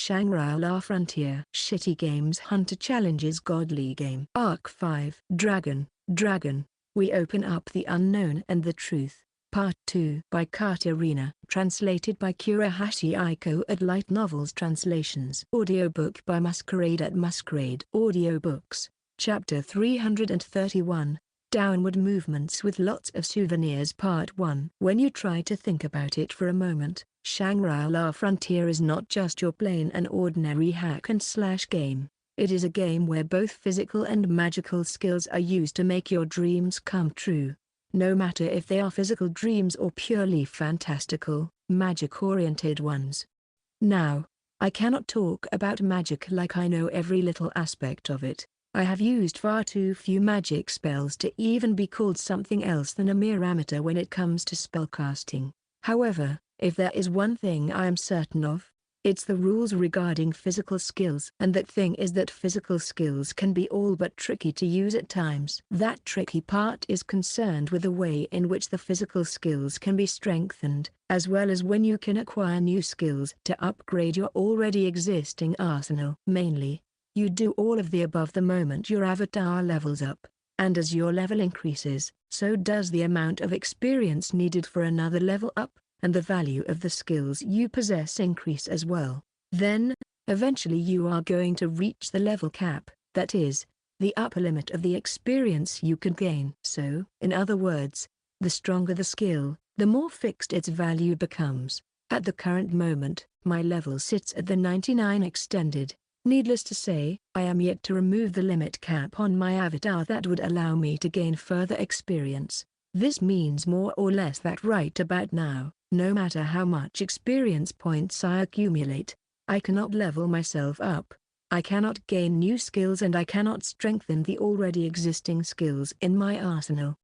Shangri-La Frontier. Shitty Games Hunter Challenges Godly Game. Arc 5. Dragon, We Open Up the Unknown and the Truth. Part 2 by Katerina. Translated by Kurahashi Aiko at Light Novels Translations. Audiobook by Masquerade at Masquerade Audiobooks. Chapter 331. Downward Movements with Lots of Souvenirs. Part 1. When you try to think about it for a moment, Shangri-La Frontier is not just your plain and ordinary hack and slash game. It is a game where both physical and magical skills are used to make your dreams come true. No matter if they are physical dreams or purely fantastical, magic-oriented ones. Now, I cannot talk about magic like I know every little aspect of it. I have used far too few magic spells to even be called something else than a mere amateur when it comes to spellcasting. However, if there is one thing I am certain of, it's the rules regarding physical skills. And that thing is that physical skills can be all but tricky to use at times. That tricky part is concerned with the way in which the physical skills can be strengthened, as well as when you can acquire new skills to upgrade your already existing arsenal. Mainly, you do all of the above the moment your avatar levels up, and as your level increases, so does the amount of experience needed for another level up, and the value of the skills you possess increase as well. Then, eventually you are going to reach the level cap, that is, the upper limit of the experience you can gain. So, in other words, the stronger the skill, the more fixed its value becomes. At the current moment, my level sits at the 99 extended. Needless to say, I am yet to remove the limit cap on my avatar that would allow me to gain further experience. This means more or less that right about now, no matter how much experience points I accumulate, I cannot level myself up. I cannot gain new skills and I cannot strengthen the already existing skills in my arsenal.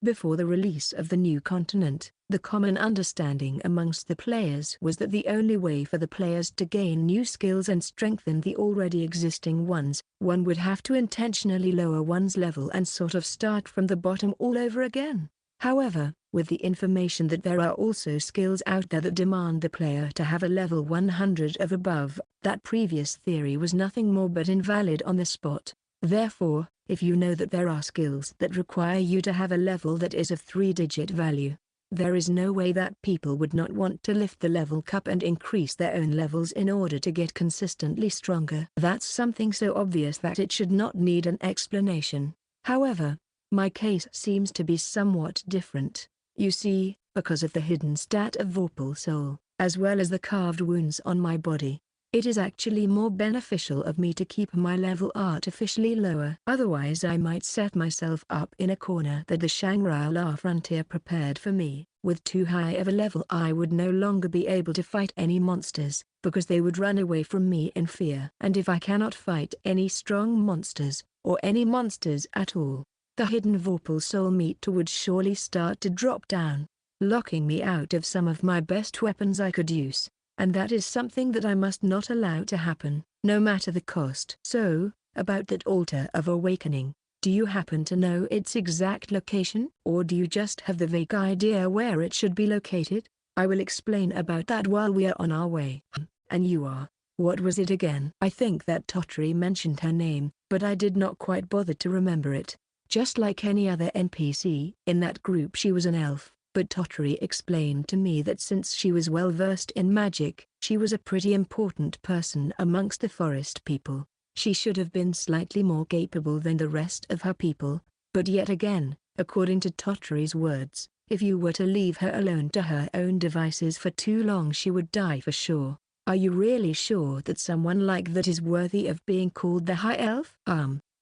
Before the release of the new continent, the common understanding amongst the players was that the only way for the players to gain new skills and strengthen the already existing ones, one would have to intentionally lower one's level and sort of start from the bottom all over again. However, with the information that there are also skills out there that demand the player to have a level 100 of above, that previous theory was nothing more but invalid on the spot. Therefore, if you know that there are skills that require you to have a level that is of 3-digit value, there is no way that people would not want to lift the level cap and increase their own levels in order to get consistently stronger. That's something so obvious that it should not need an explanation. However, my case seems to be somewhat different. You see, because of the hidden stat of Vorpal Soul, as well as the carved wounds on my body, it is actually more beneficial of me to keep my level artificially lower. Otherwise I might set myself up in a corner that the Shangri-La Frontier prepared for me. With too high of a level I would no longer be able to fight any monsters, because they would run away from me in fear. And if I cannot fight any strong monsters, or any monsters at all, the hidden Vorpal Soul meter would surely start to drop down, locking me out of some of my best weapons I could use. And that is something that I must not allow to happen, no matter the cost. So, about that Altar of Awakening, do you happen to know its exact location? Or do you just have the vague idea where it should be located? I will explain about that while we are on our way. And you are, what was it again? I think that Totri mentioned her name, but I did not quite bother to remember it. Just like any other NPC in that group, she was an elf. But Totri explained to me that since she was well versed in magic, she was a pretty important person amongst the forest people. She should have been slightly more capable than the rest of her people, but yet again, according to Totri's words, if you were to leave her alone to her own devices for too long she would die for sure. Are you really sure that someone like that is worthy of being called the High Elf?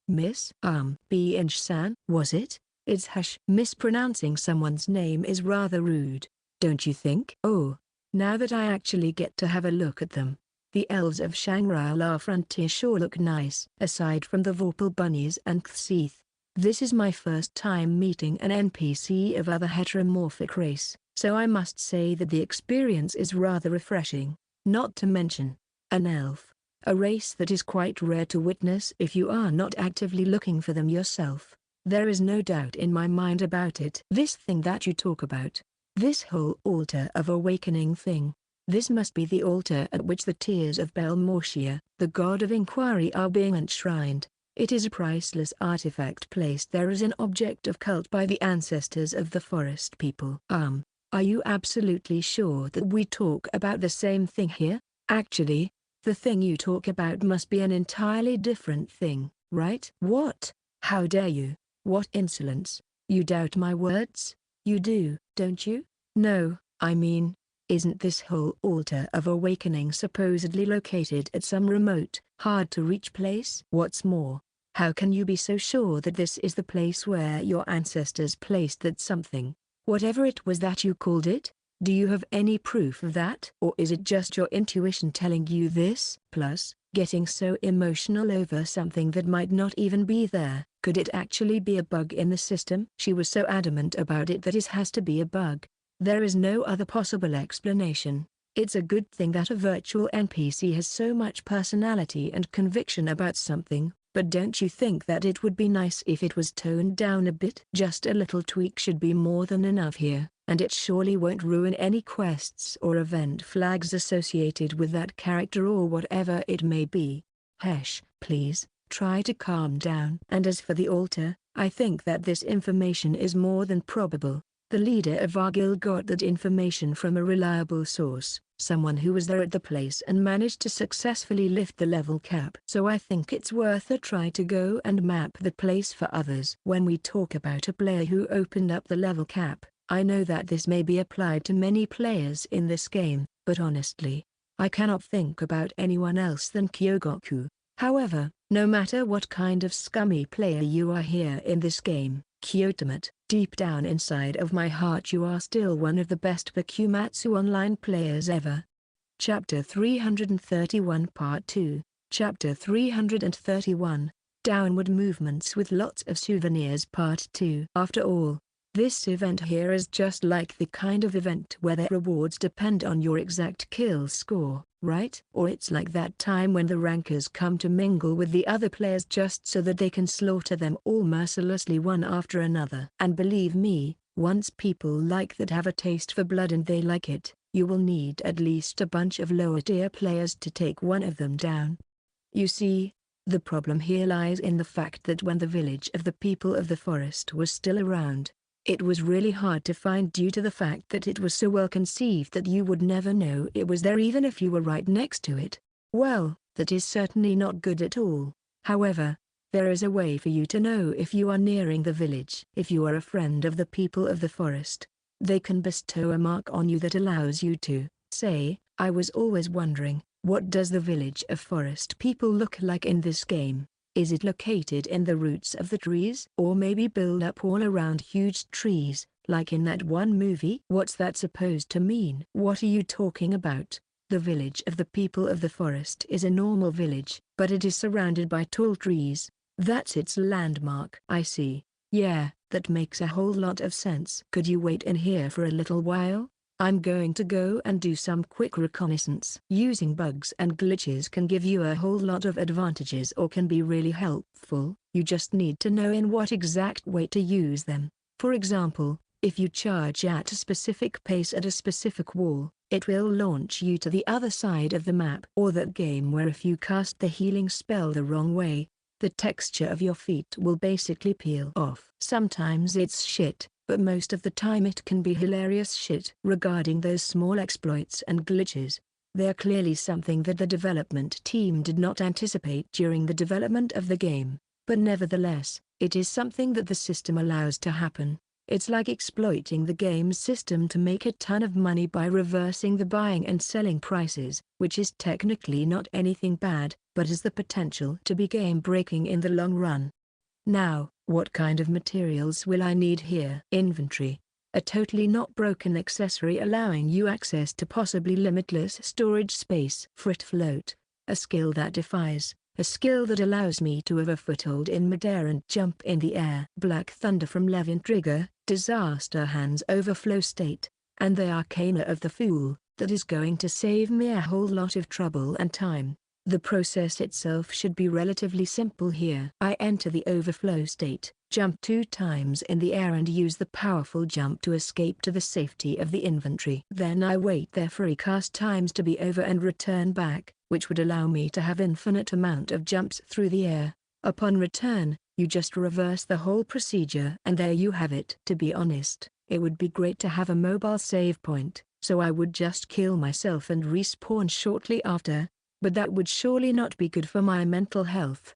Miss, Binge-san, was it? It's hush. Mispronouncing someone's name is rather rude, don't you think? Oh, now that I actually get to have a look at them, the elves of Shangri-La Frontier sure look nice. Aside from the Vorpal bunnies and Xeath, this is my first time meeting an NPC of other heteromorphic race, so I must say that the experience is rather refreshing. Not to mention, an elf, a race that is quite rare to witness if you are not actively looking for them yourself. There is no doubt in my mind about it. This thing that you talk about, this whole Altar of Awakening thing, This must be the altar at which the tears of Belmortia, the god of inquiry, are being enshrined. It is a priceless artifact placed there as an object of cult by the ancestors of the forest people. Are you absolutely sure that we talk about the same thing here? Actually, the thing you talk about must be an entirely different thing, right? What? How dare you? What insolence! You doubt my words? You do, don't you? No, I mean, isn't this whole altar of awakening supposedly located at some remote, hard-to-reach place? What's more, how can you be so sure that this is the place where your ancestors placed that something, whatever it was that you called it? Do you have any proof of that? Or is it just your intuition telling you this? Plus, getting so emotional over something that might not even be there, could it actually be a bug in the system? She was so adamant about it that it has to be a bug. There is no other possible explanation. It's a good thing that a virtual NPC has so much personality and conviction about something, but don't you think that it would be nice if it was toned down a bit? Just a little tweak should be more than enough here, and it surely won't ruin any quests or event flags associated with that character or whatever it may be. Hesh, please, try to calm down. And as for the altar, I think that this information is more than probable. The leader of our guild got that information from a reliable source, someone who was there at the place and managed to successfully lift the level cap. So I think it's worth a try to go and map the place for others. When we talk about a player who opened up the level cap, I know that this may be applied to many players in this game, but honestly, I cannot think about anyone else than Kyogoku. However, no matter what kind of scummy player you are here in this game, Kyotomate, deep down inside of my heart you are still one of the best Bakumatsu online players ever. Chapter 331 Part 2, Chapter 331, Downward Movements with Lots of Souvenirs Part 2. After all, this event here is just like the kind of event where the rewards depend on your exact kill score, right? Or it's like that time when the rankers come to mingle with the other players just so that they can slaughter them all mercilessly one after another. And believe me, once people like that have a taste for blood and they like it, you will need at least a bunch of lower tier players to take one of them down. You see, the problem here lies in the fact that when the village of the people of the forest was still around, it was really hard to find due to the fact that it was so well conceived that you would never know it was there even if you were right next to it. Well, that is certainly not good at all. However, there is a way for you to know if you are nearing the village. If you are a friend of the people of the forest, they can bestow a mark on you that allows you to say, I was always wondering, what does the village of forest people look like in this game? Is it located in the roots of the trees? Or maybe build up all around huge trees, like in that one movie? What's that supposed to mean? What are you talking about? The village of the people of the forest is a normal village, but it is surrounded by tall trees. That's its landmark. I see. Yeah, that makes a whole lot of sense. Could you wait in here for a little while? I'm going to go and do some quick reconnaissance. Using bugs and glitches can give you a whole lot of advantages or can be really helpful. You just need to know in what exact way to use them. For example, if you charge at a specific pace at a specific wall, it will launch you to the other side of the map. Or that game where if you cast the healing spell the wrong way, the texture of your feet will basically peel off. Sometimes it's shit, but most of the time it can be hilarious shit. Regarding those small exploits and glitches, they are clearly something that the development team did not anticipate during the development of the game, but nevertheless, it is something that the system allows to happen. It's like exploiting the game's system to make a ton of money by reversing the buying and selling prices, which is technically not anything bad, but has the potential to be game-breaking in the long run. Now, what kind of materials will I need here? Inventory. A totally not broken accessory allowing you access to possibly limitless storage space. Frit float. A skill that defies. A skill that allows me to have a foothold in midair and jump in the air. Black Thunder from Levin Trigger. Disaster Hands Overflow State. And the Arcana of the Fool, that is going to save me a whole lot of trouble and time. The process itself should be relatively simple here. I enter the overflow state, Jump 2 times in the air and use the powerful jump to escape to the safety of the inventory. Then I wait there for recast times to be over and return back, which would allow me to have infinite amount of jumps through the air. Upon return, you just reverse the whole procedure and there you have it. To be honest, it would be great to have a mobile save point, so I would just kill myself and respawn shortly after, but that would surely not be good for my mental health.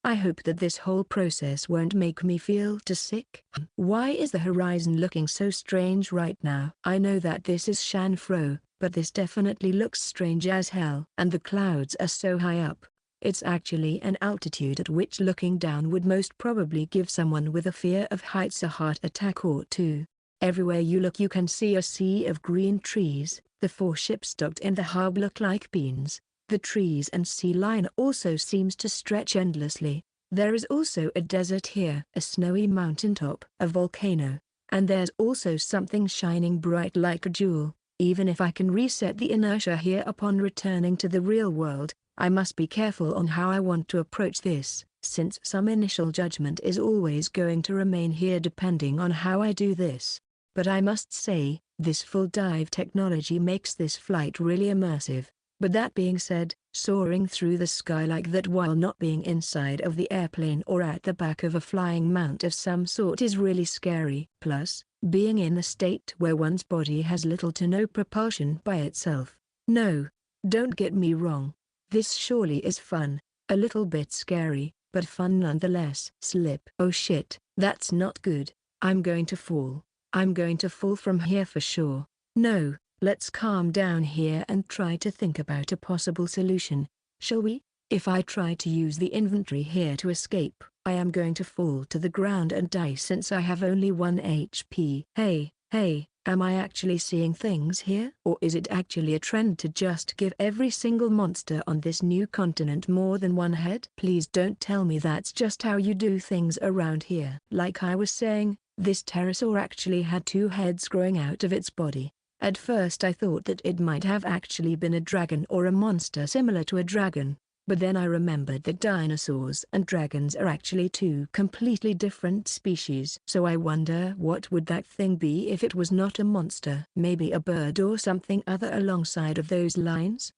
I hope that this whole process won't make me feel too sick. Why is the horizon looking so strange right now? I know that this is Shanfro, but this definitely looks strange as hell. And the clouds are so high up. It's actually an altitude at which looking down would most probably give someone with a fear of heights a heart attack or two. Everywhere you look you can see a sea of green trees. The 4 ships docked in the harbor look like beans. The trees and sea line also seems to stretch endlessly. There is also a desert here, a snowy mountaintop, a volcano, and there's also something shining bright like a jewel. Even if I can reset the inertia here upon returning to the real world, I must be careful on how I want to approach this, since some initial judgment is always going to remain here depending on how I do this. But I must say, this full dive technology makes this flight really immersive. But that being said, soaring through the sky like that while not being inside of the airplane or at the back of a flying mount of some sort is really scary. Plus, being in the state where one's body has little to no propulsion by itself. No, don't get me wrong. This surely is fun, a little bit scary, but fun nonetheless. Slip. Oh shit, that's not good. I'm going to fall. I'm going to fall from here for sure. No. Let's calm down here and try to think about a possible solution, shall we? If I try to use the inventory here to escape, I am going to fall to the ground and die since I have only 1 HP. Hey, am I actually seeing things here? Or is it actually a trend to just give every single monster on this new continent more than 1 head? Please don't tell me that's just how you do things around here. Like I was saying, this pterosaur actually had 2 heads growing out of its body. At first I thought that it might have actually been a dragon or a monster similar to a dragon, but then I remembered that dinosaurs and dragons are actually 2 completely different species. So I wonder what would that thing be if it was not a monster? Maybe a bird or something other alongside of those lines?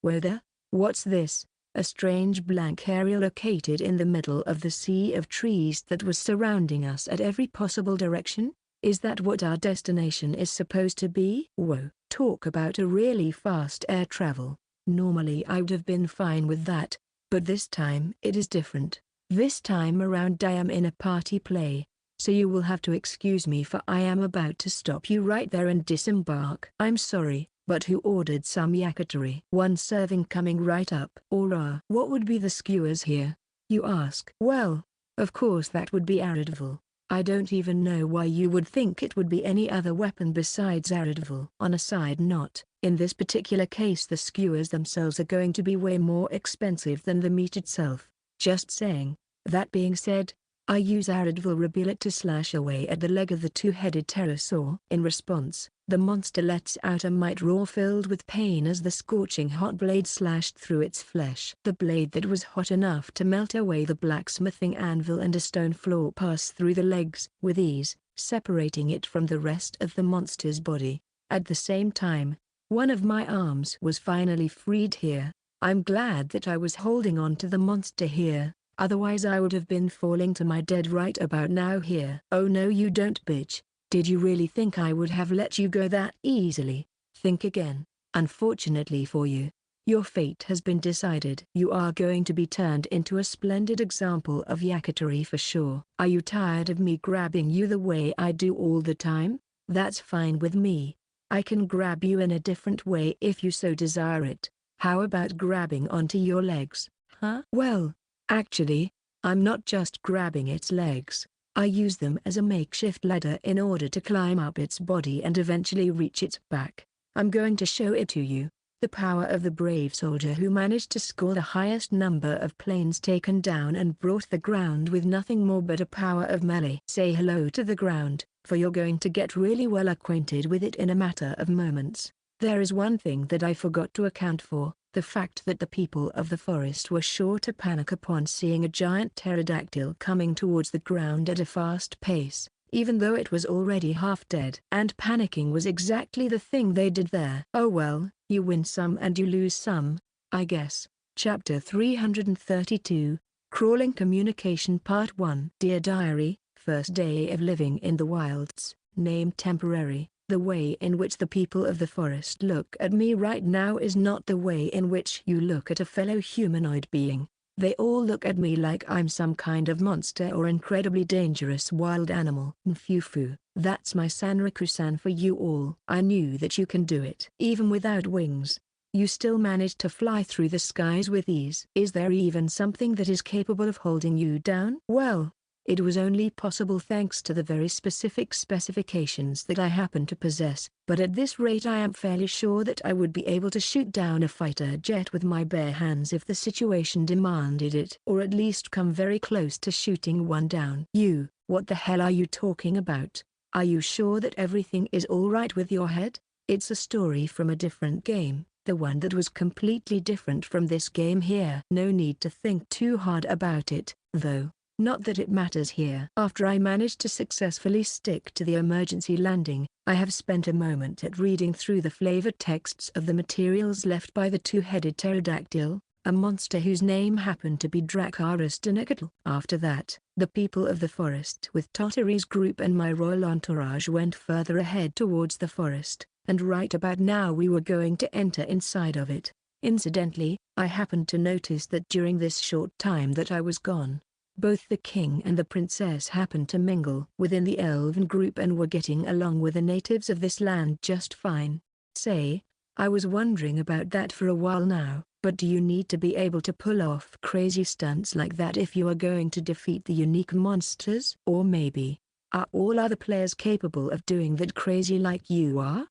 What's this? A strange blank area located in the middle of the sea of trees that was surrounding us at every possible direction? Is that what our destination is supposed to be? Whoa, talk about a really fast air travel. Normally I would have been fine with that, but this time it is different. This time around I am in a party play, so you will have to excuse me for I am about to stop you right there and disembark. I'm sorry, but who ordered some yakitori? 1 serving coming right up. Or what would be the skewers here, you ask? Well, of course that would be Aridville. I don't even know why you would think it would be any other weapon besides Aridville. On a side note, in this particular case the skewers themselves are going to be way more expensive than the meat itself. Just saying. That being said, I use Aridville Rebuilt to slash away at the leg of the 2-headed pterosaur. In response, the monster lets out a might roar filled with pain as the scorching hot blade slashed through its flesh. The blade that was hot enough to melt away the blacksmithing anvil and a stone floor passed through the legs with ease, separating it from the rest of the monster's body. At the same time, one of my arms was finally freed here. I'm glad that I was holding on to the monster here. Otherwise I would have been falling to my dead right about now here. Oh no you don't bitch. Did you really think I would have let you go that easily? Think again. Unfortunately for you, your fate has been decided. You are going to be turned into a splendid example of yakitori for sure. Are you tired of me grabbing you the way I do all the time? That's fine with me. I can grab you in a different way if you so desire it. How about grabbing onto your legs, huh? Well, actually, I'm not just grabbing its legs. I use them as a makeshift ladder in order to climb up its body and eventually reach its back. I'm going to show it to you. The power of the brave soldier who managed to score the highest number of planes taken down and brought the ground with nothing more but a power of melee. Say hello to the ground, for you're going to get really well acquainted with it in a matter of moments. There is one thing that I forgot to account for. The fact that the people of the forest were sure to panic upon seeing a giant pterodactyl coming towards the ground at a fast pace, even though it was already half dead. And panicking was exactly the thing they did there. Oh well, you win some and you lose some, I guess. Chapter 332, Crawling Communication Part 1. Dear Diary, first day of living in the wilds, named temporary. The way in which the people of the forest look at me right now is not the way in which you look at a fellow humanoid being. They all look at me like I'm some kind of monster or incredibly dangerous wild animal. Nfufu, that's my Sanriku-san for you all. I knew that you can do it. Even without wings, you still manage to fly through the skies with ease. Is there even something that is capable of holding you down? Well, it was only possible thanks to the very specific specifications that I happen to possess, but at this rate I am fairly sure that I would be able to shoot down a fighter jet with my bare hands if the situation demanded it, or at least come very close to shooting one down. You, what the hell are you talking about? Are you sure that everything is alright with your head? It's a story from a different game, the one that was completely different from this game here. No need to think too hard about it, though. Not that it matters here. After I managed to successfully stick to the emergency landing, I have spent a moment at reading through the flavored texts of the materials left by the two-headed pterodactyl, a monster whose name happened to be Dracarys Denecatl. After that, the people of the forest with Totteri's group and my royal entourage went further ahead towards the forest, and right about now we were going to enter inside of it. Incidentally, I happened to notice that during this short time that I was gone, both the king and the princess happened to mingle within the elven group and were getting along with the natives of this land just fine. Say, I was wondering about that for a while now, but do you need to be able to pull off crazy stunts like that if you are going to defeat the unique monsters? Or maybe, are all other players capable of doing that crazy like you are?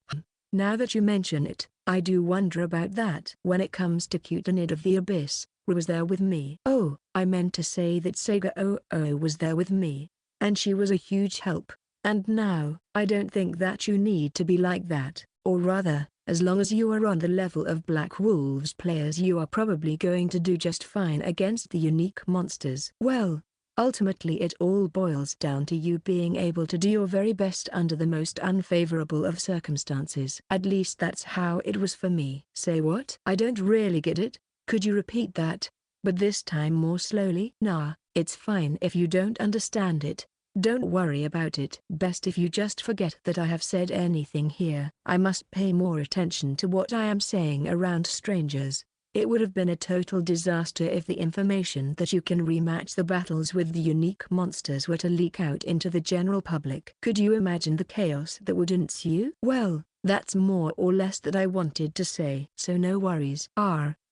Now that you mention it, I do wonder about that. When it comes to Cutanid of the Abyss, was there with me. Oh, I meant to say that Sega OO was there with me, and she was a huge help. And now, I don't think that you need to be like that, or rather, as long as you are on the level of Black Wolves players you are probably going to do just fine against the unique monsters. Well, ultimately it all boils down to you being able to do your very best under the most unfavorable of circumstances. At least that's how it was for me. Say what? I don't really get it. Could you repeat that, but this time more slowly? Nah, it's fine if you don't understand it. Don't worry about it. Best if you just forget that I have said anything here. I must pay more attention to what I am saying around strangers. It would have been a total disaster if the information that you can rematch the battles with the unique monsters were to leak out into the general public. Could you imagine the chaos that would ensue? Well, that's more or less that I wanted to say. So no worries.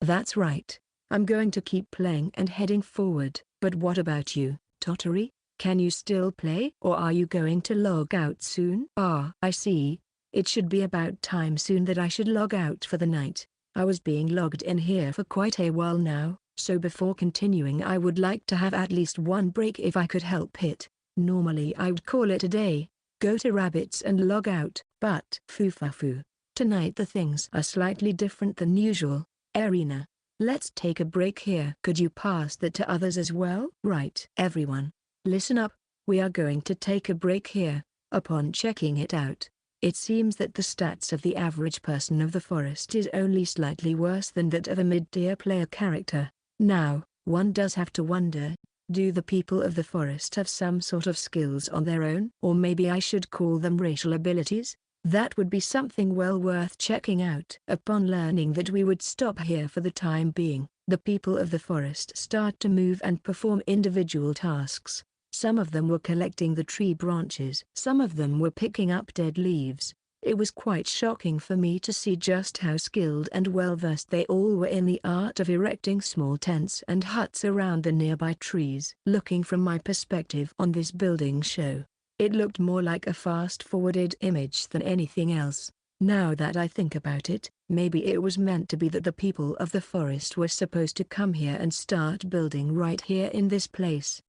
That's right. I'm going to keep playing and heading forward. But what about you, Tottery? Can you still play? Or are you going to log out soon? I see. It should be about time soon that I should log out for the night. I was being logged in here for quite a while now, so before continuing I would like to have at least one break if I could help it. Normally I would call it a day, go to rabbits and log out, but foo-fa-foo. Tonight the things are slightly different than usual. Arena, let's take a break here. Could you pass that to others as well? Right. Everyone, listen up, we are going to take a break here. Upon checking it out, it seems that the stats of the average person of the forest is only slightly worse than that of a mid-tier player character. Now, one does have to wonder, do the people of the forest have some sort of skills on their own? Or maybe I should call them racial abilities? That would be something well worth checking out. Upon learning that we would stop here for the time being, the people of the forest start to move and perform individual tasks. Some of them were collecting the tree branches. Some of them were picking up dead leaves. It was quite shocking for me to see just how skilled and well-versed they all were in the art of erecting small tents and huts around the nearby trees. Looking from my perspective on this building show, it looked more like a fast-forwarded image than anything else. Now that I think about it, maybe it was meant to be that the people of the forest were supposed to come here and start building right here in this place.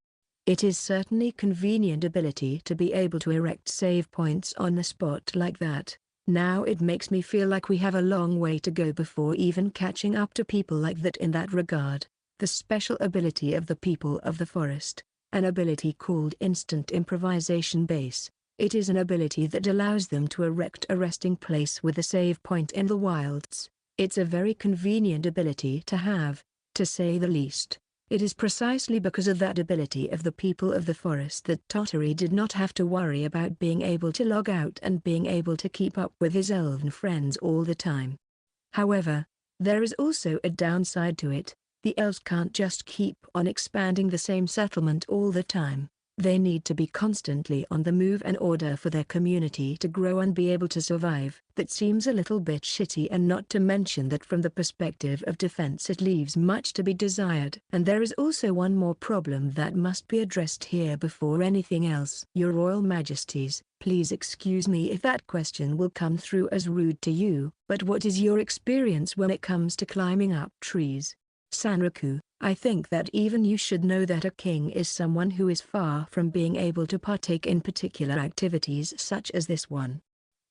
It is certainly convenient ability to be able to erect save points on the spot like that. Now it makes me feel like we have a long way to go before even catching up to people like that in that regard. The special ability of the people of the forest, an ability called Instant Improvisation Base. It is an ability that allows them to erect a resting place with a save point in the wilds. It's a very convenient ability to have, to say the least. It is precisely because of that ability of the people of the forest that Tottery did not have to worry about being able to log out and being able to keep up with his elven friends all the time. However, there is also a downside to it. The elves can't just keep on expanding the same settlement all the time. They need to be constantly on the move in order for their community to grow and be able to survive. That seems a little bit shitty, and not to mention that from the perspective of defense it leaves much to be desired. And there is also one more problem that must be addressed here before anything else. Your Royal Majesties, please excuse me if that question will come through as rude to you, but what is your experience when it comes to climbing up trees? Sanraku, I think that even you should know that a king is someone who is far from being able to partake in particular activities such as this one.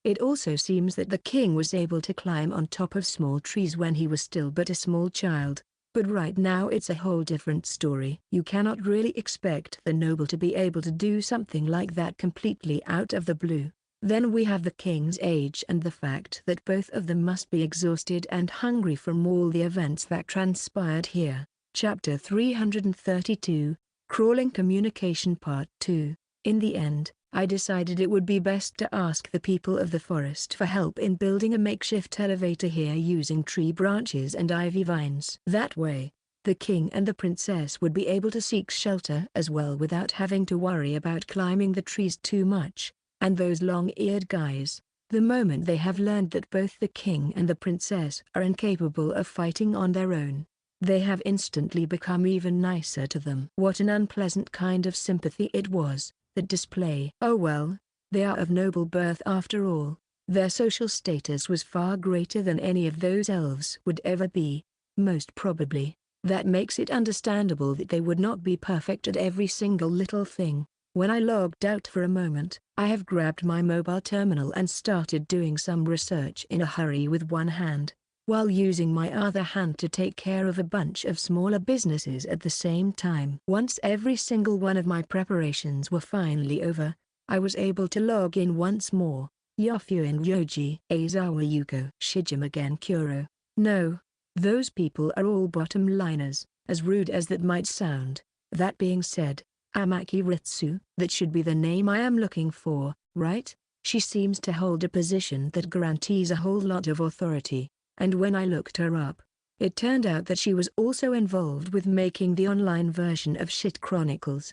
It also seems that the king was able to climb on top of small trees when he was still but a small child, but right now it's a whole different story. You cannot really expect the noble to be able to do something like that completely out of the blue. Then we have the king's age and the fact that both of them must be exhausted and hungry from all the events that transpired here. Chapter 332, Crawling Communication Part 2. In the end, I decided it would be best to ask the people of the forest for help in building a makeshift elevator here using tree branches and ivy vines. That way, the king and the princess would be able to seek shelter as well without having to worry about climbing the trees too much. And those long-eared guys, the moment they have learned that both the king and the princess are incapable of fighting on their own, they have instantly become even nicer to them. What an unpleasant kind of sympathy it was, that display. Oh well, they are of noble birth after all. Their social status was far greater than any of those elves would ever be, most probably. That makes it understandable that they would not be perfect at every single little thing. When I logged out for a moment, I have grabbed my mobile terminal and started doing some research in a hurry with one hand, while using my other hand to take care of a bunch of smaller businesses at the same time. Once every single one of my preparations were finally over, I was able to log in once more. Yafuin Yoji, Aizawa Yuko, Shijima Genkuro. No, those people are all bottom liners, as rude as that might sound. That being said, Amaki Ritsu, that should be the name I am looking for, right? She seems to hold a position that guarantees a whole lot of authority, and when I looked her up, it turned out that she was also involved with making the online version of Shit Chronicles.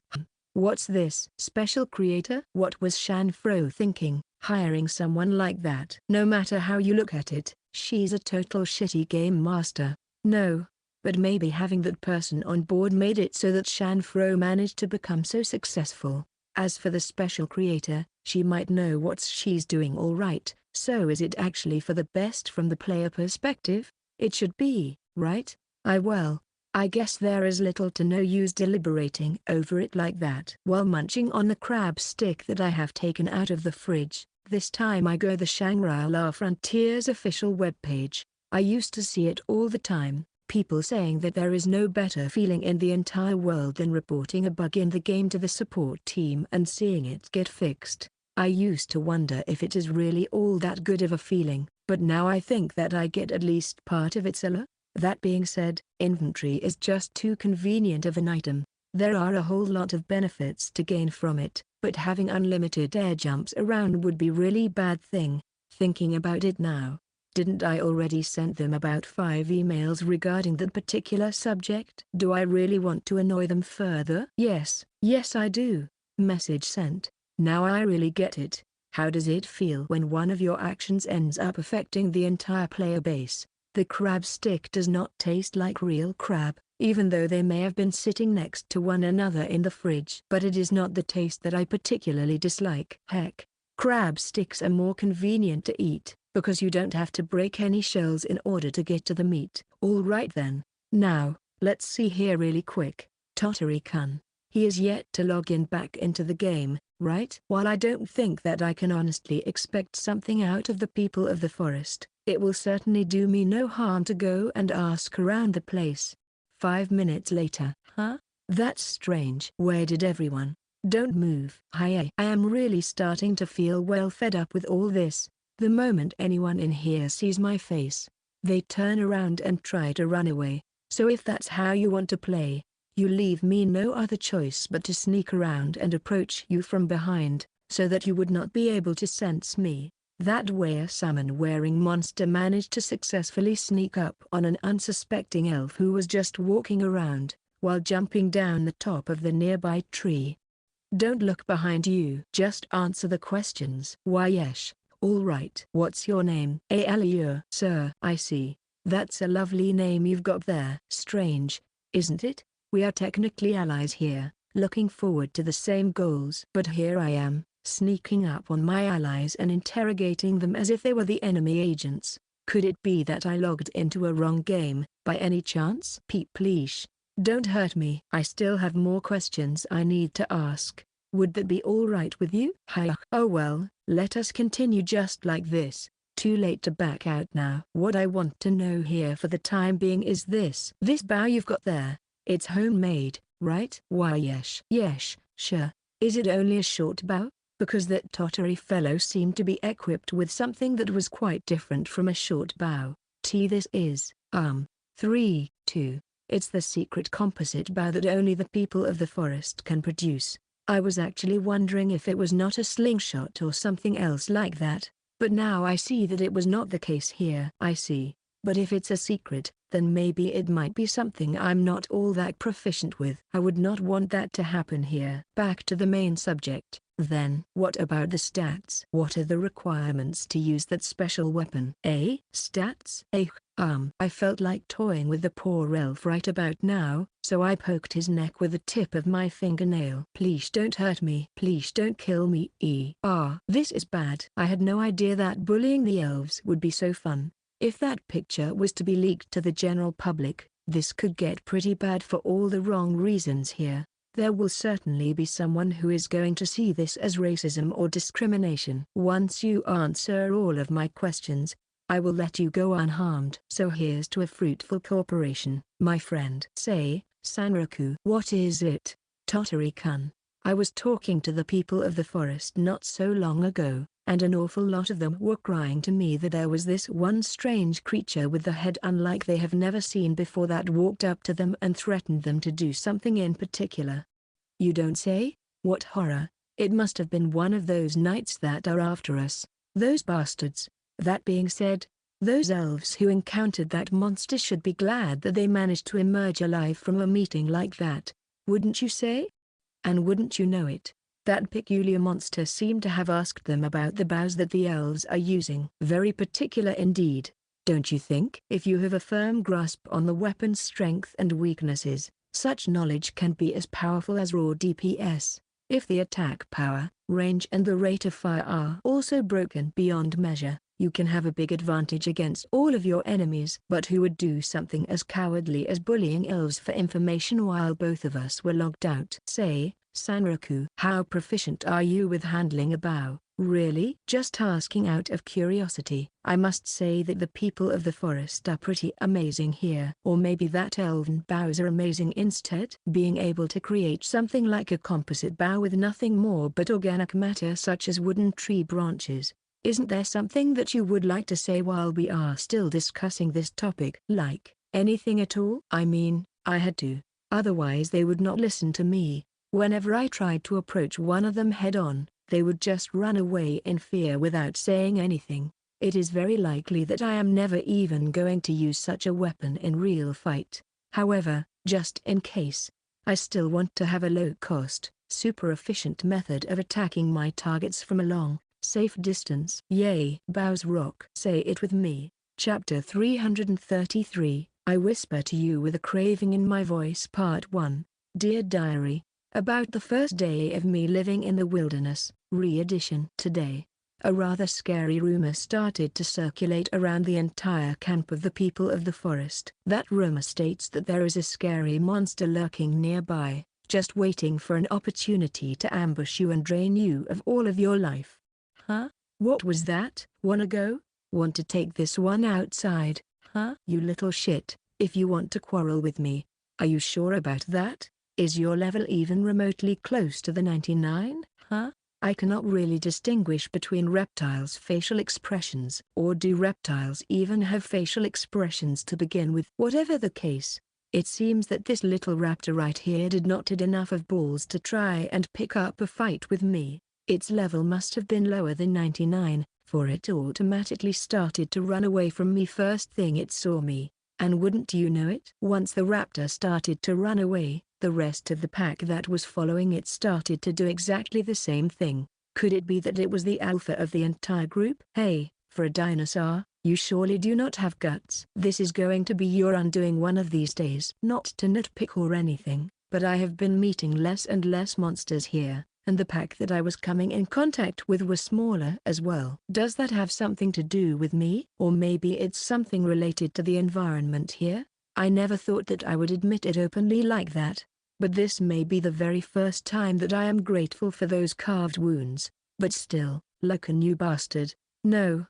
What's this? Special creator? What was Shanfro thinking, hiring someone like that? No matter how you look at it, she's a total shitty game master. No. But maybe having that person on board made it so that Shanfro managed to become so successful. As for the special creator, she might know what she's doing all right, so is it actually for the best from the player perspective? It should be, right? I guess there is little to no use deliberating over it like that. While munching on the crab stick that I have taken out of the fridge, this time I go the Shangri-La Frontiers official webpage. I used to see it all the time. People saying that there is no better feeling in the entire world than reporting a bug in the game to the support team and seeing it get fixed. I used to wonder if it is really all that good of a feeling, but now I think that I get at least part of its allure. That being said, inventory is just too convenient of an item. There are a whole lot of benefits to gain from it, but having unlimited air jumps around would be really bad thing. Thinking about it now, didn't I already send them about 5 emails regarding that particular subject? Do I really want to annoy them further? Yes I do. Message sent. Now I really get it. How does it feel when one of your actions ends up affecting the entire player base? The crab stick does not taste like real crab, even though they may have been sitting next to one another in the fridge. But it is not the taste that I particularly dislike. Heck, crab sticks are more convenient to eat, because you don't have to break any shells in order to get to the meat. Alright then, now, let's see here really quick. Tottery-kun. He is yet to log in back into the game, right? While I don't think that I can honestly expect something out of the people of the forest, it will certainly do me no harm to go and ask around the place. 5 minutes later. Huh? That's strange. Where did everyone? Don't move. I am really starting to feel well fed up with all this. The moment anyone in here sees my face, they turn around and try to run away. So if that's how you want to play, you leave me no other choice but to sneak around and approach you from behind, so that you would not be able to sense me. That way a salmon-wearing monster managed to successfully sneak up on an unsuspecting elf who was just walking around, while jumping down the top of the nearby tree. Don't look behind you. Just answer the questions. Why yes, all right. What's your name? Aliur. Sir. I see. That's a lovely name you've got there. Strange, isn't it? We are technically allies here, looking forward to the same goals. But here I am, sneaking up on my allies and interrogating them as if they were the enemy agents. Could it be that I logged into a wrong game, by any chance? Please, don't hurt me. I still have more questions I need to ask. Would that be all right with you? Hi. Oh well, let us continue just like this. Too late to back out now. What I want to know here for the time being is this. This bow you've got there, it's homemade, right? Why yes. Yes, sure. Is it only a short bow? Because that tottery fellow seemed to be equipped with something that was quite different from a short bow. This is, 3, 2. It's the secret composite bow that only the people of the forest can produce. I was actually wondering if it was not a slingshot or something else like that, but now I see that it was not the case here. I see. But if it's a secret, then maybe it might be something I'm not all that proficient with. I would not want that to happen here. Back to the main subject, then. What about the stats? What are the requirements to use that special weapon? Stats? I felt like toying with the poor elf right about now, so I poked his neck with the tip of my fingernail. Please don't hurt me. Please don't kill me. This is bad. I had no idea that bullying the elves would be so fun. If that picture was to be leaked to the general public, this could get pretty bad for all the wrong reasons here. There will certainly be someone who is going to see this as racism or discrimination. Once you answer all of my questions, I will let you go unharmed. So here's to a fruitful cooperation, my friend. Say, Sanraku. What is it, Tottery-kun? I was talking to the people of the forest not so long ago, and an awful lot of them were crying to me that there was this one strange creature with the head unlike they have never seen before that walked up to them and threatened them to do something in particular. You don't say? What horror! It must have been one of those knights that are after us, those bastards. That being said, those elves who encountered that monster should be glad that they managed to emerge alive from a meeting like that, wouldn't you say? And wouldn't you know it, that peculiar monster seemed to have asked them about the bows that the elves are using. Very particular indeed, don't you think? If you have a firm grasp on the weapon's strength and weaknesses, such knowledge can be as powerful as raw DPS. If the attack power, range and the rate of fire are also broken beyond measure, you can have a big advantage against all of your enemies. But who would do something as cowardly as bullying elves for information while both of us were logged out? Say, Sanraku. How proficient are you with handling a bow? Really? Just asking out of curiosity. I must say that the people of the forest are pretty amazing here. Or maybe that elven bows are amazing instead. Being able to create something like a composite bow with nothing more but organic matter such as wooden tree branches. Isn't there something that you would like to say while we are still discussing this topic? Like, anything at all? I mean, I had to. Otherwise they would not listen to me. Whenever I tried to approach one of them head-on, they would just run away in fear without saying anything. It is very likely that I am never even going to use such a weapon in real fight. However, just in case, I still want to have a low-cost, super efficient method of attacking my targets from a long, safe distance. Yay! Bows rock. Say it with me. Chapter 333, I whisper to you with a craving in my voice. Part 1. Dear Diary. About the first day of me living in the wilderness, re-edition. Today, a rather scary rumor started to circulate around the entire camp of the people of the forest. That rumor states that there is a scary monster lurking nearby, just waiting for an opportunity to ambush you and drain you of all of your life. Huh? What was that? Wanna go? Want to take this one outside? Huh? You little shit, if you want to quarrel with me. Are you sure about that? Is your level even remotely close to the 99? Huh? I cannot really distinguish between reptiles' facial expressions. Or do reptiles even have facial expressions to begin with? Whatever the case, it seems that this little raptor right here did not have enough of balls to try and pick up a fight with me. Its level must have been lower than 99, for it automatically started to run away from me first thing it saw me. And wouldn't you know it? Once the raptor started to run away, the rest of the pack that was following it started to do exactly the same thing. Could it be that it was the alpha of the entire group? Hey, for a dinosaur, you surely do not have guts. This is going to be your undoing one of these days. Not to nitpick or anything, but I have been meeting less and less monsters here, and the pack that I was coming in contact with was smaller as well. Does that have something to do with me? Or maybe it's something related to the environment here? I never thought that I would admit it openly like that. But this may be the very first time that I am grateful for those carved wounds. But still, like a new bastard. No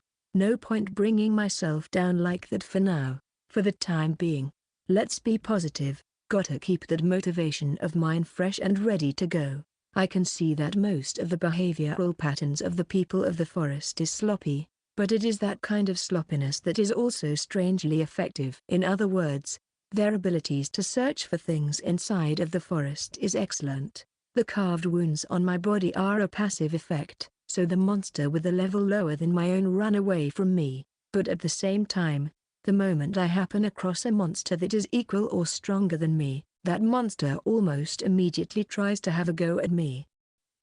point bringing myself down like that for now. For the time being. Let's be positive. Gotta keep that motivation of mine fresh and ready to go. I can see that most of the behavioral patterns of the people of the forest is sloppy, but it is that kind of sloppiness that is also strangely effective. In other words, their abilities to search for things inside of the forest is excellent. The carved wounds on my body are a passive effect, so the monster with a level lower than my own ran away from me, but at the same time, the moment I happen across a monster that is equal or stronger than me, that monster almost immediately tries to have a go at me.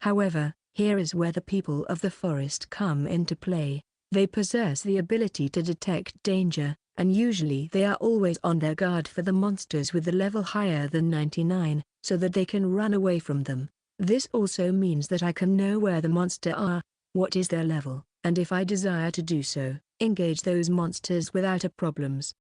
However, here is where the people of the forest come into play. They possess the ability to detect danger, and usually they are always on their guard for the monsters with a level higher than 99, so that they can run away from them. This also means that I can know where the monster are, what is their level, and if I desire to do so, engage those monsters without a problems.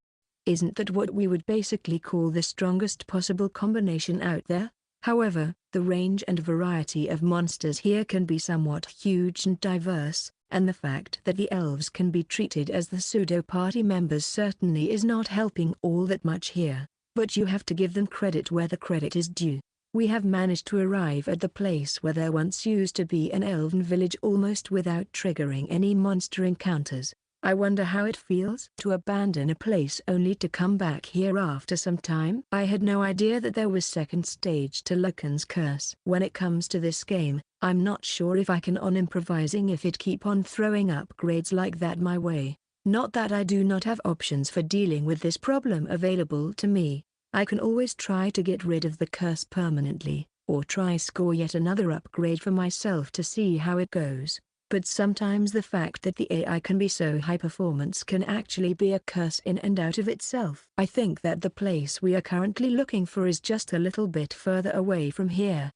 Isn't that what we would basically call the strongest possible combination out there? However, the range and variety of monsters here can be somewhat huge and diverse, and the fact that the elves can be treated as the pseudo-party members certainly is not helping all that much here, but you have to give them credit where the credit is due. We have managed to arrive at the place where there once used to be an elven village almost without triggering any monster encounters. I wonder how it feels to abandon a place only to come back here after some time. I had no idea that there was second stage to Lucan's curse. When it comes to this game, I'm not sure if I can on improvising if it keep on throwing upgrades like that my way. Not that I do not have options for dealing with this problem available to me. I can always try to get rid of the curse permanently, or try score yet another upgrade for myself to see how it goes. But sometimes the fact that the AI can be so high performance can actually be a curse in and out of itself. I think that the place we are currently looking for is just a little bit further away from here.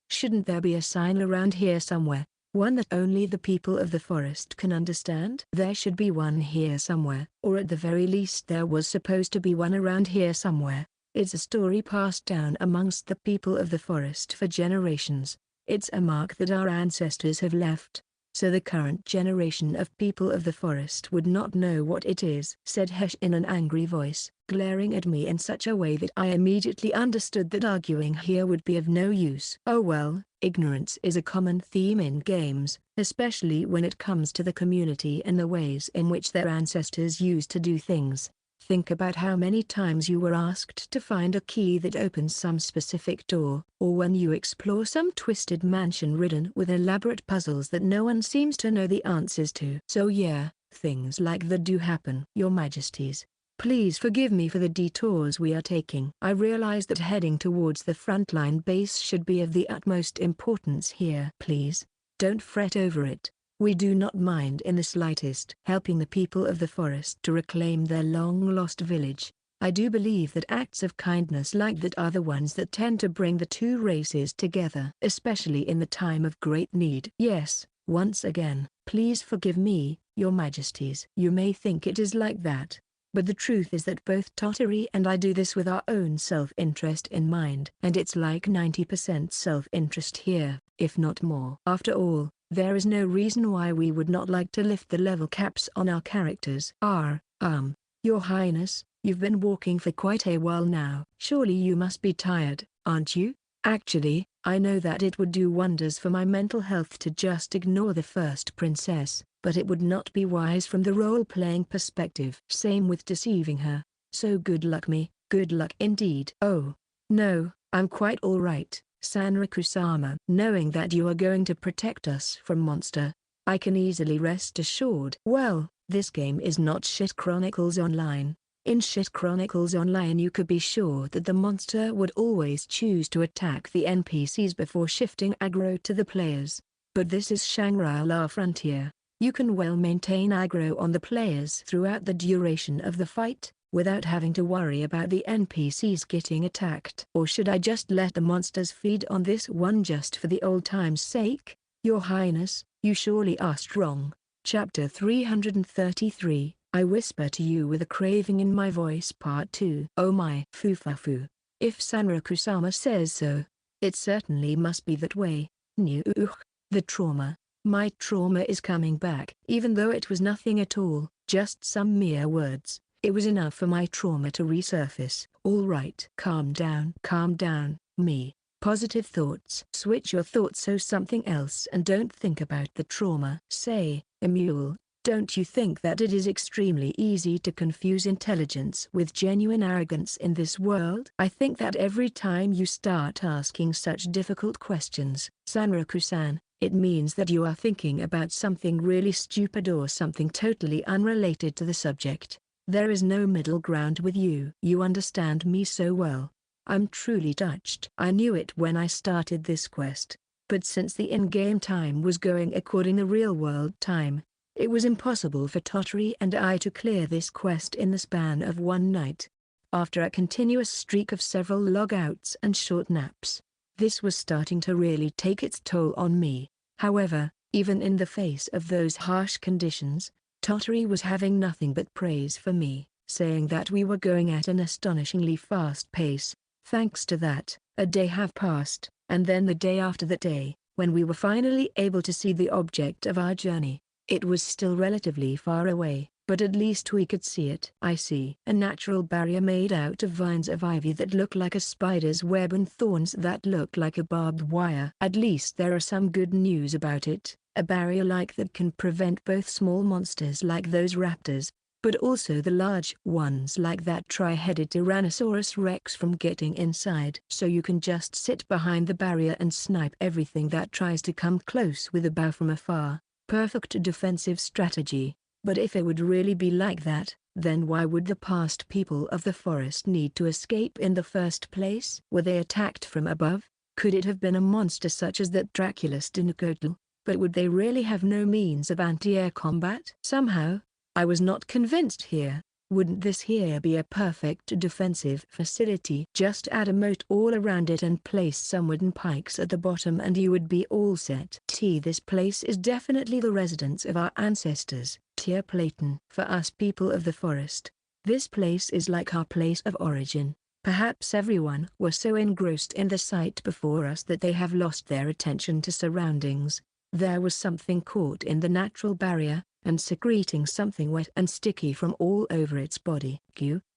Shouldn't there be a sign around here somewhere? One that only the people of the forest can understand? There should be one here somewhere, or at the very least there was supposed to be one around here somewhere. It's a story passed down amongst the people of the forest for generations. It's a mark that our ancestors have left. So the current generation of people of the forest would not know what it is, said Hesh in an angry voice, glaring at me in such a way that I immediately understood that arguing here would be of no use. Oh well, ignorance is a common theme in games, especially when it comes to the community and the ways in which their ancestors used to do things. Think about how many times you were asked to find a key that opens some specific door, or when you explore some twisted mansion ridden with elaborate puzzles that no one seems to know the answers to. So yeah, things like that do happen. Your Majesties, please forgive me for the detours we are taking. I realize that heading towards the frontline base should be of the utmost importance here. Please, don't fret over it. We do not mind in the slightest helping the people of the forest to reclaim their long-lost village. I do believe that acts of kindness like that are the ones that tend to bring the two races together, especially in the time of great need. Yes, once again, please forgive me, Your Majesties. You may think it is like that, But the truth is that both Tottery and I do this with our own self-interest in mind. And it's like 90% self-interest here, if not more. After all, there is no reason why we would not like to lift the level caps on our characters. Your Highness, you've been walking for quite a while now. Surely you must be tired, aren't you? Actually, I know that it would do wonders for my mental health to just ignore the first princess, but it would not be wise from the role-playing perspective. Same with deceiving her. So good luck me, good luck indeed. Oh, no, I'm quite alright, Sanraku-sama. Knowing that you are going to protect us from monster, I can easily rest assured. Well, this game is not Shit Chronicles Online. In Shit Chronicles Online you could be sure that the monster would always choose to attack the NPCs before shifting aggro to the players. But this is Shangri-La Frontier. You can well maintain aggro on the players throughout the duration of the fight, without having to worry about the NPCs getting attacked. Or should I just let the monsters feed on this one just for the old time's sake? Your Highness, you surely asked wrong. Chapter 333. I whisper to you with a craving in my voice. Part 2. Oh my fufafu. If Sanraku-sama says so, it certainly must be that way. The trauma. My trauma is coming back. Even though it was nothing at all, just some mere words, it was enough for my trauma to resurface. Alright. Calm down, me. Positive thoughts. Switch your thoughts to something else and don't think about the trauma. Say, Emule, don't you think that it is extremely easy to confuse intelligence with genuine arrogance in this world? I think that every time you start asking such difficult questions, Sanraku-san, it means that you are thinking about something really stupid or something totally unrelated to the subject. There is no middle ground with you. You understand me so well. I'm truly touched. I knew it when I started this quest, but since the in-game time was going according to real-world time, it was impossible for Tottery and I to clear this quest in the span of one night. After a continuous streak of several logouts and short naps, this was starting to really take its toll on me. However, even in the face of those harsh conditions, Tottery was having nothing but praise for me, saying that we were going at an astonishingly fast pace. Thanks to that, a day have passed, and then the day after that day, when we were finally able to see the object of our journey. It was still relatively far away, but at least we could see it. I see a natural barrier made out of vines of ivy that look like a spider's web and thorns that look like a barbed wire. At least there are some good news about it. A barrier like that can prevent both small monsters like those raptors, but also the large ones like that tri-headed Tyrannosaurus Rex from getting inside. So you can just sit behind the barrier and snipe everything that tries to come close with a bow from afar. Perfect defensive strategy. But if it would really be like that, then why would the past people of the forest need to escape in the first place? Were they attacked from above? Could it have been a monster such as that Dracula's Dinocotl? But would they really have no means of anti-air combat? Somehow, I was not convinced here. Wouldn't this here be a perfect defensive facility? Just add a moat all around it and place some wooden pikes at the bottom and you would be all set. This place is definitely the residence of our ancestors, Tyr Platon. For us people of the forest, this place is like our place of origin. Perhaps everyone was so engrossed in the sight before us that they have lost their attention to surroundings. There was something caught in the natural barrier, and secreting something wet and sticky from all over its body.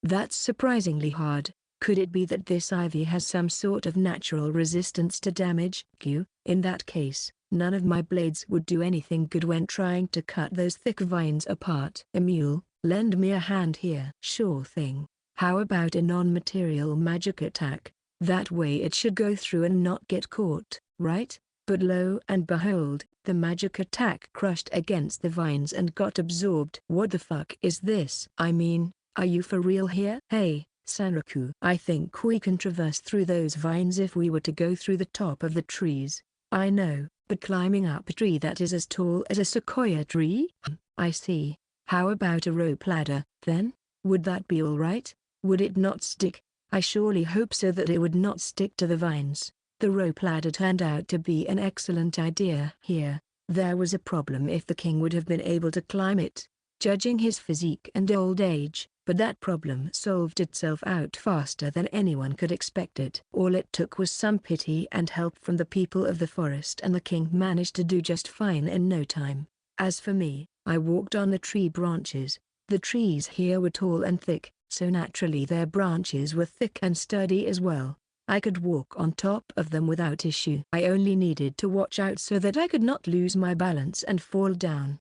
That's surprisingly hard. Could it be that this ivy has some sort of natural resistance to damage? In that case, none of my blades would do anything good when trying to cut those thick vines apart. Emule, lend me a hand here. Sure thing. How about a non-material magic attack? That way it should go through and not get caught, right? But lo and behold, the magic attack crushed against the vines and got absorbed. What the fuck is this? I mean, are you for real here? Hey, Sanraku. I think we can traverse through those vines if we were to go through the top of the trees. I know, but climbing up a tree that is as tall as a sequoia tree? I see. How about a rope ladder, then? Would that be alright? Would it not stick? I surely hope so that it would not stick to the vines. The rope ladder turned out to be an excellent idea. Here, there was a problem if the king would have been able to climb it. Judging his physique and old age, but that problem solved itself out faster than anyone could expect it. All it took was some pity and help from the people of the forest, and the king managed to do just fine in no time. As for me, I walked on the tree branches. The trees here were tall and thick, so naturally their branches were thick and sturdy as well. I could walk on top of them without issue. I only needed to watch out so that I could not lose my balance and fall down.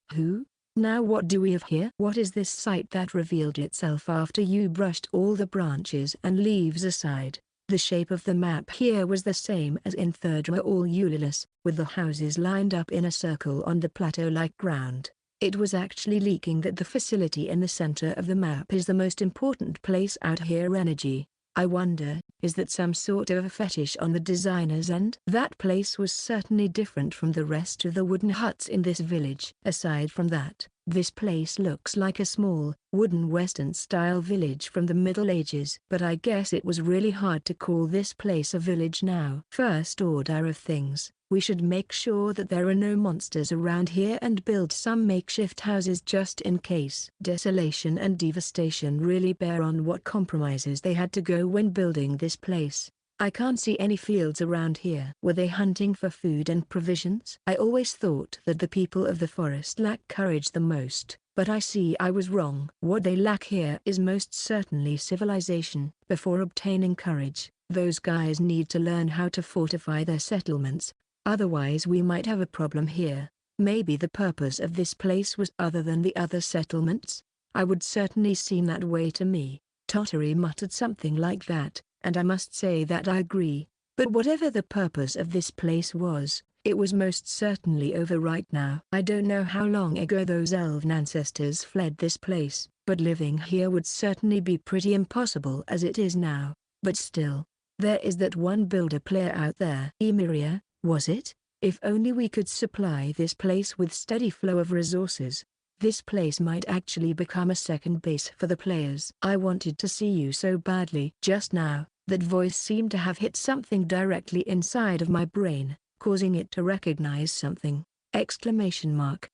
Now what do we have here? What is this sight that revealed itself after you brushed all the branches and leaves aside? The shape of the map here was the same as in Third Ululus, with the houses lined up in a circle on the plateau-like ground. It was actually leaking that the facility in the center of the map is the most important place out here. Energy. I wonder, is that some sort of a fetish on the designer's end? That place was certainly different from the rest of the wooden huts in this village. Aside from that, this place looks like a small, wooden Western-style village from the Middle Ages. But I guess it was really hard to call this place a village now. First order of things, we should make sure that there are no monsters around here and build some makeshift houses just in case. Desolation and devastation really bear on what compromises they had to go when building this place. I can't see any fields around here. Were they hunting for food and provisions? I always thought that the people of the forest lack courage the most, but I see I was wrong. What they lack here is most certainly civilization. Before obtaining courage, those guys need to learn how to fortify their settlements. Otherwise we might have a problem here. Maybe the purpose of this place was other than the other settlements? I would certainly seem that way to me. Tottery muttered something like that, and I must say that I agree. But whatever the purpose of this place was, it was most certainly over right now. I don't know how long ago those elven ancestors fled this place, but living here would certainly be pretty impossible as it is now. But still, there is that one builder player out there. Emiria, was it? If only we could supply this place with steady flow of resources. This place might actually become a second base for the players. I wanted to see you so badly. Just now, that voice seemed to have hit something directly inside of my brain, causing it to recognize something. Exclamation mark.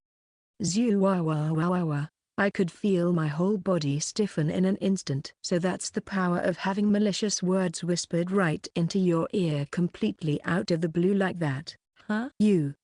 Zuu-wah-wah-wah-wah-wah. I could feel my whole body stiffen in an instant. So that's the power of having malicious words whispered right into your ear completely out of the blue like that. Huh?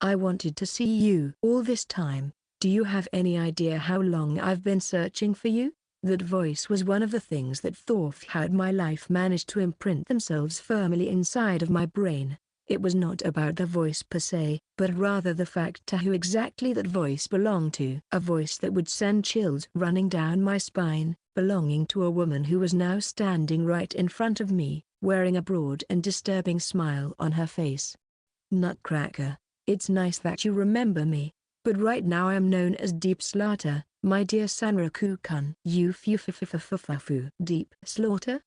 I wanted to see you all this time. Do you have any idea how long I've been searching for you? That voice was one of the things that throughout my life managed to imprint themselves firmly inside of my brain. It was not about the voice per se, but rather the fact to who exactly that voice belonged to. A voice that would send chills running down my spine, belonging to a woman who was now standing right in front of me, wearing a broad and disturbing smile on her face. Nutcracker, it's nice that you remember me, but right now I am known as Deep Slaughter, my dear Sanraku-kun. Deep Slaughter?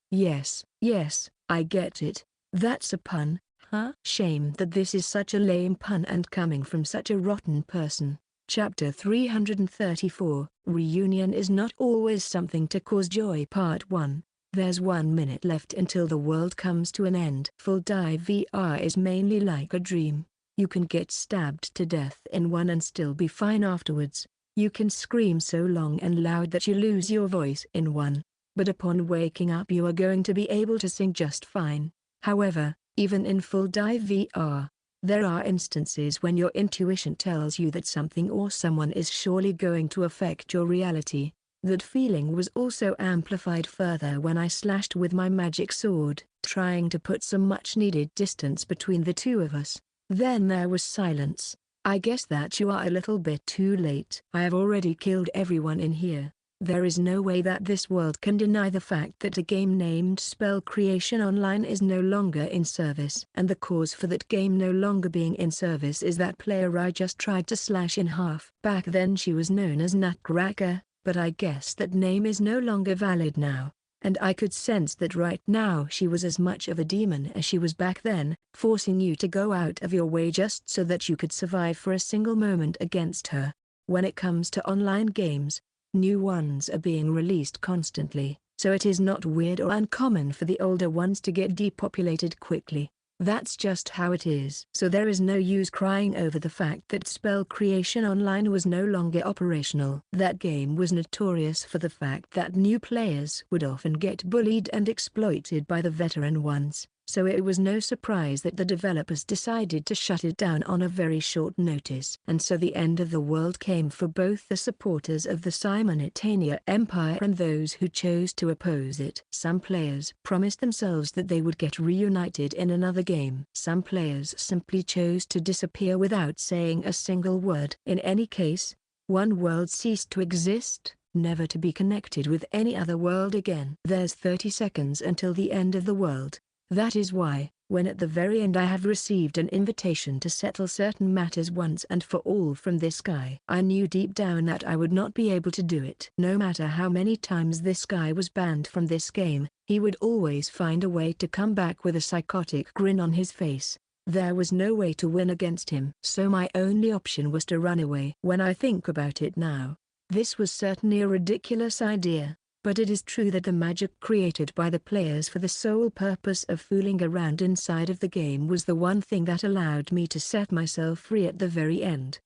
Yes, I get it. That's a pun. Huh? Shame that this is such a lame pun and coming from such a rotten person. Chapter 334, Reunion is not always something to cause joy. Part 1. There's 1 minute left until the world comes to an end. Full Dive VR is mainly like a dream. You can get stabbed to death in one and still be fine afterwards. You can scream so long and loud that you lose your voice in one. But upon waking up you are going to be able to sing just fine. However, even in Full Dive VR, there are instances when your intuition tells you that something or someone is surely going to affect your reality. That feeling was also amplified further when I slashed with my magic sword, trying to put some much-needed distance between the two of us. Then there was silence. I guess that you are a little bit too late. I have already killed everyone in here. There is no way that this world can deny the fact that a game named Spell Creation Online is no longer in service. And the cause for that game no longer being in service is that player I just tried to slash in half. Back then she was known as Nutcracker, but I guess that name is no longer valid now. And I could sense that right now she was as much of a demon as she was back then, forcing you to go out of your way just so that you could survive for a single moment against her. When it comes to online games, new ones are being released constantly, so it is not weird or uncommon for the older ones to get depopulated quickly. That's just how it is. So there is no use crying over the fact that Spell Creation Online was no longer operational. That game was notorious for the fact that new players would often get bullied and exploited by the veteran ones, so it was no surprise that the developers decided to shut it down on a very short notice. And so the end of the world came for both the supporters of the Simonitania Empire and those who chose to oppose it. Some players promised themselves that they would get reunited in another game. Some players simply chose to disappear without saying a single word. In any case, one world ceased to exist, never to be connected with any other world again. There's 30 seconds until the end of the world. That is why, when at the very end I have received an invitation to settle certain matters once and for all from this guy, I knew deep down that I would not be able to do it. No matter how many times this guy was banned from this game, he would always find a way to come back with a psychotic grin on his face. There was no way to win against him. So my only option was to run away. When I think about it now, this was certainly a ridiculous idea. But it is true that the magic created by the players for the sole purpose of fooling around inside of the game was the one thing that allowed me to set myself free at the very end.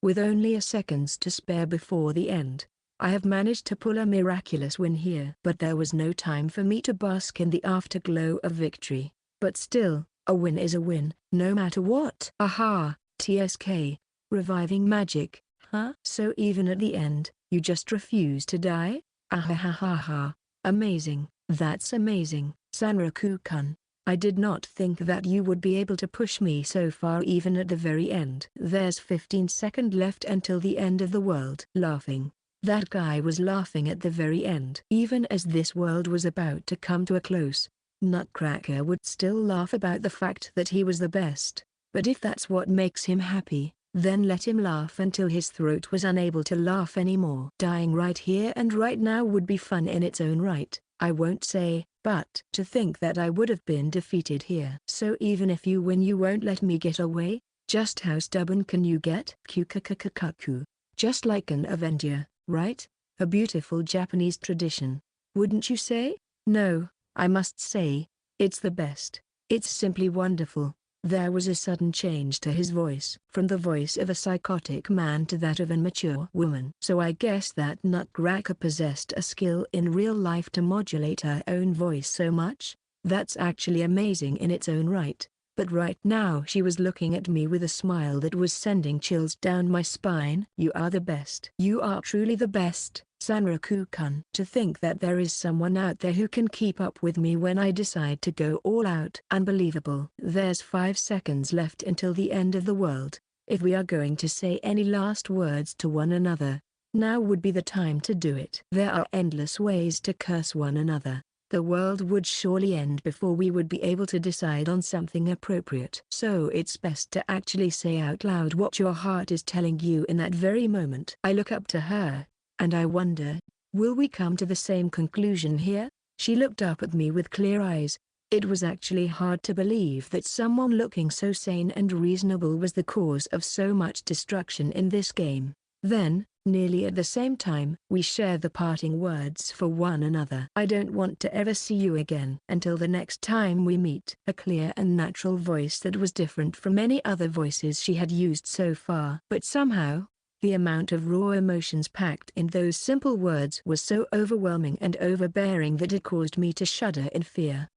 With only a seconds to spare before the end, I have managed to pull a miraculous win here. But there was no time for me to bask in the afterglow of victory. But still, a win is a win, no matter what. Aha, TSK, reviving magic, huh? So even at the end, you just refuse to die? Ahahaha, amazing, that's amazing. Sanraku-kun, I did not think that you would be able to push me so far even at the very end. There's 15 seconds left until the end of the world. Laughing. That guy was laughing at the very end. Even as this world was about to come to a close, Nutcracker would still laugh about the fact that he was the best. But if that's what makes him happy, then let him laugh until his throat was unable to laugh anymore. Dying right here and right now would be fun in its own right, I won't say, but to think that I would have been defeated here. So even if you win you won't let me get away? Just how stubborn can you get? Kukakakakaku. Just like an Avenger, right? A beautiful Japanese tradition. Wouldn't you say? No, I must say, it's the best. It's simply wonderful. There was a sudden change to his voice, from the voice of a psychotic man to that of a mature woman. So I guess that Nutcracker possessed a skill in real life to modulate her own voice so much. That's actually amazing in its own right. But right now she was looking at me with a smile that was sending chills down my spine. You are the best. You are truly the best, Sanraku-kun. To think that there is someone out there who can keep up with me when I decide to go all out. Unbelievable. There's 5 seconds left until the end of the world. If we are going to say any last words to one another, now would be the time to do it. There are endless ways to curse one another. The world would surely end before we would be able to decide on something appropriate. So it's best to actually say out loud what your heart is telling you in that very moment. I look up to her, and I wonder, will we come to the same conclusion here? She looked up at me with clear eyes. It was actually hard to believe that someone looking so sane and reasonable was the cause of so much destruction in this game. Then, nearly at the same time, we share the parting words for one another. I don't want to ever see you again. Until the next time we meet. A clear and natural voice that was different from any other voices she had used so far. But somehow, the amount of raw emotions packed in those simple words was so overwhelming and overbearing that it caused me to shudder in fear.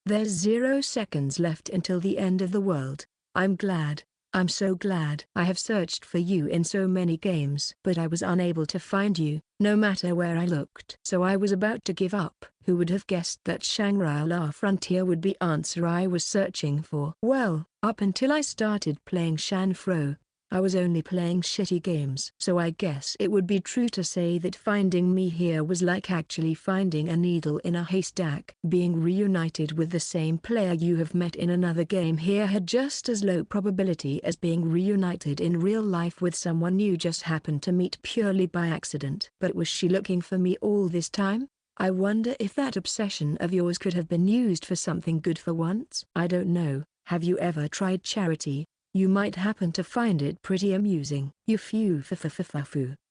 There's 0 seconds left until the end of the world. I'm glad. I'm so glad. I have searched for you in so many games, but I was unable to find you, no matter where I looked. So I was about to give up. Who would have guessed that Shangri-La Frontier would be the answer I was searching for? Well, up until I started playing Shanfro, I was only playing shitty games. So I guess it would be true to say that finding me here was like actually finding a needle in a haystack. Being reunited with the same player you have met in another game here had just as low probability as being reunited in real life with someone you just happened to meet purely by accident. But was she looking for me all this time? I wonder if that obsession of yours could have been used for something good for once. I don't know. Have you ever tried charity? You might happen to find it pretty amusing. You phew.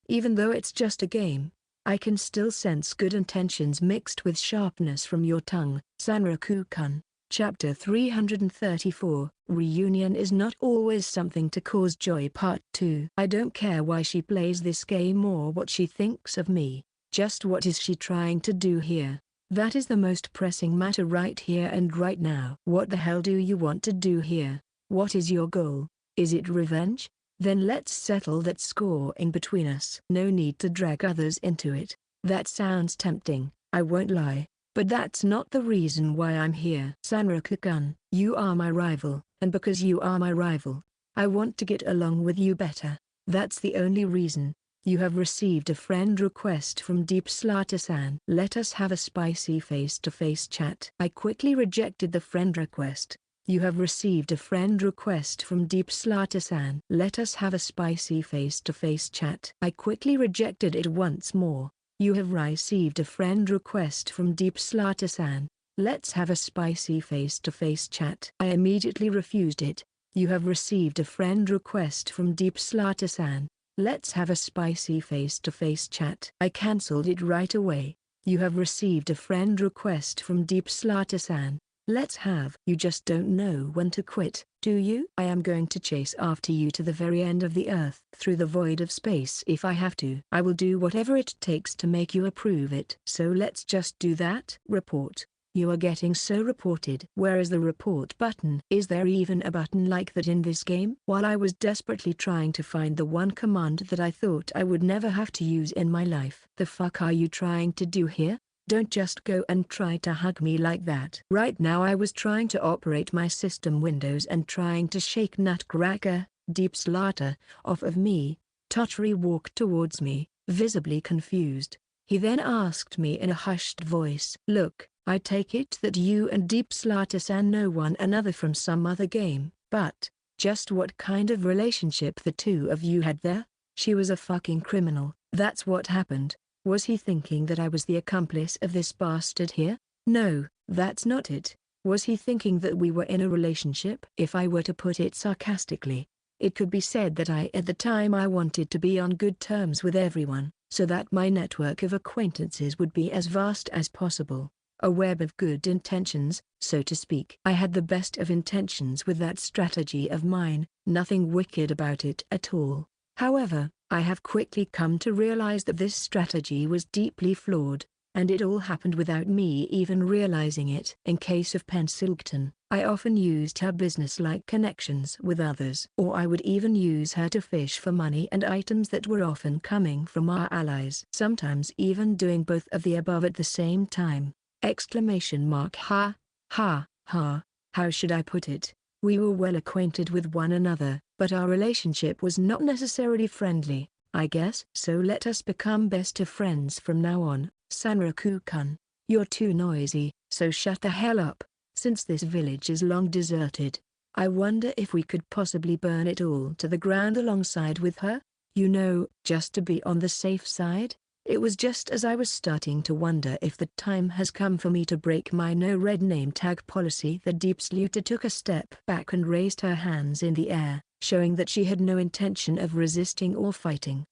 Even though it's just a game, I can still sense good intentions mixed with sharpness from your tongue, Sanraku-kun. Chapter 334, Reunion is not always something to cause joy. Part 2. I don't care why she plays this game or what she thinks of me. Just what is she trying to do here? That is the most pressing matter right here and right now. What the hell do you want to do here? What is your goal? Is it revenge? Then let's settle that score in between us. No need to drag others into it. That sounds tempting, I won't lie. But that's not the reason why I'm here. Sanraku-kun, you are my rival, and because you are my rival, I want to get along with you better. That's the only reason. You have received a friend request from Deep Slaughter-san. Let us have a spicy face-to-face chat. I quickly rejected the friend request. You have received a friend request from Deep Slaughter-san. Let us have a spicy face-to-face chat. I quickly rejected it once more. You have received a friend request from Deep Slaughter-san. Let's have a spicy face-to-face chat. I immediately refused it. You have received a friend request from Deep Slaughter-san. Let's have a spicy face-to-face chat. I cancelled it right away. You have received a friend request from Deep Slaughter-san. Let's have. You just don't know when to quit, do you? I am going to chase after you to the very end of the earth, through the void of space if I have to. I will do whatever it takes to make you approve it. So let's just do that. Report. You are getting so reported. Where is the report button? Is there even a button like that in this game? While I was desperately trying to find the one command that I thought I would never have to use in my life. The fuck are you trying to do here? Don't just go and try to hug me like that. Right now I was trying to operate my system Windows and trying to shake Nutcracker, Deep Slaughter, off of me. Tottery walked towards me, visibly confused. He then asked me in a hushed voice. Look, I take it that you and Deep Slaughter-san know one another from some other game, but, just what kind of relationship the two of you had there? She was a fucking criminal, that's what happened. Was he thinking that I was the accomplice of this bastard here? No, that's not it. Was he thinking that we were in a relationship? If I were to put it sarcastically, it could be said that at the time I wanted to be on good terms with everyone, so that my network of acquaintances would be as vast as possible. A web of good intentions, so to speak. I had the best of intentions with that strategy of mine, nothing wicked about it at all. However, I have quickly come to realize that this strategy was deeply flawed, and it all happened without me even realizing it. In case of Pensilgton, I often used her business-like connections with others. Or I would even use her to fish for money and items that were often coming from our allies. Sometimes even doing both of the above at the same time. Exclamation mark. Ha, ha, ha, how should I put it? We were well acquainted with one another, but our relationship was not necessarily friendly, I guess. So let us become best of friends from now on. Sanraku-kun, you're too noisy, so shut the hell up. Since this village is long deserted, I wonder if we could possibly burn it all to the ground alongside with her? You know, just to be on the safe side? It was just as I was starting to wonder if the time has come for me to break my no red name tag policy that Deep Slaughter took a step back and raised her hands in the air, showing that she had no intention of resisting or fighting.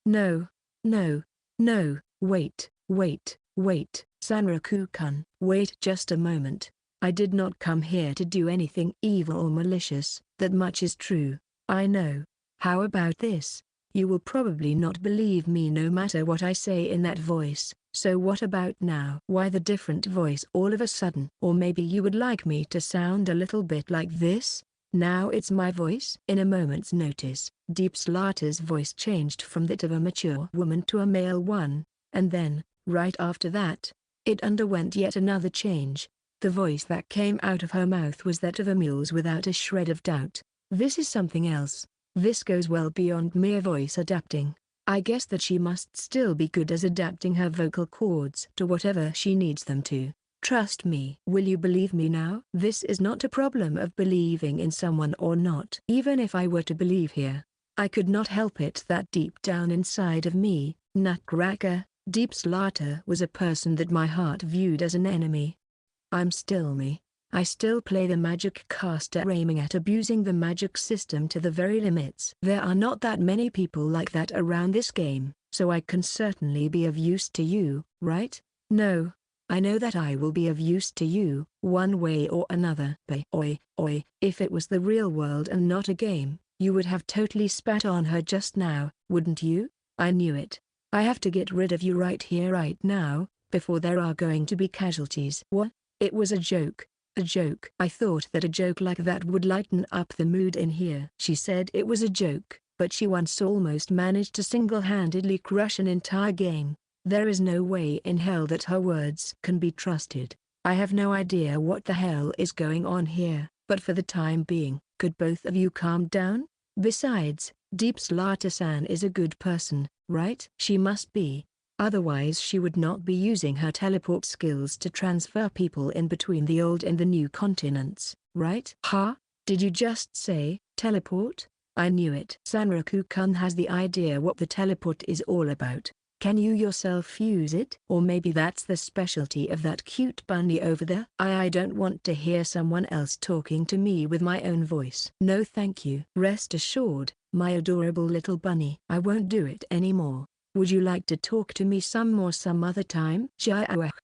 No, no, no, wait, Sanraku-kun. Wait just a moment. I did not come here to do anything evil or malicious, that much is true, I know. How about this? You will probably not believe me no matter what I say in that voice, so what about now? Why the different voice all of a sudden? Or maybe you would like me to sound a little bit like this? Now it's my voice. In a moment's notice, Deep Slaughter's voice changed from that of a mature woman to a male one, and then, right after that, it underwent yet another change. The voice that came out of her mouth was that of a mule's without a shred of doubt. This is something else. This goes well beyond mere voice adapting. I guess that she must still be good as adapting her vocal cords to whatever she needs them to. Trust me. Will you believe me now? This is not a problem of believing in someone or not. Even if I were to believe here, I could not help it that deep down inside of me, Nutcracker, Deep Slaughter was a person that my heart viewed as an enemy. I'm still me. I still play the magic caster aiming at abusing the magic system to the very limits. There are not that many people like that around this game, so I can certainly be of use to you, right? No, I know that I will be of use to you, one way or another. But oi, if it was the real world and not a game, you would have totally spat on her just now, wouldn't you? I knew it. I have to get rid of you right here right now, before there are going to be casualties. What? It was a joke. A joke. I thought that a joke like that would lighten up the mood in here. She said it was a joke, but she once almost managed to single-handedly crush an entire game. There is no way in hell that her words can be trusted. I have no idea what the hell is going on here, but for the time being, could both of you calm down? Besides, Deep Slaughter-san is a good person, right? She must be. Otherwise she would not be using her teleport skills to transfer people in between the old and the new continents, right? Huh? Did you just say, teleport? I knew it. Sanraku-kun has the idea what the teleport is all about. Can you yourself use it? Or maybe that's the specialty of that cute bunny over there? I don't want to hear someone else talking to me with my own voice. No thank you. Rest assured, my adorable little bunny. I won't do it anymore. Would you like to talk to me some more some other time?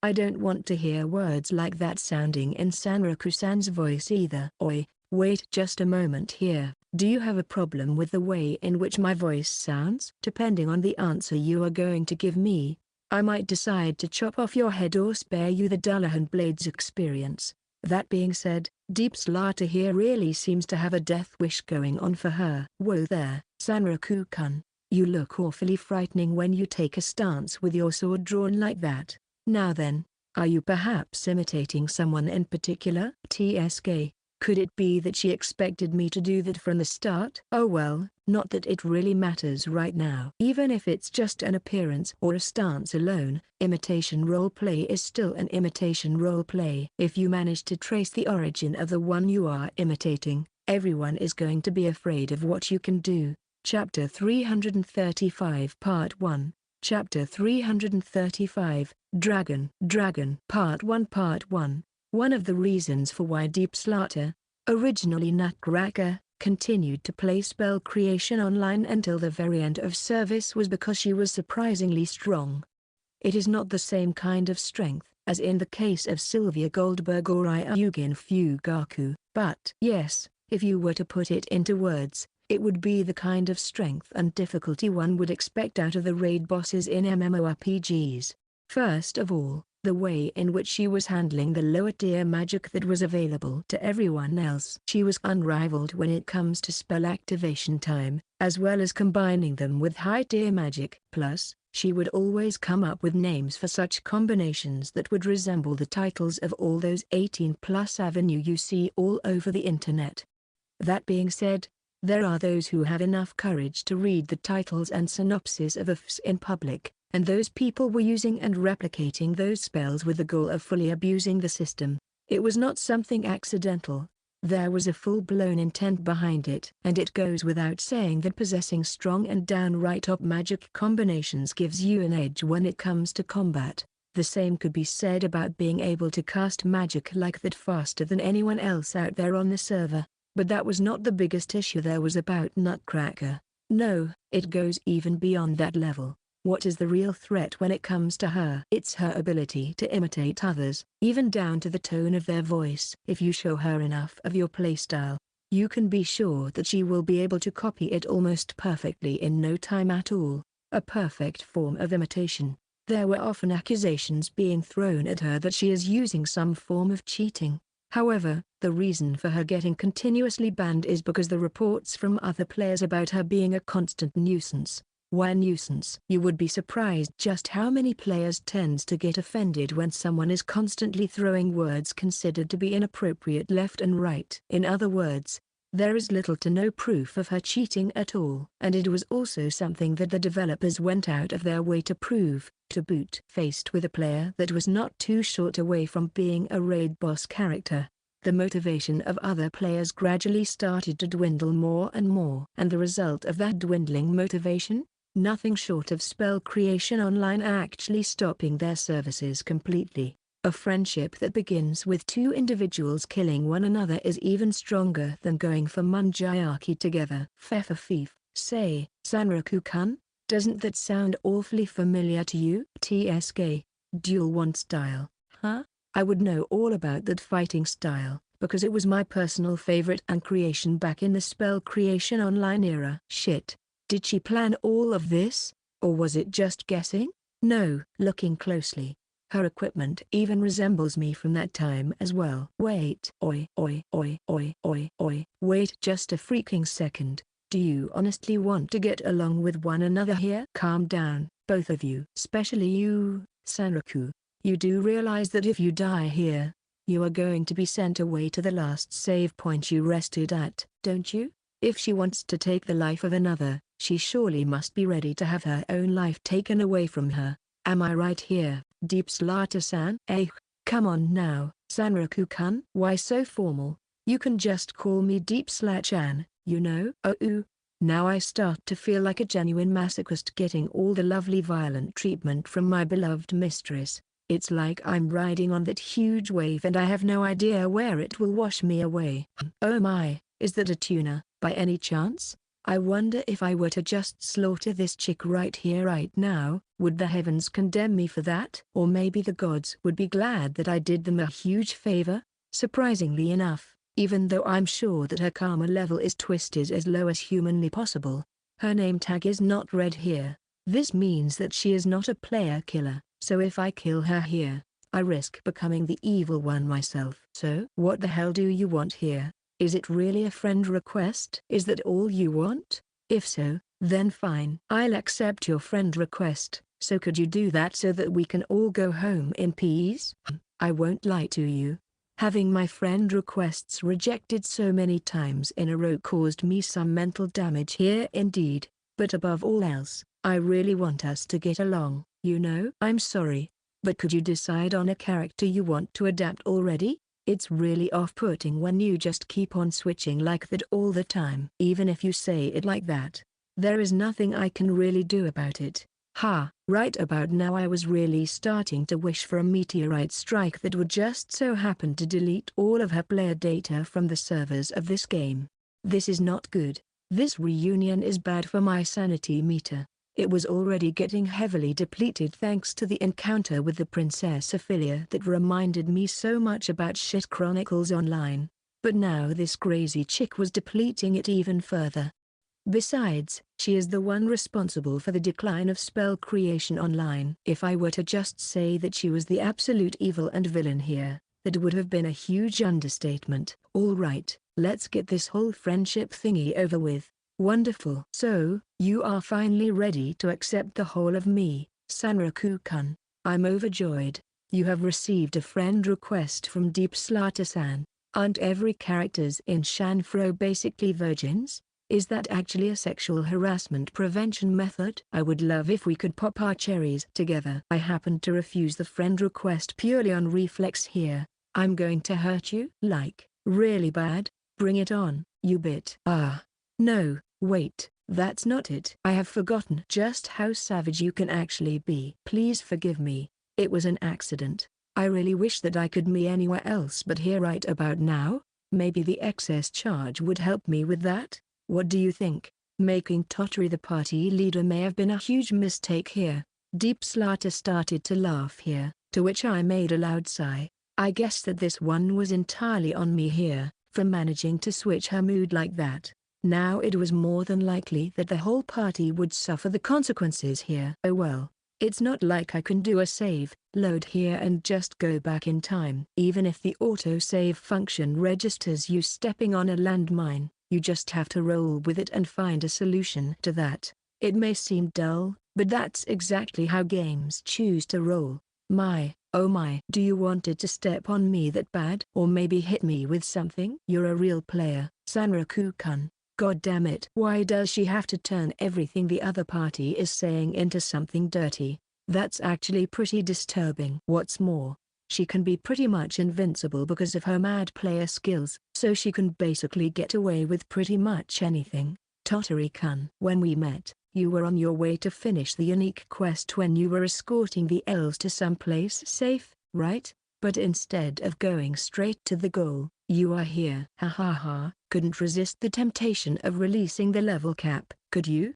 I don't want to hear words like that sounding in Sanraku-san's voice either. Oi, wait just a moment here. Do you have a problem with the way in which my voice sounds? Depending on the answer you are going to give me, I might decide to chop off your head or spare you the Dullahan Blades experience. That being said, Deep Slaughter here really seems to have a death wish going on for her. Whoa there, Sanraku-kun. You look awfully frightening when you take a stance with your sword drawn like that. Now then, are you perhaps imitating someone in particular? TSK, could it be that she expected me to do that from the start? Oh well, not that it really matters right now. Even if it's just an appearance or a stance alone, imitation roleplay is still an imitation roleplay. If you manage to trace the origin of the one you are imitating, everyone is going to be afraid of what you can do. Chapter 335 Part 1. Chapter 335, Dragon. Part 1. One of the reasons for why Deep Slaughter, originally Nutcracker, continued to play spell creation online until the very end of service was because she was surprisingly strong. It is not the same kind of strength as in the case of Sylvia Goldberg or Ryugen Fugaku, but yes, if you were to put it into words, it would be the kind of strength and difficulty one would expect out of the raid bosses in MMORPGs. First of all, the way in which she was handling the lower tier magic that was available to everyone else. She was unrivaled when it comes to spell activation time, as well as combining them with high tier magic. Plus, she would always come up with names for such combinations that would resemble the titles of all those 18+ avenue you see all over the internet. That being said, there are those who have enough courage to read the titles and synopsis of IFs in public, and those people were using and replicating those spells with the goal of fully abusing the system. It was not something accidental. There was a full-blown intent behind it. And it goes without saying that possessing strong and downright top magic combinations gives you an edge when it comes to combat. The same could be said about being able to cast magic like that faster than anyone else out there on the server. But that was not the biggest issue there was about Nutcracker. No, it goes even beyond that level. What is the real threat when it comes to her? It's her ability to imitate others, even down to the tone of their voice. If you show her enough of your playstyle, you can be sure that she will be able to copy it almost perfectly in no time at all. A perfect form of imitation. There were often accusations being thrown at her that she is using some form of cheating. However, the reason for her getting continuously banned is because the reports from other players about her being a constant nuisance. Why nuisance? You would be surprised just how many players tends to get offended when someone is constantly throwing words considered to be inappropriate left and right. In other words, there is little to no proof of her cheating at all. And it was also something that the developers went out of their way to prove. To boot, faced with a player that was not too short away from being a raid boss character, the motivation of other players gradually started to dwindle more and more. And the result of that dwindling motivation? Nothing short of spell creation online actually stopping their services completely. A friendship that begins with two individuals killing one another is even stronger than going for Munjayaki together. Fefa say, Sanraku-kun? Doesn't that sound awfully familiar to you? TSK, dual want style. Huh? I would know all about that fighting style, because it was my personal favorite and creation back in the spell creation online era. Shit. Did she plan all of this? Or was it just guessing? No. Looking closely, her equipment even resembles me from that time as well. Wait. Oi. Wait just a freaking second. Do you honestly want to get along with one another here? Calm down, both of you. Especially you, Sanraku. You do realize that if you die here, you are going to be sent away to the last save point you rested at, don't you? If she wants to take the life of another, she surely must be ready to have her own life taken away from her. Am I right here, Deep Slaughter-san? Come on now, Sanraku-kun. Why so formal? You can just call me Deep Slaughter-chan, you know? Oh, now I start to feel like a genuine masochist getting all the lovely violent treatment from my beloved mistress. It's like I'm riding on that huge wave and I have no idea where it will wash me away. Oh my, is that a tuna, by any chance? I wonder if I were to just slaughter this chick right here right now, would the heavens condemn me for that? Or maybe the gods would be glad that I did them a huge favor? Surprisingly enough, even though I'm sure that her karma level is twisted as low as humanly possible, her name tag is not read here. This means that she is not a player killer. So if I kill her here, I risk becoming the evil one myself. So what the hell do you want here? Is it really a friend request? Is that all you want? If so, then fine. I'll accept your friend request. So could you do that so that we can all go home in peace? I won't lie to you. Having my friend requests rejected so many times in a row caused me some mental damage here indeed. But above all else, I really want us to get along. You know? I'm sorry, but could you decide on a character you want to adapt already? It's really off-putting when you just keep on switching like that all the time. Even if you say it like that, there is nothing I can really do about it. Right about now I was really starting to wish for a meteorite strike that would just so happen to delete all of her player data from the servers of this game. This is not good. This reunion is bad for my sanity meter. It was already getting heavily depleted thanks to the encounter with the Princess Ophelia that reminded me so much about Shit Chronicles Online. But now this crazy chick was depleting it even further. Besides, she is the one responsible for the decline of spell creation online. If I were to just say that she was the absolute evil and villain here, that would have been a huge understatement. Alright, let's get this whole friendship thingy over with. Wonderful. So, you are finally ready to accept the whole of me, Sanraku-kun. I'm overjoyed. You have received a friend request from Deep Slaughter-san. Aren't every characters in Shanfro basically virgins? Is that actually a sexual harassment prevention method? I would love if we could pop our cherries together. I happened to refuse the friend request purely on reflex here. I'm going to hurt you? Like, really bad? Bring it on, you bit. No, wait, that's not it. I have forgotten just how savage you can actually be. Please forgive me, it was an accident. I really wish that I could be anywhere else but here right about now. Maybe the excess charge would help me with that? What do you think? Making Tottery the party leader may have been a huge mistake here. Deep Slaughter started to laugh here, to which I made a loud sigh. I guess that this one was entirely on me here, for managing to switch her mood like that. Now it was more than likely that the whole party would suffer the consequences here. Oh well, it's not like I can do a save, load here and just go back in time. Even if the autosave function registers you stepping on a landmine, you just have to roll with it and find a solution to that. It may seem dull, but that's exactly how games choose to roll. My, oh my. Do you wanted to step on me that bad? Or maybe hit me with something? You're a real player, Sanraku-kun. God damn it. Why does she have to turn everything the other party is saying into something dirty? That's actually pretty disturbing. What's more, she can be pretty much invincible because of her mad player skills, so she can basically get away with pretty much anything. Tottery-kun. When we met, you were on your way to finish the unique quest when you were escorting the elves to some place safe, right? But instead of going straight to the goal, you are here. Couldn't resist the temptation of releasing the level cap, could you?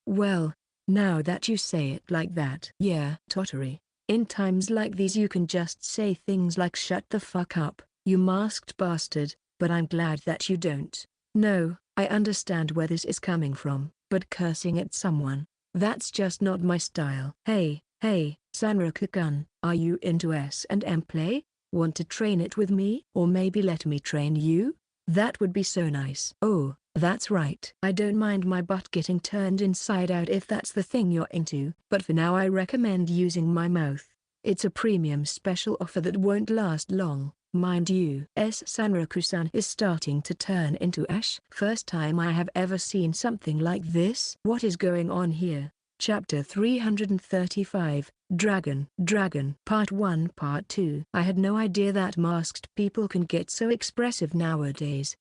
Well, now that you say it like that. Yeah, Tottery. In times like these you can just say things like shut the fuck up, you masked bastard, but I'm glad that you don't. No, I understand where this is coming from, but cursing at someone, that's just not my style. Hey, Sanraku-kun, are you into S&M play? Want to train it with me? Or maybe let me train you? That would be so nice. Oh, that's right. I don't mind my butt getting turned inside out if that's the thing you're into, but for now I recommend using my mouth. It's a premium special offer that won't last long, mind you. Sanraku-san is starting to turn into ash. First time I have ever seen something like this. What is going on here? Chapter 335, Dragon, Part 1 Part 2. I had no idea that masked people can get so expressive nowadays.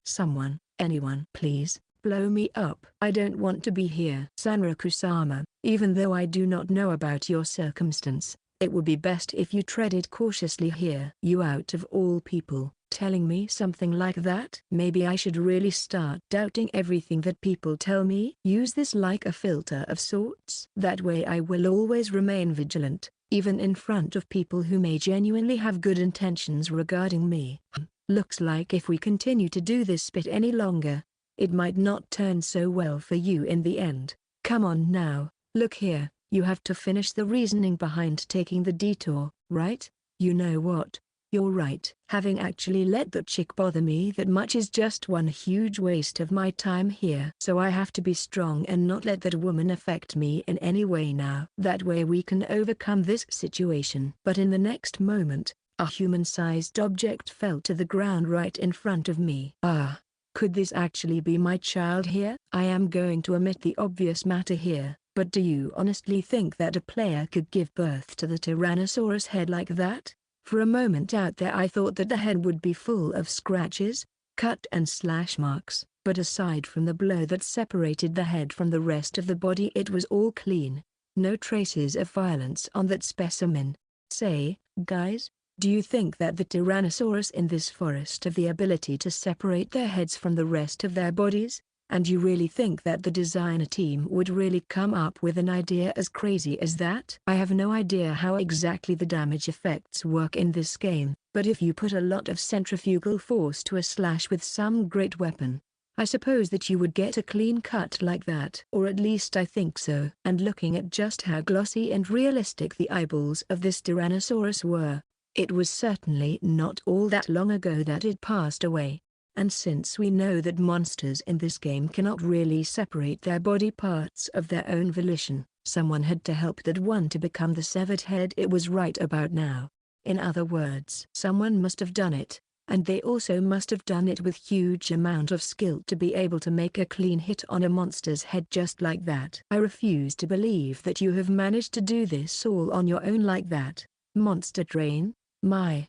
Anyone, please, blow me up. I don't want to be here. Sanraku-sama, even though I do not know about your circumstance, it would be best if you treaded cautiously here. You out of all people, telling me something like that? Maybe I should really start doubting everything that people tell me. Use this like a filter of sorts. That way I will always remain vigilant, even in front of people who may genuinely have good intentions regarding me. Looks like if we continue to do this bit any longer, it might not turn so well for you in the end. Come on now, look here, you have to finish the reasoning behind taking the detour, right? You know what? You're right. Having actually let that chick bother me that much is just one huge waste of my time here. So I have to be strong and not let that woman affect me in any way now. That way we can overcome this situation. But in the next moment, a human-sized object fell to the ground right in front of me. Ah, could this actually be my child here? I am going to omit the obvious matter here, but do you honestly think that a player could give birth to the Tyrannosaurus head like that? For a moment out there I thought that the head would be full of scratches, cut and slash marks, but aside from the blow that separated the head from the rest of the body it was all clean. No traces of violence on that specimen. Say, guys, do you think that the Tyrannosaurus in this forest have the ability to separate their heads from the rest of their bodies? And you really think that the designer team would really come up with an idea as crazy as that? I have no idea how exactly the damage effects work in this game, but if you put a lot of centrifugal force to a slash with some great weapon, I suppose that you would get a clean cut like that. Or at least I think so. And looking at just how glossy and realistic the eyeballs of this Tyrannosaurus were, it was certainly not all that long ago that it passed away. And since we know that monsters in this game cannot really separate their body parts of their own volition, someone had to help that one to become the severed head it was right about now. In other words, someone must have done it, and they also must have done it with huge amount of skill to be able to make a clean hit on a monster's head just like that. I refuse to believe that you have managed to do this all on your own like that. Monster Train? My,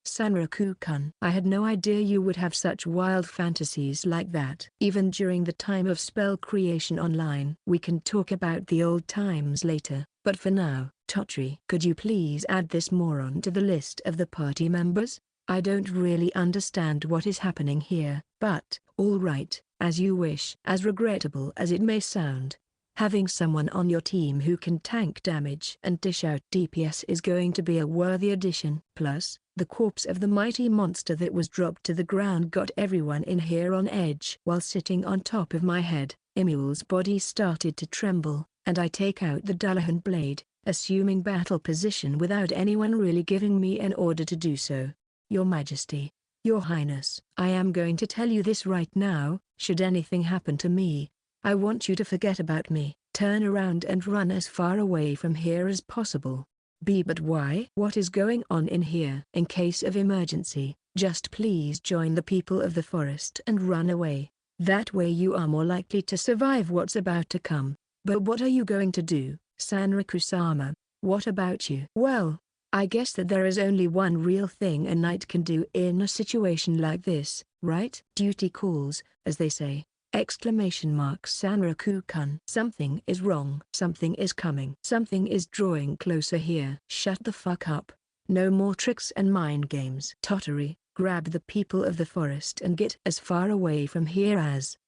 Sanraku-kun. I had no idea you would have such wild fantasies like that. Even during the time of spell creation online. We can talk about the old times later, but for now, Totri, could you please add this moron to the list of the party members? I don't really understand what is happening here, but, alright, as you wish. As regrettable as it may sound, having someone on your team who can tank damage and dish out DPS is going to be a worthy addition. Plus, the corpse of the mighty monster that was dropped to the ground got everyone in here on edge. While sitting on top of my head, Emule's body started to tremble, and I take out the Dullahan blade, assuming battle position without anyone really giving me an order to do so. Your Majesty, Your Highness, I am going to tell you this right now, should anything happen to me, I want you to forget about me, turn around and run as far away from here as possible. But why? What is going on in here? In case of emergency, just please join the people of the forest and run away. That way you are more likely to survive what's about to come. But what are you going to do, Sanraku-sama? What about you? Well, I guess that there is only one real thing a knight can do in a situation like this, right? Duty calls, as they say. Sanraku-kun. Something is wrong. Something is coming. Something is drawing closer here. Shut the fuck up. No more tricks and mind games. Tottori, grab the people of the forest and get as far away from here as...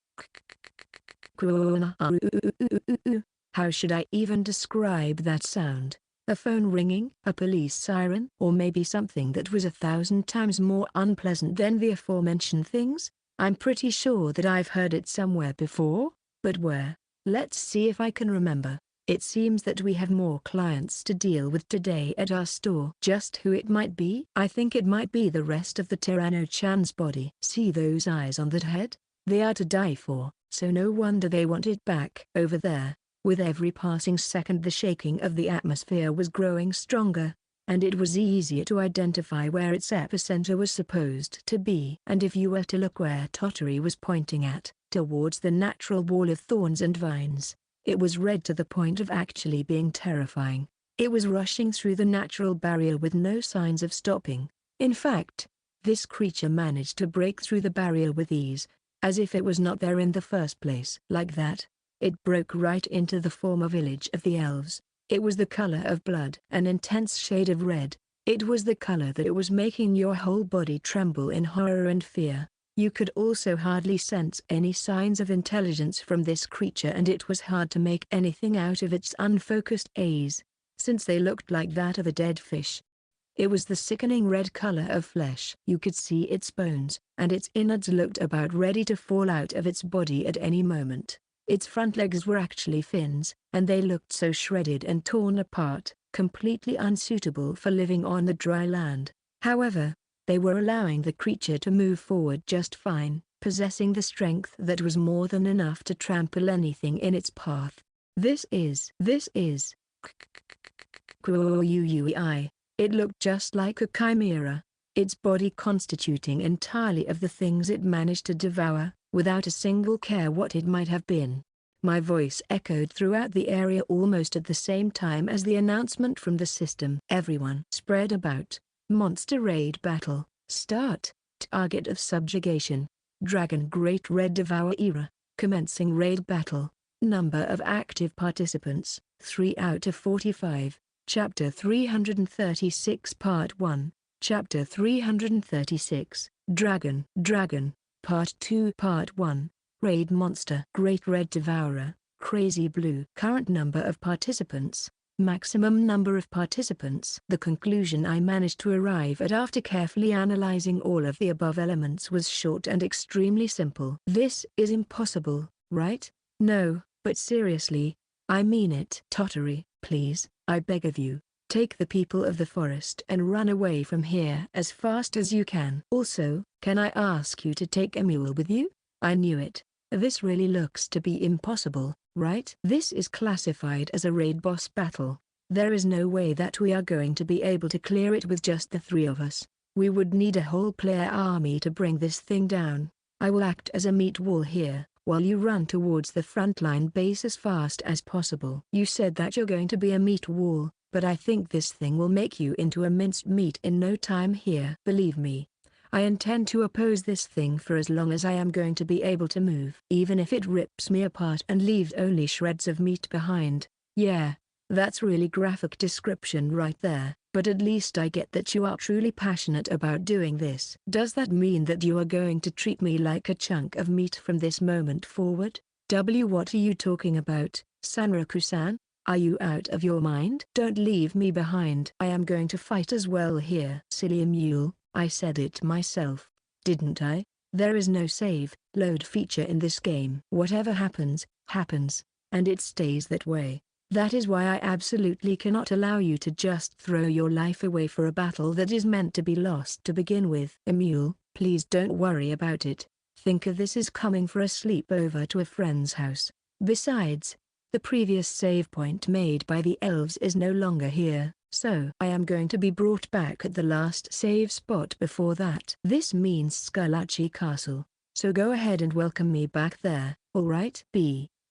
How should I even describe that sound? A phone ringing, a police siren, or maybe something that was 1,000 times more unpleasant than the aforementioned things? I'm pretty sure that I've heard it somewhere before, but where? Let's see if I can remember. It seems that we have more clients to deal with today at our store. Just who it might be? I think it might be the rest of the Tyranno-chan's body. See those eyes on that head? They are to die for, so no wonder they want it back. Over there, with every passing second the shaking of the atmosphere was growing stronger, and it was easier to identify where its epicenter was supposed to be. And if you were to look where Tottery was pointing at, towards the natural wall of thorns and vines, it was red to the point of actually being terrifying. It was rushing through the natural barrier with no signs of stopping. In fact, this creature managed to break through the barrier with ease, as if it was not there in the first place. Like that, it broke right into the former village of the elves. It was the color of blood, an intense shade of red. It was the color that it was making your whole body tremble in horror and fear. You could also hardly sense any signs of intelligence from this creature, and it was hard to make anything out of its unfocused eyes, since they looked like that of a dead fish. It was the sickening red color of flesh. You could see its bones, and its innards looked about ready to fall out of its body at any moment. Its front legs were actually fins, and they looked so shredded and torn apart, completely unsuitable for living on the dry land. However, they were allowing the creature to move forward just fine, possessing the strength that was more than enough to trample anything in its path. This is. It looked just like a chimera, its body constituting entirely of the things it managed to devour, without a single care what it might have been. My voice echoed throughout the area almost at the same time as the announcement from the system. Everyone spread about. Monster raid battle. Start. Target of subjugation. Dragon Great Red Devourer era. Commencing raid battle. Number of active participants, 3 out of 45. Chapter 336 Part 1. Chapter 336, Dragon. Part 2 Part 1. Raid Monster Great Red Devourer, Crazy Blue. Current number of participants, maximum number of participants. The conclusion I managed to arrive at after carefully analyzing all of the above elements was short and extremely simple. This is impossible, right? No, but seriously, I mean it. Tottery, please, I beg of you, take the people of the forest and run away from here as fast as you can. Also, can I ask you to take a mule with you? I knew it. This really looks to be impossible, right? This is classified as a raid boss battle. There is no way that we are going to be able to clear it with just the 3 of us. We would need a whole player army to bring this thing down. I will act as a meat wall here, while you run towards the frontline base as fast as possible. You said that you're going to be a meat wall, but I think this thing will make you into a minced meat in no time here. Believe me, I intend to oppose this thing for as long as I am going to be able to move. Even if it rips me apart and leaves only shreds of meat behind. Yeah, that's really graphic description right there, but at least I get that you are truly passionate about doing this. Does that mean that you are going to treat me like a chunk of meat from this moment forward? What are you talking about, Sanraku-san? Are you out of your mind? Don't leave me behind. I am going to fight as well here. Silly mule, I said it myself, didn't I? There is no save, load feature in this game. Whatever happens, happens, and it stays that way. That is why I absolutely cannot allow you to just throw your life away for a battle that is meant to be lost to begin with. Emule, please don't worry about it. Think of this as coming for a sleepover to a friend's house. Besides, the previous save point made by the elves is no longer here, so I am going to be brought back at the last save spot before that. This means Skylachi Castle, so go ahead and welcome me back there, alright?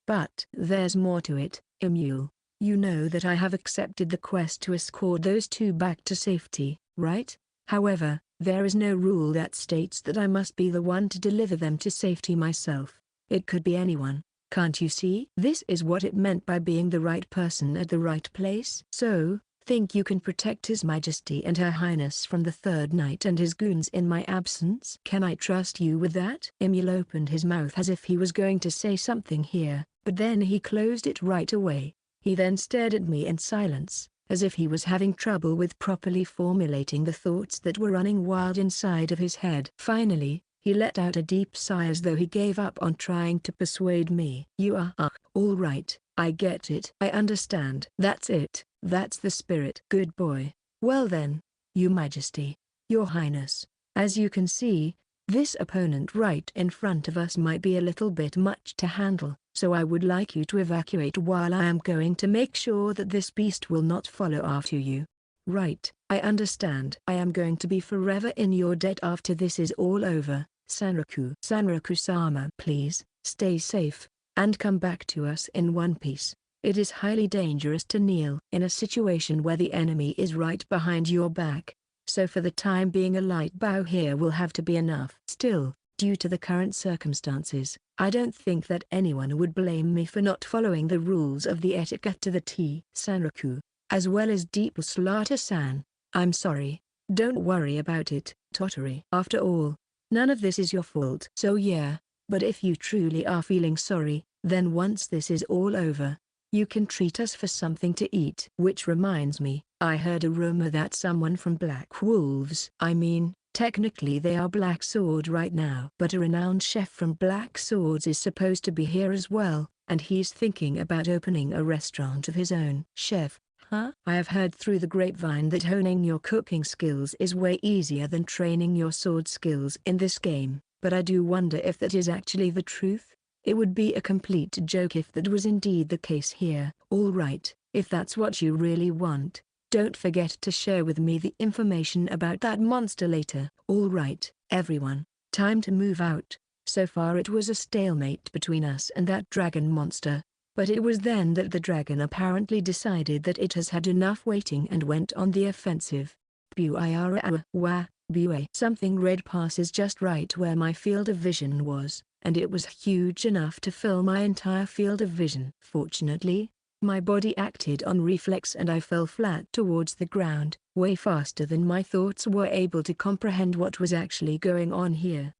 But there's more to it, Emule. You know that I have accepted the quest to escort those 2 back to safety, right? However, there is no rule that states that I must be the one to deliver them to safety myself. It could be anyone. Can't you see? This is what it meant by being the right person at the right place. So, think you can protect His Majesty and Her Highness from the Third Knight and his goons in my absence? Can I trust you with that? Emule opened his mouth as if he was going to say something here, but then he closed it right away. He then stared at me in silence, as if he was having trouble with properly formulating the thoughts that were running wild inside of his head. Finally, he let out a deep sigh as though he gave up on trying to persuade me. "You are all right, I get it. I understand. That's it, that's the spirit. Good boy. Well then, Your Majesty, Your Highness, as you can see, this opponent right in front of us might be a little bit much to handle, so I would like you to evacuate while I am going to make sure that this beast will not follow after you." "Right, I understand. I am going to be forever in your debt after this is all over, Sanraku." "Sanraku-sama, please, stay safe, and come back to us in one piece. It is highly dangerous to kneel in a situation where the enemy is right behind your back, so for the time being a light bow here will have to be enough." Still, due to the current circumstances, I don't think that anyone would blame me for not following the rules of the etiquette to the T. "Sanraku, as well as Deep Slaughter-san, I'm sorry. Don't worry about it, Tottori. After all, none of this is your fault." "So yeah, but if you truly are feeling sorry, then once this is all over, you can treat us for something to eat." "Which reminds me, I heard a rumor that someone from Black Wolves, I mean, technically they are Black Sword right now, but a renowned chef from Black Swords is supposed to be here as well, and he's thinking about opening a restaurant of his own." "Chef, huh?" "I have heard through the grapevine that honing your cooking skills is way easier than training your sword skills in this game, but I do wonder if that is actually the truth. It would be a complete joke if that was indeed the case here." "All right, if that's what you really want, don't forget to share with me the information about that monster later." "All right, everyone, time to move out." So far it was a stalemate between us and that dragon monster, but it was then that the dragon apparently decided that it has had enough waiting and went on the offensive. Something red passes just right where my field of vision was, and it was huge enough to fill my entire field of vision. Fortunately, my body acted on reflex and I fell flat towards the ground, way faster than my thoughts were able to comprehend what was actually going on here.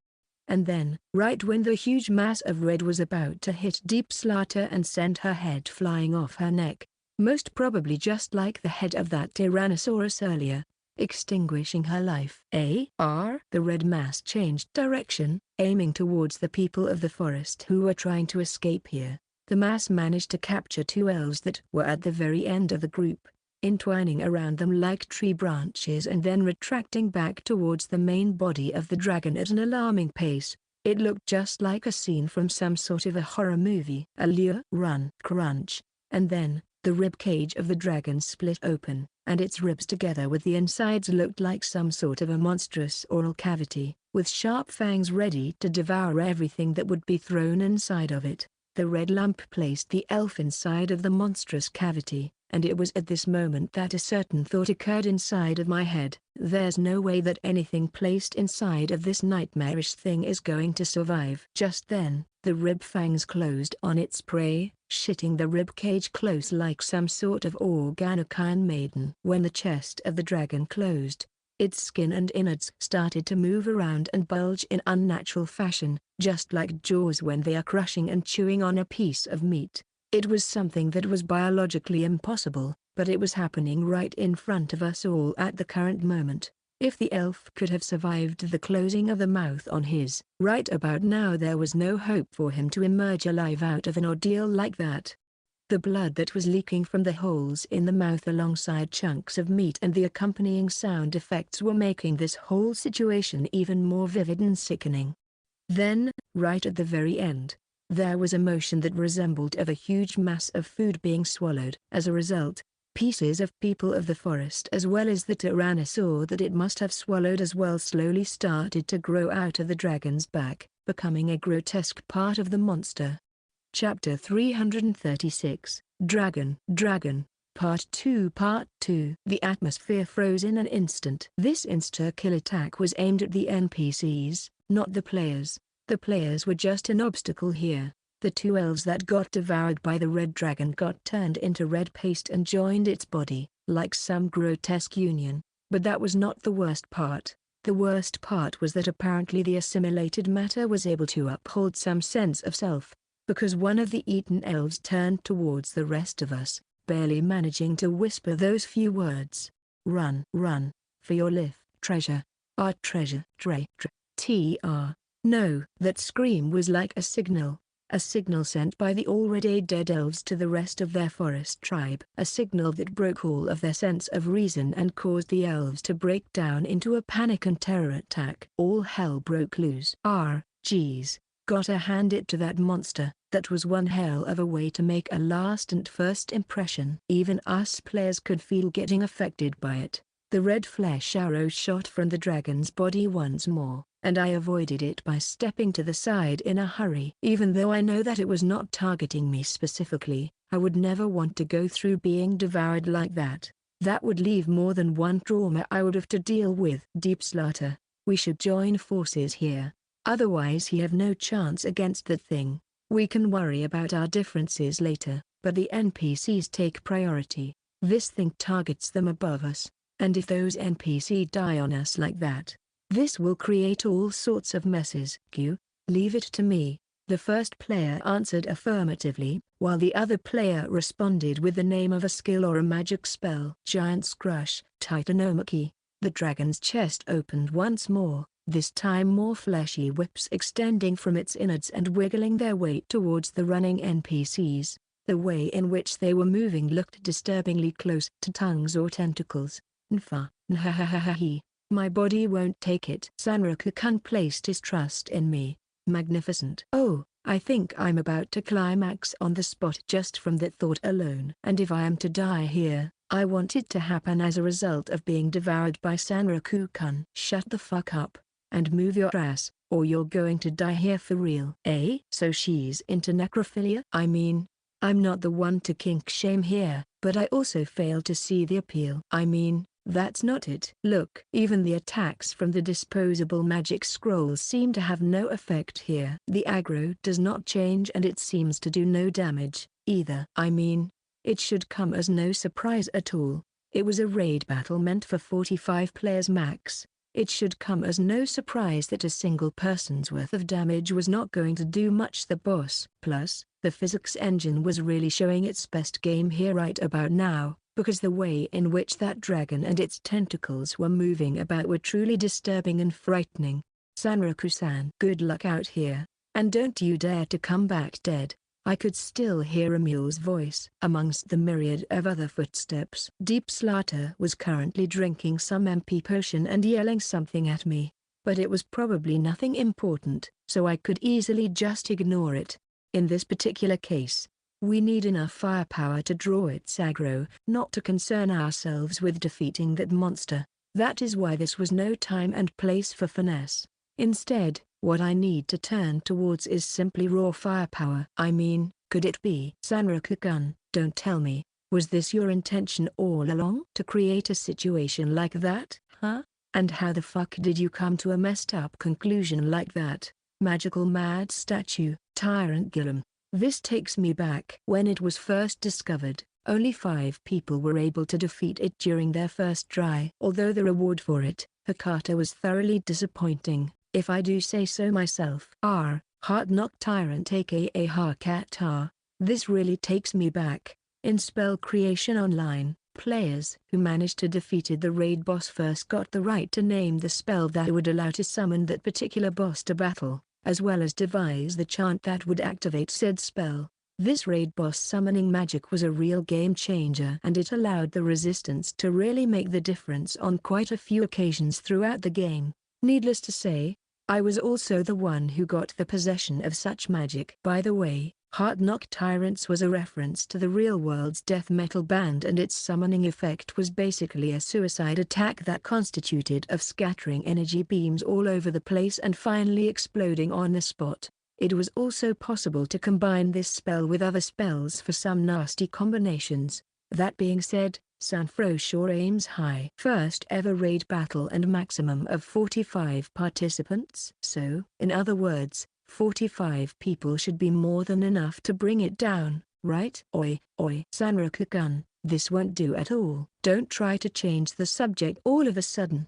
And then, right when the huge mass of red was about to hit Deep Slaughter and send her head flying off her neck, most probably just like the head of that Tyrannosaurus earlier, extinguishing her life. The red mass changed direction, aiming towards the people of the forest who were trying to escape here. The mass managed to capture two elves that were at the very end of the group, entwining around them like tree branches and then retracting back towards the main body of the dragon at an alarming pace. It looked just like a scene from some sort of a horror movie. Allure, run, crunch, and then, the rib cage of the dragon split open, and its ribs together with the insides looked like some sort of a monstrous oral cavity, with sharp fangs ready to devour everything that would be thrown inside of it. The red lump placed the elf inside of the monstrous cavity, and it was at this moment that a certain thought occurred inside of my head. There's no way that anything placed inside of this nightmarish thing is going to survive. Just then, the rib fangs closed on its prey, shitting the rib cage close like some sort of organic Iron Maiden. When the chest of the dragon closed, its skin and innards started to move around and bulge in unnatural fashion, just like jaws when they are crushing and chewing on a piece of meat. It was something that was biologically impossible, but it was happening right in front of us all at the current moment. If the elf could have survived the closing of the mouth on his right about now, there was no hope for him to emerge alive out of an ordeal like that. The blood that was leaking from the holes in the mouth alongside chunks of meat and the accompanying sound effects were making this whole situation even more vivid and sickening. Then, right at the very end, there was a motion that resembled of a huge mass of food being swallowed. As a result, pieces of people of the forest as well as the tyrannosaur that it must have swallowed as well slowly started to grow out of the dragon's back, becoming a grotesque part of the monster. Chapter 336, Dragon, Part 2. The atmosphere froze in an instant. This insta-kill attack was aimed at the NPCs, not the players. The players were just an obstacle here. The two elves that got devoured by the red dragon got turned into red paste and joined its body, like some grotesque union. But that was not the worst part. The worst part was that apparently the assimilated matter was able to uphold some sense of self, because one of the eaten elves turned towards the rest of us, barely managing to whisper those few words. Run, run, for your life, treasure. Our treasure, tr. No, that scream was like a signal sent by the already dead elves to the rest of their forest tribe. A signal that broke all of their sense of reason and caused the elves to break down into a panic and terror attack. All hell broke loose. Geez, gotta hand it to that monster. That was one hell of a way to make a last and first impression. Even us players could feel getting affected by it. The red flesh arrow shot from the dragon's body once more, and I avoided it by stepping to the side in a hurry. Even though I know that it was not targeting me specifically, I would never want to go through being devoured like that. That would leave more than one trauma I would have to deal with. Deep Slaughter, we should join forces here. Otherwise he have no chance against that thing. We can worry about our differences later, but the NPCs take priority. This thing targets them above us. And if those NPC die on us like that, this will create all sorts of messes. Leave it to me. The first player answered affirmatively, while the other player responded with the name of a skill or a magic spell. Giant's Crush, Titanomachy. The dragon's chest opened once more, this time more fleshy whips extending from its innards and wiggling their way towards the running NPCs. The way in which they were moving looked disturbingly close to tongues or tentacles. Nhahahahi. My body won't take it. Sanraku-kun placed his trust in me. Magnificent. Oh, I think I'm about to climax on the spot just from that thought alone. And if I am to die here, I want it to happen as a result of being devoured by Sanraku-kun. Shut the fuck up, and move your ass, or you're going to die here for real. So she's into necrophilia? I mean, I'm not the one to kink shame here, but I also fail to see the appeal. I mean, that's not it. Look, even the attacks from the disposable magic scrolls seem to have no effect here. The aggro does not change and it seems to do no damage, either. I mean, it should come as no surprise at all. It was a raid battle meant for 45 players max. It should come as no surprise that a single person's worth of damage was not going to do much. The boss. Plus, the physics engine was really showing its best game here right about now, because the way in which that dragon and its tentacles were moving about were truly disturbing and frightening. Sanraku-san, good luck out here, and don't you dare to come back dead. I could still hear Emil's voice amongst the myriad of other footsteps. Deep Slaughter was currently drinking some MP potion and yelling something at me, but it was probably nothing important, so I could easily just ignore it. In this particular case, we need enough firepower to draw its aggro, not to concern ourselves with defeating that monster. That is why this was no time and place for finesse. Instead, what I need to turn towards is simply raw firepower. I mean, could it be? Sanraku-kun, don't tell me, was this your intention all along? To create a situation like that, huh? And how the fuck did you come to a messed up conclusion like that? Magical mad statue, Tyrant Gillum. This takes me back. When it was first discovered, only 5 people were able to defeat it during their first try. Although the reward for it, Hakata, was thoroughly disappointing, if I do say so myself. Heart Knock Tyrant aka Hakata. This really takes me back. In Spell Creation Online, players who managed to defeated the raid boss first got the right to name the spell that would allow to summon that particular boss to battle, as well as devise the chant that would activate said spell. This raid boss summoning magic was a real game changer, and it allowed the resistance to really make the difference on quite a few occasions throughout the game. Needless to say, I was also the one who got the possession of such magic. By the way, Heart Knock Tyrants was a reference to the real world's death metal band, and its summoning effect was basically a suicide attack that constituted of scattering energy beams all over the place and finally exploding on the spot. It was also possible to combine this spell with other spells for some nasty combinations. That being said, Sanfro sure aims high. First ever raid battle and maximum of 45 participants. So, in other words, 45 people should be more than enough to bring it down, right? Oi, Sanraku-kun, this won't do at all. Don't try to change the subject all of a sudden.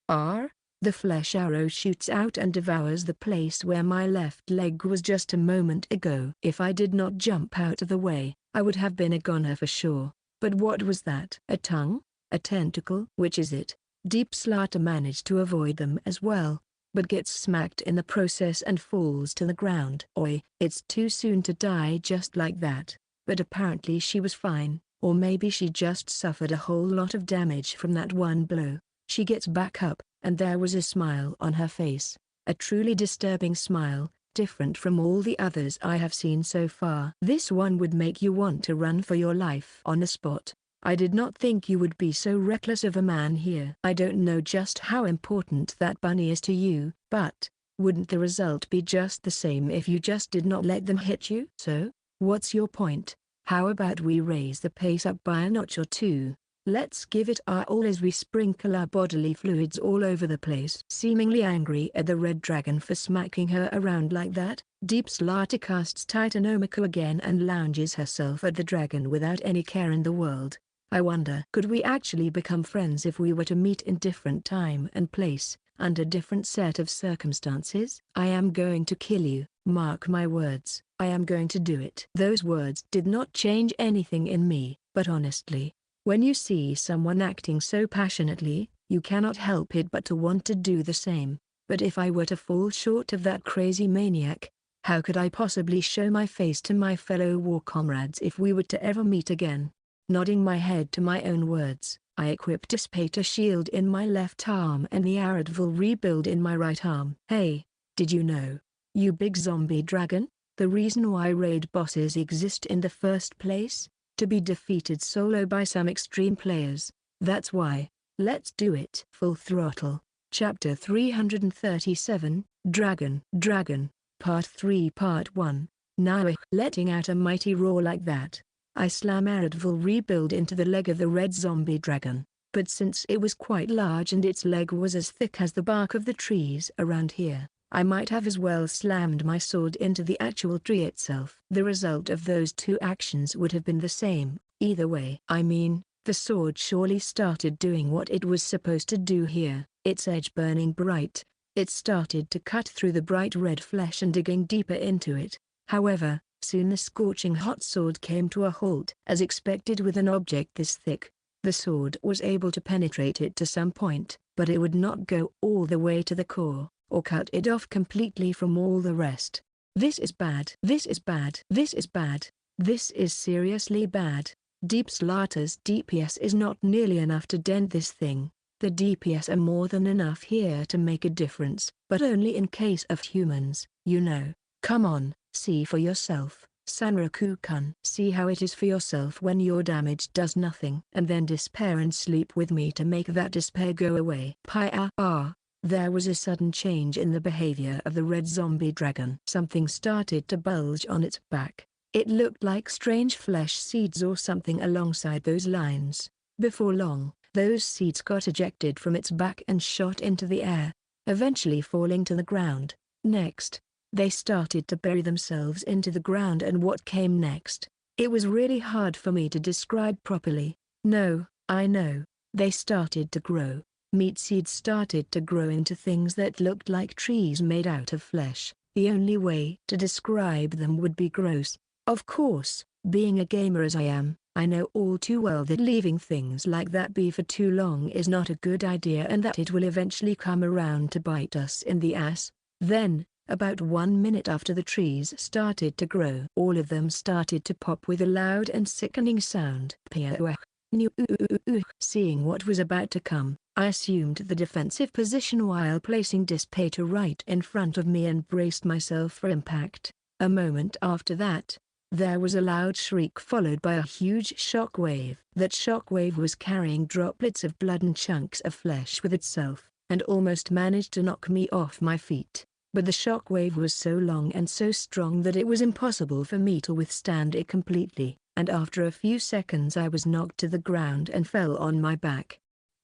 The flesh arrow shoots out and devours the place where my left leg was just a moment ago. If I did not jump out of the way, I would have been a goner for sure. But what was that? A tongue? A tentacle? Which is it? Deep Slaughter managed to avoid them as well, but gets smacked in the process and falls to the ground. Oi, it's too soon to die just like that. But apparently she was fine, or maybe she just suffered a whole lot of damage from that one blow. She gets back up, and there was a smile on her face. A truly disturbing smile, different from all the others I have seen so far. This one would make you want to run for your life on the spot. I did not think you would be so reckless of a man here. I don't know just how important that bunny is to you, but wouldn't the result be just the same if you just did not let them hit you? So, what's your point? How about we raise the pace up by a notch or two? Let's give it our all as we sprinkle our bodily fluids all over the place. Seemingly angry at the red dragon for smacking her around like that, Deep Slaughter casts Titanomachus again and lounges herself at the dragon without any care in the world. I wonder, could we actually become friends if we were to meet in different time and place, under different set of circumstances? I am going to kill you, mark my words. I am going to do it. Those words did not change anything in me, but honestly, when you see someone acting so passionately, you cannot help it but to want to do the same. But if I were to fall short of that crazy maniac, how could I possibly show my face to my fellow war comrades if we were to ever meet again? Nodding my head to my own words, I equipped a Dissipator shield in my left arm and the Audiobook rebuild in my right arm. Hey, did you know, you big zombie dragon, the reason why raid bosses exist in the first place? To be defeated solo by some extreme players. That's why. Let's do it. Full Throttle. Chapter 337, Dragon. Part 3 Part 1. Now letting out a mighty roar like that, I slam Audiobook rebuild into the leg of the red zombie dragon, but since it was quite large and its leg was as thick as the bark of the trees around here, I might have as well slammed my sword into the actual tree itself. The result of those two actions would have been the same, either way. I mean, the sword surely started doing what it was supposed to do here, its edge burning bright. It started to cut through the bright red flesh and digging deeper into it. However, soon the scorching hot sword came to a halt. As expected with an object this thick, the sword was able to penetrate it to some point, but it would not go all the way to the core, or cut it off completely from all the rest. This is bad. This is bad. This is bad. This is seriously bad. Deep Slaughter's DPS is not nearly enough to dent this thing. The DPS are more than enough here to make a difference, but only in case of humans, you know. Come on, see for yourself, Sanraku-kun. See how it is for yourself when your damage does nothing. And then despair and sleep with me to make that despair go away. There was a sudden change in the behavior of the red zombie dragon. Something started to bulge on its back. It looked like strange flesh seeds or something alongside those lines. Before long, those seeds got ejected from its back and shot into the air, eventually falling to the ground. Next, they started to bury themselves into the ground, and what came next, it was really hard for me to describe properly. No, I know, they started to grow. Meat seeds started to grow into things that looked like trees made out of flesh. The only way to describe them would be gross. Of course, being a gamer as I am, I know all too well that leaving things like that be for too long is not a good idea and that it will eventually come around to bite us in the ass. Then, about 1 minute after the trees started to grow, all of them started to pop with a loud and sickening sound. Seeing what was about to come, I assumed the defensive position while placing Dissipator right in front of me and braced myself for impact. A moment after that, there was a loud shriek followed by a huge shockwave. That shockwave was carrying droplets of blood and chunks of flesh with itself, and almost managed to knock me off my feet. But the shockwave was so long and so strong that it was impossible for me to withstand it completely, and after a few seconds I was knocked to the ground and fell on my back.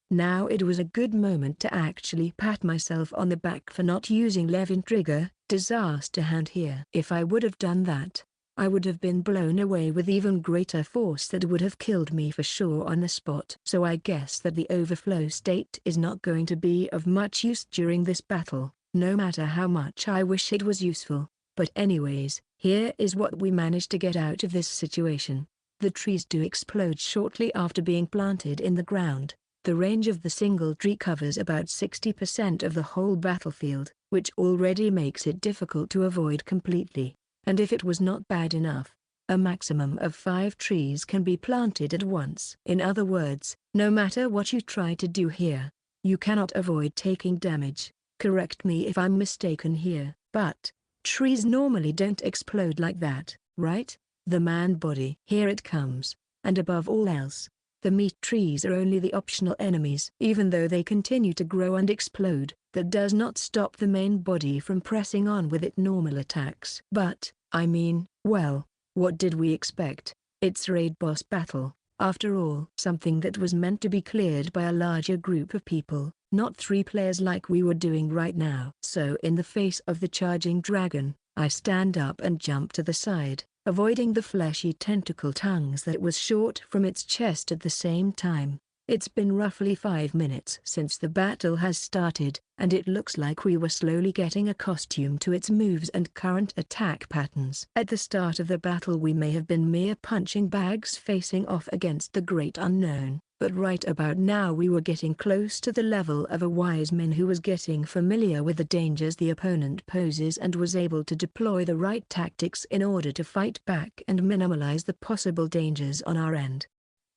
Now it was a good moment to actually pat myself on the back for not using Levin trigger, disaster hand here. If I would have done that, I would have been blown away with even greater force that would have killed me for sure on the spot. So I guess that the overflow state is not going to be of much use during this battle, no matter how much I wish it was useful. But anyways, here is what we managed to get out of this situation. The trees do explode shortly after being planted in the ground. The range of the single tree covers about 60% of the whole battlefield, which already makes it difficult to avoid completely. And if it was not bad enough, a maximum of 5 trees can be planted at once. In other words, no matter what you try to do here, you cannot avoid taking damage. Correct me if I'm mistaken here, but trees normally don't explode like that, right? The man body. Here it comes, and above all else, the meat trees are only the optional enemies. Even though they continue to grow and explode, that does not stop the main body from pressing on with its normal attacks. But, I mean, well, what did we expect? It's raid boss battle, after all. Something that was meant to be cleared by a larger group of people, not 3 players like we were doing right now. So in the face of the charging dragon, I stand up and jump to the side, avoiding the fleshy tentacle tongues that was short from its chest at the same time. It's been roughly 5 minutes since the battle has started, and it looks like we were slowly getting a costume to its moves and current attack patterns. At the start of the battle we may have been mere punching bags facing off against the great unknown, but right about now we were getting close to the level of a wise man who was getting familiar with the dangers the opponent poses and was able to deploy the right tactics in order to fight back and minimize the possible dangers on our end.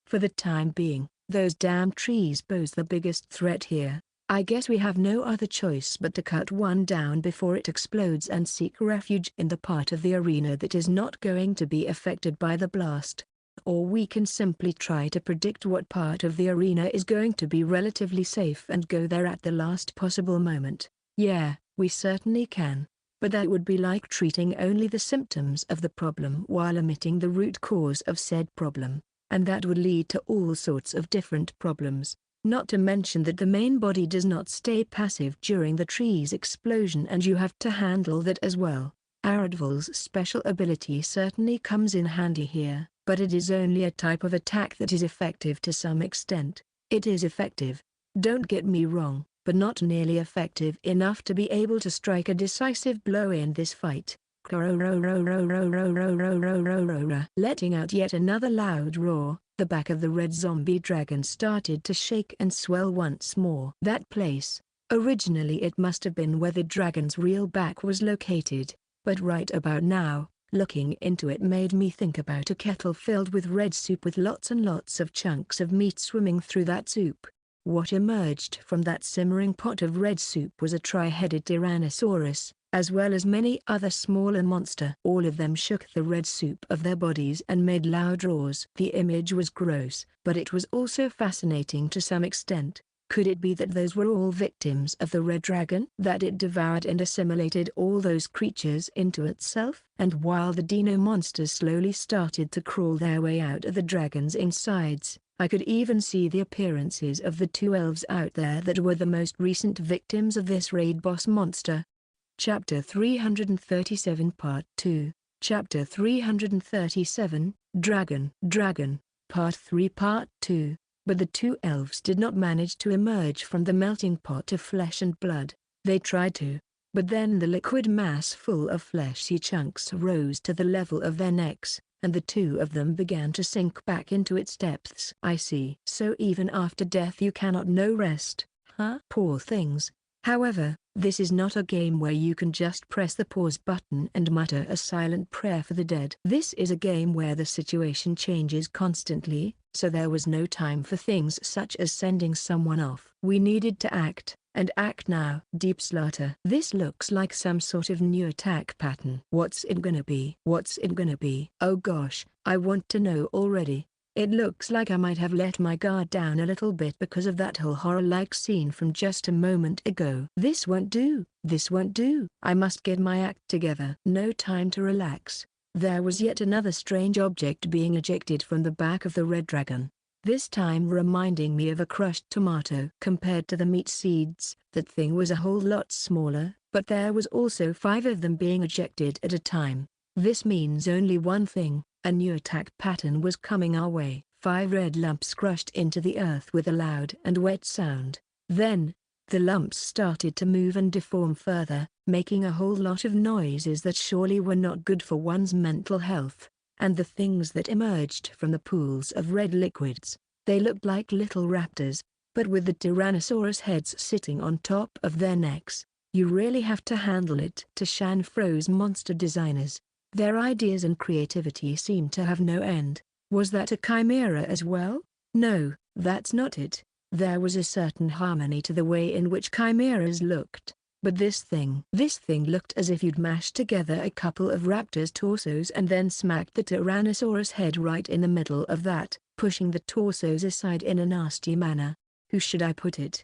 For the time being, those damn trees pose the biggest threat here. I guess we have no other choice but to cut one down before it explodes and seek refuge in the part of the arena that is not going to be affected by the blast. Or we can simply try to predict what part of the arena is going to be relatively safe and go there at the last possible moment. Yeah, we certainly can. But that would be like treating only the symptoms of the problem while omitting the root cause of said problem. And that would lead to all sorts of different problems, not to mention that the main body does not stay passive during the tree's explosion and you have to handle that as well. Aradvol's special ability certainly comes in handy here, but it is only a type of attack that is effective to some extent. It is effective, don't get me wrong, but not nearly effective enough to be able to strike a decisive blow in this fight. Letting out yet another loud roar, the back of the red zombie dragon started to shake and swell once more. That place, originally it must have been where the dragon's real back was located, but right about now, looking into it made me think about a kettle filled with red soup with lots and lots of chunks of meat swimming through that soup. What emerged from that simmering pot of red soup was a tri-headed Tyrannosaurus, as well as many other smaller monsters. All of them shook the red soup of their bodies and made loud roars. The image was gross, but it was also fascinating to some extent. Could it be that those were all victims of the red dragon? That it devoured and assimilated all those creatures into itself? And while the dino monsters slowly started to crawl their way out of the dragon's insides, I could even see the appearances of the 2 elves out there that were the most recent victims of this raid boss monster. Chapter 337 Part 2, Chapter 337, Dragon, Part 3 Part 2. But the 2 elves did not manage to emerge from the melting pot of flesh and blood. They tried to, but then the liquid mass full of fleshy chunks rose to the level of their necks, and the 2 of them began to sink back into its depths. I see. So even after death you cannot know rest, huh? Poor things. However, this is not a game where you can just press the pause button and mutter a silent prayer for the dead. This is a game where the situation changes constantly, so there was no time for things such as sending someone off. We needed to act, and act now. Deep slaughter. This looks like some sort of new attack pattern. What's it gonna be? What's it gonna be? Oh gosh, I want to know already. It looks like I might have let my guard down a little bit because of that whole horror-like scene from just a moment ago. This won't do. This won't do. I must get my act together. No time to relax. There was yet another strange object being ejected from the back of the red dragon. This time reminding me of a crushed tomato. Compared to the meat seeds, that thing was a whole lot smaller, but there was also 5 of them being ejected at a time. This means only one thing. A new attack pattern was coming our way. 5 red lumps crushed into the earth with a loud and wet sound. Then, the lumps started to move and deform further, making a whole lot of noises that surely were not good for one's mental health. and the things that emerged from the pools of red liquids, they looked like little raptors, but with the Tyrannosaurus heads sitting on top of their necks. You really have to handle it. To Shanfro's monster designers, their ideas and creativity seem to have no end. Was that a chimera as well? No, that's not it. There was a certain harmony to the way in which chimeras looked. But this thing looked as if you'd mashed together a couple of raptors' torsos and then smacked the Tyrannosaurus head right in the middle of that, pushing the torsos aside in a nasty manner. Who should I put it?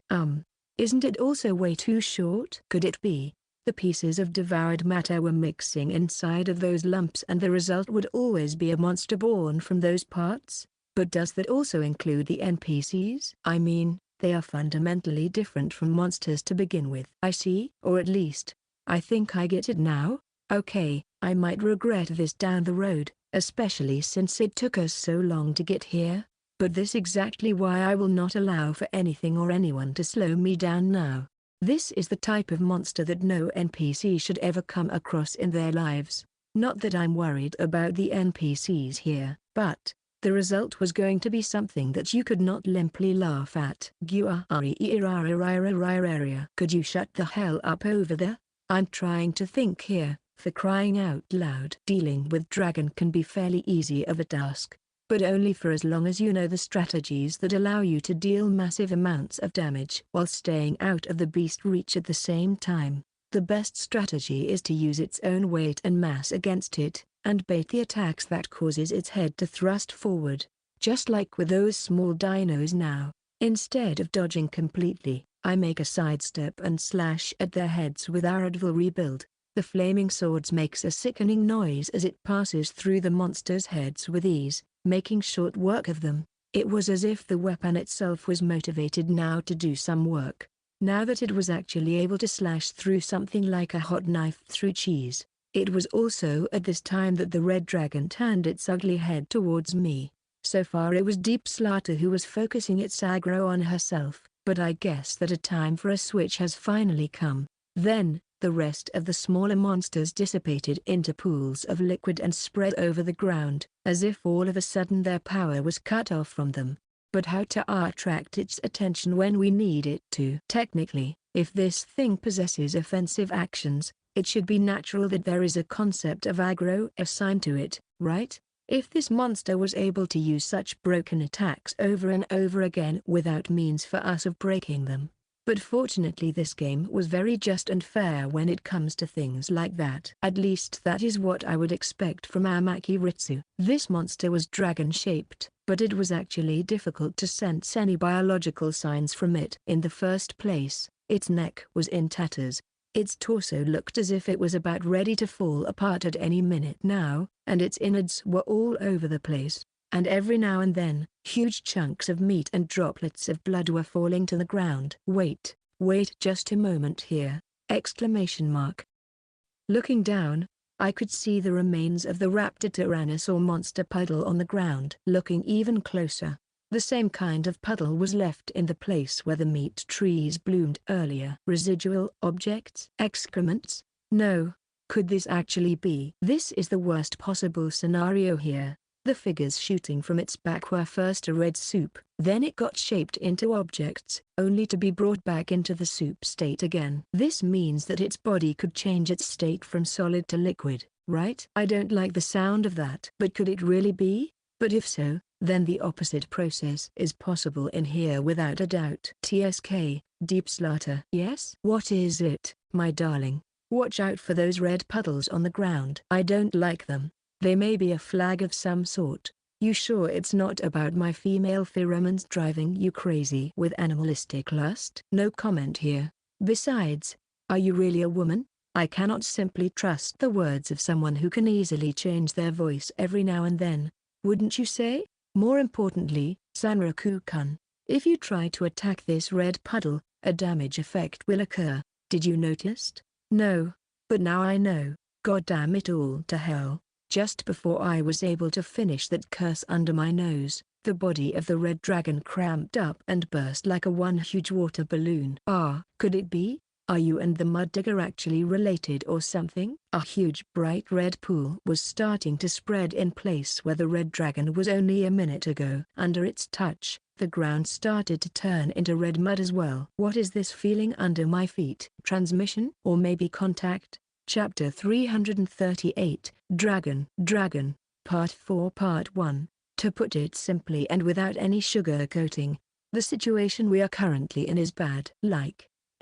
Isn't it also way too short? Could it be the pieces of devoured matter were mixing inside of those lumps and the result would always be a monster born from those parts? But does that also include the NPCs? I mean, they are fundamentally different from monsters to begin with. I see. Or at least, I think I get it now. Okay, I might regret this down the road, especially since it took us so long to get here. But this is exactly why I will not allow for anything or anyone to slow me down now. This is the type of monster that no NPC should ever come across in their lives. Not that I'm worried about the NPCs here, but the result was going to be something that you could not limply laugh at. Could you shut the hell up over there? I'm trying to think here, for crying out loud. Dealing with dragon can be fairly easy of a task, but only for as long as you know the strategies that allow you to deal massive amounts of damage while staying out of the beast reach at the same time. The best strategy is to use its own weight and mass against it, and bait the attacks that causes its head to thrust forward, just like with those small dinos now. Instead of dodging completely, I make a sidestep and slash at their heads with Audiobook rebuild. The flaming swords makes a sickening noise as it passes through the monsters' heads with ease, making short work of them. It was as if the weapon itself was motivated now to do some work, now that it was actually able to slash through something like a hot knife through cheese. It was also at this time that the red dragon turned its ugly head towards me. So far it was Deep Slaughter who was focusing its aggro on herself, but I guess that a time for a switch has finally come. Then, the rest of the smaller monsters dissipated into pools of liquid and spread over the ground, as if all of a sudden their power was cut off from them. But how to attract its attention when we need it to? Technically, if this thing possesses offensive actions, it should be natural that there is a concept of aggro assigned to it, right? If this monster was able to use such broken attacks over and over again without means for us of breaking them. But fortunately this game was very just and fair when it comes to things like that. At least that is what I would expect from Amaki Ritsu. This monster was dragon-shaped, but it was actually difficult to sense any biological signs from it. In the first place, its neck was in tatters. Its torso looked as if it was about ready to fall apart at any minute now, and its innards were all over the place, and every now and then, huge chunks of meat and droplets of blood were falling to the ground. Wait just a moment here! Exclamation mark. Looking down, I could see the remains of the raptor tyrannosaur monster puddle on the ground. Looking even closer, the same kind of puddle was left in the place where the meat trees bloomed earlier. Residual objects? Excrements? No. Could this actually be? This is the worst possible scenario here. The figures shooting from its back were first a red soup, then it got shaped into objects, only to be brought back into the soup state again. This means that its body could change its state from solid to liquid, right? I don't like the sound of that. But could it really be? But if so, then the opposite process is possible in here without a doubt. TSK, Deep Slaughter. Yes? What is it, my darling? Watch out for those red puddles on the ground. I don't like them. They may be a flag of some sort. You sure it's not about my female pheromones driving you crazy with animalistic lust? No comment here. Besides, are you really a woman? I cannot simply trust the words of someone who can easily change their voice every now and then, wouldn't you say? More importantly, Sanraku-kun, if you try to attack this red puddle, a damage effect will occur. Did you notice? No. But now I know. God damn it all to hell. Just before I was able to finish that curse under my nose, the body of the red dragon cramped up and burst like a one huge water balloon. Could it be? Are you and the mud digger actually related or something? A huge bright red pool was starting to spread in place where the red dragon was only a minute ago. Under its touch, the ground started to turn into red mud as well. What is this feeling under my feet? Transmission? Or maybe contact? Chapter 338, Dragon, Part 4 Part 1. To put it simply and without any sugar-coating, the situation we are currently in is bad.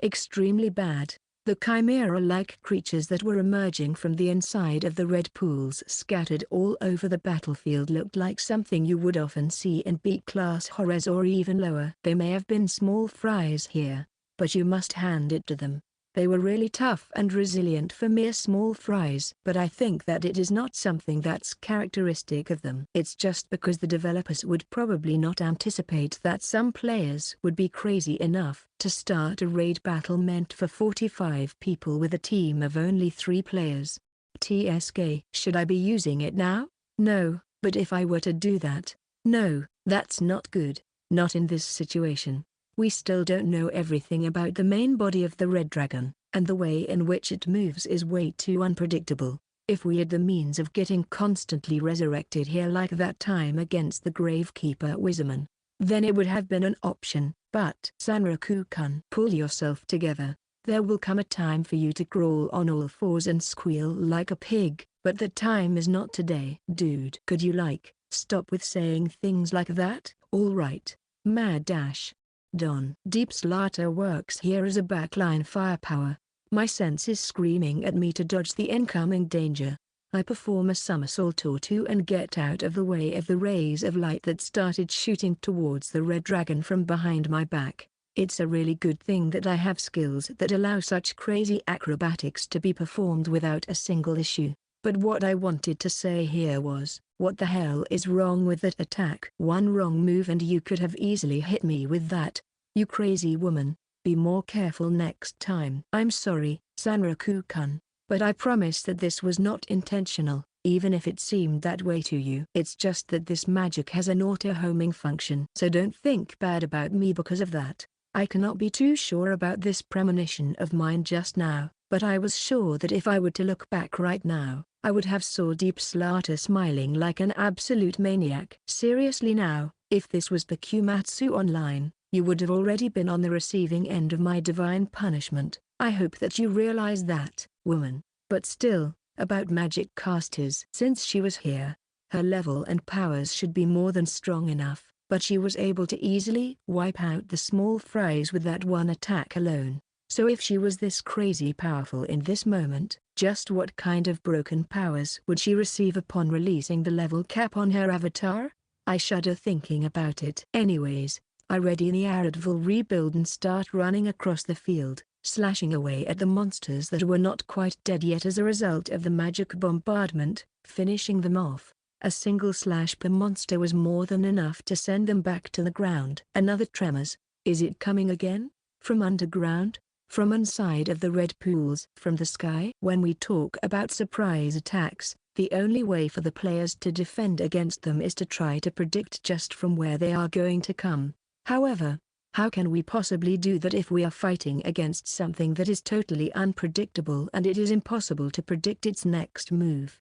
Extremely bad. The chimera-like creatures that were emerging from the inside of the red pools scattered all over the battlefield looked like something you would often see in B-class horrors or even lower. They may have been small fries here, but you must hand it to them. They were really tough and resilient for mere small fries. But I think that it is not something that's characteristic of them. It's just because the developers would probably not anticipate that some players would be crazy enough to start a raid battle meant for 45 people with a team of only 3 players. TSK. Should I be using it now? No, but if I were to do that, no, that's not good. Not in this situation. We still don't know everything about the main body of the red dragon, and the way in which it moves is way too unpredictable. If we had the means of getting constantly resurrected here like that time against the Gravekeeper Wizardman, then it would have been an option. But Sanraku-kun, pull yourself together. There will come a time for you to crawl on all fours and squeal like a pig, but the time is not today. Dude, could you stop with saying things like that? All right. Mad Dash. Don. Deep Slaughter works here as a backline firepower. My sense is screaming at me to dodge the incoming danger. I perform a somersault or two and get out of the way of the rays of light that started shooting towards the red dragon from behind my back. It's a really good thing that I have skills that allow such crazy acrobatics to be performed without a single issue. But what I wanted to say here was, what the hell is wrong with that attack? One wrong move and you could have easily hit me with that. You crazy woman, be more careful next time. I'm sorry, Sanraku-kun, but I promise that this was not intentional, even if it seemed that way to you. It's just that this magic has an auto-homing function. So don't think bad about me because of that. I cannot be too sure about this premonition of mine just now, but I was sure that if I were to look back right now, I would have saw Deep Slaughter smiling like an absolute maniac. Seriously now, if this was Bakumatsu Online, you would have already been on the receiving end of my divine punishment. I hope that you realize that, woman. But still, about magic casters. Since she was here, her level and powers should be more than strong enough, but she was able to easily wipe out the small fries with that one attack alone. So if she was this crazy powerful in this moment, just what kind of broken powers would she receive upon releasing the level cap on her avatar? I shudder thinking about it. Anyways, I ready the Aradville rebuild and start running across the field, slashing away at the monsters that were not quite dead yet as a result of the magic bombardment, finishing them off. A single slash per monster was more than enough to send them back to the ground. Another tremors. Is it coming again? From underground? From inside of the red pools? From the sky? When we talk about surprise attacks, the only way for the players to defend against them is to try to predict just from where they are going to come. However, how can we possibly do that if we are fighting against something that is totally unpredictable and it is impossible to predict its next move?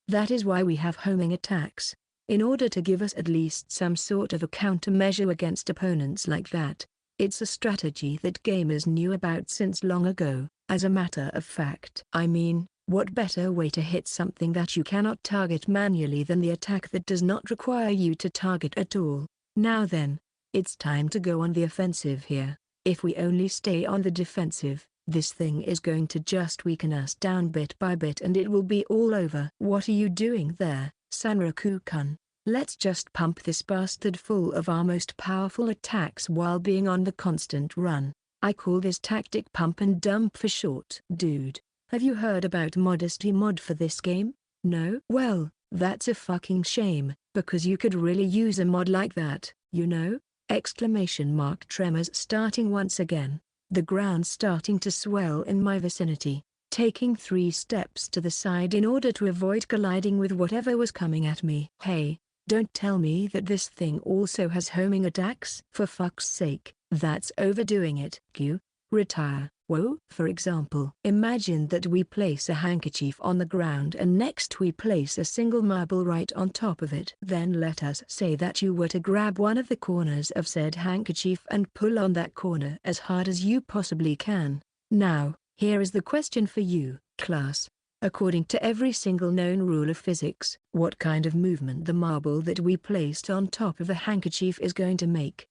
That is why we have homing attacks, in order to give us at least some sort of a countermeasure against opponents like that. It's a strategy that gamers knew about since long ago. As a matter of fact, I mean, what better way to hit something that you cannot target manually than the attack that does not require you to target at all? Now then, it's time to go on the offensive here. If we only stay on the defensive, this thing is going to just weaken us down bit by bit and it will be all over. What are you doing there, Sanraku-kun? Let's just pump this bastard full of our most powerful attacks while being on the constant run. I call this tactic pump and dump for short. Dude, have you heard about Modesty mod for this game? No? Well, that's a fucking shame, because you could really use a mod like that, you know? Exclamation mark. Tremors starting once again. The ground starting to swell in my vicinity, taking 3 steps to the side in order to avoid colliding with whatever was coming at me. Hey, don't tell me that this thing also has homing attacks. For fuck's sake, that's overdoing it. Q. retire. Whoa. For example, imagine that we place a handkerchief on the ground and next we place a single marble right on top of it. Then let us say that you were to grab one of the corners of said handkerchief and pull on that corner as hard as you possibly can. Now, here is the question for you, class. According to every single known rule of physics, what kind of movement the marble that we placed on top of the handkerchief is going to make?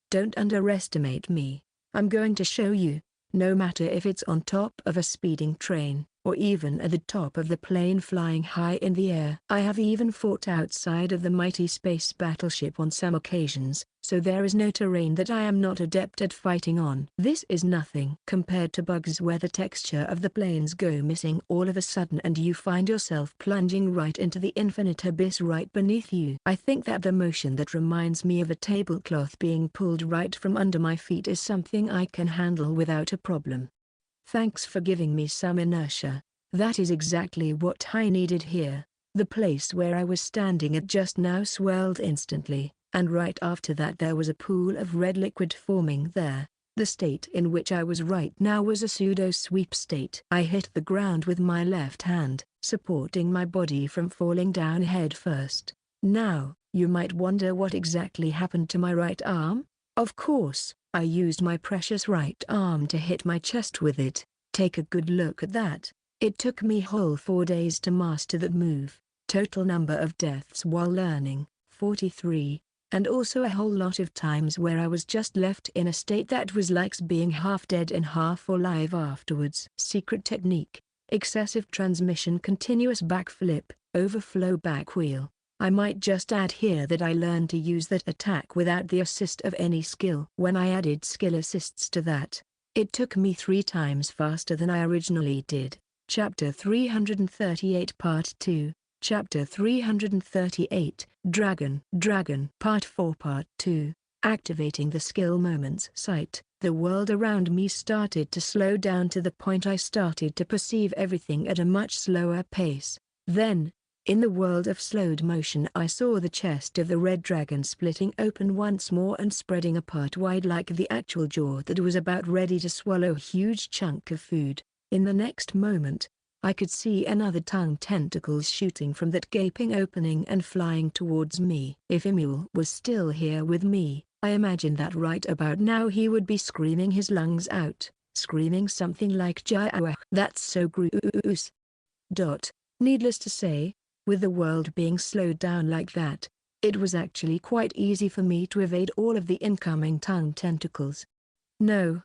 Don't underestimate me. I'm going to show you. No matter if it's on top of a speeding train, or even at the top of the plane flying high in the air. I have even fought outside of the mighty space battleship on some occasions, so there is no terrain that I am not adept at fighting on. This is nothing compared to bugs where the texture of the planes go missing all of a sudden and you find yourself plunging right into the infinite abyss right beneath you. I think that the motion that reminds me of a tablecloth being pulled right from under my feet is something I can handle without a problem. Thanks for giving me some inertia. That is exactly what I needed here. The place where I was standing at just now swelled instantly, and right after that there was a pool of red liquid forming there. The state in which I was right now was a pseudo-sweep state. I hit the ground with my left hand, supporting my body from falling down head first. Now, you might wonder what exactly happened to my right arm? Of course, I used my precious right arm to hit my chest with it. Take a good look at that. It took me whole 4 days to master that move. Total number of deaths while learning, 43. And also a whole lot of times where I was just left in a state that was like being half dead and half alive afterwards. Secret technique: excessive transmission, continuous backflip, overflow back wheel. I might just add here that I learned to use that attack without the assist of any skill. When I added skill assists to that, it took me 3 times faster than I originally did. Chapter 338 Part 2, Chapter 338, Dragon. Part 4 Part 2, Activating the skill moments sight. The world around me started to slow down to the point I started to perceive everything at a much slower pace. Then, in the world of slowed motion, I saw the chest of the red dragon splitting open once more and spreading apart wide like the actual jaw that was about ready to swallow a huge chunk of food. In the next moment, I could see another tongue tentacles shooting from that gaping opening and flying towards me. If Emil was still here with me, I imagined that right about now he would be screaming his lungs out, screaming something like "Jai, that's so gross." Needless to say, with the world being slowed down like that, it was actually quite easy for me to evade all of the incoming tongue tentacles. No,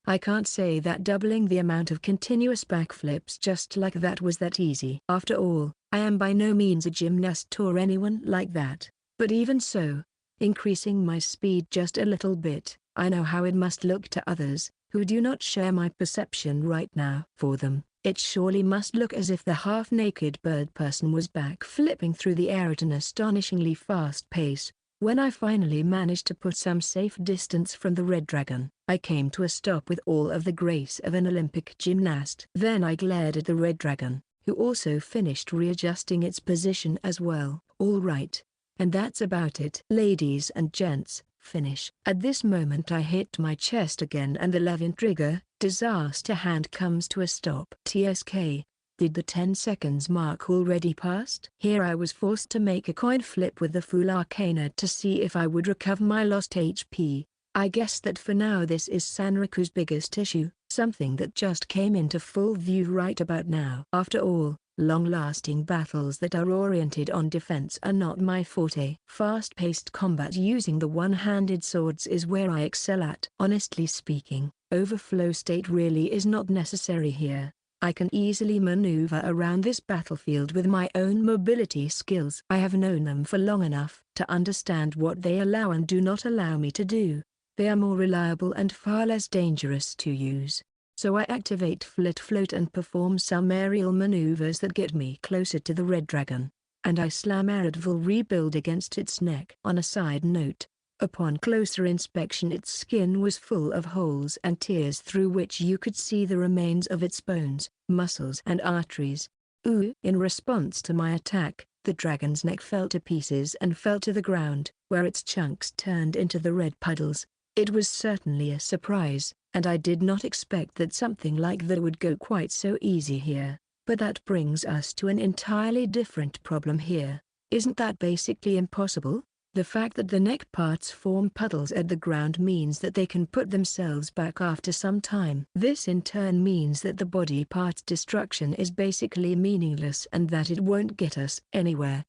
I can't say that doubling the amount of continuous backflips just like that was that easy. After all, I am by no means a gymnast or anyone like that. But even so, increasing my speed just a little bit, I know how it must look to others, who do not share my perception right now. For them, it surely must look as if the half-naked bird person was backflipping through the air at an astonishingly fast pace. When I finally managed to put some safe distance from the red dragon, I came to a stop with all of the grace of an Olympic gymnast. Then I glared at the red dragon, who also finished readjusting its position as well. All right. And that's about it. Ladies and gents, finish. At this moment I hit my chest again and the Levin trigger, disaster hand comes to a stop. TSK. Did the 10 seconds mark already passed? Here I was forced to make a coin flip with the Fool Arcana to see if I would recover my lost HP. I guess that for now this is Sanriku's biggest issue, something that just came into full view right about now. After all, long-lasting battles that are oriented on defense are not my forte. Fast-paced combat using the one-handed swords is where I excel at. Honestly speaking, overflow state really is not necessary here. I can easily maneuver around this battlefield with my own mobility skills. I have known them for long enough to understand what they allow and do not allow me to do. They are more reliable and far less dangerous to use. So I activate Flit Float and perform some aerial maneuvers that get me closer to the red dragon. And I slam Aradvil Rebuild against its neck. On a side note, upon closer inspection its skin was full of holes and tears through which you could see the remains of its bones, muscles and arteries. In response to my attack, The dragon's neck fell to pieces and fell to the ground, where its chunks turned into the red puddles. It was certainly a surprise, and I did not expect that something like that would go quite so easy here. But that brings us to an entirely different problem here. Isn't that basically impossible? The fact that the neck parts form puddles at the ground means that they can put themselves back after some time. This in turn means that the body part's destruction is basically meaningless and that it won't get us anywhere.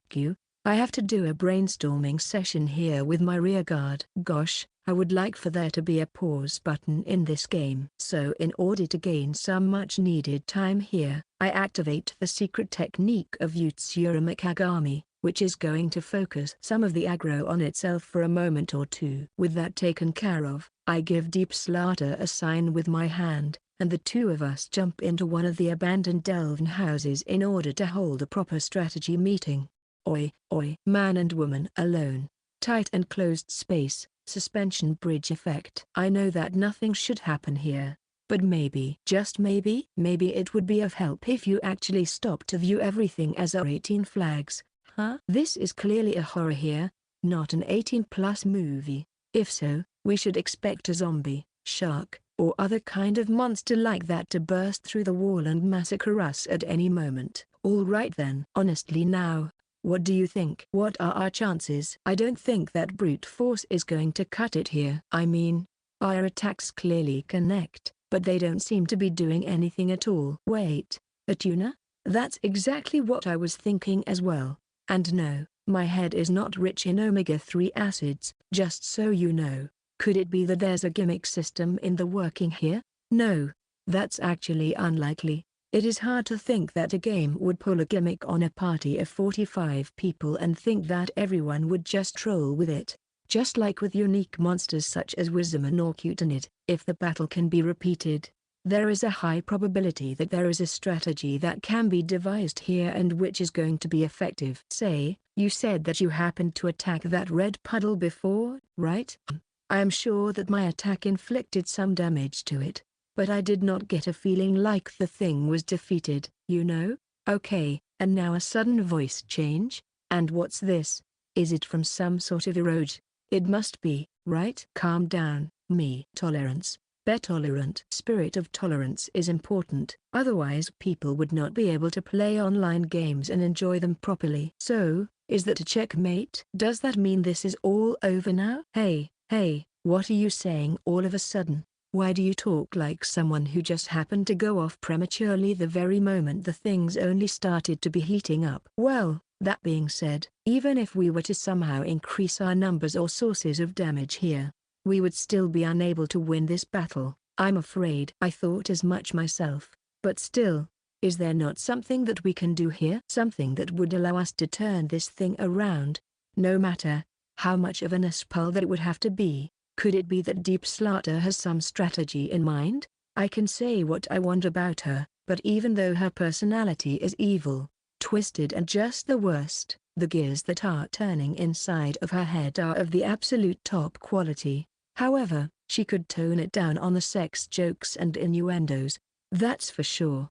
I have to do a brainstorming session here with my rearguard. Gosh, I would like for there to be a pause button in this game. So in order to gain some much needed time here, I activate the secret technique of Utsura Kagami, which is going to focus some of the aggro on itself for a moment or two. With that taken care of, I give Deep Slaughter a sign with my hand, and the two of us jump into one of the abandoned Delven houses in order to hold a proper strategy meeting. Oi, oi. Man and woman alone. Tight and closed space, suspension bridge effect. I know that nothing should happen here. But maybe, just maybe it would be of help if you actually stop to view everything as R18 flags. Huh? This is clearly a horror here, not an 18+ movie. If so, we should expect a zombie, shark, or other kind of monster like that to burst through the wall and massacre us at any moment. Alright then. Honestly now, what do you think? What are our chances? I don't think that brute force is going to cut it here. I mean, our attacks clearly connect, but they don't seem to be doing anything at all. Wait, a tuna? That's exactly what I was thinking as well. And no, my head is not rich in omega-3 acids, just so you know. Could it be that there's a gimmick system in the working here? No, that's actually unlikely. It is hard to think that a game would pull a gimmick on a party of 45 people and think that everyone would just troll with it. Just like with unique monsters such as Wisdom or Cutenid, if the battle can be repeated, there is a high probability that there is a strategy that can be devised here and which is going to be effective. Say, you said that you happened to attack that red puddle before, right? I am sure that my attack inflicted some damage to it, but I did not get a feeling like the thing was defeated, you know? Okay, and now a sudden voice change? And what's this? Is it from some sort of eroge? It must be, right? Calm down, me. Tolerance. Be tolerant. Spirit of tolerance is important, otherwise people would not be able to play online games and enjoy them properly. So, is that a checkmate? Does that mean this is all over now? Hey, what are you saying all of a sudden? Why do you talk like someone who just happened to go off prematurely the very moment the things only started to be heating up? Well, that being said, even if we were to somehow increase our numbers or sources of damage here, we would still be unable to win this battle, I'm afraid. I thought as much myself, but still, is there not something that we can do here? Something that would allow us to turn this thing around, no matter how much of an aspal that it would have to be. Could it be that Deep Slaughter has some strategy in mind? I can say what I want about her, but even though her personality is evil, twisted and just the worst, the gears that are turning inside of her head are of the absolute top quality. However, she could tone it down on the sex jokes and innuendos, that's for sure.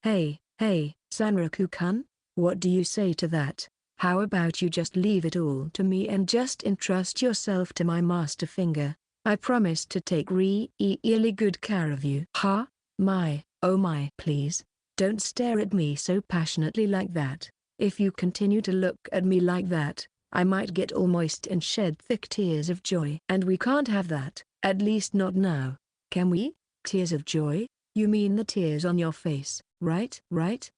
Hey, Sanraku-kun, what do you say to that? How about you just leave it all to me and just entrust yourself to my master finger? I promise to take really good care of you. Huh? Oh my. Please, don't stare at me so passionately like that. If you continue to look at me like that, I might get all moist and shed thick tears of joy. And we can't have that, at least not now. Can we? Tears of joy? You mean the tears on your face, right?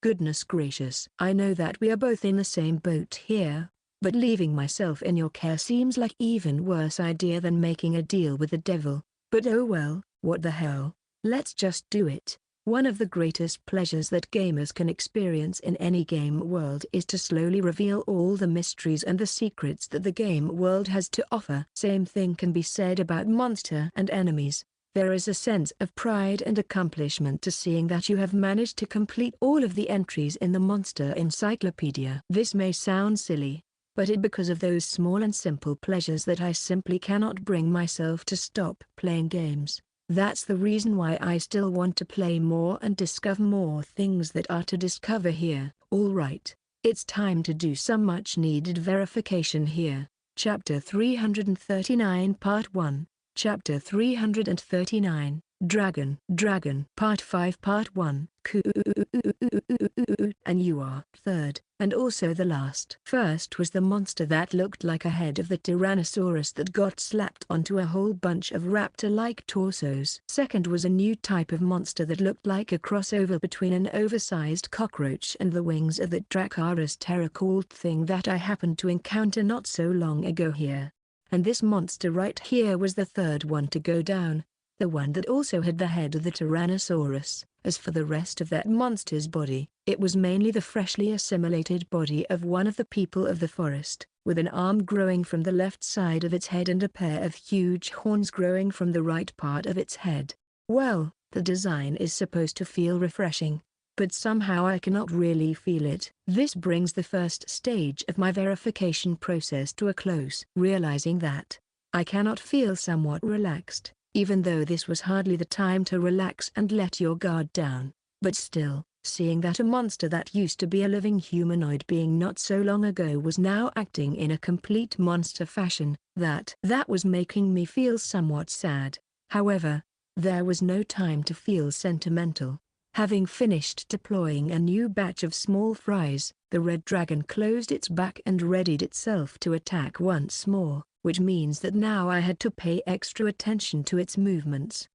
Goodness gracious. I know that we are both in the same boat here, but leaving myself in your care seems like even worse idea than making a deal with the devil. But oh well, what the hell, let's just do it. One of the greatest pleasures that gamers can experience in any game world is to slowly reveal all the mysteries and the secrets that the game world has to offer. Same thing can be said about monster and enemies. There is a sense of pride and accomplishment to seeing that you have managed to complete all of the entries in the monster encyclopedia. This may sound silly, but it because of those small and simple pleasures that I simply cannot bring myself to stop playing games. That's the reason why I still want to play more and discover more things that are to discover here. Alright, It's time to do some much needed verification here. Chapter 339 Part 1. Chapter 339, Dragon. Part 5 Part 1. And you are third, and also the last. First was the monster that looked like a head of the Tyrannosaurus that got slapped onto a whole bunch of raptor-like torsos. Second was a new type of monster that looked like a crossover between an oversized cockroach and the wings of that Dracarys pterosaur thing that I happened to encounter not so long ago here. And this monster right here was the third one to go down, the one that also had the head of the Tyrannosaurus. As for the rest of that monster's body, it was mainly the freshly assimilated body of one of the people of the forest, with an arm growing from the left side of its head and a pair of huge horns growing from the right part of its head. Well, the design is supposed to feel refreshing, but somehow I cannot really feel it. This brings the first stage of my verification process to a close. Realizing that I cannot feel somewhat relaxed, even though this was hardly the time to relax and let your guard down. But still, seeing that a monster that used to be a living humanoid being not so long ago was now acting in a complete monster fashion, that was making me feel somewhat sad. However, there was no time to feel sentimental. Having finished deploying a new batch of small fries, the red dragon closed its back and readied itself to attack once more, which means that now I had to pay extra attention to its movements.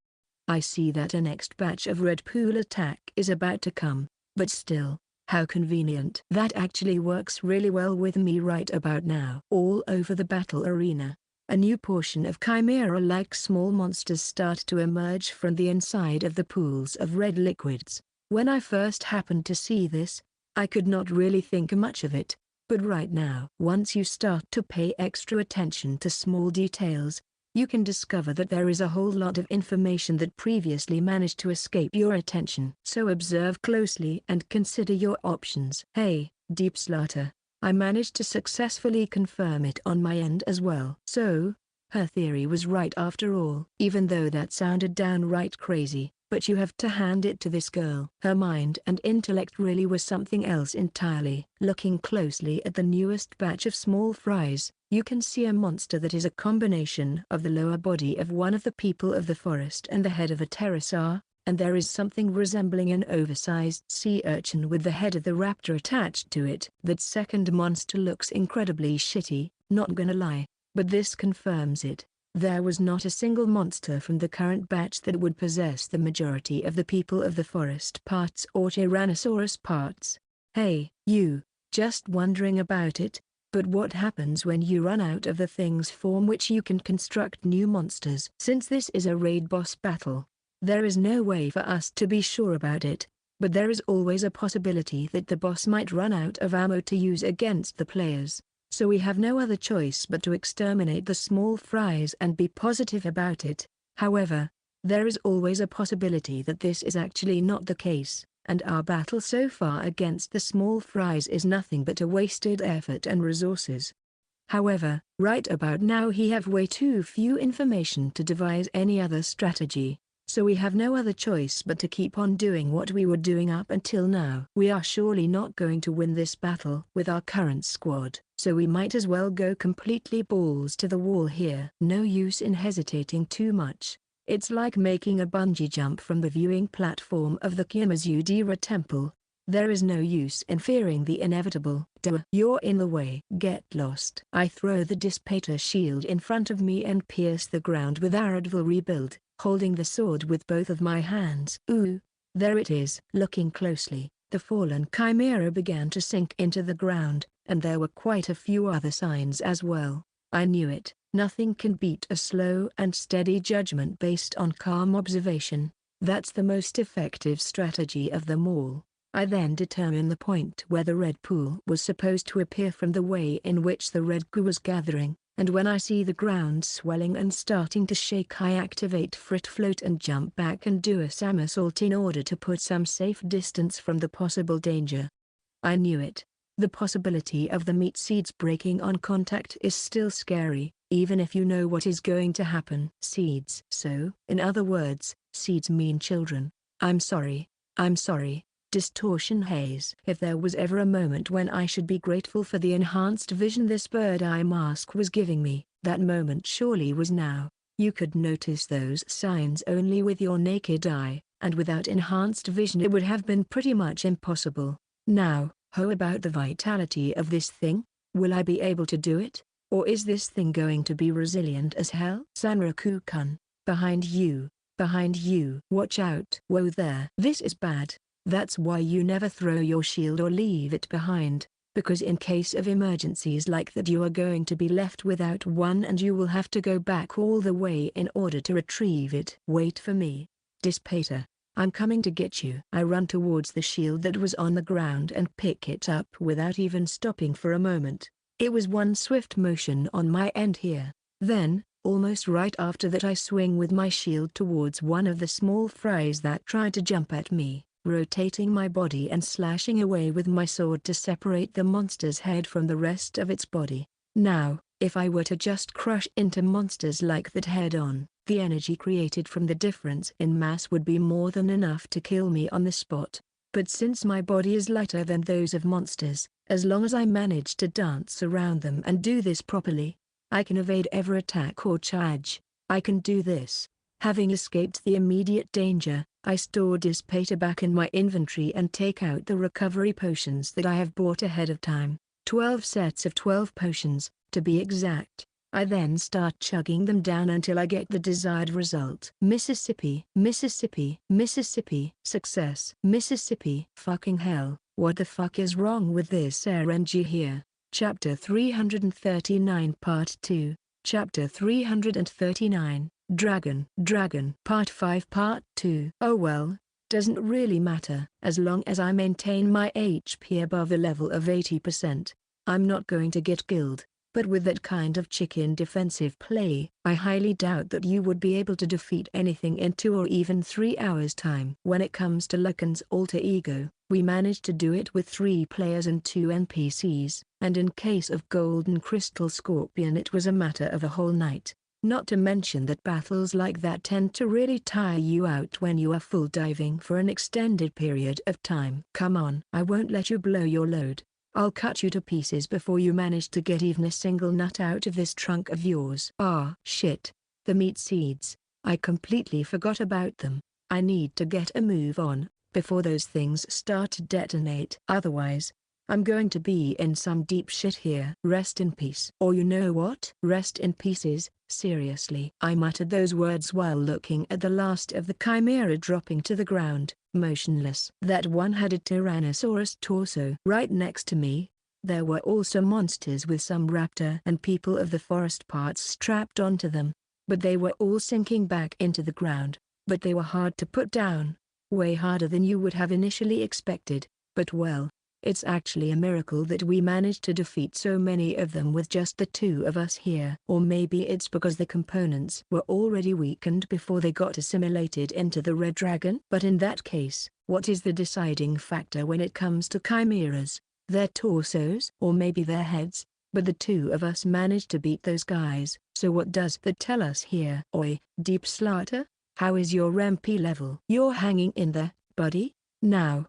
I see that a next batch of red pool attack is about to come, but still, how convenient. That actually works really well with me right about now. All over the battle arena, a new portion of chimera-like small monsters start to emerge from the inside of the pools of red liquids. When I first happened to see this, I could not really think much of it. But right now, once you start to pay extra attention to small details, you can discover that there is a whole lot of information that previously managed to escape your attention. So observe closely and consider your options. Hey, Deep Slaughter, I managed to successfully confirm it on my end as well. So, her theory was right after all. Even though that sounded downright crazy, but you have to hand it to this girl. Her mind and intellect really was something else entirely. Looking closely at the newest batch of small fries, you can see a monster that is a combination of the lower body of one of the people of the forest and the head of a pterosaur, and there is something resembling an oversized sea urchin with the head of the raptor attached to it. That second monster looks incredibly shitty, not gonna lie, but this confirms it. There was not a single monster from the current batch that would possess the majority of the people of the forest parts or Tyrannosaurus parts. Hey, you, just wondering about it? But what happens when you run out of the things from which you can construct new monsters? Since this is a raid boss battle, there is no way for us to be sure about it, but there is always a possibility that the boss might run out of ammo to use against the players. So we have no other choice but to exterminate the small fries and be positive about it. However, there is always a possibility that this is actually not the case, and our battle so far against the small fries is nothing but a wasted effort and resources. However, right about now we have way too few information to devise any other strategy. So we have no other choice but to keep on doing what we were doing up until now. We are surely not going to win this battle with our current squad, so we might as well go completely balls to the wall here. No use in hesitating too much. It's like making a bungee jump from the viewing platform of the Kiyomizu-dera temple. There is no use in fearing the inevitable. Duh, you're in the way. Get lost. I throw the dissipator shield in front of me and pierce the ground with Aradvil rebuild, holding the sword with both of my hands. Ooh, there it is. Looking closely, the fallen chimera began to sink into the ground, and there were quite a few other signs as well. I knew it. Nothing can beat a slow and steady judgment based on calm observation. That's the most effective strategy of them all. I then determine the point where the red pool was supposed to appear from the way in which the red goo was gathering, and when I see the ground swelling and starting to shake, I activate Frit Float and jump back and do a somersault in order to put some safe distance from the possible danger. I knew it. The possibility of the meat seeds breaking on contact is still scary, even if you know what is going to happen. Seeds. So, in other words, seeds mean children. I'm sorry. distortion haze. If there was ever a moment when I should be grateful for the enhanced vision this bird eye mask was giving me, that moment surely was now. You could notice those signs only with your naked eye, and without enhanced vision it would have been pretty much impossible. Now, how about the vitality of this thing? Will I be able to do it? Or is this thing going to be resilient as hell? Sanraku-kun, behind you, watch out. Whoa there. This is bad. That's why you never throw your shield or leave it behind, because in case of emergencies like that you are going to be left without one and you will have to go back all the way in order to retrieve it. Wait for me, Dissipator. I'm coming to get you. I run towards the shield that was on the ground and pick it up without even stopping for a moment. It was one swift motion on my end here. Then, almost right after that, I swing with my shield towards one of the small fries that tried to jump at me, rotating my body and slashing away with my sword to separate the monster's head from the rest of its body. Now, if I were to just crush into monsters like that head-on, the energy created from the difference in mass would be more than enough to kill me on the spot. But since my body is lighter than those of monsters, as long as I manage to dance around them and do this properly, I can evade every attack or charge. I can do this. Having escaped the immediate danger, I store Dissipator back in my inventory and take out the recovery potions that I have bought ahead of time. 12 sets of 12 potions, to be exact. I then start chugging them down until I get the desired result. Mississippi, Mississippi, Mississippi. Success. Mississippi. Fucking hell, what the fuck is wrong with this RNG here? Chapter 339 Part 2. Chapter 339, Dragon. Part 5 Part 2. Oh well, doesn't really matter. As long as I maintain my HP above a level of 80%, I'm not going to get killed. But with that kind of chicken defensive play, I highly doubt that you would be able to defeat anything in 2 or even 3 hours time. When it comes to Lucan's alter ego, we managed to do it with 3 players and 2 NPCs, and in case of Golden Crystal Scorpion it was a matter of a whole night. Not to mention that battles like that tend to really tire you out when you are full diving for an extended period of time. Come on, I won't let you blow your load. I'll cut you to pieces before you manage to get even a single nut out of this trunk of yours. Ah, shit. The meat seeds. I completely forgot about them. I need to get a move on, before those things start to detonate. Otherwise, I'm going to be in some deep shit here. Rest in peace. Or you know what? Rest in pieces, seriously. I muttered those words while looking at the last of the chimera dropping to the ground, motionless. That one had a Tyrannosaurus torso. Right next to me, there were also monsters with some raptor and people of the forest parts strapped onto them. But they were all sinking back into the ground. But they were hard to put down. Way harder than you would have initially expected. But well, it's actually a miracle that we managed to defeat so many of them with just the 2 of us here. Or maybe it's because the components were already weakened before they got assimilated into the red dragon. But in that case, what is the deciding factor when it comes to chimeras? Their torsos? Or maybe their heads? But the 2 of us managed to beat those guys. So what does that tell us here? Oi, Deep Slaughter? How is your MP level? You're hanging in there, buddy? Now,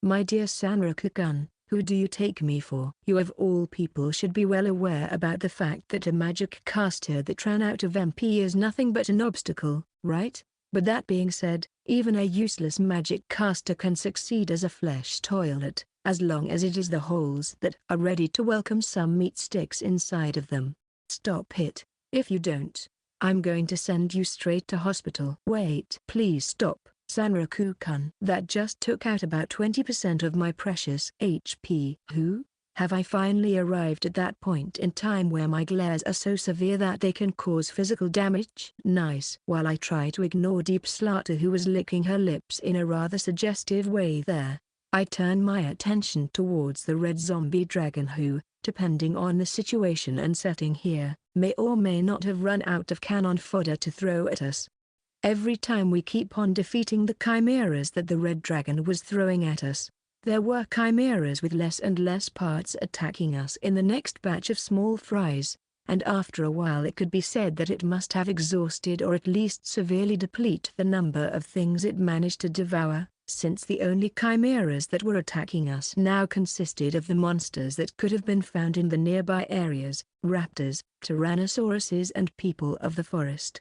my dear Sanraku-kun, who do you take me for? You of all people should be well aware about the fact that a magic caster that ran out of MP is nothing but an obstacle, right? But that being said, even a useless magic caster can succeed as a flesh toilet, as long as it is the holes that are ready to welcome some meat sticks inside of them. Stop it. If you don't, I'm going to send you straight to hospital. Wait. Please stop, Sanraku-kun. That just took out about 20% of my precious HP. Who? Have I finally arrived at that point in time where my glares are so severe that they can cause physical damage? Nice. While I try to ignore Deep Slaughter, who was licking her lips in a rather suggestive way there, I turn my attention towards the red zombie dragon who, depending on the situation and setting here, may or may not have run out of cannon fodder to throw at us. Every time we keep on defeating the chimeras that the red dragon was throwing at us, there were chimeras with less and less parts attacking us in the next batch of small fries, and after a while it could be said that it must have exhausted or at least severely deplete the number of things it managed to devour. since the only chimeras that were attacking us now consisted of the monsters that could have been found in the nearby areas, raptors, tyrannosauruses and people of the forest.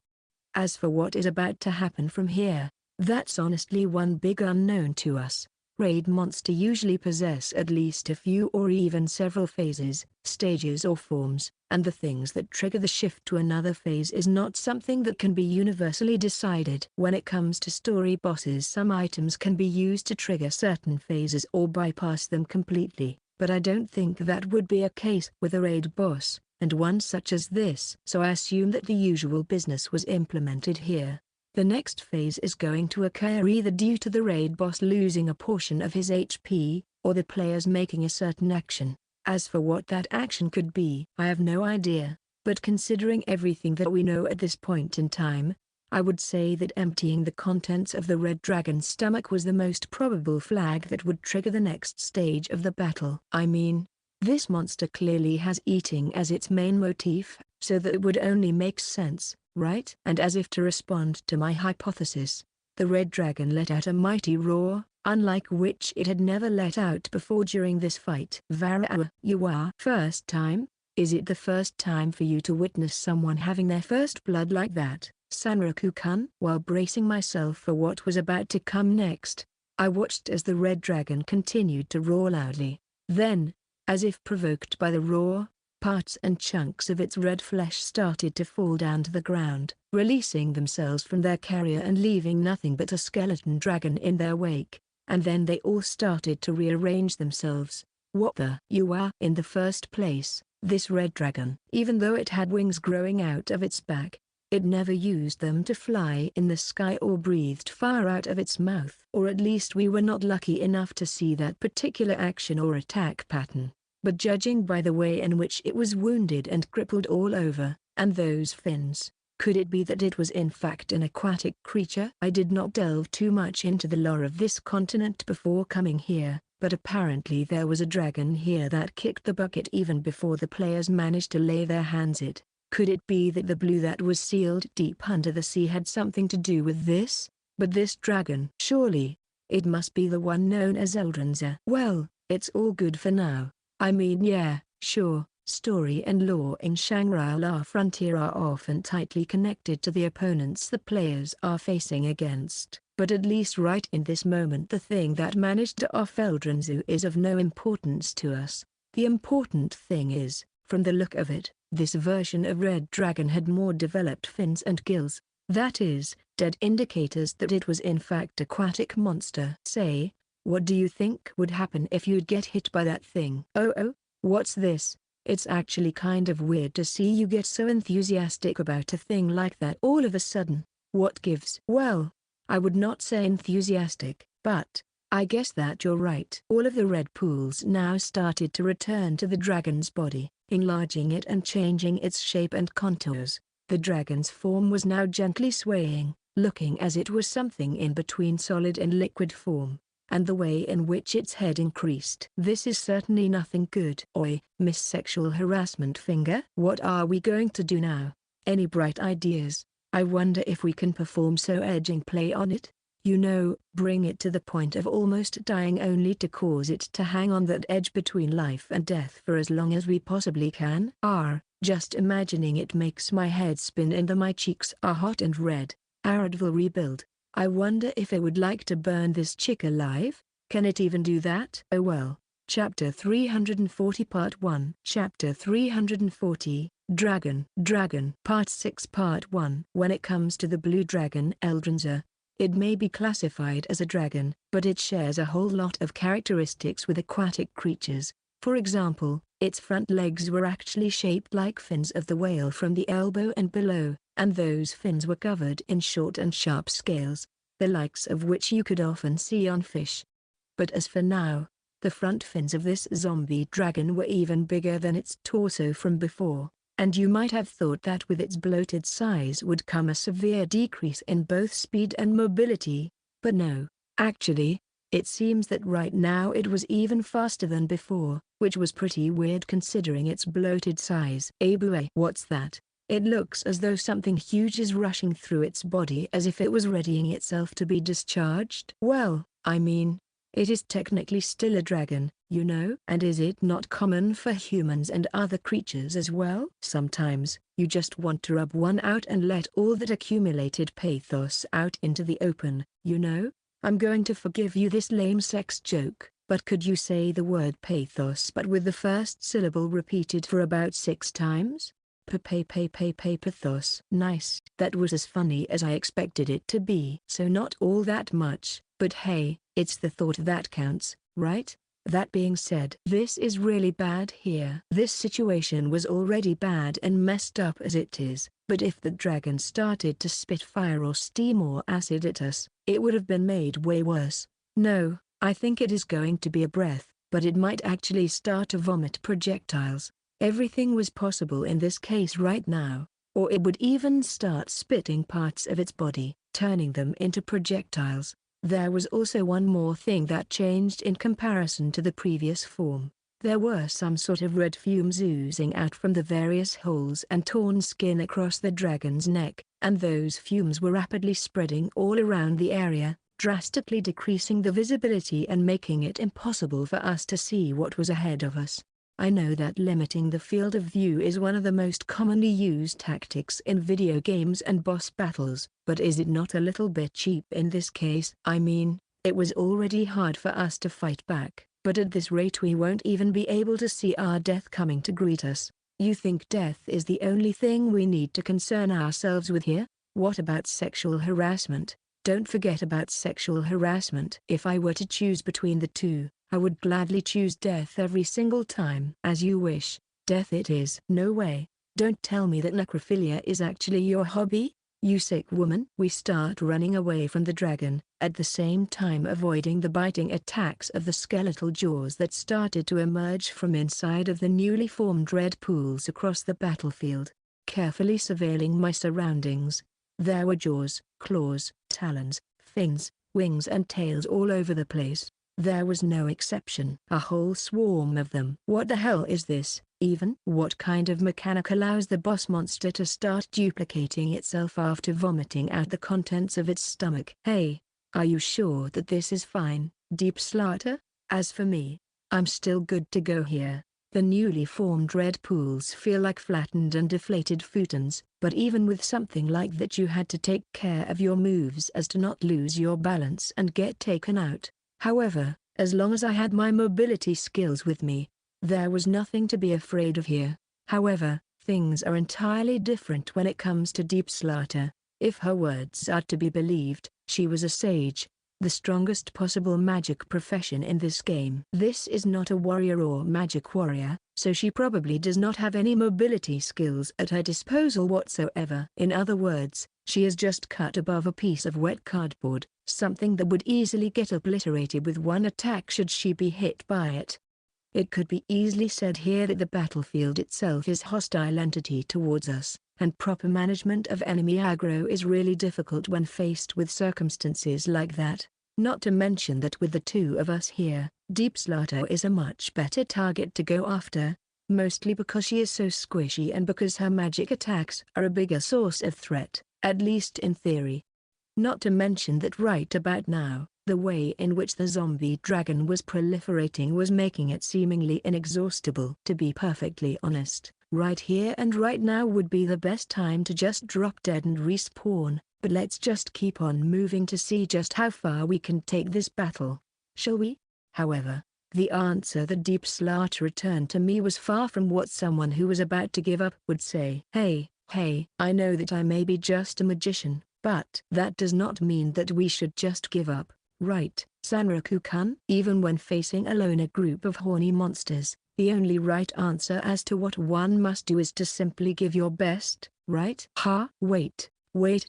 As for what is about to happen from here, that's honestly one big unknown to us. Raid monster usually possess at least a few or even several phases, stages or forms, and the things that trigger the shift to another phase is not something that can be universally decided. When it comes to story bosses, some items can be used to trigger certain phases or bypass them completely, but I don't think that would be a case with a raid boss, and one such as this. So I assume that the usual business was implemented here. The next phase is going to occur either due to the raid boss losing a portion of his HP, or the players making a certain action. As for what that action could be, I have no idea, but considering everything that we know at this point in time, I would say that emptying the contents of the red dragon's stomach was the most probable flag that would trigger the next stage of the battle. I mean, this monster clearly has eating as its main motif, so that it would only make sense, right? And as if to respond to my hypothesis, the red dragon let out a mighty roar, unlike which it had never let out before during this fight. Vara, you are first time? Is it the first time for you to witness someone having their first blood like that, Sanraku-kun? While bracing myself for what was about to come next, I watched as the red dragon continued to roar loudly. Then, as if provoked by the roar, parts and chunks of its red flesh started to fall down to the ground, releasing themselves from their carrier and leaving nothing but a skeleton dragon in their wake, and then they all started to rearrange themselves. What the? You are? In the first place, this red dragon, even though it had wings growing out of its back, it never used them to fly in the sky or breathed fire out of its mouth. Or at least we were not lucky enough to see that particular action or attack pattern. But judging by the way in which it was wounded and crippled all over, and those fins, could it be that it was in fact an aquatic creature? I did not delve too much into the lore of this continent before coming here, but apparently there was a dragon here that kicked the bucket even before the players managed to lay their hands it. Could it be that the blue that was sealed deep under the sea had something to do with this? But this dragon, surely, it must be the one known as Eldrinza. Well, it's all good for now. I mean, yeah, sure, story and lore in Shangri-La Frontier are often tightly connected to the opponents the players are facing against. But at least right in this moment the thing that managed to off Eldrinzu is of no importance to us. The important thing is, from the look of it, this version of Red Dragon had more developed fins and gills. That is, dead indicators that it was in fact aquatic monster. Say, what do you think would happen if you'd get hit by that thing? Oh, what's this? It's actually kind of weird to see you get so enthusiastic about a thing like that all of a sudden. What gives? Well, I would not say enthusiastic, but I guess that you're right. All of the red pools now started to return to the dragon's body, enlarging it and changing its shape and contours. The dragon's form was now gently swaying, looking as it was something in between solid and liquid form, and the way in which its head increased. This is certainly nothing good. Oi, Miss Sexual Harassment Finger. What are we going to do now? Any bright ideas? I wonder if we can perform so edging play on it. You know, bring it to the point of almost dying only to cause it to hang on that edge between life and death for as long as we possibly can. Just imagining it makes my head spin and my cheeks are hot and red. Aradville rebuild. I wonder if it would like to burn this chick alive? Can it even do that? Oh well. Chapter 340 Part 1. Chapter 340, Dragon. Part 6 Part 1. When it comes to the blue dragon Eldrinza, it may be classified as a dragon, but it shares a whole lot of characteristics with aquatic creatures. For example, its front legs were actually shaped like fins of the whale from the elbow and below, and those fins were covered in short and sharp scales, the likes of which you could often see on fish. But as for now, the front fins of this zombie dragon were even bigger than its torso from before, and you might have thought that with its bloated size would come a severe decrease in both speed and mobility, but no, actually, it seems that right now it was even faster than before, which was pretty weird considering its bloated size. Abue. What's that? It looks as though something huge is rushing through its body as if it was readying itself to be discharged. Well, I mean, it is technically still a dragon, you know. And is it not common for humans and other creatures as well? Sometimes, you just want to rub one out and let all that accumulated pathos out into the open, you know? I'm going to forgive you this lame sex joke, but could you say the word pathos but with the first syllable repeated for about 6 times? Pathos. Nice. That was as funny as I expected it to be. So not all that much, but hey, it's the thought that counts, right? That being said, this is really bad here. This situation was already bad and messed up as it is, but if the dragon started to spit fire or steam or acid at us, it would have been made way worse. No, I think it is going to be a breath, but it might actually start to vomit projectiles. Everything was possible in this case right now, or it would even start spitting parts of its body, turning them into projectiles. There was also one more thing that changed in comparison to the previous form. There were some sort of red fumes oozing out from the various holes and torn skin across the dragon's neck, and those fumes were rapidly spreading all around the area, drastically decreasing the visibility and making it impossible for us to see what was ahead of us. I know that limiting the field of view is one of the most commonly used tactics in video games and boss battles, but is it not a little bit cheap in this case? I mean, it was already hard for us to fight back, but at this rate we won't even be able to see our death coming to greet us. You think death is the only thing we need to concern ourselves with here? What about sexual harassment? Don't forget about sexual harassment. If I were to choose between the two, I would gladly choose death every single time. As you wish. Death it is. No way. Don't tell me that necrophilia is actually your hobby, you sick woman. We start running away from the dragon, at the same time avoiding the biting attacks of the skeletal jaws that started to emerge from inside of the newly formed red pools across the battlefield. Carefully surveilling my surroundings, there were jaws, claws, talons, fins, wings and tails all over the place. There was no exception. A whole swarm of them. What the hell is this, even? What kind of mechanic allows the boss monster to start duplicating itself after vomiting out the contents of its stomach? Hey, are you sure that this is fine, Deep Slaughter? As for me, I'm still good to go here. The newly formed red pools feel like flattened and deflated futons, but even with something like that you had to take care of your moves as to not lose your balance and get taken out. However, as long as I had my mobility skills with me, there was nothing to be afraid of here. However, things are entirely different when it comes to Deep Slaughter. If her words are to be believed, she was a sage, the strongest possible magic profession in this game. This is not a warrior or magic warrior, so she probably does not have any mobility skills at her disposal whatsoever. In other words, she is just cut above a piece of wet cardboard, something that would easily get obliterated with one attack should she be hit by it. It could be easily said here that the battlefield itself is a hostile entity towards us, and proper management of enemy aggro is really difficult when faced with circumstances like that. Not to mention that with the two of us here, Deep Slaughter is a much better target to go after, mostly because she is so squishy and because her magic attacks are a bigger source of threat, at least in theory. Not to mention that right about now, the way in which the zombie dragon was proliferating was making it seemingly inexhaustible. To be perfectly honest, right here and right now would be the best time to just drop dead and respawn, but let's just keep on moving to see just how far we can take this battle. Shall we? However, the answer that Deep Slaughter returned to me was far from what someone who was about to give up would say. Hey, I know that I may be just a magician, but that does not mean that we should just give up, right, Sanraku-kun? Even when facing alone a group of horny monsters, the only right answer as to what one must do is to simply give your best, right? Wait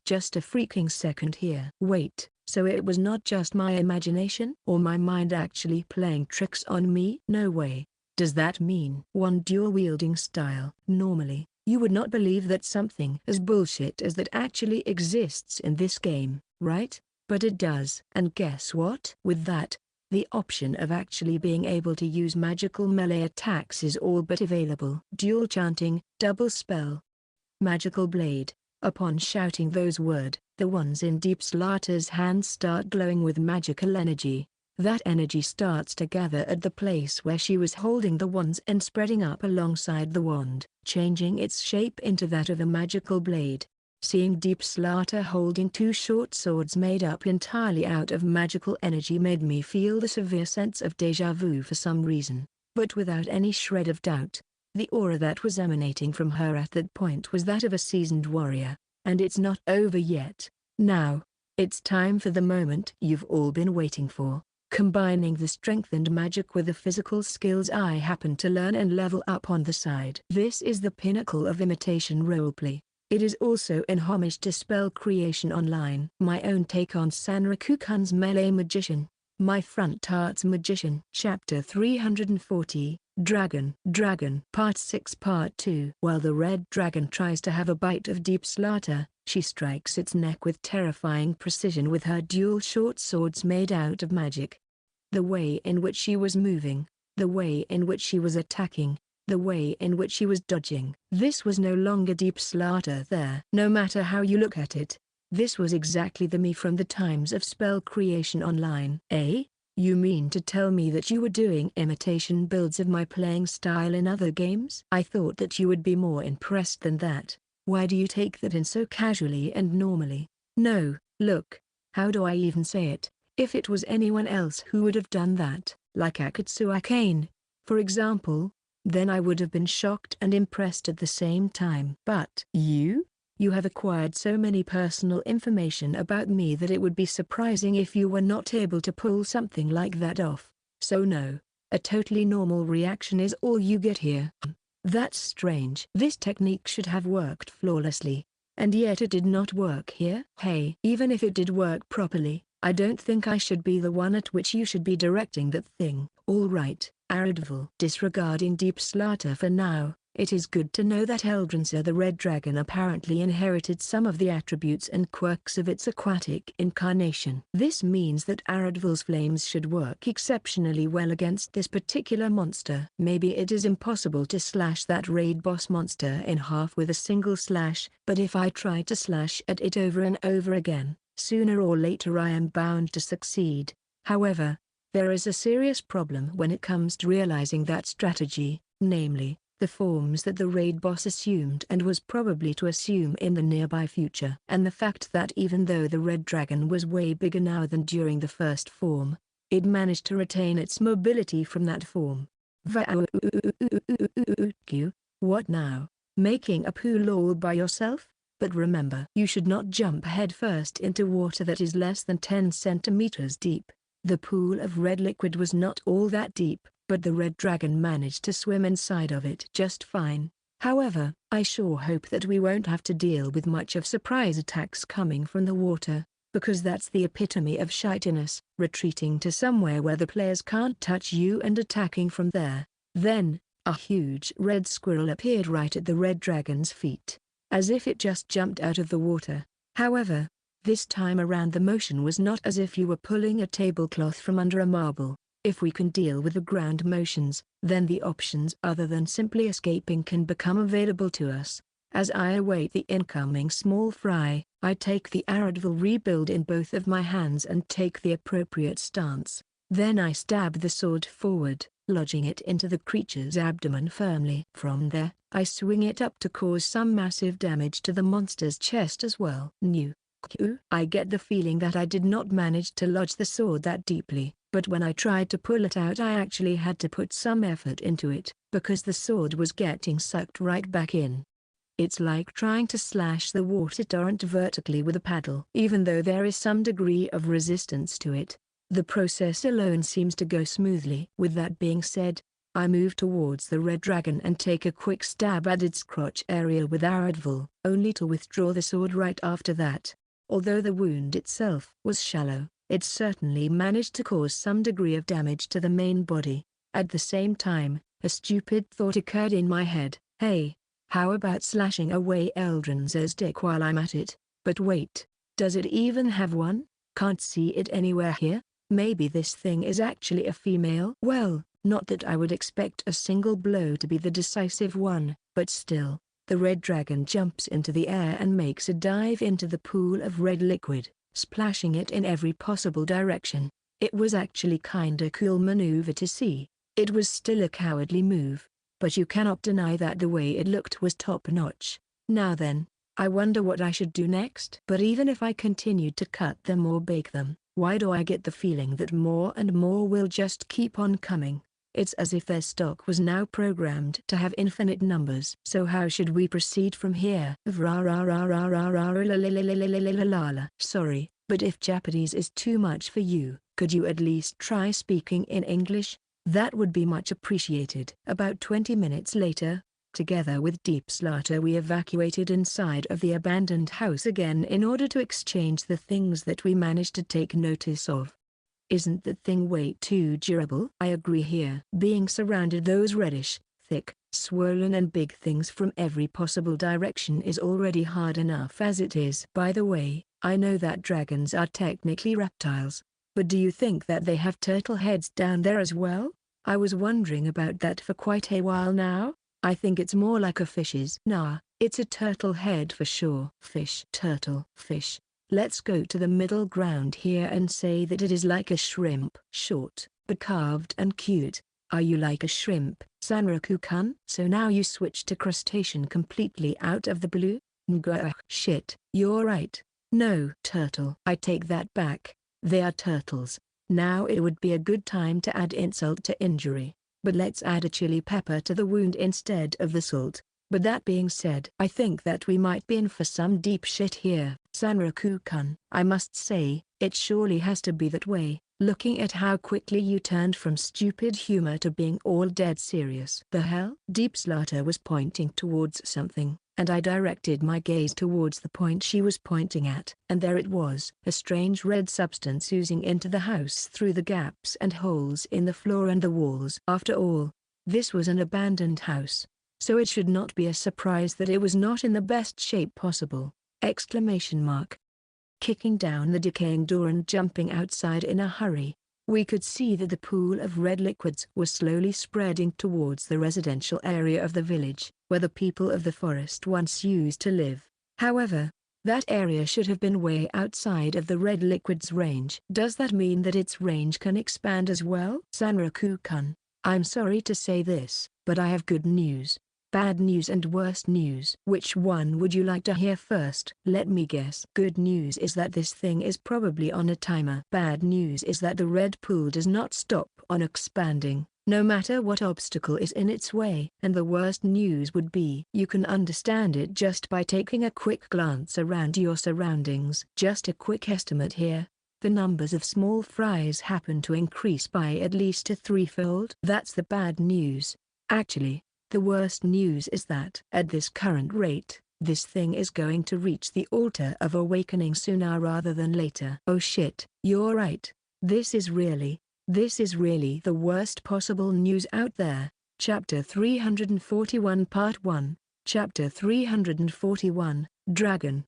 just a freaking second here. Wait, so it was not just my imagination or my mind actually playing tricks on me? No way. Does that mean one dual-wielding style? Normally, you would not believe that something as bullshit as that actually exists in this game, right? But it does. And guess what? With that, the option of actually being able to use magical melee attacks is all but available. Dual chanting, double spell, magical blade. Upon shouting those words, The ones in Deep Slatter's hands start glowing with magical energy. That energy starts to gather at the place where she was holding the wands and spreading up alongside the wand, changing its shape into that of a magical blade. Seeing Deep Slatter holding two short swords made up entirely out of magical energy made me feel the severe sense of déjà vu for some reason, but without any shred of doubt. The aura that was emanating from her at that point was that of a seasoned warrior, and it's not over yet. Now, it's time for the moment you've all been waiting for. Combining the strengthened magic with the physical skills I happen to learn and level up on the side. This is the pinnacle of imitation roleplay. It is also in homage to Spell Creation Online. My own take on Sanraku-kun's Melee Magician, my Front Arts Magician. Chapter 340, Dragon. Part 6 Part 2. While the red dragon tries to have a bite of Deep Slatter, she strikes its neck with terrifying precision with her dual short swords made out of magic. The way in which she was moving, the way in which she was attacking, the way in which she was dodging. This was no longer Deep Slatter there. No matter how you look at it, this was exactly the me from the times of Spell Creation Online. Eh? You mean to tell me that you were doing imitation builds of my playing style in other games? I thought that you would be more impressed than that. Why do you take that in so casually and normally? No, look, how do I even say it? If it was anyone else who would have done that, like Akatsuki Akane, for example, then I would have been shocked and impressed at the same time. But you have acquired so many personal information about me that it would be surprising if you were not able to pull something like that off. So no, a totally normal reaction is all you get here. That's strange. This technique should have worked flawlessly, and yet it did not work here. Hey, even if it did work properly, I don't think I should be the one at which you should be directing that thing. All right, Audiobook. Disregarding Deep Slatter for now, it is good to know that Eldrinza the Red Dragon apparently inherited some of the attributes and quirks of its aquatic incarnation. This means that Audiobook's flames should work exceptionally well against this particular monster. Maybe it is impossible to slash that raid boss monster in half with a single slash, but if I try to slash at it over and over again, sooner or later I am bound to succeed. However, there is a serious problem when it comes to realizing that strategy, namely, the forms that the raid boss assumed and was probably to assume in the nearby future. And the fact that even though the red dragon was way bigger now than during the first form, it managed to retain its mobility from that form. What now? Making a pool all by yourself? But remember, you should not jump headfirst into water that is less than 10 centimeters deep. The pool of red liquid was not all that deep, but the red dragon managed to swim inside of it just fine. However, I sure hope that we won't have to deal with much of surprise attacks coming from the water, because that's the epitome of shitiness, retreating to somewhere where the players can't touch you and attacking from there. Then, a huge red squirrel appeared right at the red dragon's feet, as if it just jumped out of the water. However, this time around the motion was not as if you were pulling a tablecloth from under a marble. If we can deal with the ground motions, then the options other than simply escaping can become available to us. As I await the incoming small fry, I take the Audiobook rebuild in both of my hands and take the appropriate stance. Then I stab the sword forward, lodging it into the creature's abdomen firmly. From there, I swing it up to cause some massive damage to the monster's chest as well. I get the feeling that I did not manage to lodge the sword that deeply, but when I tried to pull it out I actually had to put some effort into it, because the sword was getting sucked right back in. It's like trying to slash the water torrent vertically with a paddle. Even though there is some degree of resistance to it, the process alone seems to go smoothly. With that being said, I move towards the red dragon and take a quick stab at its crotch area with Audiobook, only to withdraw the sword right after that. Although the wound itself was shallow, it certainly managed to cause some degree of damage to the main body. At the same time, a stupid thought occurred in my head. Hey, how about slashing away Eldrinza's dick while I'm at it? But wait, does it even have one? Can't see it anywhere here. Maybe this thing is actually a female? Well, not that I would expect a single blow to be the decisive one, but still, The red dragon jumps into the air and makes a dive into the pool of red liquid, splashing it in every possible direction. It was actually kinda cool maneuver to see. It was still a cowardly move, but you cannot deny that the way it looked was top-notch. Now then, I wonder what I should do next. But even if I continued to cut them or bake them, why do I get the feeling that more and more will just keep on coming? It's as if their stock was now programmed to have infinite numbers. So how should we proceed from here? Sorry, but if Japanese is too much for you, could you at least try speaking in English? That would be much appreciated. About 20 minutes later, together with Deep Slaughter, we evacuated inside of the abandoned house again in order to exchange the things that we managed to take notice of. Isn't that thing way too durable? I agree here. Being surrounded those reddish, thick, swollen and big things from every possible direction is already hard enough as it is. By the way, I know that dragons are technically reptiles, but do you think that they have turtle heads down there as well? I was wondering about that for quite a while now. I think it's more like a fish's. Nah, it's a turtle head for sure. Fish, turtle, fish. Let's go to the middle ground here and say that it is like a shrimp. Short, but carved and cute. Are you like a shrimp, Sanraku-kun? So now you switch to crustacean completely out of the blue? Ngah, shit, you're right. No, turtle. I take that back. They are turtles. Now it would be a good time to add insult to injury. But let's add a chili pepper to the wound instead of the salt. But that being said, I think that we might be in for some deep shit here. Sanraku-kun, I must say, it surely has to be that way, looking at how quickly you turned from stupid humor to being all dead serious. The hell? Deep Slaughter was pointing towards something, and I directed my gaze towards the point she was pointing at. And there it was, a strange red substance oozing into the house through the gaps and holes in the floor and the walls. After all, this was an abandoned house, so it should not be a surprise that it was not in the best shape possible. Exclamation mark. Kicking down the decaying door and jumping outside in a hurry, we could see that the pool of red liquids was slowly spreading towards the residential area of the village, where the people of the forest once used to live. However, that area should have been way outside of the red liquid's range. Does that mean that its range can expand as well? Sanraku-kun, I'm sorry to say this, but I have good news, bad news and worst news. Which one would you like to hear first? Let me guess. Good news is that this thing is probably on a timer. Bad news is that the red pool does not stop on expanding, no matter what obstacle is in its way. And the worst news would be you can understand it just by taking a quick glance around your surroundings. Just a quick estimate here. The numbers of small fries happen to increase by at least a threefold. That's the bad news. Actually, the worst news is that at this current rate, this thing is going to reach the altar of awakening sooner rather than later. Oh shit, you're right. This is really the worst possible news out there. Chapter 341 Part 1, Chapter 341, Dragon,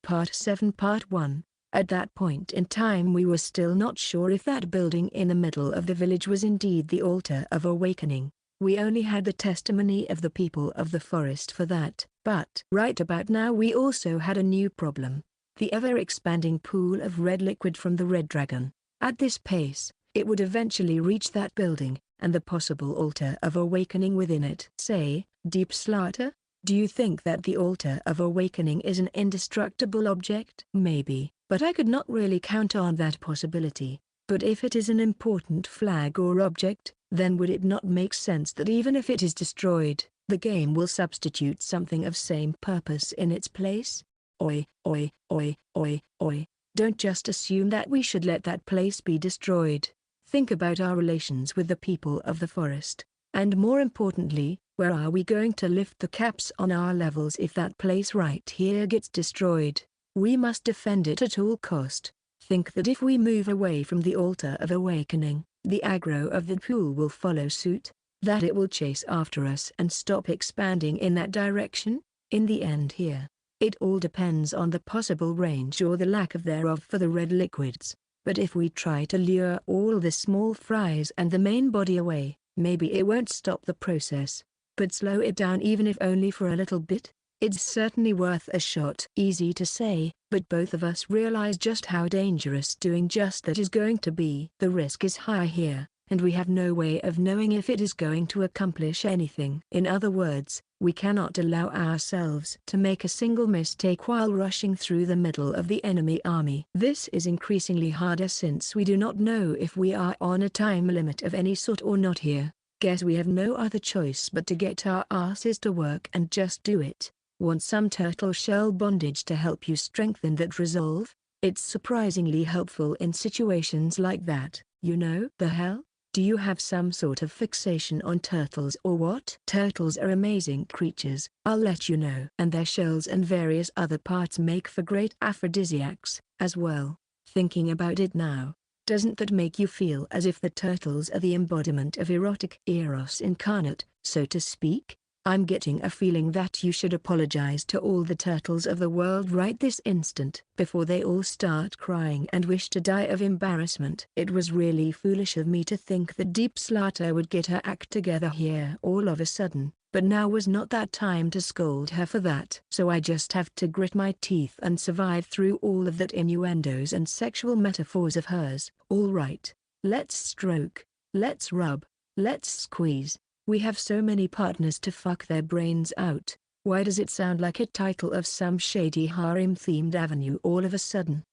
Part 7 Part 1. At that point in time we were still not sure if that building in the middle of the village was indeed the altar of awakening. We only had the testimony of the people of the forest for that. But right about now we also had a new problem. The ever-expanding pool of red liquid from the red dragon. At this pace, it would eventually reach that building, and the possible altar of awakening within it. Say, Deep Slaughter, do you think that the altar of awakening is an indestructible object? Maybe, but I could not really count on that possibility. But if it is an important flag or object, then would it not make sense that even if it is destroyed, the game will substitute something of same purpose in its place? Oi, oi, oi, oi, oi. Don't just assume that we should let that place be destroyed. Think about our relations with the people of the forest. And more importantly, where are we going to lift the caps on our levels if that place right here gets destroyed? We must defend it at all cost. Think that if we move away from the altar of awakening, the aggro of the pool will follow suit, that it will chase after us and stop expanding in that direction. In the end here, it all depends on the possible range or the lack of thereof for the red liquids. But if we try to lure all the small fries and the main body away, maybe it won't stop the process. but slow it down even if only for a little bit. It's certainly worth a shot. Easy to say, but both of us realize just how dangerous doing just that is going to be. The risk is high here, and we have no way of knowing if it is going to accomplish anything. In other words, we cannot allow ourselves to make a single mistake while rushing through the middle of the enemy army. This is increasingly harder since we do not know if we are on a time limit of any sort or not here. Guess we have no other choice but to get our asses to work and just do it. Want some turtle shell bondage to help you strengthen that resolve? It's surprisingly helpful in situations like that. You know? The hell? Do you have some sort of fixation on turtles or what? Turtles are amazing creatures, I'll let you know. And their shells and various other parts make for great aphrodisiacs, as well. Thinking about it now, doesn't that make you feel as if the turtles are the embodiment of erotic eros incarnate, so to speak? I'm getting a feeling that you should apologize to all the turtles of the world right this instant, before they all start crying and wish to die of embarrassment. It was really foolish of me to think that Deep Slaughter would get her act together here all of a sudden, but now was not that time to scold her for that. So I just have to grit my teeth and survive through all of that innuendos and sexual metaphors of hers. All right, let's stroke, let's rub, let's squeeze. We have so many partners to fuck their brains out. Why does it sound like a title of some shady harem-themed avenue all of a sudden?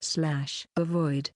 Avoid,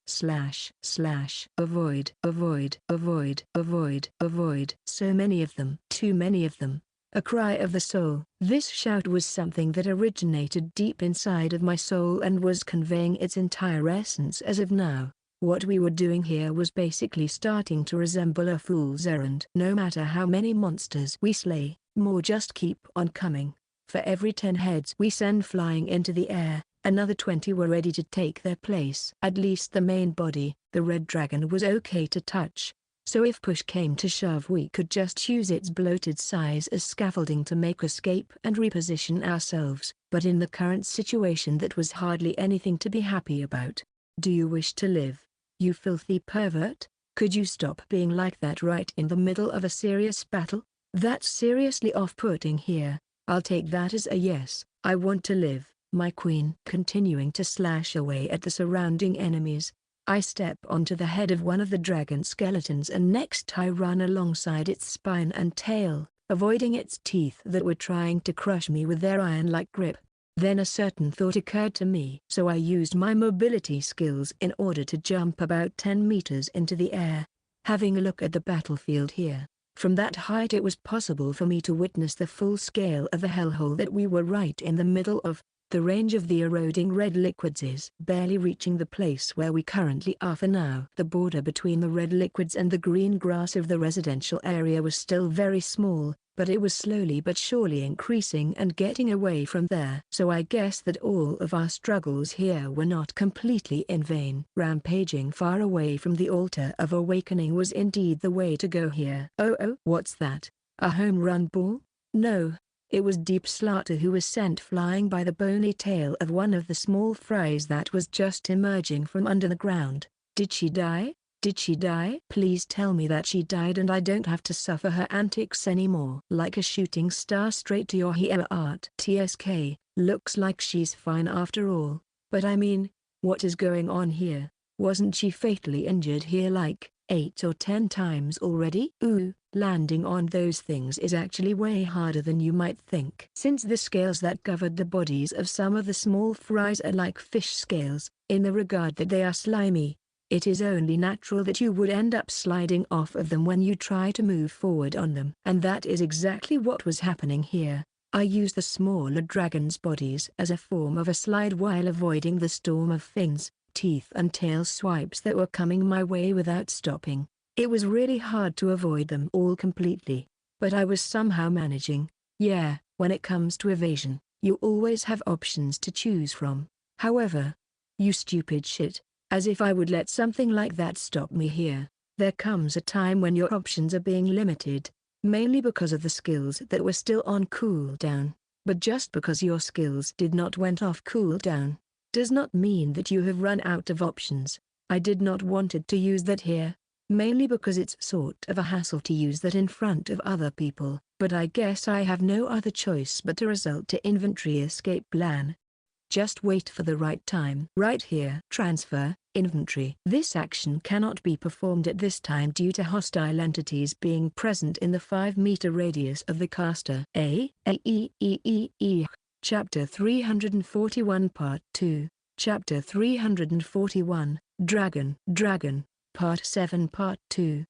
avoid, avoid, avoid, avoid, avoid. So many of them. Too many of them. A cry of the soul. This shout was something that originated deep inside of my soul and was conveying its entire essence as of now. What we were doing here was basically starting to resemble a fool's errand. No matter how many monsters we slay, more just keep on coming. For every 10 heads we send flying into the air, another 20 were ready to take their place. At least the main body, the red dragon, was okay to touch. So if push came to shove, we could just use its bloated size as scaffolding to make escape and reposition ourselves. But in the current situation that was hardly anything to be happy about. Do you wish to live? You filthy pervert? Could you stop being like that right in the middle of a serious battle? That's seriously off-putting here. I'll take that as a yes. I want to live, my queen. Continuing to slash away at the surrounding enemies, I step onto the head of one of the dragon skeletons and next I run alongside its spine and tail, avoiding its teeth that were trying to crush me with their iron-like grip. Then a certain thought occurred to me. So I used my mobility skills in order to jump about 10 meters into the air. Having a look at the battlefield here, from that height it was possible for me to witness the full scale of the hellhole that we were right in the middle of. The range of the eroding red liquids is barely reaching the place where we currently are for now. The border between the red liquids and the green grass of the residential area was still very small, but it was slowly but surely increasing and getting away from there. So I guess that all of our struggles here were not completely in vain. Rampaging far away from the altar of awakening was indeed the way to go here. Oh, what's that? A home run ball? No. It was Deep Slaughter who was sent flying by the bony tail of one of the small fries that was just emerging from under the ground. Did she die? Did she die? Please tell me that she died and I don't have to suffer her antics anymore. Like a shooting star straight to your heart. TSK, looks like she's fine after all. But I mean, what is going on here? Wasn't she fatally injured here like 8 or 10 times already? Ooh, landing on those things is actually way harder than you might think. Since the scales that covered the bodies of some of the small fries are like fish scales, in the regard that they are slimy, it is only natural that you would end up sliding off of them when you try to move forward on them. And that is exactly what was happening here. I used the smaller dragon's bodies as a form of a slide while avoiding the storm of fins, teeth and tail swipes that were coming my way without stopping. It was really hard to avoid them all completely, but I was somehow managing. Yeah, when it comes to evasion, you always have options to choose from. However, you stupid shit, as if I would let something like that stop me here. There comes a time when your options are being limited, mainly because of the skills that were still on cooldown. But just because your skills did not went off cooldown, does not mean that you have run out of options. I did not wanted to use that here, mainly because it's sort of a hassle to use that in front of other people, but I guess I have no other choice but to resort to inventory escape plan. Just wait for the right time. Right here. Transfer, inventory. This action cannot be performed at this time due to hostile entities being present in the 5-meter radius of the caster. Chapter 341 Part 2. Chapter 341, Dragon, Part 7 Part 2.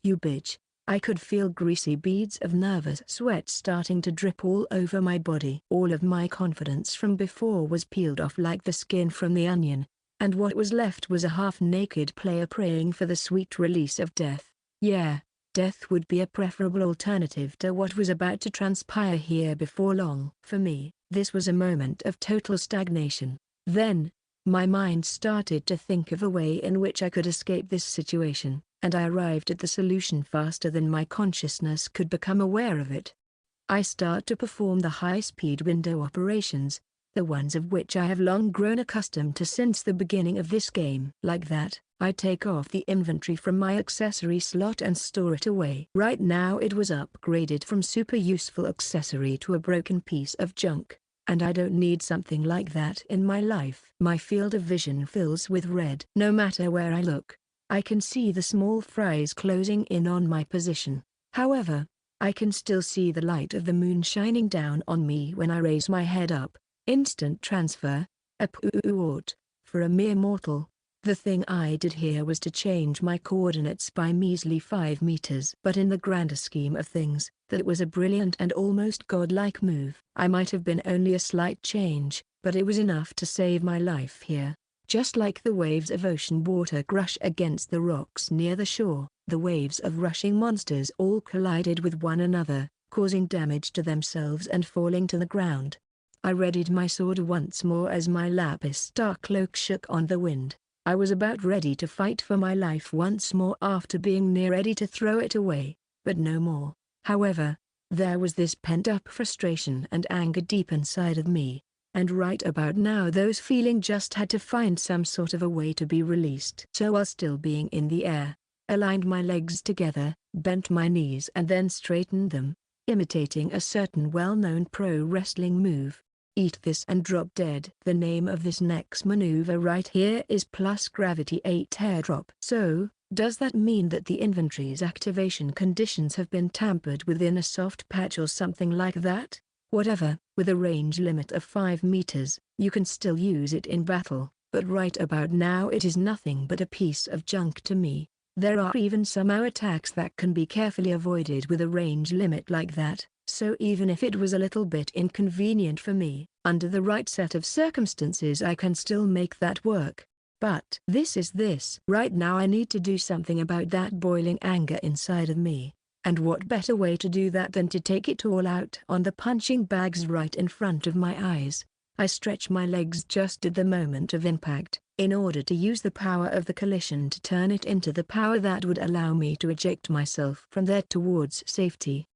You bitch. I could feel greasy beads of nervous sweat starting to drip all over my body. All of my confidence from before was peeled off like the skin from the onion, and what was left was a half-naked player praying for the sweet release of death. Yeah, death would be a preferable alternative to what was about to transpire here before long. For me, this was a moment of total stagnation. Then, my mind started to think of a way in which I could escape this situation, and I arrived at the solution faster than my consciousness could become aware of it. I start to perform the high-speed window operations, the ones of which I have long grown accustomed to since the beginning of this game. Like that, I take off the inventory from my accessory slot and store it away. Right now it was upgraded from super useful accessory to a broken piece of junk, and I don't need something like that in my life. My field of vision fills with red. No matter where I look, I can see the small fries closing in on my position. However, I can still see the light of the moon shining down on me when I raise my head up. Instant transfer, a port, for a mere mortal. The thing I did here was to change my coordinates by measly 5 meters. But in the grander scheme of things, that was a brilliant and almost godlike move. I might have been only a slight change, but it was enough to save my life here. Just like the waves of ocean water crush against the rocks near the shore, the waves of rushing monsters all collided with one another, causing damage to themselves and falling to the ground. I readied my sword once more as my lapis star cloak shook on the wind. I was about ready to fight for my life once more after being near ready to throw it away, but no more. However, there was this pent-up frustration and anger deep inside of me, and right about now those feelings just had to find some sort of a way to be released. So while still being in the air, aligned my legs together, bent my knees and then straightened them, imitating a certain well-known pro wrestling move. Eat this and drop dead. The name of this next maneuver right here is plus gravity 8 airdrop. So, does that mean that the inventory's activation conditions have been tampered with in a soft patch or something like that? Whatever, with a range limit of 5 meters, you can still use it in battle, but right about now it is nothing but a piece of junk to me. There are even some attacks that can be carefully avoided with a range limit like that. So even if it was a little bit inconvenient for me, under the right set of circumstances I can still make that work. But this. Right now I need to do something about that boiling anger inside of me. And what better way to do that than to take it all out on the punching bags right in front of my eyes. I stretch my legs just at the moment of impact, in order to use the power of the collision to turn it into the power that would allow me to eject myself from there towards safety.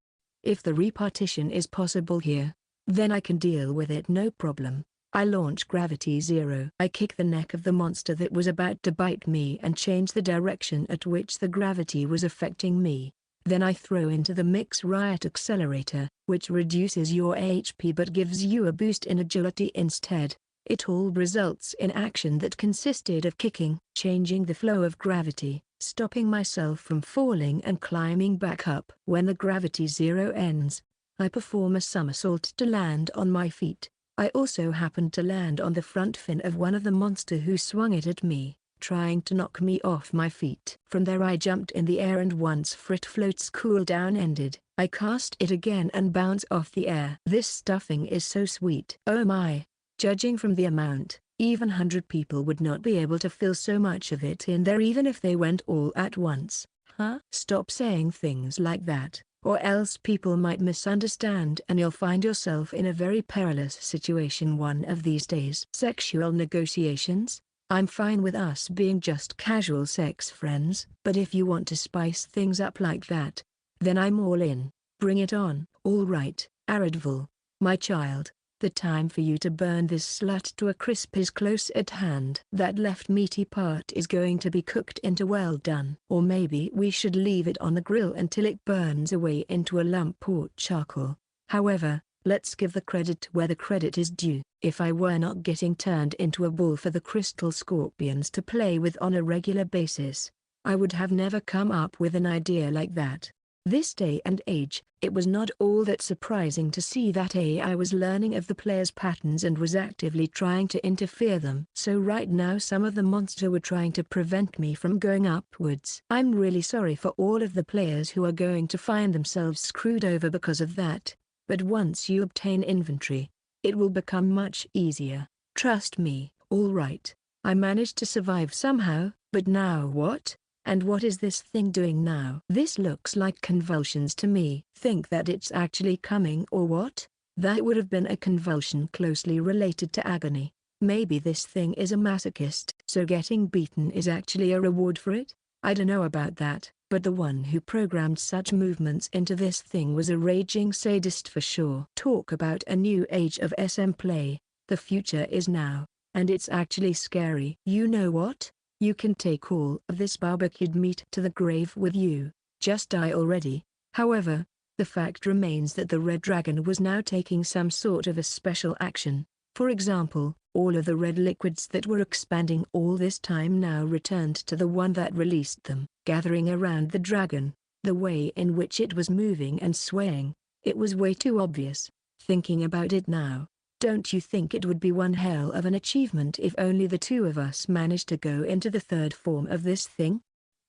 If the repartition is possible here, then I can deal with it no problem. I launch gravity 0. I kick the neck of the monster that was about to bite me and change the direction at which the gravity was affecting me. Then I throw into the mix riot accelerator, which reduces your HP but gives you a boost in agility instead. It all results in action that consisted of kicking, changing the flow of gravity, stopping myself from falling and climbing back up. When the gravity 0 ends, I perform a somersault to land on my feet. I also happened to land on the front fin of one of the monster who swung it at me, trying to knock me off my feet. From there I jumped in the air and once Frit Float's cooldown ended, I cast it again and bounce off the air. This stuffing is so sweet. Oh my. Judging from the amount, even 100 people would not be able to fill so much of it in there even if they went all at once. Huh? Stop saying things like that, or else people might misunderstand and you'll find yourself in a very perilous situation one of these days. Sexual negotiations? I'm fine with us being just casual sex friends, but if you want to spice things up like that, then I'm all in. Bring it on. All right, Aradville, my child. The time for you to burn this slut to a crisp is close at hand. That left meaty part is going to be cooked into well done. Or maybe we should leave it on the grill until it burns away into a lump or charcoal. However, let's give the credit where the credit is due. If I were not getting turned into a ball for the crystal scorpions to play with on a regular basis, I would have never come up with an idea like that. This day and age, it was not all that surprising to see that AI was learning of the players' patterns and was actively trying to interfere them. So right now some of the monsters were trying to prevent me from going upwards. I'm really sorry for all of the players who are going to find themselves screwed over because of that, but once you obtain inventory, it will become much easier. Trust me. Alright, I managed to survive somehow, but now what? And what is this thing doing now? This looks like convulsions to me. Think that it's actually coming or what? That would have been a convulsion closely related to agony. Maybe this thing is a masochist. So getting beaten is actually a reward for it? I don't know about that, but the one who programmed such movements into this thing was a raging sadist for sure. Talk about a new age of SM play. The future is now, and it's actually scary. You know what? You can take all of this barbecued meat to the grave with you. Just die already. However, the fact remains that the red dragon was now taking some sort of a special action. For example, all of the red liquids that were expanding all this time now returned to the one that released them, gathering around the dragon. The way in which it was moving and swaying, it was way too obvious. Thinking about it now, don't you think it would be one hell of an achievement if only the two of us managed to go into the third form of this thing?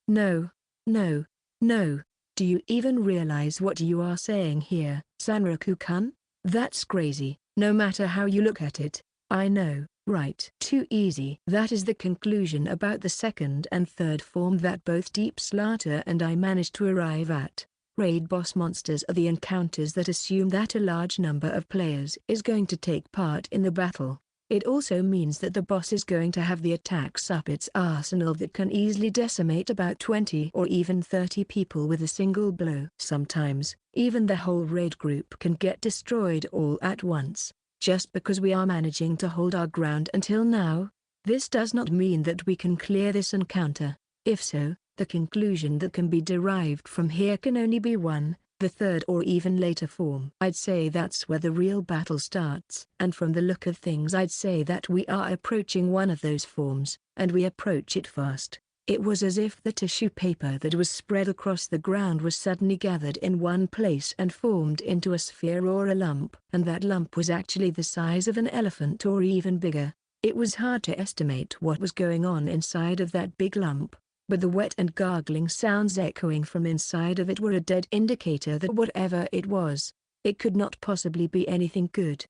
No, no, no. Do you even realize what you are saying here, Sanraku-kun? That's crazy, no matter how you look at it. I know, right? Too easy. That is the conclusion about the second and third form that both Deep Slaughter and I managed to arrive at. Raid boss monsters are the encounters that assume that a large number of players is going to take part in the battle. It also means that the boss is going to have the attacks up its arsenal that can easily decimate about 20 or even 30 people with a single blow. Sometimes, even the whole raid group can get destroyed all at once. Just because we are managing to hold our ground until now, this does not mean that we can clear this encounter. If so, the conclusion that can be derived from here can only be one, the third or even later form. I'd say that's where the real battle starts. And from the look of things I'd say that we are approaching one of those forms, and we approach it fast. It was as if the tissue paper that was spread across the ground was suddenly gathered in one place and formed into a sphere or a lump. And that lump was actually the size of an elephant or even bigger. It was hard to estimate what was going on inside of that big lump, but the wet and gargling sounds echoing from inside of it were a dead indicator that whatever it was, it could not possibly be anything good.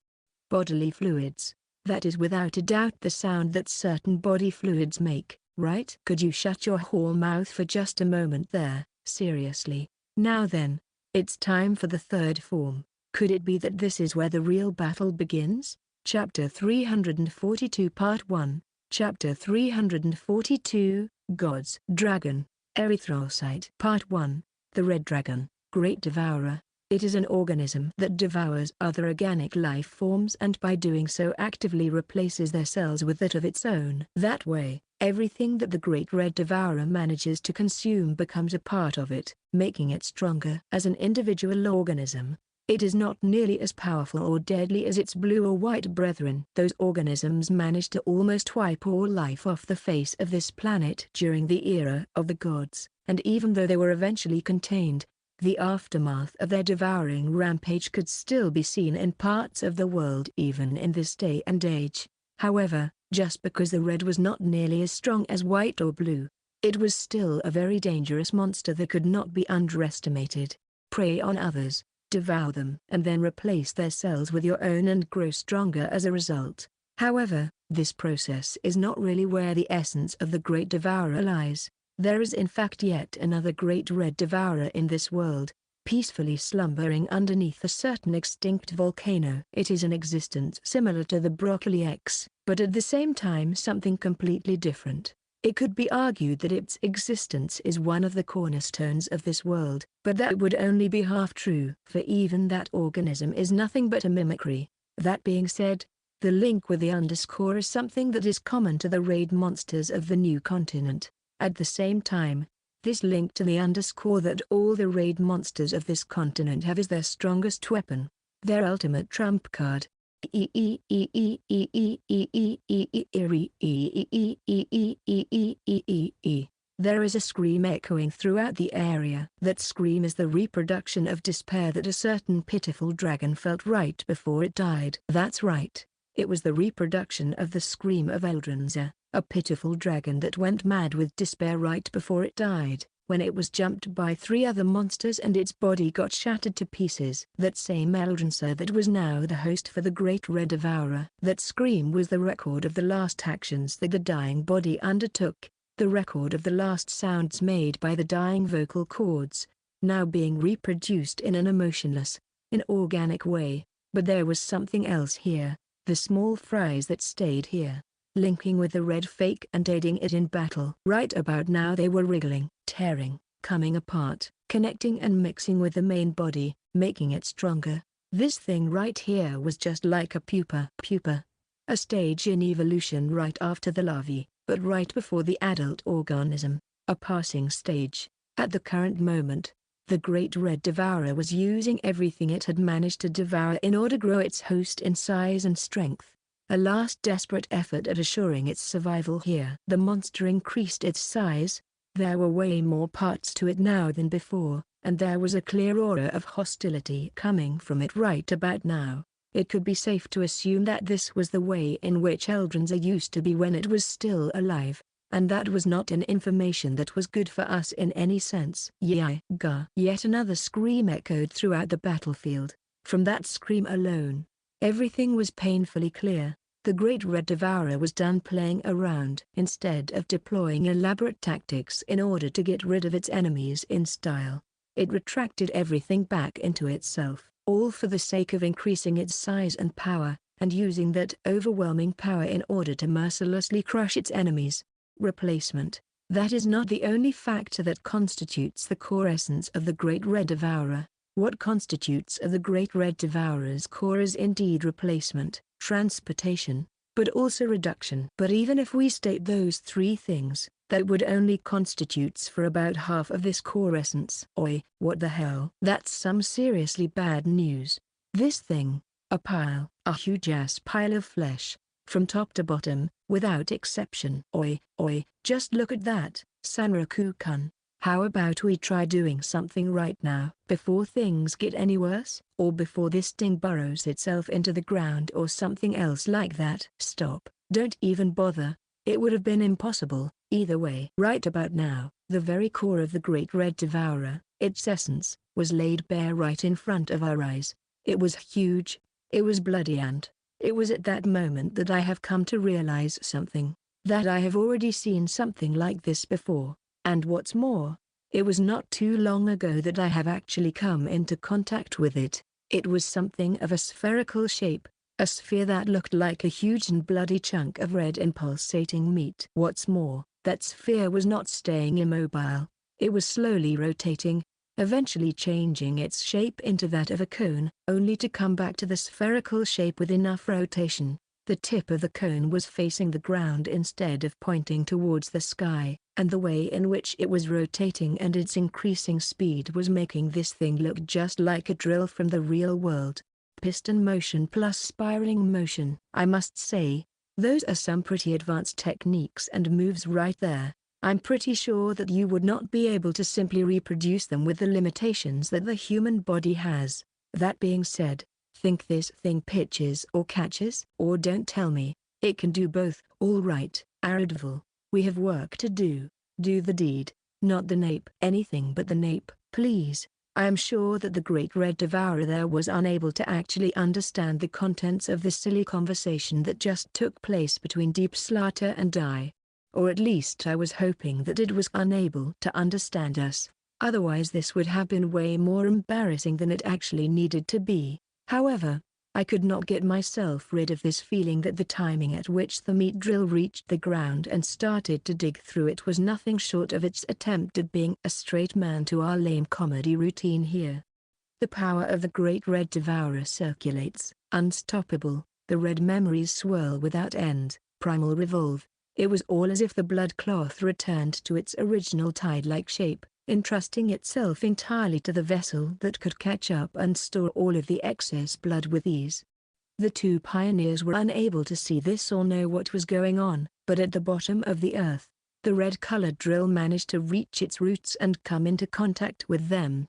Bodily fluids. That is without a doubt the sound that certain body fluids make, right? Could you shut your whore mouth for just a moment there? Seriously. Now then, it's time for the third form. Could it be that this is where the real battle begins? Chapter 342 Part 1. Chapter 342, Gods. Dragon. Erythrocyte. Part 1. The Red Dragon. Great Devourer. It is an organism that devours other organic life forms and by doing so actively replaces their cells with that of its own. That way, everything that the Great Red Devourer manages to consume becomes a part of it, making it stronger. As an individual organism, it is not nearly as powerful or deadly as its blue or white brethren. Those organisms managed to almost wipe all life off the face of this planet during the era of the gods, and even though they were eventually contained, the aftermath of their devouring rampage could still be seen in parts of the world even in this day and age. However, just because the red was not nearly as strong as white or blue, it was still a very dangerous monster that could not be underestimated. Prey on others, devour them, and then replace their cells with your own and grow stronger as a result. However, this process is not really where the essence of the Great Devourer lies. There is in fact yet another Great Red Devourer in this world, peacefully slumbering underneath a certain extinct volcano. It is an existence similar to the Broccoli X, but at the same time something completely different. It could be argued that its existence is one of the cornerstones of this world, but that would only be half true, for even that organism is nothing but a mimicry. That being said, the link with the underscore is something that is common to the raid monsters of the new continent. At the same time, this link to the underscore that all the raid monsters of this continent have is their strongest weapon, their ultimate trump card. There is a scream echoing throughout the area. That scream is the reproduction of despair that a certain pitiful dragon felt right before it died. That's right. It was the reproduction of the scream of Eldrinza, a pitiful dragon that went mad with despair right before it died, when it was jumped by 3 other monsters and its body got shattered to pieces. That same Eldrinza that was now the host for the Great Red Devourer. That scream was the record of the last actions that the dying body undertook, the record of the last sounds made by the dying vocal cords, now being reproduced in an emotionless, inorganic way. But there was something else here, the small fries that stayed here, linking with the red fake and aiding it in battle. Right about now they were wriggling, tearing, coming apart, connecting and mixing with the main body, making it stronger. This thing right here was just like a pupa, a stage in evolution right after the larvae, but right before the adult organism, a passing stage. At the current moment, the Great Red Devourer was using everything it had managed to devour in order to grow its host in size and strength, a last desperate effort at assuring its survival here. The monster increased its size, there were way more parts to it now than before, and there was a clear aura of hostility coming from it right about now. It could be safe to assume that this was the way in which Eldrinza used to be when it was still alive, and that was not an information that was good for us in any sense. Yet another scream echoed throughout the battlefield. From that scream alone, everything was painfully clear. The Great Red Devourer was done playing around. Instead of deploying elaborate tactics in order to get rid of its enemies in style, it retracted everything back into itself, all for the sake of increasing its size and power, and using that overwhelming power in order to mercilessly crush its enemies. Replacement. That is not the only factor that constitutes the core essence of the Great Red Devourer. What constitutes the Great Red Devourer's core is indeed replacement, transportation, but also reduction. But even if we state those 3 things, that would only constitutes for about half of this core essence. Oi, what the hell? That's some seriously bad news. This thing, a huge ass pile of flesh, from top to bottom, without exception. Oi, just look at that, Sanraku-kun. How about we try doing something right now, before things get any worse, or before this thing burrows itself into the ground or something else like that? Stop, don't even bother. It would have been impossible, either way. Right about now, the very core of the Great Red Devourer, its essence, was laid bare right in front of our eyes. It was huge, it was bloody, and it was at that moment that I have come to realize something, that I have already seen something like this before. And what's more, it was not too long ago that I have actually come into contact with it. It was something of a spherical shape, a sphere that looked like a huge and bloody chunk of red and pulsating meat. What's more, that sphere was not staying immobile, it was slowly rotating, eventually changing its shape into that of a cone, only to come back to the spherical shape with enough rotation. The tip of the cone was facing the ground instead of pointing towards the sky, and the way in which it was rotating and its increasing speed was making this thing look just like a drill from the real world. Piston motion plus spiraling motion. I must say, those are some pretty advanced techniques and moves right there. I'm pretty sure that you would not be able to simply reproduce them with the limitations that the human body has. That being said, think this thing pitches or catches? Or don't tell me, it can do both. All right, Audiobook, we have work to do. Do the deed, not the nape. Anything but the nape, please. I am sure that the Great Red Devourer there was unable to actually understand the contents of the silly conversation that just took place between Deep Slaughter and I. Or at least I was hoping that it was unable to understand us, otherwise this would have been way more embarrassing than it actually needed to be. However, I could not get myself rid of this feeling that the timing at which the meat drill reached the ground and started to dig through it was nothing short of its attempt at being a straight man to our lame comedy routine here. The power of the Great Red Devourer circulates, Unstoppable, the red memories swirl without end, primal revolve. It was all as if the blood cloth returned to its original tide-like shape, entrusting itself entirely to the vessel that could catch up and store all of the excess blood with ease. The two pioneers were unable to see this or know what was going on, but at the bottom of the earth, the red-colored drill managed to reach its roots and come into contact with them.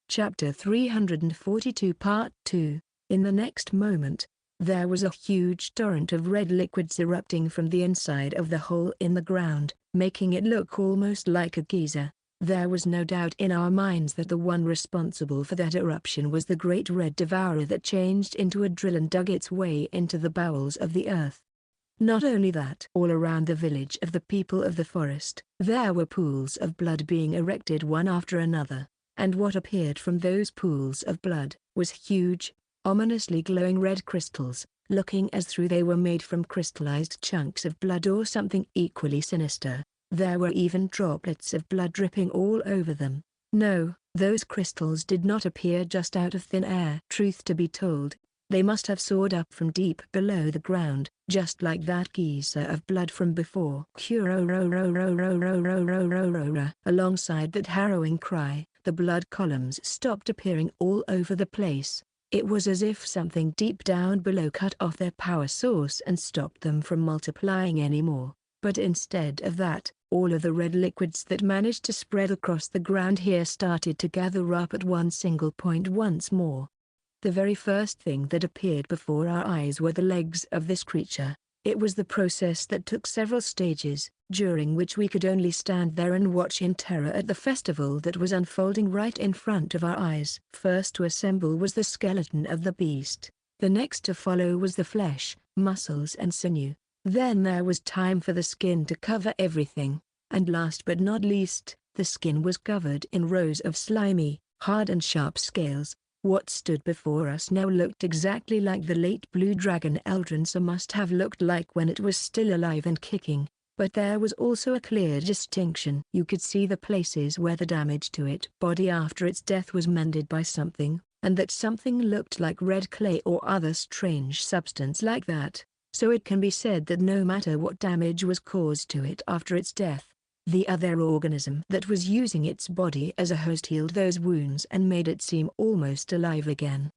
Chapter 342 Part 2. In the next moment, there was a huge torrent of red liquids erupting from the inside of the hole in the ground, making it look almost like a geyser. There was no doubt in our minds that the one responsible for that eruption was the great red devourer that changed into a drill and dug its way into the bowels of the earth. Not only that, all around the village of the people of the forest, there were pools of blood being erected one after another, and what appeared from those pools of blood was huge, ominously glowing red crystals, looking as though they were made from crystallized chunks of blood or something equally sinister. There were even droplets of blood dripping all over them. No, those crystals did not appear just out of thin air. Truth to be told, they must have soared up from deep below the ground, just like that geyser of blood from before. Alongside that harrowing cry, the blood columns stopped appearing all over the place. It was as if something deep down below cut off their power source and stopped them from multiplying anymore. But instead of that, all of the red liquids that managed to spread across the ground here started to gather up at one single point once more. The very first thing that appeared before our eyes were the legs of this creature. It was the process that took several stages, during which we could only stand there and watch in terror at the festival that was unfolding right in front of our eyes. First to assemble was the skeleton of the beast. The next to follow was the flesh, muscles and sinew. Then there was time for the skin to cover everything, and last but not least, the skin was covered in rows of slimy, hard and sharp scales. What stood before us now looked exactly like the late blue dragon Eldrinsa must have looked like when it was still alive and kicking, but there was also a clear distinction. You could see the places where the damage to its body after its death was mended by something, and that something looked like red clay or other strange substance like that. So it can be said that no matter what damage was caused to it after its death, the other organism that was using its body as a host healed those wounds and made it seem almost alive again.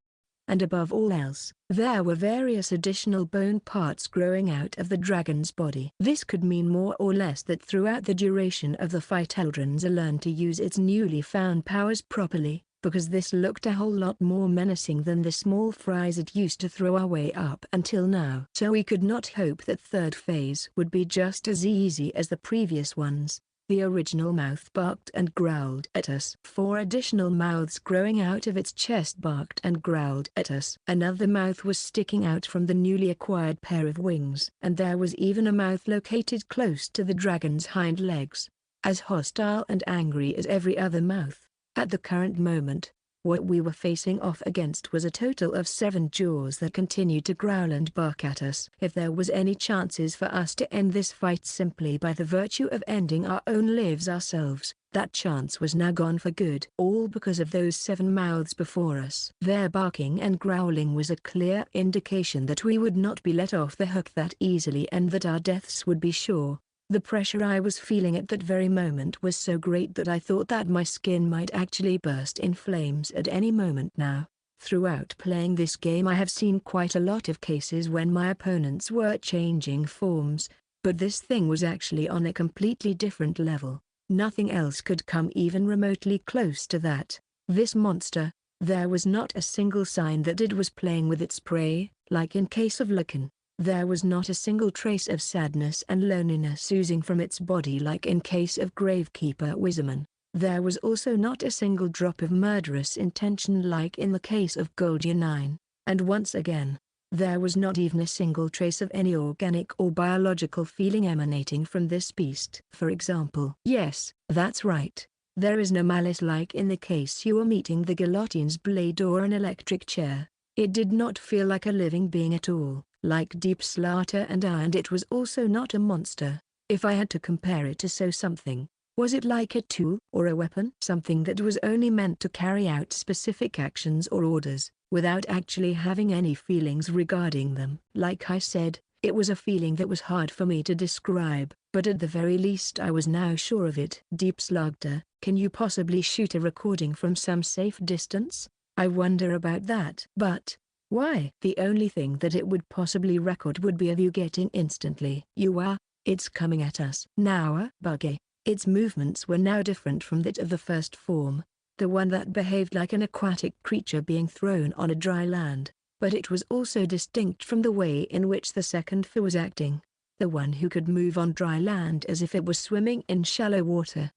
And above all else, there were various additional bone parts growing out of the dragon's body. This could mean more or less that throughout the duration of the fight Eldrinsa learned to use its newly found powers properly, because this looked a whole lot more menacing than the small fries it used to throw our way up until now. So we could not hope that third phase would be just as easy as the previous ones. The original mouth barked and growled at us. 4 additional mouths growing out of its chest barked and growled at us. Another mouth was sticking out from the newly acquired pair of wings. And there was even a mouth located close to the dragon's hind legs, as hostile and angry as every other mouth. At the current moment, what we were facing off against was a total of 7 jaws that continued to growl and bark at us. If there was any chances for us to end this fight simply by the virtue of ending our own lives ourselves, that chance was now gone for good. All because of those 7 mouths before us. Their barking and growling was a clear indication that we would not be let off the hook that easily and that our deaths would be sure. The pressure I was feeling at that very moment was so great that I thought that my skin might actually burst in flames at any moment now. Throughout playing this game I have seen quite a lot of cases when my opponents were changing forms, but this thing was actually on a completely different level. Nothing else could come even remotely close to that. This monster, there was not a single sign that it was playing with its prey, like in case of Lycan. There was not a single trace of sadness and loneliness oozing from its body like in case of Gravekeeper Wiseman. There was also not a single drop of murderous intention like in the case of Goldia 9. And once again, there was not even a single trace of any organic or biological feeling emanating from this beast. For example, yes, that's right. There is no malice like in the case you were meeting the guillotine's blade or an electric chair. It did not feel like a living being at all. Like deep slaughter and it was also not a monster. If I had to compare it to something, Was it like a tool or a weapon? Something that was only meant to carry out specific actions or orders, without actually having any feelings regarding them. Like I said, it was a feeling that was hard for me to describe, but at the very least I was now sure of it. Deep Slugter, can you possibly shoot a recording from some safe distance? I wonder about that. But why? The only thing that it would possibly record would be of you getting instantly. You are, it's coming at us. Now buggy. Its movements were now different from that of the first form, the one that behaved like an aquatic creature being thrown on a dry land, but it was also distinct from the way in which the second form was acting, the one who could move on dry land as if it was swimming in shallow water.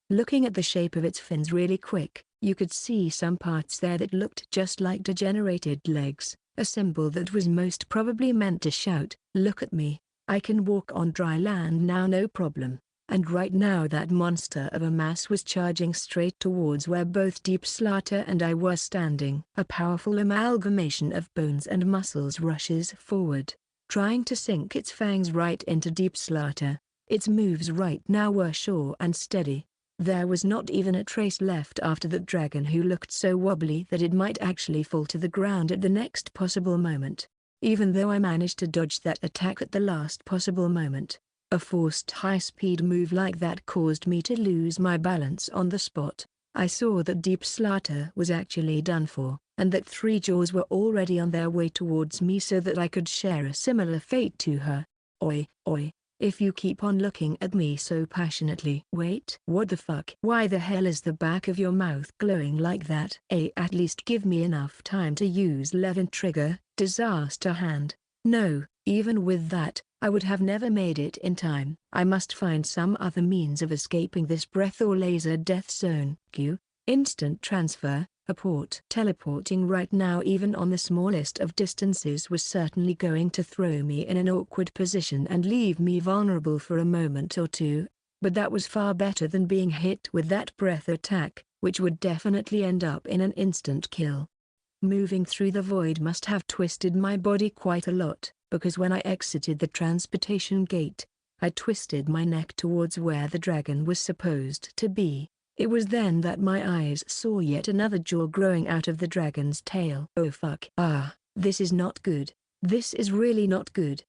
Looking at the shape of its fins really quick, you could see some parts there that looked just like degenerated legs, a symbol that was most probably meant to shout, "Look at me, I can walk on dry land now, no problem." And right now that monster of a mass was charging straight towards where both Deep Slaughter and I were standing. A powerful amalgamation of bones and muscles rushes forward, trying to sink its fangs right into Deep Slaughter. Its moves right now were sure and steady. There was not even a trace left after that dragon who looked so wobbly that it might actually fall to the ground at the next possible moment. Even though I managed to dodge that attack at the last possible moment, a forced high-speed move like that caused me to lose my balance on the spot. I saw that Deep Slaughter was actually done for, and that three jaws were already on their way towards me so that I could share a similar fate to her. Oi, oi. If you keep on looking at me so passionately. Wait, what the fuck? Why the hell is the back of your mouth glowing like that? At least give me enough time to use Levin trigger, disaster hand. No, even with that, I would have never made it in time. I must find some other means of escaping this breath or laser death zone. Q. Instant transfer. A port. Teleporting right now even on the smallest of distances was certainly going to throw me in an awkward position and leave me vulnerable for a moment or two, but that was far better than being hit with that breath attack, which would definitely end up in an instant kill. Moving through the void must have twisted my body quite a lot, because when I exited the transportation gate, I twisted my neck towards where the dragon was supposed to be. It was then that my eyes saw yet another jaw growing out of the dragon's tail. Oh fuck. This is not good. This is really not good.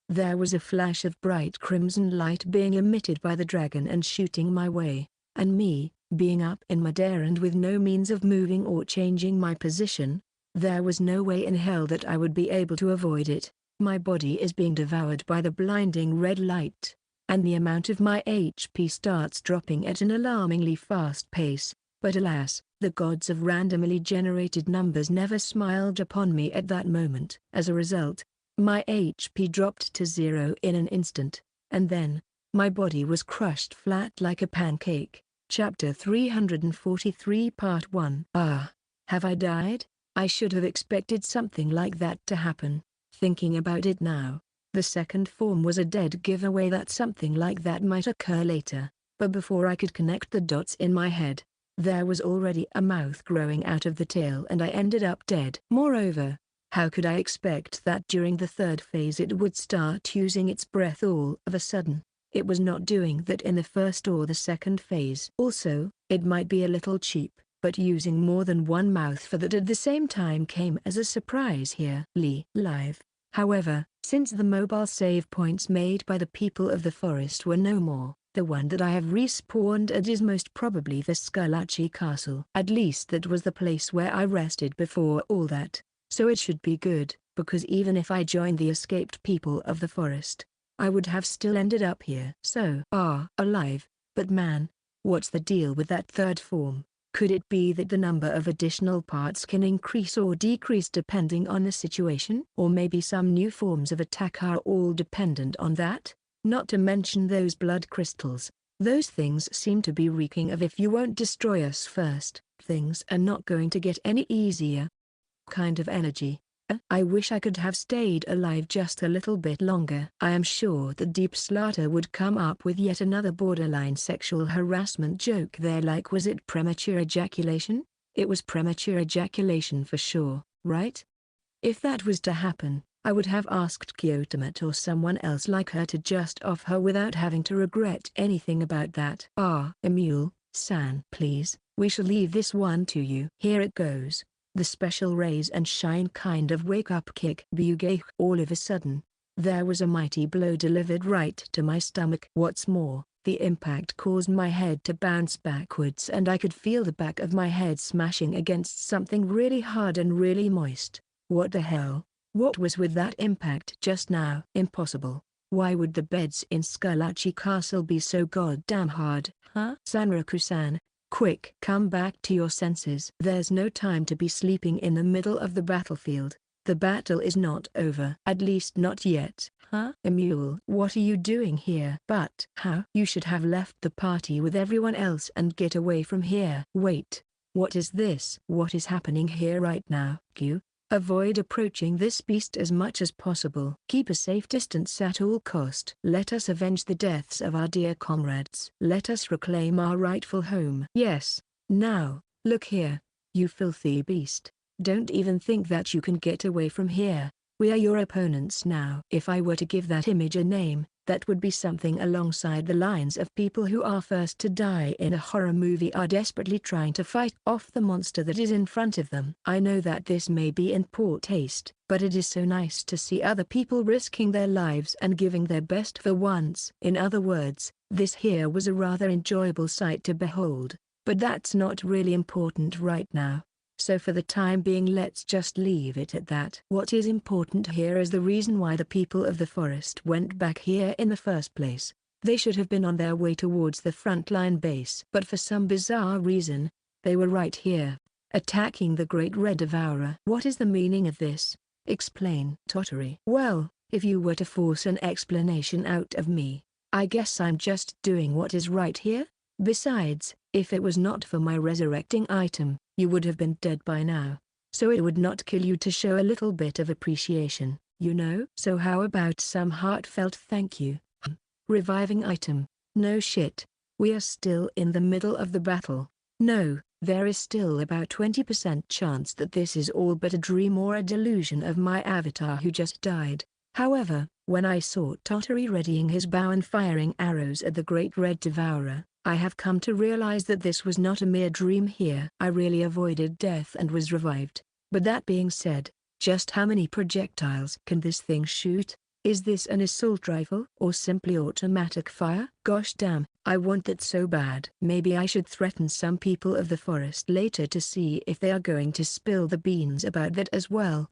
There was a flash of bright crimson light being emitted by the dragon and shooting my way, and me, being up in midair and with no means of moving or changing my position, there was no way in hell that I would be able to avoid it. My body is being devoured by the blinding red light, and the amount of my HP starts dropping at an alarmingly fast pace. But alas, the gods of randomly generated numbers never smiled upon me at that moment. As a result, my HP dropped to 0 in an instant, and then, my body was crushed flat like a pancake. Chapter 343 Part 1. Have I died? I should have expected something like that to happen. Thinking about it now, the second form was a dead giveaway that something like that might occur later, but before I could connect the dots in my head, there was already a mouth growing out of the tail and I ended up dead. Moreover, how could I expect that during the third phase it would start using its breath all of a sudden? It was not doing that in the first or the second phase. Also, it might be a little cheap, but using more than one mouth for that at the same time came as a surprise here. Live. However, since the mobile save points made by the people of the forest were no more, the one that I have respawned at is most probably the Skulachi Castle. At least that was the place where I rested before all that, so it should be good, because even if I joined the escaped people of the forest, I would have still ended up here. So, alive, but man, what's the deal with that third form? Could it be that the number of additional parts can increase or decrease depending on the situation? Or maybe some new forms of attack are all dependent on that? Not to mention those blood crystals. Those things seem to be reeking of if you won't destroy us first, things are not going to get any easier. Kind of energy. I wish I could have stayed alive just a little bit longer. I am sure that Deep Slaughter would come up with yet another borderline sexual harassment joke there, like was it premature ejaculation? It was premature ejaculation for sure, right? If that was to happen, I would have asked Kyotomet or someone else like her to just off her without having to regret anything about that. Emule-san, please, we shall leave this one to you. Here it goes. The special raise and shine kind of wake-up kick. Bugay. All of a sudden, there was a mighty blow delivered right to my stomach. What's more, the impact caused my head to bounce backwards and I could feel the back of my head smashing against something really hard and really moist. What the hell? What was with that impact just now? Impossible. Why would the beds in Skullachi Castle be so goddamn hard, huh? Sanraku-san, quick, come back to your senses. There's no time to be sleeping in the middle of the battlefield. The battle is not over. At least not yet, huh? Emule, what are you doing here? But how? You should have left the party with everyone else and get away from here. Wait. What is this? What is happening here right now? Q. Avoid approaching this beast as much as possible. Keep a safe distance at all cost. Let us avenge the deaths of our dear comrades. Let us reclaim our rightful home. Yes. Now, look here. You filthy beast. Don't even think that you can get away from here. We are your opponents now. If I were to give that image a name, that would be something alongside the lines of people who are first to die in a horror movie are desperately trying to fight off the monster that is in front of them. I know that this may be in poor taste, but it is so nice to see other people risking their lives and giving their best for once. In other words, this here was a rather enjoyable sight to behold, but that's not really important right now. So for the time being let's just leave it at that. What is important here is the reason why the people of the forest went back here in the first place. They should have been on their way towards the frontline base. But for some bizarre reason, they were right here, attacking the Great Red Devourer. What is the meaning of this? Explain. Tottery. Well, if you were to force an explanation out of me, I guess I'm just doing what is right here. Besides, if it was not for my resurrecting item, you would have been dead by now. So it would not kill you to show a little bit of appreciation, you know? So how about some heartfelt thank you? Reviving item. No shit. We are still in the middle of the battle. No, there is still about 20% chance that this is all but a dream or a delusion of my avatar who just died. However, when I saw Tottery readying his bow and firing arrows at the Great Red Devourer, I have come to realize that this was not a mere dream here. I really avoided death and was revived. But that being said, just how many projectiles can this thing shoot? Is this an assault rifle or simply automatic fire? Gosh damn, I want that so bad. Maybe I should threaten some people of the forest later to see if they are going to spill the beans about that as well.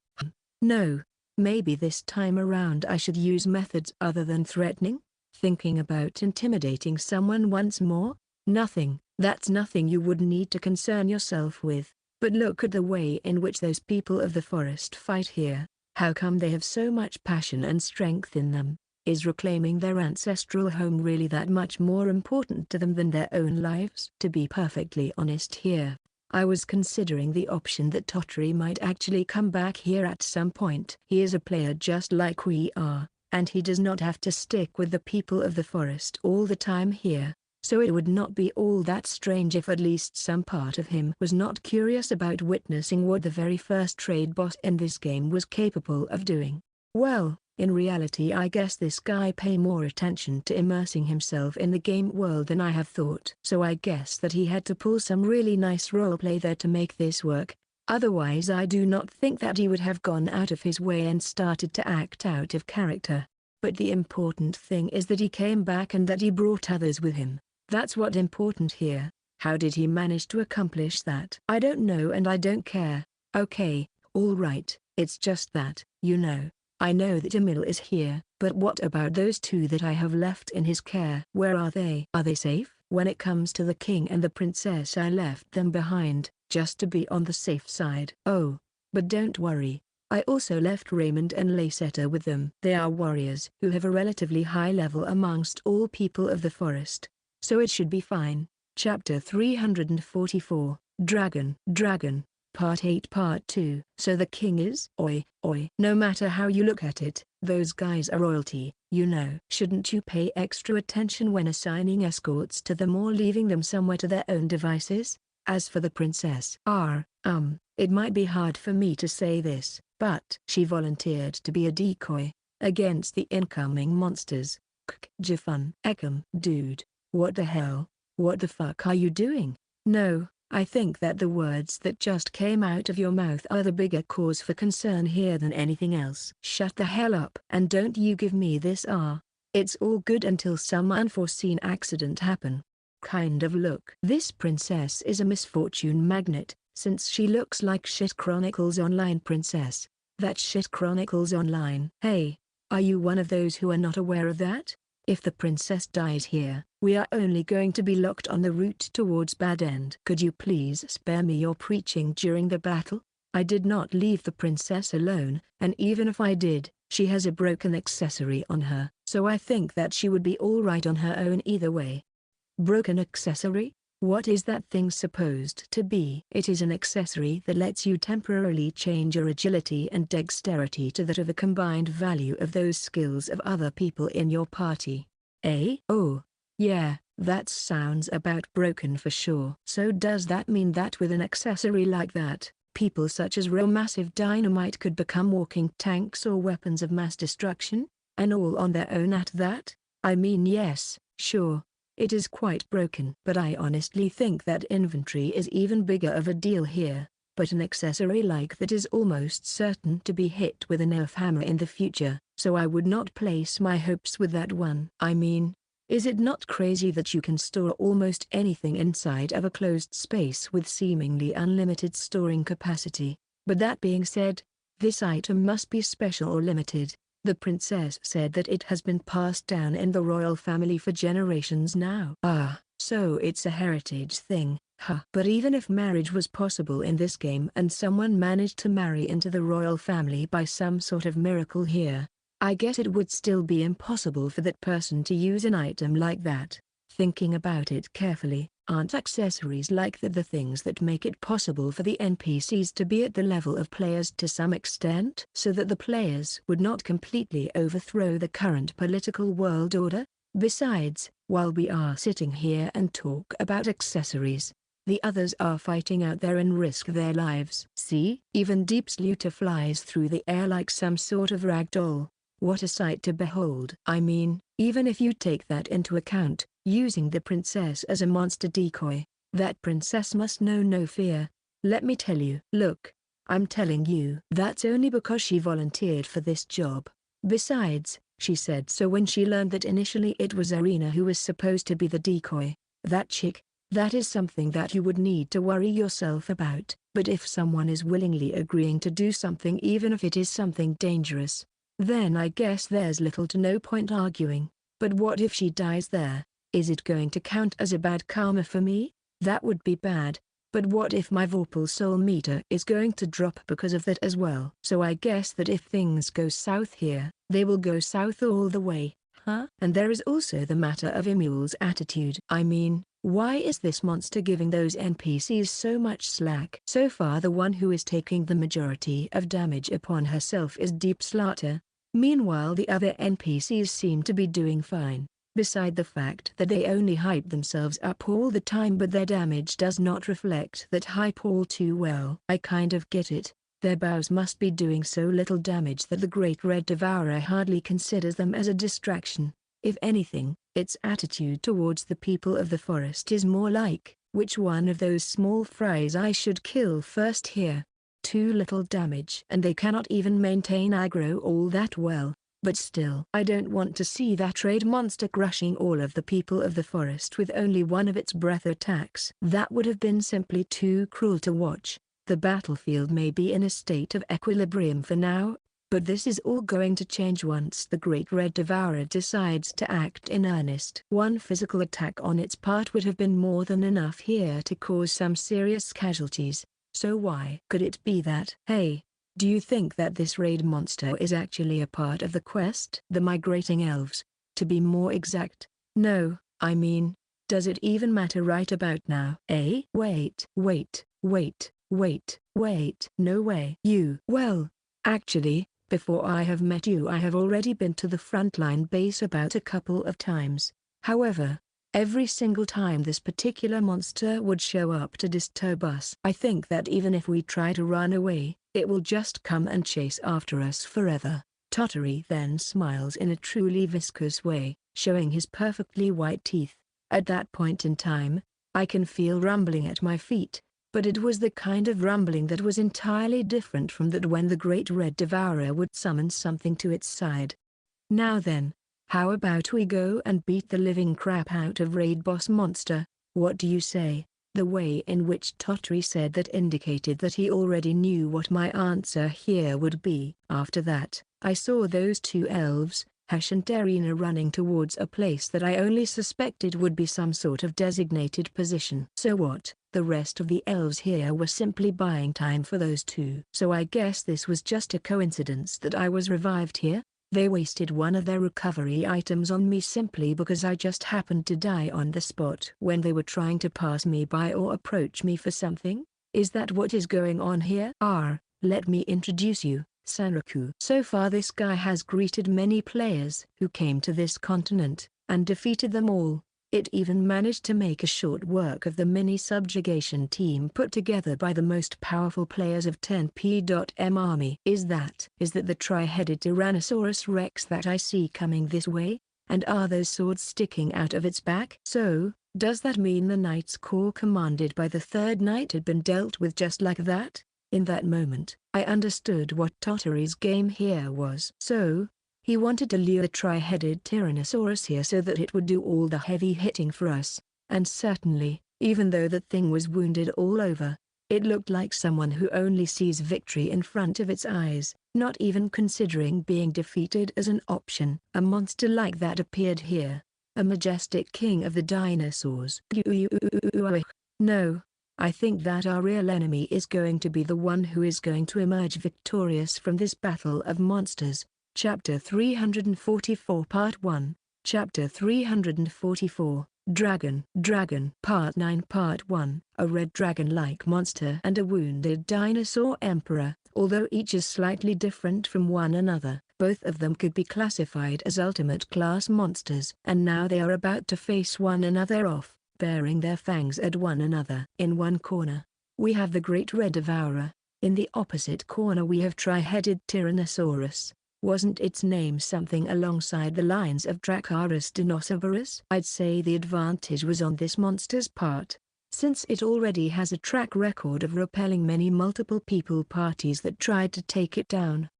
No, maybe this time around I should use methods other than threatening? Thinking about intimidating someone once more? Nothing, that's nothing you would need to concern yourself with. But look at the way in which those people of the forest fight here. How come they have so much passion and strength in them? Is reclaiming their ancestral home really that much more important to them than their own lives? To be perfectly honest here, I was considering the option that Tottery might actually come back here at some point. He is a player just like we are, and he does not have to stick with the people of the forest all the time here, so it would not be all that strange if at least some part of him was not curious about witnessing what the very first trade boss in this game was capable of doing. Well, in reality I guess this guy pay more attention to immersing himself in the game world than I have thought. So I guess that he had to pull some really nice roleplay there to make this work. Otherwise I do not think that he would have gone out of his way and started to act out of character. But the important thing is that he came back and that he brought others with him. That's what's important here. How did he manage to accomplish that? I don't know and I don't care. Okay, all right, it's just that, you know, I know that Emil is here, but what about those two that I have left in his care? Where are they? Are they safe? When it comes to the king and the princess I left them behind, just to be on the safe side. Oh, but don't worry. I also left Raymond and Lacetta with them. They are warriors who have a relatively high level amongst all people of the forest, so it should be fine. Chapter 344, Dragon. Part 8 Part 2. So the king is? Oi. No matter how you look at it, those guys are royalty, you know. Shouldn't you pay extra attention when assigning escorts to them or leaving them somewhere to their own devices? As for the princess, it might be hard for me to say this, but she volunteered to be a decoy against the incoming monsters. Jafun. Dude, what the hell? What the fuck are you doing? No, I think that the words that just came out of your mouth are the bigger cause for concern here than anything else. Shut the hell up. And don't you give me this it's all good until some unforeseen accident happen kind of look. This princess is a misfortune magnet, since she looks like Shit Chronicles Online princess. That Shit Chronicles Online. Hey, are you one of those who are not aware of that? If the princess dies here, we are only going to be locked on the route towards bad end. Could you please spare me your preaching during the battle? I did not leave the princess alone, and even if I did, she has a broken accessory on her, so I think that she would be alright on her own either way. Broken accessory? What is that thing supposed to be? It is an accessory that lets you temporarily change your agility and dexterity to that of a combined value of those skills of other people in your party. Eh? Oh. Yeah, that sounds about broken for sure. So does that mean that with an accessory like that, people such as real massive dynamite could become walking tanks or weapons of mass destruction? And all on their own at that? I mean, yes, sure. It is quite broken. But I honestly think that inventory is even bigger of a deal here. But an accessory like that is almost certain to be hit with an elf hammer in the future, so I would not place my hopes with that one. I mean, is it not crazy that you can store almost anything inside of a closed space with seemingly unlimited storing capacity? But that being said, this item must be special or limited. The princess said that it has been passed down in the royal family for generations now. Ah, so it's a heritage thing, huh? But even if marriage was possible in this game and someone managed to marry into the royal family by some sort of miracle here, I guess it would still be impossible for that person to use an item like that. Thinking about it carefully, aren't accessories like that the things that make it possible for the NPCs to be at the level of players to some extent? So that the players would not completely overthrow the current political world order? Besides, while we are sitting here and talk about accessories, the others are fighting out there and risk their lives. See? Even Deep Sluter flies through the air like some sort of rag doll. What a sight to behold. I mean, even if you take that into account, using the princess as a monster decoy, that princess must know no fear. Let me tell you. Look, I'm telling you. That's only because she volunteered for this job. Besides, she said so when she learned that initially it was Arena who was supposed to be the decoy. That chick, that is something that you would need to worry yourself about. But if someone is willingly agreeing to do something even if it is something dangerous, then I guess there's little to no point arguing. But what if she dies there? Is it going to count as a bad karma for me? That would be bad. But what if my Vorpal soul meter is going to drop because of that as well? So I guess that if things go south here, they will go south all the way, huh? And there is also the matter of Emule's attitude. I mean, why is this monster giving those NPCs so much slack? So far the one who is taking the majority of damage upon herself is Deep Sluter. Meanwhile the other NPCs seem to be doing fine. Beside the fact that they only hype themselves up all the time but their damage does not reflect that hype all too well. I kind of get it. Their bows must be doing so little damage that the Great Red Devourer hardly considers them as a distraction. If anything, its attitude towards the people of the forest is more like, which one of those small fries I should kill first here? Too little damage. And they cannot even maintain aggro all that well. But still, I don't want to see that raid monster crushing all of the people of the forest with only one of its breath attacks. That would have been simply too cruel to watch. The battlefield may be in a state of equilibrium for now, but this is all going to change once the Great Red Devourer decides to act in earnest. One physical attack on its part would have been more than enough here to cause some serious casualties. So why could it be that? Hey, do you think that this raid monster is actually a part of the quest? The migrating elves, to be more exact. No, I mean, does it even matter right about now? Eh? Wait. No way. Well, actually, before I have met you I have already been to the frontline base about a couple of times. However, every single time this particular monster would show up to disturb us. I think that even if we try to run away, It will just come and chase after us forever. Tottery then smiles in a truly viscous way, showing his perfectly white teeth. At that point in time, I can feel rumbling at my feet, but it was the kind of rumbling that was entirely different from that when the Great Red Devourer would summon something to its side. Now then, how about we go and beat the living crap out of Raid Boss Monster? What do you say? The way in which Tottery said that indicated that he already knew what my answer here would be. After that, I saw those two elves, Hesh and Terina, running towards a place that I only suspected would be some sort of designated position. So what? The rest of the elves here were simply buying time for those two. So I guess this was just a coincidence that I was revived here? They wasted one of their recovery items on me simply because I just happened to die on the spot when they were trying to pass me by or approach me for something? Is that what is going on here? Let me introduce you, Sanraku. So far this guy has greeted many players who came to this continent, and defeated them all. It even managed to make a short work of the mini-subjugation team put together by the most powerful players of 10p.m army. Is that the tri-headed Tyrannosaurus Rex that I see coming this way? And are those swords sticking out of its back? So, does that mean the Knight's Corps commanded by the third knight had been dealt with just like that? In that moment, I understood what Tottery's game here was. So, he wanted to lure the tri-headed Tyrannosaurus here so that it would do all the heavy hitting for us, and certainly, even though the thing was wounded all over, it looked like someone who only sees victory in front of its eyes, not even considering being defeated as an option. A monster like that appeared here, a majestic king of the dinosaurs. No, I think that our real enemy is going to be the one who is going to emerge victorious from this battle of monsters. Chapter 344 Part 1, Chapter 344, Dragon Part 9 Part 1. A red dragon-like monster and a wounded dinosaur emperor. Although each is slightly different from one another, both of them could be classified as ultimate class monsters. And now they are about to face one another off, baring their fangs at one another. In one corner, we have the Great Red Devourer. In the opposite corner we have tri-headed Tyrannosaurus. Wasn't its name something alongside the lines of Dracarys Dinosaurus? I'd say the advantage was on this monster's part, since it already has a track record of repelling many multiple people parties that tried to take it down.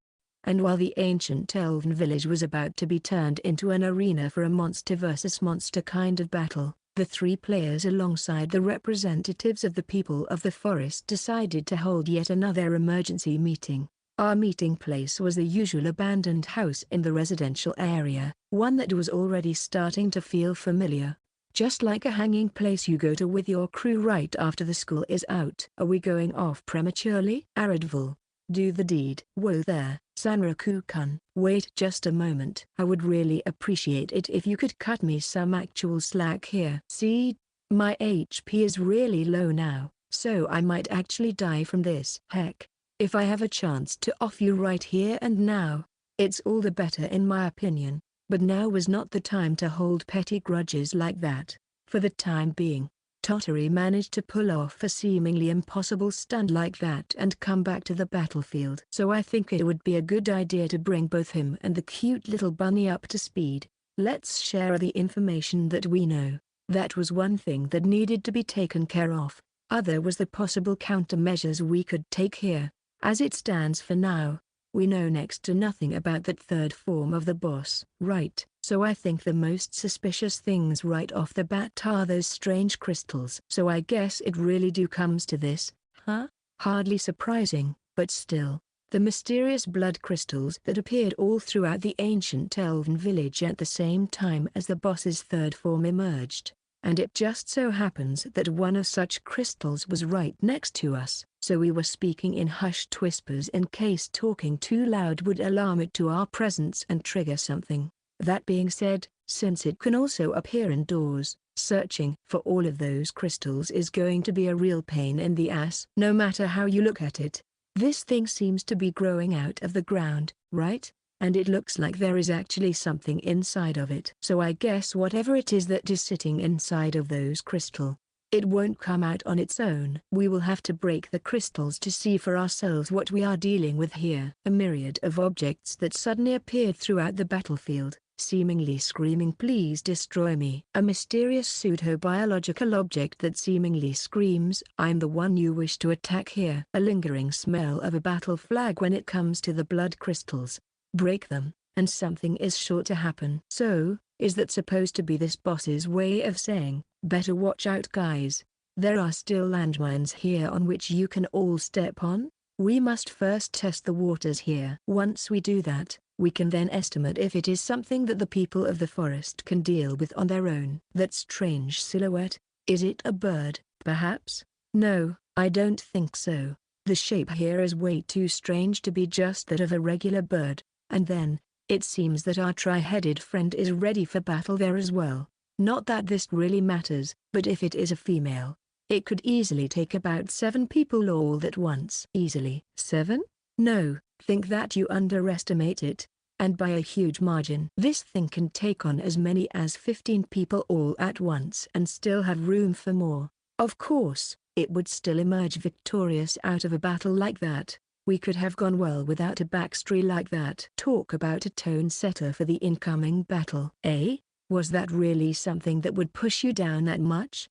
And while the ancient elven village was about to be turned into an arena for a monster versus monster kind of battle, the three players alongside the representatives of the people of the forest decided to hold yet another emergency meeting. Our meeting place was the usual abandoned house in the residential area, one that was already starting to feel familiar. Just like a hanging place you go to with your crew right after the school is out. Are we going off prematurely? Aridville, do the deed. Whoa there, Sanraku-kun. Wait just a moment. I would really appreciate it if you could cut me some actual slack here. See, my HP is really low now, so I might actually die from this. Heck, if I have a chance to off you right here and now, it's all the better in my opinion, but now was not the time to hold petty grudges like that. For the time being, Tottery managed to pull off a seemingly impossible stunt like that and come back to the battlefield. So I think it would be a good idea to bring both him and the cute little bunny up to speed. Let's share the information that we know. That was one thing that needed to be taken care of. Other was the possible countermeasures we could take here. As it stands for now, we know next to nothing about that third form of the boss. Right, so I think the most suspicious things right off the bat are those strange crystals. So I guess it really comes to this, huh? Hardly surprising, but still, the mysterious blood crystals that appeared all throughout the ancient elven village at the same time as the boss's third form emerged. And it just so happens that one of such crystals was right next to us, so we were speaking in hushed whispers in case talking too loud would alarm it to our presence and trigger something. That being said, since it can also appear indoors, searching for all of those crystals is going to be a real pain in the ass. No matter how you look at it, this thing seems to be growing out of the ground, right? And it looks like there is actually something inside of it. So I guess whatever it is that is sitting inside of those crystals, It won't come out on its own. We will have to break the crystals to see for ourselves what we are dealing with here. A myriad of objects that suddenly appeared throughout the battlefield, seemingly screaming, "Please destroy me." A mysterious pseudo-biological object that seemingly screams, "I'm the one you wish to attack here." A lingering smell of a battle flag when it comes to the blood crystals. Break them, and something is sure to happen. So, is that supposed to be this boss's way of saying, "Better watch out guys. There are still landmines here on which you can all step on"? We must first test the waters here. Once we do that, we can then estimate if it is something that the people of the forest can deal with on their own. That strange silhouette, is it a bird, perhaps? No, I don't think so. The shape here is way too strange to be just that of a regular bird. And then, it seems that our tri-headed friend is ready for battle there as well. Not that this really matters, but if it is a female, it could easily take about 7 people all at once. Easily. 7? No, think that you underestimate it, and by a huge margin. This thing can take on as many as 15 people all at once and still have room for more. Of course, it would still emerge victorious out of a battle like that. We could have gone well without a backstory like that. Talk about a tone setter for the incoming battle. Eh? Was that really something that would push you down that much?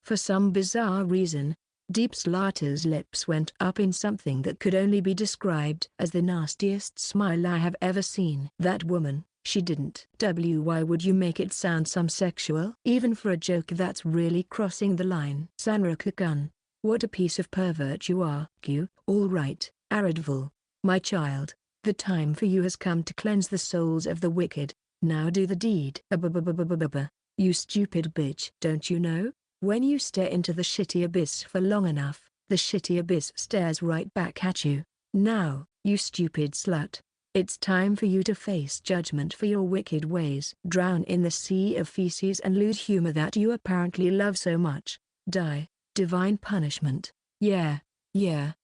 For some bizarre reason, Deep Slaughter's lips went up in something that could only be described as the nastiest smile I have ever seen. That woman, she didn't. Why would you make it sound some sexual? Even for a joke that's really crossing the line. Sanraku-kun, what a piece of pervert you are. All right, Aradvul, my child, the time for you has come to cleanse the souls of the wicked. Now do the deed. You stupid bitch. Don't you know? When you stare into the shitty abyss for long enough, the shitty abyss stares right back at you. Now, you stupid slut, it's time for you to face judgment for your wicked ways. Drown in the sea of feces and lewd humor that you apparently love so much. Die. Divine punishment. Yeah.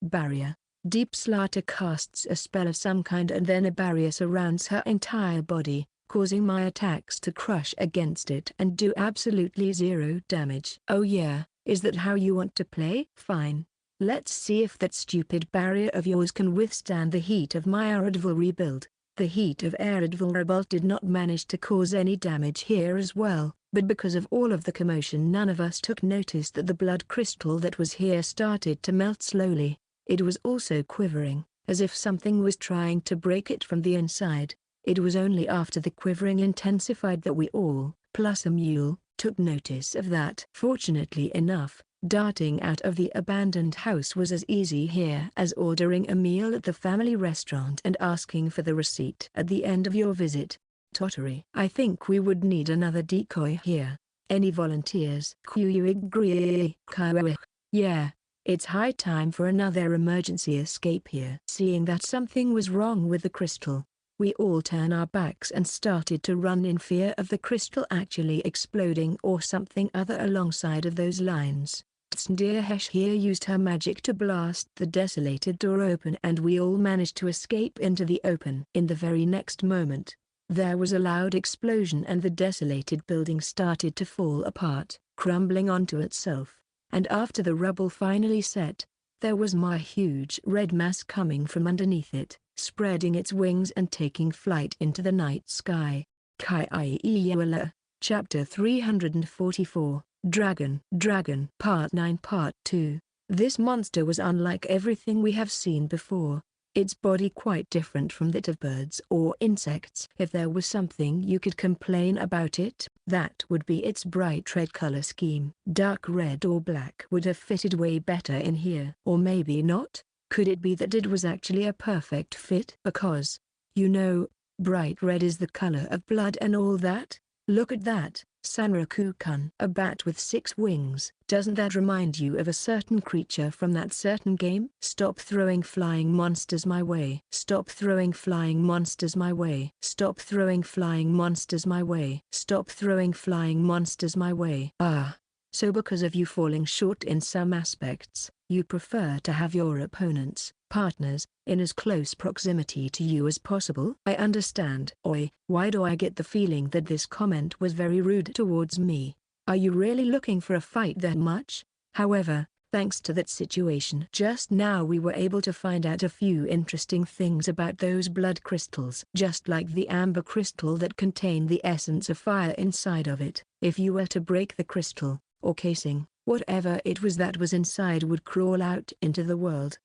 Barrier. Deep Slaughter casts a spell of some kind and then a barrier surrounds her entire body, causing my attacks to crush against it and do absolutely zero damage. Oh yeah, is that how you want to play? Fine. Let's see if that stupid barrier of yours can withstand the heat of my Aradvul rebuild. The heat of Aradvul revolt did not manage to cause any damage here as well, but because of all of the commotion none of us took notice that the blood crystal that was here started to melt slowly. It was also quivering, as if something was trying to break it from the inside. It was only after the quivering intensified that we all, plus a mule, took notice of that. Fortunately enough, darting out of the abandoned house was as easy here as ordering a meal at the family restaurant and asking for the receipt at the end of your visit. Tottery. I think we would need another decoy here. Any volunteers? Yeah. It's high time for another emergency escape here. Seeing that something was wrong with the crystal, we all turned our backs and started to run in fear of the crystal actually exploding or something other alongside of those lines. Sndeerhesh here used her magic to blast the desolated door open and we all managed to escape into the open. In the very next moment, there was a loud explosion and the desolated building started to fall apart, crumbling onto itself. And after the rubble finally set, there was my huge red mass coming from underneath it, spreading its wings and taking flight into the night sky. Chapter 344, Dragon Part 9 Part 2. This monster was unlike everything we have seen before. Its body quite different from that of birds or insects. If there was something you could complain about it, that would be its bright red color scheme. Dark red or black would have fitted way better in here. Or maybe not. Could it be that it was actually a perfect fit? Because, you know, bright red is the color of blood and all that. Look at that, Sanraku-kun. A bat with 6 wings. Doesn't that remind you of a certain creature from that certain game? Stop throwing flying monsters my way. Stop throwing flying monsters my way. Stop throwing flying monsters my way. Stop throwing flying monsters my way. Ah. So because of you falling short in some aspects, you prefer to have your opponents, partners, in as close proximity to you as possible? I understand. Oi, why do I get the feeling that this comment was very rude towards me? Are you really looking for a fight that much? However, thanks to that situation just now, we were able to find out a few interesting things about those blood crystals. Just like the amber crystal that contained the essence of fire inside of it, if you were to break the crystal, or casing, whatever it was that was inside would crawl out into the world.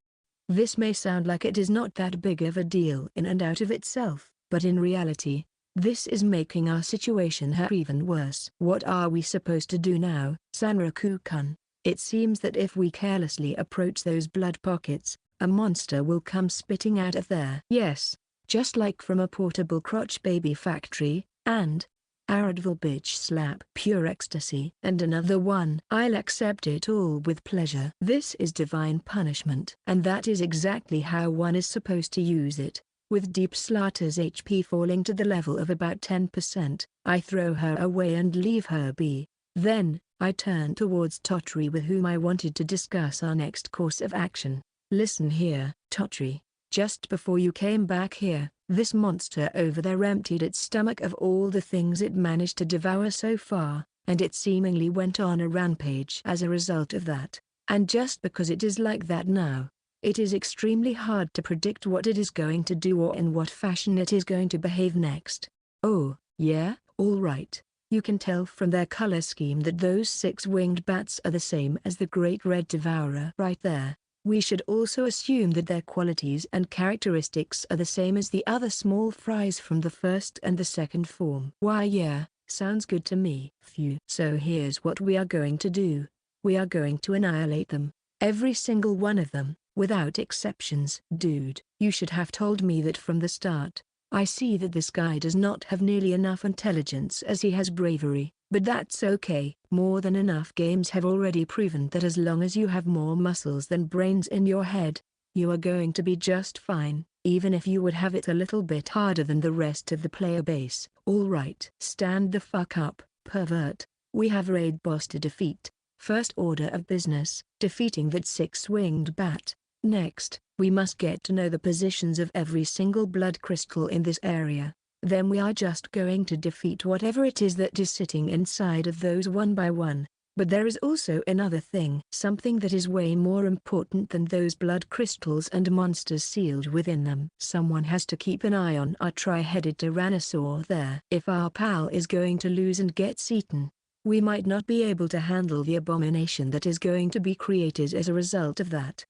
This may sound like it is not that big of a deal in and out of itself, but in reality, this is making our situation even worse. What are we supposed to do now, Sanraku-kun? It seems that if we carelessly approach those blood pockets, a monster will come spitting out of there. Yes, just like from a portable crotch baby factory, and Aradville bitch slap pure ecstasy. And another one. I'll accept it all with pleasure. This is divine punishment. And that is exactly how one is supposed to use it. With Deep Slaughter's HP falling to the level of about 10%, I throw her away and leave her be. Then, I turn towards Totri, with whom I wanted to discuss our next course of action. Listen here, Totri. Just before you came back here, this monster over there emptied its stomach of all the things it managed to devour so far, and it seemingly went on a rampage as a result of that. And just because it is like that now, it is extremely hard to predict what it is going to do or in what fashion it is going to behave next. Oh, yeah, all right. You can tell from their color scheme that those 6-winged bats are the same as the Great Red Devourer right there. We should also assume that their qualities and characteristics are the same as the other small fries from the first and the second form. Why, yeah, sounds good to me. Phew. So here's what we are going to do. We are going to annihilate them. Every single one of them, without exceptions. Dude, you should have told me that from the start. I see that this guy does not have nearly enough intelligence as he has bravery, but that's okay. More than enough games have already proven that as long as you have more muscles than brains in your head, you are going to be just fine, even if you would have it a little bit harder than the rest of the player base. Alright. Stand the fuck up, pervert. We have raid boss to defeat. First order of business, defeating that 6-winged bat. Next, we must get to know the positions of every single blood crystal in this area. Then we are just going to defeat whatever it is that is sitting inside of those one by one. But there is also another thing. Something that is way more important than those blood crystals and monsters sealed within them. Someone has to keep an eye on our tri-headed tyrannosaur there. If our pal is going to lose and gets eaten, we might not be able to handle the abomination that is going to be created as a result of that.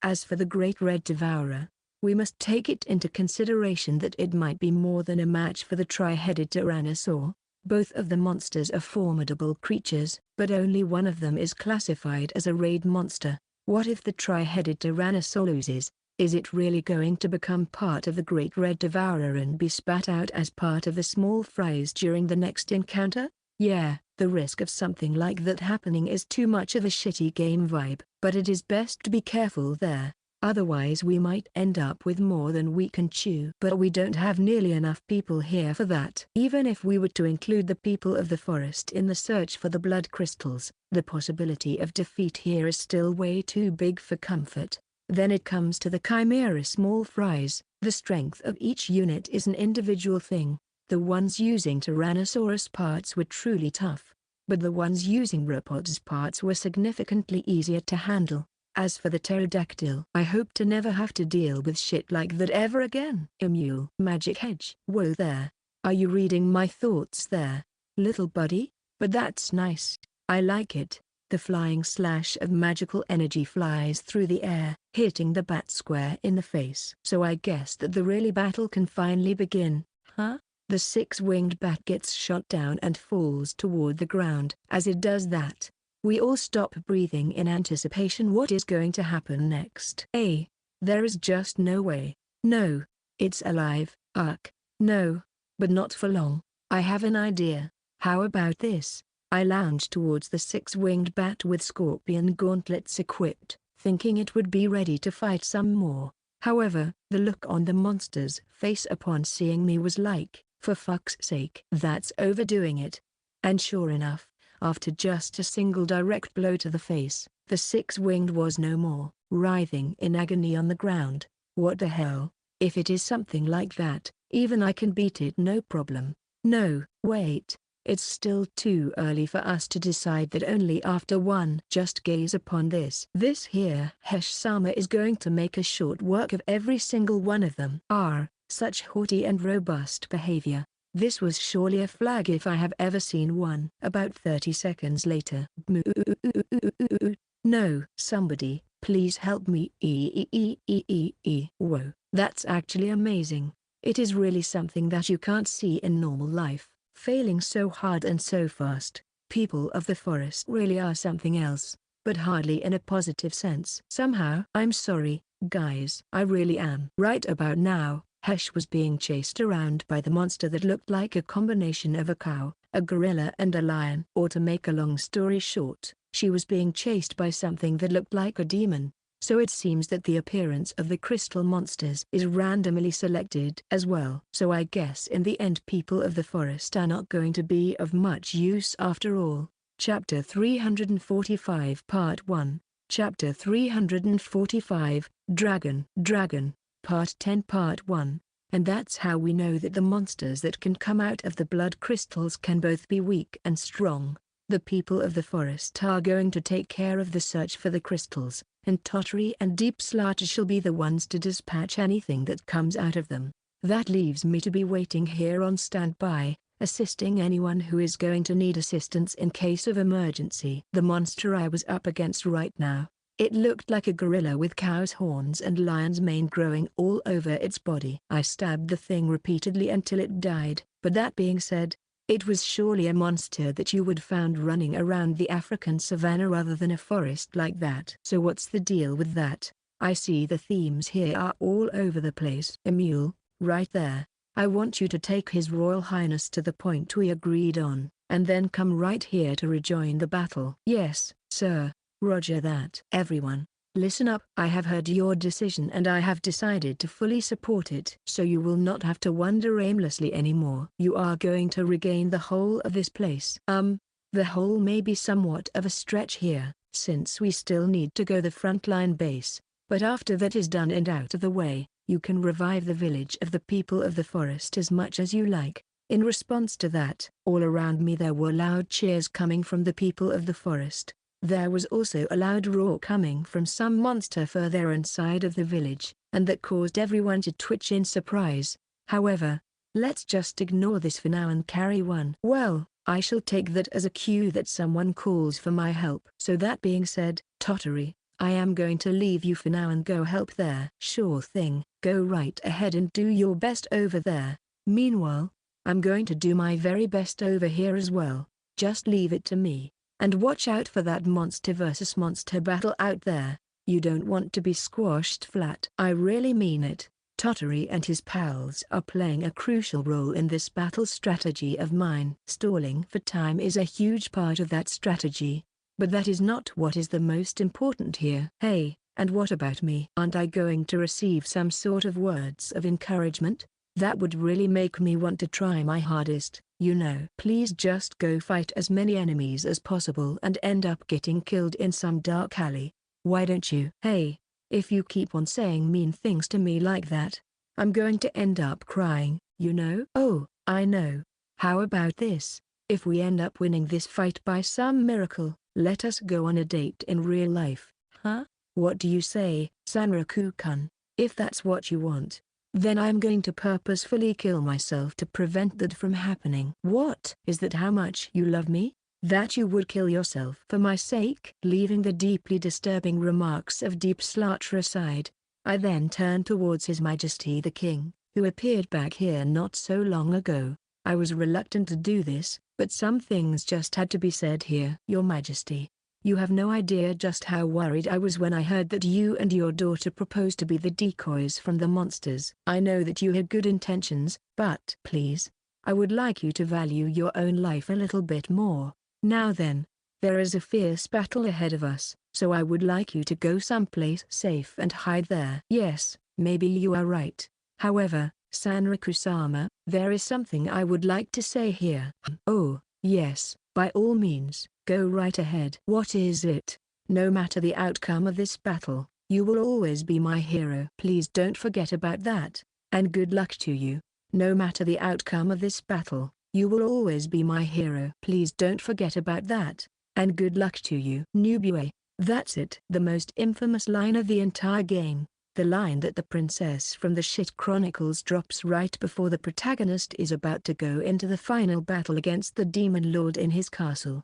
As for the Great Red Devourer, we must take it into consideration that it might be more than a match for the tri-headed tyrannosaur. Both of the monsters are formidable creatures, but only one of them is classified as a raid monster. What if the tri-headed tyrannosaur loses? Is it really going to become part of the Great Red Devourer and be spat out as part of the small fries during the next encounter? Yeah, the risk of something like that happening is too much of a shitty game vibe. But it is best to be careful there, otherwise we might end up with more than we can chew. But we don't have nearly enough people here for that. Even if we were to include the people of the forest in the search for the blood crystals, the possibility of defeat here is still way too big for comfort. Then it comes to the Chimera small fries. The strength of each unit is an individual thing. The ones using Tyrannosaurus parts were truly tough, but the ones using Ropods parts were significantly easier to handle. As for the pterodactyl, I hope to never have to deal with shit like that ever again. Emule Magic Hedge. Whoa there. Are you reading my thoughts there, little buddy? But that's nice. I like it. The flying slash of magical energy flies through the air, hitting the bat square in the face. So I guess that the really battle can finally begin, huh? The 6-winged bat gets shot down and falls toward the ground. As it does that, we all stop breathing in anticipation. What is going to happen next? There is just no way. No, it's alive. No, but not for long. I have an idea. How about this? I lounge towards the 6-winged bat with scorpion gauntlets equipped, thinking it would be ready to fight some more. However, the look on the monster's face upon seeing me was like, for fuck's sake. That's overdoing it. And sure enough, after just a single direct blow to the face, the 6-winged was no more, writhing in agony on the ground. What the hell? If it is something like that, even I can beat it no problem. No, wait. It's still too early for us to decide that. Only after one. Just gaze upon this. This here Hesh-sama is going to make a short work of every single one of them. Such haughty and robust behavior. This was surely a flag if I have ever seen one. About 30 seconds later. No, somebody, please help me. Whoa, that's actually amazing. It is really something that you can't see in normal life. Failing so hard and so fast. People of the forest really are something else, but hardly in a positive sense. Somehow. I'm sorry, guys. I really am. Right about now, Hesh was being chased around by the monster that looked like a combination of a cow, a gorilla and a lion. Or to make a long story short, she was being chased by something that looked like a demon. So it seems that the appearance of the crystal monsters is randomly selected as well. So I guess in the end people of the forest are not going to be of much use after all. Chapter 345 Part 1. Chapter 345, Dragon. Part 10 Part 1. And that's how we know that the monsters that can come out of the blood crystals can both be weak and strong. The people of the forest are going to take care of the search for the crystals, and Tottery and Deep Slaughter shall be the ones to dispatch anything that comes out of them. That leaves me to be waiting here on standby, assisting anyone who is going to need assistance in case of emergency. The monster I was up against right now, it looked like a gorilla with cow's horns and lion's mane growing all over its body. I stabbed the thing repeatedly until it died, but that being said, it was surely a monster that you would find running around the African savanna rather than a forest like that. So what's the deal with that? I see the themes here are all over the place. A mule, right there. I want you to take His Royal Highness to the point we agreed on, and then come right here to rejoin the battle. Yes, sir. Roger that. Everyone, listen up. I have heard your decision and I have decided to fully support it. So you will not have to wander aimlessly anymore. You are going to regain the whole of this place. The whole may be somewhat of a stretch here, since we still need to go the frontline base, but after that is done and out of the way, you can revive the village of the people of the forest as much as you like. In response to that, all around me there were loud cheers coming from the people of the forest. There was also a loud roar coming from some monster further inside of the village, and that caused everyone to twitch in surprise. However, let's just ignore this for now and carry on. Well, I shall take that as a cue that someone calls for my help. So that being said, Tottery, I am going to leave you for now and go help there. Sure thing, go right ahead and do your best over there. Meanwhile, I'm going to do my very best over here as well. Just leave it to me. And watch out for that monster versus monster battle out there. You don't want to be squashed flat. I really mean it. Tottery and his pals are playing a crucial role in this battle strategy of mine. Stalling for time is a huge part of that strategy. But that is not what is the most important here. Hey, and what about me? Aren't I going to receive some sort of words of encouragement? That would really make me want to try my hardest. You know. Please just go fight as many enemies as possible and end up getting killed in some dark alley. Why don't you? Hey, if you keep on saying mean things to me like that, I'm going to end up crying, you know? Oh, I know. How about this? If we end up winning this fight by some miracle, let us go on a date in real life. Huh? What do you say, Sanraku-kun? If that's what you want, then I'm going to purposefully kill myself to prevent that from happening. What? Is that how much you love me? That you would kill yourself for my sake? Leaving the deeply disturbing remarks of Deep Slaughter aside, I then turned towards His Majesty the King, who appeared back here not so long ago. I was reluctant to do this, but some things just had to be said here. Your Majesty, you have no idea just how worried I was when I heard that you and your daughter proposed to be the decoys from the monsters. I know that you had good intentions, but please, I would like you to value your own life a little bit more. Now then, there is a fierce battle ahead of us, so I would like you to go someplace safe and hide there. Yes, maybe you are right. However, Sanraku-sama, there is something I would like to say here. Oh, yes, by all means. Go right ahead. What is it? No matter the outcome of this battle, you will always be my hero. Please don't forget about that. And good luck to you. No matter the outcome of this battle, You will always be my hero. Please don't forget about that, and good luck to you. Nubue. That's it. The most infamous line of the entire game. The line that the princess from the Shit Chronicles drops right before the protagonist is about to go into the final battle against the demon lord in his castle.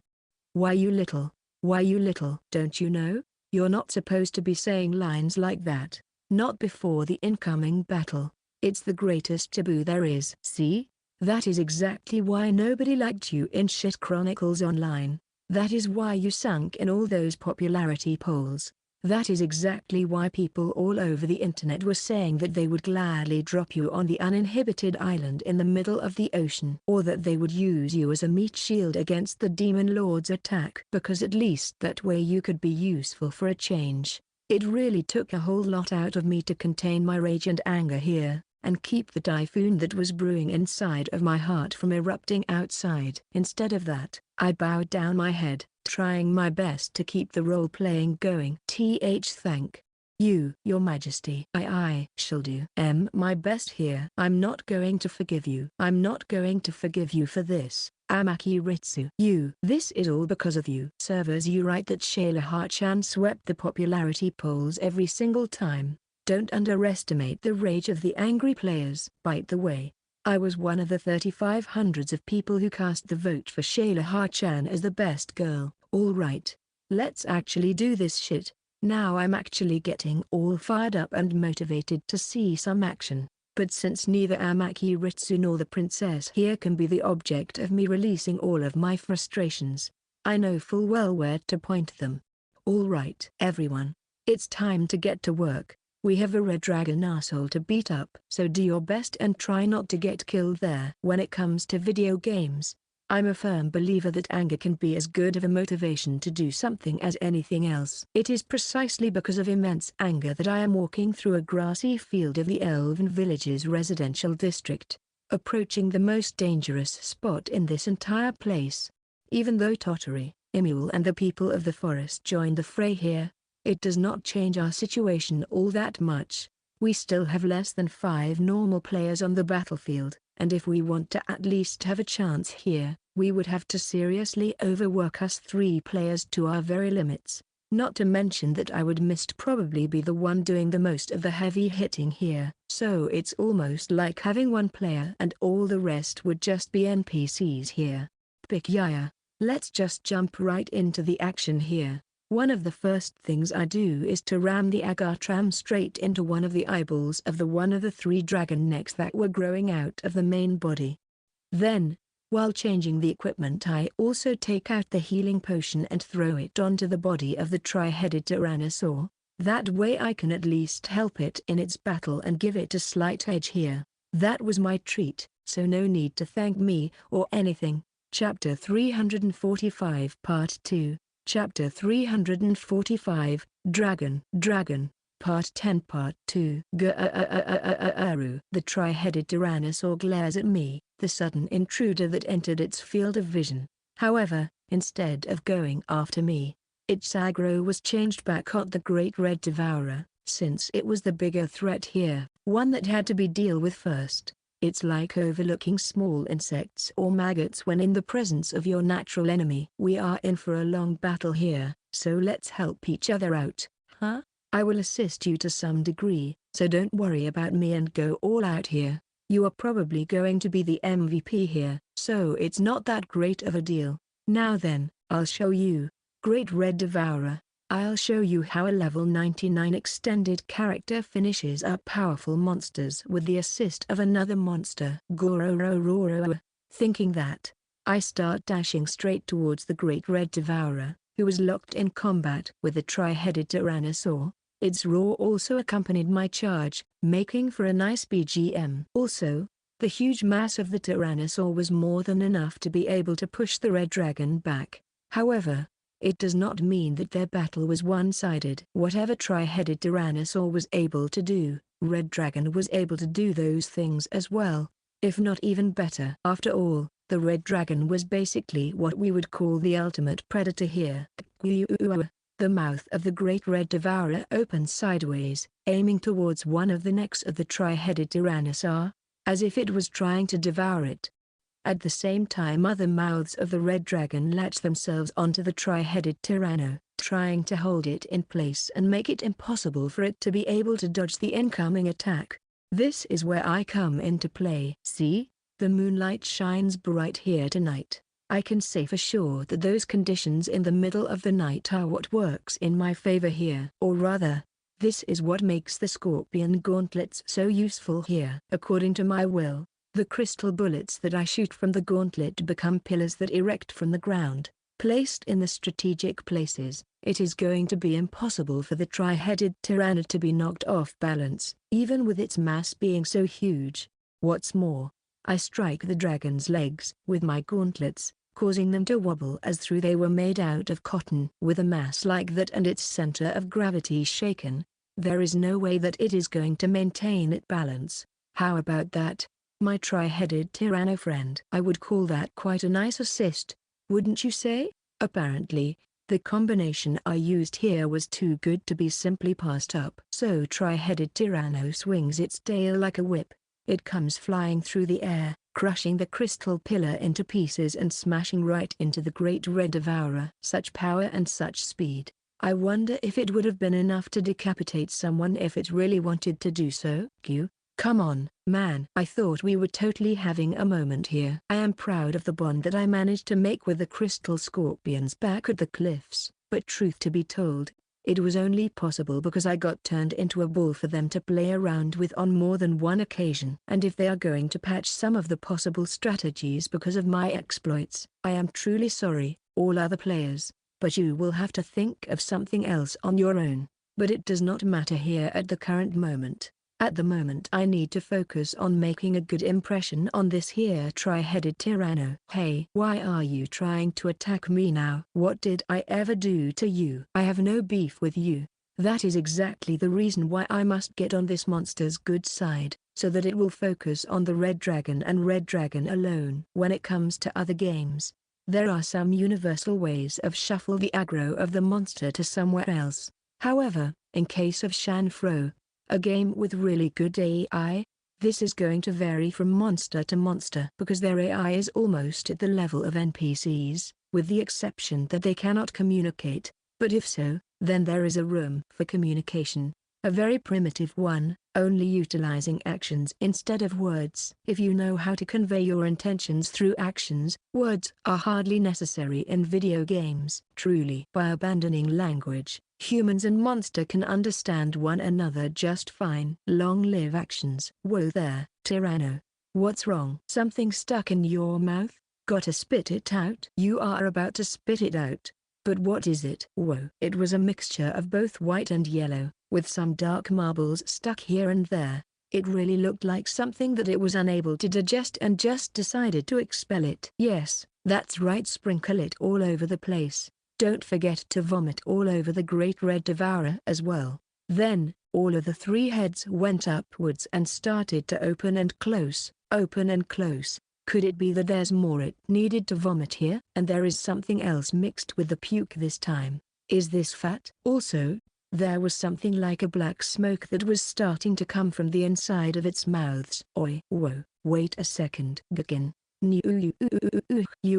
Why you little? Why you little? Don't you know? You're not supposed to be saying lines like that. Not before the incoming battle. It's the greatest taboo there is. See? That is exactly why nobody liked you in Shit Chronicles Online. That is why you sunk in all those popularity polls. That is exactly why people all over the internet were saying that they would gladly drop you on the uninhibited island in the middle of the ocean, or that they would use you as a meat shield against the demon lord's attack, because at least that way you could be useful for a change. It really took a whole lot out of me to contain my rage and anger here, and keep the typhoon that was brewing inside of my heart from erupting outside. Instead of that, I bowed down my head, trying my best to keep the role-playing going. Thank you, your majesty. I shall do my best here. I'm not going to forgive you. I'm not going to forgive you for this, Amaki Ritsu. This is all because of you. Servers, you write that Shayla swept the popularity polls every single time. Don't underestimate the rage of the angry players. By the way, I was one of the 3,500s of people who cast the vote for Shayla as the best girl. Alright, let's actually do this shit. Now I'm actually getting all fired up and motivated to see some action. But since neither Amaki Ritsu nor the princess here can be the object of me releasing all of my frustrations, I know full well where to point them. Alright everyone, it's time to get to work. We have a red dragon asshole to beat up. So do your best and try not to get killed there. When it comes to video games, I'm a firm believer that anger can be as good of a motivation to do something as anything else. It is precisely because of immense anger that I am walking through a grassy field of the Elven Village's residential district, approaching the most dangerous spot in this entire place. Even though Tottori, Emule and the people of the forest joined the fray here, it does not change our situation all that much. We still have less than 5 normal players on the battlefield, and if we want to at least have a chance here, we would have to seriously overwork us 3 players to our very limits. Not to mention that I would probably be the one doing the most of the heavy hitting here. So it's almost like having 1 player and all the rest would just be NPCs here. Pick Yaya, let's just jump right into the action here. One of the first things I do is to ram the Agartram straight into one of the eyeballs of one of the 3 dragon necks that were growing out of the main body. Then, while changing the equipment, I also take out the healing potion and throw it onto the body of the tri-headed Tyrannosaur. That way I can at least help it in its battle and give it a slight edge here. That was my treat, so no need to thank me or anything. Chapter 345 Part 2. Chapter 345, Dragon, Part 10 Part 2. The tri-headed Tyrannosaur glares at me, the sudden intruder that entered its field of vision. However, instead of going after me, its aggro was changed back at the Great Red Devourer, since it was the bigger threat here, one that had to be dealt with first. It's like overlooking small insects or maggots when in the presence of your natural enemy. We are in for a long battle here, so let's help each other out, huh? I will assist you to some degree, so don't worry about me and go all out here. You are probably going to be the MVP here, so it's not that great of a deal. Now then, I'll show you, Great Red Devourer. I'll show you how a level 99 extended character finishes up powerful monsters with the assist of another monster. Gororororo. Thinking that, I start dashing straight towards the Great Red Devourer, who was locked in combat with the tri-headed Tyrannosaur. Its roar also accompanied my charge, making for a nice BGM. Also, the huge mass of the Tyrannosaur was more than enough to be able to push the Red Dragon back. However, it does not mean that their battle was one-sided. Whatever tri-headed Tyrannosaur was able to do, Red Dragon was able to do those things as well, if not even better. After all, the Red Dragon was basically what we would call the ultimate predator here. The mouth of the Great Red Devourer opened sideways, aiming towards one of the necks of the tri-headed Tyrannosaur, as if it was trying to devour it. At the same time other mouths of the red dragon latch themselves onto the tri-headed tyranno, trying to hold it in place and make it impossible for it to be able to dodge the incoming attack. This is where I come into play. See? The moonlight shines bright here tonight. I can say for sure that those conditions in the middle of the night are what works in my favor here. Or rather, this is what makes the scorpion gauntlets so useful here. According to my will, the crystal bullets that I shoot from the gauntlet become pillars that erect from the ground. Placed in the strategic places, it is going to be impossible for the tri-headed tyranno to be knocked off balance, even with its mass being so huge. What's more, I strike the dragon's legs with my gauntlets, causing them to wobble as though they were made out of cotton. With a mass like that and its center of gravity shaken, there is no way that it is going to maintain its balance. How about that, my tri-headed tyranno friend? I would call that quite a nice assist, wouldn't you say? Apparently, the combination I used here was too good to be simply passed up. So tri-headed tyranno swings its tail like a whip. It comes flying through the air, crushing the crystal pillar into pieces and smashing right into the great red devourer. Such power and such speed. I wonder if it would have been enough to decapitate someone if it really wanted to do so. Come on, man. I thought we were totally having a moment here. I am proud of the bond that I managed to make with the crystal scorpions back at the cliffs, but truth to be told, it was only possible because I got turned into a ball for them to play around with on more than one occasion. And if they are going to patch some of the possible strategies because of my exploits, I am truly sorry, all other players, but you will have to think of something else on your own. But it does not matter here at the current moment. At the moment I need to focus on making a good impression on this here tri-headed tyranno. Hey, why are you trying to attack me now? What did I ever do to you? I have no beef with you. That is exactly the reason why I must get on this monster's good side, so that it will focus on the red dragon and red dragon alone. When it comes to other games, there are some universal ways of shuffle the aggro of the monster to somewhere else. However, in case of Shanfro, a game with really good AI, this is going to vary from monster to monster because their AI is almost at the level of NPCs, with the exception that they cannot communicate, but if so, then there is a room for communication, a very primitive one, only utilizing actions instead of words. If you know how to convey your intentions through actions, words are hardly necessary in video games. Truly, by abandoning language, humans and monster can understand one another just fine. Long live actions. Whoa there, Tyranno. What's wrong? Something stuck in your mouth? Gotta spit it out? You are about to spit it out. But what is it? Whoa. It was a mixture of both white and yellow, with some dark marbles stuck here and there. It really looked like something that it was unable to digest and just decided to expel it. Yes, that's right, sprinkle it all over the place. Don't forget to vomit all over the great red devourer as well. Then, all of the three heads went upwards and started to open and close, open and close. Could it be that there's more it needed to vomit here? And there is something else mixed with the puke this time. Is this fat? Also, there was something like a black smoke that was starting to come from the inside of its mouths. Oi. Whoa, wait a second. Begin. You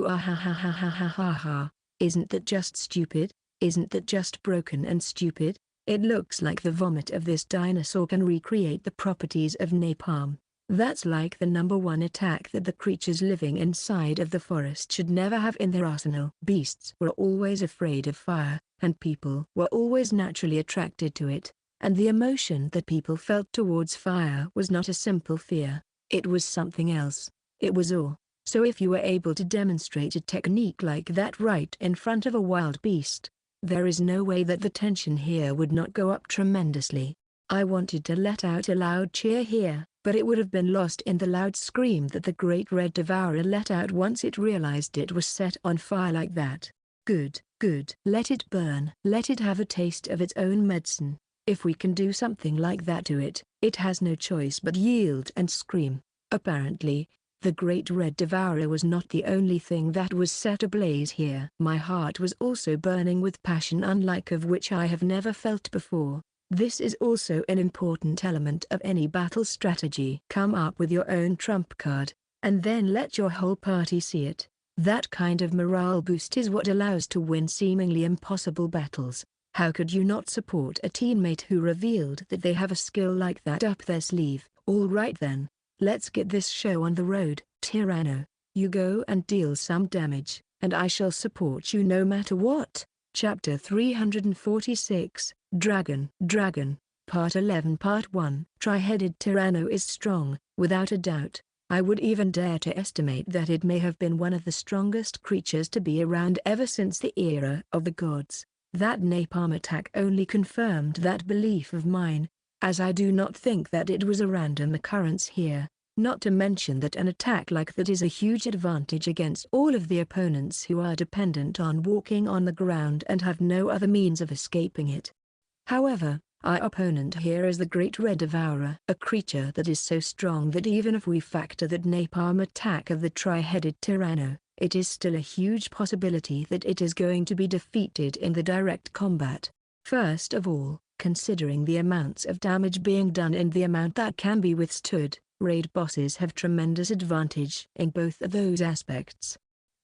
are ha ha ha ha ha ha ha. Isn't that just stupid? Isn't that just broken and stupid? It looks like the vomit of this dinosaur can recreate the properties of napalm. That's like the #1 attack that the creatures living inside of the forest should never have in their arsenal. Beasts were always afraid of fire, and people were always naturally attracted to it, and the emotion that people felt towards fire was not a simple fear, it was something else. It was awe. So if you were able to demonstrate a technique like that right in front of a wild beast, there is no way that the tension here would not go up tremendously. I wanted to let out a loud cheer here, but it would have been lost in the loud scream that the great red devourer let out once it realized it was set on fire like that. Good, good. Let it burn. Let it have a taste of its own medicine. If we can do something like that to it, it has no choice but yield and scream. Apparently, the great red devourer was not the only thing that was set ablaze here. My heart was also burning with passion unlike of which I have never felt before. This is also an important element of any battle strategy. Come up with your own trump card. and then let your whole party see it. That kind of morale boost is what allows to win seemingly impossible battles. How could you not support a teammate who revealed that they have a skill like that up their sleeve? All right then, let's get this show on the road. Tyranno, you go and deal some damage, and I shall support you no matter what. Chapter 346, Dragon. Part 11 Part 1. Tri-headed Tyranno is strong, without a doubt. I would even dare to estimate that it may have been one of the strongest creatures to be around ever since the era of the gods. That napalm attack only confirmed that belief of mine, as I do not think that it was a random occurrence here, not to mention that an attack like that is a huge advantage against all of the opponents who are dependent on walking on the ground and have no other means of escaping it. However, our opponent here is the Great Red Devourer, a creature that is so strong that even if we factor that napalm attack of the tri-headed Tyranno, it is still a huge possibility that it is going to be defeated in the direct combat. First of all, considering the amounts of damage being done and the amount that can be withstood, raid bosses have tremendous advantage in both of those aspects.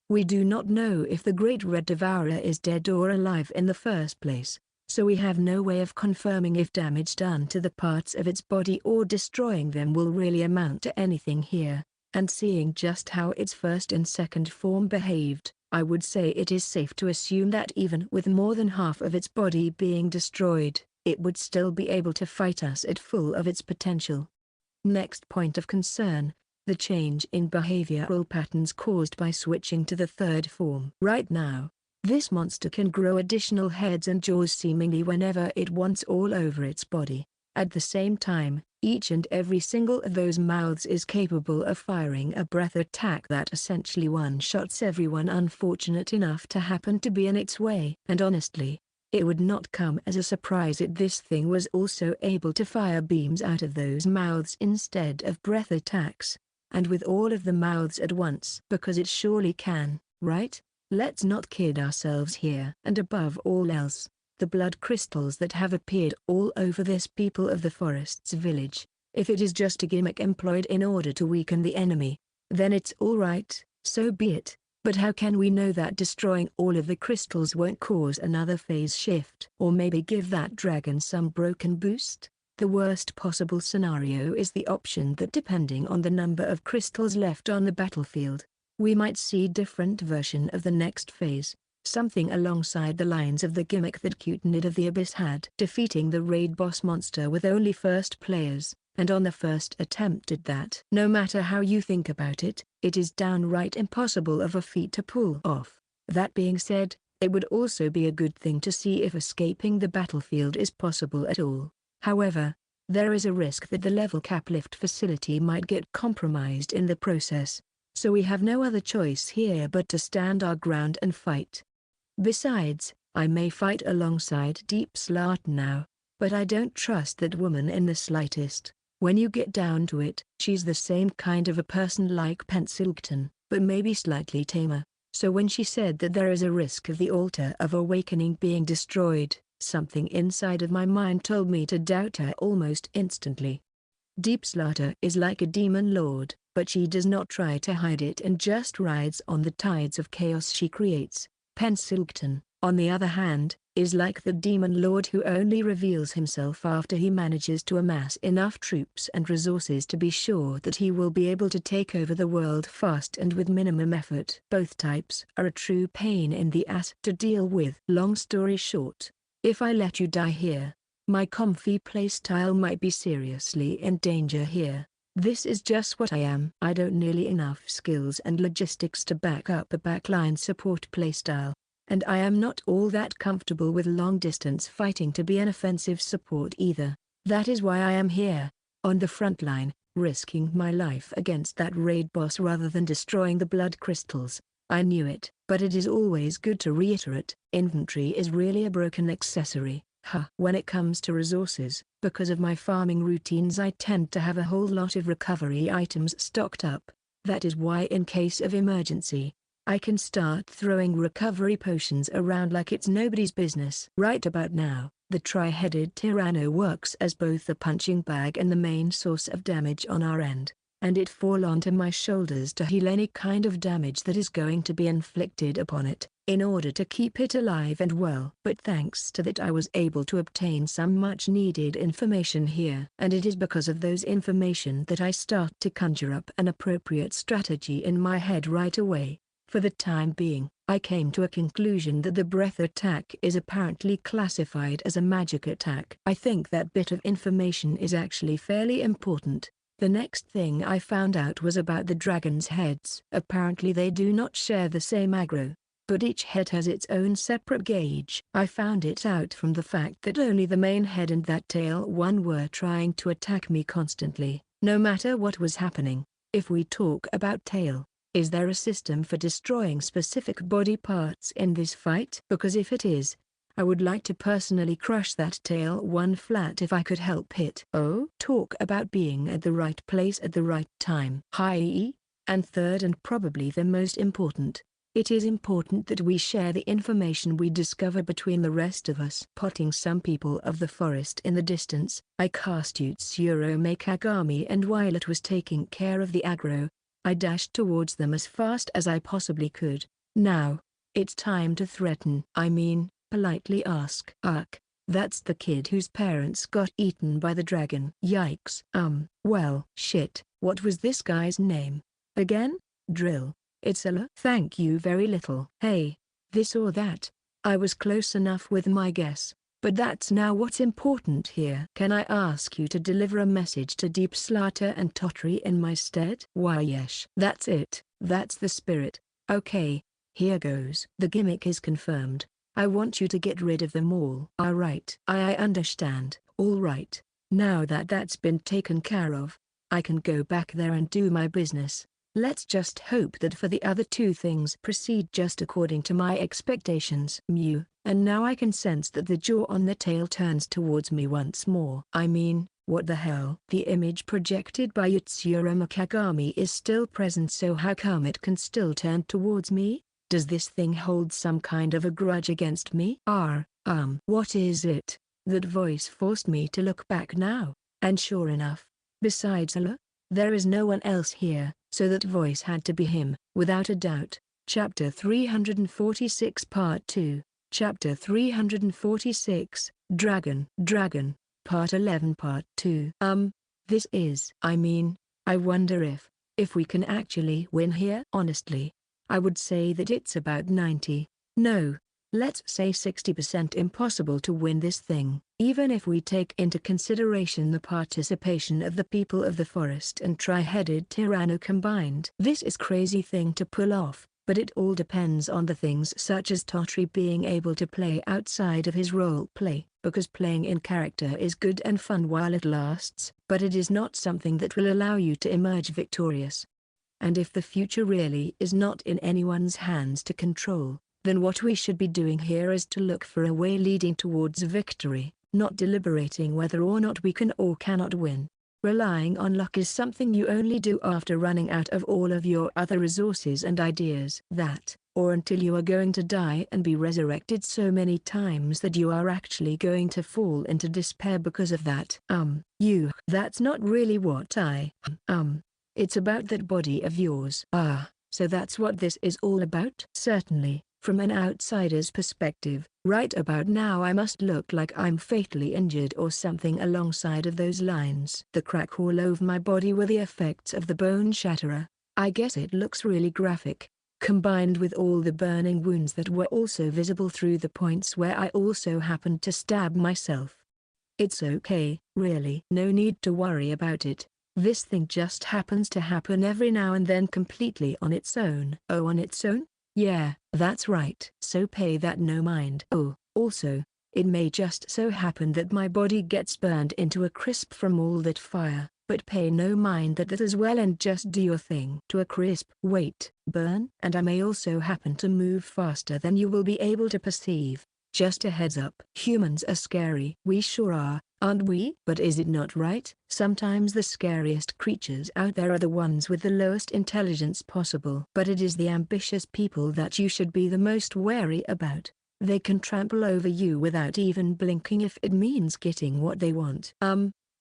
We do not know if the Great Red Devourer is dead or alive in the first place, so we have no way of confirming if damage done to the parts of its body or destroying them will really amount to anything here. And seeing just how its first and second form behaved, I would say it is safe to assume that even with more than half of its body being destroyed, it would still be able to fight us at full of its potential. Next point of concern, the change in behavioral patterns caused by switching to the third form. Right now, this monster can grow additional heads and jaws seemingly whenever it wants all over its body. At the same time, each and every single of those mouths is capable of firing a breath attack that essentially one-shots everyone unfortunate enough to happen to be in its way. And honestly, it would not come as a surprise if this thing was also able to fire beams out of those mouths instead of breath attacks, and with all of the mouths at once. Because it surely can, right? Let's not kid ourselves here. And above all else, the blood crystals that have appeared all over this people of the forest's village, if it is just a gimmick employed in order to weaken the enemy, then it's alright, so be it. But how can we know that destroying all of the crystals won't cause another phase shift? Or maybe give that dragon some broken boost? The worst possible scenario is the option that depending on the number of crystals left on the battlefield, we might see different version of the next phase. Something alongside the lines of the gimmick that Cutenid of the Abyss had. Defeating the raid boss monster with only first players, and on the first attempt at that. No matter how you think about it, it is downright impossible of a feat to pull off. That being said, it would also be a good thing to see if escaping the battlefield is possible at all. However, there is a risk that the level cap lift facility might get compromised in the process, so we have no other choice here but to stand our ground and fight. Besides, I may fight alongside Deep Slat now, but I don't trust that woman in the slightest. When you get down to it, she's the same kind of a person like Pensilgton, but maybe slightly tamer. So when she said that there is a risk of the Altar of Awakening being destroyed, something inside of my mind told me to doubt her almost instantly. Deep Slater is like a demon lord, but she does not try to hide it and just rides on the tides of chaos she creates. Pensilgton, on the other hand, is like the demon lord who only reveals himself after he manages to amass enough troops and resources to be sure that he will be able to take over the world fast and with minimum effort. Both types are a true pain in the ass to deal with. Long story short, if I let you die here, my comfy playstyle might be seriously in danger here. This is just what I am. I don't nearly enough skills and logistics to back up a backline support playstyle, and I am not all that comfortable with long-distance fighting to be an offensive support either. That is why I am here, on the front line, risking my life against that raid boss rather than destroying the blood crystals. I knew it, but it is always good to reiterate, inventory is really a broken accessory. When it comes to resources, because of my farming routines I tend to have a whole lot of recovery items stocked up. That is why in case of emergency, I can start throwing recovery potions around like it's nobody's business. Right about now, the tri-headed Tyranno works as both the punching bag and the main source of damage on our end, and it fall onto my shoulders to heal any kind of damage that is going to be inflicted upon it, in order to keep it alive and well. But thanks to that I was able to obtain some much needed information here. And it is because of those information that I start to conjure up an appropriate strategy in my head right away. For the time being, I came to a conclusion that the breath attack is apparently classified as a magic attack. I think that bit of information is actually fairly important. The next thing I found out was about the dragon's heads. Apparently they do not share the same aggro, but each head has its own separate gauge. I found it out from the fact that only the main head and that tail one were trying to attack me constantly, no matter what was happening. If we talk about tail, is there a system for destroying specific body parts in this fight? Because if it is, I would like to personally crush that tail one flat if I could help it. Oh, talk about being at the right place at the right time. Hi, and third and probably the most important, it is important that we share the information we discover between the rest of us. Potting some people of the forest in the distance, I cast Utsuro Kagami, and while it was taking care of the aggro, I dashed towards them as fast as I possibly could. Now, it's time to threaten. I mean, politely ask. Ugh, that's the kid whose parents got eaten by the dragon. Yikes. Well, shit, what was this guy's name? Again? Drill. It's a thank you very little. Hey, this or that. I was close enough with my guess. But that's now what's important here. Can I ask you to deliver a message to Deep Slaughter and Totri in my stead? Why yes. That's it, that's the spirit. Okay, here goes. The gimmick is confirmed. I want you to get rid of them all. Alright. I understand. Alright. Now that that's been taken care of, I can go back there and do my business. Let's just hope that for the other two things proceed just according to my expectations. Mew. And now I can sense that the jaw on the tail turns towards me once more. I mean, what the hell? The image projected by Utsuro Kagami is still present, so how come it can still turn towards me? Does this thing hold some kind of a grudge against me? What is it? That voice forced me to look back now, and sure enough, besides Allah, there is no one else here, so that voice had to be him, without a doubt. Chapter 346 Part 2. Chapter 346, Dragon, Part 11 Part 2. This is, I mean, I wonder if we can actually win here. Honestly, I would say that it's about 90, no, let's say 60% impossible to win this thing. Even if we take into consideration the participation of the people of the forest and tri-headed Tyranno combined. This is crazy thing to pull off. But it all depends on the things such as Totri being able to play outside of his role play, because playing in character is good and fun while it lasts, but it is not something that will allow you to emerge victorious. And if the future really is not in anyone's hands to control, then what we should be doing here is to look for a way leading towards victory, not deliberating whether or not we can or cannot win. Relying on luck is something you only do after running out of all of your other resources and ideas. That, or until you are going to die and be resurrected so many times that you are actually going to fall into despair because of that. That's not really what it's about that body of yours. So that's what this is all about? Certainly. From an outsider's perspective, right about now I must look like I'm fatally injured or something alongside of those lines. The crack all over my body were the effects of the bone shatterer. I guess it looks really graphic, combined with all the burning wounds that were also visible through the points where I also happened to stab myself. It's okay, really. No need to worry about it. This thing just happens to happen every now and then completely on its own. Oh, on its own? Yeah, that's right. So pay that no mind. Oh, also, it may just so happen that my body gets burned into a crisp from all that fire, but pay no mind that as well and just do your thing. To a crisp. Wait, burn? And I may also happen to move faster than you will be able to perceive. Just a heads up. Humans are scary. We sure are, aren't we? But is it not right? Sometimes the scariest creatures out there are the ones with the lowest intelligence possible. But it is the ambitious people that you should be the most wary about. They can trample over you without even blinking if it means getting what they want.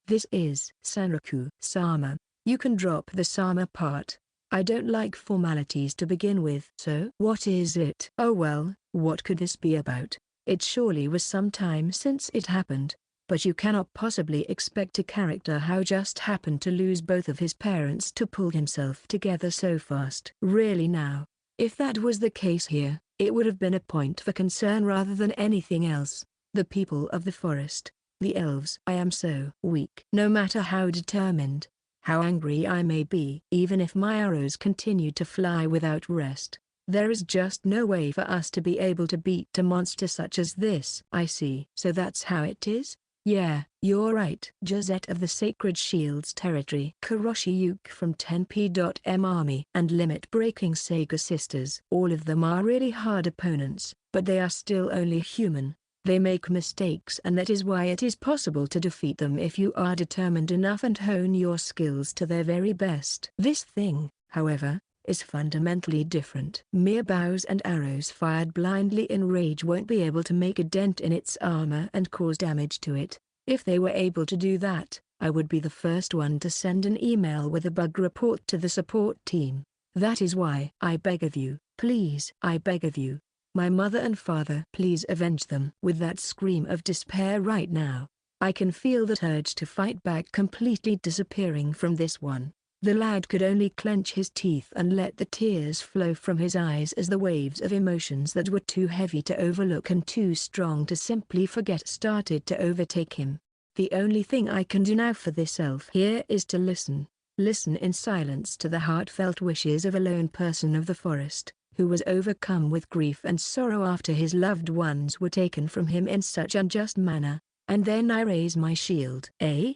This is Sanraku-sama. You can drop the Sama part. I don't like formalities to begin with. So what is it? Oh well, what could this be about? It surely was some time since it happened. But you cannot possibly expect a character who just happened to lose both of his parents to pull himself together so fast. Really now, if that was the case here, it would have been a point for concern rather than anything else. The people of the forest, the elves. I am so weak. No matter how determined, how angry I may be, even if my arrows continue to fly without rest, there is just no way for us to be able to beat a monster such as this. I see. So that's how it is? Yeah, you're right. Josette of the Sacred Shields territory. Kuroshi Yuke from 10p.m Army and Limit Breaking Saga Sisters. All of them are really hard opponents, but they are still only human. They make mistakes, and that is why it is possible to defeat them if you are determined enough and hone your skills to their very best. This thing, however, is fundamentally different. Mere bows and arrows fired blindly in rage won't be able to make a dent in its armor and cause damage to it. If they were able to do that, I would be the first one to send an email with a bug report to the support team. That is why I beg of you, please. I beg of you, my mother and father, please avenge them. With that scream of despair right now, I can feel that urge to fight back completely disappearing from this one. The lad could only clench his teeth and let the tears flow from his eyes as the waves of emotions that were too heavy to overlook and too strong to simply forget started to overtake him. The only thing I can do now for this elf here is to listen. Listen in silence to the heartfelt wishes of a lone person of the forest, who was overcome with grief and sorrow after his loved ones were taken from him in such unjust manner. And then I raise my shield. In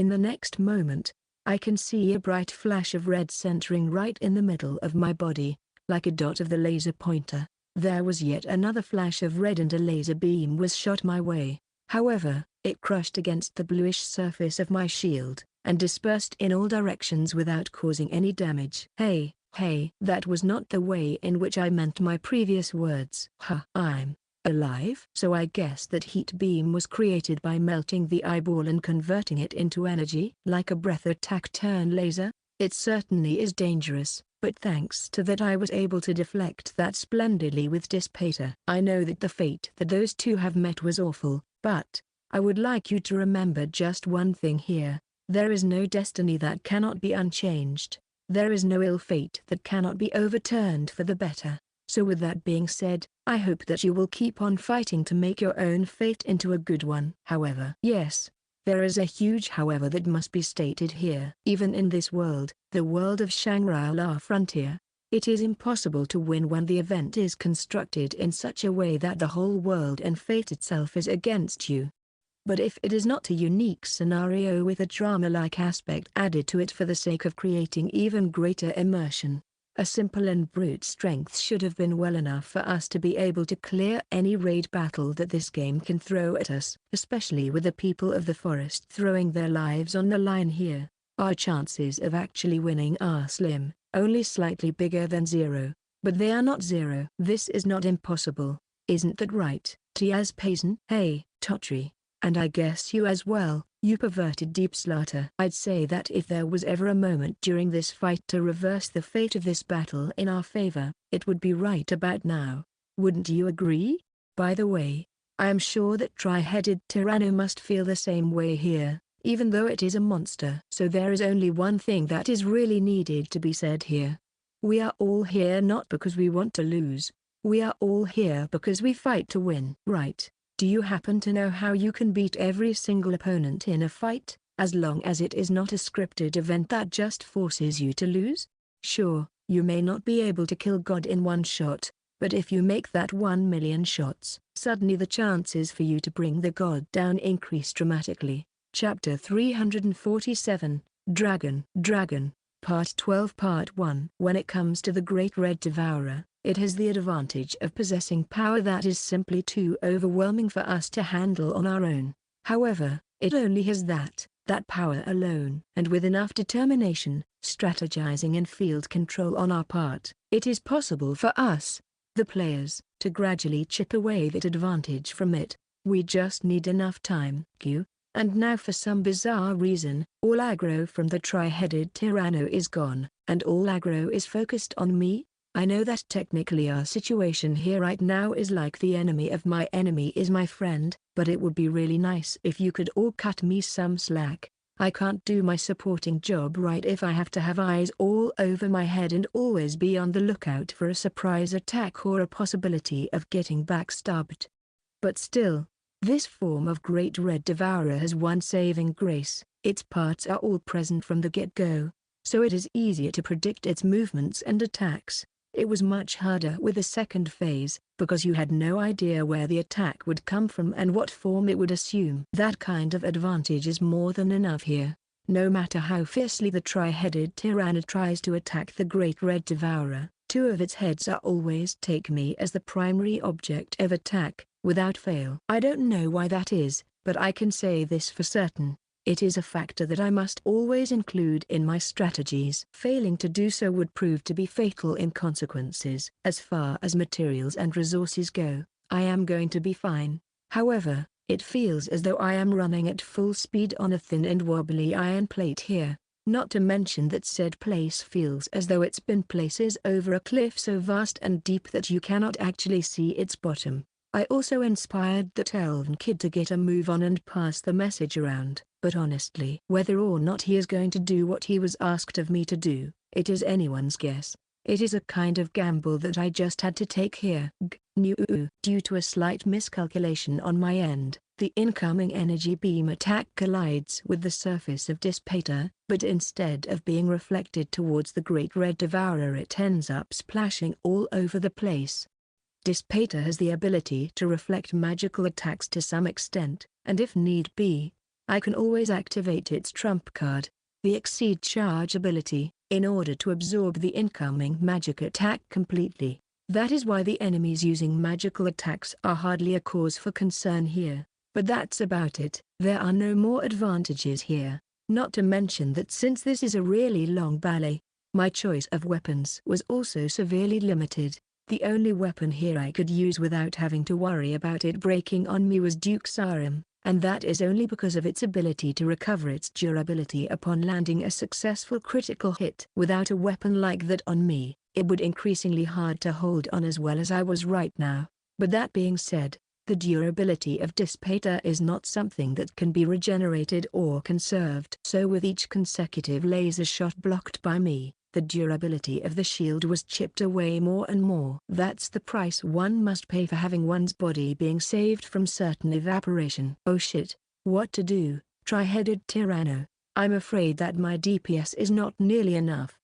the next moment, I can see a bright flash of red centering right in the middle of my body, like a dot of the laser pointer. There was yet another flash of red and a laser beam was shot my way. However, it crushed against the bluish surface of my shield, and dispersed in all directions without causing any damage. Hey, that was not the way in which I meant my previous words. I'm alive? So I guess that heat beam was created by melting the eyeball and converting it into energy? Like a breath attack turn laser? It certainly is dangerous, but thanks to that I was able to deflect that splendidly with Dissipator. I know that the fate that those two have met was awful, but I would like you to remember just one thing here. There is no destiny that cannot be unchanged. There is no ill fate that cannot be overturned for the better. So with that being said, I hope that you will keep on fighting to make your own fate into a good one. However, yes, there is a huge however that must be stated here. Even in this world, the world of Shangri-La Frontier, it is impossible to win when the event is constructed in such a way that the whole world and fate itself is against you. But if it is not a unique scenario with a drama-like aspect added to it for the sake of creating even greater immersion, a simple and brute strength should have been well enough for us to be able to clear any raid battle that this game can throw at us. Especially with the people of the forest throwing their lives on the line here, our chances of actually winning are slim, only slightly bigger than zero. But they are not zero. This is not impossible, isn't that right, Tiaz Payson? Hey, Totri, and I guess you as well, you perverted deep slaughter. I'd say that if there was ever a moment during this fight to reverse the fate of this battle in our favor, it would be right about now. Wouldn't you agree? By the way, I am sure that tri-headed Tyranno must feel the same way here, even though it is a monster. So there is only one thing that is really needed to be said here. We are all here not because we want to lose. We are all here because we fight to win. Right? Do you happen to know how you can beat every single opponent in a fight, as long as it is not a scripted event that just forces you to lose? Sure, you may not be able to kill God in one shot, but if you make that 1 million shots, suddenly the chances for you to bring the God down increase dramatically. Chapter 347, Dragon, Part 12 Part 1. When it comes to the Great Red Devourer, it has the advantage of possessing power that is simply too overwhelming for us to handle on our own. However, it only has that power alone. And with enough determination, strategizing and field control on our part, it is possible for us, the players, to gradually chip away that advantage from it. We just need enough time, And now for some bizarre reason, all aggro from the tri-headed Tyranno is gone, and all aggro is focused on me? I know that technically our situation here right now is like the enemy of my enemy is my friend, but it would be really nice if you could all cut me some slack. I can't do my supporting job right if I have to have eyes all over my head and always be on the lookout for a surprise attack or a possibility of getting backstabbed. But still, this form of Great Red Devourer has one saving grace: its parts are all present from the get-go, so it is easier to predict its movements and attacks. It was much harder with the second phase, because you had no idea where the attack would come from and what form it would assume. That kind of advantage is more than enough here. No matter how fiercely the tri-headed Tyranno tries to attack the Great Red Devourer, two of its heads are always take me as the primary object of attack, without fail. I don't know why that is, but I can say this for certain: it is a factor that I must always include in my strategies. Failing to do so would prove to be fatal in consequences. As far as materials and resources go, I am going to be fine. However, it feels as though I am running at full speed on a thin and wobbly iron plate here. Not to mention that said place feels as though it's been places over a cliff so vast and deep that you cannot actually see its bottom. I also inspired that elven kid to get a move on and pass the message around, but honestly, whether or not he is going to do what he was asked of me to do, it is anyone's guess. It is a kind of gamble that I just had to take here. Due to a slight miscalculation on my end, the incoming energy beam attack collides with the surface of Dissipator, but instead of being reflected towards the Great Red Devourer, it ends up splashing all over the place. Dissipator has the ability to reflect magical attacks to some extent, and if need be, I can always activate its trump card, the Exceed Charge ability, in order to absorb the incoming magic attack completely. That is why the enemies using magical attacks are hardly a cause for concern here, but that's about it. There are no more advantages here, not to mention that since this is a really long ballet, my choice of weapons was also severely limited. The only weapon here I could use without having to worry about it breaking on me was Duke's Arim, and that is only because of its ability to recover its durability upon landing a successful critical hit. Without a weapon like that on me, it would increasingly hard to hold on as well as I was right now. But that being said, the durability of Dissipator is not something that can be regenerated or conserved. So with each consecutive laser shot blocked by me, the durability of the shield was chipped away more and more. That's the price one must pay for having one's body being saved from certain evaporation. Oh shit, what to do, tri-headed Tyranno? I'm afraid that my DPS is not nearly enough.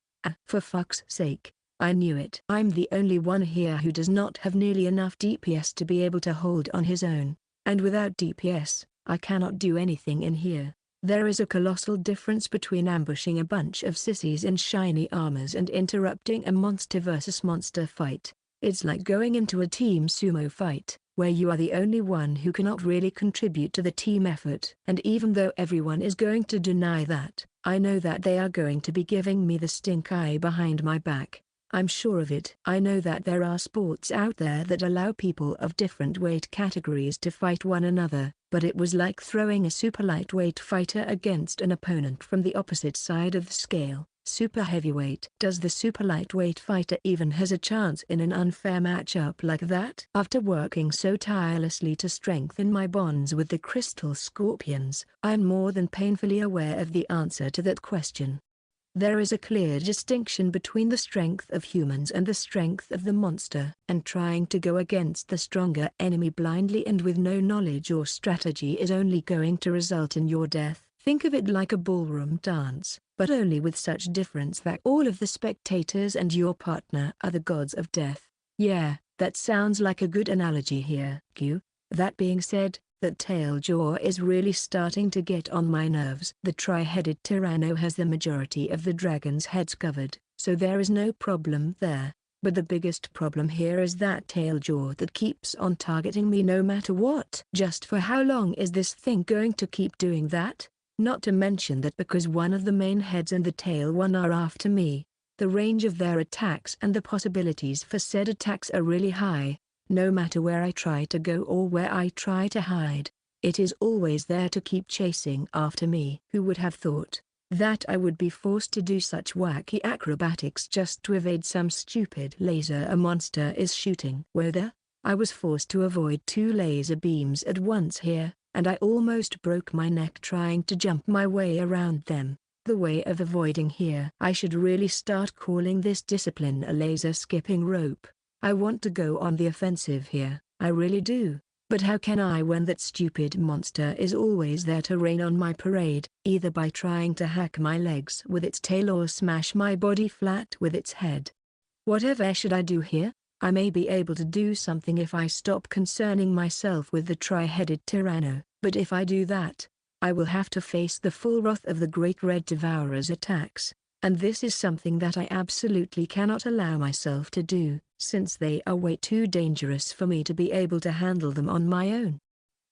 For fuck's sake, I knew it. I'm the only one here who does not have nearly enough DPS to be able to hold on his own, and without DPS, I cannot do anything in here. There is a colossal difference between ambushing a bunch of sissies in shiny armors and interrupting a monster versus monster fight. It's like going into a team sumo fight, where you are the only one who cannot really contribute to the team effort. And even though everyone is going to deny that, I know that they are going to be giving me the stink eye behind my back. I'm sure of it. I know that there are sports out there that allow people of different weight categories to fight one another, but it was like throwing a super lightweight fighter against an opponent from the opposite side of the scale, super heavyweight. Does the super lightweight fighter even has a chance in an unfair matchup like that? After working so tirelessly to strengthen my bonds with the Crystal Scorpions, I am more than painfully aware of the answer to that question. There is a clear distinction between the strength of humans and the strength of the monster, and trying to go against the stronger enemy blindly and with no knowledge or strategy is only going to result in your death. Think of it like a ballroom dance, but only with such difference that all of the spectators and your partner are the gods of death. Yeah, that sounds like a good analogy here, Q. That being said, that tail jaw is really starting to get on my nerves. The tri-headed Tyranno has the majority of the dragon's heads covered, so there is no problem there. But the biggest problem here is that tail jaw that keeps on targeting me no matter what. Just for how long is this thing going to keep doing that? Not to mention that because one of the main heads and the tail one are after me, the range of their attacks and the possibilities for said attacks are really high, no matter where I try to go or where I try to hide. It is always there to keep chasing after me. Who would have thought that I would be forced to do such wacky acrobatics just to evade some stupid laser a monster is shooting? Whether I was forced to avoid 2 laser beams at once here, and I almost broke my neck trying to jump my way around them. The way of avoiding here. I should really start calling this discipline a laser skipping rope. I want to go on the offensive here, I really do. But how can I when that stupid monster is always there to rain on my parade, either by trying to hack my legs with its tail or smash my body flat with its head? Whatever should I do here? I may be able to do something if I stop concerning myself with the tri-headed tyranno, but if I do that, I will have to face the full wrath of the Great Red Devourer's attacks, and this is something that I absolutely cannot allow myself to do, since they are way too dangerous for me to be able to handle them on my own.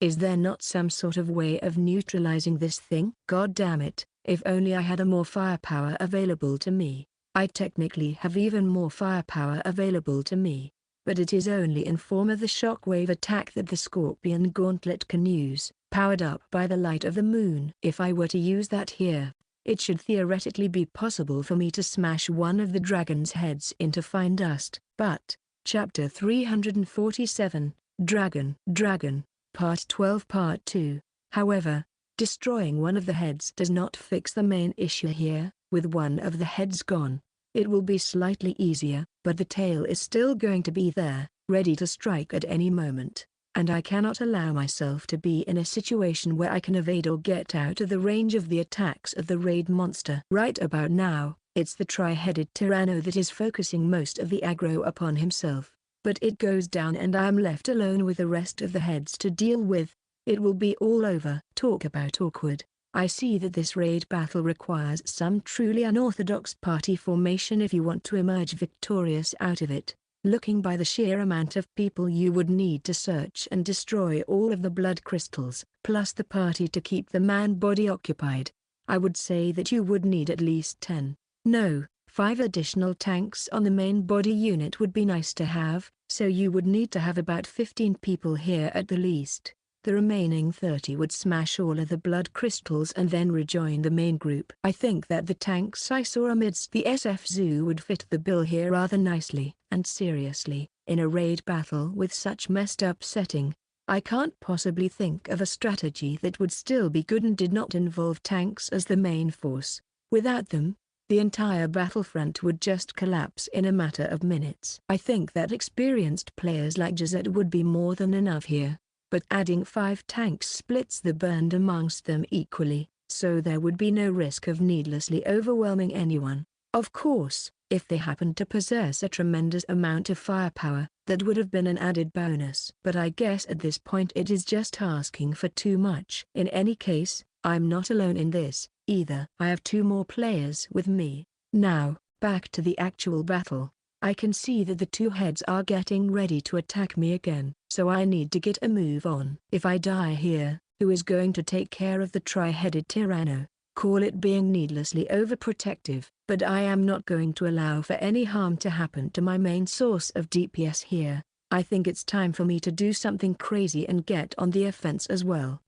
Is there not some sort of way of neutralizing this thing? God damn it, if only I had a more firepower available to me. I technically have even more firepower available to me, but it is only in form of the shockwave attack that the Scorpion Gauntlet can use, powered up by the light of the moon. If I were to use that here, it should theoretically be possible for me to smash one of the dragon's heads into fine dust. But, Chapter 347, Dragon, Part 12 Part 2. However, destroying one of the heads does not fix the main issue here. With one of the heads gone, it will be slightly easier, but the tail is still going to be there, ready to strike at any moment, and I cannot allow myself to be in a situation where I can evade or get out of the range of the attacks of the raid monster. Right about now, it's the tri-headed tyranno that is focusing most of the aggro upon himself, but it goes down and I am left alone with the rest of the heads to deal with. It will be all over. Talk about awkward. I see that this raid battle requires some truly unorthodox party formation if you want to emerge victorious out of it. Looking by the sheer amount of people you would need to search and destroy all of the blood crystals, plus the party to keep the man body occupied, I would say that you would need at least 10, no, 5 additional tanks on the main body unit would be nice to have, so you would need to have about 15 people here at the least. The remaining 30 would smash all of the blood crystals and then rejoin the main group. I think that the tanks I saw amidst the SF zoo would fit the bill here rather nicely. And seriously, in a raid battle with such messed up setting, I can't possibly think of a strategy that would still be good and did not involve tanks as the main force. Without them, the entire battlefront would just collapse in a matter of minutes. I think that experienced players like Jazet would be more than enough here. But adding 5 tanks splits the burden amongst them equally, so there would be no risk of needlessly overwhelming anyone. Of course, if they happened to possess a tremendous amount of firepower, that would have been an added bonus. But I guess at this point it is just asking for too much. In any case, I'm not alone in this, either. I have 2 more players with me. Now, back to the actual battle. I can see that the 2 heads are getting ready to attack me again, so I need to get a move on. If I die here, who is going to take care of the tri-headed tyranno? Call it being needlessly overprotective, but I am not going to allow for any harm to happen to my main source of DPS here. I think it's time for me to do something crazy and get on the offense as well.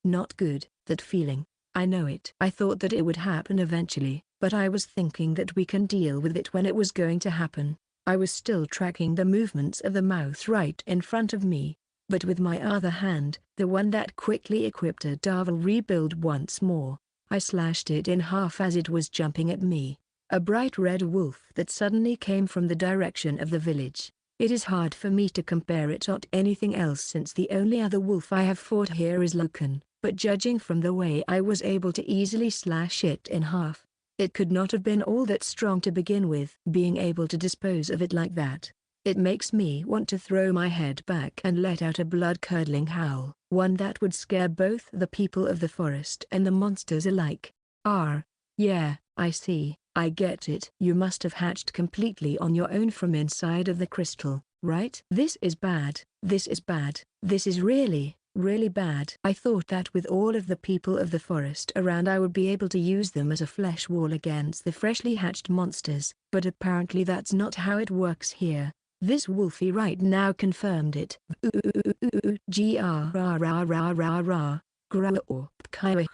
Not good, that feeling. I know it. I thought that it would happen eventually, but I was thinking that we can deal with it when it was going to happen. I was still tracking the movements of the mouth right in front of me, but with my other hand, the one that quickly equipped a Darvel rebuild once more, I slashed it in half as it was jumping at me. A bright red wolf that suddenly came from the direction of the village. It is hard for me to compare it to anything else since the only other wolf I have fought here is Lucan, but judging from the way I was able to easily slash it in half, it could not have been all that strong to begin with. Being able to dispose of it like that, it makes me want to throw my head back and let out a blood-curdling howl, one that would scare both the people of the forest and the monsters alike. Yeah, I see, I get it. You must have hatched completely on your own from inside of the crystal, right? This is bad, this is bad, this is really bad. I thought that with all of the people of the forest around I would be able to use them as a flesh wall against the freshly hatched monsters, but apparently that's not how it works here. This wolfie right now confirmed it.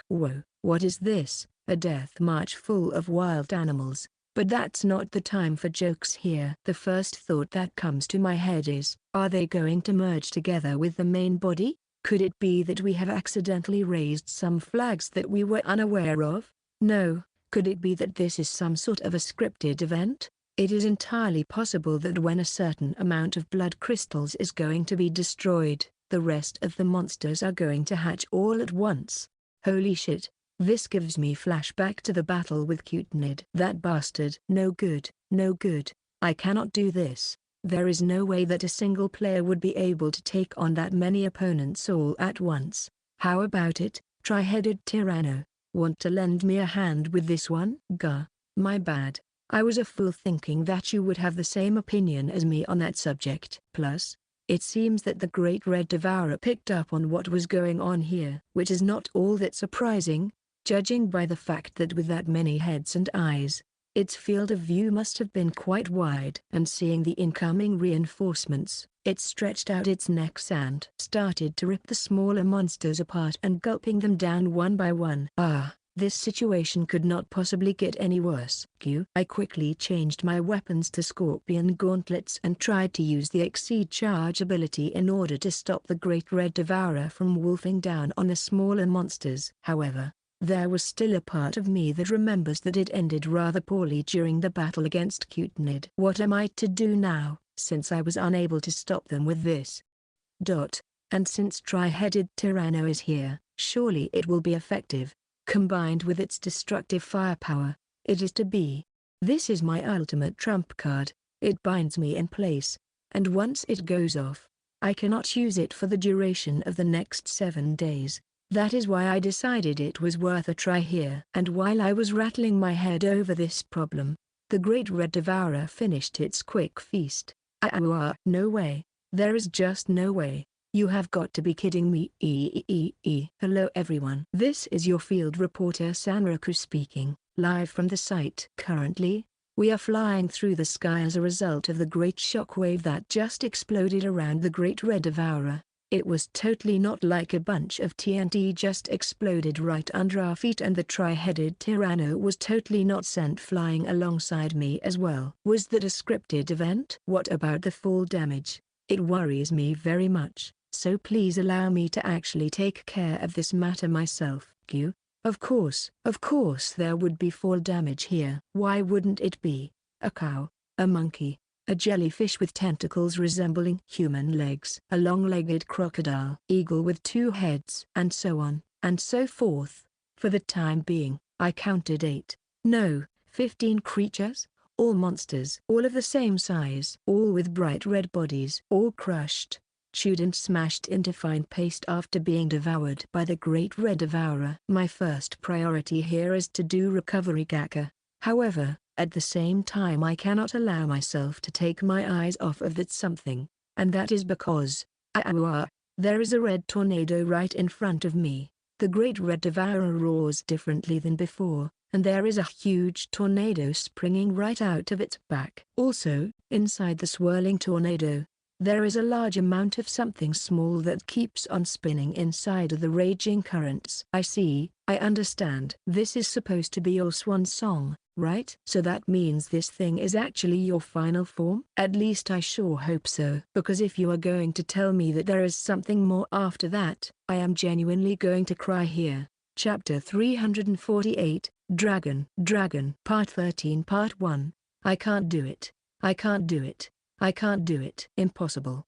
Whoa, what is this? A death march full of wild animals. But that's not the time for jokes here. The first thought that comes to my head is, are they going to merge together with the main body? Could it be that we have accidentally raised some flags that we were unaware of? No. Could it be that this is some sort of a scripted event? It is entirely possible that when a certain amount of blood crystals is going to be destroyed, the rest of the monsters are going to hatch all at once. Holy shit. This gives me flashback to the battle with Cutenid. That bastard. No good, no good. I cannot do this. There is no way that a single player would be able to take on that many opponents all at once. How about it, tri-headed Tyranno? Want to lend me a hand with this one? Gah, my bad. I was a fool thinking that you would have the same opinion as me on that subject. Plus, it seems that the Great Red Devourer picked up on what was going on here, which is not all that surprising, judging by the fact that with that many heads and eyes, its field of view must have been quite wide. And seeing the incoming reinforcements, it stretched out its necks and started to rip the smaller monsters apart and gulping them down one by one. This situation could not possibly get any worse. I quickly changed my weapons to scorpion gauntlets and tried to use the exceed charge ability in order to stop the Great Red Devourer from wolfing down on the smaller monsters. However, there was still a part of me that remembers that it ended rather poorly during the battle against Cutenid. What am I to do now, since I was unable to stop them with this? And since tri-headed Tyranno is here, surely it will be effective. Combined with its destructive firepower, it is to be. This is my ultimate trump card. It binds me in place, and once it goes off, I cannot use it for the duration of the next 7 days. That is why I decided it was worth a try here. And while I was rattling my head over this problem, the Great Red Devourer finished its quick feast. No way. There is just no way. You have got to be kidding me. Hello everyone. This is your field reporter Sanraku speaking, live from the site. Currently, we are flying through the sky as a result of the great shockwave that just exploded around the Great Red Devourer. It was totally not like a bunch of TNT just exploded right under our feet, and the tri-headed Tyranno was totally not sent flying alongside me as well. Was that a scripted event? What about the fall damage? It worries me very much. So please allow me to actually take care of this matter myself. Of course there would be fall damage here. Why wouldn't it be? A cow, a monkey, a jellyfish with tentacles resembling human legs, a long-legged crocodile, eagle with 2 heads, and so on, and so forth. For the time being, I counted 8, no, 15 creatures, all monsters, all of the same size, all with bright red bodies, all crushed, chewed and smashed into fine paste after being devoured by the Great Red Devourer. My first priority here is to do recovery Gaka. However, at the same time I cannot allow myself to take my eyes off of that something, and that is because, there is a red tornado right in front of me. The Great Red Devourer roars differently than before, and there is a huge tornado springing right out of its back. Also, inside the swirling tornado, there is a large amount of something small that keeps on spinning inside of the raging currents. I see, I understand. This is supposed to be your swan song, right? So that means this thing is actually your final form? At least I sure hope so. Because if you are going to tell me that there is something more after that, I am genuinely going to cry here. Chapter 348, Dragon, Part 13 Part 1. I can't do it. I can't do it. I can't do it. Impossible.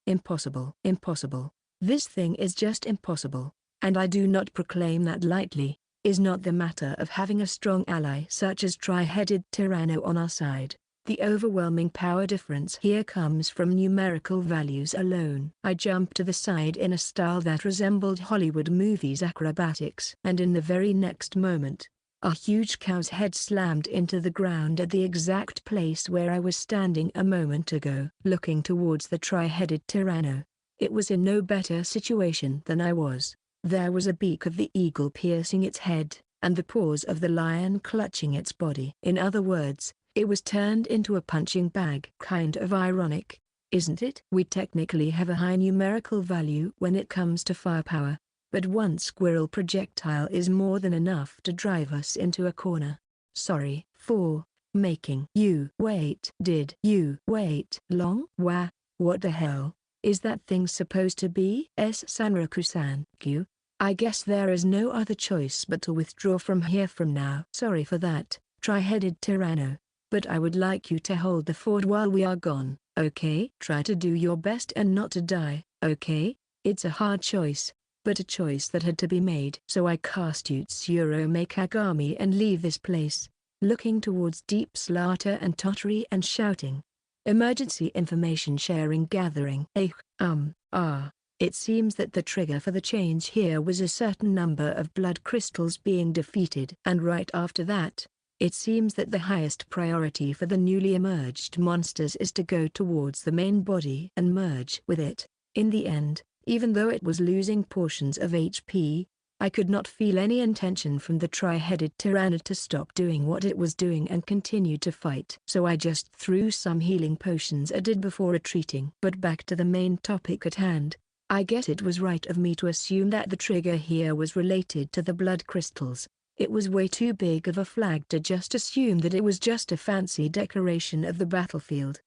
This thing is just impossible, and I do not proclaim that lightly. Is not the matter of having a strong ally such as tri-headed Tyranno on our side. The overwhelming power difference here comes from numerical values alone. I jumped to the side in a style that resembled Hollywood movies acrobatics, and in the very next moment, a huge cow's head slammed into the ground at the exact place where I was standing a moment ago. Looking towards the tri-headed Tyranno, it was in no better situation than I was. There was a beak of the eagle piercing its head, and the paws of the lion clutching its body. In other words, it was turned into a punching bag. Kind of ironic, isn't it? We technically have a high numerical value when it comes to firepower, but one squirrel projectile is more than enough to drive us into a corner. Sorry for making you wait. Did you wait long? Wah, what the hell is that thing supposed to be? Sanraku-san, Q. I guess there is no other choice but to withdraw from here from now. Sorry for that, tri-headed Tyranno, but I would like you to hold the fort while we are gone, okay? Try to do your best and not to die, okay? It's a hard choice, but a choice that had to be made. So I cast Utsuro Kagami and leave this place, looking towards Deep Slaughter and Tottery and shouting. Emergency information sharing gathering. It seems that the trigger for the change here was a certain number of blood crystals being defeated. And right after that, it seems that the highest priority for the newly emerged monsters is to go towards the main body and merge with it. In the end, even though it was losing portions of HP, I could not feel any intention from the tri-headed Tyranno to stop doing what it was doing and continue to fight. So I just threw some healing potions at it before retreating. But back to the main topic at hand. I guess it was right of me to assume that the trigger here was related to the blood crystals. It was way too big of a flag to just assume that it was just a fancy decoration of the battlefield.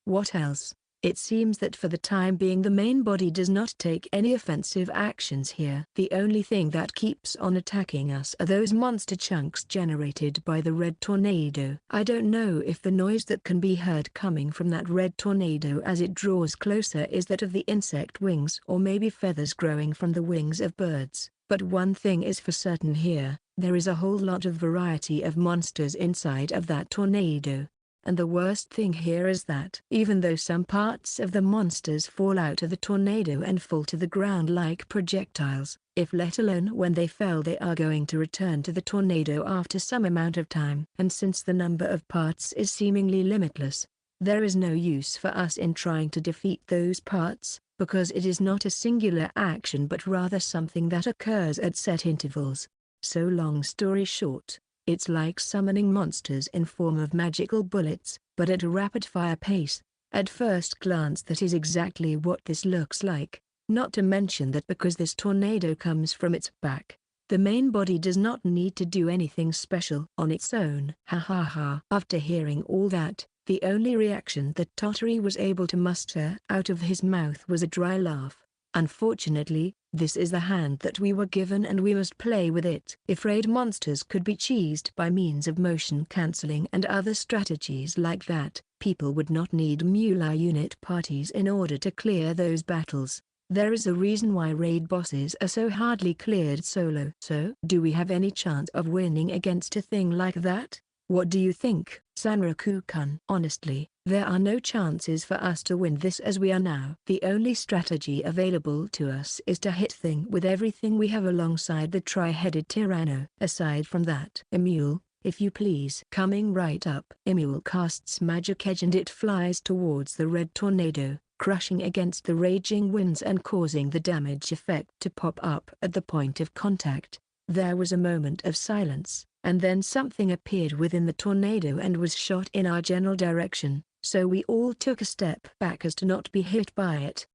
What else? It seems that for the time being the main body does not take any offensive actions here. The only thing that keeps on attacking us are those monster chunks generated by the red tornado. I don't know if the noise that can be heard coming from that red tornado as it draws closer is that of the insect wings or maybe feathers growing from the wings of birds. But one thing is for certain here, there is a whole lot of variety of monsters inside of that tornado. And the worst thing here is that even though some parts of the monsters fall out of the tornado and fall to the ground like projectiles, if let alone when they fell they are going to return to the tornado after some amount of time. And since the number of parts is seemingly limitless, there is no use for us in trying to defeat those parts, because it is not a singular action but rather something that occurs at set intervals. So long story short, it's like summoning monsters in form of magical bullets, but at a rapid-fire pace. At first glance that is exactly what this looks like, not to mention that because this tornado comes from its back, the main body does not need to do anything special on its own. Ha ha ha. After hearing all that, the only reaction that Tottery was able to muster out of his mouth was a dry laugh. Unfortunately, this is the hand that we were given and we must play with it. If raid monsters could be cheesed by means of motion cancelling and other strategies like that, people would not need multi unit parties in order to clear those battles. There is a reason why raid bosses are so hardly cleared solo. So, do we have any chance of winning against a thing like that? What do you think, Sanraku-kun? Honestly, there are no chances for us to win this as we are now. The only strategy available to us is to hit thing with everything we have alongside the tri-headed Tyranno. Aside from that, Emule, if you please. Coming right up. Emule casts Magic Edge and it flies towards the red tornado, crushing against the raging winds and causing the damage effect to pop up at the point of contact. There was a moment of silence, and then something appeared within the tornado and was shot in our general direction, so we all took a step back as to not be hit by it.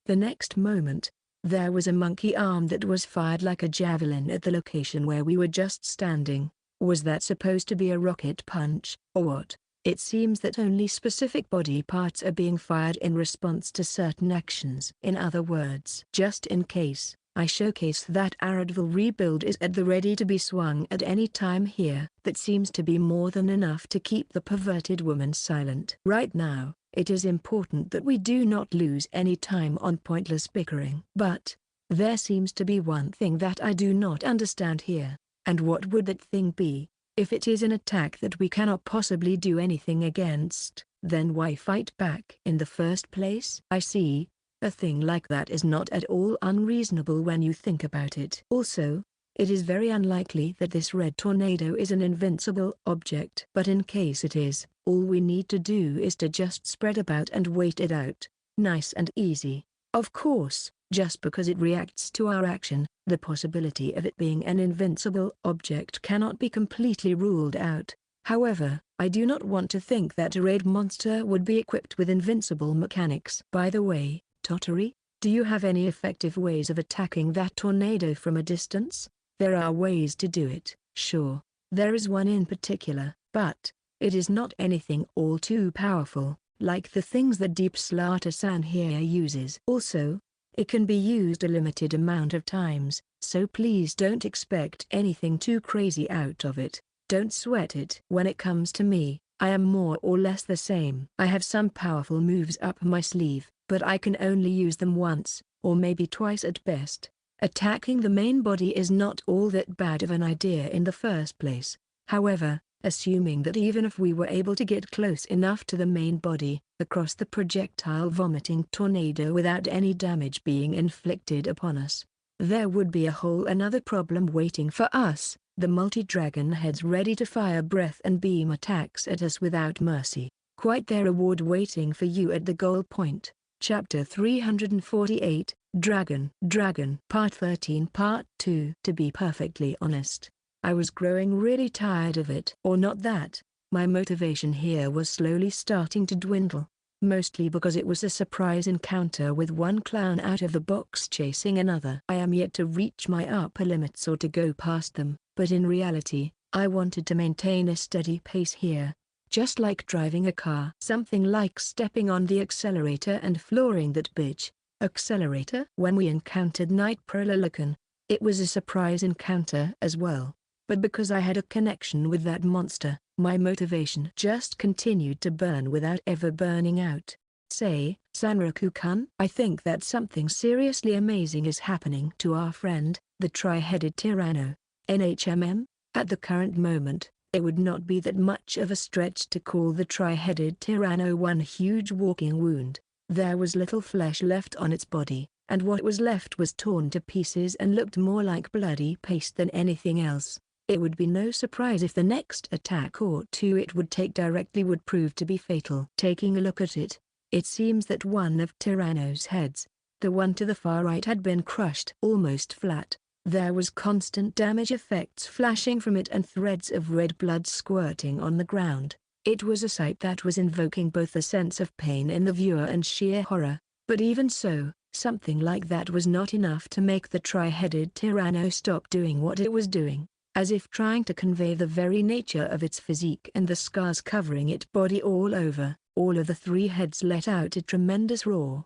The next moment, there was a monkey arm that was fired like a javelin at the location where we were just standing. Was that supposed to be a rocket punch, or what? It seems that only specific body parts are being fired in response to certain actions. In other words, just in case, I showcase that Aradville rebuild is at the ready to be swung at any time here. That seems to be more than enough to keep the perverted woman silent. Right now, it is important that we do not lose any time on pointless bickering. But there seems to be one thing that I do not understand here. And what would that thing be? If it is an attack that we cannot possibly do anything against, then why fight back in the first place? I see. A thing like that is not at all unreasonable when you think about it. Also, it is very unlikely that this red tornado is an invincible object. But in case it is, all we need to do is to just spread about and wait it out. Nice and easy. Of course, just because it reacts to our action, the possibility of it being an invincible object cannot be completely ruled out. However, I do not want to think that a red monster would be equipped with invincible mechanics. By the way, Tottery, do you have any effective ways of attacking that tornado from a distance? There are ways to do it, sure. There is one in particular, but it is not anything all too powerful, like the things that Deep Slaughter-san here uses. Also, it can be used a limited amount of times, so please don't expect anything too crazy out of it. Don't sweat it. When it comes to me, I am more or less the same. I have some powerful moves up my sleeve, but I can only use them once, or maybe twice at best. Attacking the main body is not all that bad of an idea in the first place. However, assuming that even if we were able to get close enough to the main body, across the projectile vomiting tornado without any damage being inflicted upon us, there would be a whole another problem waiting for us. The multi-dragon heads ready to fire breath and beam attacks at us without mercy. Quite their reward waiting for you at the goal point. Chapter 348, Dragon. Part 13 Part 2. To be perfectly honest, I was growing really tired of it. Or not that, my motivation here was slowly starting to dwindle. Mostly because it was a surprise encounter with one clown out of the box chasing another. I am yet to reach my upper limits or to go past them, but in reality, I wanted to maintain a steady pace here. Just like driving a car. Something like stepping on the accelerator and flooring that bitch. Accelerator? When we encountered Night Prololican, it was a surprise encounter as well. But because I had a connection with that monster, my motivation just continued to burn without ever burning out. Say, Sanraku-kun, I think that something seriously amazing is happening to our friend, the tri-headed Tyranno. NHMM? At the current moment, it would not be that much of a stretch to call the tri-headed Tyranno one huge walking wound. There was little flesh left on its body, and what was left was torn to pieces and looked more like bloody paste than anything else. It would be no surprise if the next attack or two it would take directly would prove to be fatal. Taking a look at it, it seems that one of Tyranno's heads, the one to the far right, had been crushed almost flat. There was constant damage effects flashing from it and threads of red blood squirting on the ground. It was a sight that was invoking both a sense of pain in the viewer and sheer horror, but even so, something like that was not enough to make the tri-headed Tyranno stop doing what it was doing. As if trying to convey the very nature of its physique and the scars covering its body all over, all of the three heads let out a tremendous roar.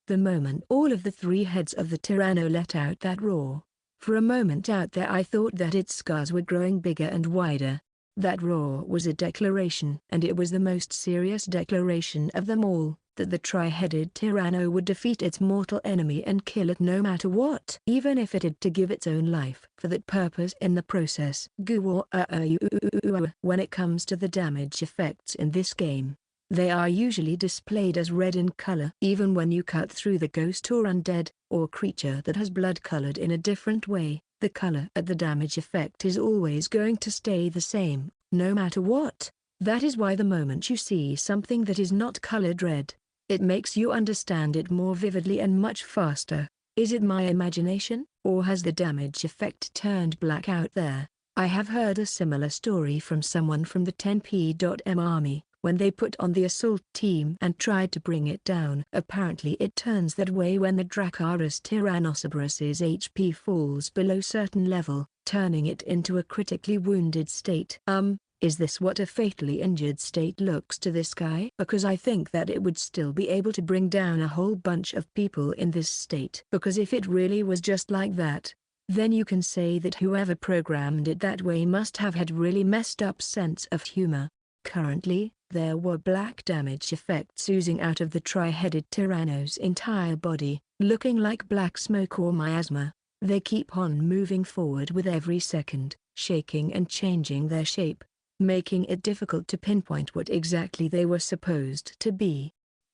The moment all of the three heads of the Tyranno let out that roar, for a moment out there I thought that its scars were growing bigger and wider. That roar was a declaration, and it was the most serious declaration of them all, that the tri-headed Tyranno would defeat its mortal enemy and kill it no matter what. Even if it had to give its own life for that purpose in the process. When it comes to the damage effects in this game, they are usually displayed as red in color. Even when you cut through the ghost or undead, or creature that has blood colored in a different way, the color at the damage effect is always going to stay the same, no matter what. That is why the moment you see something that is not colored red, it makes you understand it more vividly and much faster. Is it my imagination, or has the damage effect turned black out there? I have heard a similar story from someone from the 10p.m army. When they put on the assault team and tried to bring it down. Apparently it turns that way when the Dracarys Tyrannosaurus's HP falls below certain level, turning it into a critically wounded state. Is this what a fatally injured state looks to this guy? Because I think that it would still be able to bring down a whole bunch of people in this state. Because if it really was just like that, then you can say that whoever programmed it that way must have had really messed up sense of humor. Currently, there were black damage effects oozing out of the tri-headed Tyranno's entire body, looking like black smoke or miasma. They keep on moving forward with every second, shaking and changing their shape, making it difficult to pinpoint what exactly they were supposed to be.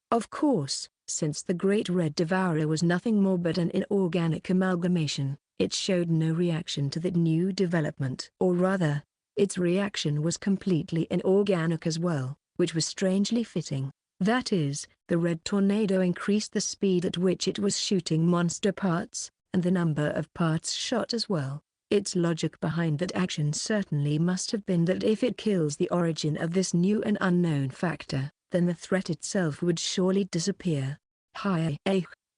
Of course, since the Great Red Devourer was nothing more but an inorganic amalgamation, it showed no reaction to that new development. Or rather, its reaction was completely inorganic as well, which was strangely fitting. That is, the red tornado increased the speed at which it was shooting monster parts, and the number of parts shot as well. Its logic behind that action certainly must have been that if it kills the origin of this new and unknown factor, then the threat itself would surely disappear. Hi.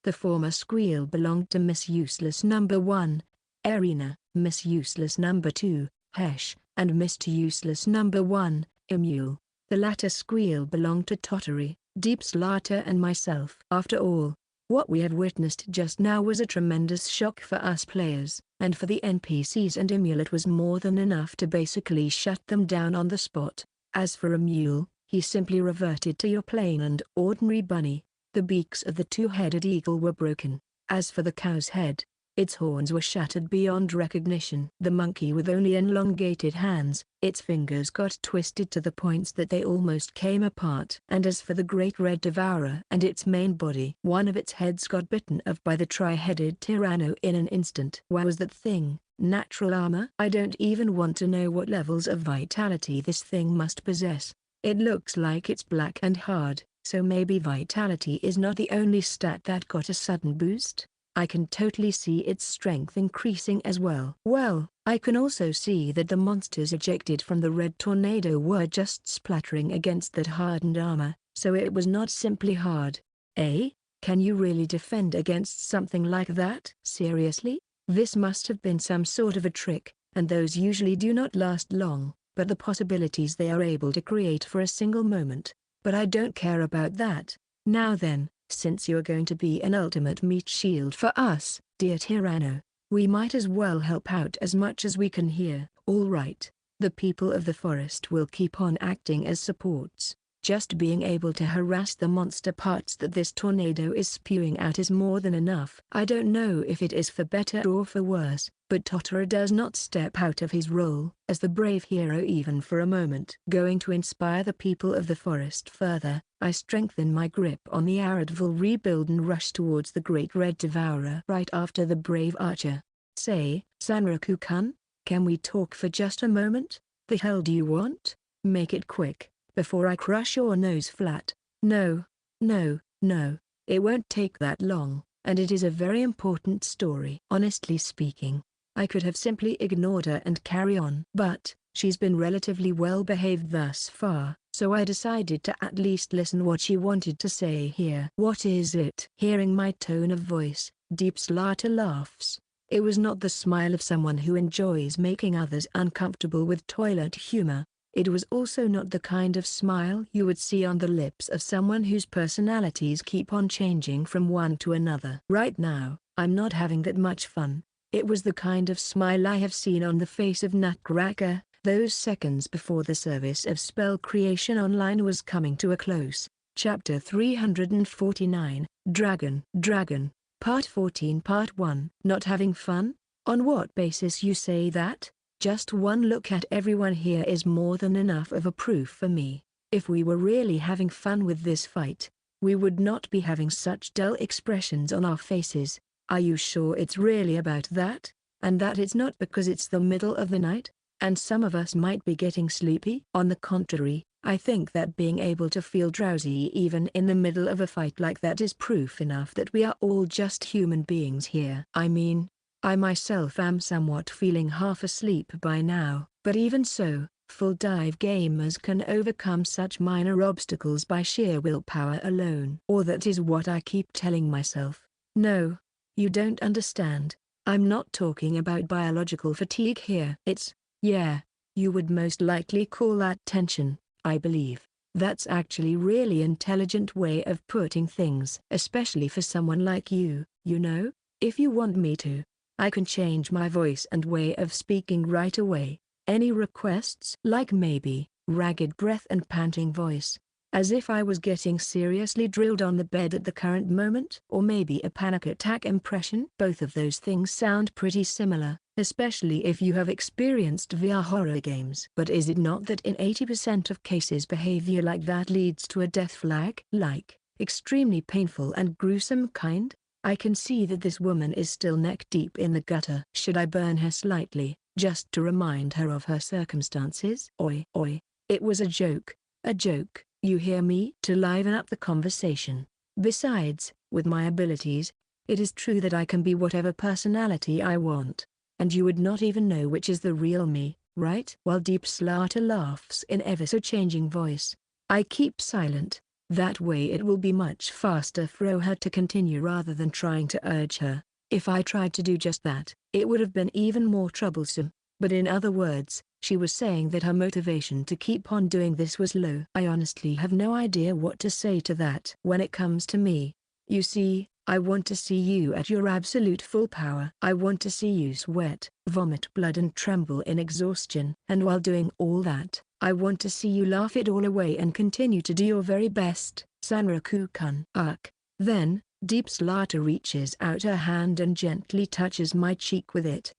The former squeal belonged to Miss Useless number 1, Arena, Miss Useless number 2, Hesh, and Mr. Useless number 1, Emule. The latter squeal belonged to Tottery, Deep Slaughter and myself. After all, what we had witnessed just now was a tremendous shock for us players, and for the NPCs and Emule it was more than enough to basically shut them down on the spot. As for Emule, he simply reverted to your plain and ordinary bunny. The beaks of the two-headed eagle were broken. As for the cow's head, its horns were shattered beyond recognition. The monkey with only elongated hands, its fingers got twisted to the points that they almost came apart. And as for the great red devourer and its main body, one of its heads got bitten off by the tri-headed tyranno in an instant. What was that thing? Natural armor? I don't even want to know what levels of vitality this thing must possess. It looks like it's black and hard, so maybe vitality is not the only stat that got a sudden boost. I can totally see its strength increasing as well. Well, I can also see that the monsters ejected from the red tornado were just splattering against that hardened armor, so it was not simply hard. Eh? Can you really defend against something like that? Seriously? This must have been some sort of a trick, and those usually do not last long, but the possibilities they are able to create for a single moment. But I don't care about that. Now then, since you're going to be an ultimate meat shield for us, dear Tyranno, we might as well help out as much as we can here. All right, the people of the forest will keep on acting as supports. Just being able to harass the monster parts that this tornado is spewing out is more than enough. I don't know if it is for better or for worse, but Totoro does not step out of his role as the brave hero even for a moment. Going to inspire the people of the forest further, I strengthen my grip on the Aradville rebuild and rush towards the great red devourer right after the brave archer. Say, Sanraku-kun, can we talk for just a moment? The hell do you want? Make it quick, before I crush your nose flat. No, it won't take that long, and it is a very important story. Honestly speaking, I could have simply ignored her and carry on. But, she's been relatively well behaved thus far, so I decided to at least listen what she wanted to say here. What is it? Hearing my tone of voice, Deep Slaughter laughs. It was not the smile of someone who enjoys making others uncomfortable with toilet humor. It was also not the kind of smile you would see on the lips of someone whose personalities keep on changing from one to another. Right now, I'm not having that much fun. It was the kind of smile I have seen on the face of Nutcracker, those seconds before the service of spell creation online was coming to a close. Chapter 349, Dragon, Part 14 Part 1. Not having fun? On what basis you say that? Just one look at everyone here is more than enough of a proof for me. If we were really having fun with this fight, we would not be having such dull expressions on our faces. Are you sure it's really about that? And that it's not because it's the middle of the night, and some of us might be getting sleepy? On the contrary, I think that being able to feel drowsy even in the middle of a fight like that is proof enough that we are all just human beings here. I mean, I myself am somewhat feeling half asleep by now, but even so, full dive gamers can overcome such minor obstacles by sheer willpower alone. Or that is what I keep telling myself. No, you don't understand. I'm not talking about biological fatigue here. Yeah, you would most likely call that tension, I believe. That's actually really intelligent way of putting things. Especially for someone like you know? If you want me to, I can change my voice and way of speaking right away. Any requests? Like maybe, ragged breath and panting voice, as if I was getting seriously drilled on the bed at the current moment? Or maybe a panic attack impression? Both of those things sound pretty similar, especially if you have experienced VR horror games. But is it not that in 80% of cases behavior like that leads to a death flag? Like, extremely painful and gruesome kind? I can see that this woman is still neck deep in the gutter. Should I burn her slightly, just to remind her of her circumstances? Oi, it was a joke, you hear me? To liven up the conversation. Besides, with my abilities, it is true that I can be whatever personality I want. and you would not even know which is the real me, right? While Deep Slaughter laughs in ever so changing voice. I keep silent. That way it will be much faster for her to continue rather than trying to urge her. If I tried to do just that, it would have been even more troublesome. But in other words, she was saying that her motivation to keep on doing this was low. I honestly have no idea what to say to that. When it comes to me, you see, I want to see you at your absolute full power. I want to see you sweat, vomit blood and tremble in exhaustion. And while doing all that, I want to see you laugh it all away and continue to do your very best, Sanraku-kun. Then, Deep Slaughter reaches out her hand and gently touches my cheek with it,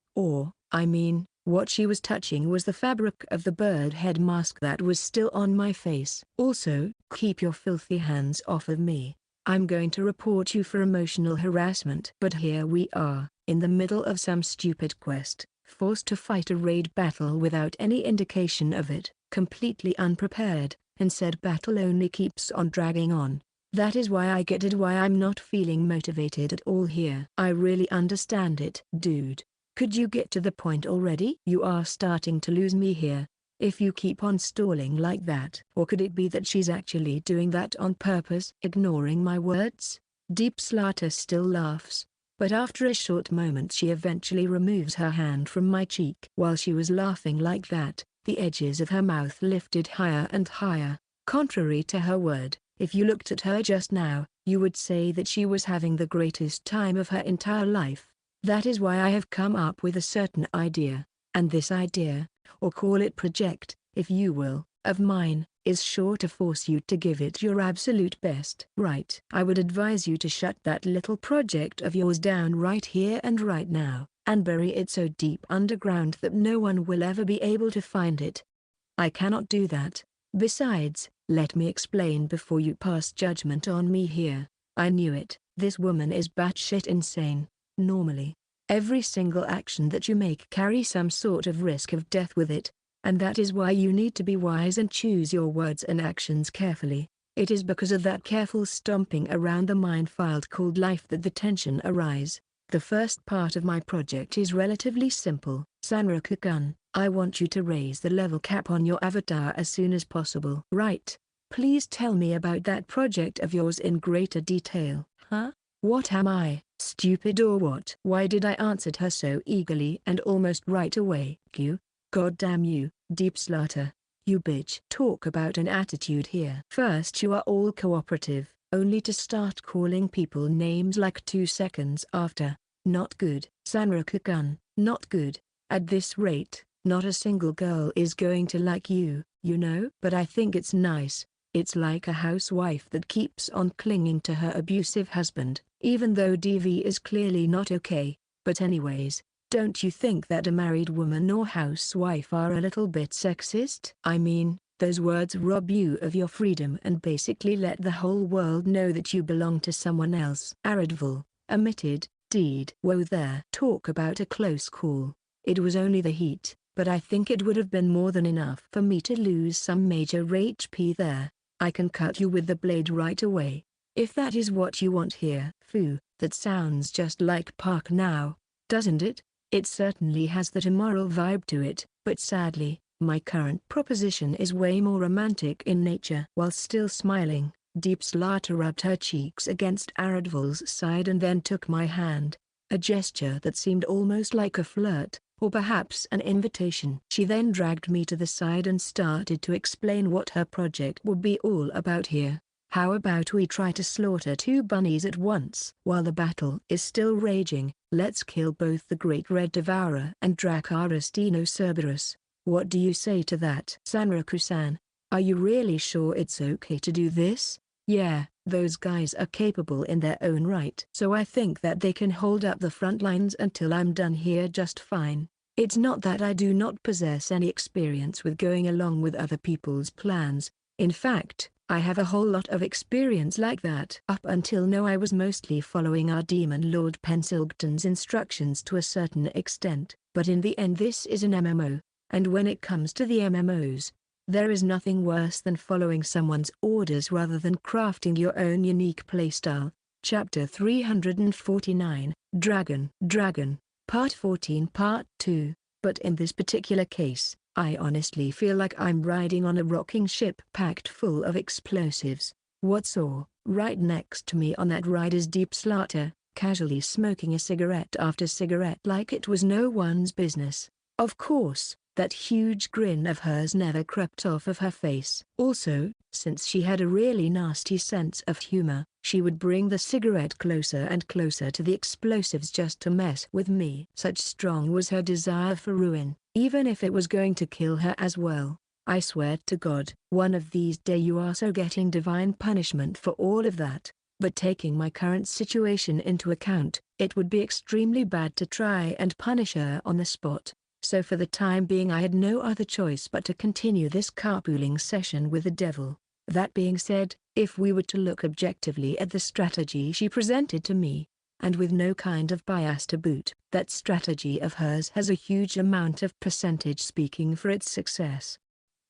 what she was touching was the fabric of the bird head mask that was still on my face. Also, keep your filthy hands off of me. I'm going to report you for emotional harassment. But here we are, in the middle of some stupid quest, forced to fight a raid battle without any indication of it, completely unprepared, and said battle only keeps on dragging on. That is why I get it, why I'm not feeling motivated at all here. I really understand it. Dude, could you get to the point already? You are starting to lose me here. If you keep on stalling like that. Or could it be that she's actually doing that on purpose? Ignoring my words? Deep Slaughter still laughs. But after a short moment she eventually removes her hand from my cheek. While she was laughing like that, the edges of her mouth lifted higher and higher. Contrary to her word, if you looked at her just now, you would say that she was having the greatest time of her entire life. That is why I have come up with a certain idea, and this idea, or call it project, if you will, of mine, is sure to force you to give it your absolute best. Right. I would advise you to shut that little project of yours down right here and right now, and bury it so deep underground that no one will ever be able to find it. I cannot do that. Besides, let me explain before you pass judgment on me here. I knew it. This woman is batshit insane. Normally, every single action that you make carries some sort of risk of death with it, and that is why you need to be wise and choose your words and actions carefully. It is because of that careful stomping around the minefield called life that the tension arises. The first part of my project is relatively simple. Sanraku-kun, I want you to raise the level cap on your avatar as soon as possible. Right. Please tell me about that project of yours in greater detail. Huh? What am I, stupid or what? Why did I answer her so eagerly and almost right away? You? God damn you, Deep Slaughter. You bitch. Talk about an attitude here. First you are all cooperative, only to start calling people names like 2 seconds after. Not good. Sanraku-kun, not good. At this rate, not a single girl is going to like you, you know? But I think it's nice. It's like a housewife that keeps on clinging to her abusive husband, even though DV is clearly not okay. But anyways, don't you think that a married woman or housewife are a little bit sexist? I mean, those words rob you of your freedom and basically let the whole world know that you belong to someone else. Aradville, omitted, deed. Whoa there. Talk about a close call. It was only the heat, but I think it would have been more than enough for me to lose some major HP there. I can cut you with the blade right away. If that is what you want here. Phew, that sounds just like Park now, doesn't it? It certainly has that immoral vibe to it, but sadly, my current proposition is way more romantic in nature. While still smiling, Deep Slaughter rubbed her cheeks against Aradville's side and then took my hand, a gesture that seemed almost like a flirt, or perhaps an invitation. She then dragged me to the side and started to explain what her project would be all about here. How about we try to slaughter 2 bunnies at once? While the battle is still raging, let's kill both the Great Red Devourer and Dracarys Dino Cerberus. What do you say to that? Sanraku-san, are you really sure it's okay to do this? Yeah, those guys are capable in their own right. So I think that they can hold up the front lines until I'm done here just fine. It's not that I do not possess any experience with going along with other people's plans. In fact, I have a whole lot of experience like that. Up until now I was mostly following our Demon Lord Pensilgton's instructions to a certain extent, but in the end this is an MMO, and when it comes to the MMOs, there is nothing worse than following someone's orders rather than crafting your own unique playstyle. Chapter 349, Dragon. Part 14 Part 2. But in this particular case, I honestly feel like I'm riding on a rocking ship packed full of explosives. What's right next to me on that ride is Deep Slaughter, casually smoking a cigarette after cigarette like it was no one's business. Of course, that huge grin of hers never crept off of her face. Also, since she had a really nasty sense of humor, she would bring the cigarette closer and closer to the explosives just to mess with me. Such strong was her desire for ruin, even if it was going to kill her as well. I swear to God, one of these days you are so getting divine punishment for all of that. But taking my current situation into account, it would be extremely bad to try and punish her on the spot. So for the time being I had no other choice but to continue this carpooling session with the devil. That being said, if we were to look objectively at the strategy she presented to me, and with no kind of bias to boot, that strategy of hers has a huge amount of percentage speaking for its success.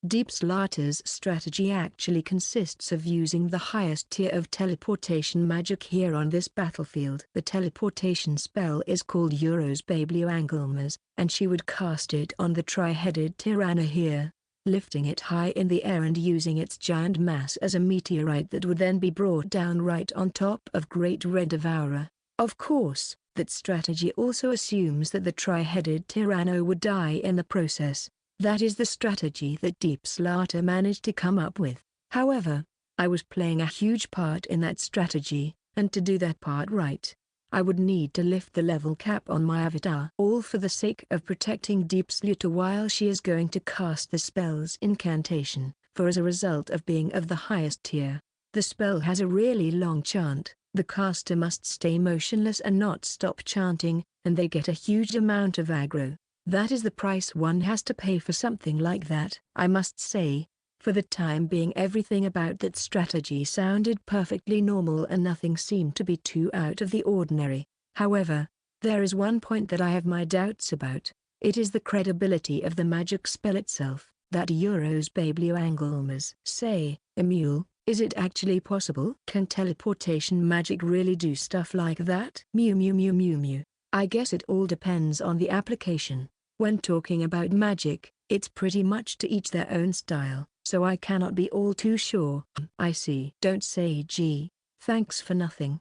Deep Slaughter's strategy actually consists of using the highest tier of teleportation magic here on this battlefield. The teleportation spell is called Biblioangulmas, and she would cast it on the tri-headed Tyranna here, lifting it high in the air and using its giant mass as a meteorite that would then be brought down right on top of Great Red Devourer. Of course, that strategy also assumes that the tri-headed Tyranno would die in the process. That is the strategy that Deep Slaughter managed to come up with. However, I was playing a huge part in that strategy, and to do that part right, I would need to lift the level cap on my avatar. All for the sake of protecting Deep Slaughter while she is going to cast the spell's incantation, for as a result of being of the highest tier, the spell has a really long chant. The caster must stay motionless and not stop chanting, and they get a huge amount of aggro. That is the price one has to pay for something like that. I must say, for the time being everything about that strategy sounded perfectly normal and nothing seemed to be too out of the ordinary. However, there is one point that I have my doubts about. It is the credibility of the magic spell itself. That Biblioangulmas. Say, Emule, is it actually possible? Can teleportation magic really do stuff like that? Mew mew mew mew mew. I guess it all depends on the application. When talking about magic, it's pretty much to each their own style, so I cannot be all too sure. I see. Don't say gee, thanks for nothing.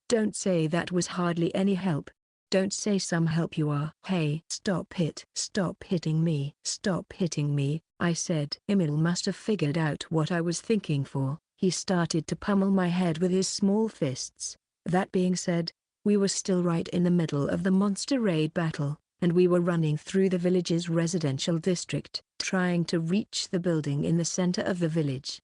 Don't say that was hardly any help. Don't say some help you are. Hey, stop hitting me. Stop hitting me, I said. Emil must have figured out what I was thinking for. He started to pummel my head with his small fists. That being said, we were still right in the middle of the monster raid battle, and we were running through the village's residential district, trying to reach the building in the center of the village.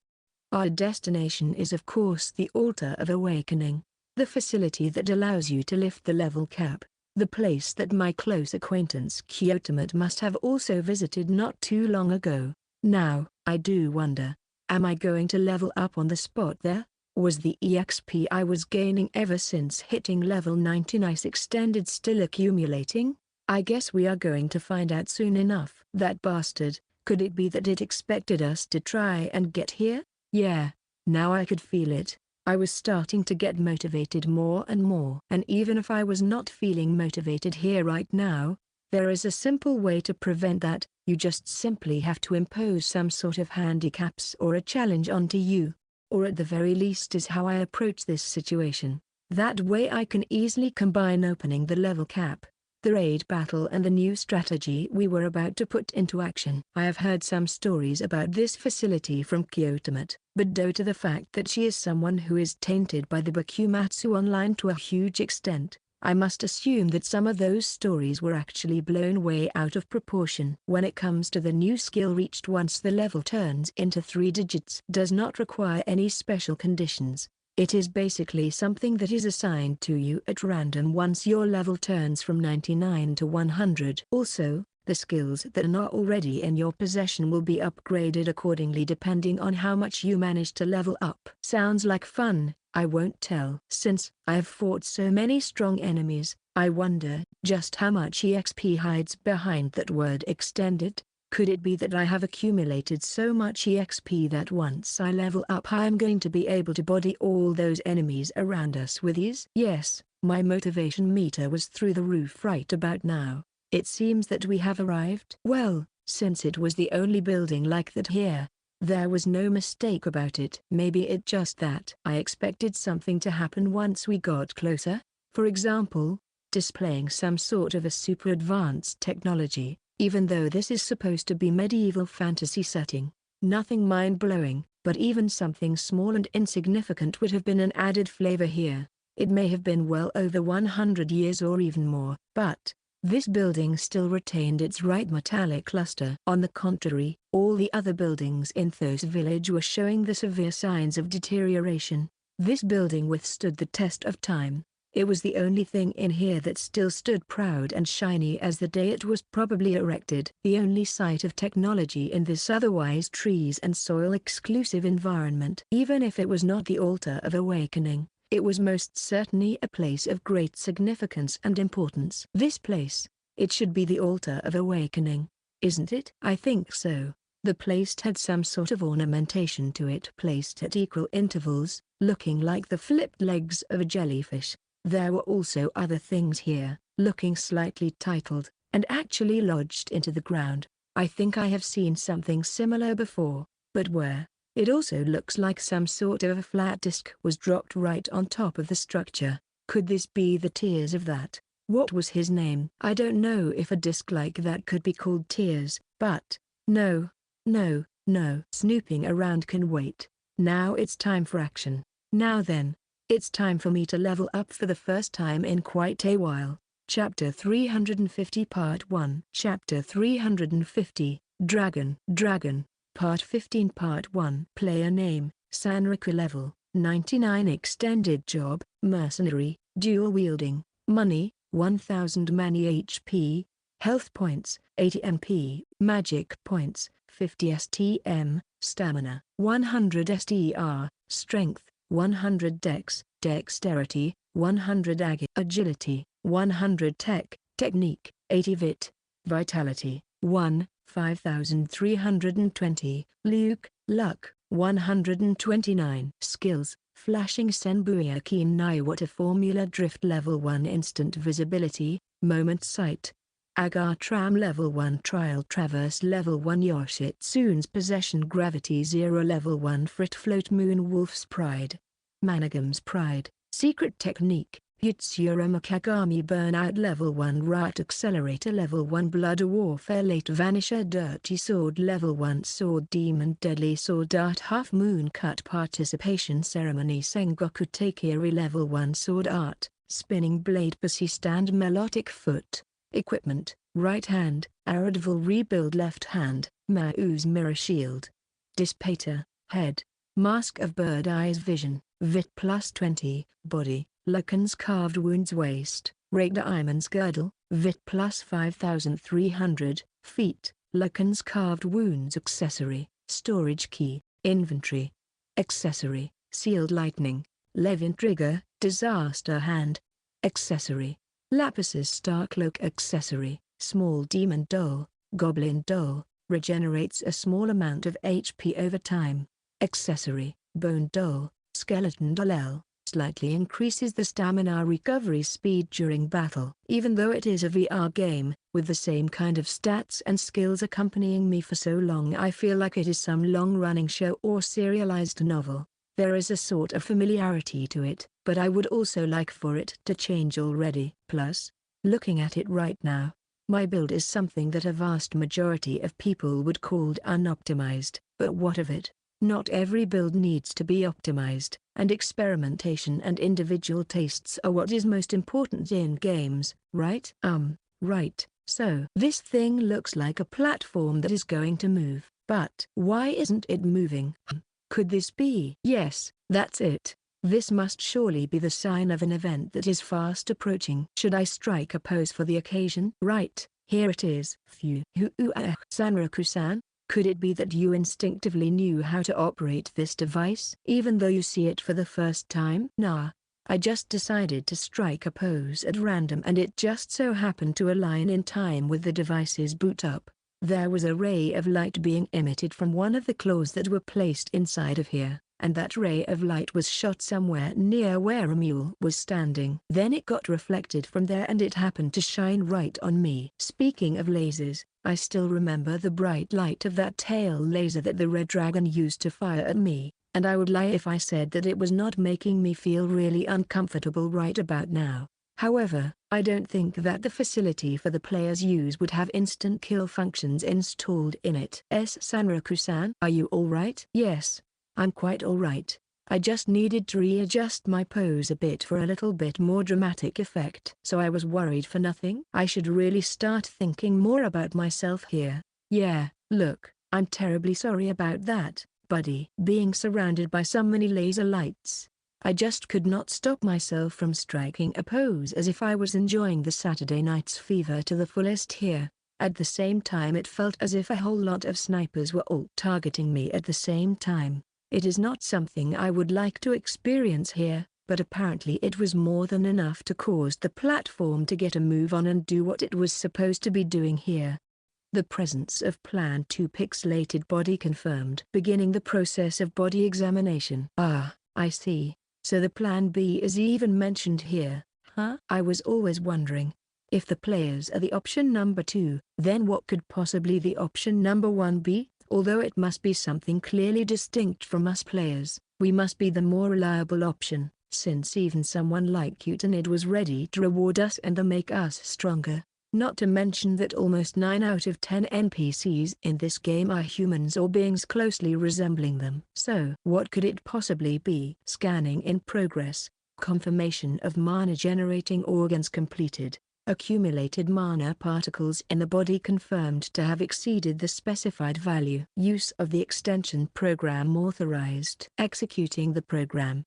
Our destination is of course the Altar of Awakening, the facility that allows you to lift the level cap, the place that my close acquaintance Kyotomat must have also visited not too long ago. Now, I do wonder, am I going to level up on the spot there? Was the EXP I was gaining ever since hitting level 99 extended still accumulating? I guess we are going to find out soon enough. That bastard, could it be that it expected us to try and get here? Yeah, now I could feel it. I was starting to get motivated more and more. And even if I was not feeling motivated here right now, there is a simple way to prevent that. You just simply have to impose some sort of handicaps or a challenge onto you. Or at the very least is how I approach this situation. That way I can easily combine opening the level cap, the raid battle and the new strategy we were about to put into action. I have heard some stories about this facility from Kyotomat, but due to the fact that she is someone who is tainted by the Bakumatsu online to a huge extent, I must assume that some of those stories were actually blown way out of proportion. When it comes to the new skill reached once the level turns into 3 digits, does not require any special conditions. It is basically something that is assigned to you at random once your level turns from 99 to 100. Also, the skills that are not already in your possession will be upgraded accordingly depending on how much you manage to level up. Sounds like fun, I won't tell. Since I have fought so many strong enemies, I wonder just how much EXP hides behind that word extended. Could it be that I have accumulated so much EXP that once I level up I am going to be able to body all those enemies around us with ease? Yes, My motivation meter was through the roof right about now. It seems that we have arrived. Well, since it was the only building like that here, there was no mistake about it. Maybe it just that I expected something to happen once we got closer. For example, displaying some sort of a super advanced technology, even though this is supposed to be medieval fantasy setting. Nothing mind-blowing, but even something small and insignificant would have been an added flavor here. It may have been well over 100 years or even more, but this building still retained its right metallic luster. On the contrary, all the other buildings in Thos village were showing the severe signs of deterioration. This building withstood the test of time. It was the only thing in here that still stood proud and shiny as the day it was probably erected. The only sight of technology in this otherwise trees and soil exclusive environment. Even if it was not the altar of awakening, it was most certainly a place of great significance and importance. This place, it should be the altar of awakening, isn't it? I think so. The place had some sort of ornamentation to it placed at equal intervals, looking like the flipped legs of a jellyfish. There were also other things here, looking slightly titled, and actually lodged into the ground. I think I have seen something similar before, but where? It also looks like some sort of a flat disc was dropped right on top of the structure. Could this be the tears of that? What was his name? I don't know if a disc like that could be called tears, but no. Snooping around can wait. Now it's time for action. Now then, it's time for me to level up for the first time in quite a while. Chapter 350 Part 1. Chapter 350, Dragon. Part 15 Part 1. Player name, Sanriku level, 99 extended job, mercenary, dual wielding, money, 1000 mani HP, health points, 80 MP, magic points, 50 STM, stamina, 100 STR, strength, 100 dexterity, 100 agility, 100 technique, 80 vitality, 5320, luck, 129. Skills, flashing senbuya keen water formula drift level 1 instant visibility, moment sight. Agar tram level 1 trial traverse level 1 Yoshitsune's possession gravity 0 level 1 frit float moon wolf's pride. Managam's pride, secret technique. Yutsura Makagami Burnout Level 1 Right Accelerator Level 1 Blood Warfare Late Vanisher Dirty Sword Level 1 Sword Demon Deadly Sword Art Half Moon Cut Participation Ceremony Sengoku Taikiri Level 1 Sword Art, Spinning Blade Pussy Stand Melodic Foot, Equipment, Right Hand, Aradvil Rebuild Left Hand, Mau's Mirror Shield, Dissipator, Head, Mask of Bird Eyes Vision, Vit plus 20, Body, Lacan's Carved Wounds Waist, Ragda Iman's Girdle, Vit plus 5300, Feet, Lacan's Carved Wounds Accessory, Storage Key, Inventory. Accessory, Sealed Lightning, Levin Trigger, Disaster Hand. Accessory, Lapis's Star Cloak Accessory, Small Demon Doll, Goblin Doll, regenerates a small amount of HP over time. Accessory, Bone Doll, Skeleton Doll, slightly increases the stamina recovery speed during battle. Even though it is a VR game, with the same kind of stats and skills accompanying me for so long, I feel like it is some long-running show or serialized novel. There is a sort of familiarity to it, but I would also like for it to change already. Plus, looking at it right now, my build is something that a vast majority of people would call unoptimized, but what of it? Not every build needs to be optimized, and experimentation and individual tastes are what is most important in games, right? Right. So this thing looks like a platform that is going to move, but why isn't it moving? Could this be? Yes, that's it. This must surely be the sign of an event that is fast approaching. Should I strike a pose for the occasion? Right, here it is. Sanraku-san? Could it be that you instinctively knew how to operate this device even though you see it for the first time? Nah, I just decided to strike a pose at random and it just so happened to align in time with the device's boot up. There was a ray of light being emitted from one of the claws that were placed inside of here. and that ray of light was shot somewhere near where a mule was standing. Then it got reflected from there and it happened to shine right on me. Speaking of lasers, I still remember the bright light of that tail laser that the red dragon used to fire at me, and I would lie if I said that it was not making me feel really uncomfortable right about now. However, I don't think that the facility for the players use would have instant kill functions installed in it. Sanraku-san, are you alright? Yes, I'm quite alright. I just needed to readjust my pose a bit for a little bit more dramatic effect. So I was worried for nothing? I should really start thinking more about myself here. Yeah, look, I'm terribly sorry about that, buddy. Being surrounded by so many laser lights, I just could not stop myself from striking a pose as if I was enjoying the Saturday night's fever to the fullest here. At the same time it felt as if a whole lot of snipers were all targeting me at the same time. It is not something I would like to experience here, but apparently it was more than enough to cause the platform to get a move on and do what it was supposed to be doing here. The presence of Plan 2 pixelated body confirmed. Beginning the process of body examination. Ah, I see. So the Plan B is even mentioned here, huh? I was always wondering, if the players are the option number 2, then what could possibly the option number 1 be? Although it must be something clearly distinct from us players, we must be the more reliable option, since even someone like Utanid was ready to reward us and make us stronger. Not to mention that almost 9 out of 10 NPCs in this game are humans or beings closely resembling them. So what could it possibly be? Scanning in progress. Confirmation of mana generating organs completed. Accumulated mana particles in the body confirmed to have exceeded the specified value. Use of the extension program authorized. Executing the program.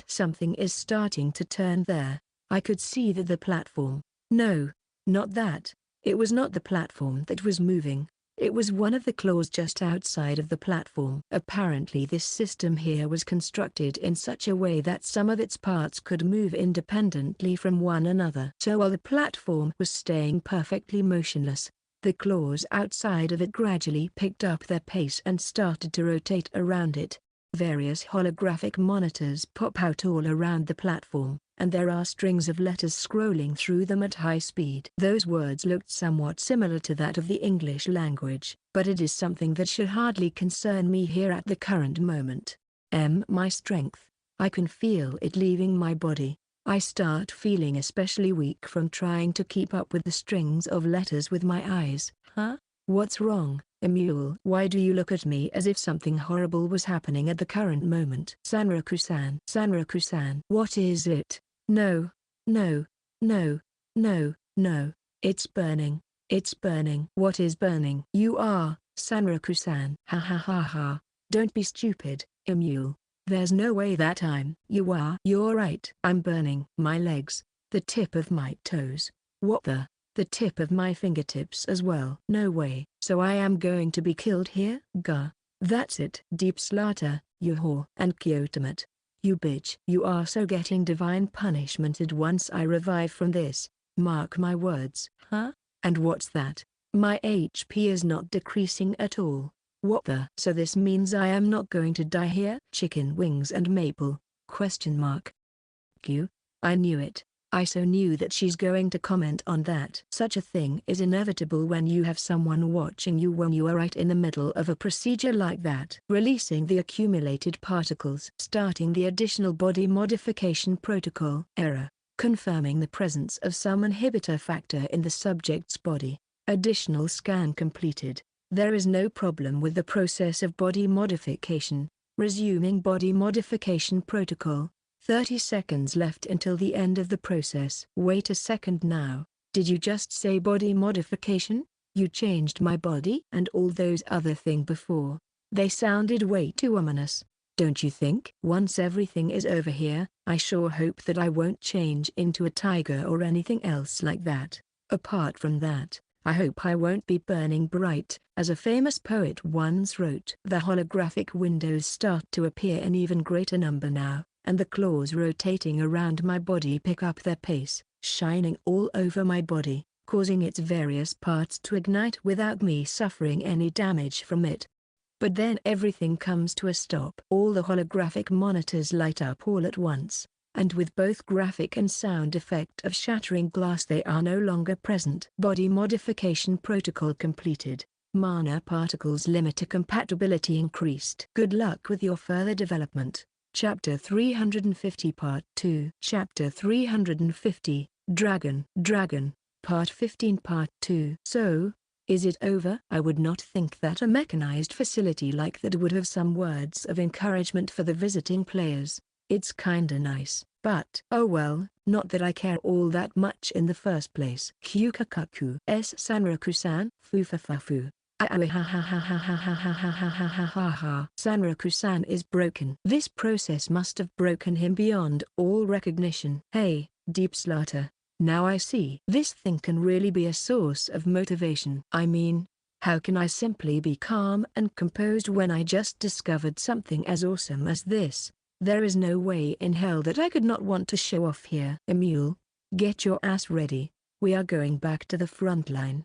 Something is starting to turn there. I could see that the platform. No, not that. It was not the platform that was moving. It was one of the claws just outside of the platform. Apparently this system here was constructed in such a way that some of its parts could move independently from one another. So while the platform was staying perfectly motionless, the claws outside of it gradually picked up their pace and started to rotate around it. Various holographic monitors pop out all around the platform, and there are strings of letters scrolling through them at high speed. Those words looked somewhat similar to that of the English language, but it is something that should hardly concern me here at the current moment. My strength. I can feel it leaving my body. I start feeling especially weak from trying to keep up with the strings of letters with my eyes. Huh? What's wrong, Emule? Why do you look at me as if something horrible was happening at the current moment? Sanraku-san. Sanraku-san. What is it? No, no, no, no, no. It's burning. It's burning. What is burning? You are, Sanraku-san. Ha ha ha ha. Don't be stupid, Emule. There's no way that You are. You're right. I'm burning. My legs. The tip of my toes. What the? The tip of my fingertips as well. No way. So I am going to be killed here? Gah. That's it. Deep slaughter, you whore. And Kyotomat. You bitch. You are so getting divine punishmented once I revive from this. Mark my words. Huh? And what's that? My HP is not decreasing at all. What the? So this means I am not going to die here? Chicken wings and maple? Question mark. Q. I knew it. I so knew that she's going to comment on that. Such a thing is inevitable when you have someone watching you when you are right in the middle of a procedure like that. Releasing the accumulated particles. Starting the additional body modification protocol. Error. Confirming the presence of some inhibitor factor in the subject's body. Additional scan completed. There is no problem with the process of body modification. Resuming body modification protocol. 30 seconds left until the end of the process. Wait a second now, did you just say body modification? You changed my body and all those other things before. They sounded way too ominous, don't you think? Once everything is over here, I sure hope that I won't change into a tiger or anything else like that. Apart from that, I hope I won't be burning bright, as a famous poet once wrote. The holographic windows start to appear in even greater number now, and the claws rotating around my body pick up their pace, shining all over my body, causing its various parts to ignite without me suffering any damage from it. But then everything comes to a stop. All the holographic monitors light up all at once, and with both graphic and sound effect of shattering glass they are no longer present. Body modification protocol completed. Mana particles limiter compatibility increased. Good luck with your further development. Chapter 350 Part 2. Chapter 350, Dragon. Part 15 Part 2. So, is it over? I would not think that a mechanized facility like that would have some words of encouragement for the visiting players. It's kinda nice, but oh well, not that I care all that much in the first place. Kyukakaku s Sanraku-san, fufafafu. Sanraku-san is broken. This process must have broken him beyond all recognition. Hey, Deep Slaughter. Now I see. This thing can really be a source of motivation. I mean, how can I simply be calm and composed when I just discovered something as awesome as this? There is no way in hell that I could not want to show off here. Emule, get your ass ready. We are going back to the front line.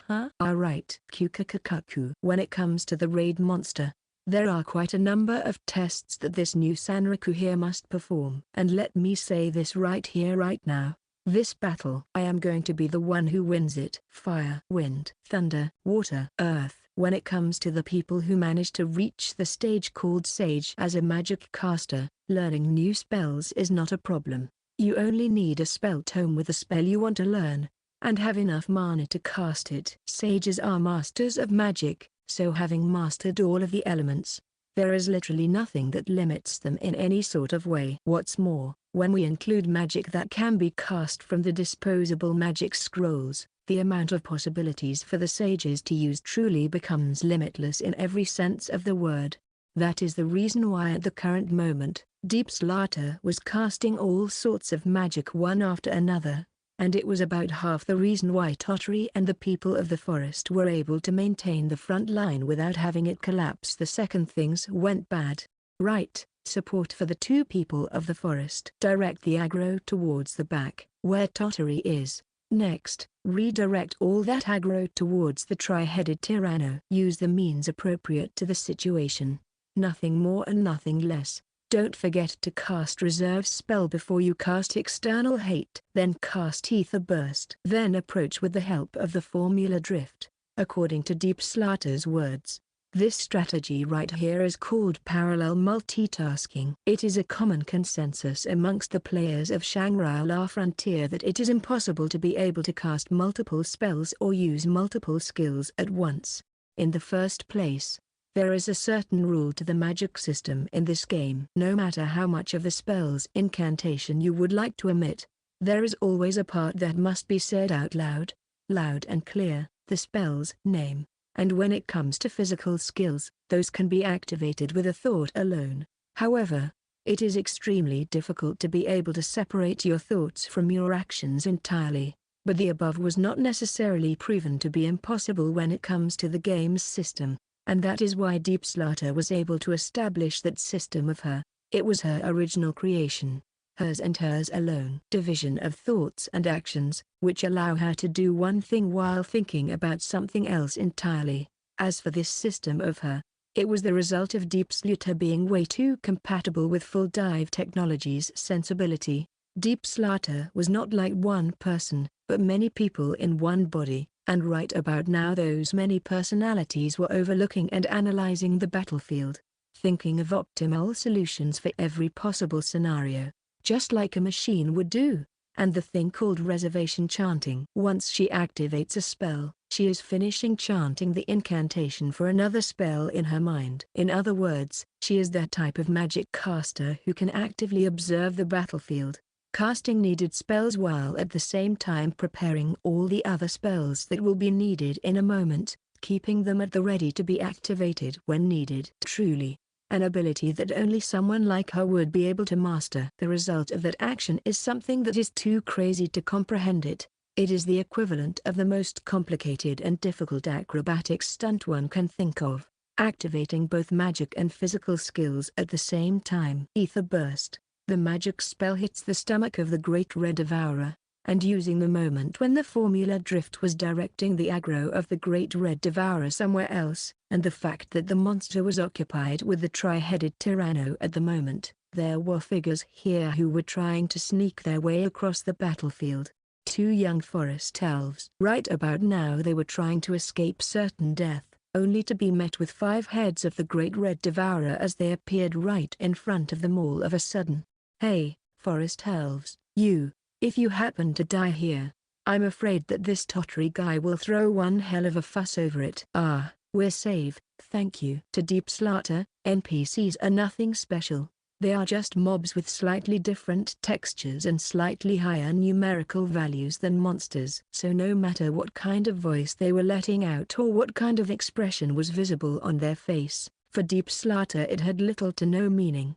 Huh? Alright. Kyukakaku. When it comes to the raid monster, there are quite a number of tests that this new Sanraku here must perform. And let me say this right here right now. This battle, I am going to be the one who wins it. Fire, wind, thunder, water, earth. When it comes to the people who manage to reach the stage called Sage as a magic caster, learning new spells is not a problem. You only need a spell tome with the spell you want to learn, and have enough mana to cast it. Sages are masters of magic, so having mastered all of the elements, there is literally nothing that limits them in any sort of way. What's more, when we include magic that can be cast from the disposable magic scrolls, the amount of possibilities for the sages to use truly becomes limitless in every sense of the word. That is the reason why at the current moment, Deep Slaughter was casting all sorts of magic one after another, and it was about half the reason why Tottery and the people of the forest were able to maintain the front line without having it collapse the second things went bad. Right, support for the two people of the forest. Direct the aggro towards the back, where Tottery is. Next, redirect all that aggro towards the tri-headed Tyranno. Use the means appropriate to the situation. Nothing more and nothing less. Don't forget to cast reserve spell before you cast external hate. Then cast Ether Burst. Then approach with the help of the formula Drift. According to Deep Slaughter's words, this strategy right here is called parallel multitasking. It is a common consensus amongst the players of Shangri-La Frontier that it is impossible to be able to cast multiple spells or use multiple skills at once. In the first place, there is a certain rule to the magic system in this game. No matter how much of the spell's incantation you would like to omit, there is always a part that must be said out loud and clear, the spell's name. And when it comes to physical skills, those can be activated with a thought alone. However, it is extremely difficult to be able to separate your thoughts from your actions entirely. But the above was not necessarily proven to be impossible when it comes to the game's system, and that is why Deep Slaughter was able to establish that system of her. It was her original creation. Hers and hers alone. Division of thoughts and actions, which allow her to do one thing while thinking about something else entirely. As for this system of her, it was the result of Deep Slaughter being way too compatible with full dive technology's sensibility. Deep Slaughter was not like one person, but many people in one body, and right about now those many personalities were overlooking and analyzing the battlefield, thinking of optimal solutions for every possible scenario, just like a machine would do. And the thing called reservation chanting. Once she activates a spell, she is finishing chanting the incantation for another spell in her mind. In other words, she is that type of magic caster who can actively observe the battlefield, casting needed spells while at the same time preparing all the other spells that will be needed in a moment, keeping them at the ready to be activated when needed. Truly, an ability that only someone like her would be able to master. The result of that action is something that is too crazy to comprehend it. It is the equivalent of the most complicated and difficult acrobatic stunt one can think of, activating both magic and physical skills at the same time. Ether Burst. The magic spell hits the stomach of the Great Red Devourer, and using the moment when the formula Drift was directing the aggro of the Great Red Devourer somewhere else, and the fact that the monster was occupied with the tri-headed Tyranno at the moment. There were figures here who were trying to sneak their way across the battlefield. Two young forest elves. Right about now they were trying to escape certain death, only to be met with 5 heads of the Great Red Devourer as they appeared right in front of them all of a sudden. Hey, forest elves, if you happen to die here, I'm afraid that this tottery guy will throw one hell of a fuss over it. Ah, we're safe, thank you. To Deep Slaughter, NPCs are nothing special. They are just mobs with slightly different textures and slightly higher numerical values than monsters. So no matter what kind of voice they were letting out or what kind of expression was visible on their face, for Deep Slaughter it had little to no meaning.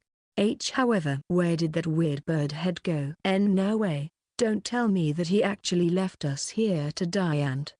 However, where did that weird bird head go? No way, don't tell me that he actually left us here to die and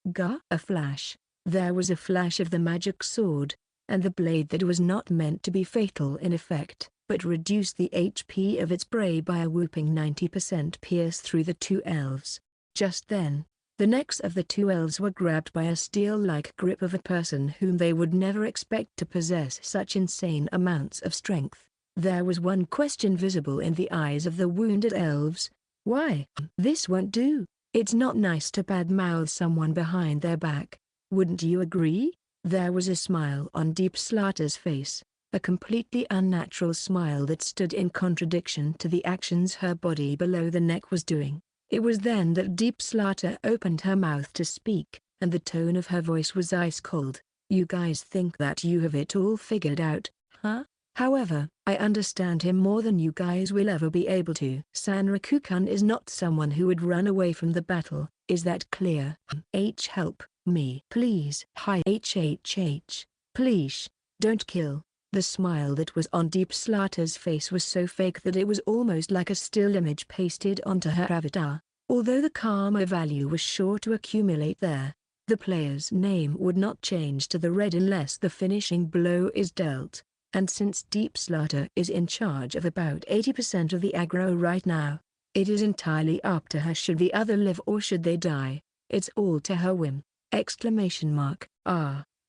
a flash. There was a flash of the magic sword, and the blade that was not meant to be fatal in effect, but reduced the HP of its prey by a whooping 90%, pierced through the 2 elves. Just then, the necks of the 2 elves were grabbed by a steel-like grip of a person whom they would never expect to possess such insane amounts of strength. There was one question visible in the eyes of the wounded elves. Why? This won't do. It's not nice to badmouth someone behind their back. Wouldn't you agree? There was a smile on Deep Slaughter's face, a completely unnatural smile that stood in contradiction to the actions her body below the neck was doing. It was then that Deep Slaughter opened her mouth to speak, and the tone of her voice was ice cold. You guys think that you have it all figured out, huh? However, I understand him more than you guys will ever be able to. Sanraku-kun is not someone who would run away from the battle, is that clear? Help me. Please. Hi. Please, don't kill. The smile that was on Deep Slaughter's face was so fake that it was almost like a still image pasted onto her avatar. Although the karma value was sure to accumulate there, the player's name would not change to the red unless the finishing blow is dealt. And since Deep Slaughter is in charge of about 80% of the aggro right now, it is entirely up to her should the other live or should they die. It's all to her whim.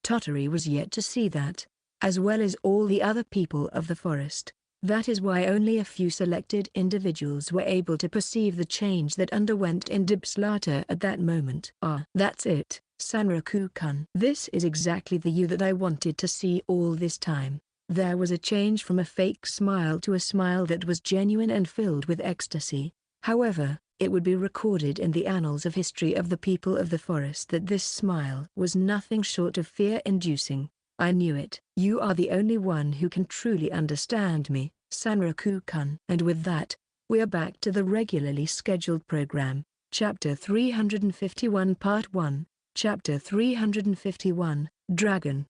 Tottery was yet to see that, as well as all the other people of the forest. That is why only a few selected individuals were able to perceive the change that underwent in Deep Slaughter at that moment. That's it, Sanraku-kun. This is exactly the you that I wanted to see all this time. There was a change from a fake smile to a smile that was genuine and filled with ecstasy. However, it would be recorded in the annals of history of the people of the forest that this smile was nothing short of fear-inducing. I knew it. You are the only one who can truly understand me, Sanraku-kun. And with that, we are back to the regularly scheduled program. Chapter 351 Part 1. Chapter 351, Dragon.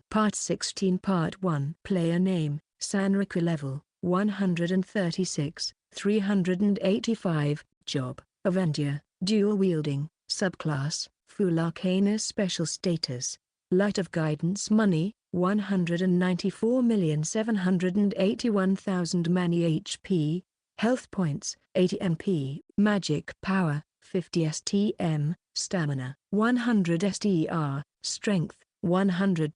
Part 16 Part 1. Player name, Sanraku. Level, 136, 385. Job, Avendia, Dual Wielding. Subclass, Full Arcana. Special Status, Light of Guidance. Money, 194,781,000 Money. HP, Health Points, 80 MP. Magic Power, 50 STM. Stamina, 100 STR. Strength, 100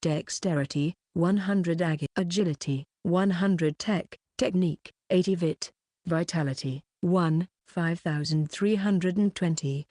Dexterity, 100 Agility, 100 Technique, 80 Vit. Vitality, 5,320.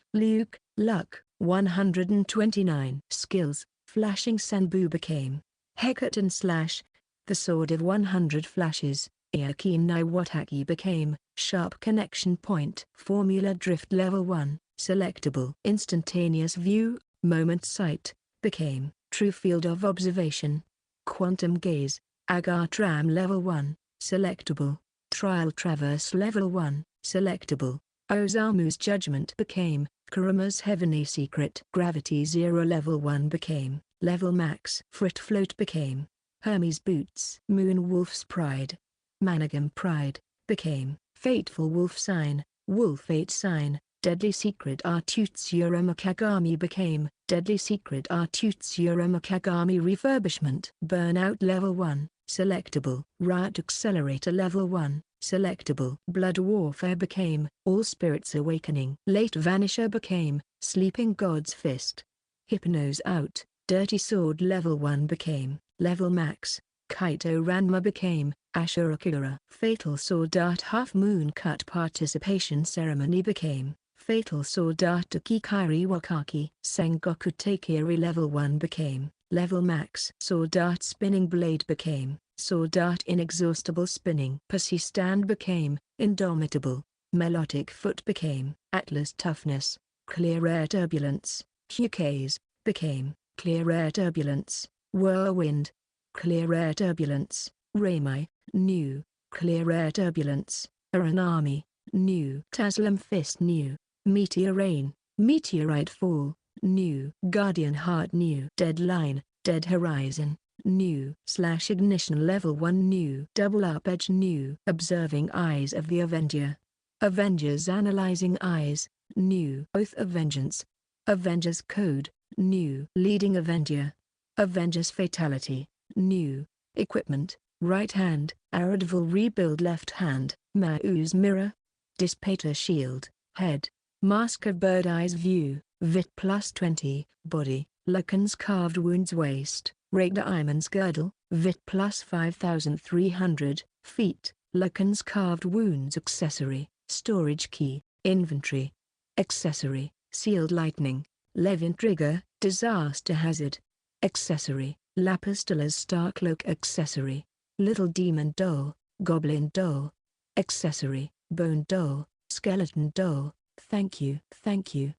Luck, 129. Skills, Flashing Senbu became Hecate and Slash, the Sword of 100 Flashes. Iakin Niwataki became Sharp Connection Point. Formula Drift Level 1, Selectable. Instantaneous View, Moment Sight, became True Field of Observation. Quantum Gaze, Agartram Level 1, Selectable. Trial Traverse Level 1, Selectable. Osamu's Judgment became Kuruma's Heavenly Secret. Gravity Zero Level 1 became Level Max. Frit Float became Hermes Boots. Moon Wolf's Pride, Managam Pride, became Fateful Wolf Sign, Wolfate Sign. Deadly Secret Artutsuro Kagami became Deadly Secret Artutsuro Kagami. Refurbishment. Burnout Level 1, Selectable. Riot Accelerator Level 1, Selectable. Blood Warfare became All Spirits Awakening. Late Vanisher became Sleeping God's Fist. Hypnose Out, Dirty Sword level 1 became level max. Kaito Ranma became Ashura. Fatal Sword Art Half Moon Cut Participation Ceremony became Fatal Sword Art Kikiri Wakaki. Sengoku Taikiri level 1 became level max. Sword Art Spinning Blade became Sword Art Inexhaustible Spinning. Pussy Stand became Indomitable. Melodic Foot became Atlas Toughness. Clear Air Turbulence. Hukaze became Clear Air Turbulence. Whirlwind. Clear Air Turbulence. Raimai, new. Clear Air Turbulence. Aranami, new. Taslim Fist, new. Meteor Rain, Meteorite Fall, new. Guardian Heart, new. Deadline, Dead Horizon, new. / Ignition level 1, new. Double Up Edge, new. Observing Eyes of the Avenger. Avengers Analyzing Eyes, new. Oath of Vengeance. Avengers Code, new. Leading Avenger. Avengers Fatality, new. Equipment, right hand, Aradvil Rebuild left hand, Mau's Mirror. Dispater Shield, head. Mask of Bird Eyes View, Vit plus 20, body. Lacan's Carved Wounds waist, Ragda Iman's Girdle, Vit plus 5300, feet. Lacan's Carved Wounds accessory, storage key, inventory. Accessory, Sealed Lightning, Levin Trigger, Disaster Hazard. Accessory, Lapistola's Star Cloak accessory. Little Demon Doll, Goblin Doll. Accessory, Bone Doll, Skeleton Doll. Thank you.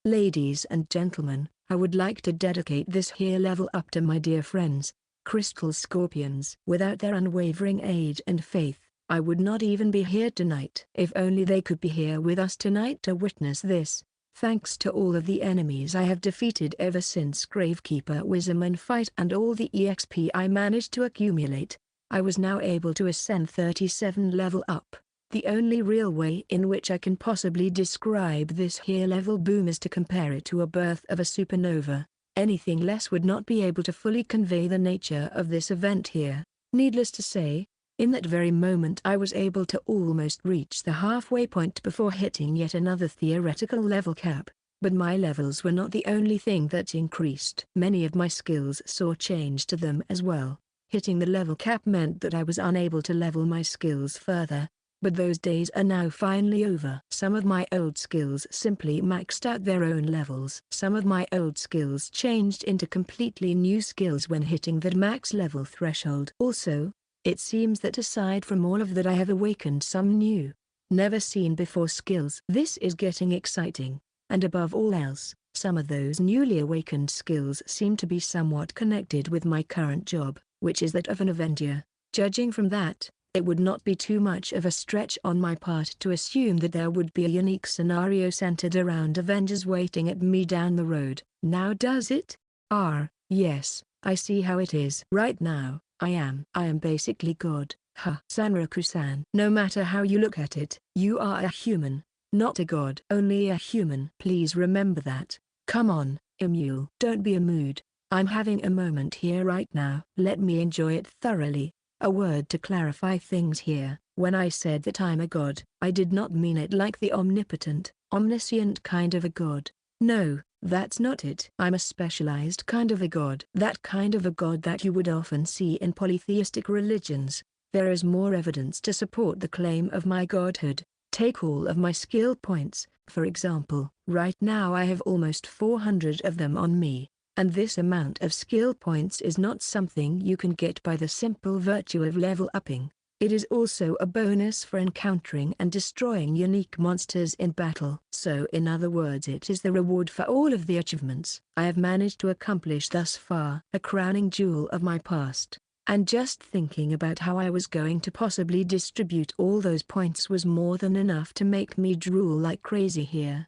Ladies and gentlemen, I would like to dedicate this here level up to my dear friends, Crystal Scorpions. Without their unwavering aid and faith, I would not even be here tonight. If only they could be here with us tonight to witness this. Thanks to all of the enemies I have defeated ever since Gravekeeper Wisdom fight and all the EXP I managed to accumulate, I was now able to ascend 37 level up. The only real way in which I can possibly describe this here level boom is to compare it to a birth of a supernova. Anything less would not be able to fully convey the nature of this event here. Needless to say, in that very moment I was able to almost reach the halfway point before hitting yet another theoretical level cap. But my levels were not the only thing that increased. Many of my skills saw change to them as well. Hitting the level cap meant that I was unable to level my skills further. But those days are now finally over. Some of my old skills simply maxed out their own levels. Some of my old skills changed into completely new skills when hitting that max level threshold. Also, it seems that aside from all of that I have awakened some new, never seen before skills. This is getting exciting, and above all else, some of those newly awakened skills seem to be somewhat connected with my current job, which is that of an Avenger. Judging from that, it would not be too much of a stretch on my part to assume that there would be a unique scenario centered around Avengers waiting at me down the road. Now does it? Yes, I see how it is. Right now, I am basically God. Sanraku-san. No matter how you look at it, you are a human, not a god. Only a human. Please remember that. Come on, Emule. Don't be a mood. I'm having a moment here right now. Let me enjoy it thoroughly. A word to clarify things here. When I said that I'm a god, I did not mean it like the omnipotent, omniscient kind of a god. No, that's not it. I'm a specialized kind of a god. That kind of a god that you would often see in polytheistic religions. There is more evidence to support the claim of my godhood. Take all of my skill points, for example. Right now I have almost 400 of them on me. And this amount of skill points is not something you can get by the simple virtue of level upping. It is also a bonus for encountering and destroying unique monsters in battle. So in other words, it is the reward for all of the achievements I have managed to accomplish thus far. A crowning jewel of my past. And just thinking about how I was going to possibly distribute all those points was more than enough to make me drool like crazy here.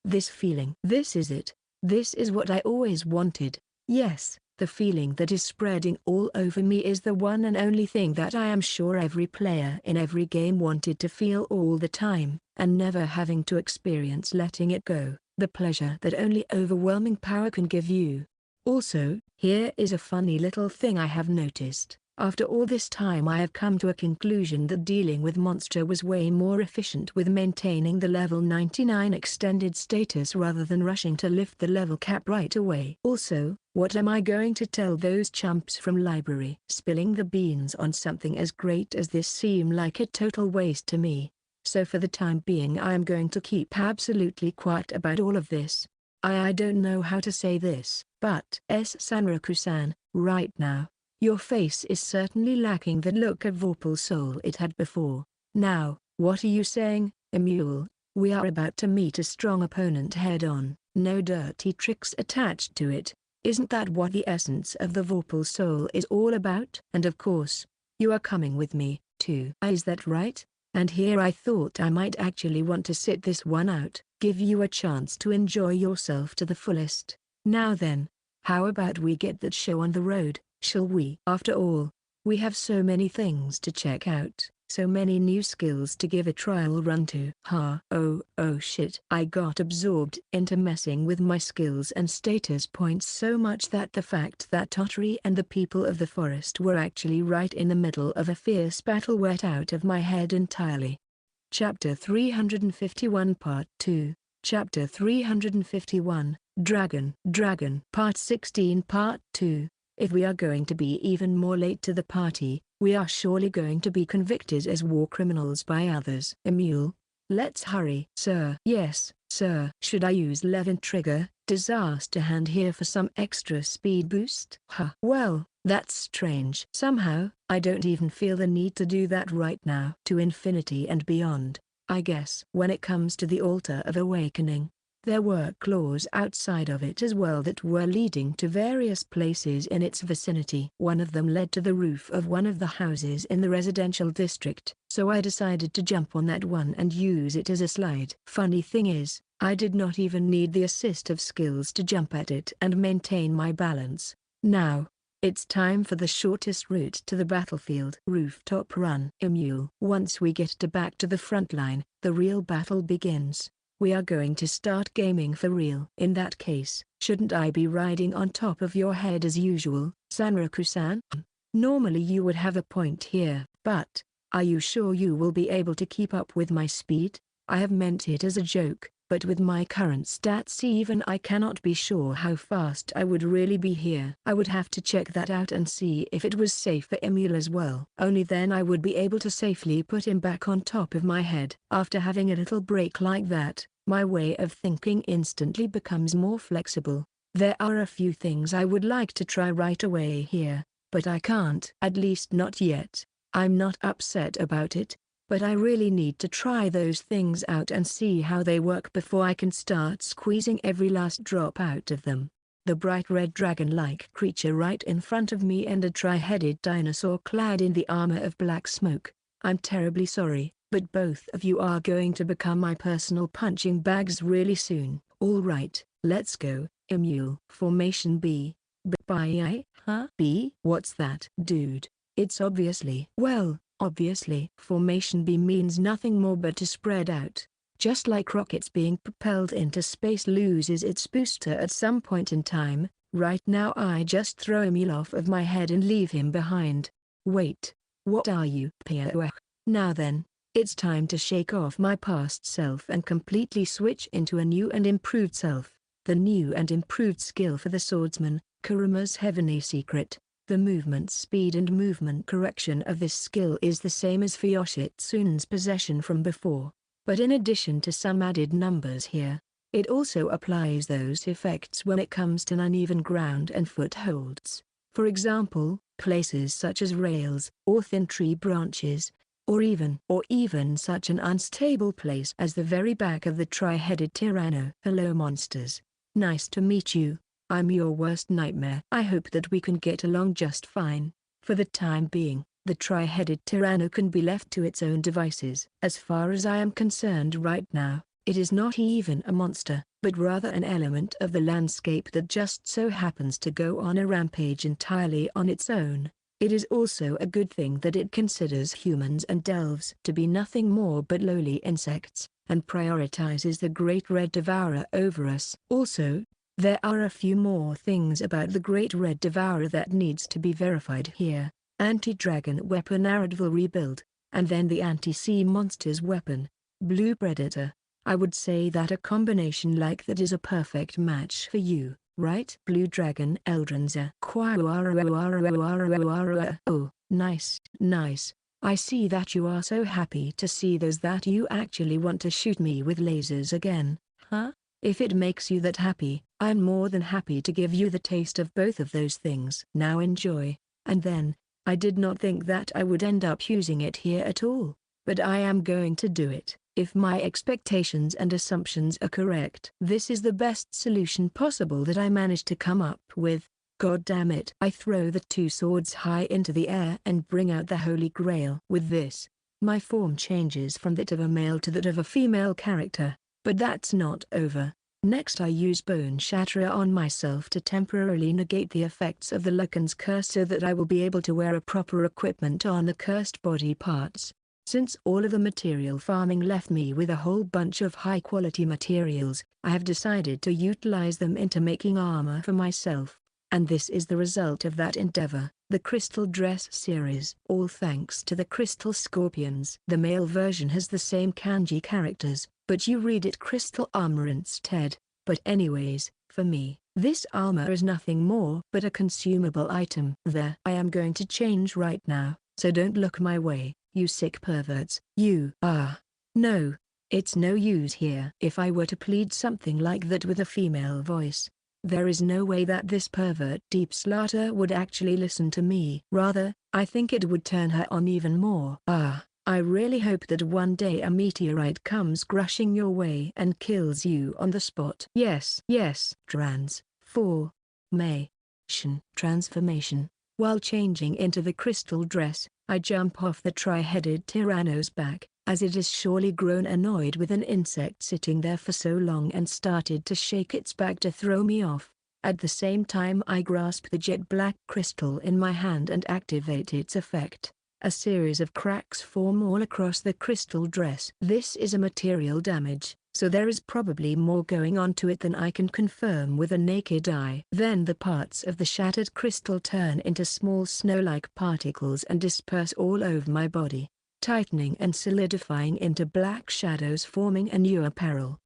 This feeling. This is it. This is what I always wanted. Yes, the feeling that is spreading all over me is the one and only thing that I am sure every player in every game wanted to feel all the time, and never having to experience letting it go. The pleasure that only overwhelming power can give you. Also, here is a funny little thing I have noticed. After all this time I have come to a conclusion that dealing with monster was way more efficient with maintaining the level 99 extended status rather than rushing to lift the level cap right away. Also, What am I going to tell those chumps from library? Spilling the beans on something as great as this seem like a total waste to me. So for the time being I am going to keep absolutely quiet about all of this. I don't know how to say this, but Sanraku-san, right now, your face is certainly lacking the look of Vorpal soul it had before. Now, what are you saying, Emule? We are about to meet a strong opponent head-on, no dirty tricks attached to it. Isn't that what the essence of the Vorpal soul is all about? And of course, you are coming with me, too. Is that right? And here I thought I might actually want to sit this one out, give you a chance to enjoy yourself to the fullest. Now then, how about we get that show on the road, shall we? After all, we have so many things to check out, so many new skills to give a trial run to. Oh shit. I got absorbed into messing with my skills and status points so much that the fact that Tottery and the people of the forest were actually right in the middle of a fierce battle went out of my head entirely. Chapter 351 Part 2. Chapter 351, Dragon. Part 16 Part 2. If we are going to be even more late to the party, we are surely going to be convicted as war criminals by others. Emule, let's hurry. Sir. Yes, sir. Should I use Levin trigger, disaster hand here for some extra speed boost? Well, that's strange. Somehow, I don't even feel the need to do that right now. To infinity and beyond, I guess. When it comes to the Altar of Awakening, there were claws outside of it as well that were leading to various places in its vicinity. One of them led to the roof of one of the houses in the residential district, so I decided to jump on that one and use it as a slide. Funny thing is, I did not even need the assist of skills to jump at it and maintain my balance. Now, it's time for the shortest route to the battlefield. Rooftop run. Emule. Once we get back to the front line, the real battle begins. We are going to start gaming for real. In that case, shouldn't I be riding on top of your head as usual, Sanraku-san? Normally you would have a point here, but, are you sure you will be able to keep up with my speed? I have meant it as a joke, but with my current stats even I cannot be sure how fast I would really be here. I would have to check that out and see if it was safe for Emule as well. Only then I would be able to safely put him back on top of my head. After having a little break like that, my way of thinking instantly becomes more flexible. There are a few things I would like to try right away here, but I can't. At least not yet. I'm not upset about it, but I really need to try those things out and see how they work before I can start squeezing every last drop out of them. The bright red dragon-like creature right in front of me and a tri-headed dinosaur clad in the armor of black smoke. I'm terribly sorry, but both of you are going to become my personal punching bags really soon. Alright, let's go. Emule. Formation B. B? What's that? Dude, it's obviously. Well, obviously. Formation B means nothing more but to spread out. Just like rockets being propelled into space loses its booster at some point in time, right now I just throw Emule off of my head and leave him behind. Wait, what are you? Now then, it's time to shake off my past self and completely switch into a new and improved self. The new and improved skill for the swordsman, Kuruma's heavenly secret. The movement speed and movement correction of this skill is the same as for Yoshitsune's possession from before, but in addition to some added numbers here, it also applies those effects when it comes to uneven ground and footholds. For example, places such as rails, or thin tree branches, or even such an unstable place as the very back of the tri-headed Tyranno. Hello monsters. Nice to meet you. I'm your worst nightmare. I hope that we can get along just fine. For the time being, the tri-headed Tyranno can be left to its own devices. As far as I am concerned right now, it is not even a monster, but rather an element of the landscape that just so happens to go on a rampage entirely on its own. It is also a good thing that it considers humans and elves to be nothing more but lowly insects, and prioritizes the Great Red Devourer over us. Also, there are a few more things about the Great Red Devourer that needs to be verified here. Anti-dragon weapon Aradville rebuild, and then the anti-sea monsters weapon, Blue Predator. I would say that a combination like that is a perfect match for you. right? Blue Dragon Eldrinza. Oh, nice, nice. I see that you are so happy to see those that you actually want to shoot me with lasers again, huh? If it makes you that happy, I'm more than happy to give you the taste of both of those things. Now enjoy. And then, I did not think that I would end up using it here at all, but I am going to do it. If my expectations and assumptions are correct, this is the best solution possible that I managed to come up with. God damn it. I throw the two swords high into the air and bring out the Holy Grail. With this, my form changes from that of a male to that of a female character, but that's not over. Next I use Bone Shatterer on myself to temporarily negate the effects of the Lucan's curse so that I will be able to wear a proper equipment on the cursed body parts. Since all of the material farming left me with a whole bunch of high-quality materials, I have decided to utilize them into making armor for myself. And this is the result of that endeavor, the Crystal Dress series. All thanks to the Crystal Scorpions. The male version has the same kanji characters, but you read it Crystal Armor instead. But anyways, for me, this armor is nothing more but a consumable item. There, I am going to change right now, so don't look my way, you sick perverts. No, it's no use here. If I were to plead something like that with a female voice, there is no way that this pervert deep slaughterer would actually listen to me. Rather, I think it would turn her on even more. I really hope that one day a meteorite comes crushing your way and kills you on the spot. Yes. Transformation. While changing into the crystal dress, I jump off the tri-headed Tyranno's back, as it is surely grown annoyed with an insect sitting there for so long and started to shake its back to throw me off. At the same time I grasp the jet black crystal in my hand and activate its effect. A series of cracks form all across the crystal dress. This is a material damage, so there is probably more going on to it than I can confirm with a naked eye. Then the parts of the shattered crystal turn into small snow-like particles and disperse all over my body, tightening and solidifying into black shadows, forming a new apparel.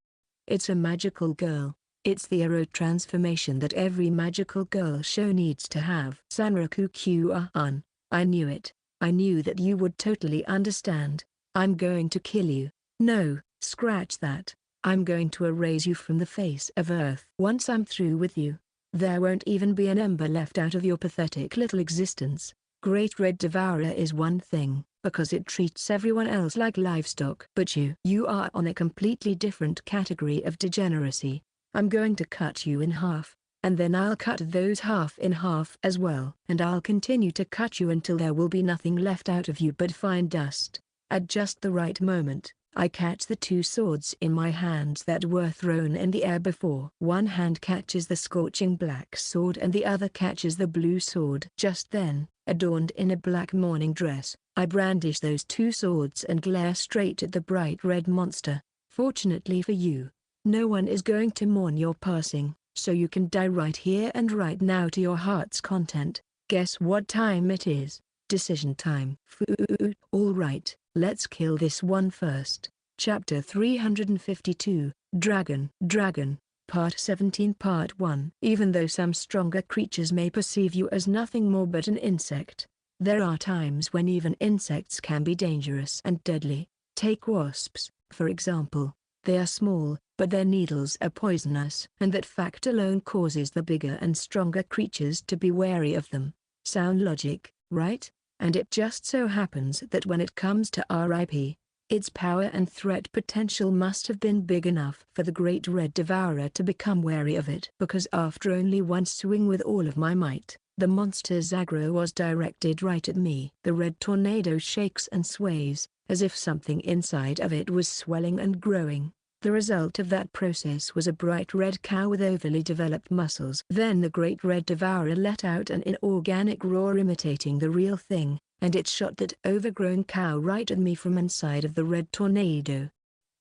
It's a magical girl. It's the hero transformation that every magical girl show needs to have. Sanraku Kyuan, I knew it. I knew that you would totally understand. I'm going to kill you. No, scratch that. I'm going to erase you from the face of Earth. Once I'm through with you, there won't even be an ember left out of your pathetic little existence. Great Red Devourer is one thing, because it treats everyone else like livestock. But you are on a completely different category of degeneracy. I'm going to cut you in half, and then I'll cut those half in half as well. And I'll continue to cut you until there will be nothing left out of you but fine dust. At just the right moment, I catch the two swords in my hands that were thrown in the air before. One hand catches the scorching black sword and the other catches the blue sword. Just then, adorned in a black morning dress, I brandish those two swords and glare straight at the bright red monster. Fortunately for you, no one is going to mourn your passing, so you can die right here and right now to your heart's content. Guess what time it is? Decision time. Alright, let's kill this one first. Chapter 352, Dragon, Part 17 Part 1. Even though some stronger creatures may perceive you as nothing more but an insect, there are times when even insects can be dangerous and deadly. Take wasps, for example. They are small, but their needles are poisonous, and that fact alone causes the bigger and stronger creatures to be wary of them. Sound logic, right? And it just so happens that when it comes to RIP, its power and threat potential must have been big enough for the Great Red Devourer to become wary of it. Because after only one swing with all of my might, the monster's aggro was directed right at me. The red tornado shakes and sways, as if something inside of it was swelling and growing. The result of that process was a bright red cow with overly developed muscles. Then the Great Red Devourer let out an inorganic roar imitating the real thing, and it shot that overgrown cow right at me from inside of the red tornado.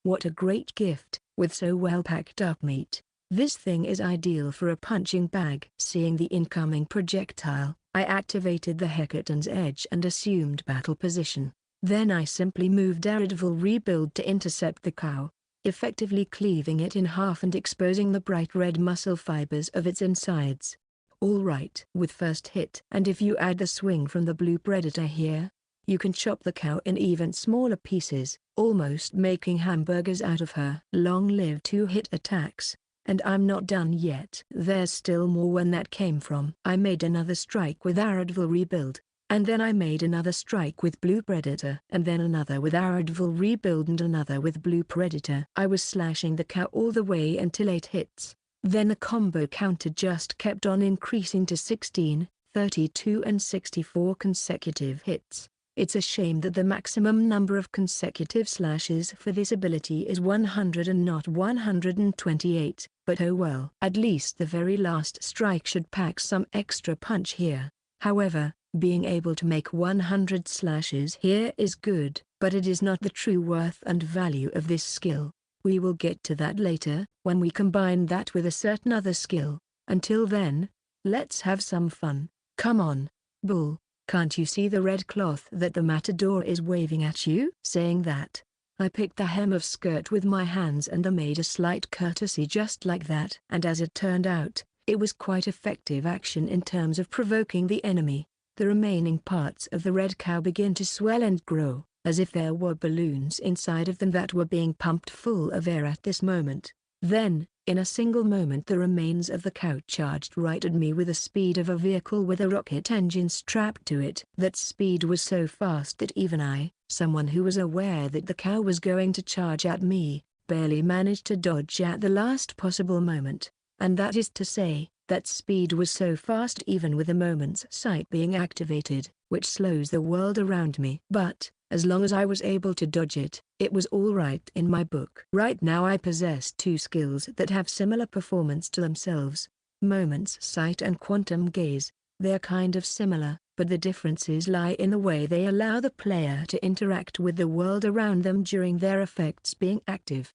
What a great gift, with so well packed up meat. This thing is ideal for a punching bag. Seeing the incoming projectile, I activated the Hecaton's Edge and assumed battle position. Then I simply moved Daredevil Rebuild to intercept the cow. effectively cleaving it in half and exposing the bright red muscle fibers of its insides. All right with first hit. And if you add the swing from the blue predator here, you can chop the cow in even smaller pieces, almost making hamburgers out of her. Long live two-hit attacks. And I'm not done yet. There's still more when that came from. I made another strike with Audiobook rebuild, and then I made another strike with blue predator, and then another with Audiobook rebuild and another with blue predator. I was slashing the cow all the way until 8 hits. Then the combo counter just kept on increasing to 16, 32 and 64 consecutive hits. It's a shame that the maximum number of consecutive slashes for this ability is 100 and not 128, but oh well. At least the very last strike should pack some extra punch here. However, being able to make 100 slashes here is good, but it is not the true worth and value of this skill. We will get to that later, when we combine that with a certain other skill. Until then, let's have some fun. Come on, bull. Can't you see the red cloth that the matador is waving at you? Saying that, I picked the hem of skirt with my hands and made a slight courtesy just like that. And as it turned out, it was quite effective action in terms of provoking the enemy. The remaining parts of the red cow begin to swell and grow, as if there were balloons inside of them that were being pumped full of air at this moment. Then, in a single moment the remains of the cow charged right at me with the speed of a vehicle with a rocket engine strapped to it. That speed was so fast that even I, someone who was aware that the cow was going to charge at me, barely managed to dodge at the last possible moment. And that is to say, that speed was so fast even with a moment's sight being activated, which slows the world around me. But, as long as I was able to dodge it, it was all right in my book. Right now I possess two skills that have similar performance to themselves. Moment's sight and quantum gaze. They're kind of similar, but the differences lie in the way they allow the player to interact with the world around them during their effects being active.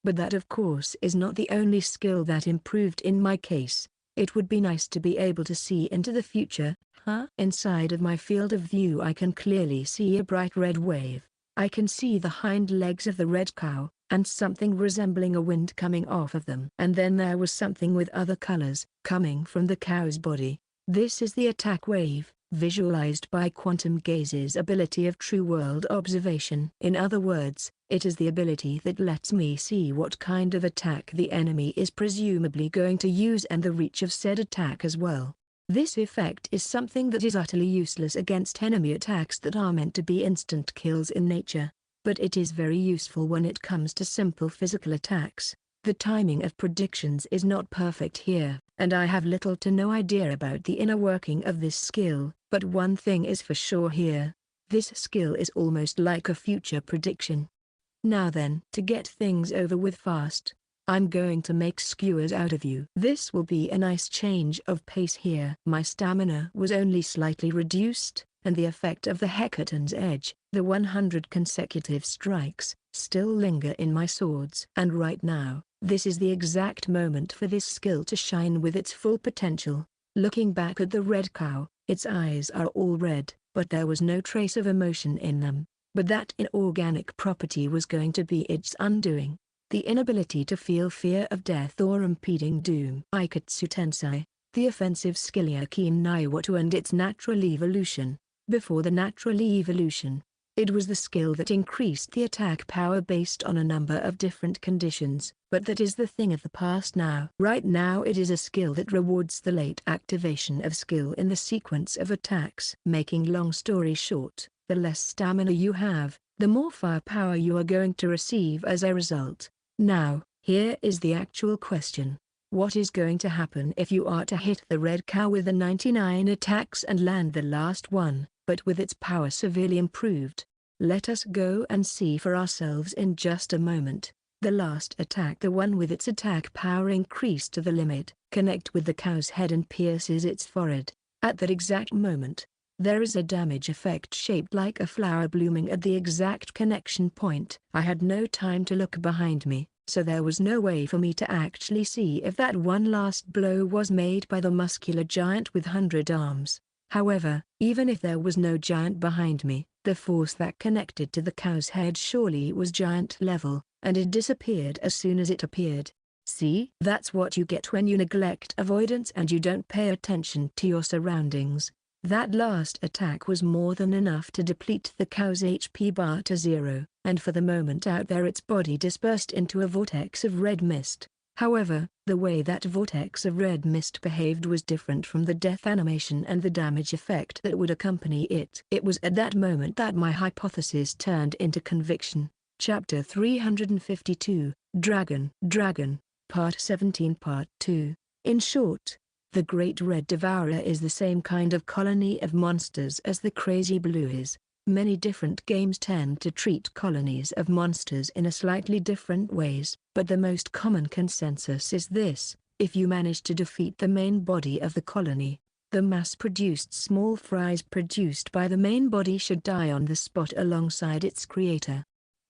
But that of course is not the only skill that improved in my case. It would be nice to be able to see into the future. Inside of my field of view I can clearly see a bright red wave. I can see the hind legs of the red cow, and something resembling a wind coming off of them. And then there was something with other colors, coming from the cow's body. This is the attack wave, visualized by Quantum Gaze's ability of true world observation. In other words, it is the ability that lets me see what kind of attack the enemy is presumably going to use and the reach of said attack as well. This effect is something that is utterly useless against enemy attacks that are meant to be instant kills in nature, but it is very useful when it comes to simple physical attacks. The timing of predictions is not perfect here, and I have little to no idea about the inner working of this skill, but one thing is for sure here. This skill is almost like a future prediction. Now then, to get things over with fast, I'm going to make skewers out of you. This will be a nice change of pace here. My stamina was only slightly reduced, and the effect of the Hecaton's edge, the 100 consecutive strikes, still linger in my swords. And right now, this is the exact moment for this skill to shine with its full potential. Looking back at the red cow, its eyes are all red, but there was no trace of emotion in them. But that inorganic property was going to be its undoing. The inability to feel fear of death or impending doom. Aikatsu Tensei, the offensive skill Yakin Naiwatu and its natural evolution. Before the natural evolution, it was the skill that increased the attack power based on a number of different conditions, but that is the thing of the past now. Right now it is a skill that rewards the late activation of skill in the sequence of attacks. Making long story short, the less stamina you have, the more firepower you are going to receive as a result. Now, here is the actual question. What is going to happen if you are to hit the red cow with the 99 attacks and land the last one, but with its power severely improved? Let us go and see for ourselves in just a moment. The last attack, the one with its attack power increased to the limit, connect with the cow's head and pierces its forehead. At that exact moment, there is a damage effect shaped like a flower blooming at the exact connection point. I had no time to look behind me, so there was no way for me to actually see if that one last blow was made by the muscular giant with 100 arms. However, even if there was no giant behind me, the force that connected to the cow's head surely was giant level. and it disappeared as soon as it appeared. See? That's what you get when you neglect avoidance and you don't pay attention to your surroundings. That last attack was more than enough to deplete the cow's HP bar to 0, and for the moment out there its body dispersed into a vortex of red mist. However, the way that vortex of red mist behaved was different from the death animation and the damage effect that would accompany it. It was at that moment that my hypothesis turned into conviction. Chapter 352, Dragon, Part 17 Part 2. In short, the Great Red Devourer is the same kind of colony of monsters as the Crazy Blue is. Many different games tend to treat colonies of monsters in a slightly different ways, but the most common consensus is this: if you manage to defeat the main body of the colony, the mass-produced small fries produced by the main body should die on the spot alongside its creator.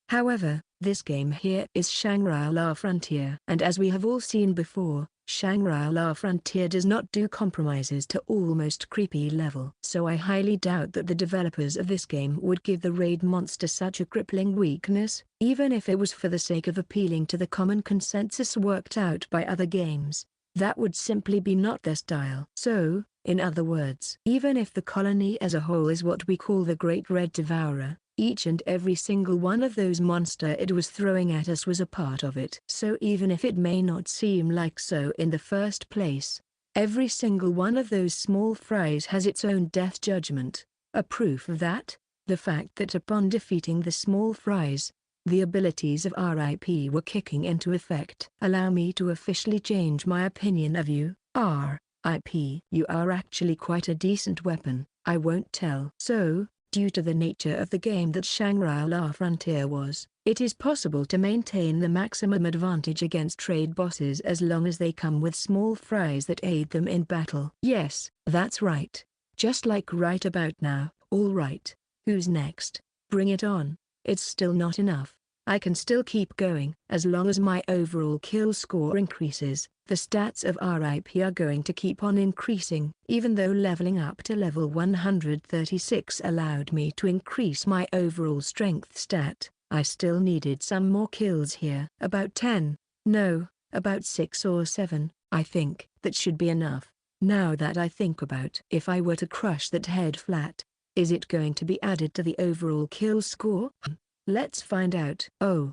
However, this game here is Shangri-La Frontier, and as we have all seen before, Shangri-La Frontier does not do compromises to almost creepy level. So I highly doubt that the developers of this game would give the raid monster such a crippling weakness, even if it was for the sake of appealing to the common consensus worked out by other games. That would simply be not their style. So, in other words, even if the colony as a whole is what we call the Great Red Devourer, each and every single one of those monsters it was throwing at us was a part of it. So even if it may not seem like so in the first place, every single one of those small fries has its own death judgment. A proof of that, the fact that upon defeating the small fries, the abilities of RIP were kicking into effect. Allow me to officially change my opinion of you, RIP. You are actually quite a decent weapon, I won't tell. So, due to the nature of the game that Shangri-La Frontier was, it is possible to maintain the maximum advantage against trade bosses as long as they come with small fries that aid them in battle. Yes, that's right. Just like right about now. Alright, who's next? Bring it on. It's still not enough. I can still keep going. As long as my overall kill score increases, the stats of RIP are going to keep on increasing. Even though leveling up to level 136 allowed me to increase my overall strength stat, I still needed some more kills here. About 10, no, about 6 or 7, I think. That should be enough. Now that I think about if I were to crush that head flat, is it going to be added to the overall kill score? Let's find out. Oh,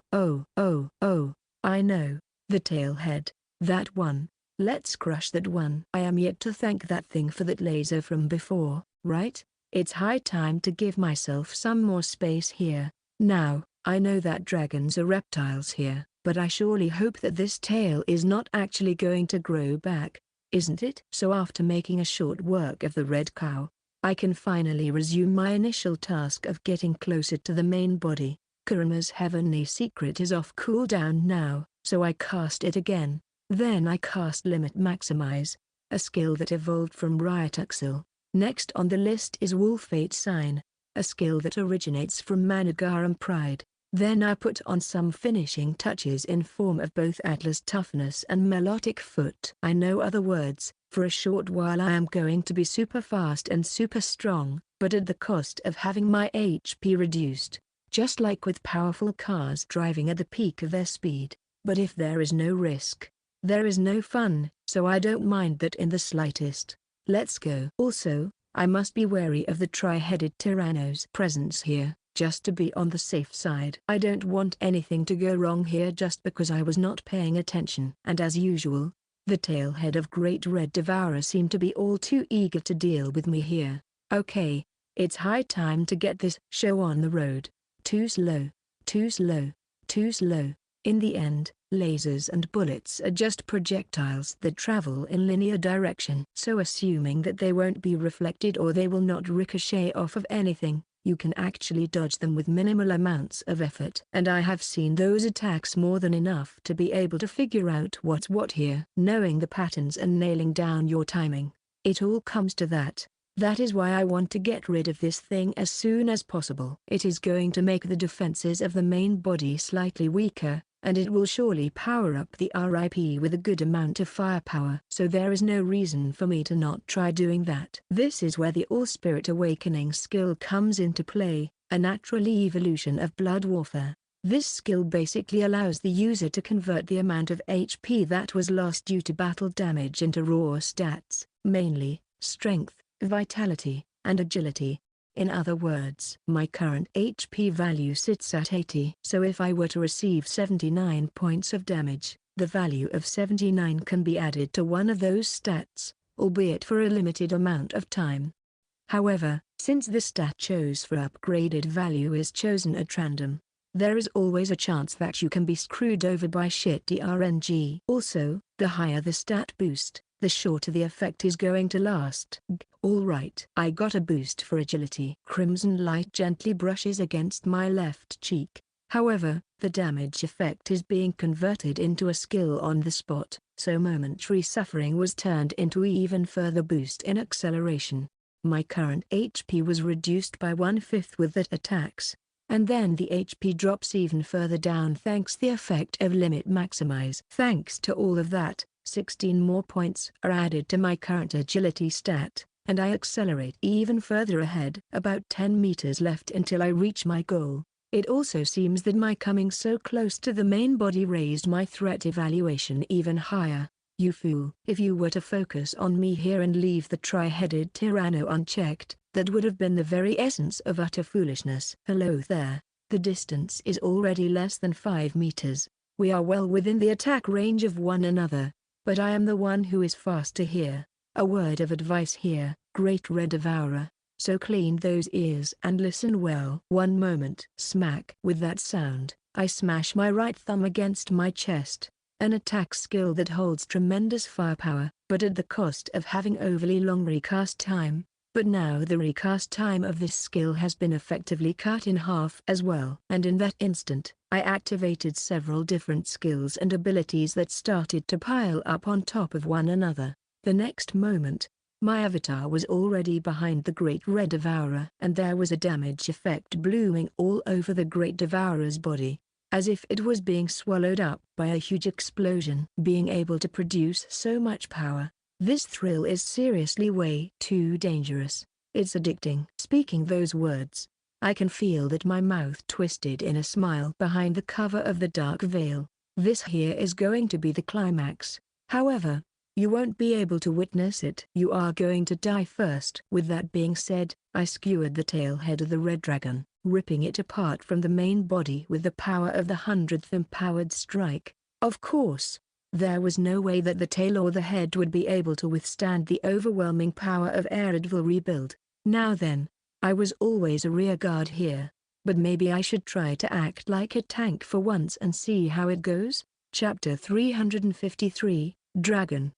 I know. The tail head. That one. Let's crush that one. I am yet to thank that thing for that laser from before, right? It's high time to give myself some more space here. Now, I know that dragons are reptiles here, but I surely hope that this tail is not actually going to grow back, isn't it? So after making a short work of the red cow, I can finally resume my initial task of getting closer to the main body. Kurama's heavenly secret is off cooldown now, so I cast it again. Then I cast Limit Maximize, a skill that evolved from Ryutuxil. Next on the list is Wolfate Sign, a skill that originates from Managaram Pride. Then I put on some finishing touches in form of both Atlas Toughness and Melodic Foot. I know other words. For a short while I am going to be super fast and super strong, but at the cost of having my HP reduced. Just like with powerful cars driving at the peak of their speed. But if there is no risk, there is no fun, so I don't mind that in the slightest. Let's go. Also, I must be wary of the tri-headed Tyranno's presence here, just to be on the safe side. I don't want anything to go wrong here just because I was not paying attention. And as usual, the tailhead of Great Red Devourer seemed to be all too eager to deal with me here. Okay, it's high time to get this show on the road. Too slow, too slow, too slow. In the end, lasers and bullets are just projectiles that travel in linear direction. So assuming that they won't be reflected or they will not ricochet off of anything, you can actually dodge them with minimal amounts of effort. And I have seen those attacks more than enough to be able to figure out what's what here. Knowing the patterns and nailing down your timing, it all comes to that. That is why I want to get rid of this thing as soon as possible. It is going to make the defenses of the main body slightly weaker, and it will surely power up the RIP with a good amount of firepower. So there is no reason for me to not try doing that. This is where the All-Spirit Awakening skill comes into play, a natural evolution of blood warfare. This skill basically allows the user to convert the amount of HP that was lost due to battle damage into raw stats, mainly strength, vitality, and agility. In other words, my current HP value sits at 80. So if I were to receive 79 points of damage, the value of 79 can be added to one of those stats, albeit for a limited amount of time. However, since the stat chose for upgraded value is chosen at random, there is always a chance that you can be screwed over by shitty RNG. Also, the higher the stat boost, the shorter the effect is going to last. Alright, I got a boost for agility. Crimson light gently brushes against my left cheek. However, the damage effect is being converted into a skill on the spot, so momentary suffering was turned into an even further boost in acceleration. My current HP was reduced by 1/5 with that attacks, and then the HP drops even further down thanks the effect of limit maximize. Thanks to all of that, 16 more points are added to my current agility stat, and I accelerate even further ahead. About 10 meters left until I reach my goal. It also seems that my coming so close to the main body raised my threat evaluation even higher. You fool. If you were to focus on me here and leave the tri-headed Tyranno unchecked, that would have been the very essence of utter foolishness. Hello there. The distance is already less than 5 meters. We are well within the attack range of one another, but I am the one who is faster here. A word of advice here, Great Red Devourer. So clean those ears and listen well. One moment. Smack. With that sound, I smash my right thumb against my chest. An attack skill that holds tremendous firepower, but at the cost of having overly long recast time. But now the recast time of this skill has been effectively cut in half as well. And in that instant, I activated several different skills and abilities that started to pile up on top of one another. The next moment, my avatar was already behind the Great Red Devourer, and there was a damage effect blooming all over the Great Devourer's body, as if it was being swallowed up by a huge explosion. Being able to produce so much power, this thrill is seriously way too dangerous. It's addicting. Speaking those words, I can feel that my mouth twisted in a smile behind the cover of the dark veil. This here is going to be the climax. However, you won't be able to witness it. You are going to die first. With that being said, I skewered the tail head of the red dragon, ripping it apart from the main body with the power of the 100th empowered strike. Of course, there was no way that the tail or the head would be able to withstand the overwhelming power of Eredville rebuild. Now then, I was always a rear guard here, but maybe I should try to act like a tank for once and see how it goes. Chapter 353, Dragon,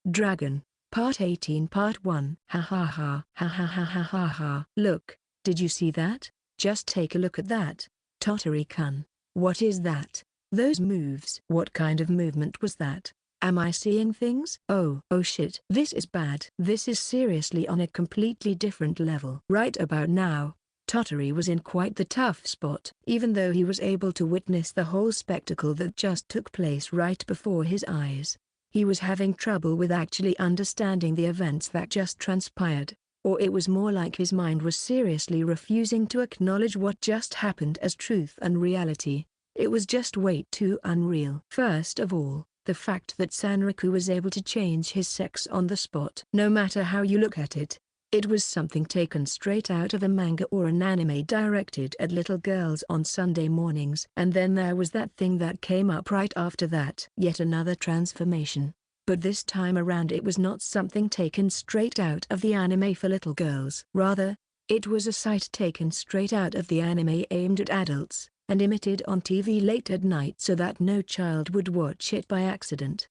Part 18 Part 1. Ha ha ha ha ha ha ha ha ha. Look, did you see that? Just take a look at that. Tottery-kun. What is that? Those moves. What kind of movement was that? Am I seeing things? Oh shit. This is bad. This is seriously on a completely different level. Right about now, Tottery was in quite the tough spot. Even though he was able to witness the whole spectacle that just took place right before his eyes, he was having trouble with actually understanding the events that just transpired, or it was more like his mind was seriously refusing to acknowledge what just happened as truth and reality. It was just way too unreal. First of all, the fact that Sanriku was able to change his sex on the spot. No matter how you look at it, it was something taken straight out of a manga or an anime directed at little girls on Sunday mornings. And then there was that thing that came up right after that. Yet another transformation. But this time around it was not something taken straight out of the anime for little girls. Rather, it was a sight taken straight out of the anime aimed at adults, and emitted on TV late at night so that no child would watch it by accident.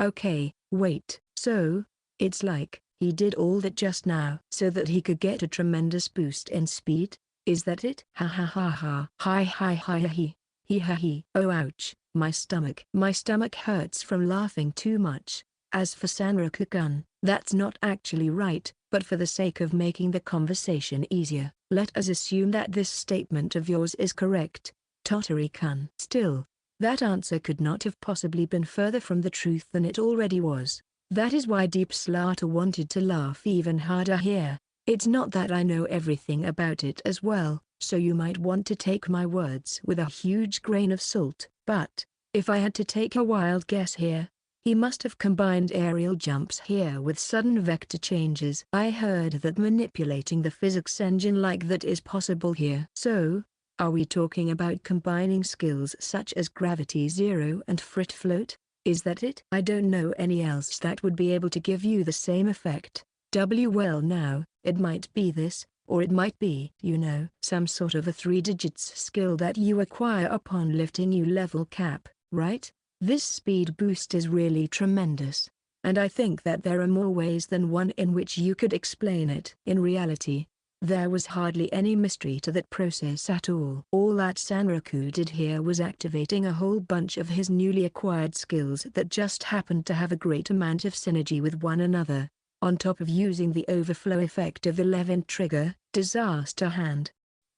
Okay, wait, so, it's like, he did all that just now so that he could get a tremendous boost in speed? Is that it? Ha ha ha ha. Hi hi hi hi. He ha he. Oh ouch, my stomach. My stomach hurts from laughing too much. As for Sanriku-kun, that's not actually right, but for the sake of making the conversation easier, let us assume that this statement of yours is correct, Tottery-kun. Still, that answer could not have possibly been further from the truth than it already was. That is why Deep Slaughter wanted to laugh even harder here. It's not that I know everything about it as well, so you might want to take my words with a huge grain of salt. But, if I had to take a wild guess here, he must have combined aerial jumps here with sudden vector changes. I heard that manipulating the physics engine like that is possible here. So, are we talking about combining skills such as Gravity Zero and Frit Float? Is that it? I don't know any else that would be able to give you the same effect. Well now, it might be this, or it might be, some sort of a 3-digits skill that you acquire upon lifting you level cap, right? This speed boost is really tremendous, and I think that there are more ways than one in which you could explain it. In reality, there was hardly any mystery to that process at all. All that Sanraku did here was activating a whole bunch of his newly acquired skills that just happened to have a great amount of synergy with one another, on top of using the overflow effect of the Levant trigger, Disaster Hand.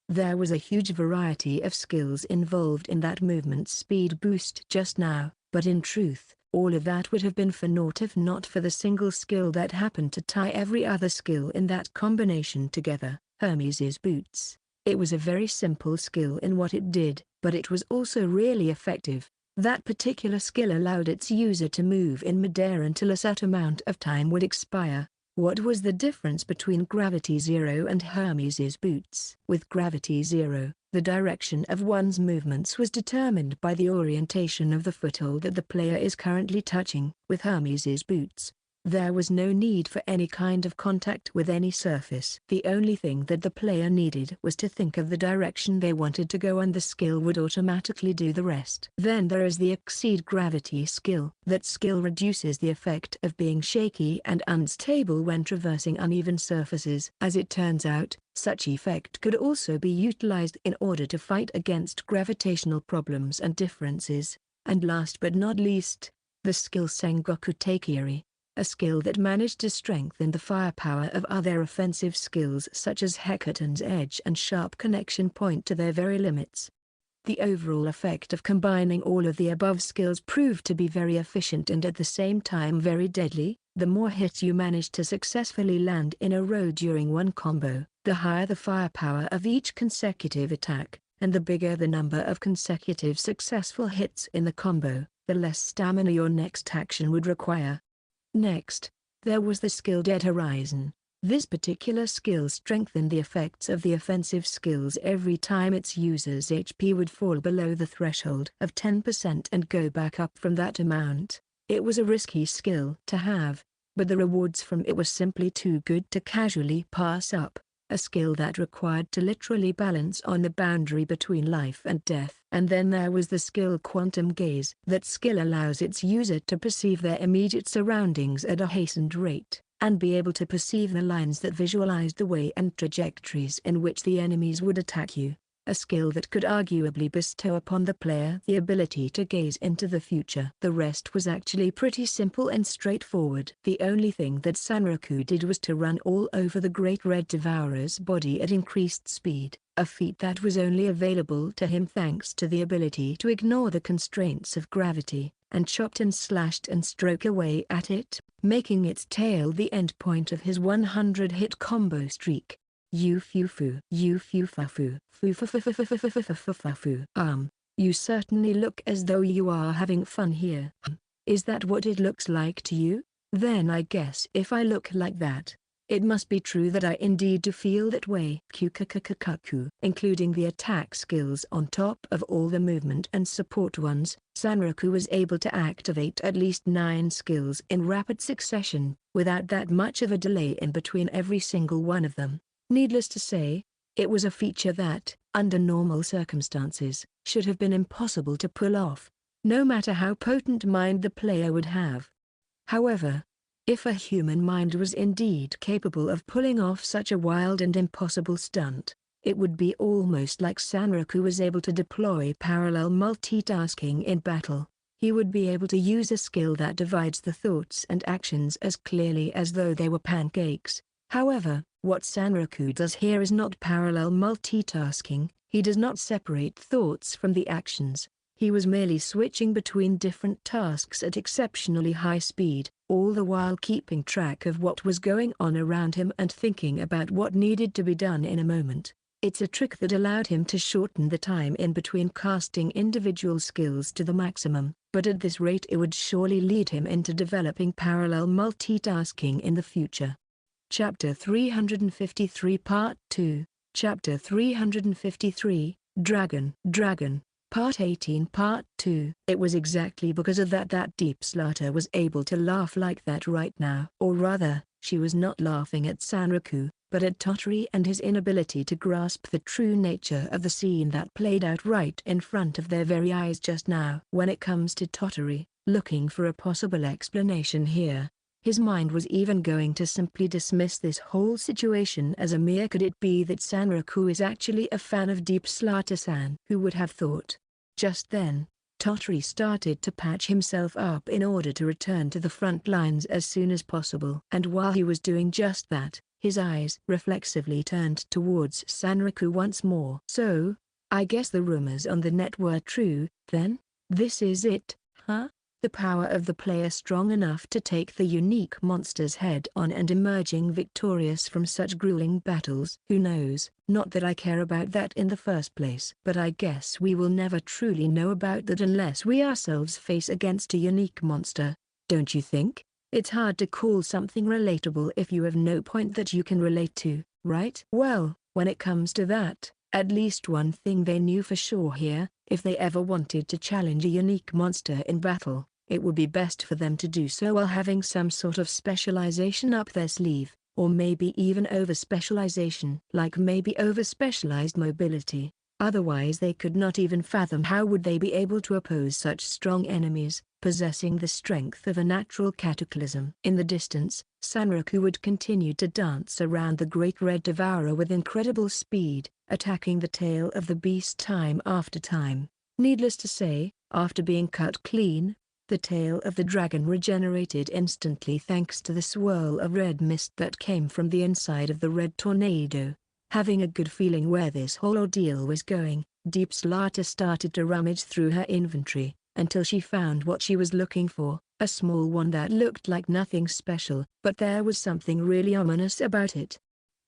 There was a huge variety of skills involved in that movement speed boost just now, but in truth, all of that would have been for naught if not for the single skill that happened to tie every other skill in that combination together, Hermes's Boots. It was a very simple skill in what it did, but it was also really effective. That particular skill allowed its user to move in midair until a set amount of time would expire. What was the difference between Gravity Zero and Hermes's Boots? With Gravity Zero, the direction of one's movements was determined by the orientation of the foothold that the player is currently touching. With Hermes's Boots, there was no need for any kind of contact with any surface. The only thing that the player needed was to think of the direction they wanted to go and the skill would automatically do the rest. Then there is the Exceed Gravity skill. That skill reduces the effect of being shaky and unstable when traversing uneven surfaces. As it turns out, such effect could also be utilized in order to fight against gravitational problems and differences. And last but not least, the skill Sengoku Taikiri, a skill that managed to strengthen the firepower of other offensive skills such as Hecaton's Edge and Sharp Connection Point to their very limits. The overall effect of combining all of the above skills proved to be very efficient and at the same time very deadly. The more hits you managed to successfully land in a row during one combo, the higher the firepower of each consecutive attack, and the bigger the number of consecutive successful hits in the combo, the less stamina your next action would require. Next, there was the skill Dead Horizon. This particular skill strengthened the effects of the offensive skills every time its user's HP would fall below the threshold of 10% and go back up from that amount. It was a risky skill to have, but the rewards from it were simply too good to casually pass up. A skill that required to literally balance on the boundary between life and death. And then there was the skill Quantum Gaze. That skill allows its user to perceive their immediate surroundings at a hastened rate, and be able to perceive the lines that visualize the way and trajectories in which the enemies would attack you. A skill that could arguably bestow upon the player the ability to gaze into the future. The rest was actually pretty simple and straightforward. The only thing that Sanraku did was to run all over the Great Red Devourer's body at increased speed, a feat that was only available to him thanks to the ability to ignore the constraints of gravity, and chopped and slashed and stroke away at it, making its tail the end point of his 100-hit combo streak. You fufu. You fufafu. Fufafafafafafafafu. You certainly look as though you are having fun here. Is that what it looks like to you? Then I guess if I look like that, it must be true that I indeed do feel that way. Kukukukukku. Including the attack skills on top of all the movement and support ones, Sanraku was able to activate at least 9 skills in rapid succession, without that much of a delay in between every single one of them. Needless to say, it was a feature that, under normal circumstances, should have been impossible to pull off, no matter how potent mind the player would have. However, if a human mind was indeed capable of pulling off such a wild and impossible stunt, it would be almost like Sanraku was able to deploy parallel multitasking in battle. He would be able to use a skill that divides the thoughts and actions as clearly as though they were pancakes. However, what Sanraku does here is not parallel multitasking. He does not separate thoughts from the actions. He was merely switching between different tasks at exceptionally high speed, all the while keeping track of what was going on around him and thinking about what needed to be done in a moment. It's a trick that allowed him to shorten the time in between casting individual skills to the maximum, but at this rate it would surely lead him into developing parallel multitasking in the future. Chapter 353 Part 2, Chapter 353, Dragon, Part 18 Part 2. It was exactly because of that Deep Slaughter was able to laugh like that right now. Or rather, she was not laughing at Sanraku, but at Tottery and his inability to grasp the true nature of the scene that played out right in front of their very eyes just now. When it comes to Tottery, looking for a possible explanation here, his mind was even going to simply dismiss this whole situation as a mere could it be that Sanraku is actually a fan of Deep Slaughter-san. Who would have thought? Just then, Tottery started to patch himself up in order to return to the front lines as soon as possible. And while he was doing just that, his eyes reflexively turned towards Sanraku once more. So, I guess the rumors on the net were true, then? This is it, huh? The power of the player strong enough to take the unique monster's head on and emerging victorious from such grueling battles. Who knows? Not that I care about that in the first place. But I guess we will never truly know about that unless we ourselves face against a unique monster, don't you think? It's hard to call something relatable if you have no point that you can relate to, right? Well, when it comes to that, at least one thing they knew for sure here: if they ever wanted to challenge a unique monster in battle, it would be best for them to do so while having some sort of specialization up their sleeve, or maybe even over-specialization. Like maybe over-specialized mobility. Otherwise they could not even fathom how would they be able to oppose such strong enemies, possessing the strength of a natural cataclysm. In the distance, Sanraku would continue to dance around the Great Red Devourer with incredible speed, attacking the tail of the beast time after time. Needless to say, after being cut clean, the tail of the dragon regenerated instantly thanks to the swirl of red mist that came from the inside of the red tornado. Having a good feeling where this whole ordeal was going, Deep Slaughter started to rummage through her inventory, until she found what she was looking for, a small one that looked like nothing special, but there was something really ominous about it.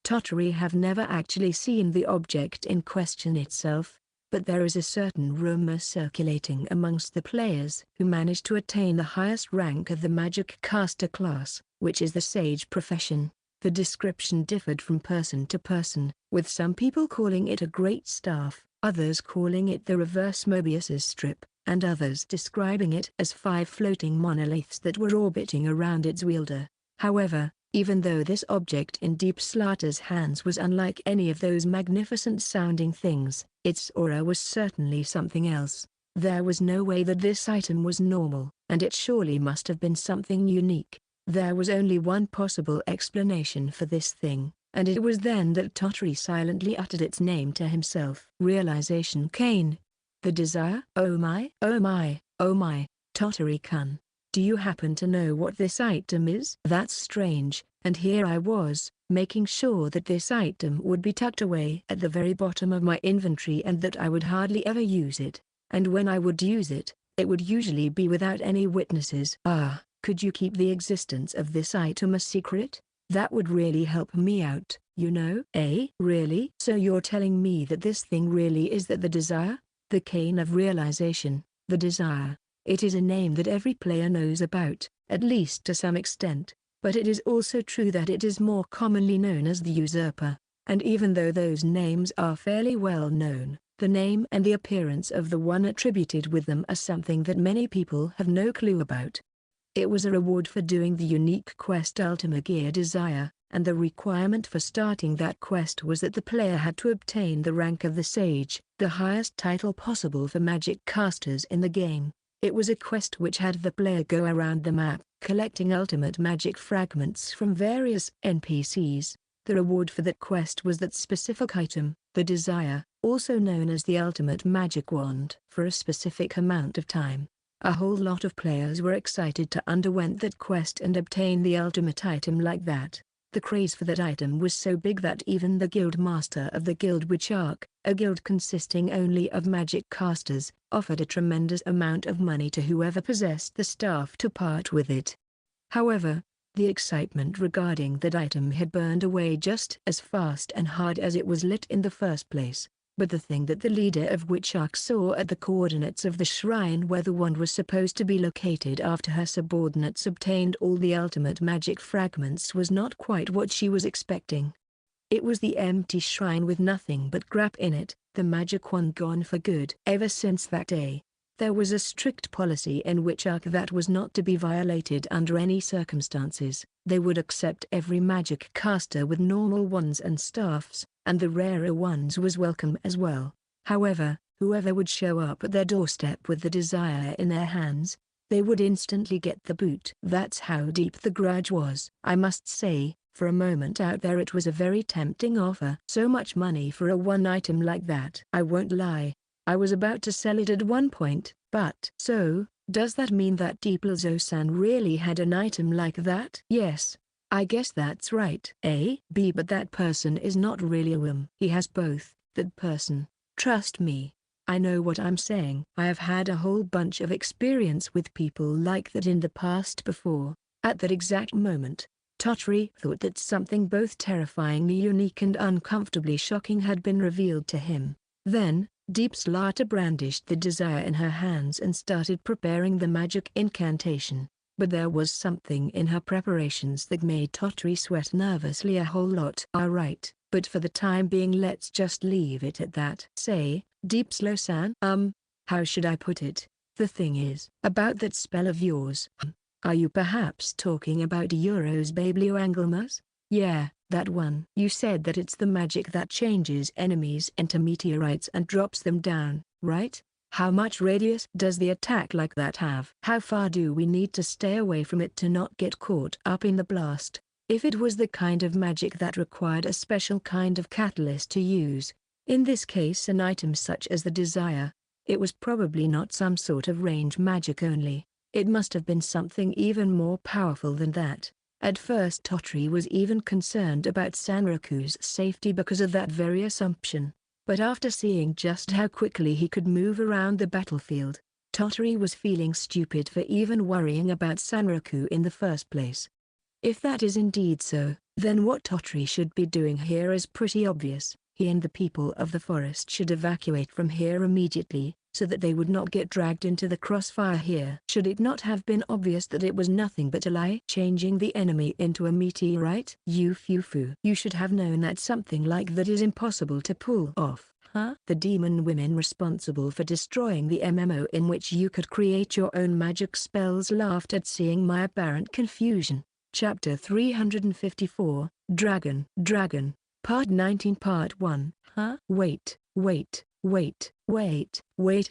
Tottery have never actually seen the object in question itself, but there is a certain rumor circulating amongst the players who managed to attain the highest rank of the magic caster class, which is the sage profession. The description differed from person to person, with some people calling it a great staff, others calling it the reverse Mobius's strip, and others describing it as 5 floating monoliths that were orbiting around its wielder. However, even though this object in Deep Slaughter's hands was unlike any of those magnificent-sounding things, its aura was certainly something else. There was no way that this item was normal, and it surely must have been something unique. There was only one possible explanation for this thing, and it was then that Tottery silently uttered its name to himself. Realization Cane. The desire? Oh my, oh my, oh my, Tottery-kun. Do you happen to know what this item is? That's strange, and here I was, making sure that this item would be tucked away at the very bottom of my inventory and that I would hardly ever use it, and when I would use it, it would usually be without any witnesses. Ah. Could you keep the existence of this item a secret? That would really help me out, you know. Eh? Really? So you're telling me that this thing really is that the desire? The cane of realization, the desire. It is a name that every player knows about, at least to some extent, but it is also true that it is more commonly known as the usurper, and even though those names are fairly well known, the name and the appearance of the one attributed with them are something that many people have no clue about. It was a reward for doing the unique quest Ultima Gear Desire, and the requirement for starting that quest was that the player had to obtain the rank of the Sage, the highest title possible for magic casters in the game. It was a quest which had the player go around the map, collecting ultimate magic fragments from various NPCs. The reward for that quest was that specific item, the Desire, also known as the Ultimate Magic Wand, for a specific amount of time. A whole lot of players were excited to underwent that quest and obtain the ultimate item like that. The craze for that item was so big that even the guild master of the guild Witchark, a guild consisting only of magic casters, offered a tremendous amount of money to whoever possessed the staff to part with it. However, The excitement regarding that item had burned away just as fast and hard as it was lit in the first place. But the thing that the leader of Witch Ark saw at the coordinates of the shrine where the wand was supposed to be located after her subordinates obtained all the ultimate magic fragments was not quite what she was expecting. It was the empty shrine with nothing but scrap in it, the magic wand gone for good. Ever since that day, there was a strict policy in Witch Ark that was not to be violated under any circumstances. They would accept every magic caster with normal wands and staffs, and the rarer ones was welcome as well. However, whoever would show up at their doorstep with the desire in their hands, they would instantly get the boot. That's how deep the grudge was. I must say, for a moment out there it was a very tempting offer. So much money for a one item like that. I won't lie, I was about to sell it at one point, but... So, does that mean that Deep Lazo-san really had an item like that? Yes. I guess that's right. A. B. But that person is not really a whim. He has both, that person. Trust me. I know what I'm saying. I have had a whole bunch of experience with people like that in the past before. At that exact moment, Tottery thought that something both terrifyingly unique and uncomfortably shocking had been revealed to him. Then, Deep Slaughter brandished the desire in her hands and started preparing the magic incantation. But there was something in her preparations that made Tottery sweat nervously a whole lot. Alright, but for the time being let's just leave it at that. Say, Deep Slow-san? How should I put it? The thing is, about that spell of yours. Are you perhaps talking about Euro's Biblioanglemas? Yeah, that one. You said that it's the magic that changes enemies into meteorites and drops them down, right? How much radius does the attack like that have? How far do we need to stay away from it to not get caught up in the blast? If it was the kind of magic that required a special kind of catalyst to use, in this case an item such as the desire, it was probably not some sort of range magic only. It must have been something even more powerful than that. At first Tottery was even concerned about Sanroku's safety because of that very assumption. But after seeing just how quickly he could move around the battlefield, Tottery was feeling stupid for even worrying about Sanroku in the first place. If that is indeed so, then what Tottery should be doing here is pretty obvious. He and the people of the forest should evacuate from here immediately, so that they would not get dragged into the crossfire here. Should it not have been obvious that it was nothing but a lie? Changing the enemy into a meteorite? You fufu. You should have known that something like that is impossible to pull off. Huh? The demon women responsible for destroying the MMO in which you could create your own magic spells laughed at seeing my apparent confusion. Chapter 354, Dragon. Part 19 Part 1. Huh? Wait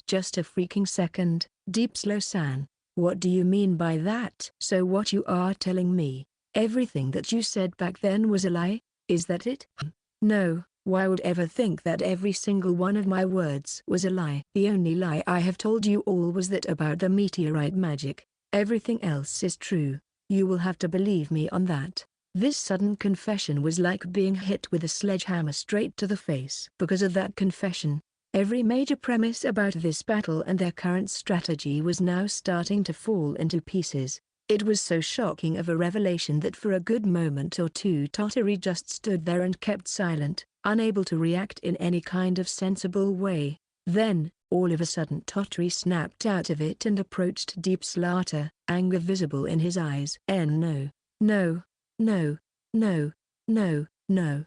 just a freaking second, Deep Slow-san. What do you mean by that? So what you are telling me, everything that you said back then was a lie? Is that it? No, why would ever think that every single one of my words was a lie? The only lie I have told you all was that about the meteorite magic. Everything else is true. You will have to believe me on that. This sudden confession was like being hit with a sledgehammer straight to the face. Because of that confession, every major premise about this battle and their current strategy was now starting to fall into pieces. It was so shocking of a revelation that for a good moment or two Tottery just stood there and kept silent, unable to react in any kind of sensible way. Then, all of a sudden Tottery snapped out of it and approached Deep Slaughter, anger visible in his eyes. No.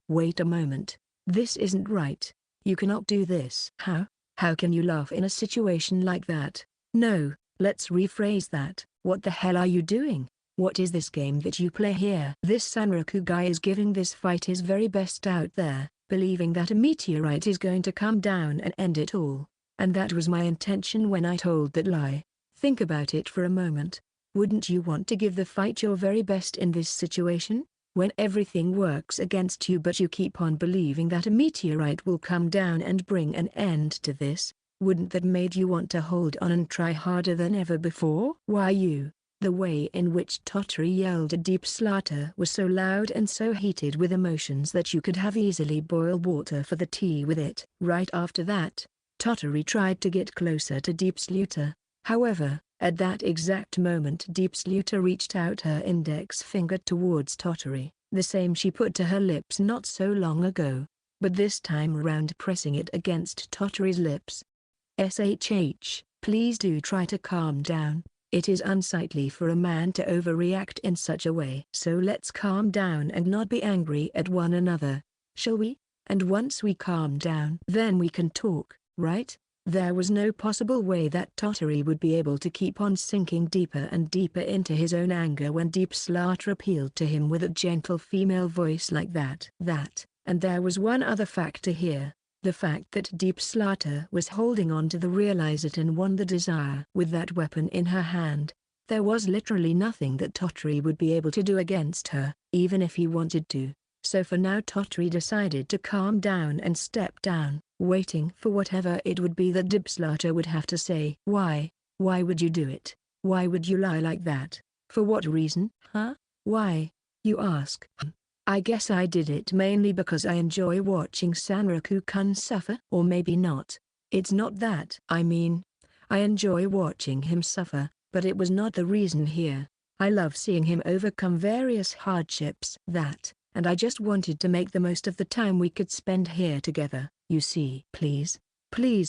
Wait a moment. This isn't right. You cannot do this. How? How can you laugh in a situation like that? No, let's rephrase that. What the hell are you doing? What is this game that you play here? This Sanroku guy is giving this fight his very best out there, believing that a meteorite is going to come down and end it all. And that was my intention when I told that lie. Think about it for a moment. Wouldn't you want to give the fight your very best in this situation? When everything works against you but you keep on believing that a meteorite will come down and bring an end to this, wouldn't that made you want to hold on and try harder than ever before? Why you? The way in which Tottery yelled at Deep Slaughter was so loud and so heated with emotions that you could have easily boiled water for the tea with it. Right after that, Tottery tried to get closer to Deep Slaughter. However, At that exact moment Deep Slaughter reached out her index finger towards Tottery, the same she put to her lips not so long ago, but this time around pressing it against Tottery's lips. "SHH, please do try to calm down. It is unsightly for a man to overreact in such a way. So let's calm down and not be angry at one another, shall we? And once we calm down, then we can talk, right?" There was no possible way that Tottery would be able to keep on sinking deeper and deeper into his own anger when Deep Slaughter appealed to him with a gentle female voice like that. And there was one other factor here. The fact that Deep Slaughter was holding on to the realize it and won the desire. With that weapon in her hand, there was literally nothing that Tottery would be able to do against her, even if he wanted to. So for now Tottery decided to calm down and step down, waiting for whatever it would be that Deep Slaughter would have to say. Why would you do it? Why would you lie like that? For what reason, huh? Why, you ask? I guess I did it mainly because I enjoy watching Sanraku-kun suffer. Or maybe not. It's not that. I mean, I enjoy watching him suffer, but it was not the reason here. I love seeing him overcome various hardships. And I just wanted to make the most of the time we could spend here together, you see. Please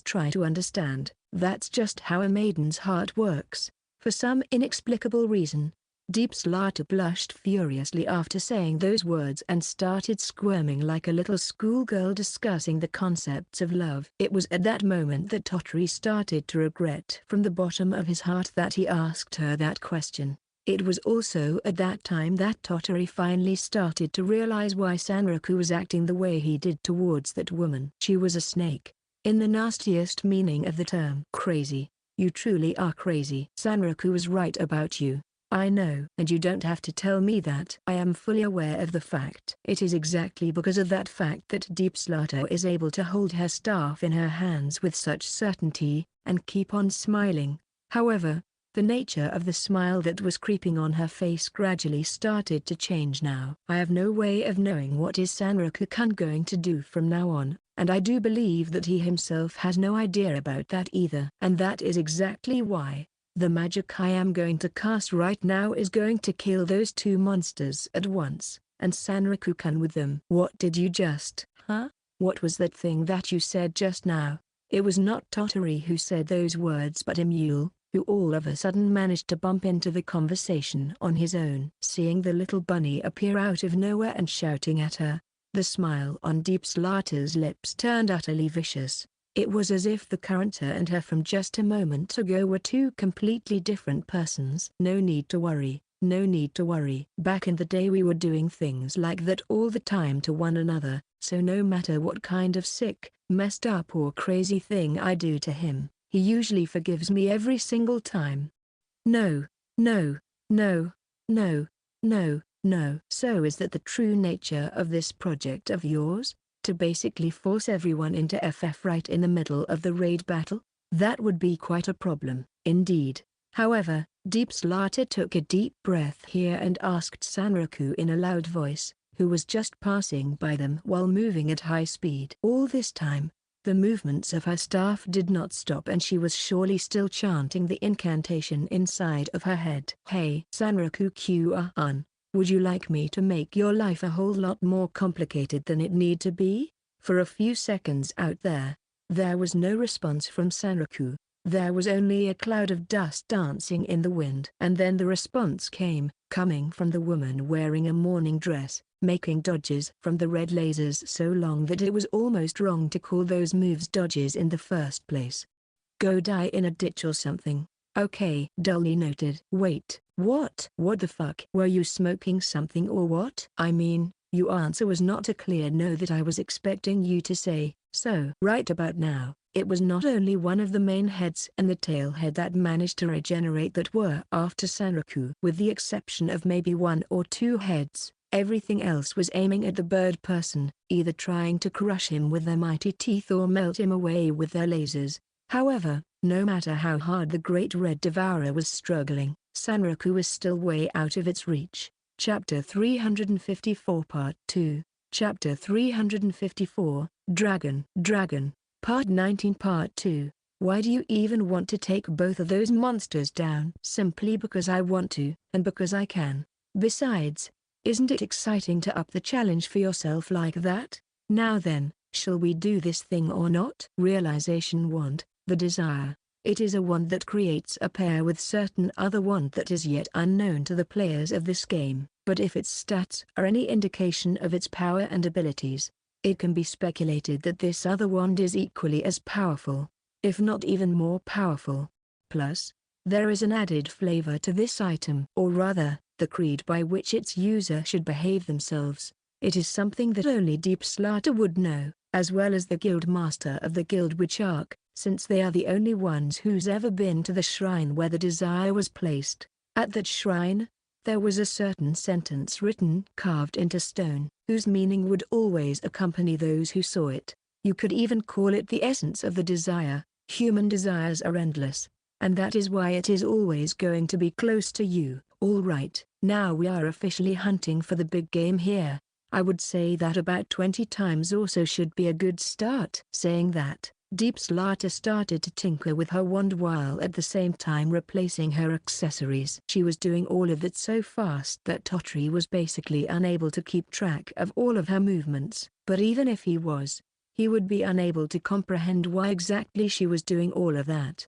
try to understand. That's just how a maiden's heart works. For some inexplicable reason, Deep Slaughter blushed furiously after saying those words and started squirming like a little schoolgirl discussing the concepts of love. It was at that moment that Tottery started to regret from the bottom of his heart that he asked her that question. It was also at that time that Tottery finally started to realize why Sanraku was acting the way he did towards that woman. She was a snake, in the nastiest meaning of the term. Crazy. You truly are crazy. Sanraku was right about you. I know. And you don't have to tell me that. I am fully aware of the fact. It is exactly because of that fact that Deep Slaughter is able to hold her staff in her hands with such certainty, and keep on smiling. However, the nature of the smile that was creeping on her face gradually started to change now. I have no way of knowing what is Sanraku-kun going to do from now on, and I do believe that he himself has no idea about that either. And that is exactly why the magic I am going to cast right now is going to kill those two monsters at once, and Sanraku-kun with them. What did you just, huh? What was that thing that you said just now? It was not Tottery who said those words but a mule, who all of a sudden managed to bump into the conversation on his own. Seeing the little bunny appear out of nowhere and shouting at her, the smile on Deep Slaughter's lips turned utterly vicious. It was as if the character and her from just a moment ago were two completely different persons. No need to worry, no need to worry. Back in the day we were doing things like that all the time to one another, so no matter what kind of sick, messed up or crazy thing I do to him, he usually forgives me every single time. No, no, no, no, no, no. So is that the true nature of this project of yours? To basically force everyone into FF right in the middle of the raid battle? That would be quite a problem, indeed. However, Deep Slaughter took a deep breath here and asked Sanraku in a loud voice, who was just passing by them while moving at high speed. All this time, the movements of her staff did not stop and she was surely still chanting the incantation inside of her head. Hey Sanraku-kun. Would you like me to make your life a whole lot more complicated than it need to be? For a few seconds out there was no response from Sanraku. There was only a cloud of dust dancing in the wind. And then the response came, coming from the woman wearing a morning dress, making dodges from the red lasers so long that it was almost wrong to call those moves dodges in the first place. Go die in a ditch or something. Okay, dully noted. Wait, what? What the fuck? Were you smoking something or what? I mean, your answer was not a clear no that I was expecting you to say. So right about now, it was not only one of the main heads and the tail head that managed to regenerate that were after Sanraku. With the exception of maybe one or two heads, everything else was aiming at the bird person, either trying to crush him with their mighty teeth or melt him away with their lasers. However, no matter how hard the Great Red Devourer was struggling, Sanraku was still way out of its reach. Chapter 354 Part 2. Chapter 354, Dragon, Part 19 Part 2. Why do you even want to take both of those monsters down? Simply because I want to, and because I can. Besides, isn't it exciting to up the challenge for yourself like that? Now then, shall we do this thing or not? Realization wand, the desire. It is a wand that creates a pair with certain other wand that is yet unknown to the players of this game. But if its stats are any indication of its power and abilities, it can be speculated that this other wand is equally as powerful, if not even more powerful. Plus, there is an added flavor to this item, or rather, the creed by which its user should behave themselves. It is something that only Deep Slaughter would know, as well as the guild master of the guild Witchark, since they are the only ones who's ever been to the shrine where the desire was placed. At that shrine, there was a certain sentence written, carved into stone, whose meaning would always accompany those who saw it. You could even call it the essence of the desire. Human desires are endless, and that is why it is always going to be close to you. All right, now we are officially hunting for the big game here. I would say that about 20 times or so should be a good start. Saying that, Deep Slaughter started to tinker with her wand while at the same time replacing her accessories. She was doing all of it so fast that Totri was basically unable to keep track of all of her movements. But even if he was, he would be unable to comprehend why exactly she was doing all of that.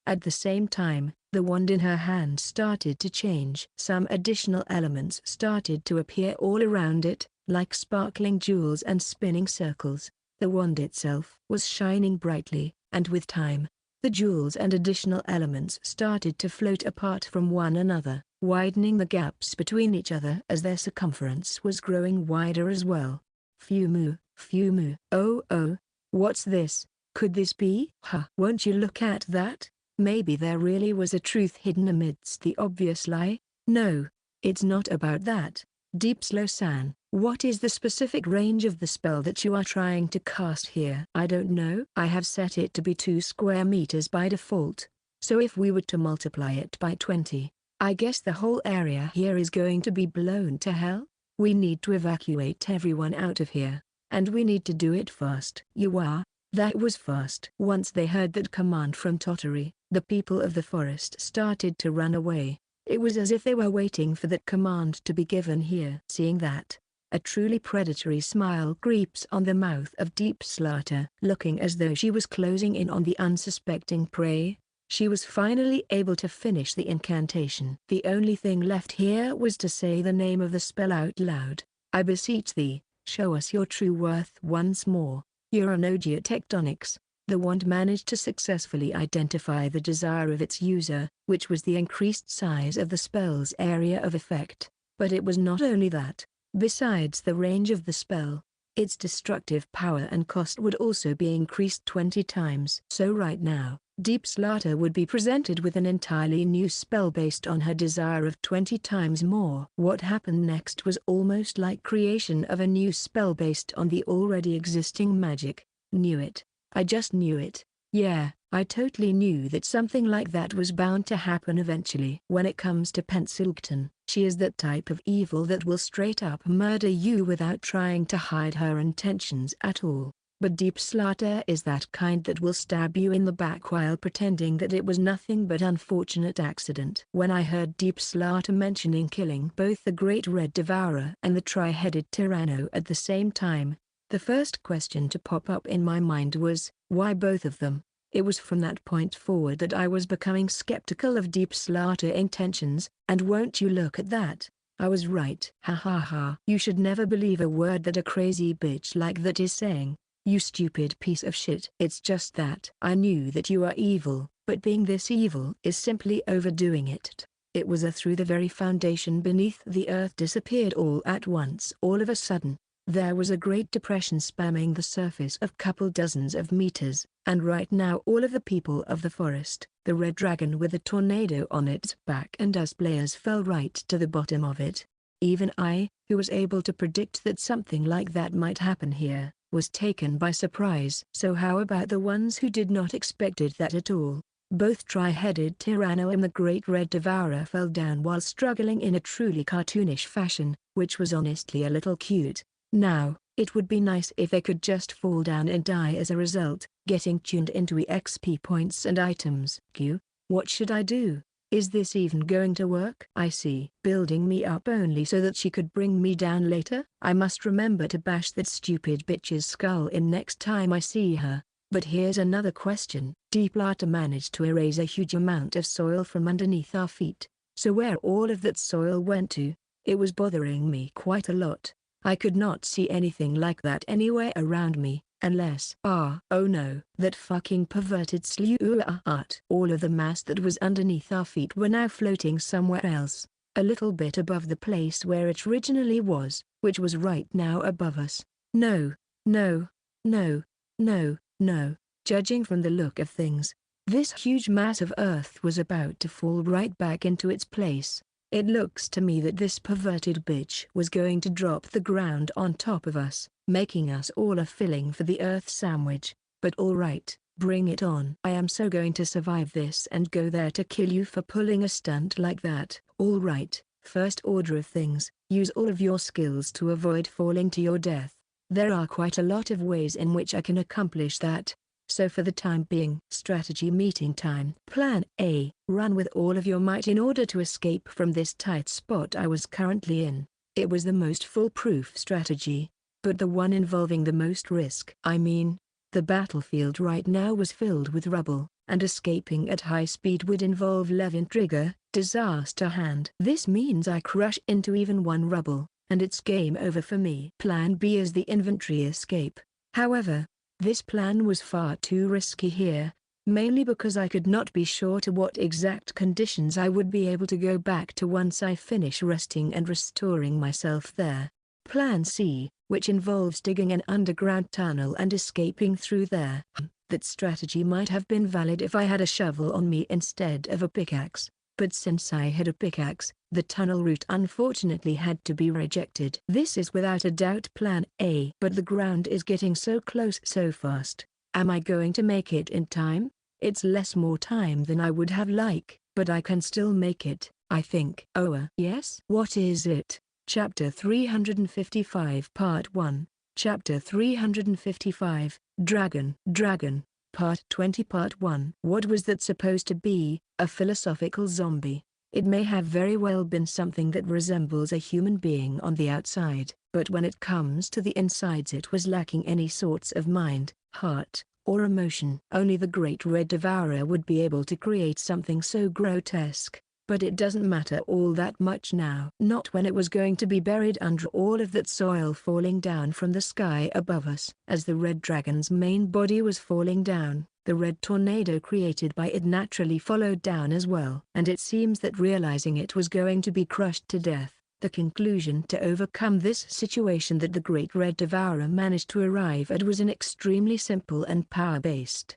At the same time, the wand in her hand started to change. Some additional elements started to appear all around it, like sparkling jewels and spinning circles. The wand itself was shining brightly, and with time, the jewels and additional elements started to float apart from one another, widening the gaps between each other as their circumference was growing wider as well. Phew, oh, what's this? Could this be? Won't you look at that? Maybe there really was a truth hidden amidst the obvious lie? No, it's not about that. Deep Slow-san, what is the specific range of the spell that you are trying to cast here? I don't know. I have set it to be 2 square meters by default, so if we were to multiply it by 20, I guess the whole area here is going to be blown to hell. We need to evacuate everyone out of here, and we need to do it fast. That was fast. Once they heard that command from Tottori, the people of the forest started to run away. It was as if they were waiting for that command to be given here. Seeing that, a truly predatory smile creeps on the mouth of Deep Slaughter. Looking as though she was closing in on the unsuspecting prey, she was finally able to finish the incantation. The only thing left here was to say the name of the spell out loud. I beseech thee, show us your true worth once more. Uranogia Tectonics. The wand managed to successfully identify the desire of its user, which was the increased size of the spell's area of effect. But it was not only that. Besides the range of the spell, its destructive power and cost would also be increased 20 times. So right now, Deep Slaughter would be presented with an entirely new spell based on her desire of 20 times more. What happened next was almost like creation of a new spell based on the already existing magic. Knew it. I just knew it. Yeah, I totally knew that something like that was bound to happen eventually. When it comes to Pensilgton, she is that type of evil that will straight up murder you without trying to hide her intentions at all. But Deep Slaughter is that kind that will stab you in the back while pretending that it was nothing but unfortunate accident. When I heard Deep Slaughter mentioning killing both the Great Red Devourer and the Tri-Headed Tyranno at the same time, the first question to pop up in my mind was, why both of them? It was from that point forward that I was becoming skeptical of Deep Slaughter intentions, and won't you look at that? I was right. Ha ha ha. You should never believe a word that a crazy bitch like that is saying. You stupid piece of shit. It's just that I knew that you are evil, but being this evil is simply overdoing it. It was through the very foundation beneath the earth disappeared all at once. All of a sudden, there was a Great Depression spamming the surface of couple dozens of meters, and right now all of the people of the forest, the red dragon with a tornado on its back and us players fell right to the bottom of it. Even I, who was able to predict that something like that might happen here, was taken by surprise. So how about the ones who did not expected that at all? Both Tri-Headed Tyranno and the Great Red Devourer fell down while struggling in a truly cartoonish fashion, which was honestly a little cute. Now, It would be nice if they could just fall down and die as a result, getting tuned into EXP points and items. What should I do? Is this even going to work? I see. Building me up only so that she could bring me down later? I must remember to bash that stupid bitch's skull in next time I see her. But here's another question. Deepwater managed to erase a huge amount of soil from underneath our feet. So where all of that soil went to? It was bothering me quite a lot. I could not see anything like that anywhere around me, unless oh no, that fucking perverted art. All of the mass that was underneath our feet were now floating somewhere else, a little bit above the place where it originally was, which was right now above us. No, no, no, no, no. Judging from the look of things, this huge mass of earth was about to fall right back into its place. It looks to me that this perverted bitch was going to drop the ground on top of us, making us all a filling for the earth sandwich. But alright, bring it on. I am so going to survive this and go there to kill you for pulling a stunt like that. Alright, first order of things, use all of your skills to avoid falling to your death. There are quite a lot of ways in which I can accomplish that. So for the time being, strategy meeting time. Plan A, run with all of your might in order to escape from this tight spot I was currently in. It was the most foolproof strategy, but the one involving the most risk. I mean, the battlefield right now was filled with rubble, and escaping at high speed would involve Levin trigger, disaster hand. This means I crush into even one rubble, and it's game over for me. Plan B is the inventory escape. However, this plan was far too risky here, mainly because I could not be sure to what exact conditions I would be able to go back to once I finish resting and restoring myself there. Plan C, which involves digging an underground tunnel and escaping through there. That strategy might have been valid if I had a shovel on me instead of a pickaxe, but since I had a pickaxe, the tunnel route unfortunately had to be rejected. This is without a doubt plan A. But the ground is getting so close so fast. Am I going to make it in time? It's less more time than I would have liked, but I can still make it, I think. Yes? What is it? Chapter 355 Part 1. Chapter 355, Dragon. Part 20 Part 1. What was that supposed to be? A philosophical zombie. It may have very well been something that resembles a human being on the outside, but when it comes to the insides it was lacking any sorts of mind, heart, or emotion. Only the Great Red Devourer would be able to create something so grotesque. But it doesn't matter all that much now. Not when it was going to be buried under all of that soil falling down from the sky above us. As the red dragon's main body was falling down, the red tornado created by it naturally followed down as well. And it seems that realizing it was going to be crushed to death, the conclusion to overcome this situation that the Great Red Devourer managed to arrive at was an extremely simple and power-based.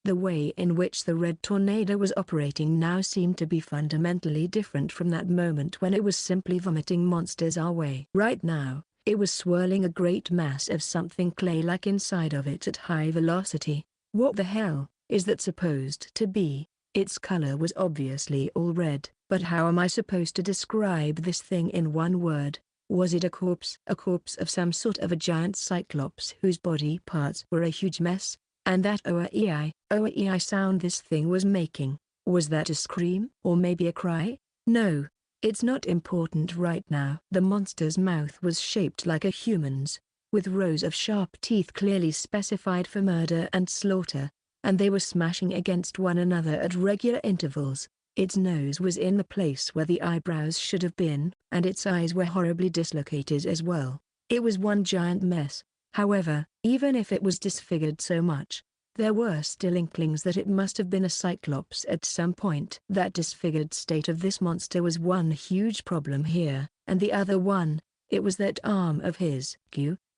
The way in which the red tornado was operating now seemed to be fundamentally different from that moment when it was simply vomiting monsters our way. Right now, it was swirling a great mass of something clay-like inside of it at high velocity. What the hell is that supposed to be? Its color was obviously all red, but how am I supposed to describe this thing in one word? Was it a corpse? A corpse of some sort of a giant cyclops whose body parts were a huge mess? And that OEI sound this thing was making, was that a scream? Or maybe a cry? No, it's not important right now. The monster's mouth was shaped like a human's, with rows of sharp teeth clearly specified for murder and slaughter, and they were smashing against one another at regular intervals. Its nose was in the place where the eyebrows should have been, and its eyes were horribly dislocated as well. It was one giant mess. However, even if it was disfigured so much, there were still inklings that it must have been a cyclops at some point. That disfigured state of this monster was one huge problem here, and the other one, it was that arm of his.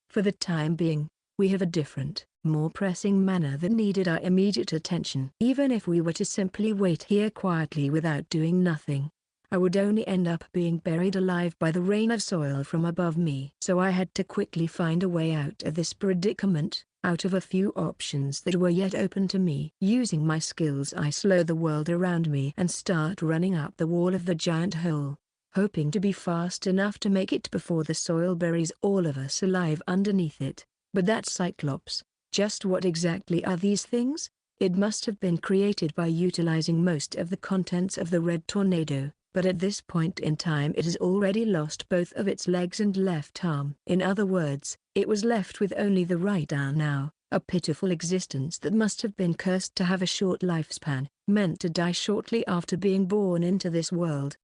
For the time being, we have a different, more pressing matter that needed our immediate attention. Even if we were to simply wait here quietly without doing nothing, I would only end up being buried alive by the rain of soil from above me. So I had to quickly find a way out of this predicament, out of a few options that were yet open to me. Using my skills I slow the world around me and start running up the wall of the giant hole. hoping to be fast enough to make it before the soil buries all of us alive underneath it. But that Cyclops, just what exactly are these things? It must have been created by utilizing most of the contents of the red tornado, but at this point in time it has already lost both of its legs and left arm. In other words, it was left with only the right arm now, a pitiful existence that must have been cursed to have a short lifespan, meant to die shortly after being born into this world.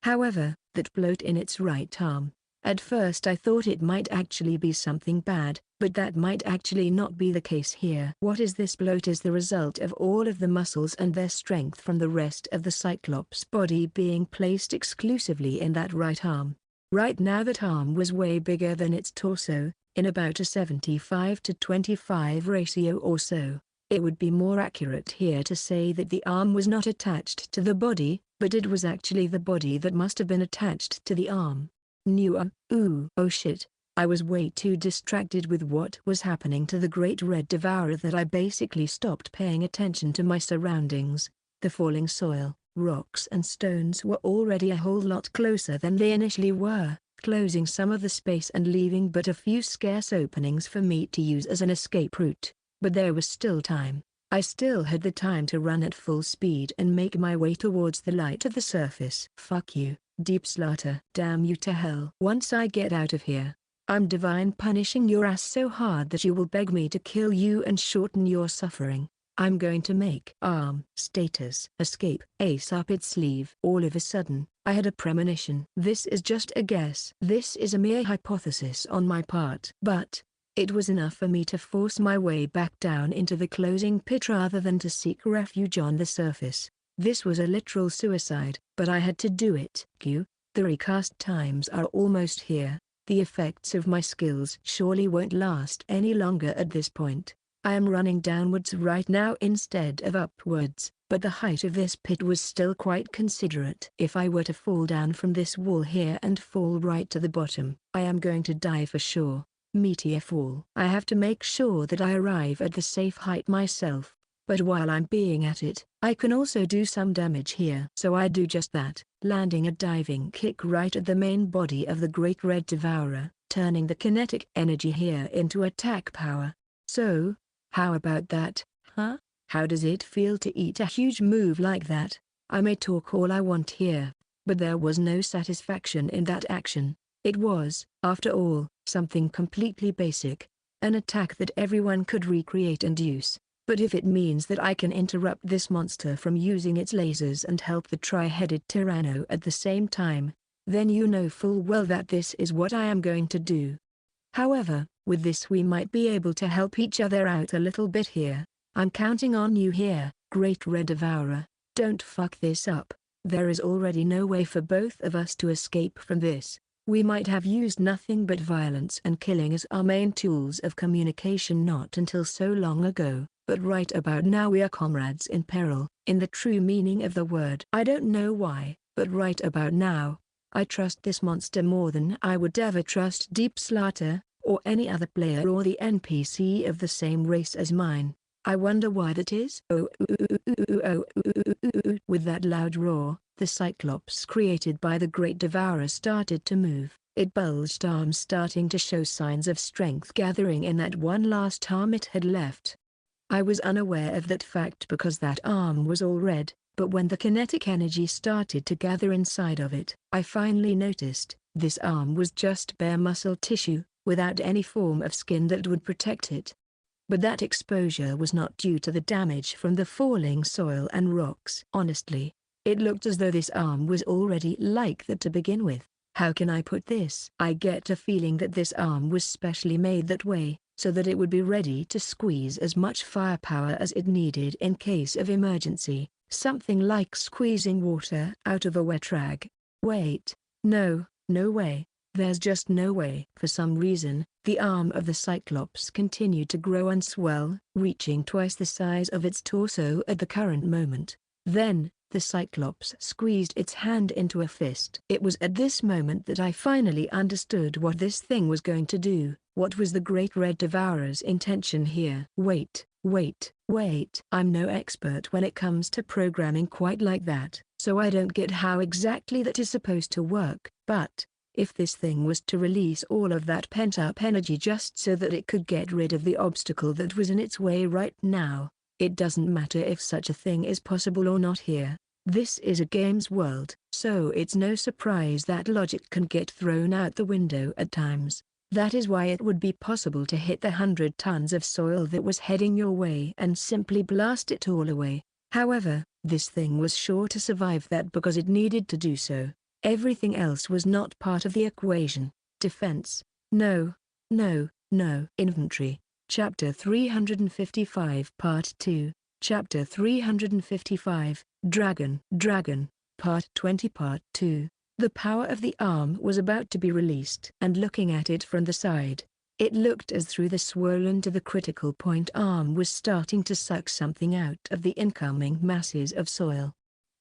However, that bloat in its right arm. At first I thought it might actually be something bad, but that might actually not be the case here. What is this bloat is the result of all of the muscles and their strength from the rest of the Cyclops body being placed exclusively in that right arm. Right now that arm was way bigger than its torso, in about a 75 to 25 ratio or so. It would be more accurate here to say that the arm was not attached to the body, but it was actually the body that must have been attached to the arm. Oh shit, I was way too distracted with what was happening to the Great Red Devourer that I basically stopped paying attention to my surroundings. The falling soil, rocks and stones were already a whole lot closer than they initially were, closing some of the space and leaving but a few scarce openings for me to use as an escape route. But there was still time. I still had the time to run at full speed and make my way towards the light of the surface. Fuck you, Deep Slaughter. Damn you to hell. Once I get out of here, I'm divine punishing your ass so hard that you will beg me to kill you and shorten your suffering. I'm going to make status escape ace up its sleeve. All of a sudden, I had a premonition. This is just a guess. This is a mere hypothesis on my part. But it was enough for me to force my way back down into the closing pit rather than to seek refuge on the surface. This was a literal suicide, but I had to do it. The recast times are almost here. The effects of my skills surely won't last any longer at this point. I am running downwards right now instead of upwards, but the height of this pit was still quite considerate. If I were to fall down from this wall here and fall right to the bottom, I am going to die for sure. Meteor fall. I have to make sure that I arrive at the safe height myself, but while I'm being at it, I can also do some damage here. So I do just that, landing a diving kick right at the main body of the Great Red Devourer, turning the kinetic energy here into attack power. So, how about that, huh? How does it feel to eat a huge move like that? I may talk all I want here, but there was no satisfaction in that action. It was, after all, something completely basic, an attack that everyone could recreate and use. But if it means that I can interrupt this monster from using its lasers and help the tri-headed Tyranno at the same time, then you know full well that this is what I am going to do. However, with this we might be able to help each other out a little bit here. I'm counting on you here, Great Red Devourer. Don't fuck this up. There is already no way for both of us to escape from this. We might have used nothing but violence and killing as our main tools of communication not until so long ago, but right about now we are comrades in peril, in the true meaning of the word. I don't know why, but right about now, I trust this monster more than I would ever trust Deep Slaughter, or any other player or the NPC of the same race as mine. I wonder why that is. With that loud roar, the Cyclops created by the Great Devourer started to move, its bulged arms starting to show signs of strength gathering in that one last arm it had left. I was unaware of that fact because that arm was all red, but when the kinetic energy started to gather inside of it, I finally noticed, this arm was just bare muscle tissue, without any form of skin that would protect it. But that exposure was not due to the damage from the falling soil and rocks. Honestly, it looked as though this arm was already like that to begin with. How can I put this? I get a feeling that this arm was specially made that way, so that it would be ready to squeeze as much firepower as it needed in case of emergency, something like squeezing water out of a wet rag. Wait, no way. There's just no way. For some reason, the arm of the Cyclops continued to grow and swell, reaching twice the size of its torso at the current moment. Then, the Cyclops squeezed its hand into a fist. It was at this moment that I finally understood what this thing was going to do. What was the Great Red Devourer's intention here? Wait. I'm no expert when it comes to programming quite like that, So I don't get how exactly that is supposed to work. But if this thing was to release all of that pent-up energy just so that it could get rid of the obstacle that was in its way right now, it doesn't matter if such a thing is possible or not here. This is a game's world, so it's no surprise that logic can get thrown out the window at times. That is why it would be possible to hit the 100 tons of soil that was heading your way and simply blast it all away. However, this thing was sure to survive that because it needed to do so. Everything else was not part of the equation. Defense. No. No, no. Inventory. Chapter 355 Part 2. Chapter 355, Dragon. Part 20 Part 2. The power of the arm was about to be released. And looking at it from the side, it looked as through the swollen to the critical point arm was starting to suck something out of the incoming masses of soil.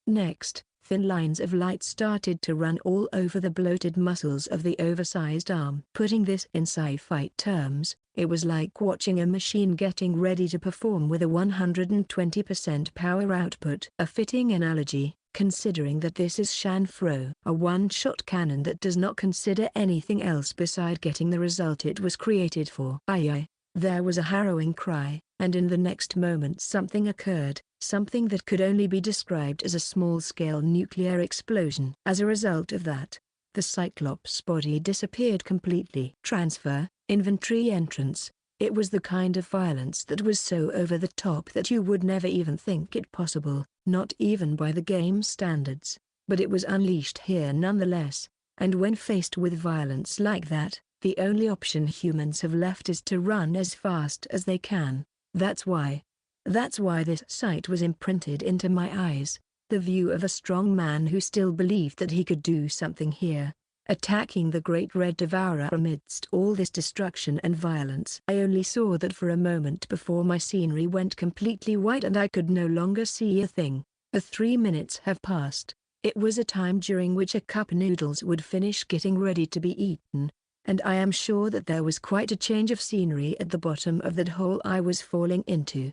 Next, thin lines of light started to run all over the bloated muscles of the oversized arm. Putting this in sci-fi terms, it was like watching a machine getting ready to perform with a 120% power output. A fitting analogy, considering that this is Shanfro, a one-shot cannon that does not consider anything else beside getting the result it was created for. Aye. There was a harrowing cry, and in the next moment something occurred, something that could only be described as a small-scale nuclear explosion. As a result of that, the Cyclops' body disappeared completely. Transfer, inventory entrance. It was the kind of violence that was so over the top that you would never even think it possible, not even by the game's standards. But it was unleashed here nonetheless, and when faced with violence like that, the only option humans have left is to run as fast as they can. That's why this sight was imprinted into my eyes, the view of a strong man who still believed that he could do something here, attacking the Great Red Devourer amidst all this destruction and violence. I only saw that for a moment before my scenery went completely white and I could no longer see a thing. 3 minutes have passed. It was a time during which a cup noodles would finish getting ready to be eaten, and I am sure that there was quite a change of scenery at the bottom of that hole I was falling into.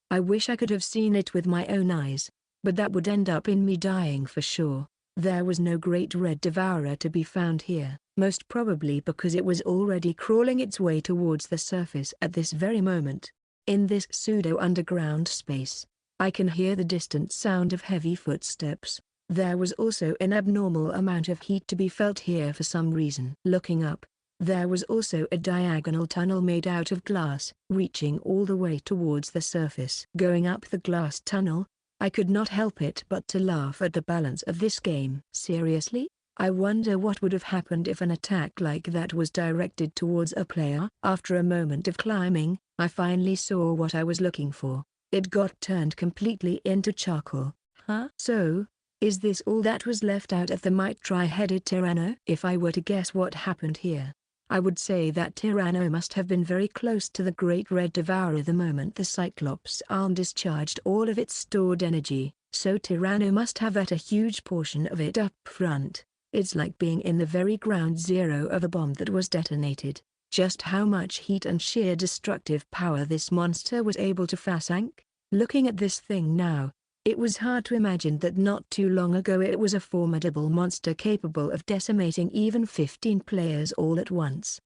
I wish I could have seen it with my own eyes, but that would end up in me dying for sure. There was no Great Red Devourer to be found here, most probably because it was already crawling its way towards the surface at this very moment. In this pseudo-underground space, I can hear the distant sound of heavy footsteps. There was also an abnormal amount of heat to be felt here for some reason. Looking up, there was also a diagonal tunnel made out of glass, reaching all the way towards the surface. Going up the glass tunnel, I could not help it but to laugh at the balance of this game. Seriously? I wonder what would have happened if an attack like that was directed towards a player. After a moment of climbing, I finally saw what I was looking for. It got turned completely into charcoal. Huh? So, is this all that was left out of the might tri-headed Tyranno? If I were to guess what happened here, I would say that Tyranno must have been very close to the Great Red Devourer the moment the Cyclops arm discharged all of its stored energy, so Tyranno must have a huge portion of it up front. It's like being in the very ground zero of a bomb that was detonated. Just how much heat and sheer destructive power this monster was able to fasank? Looking at this thing now, it was hard to imagine that not too long ago it was a formidable monster capable of decimating even 15 players all at once.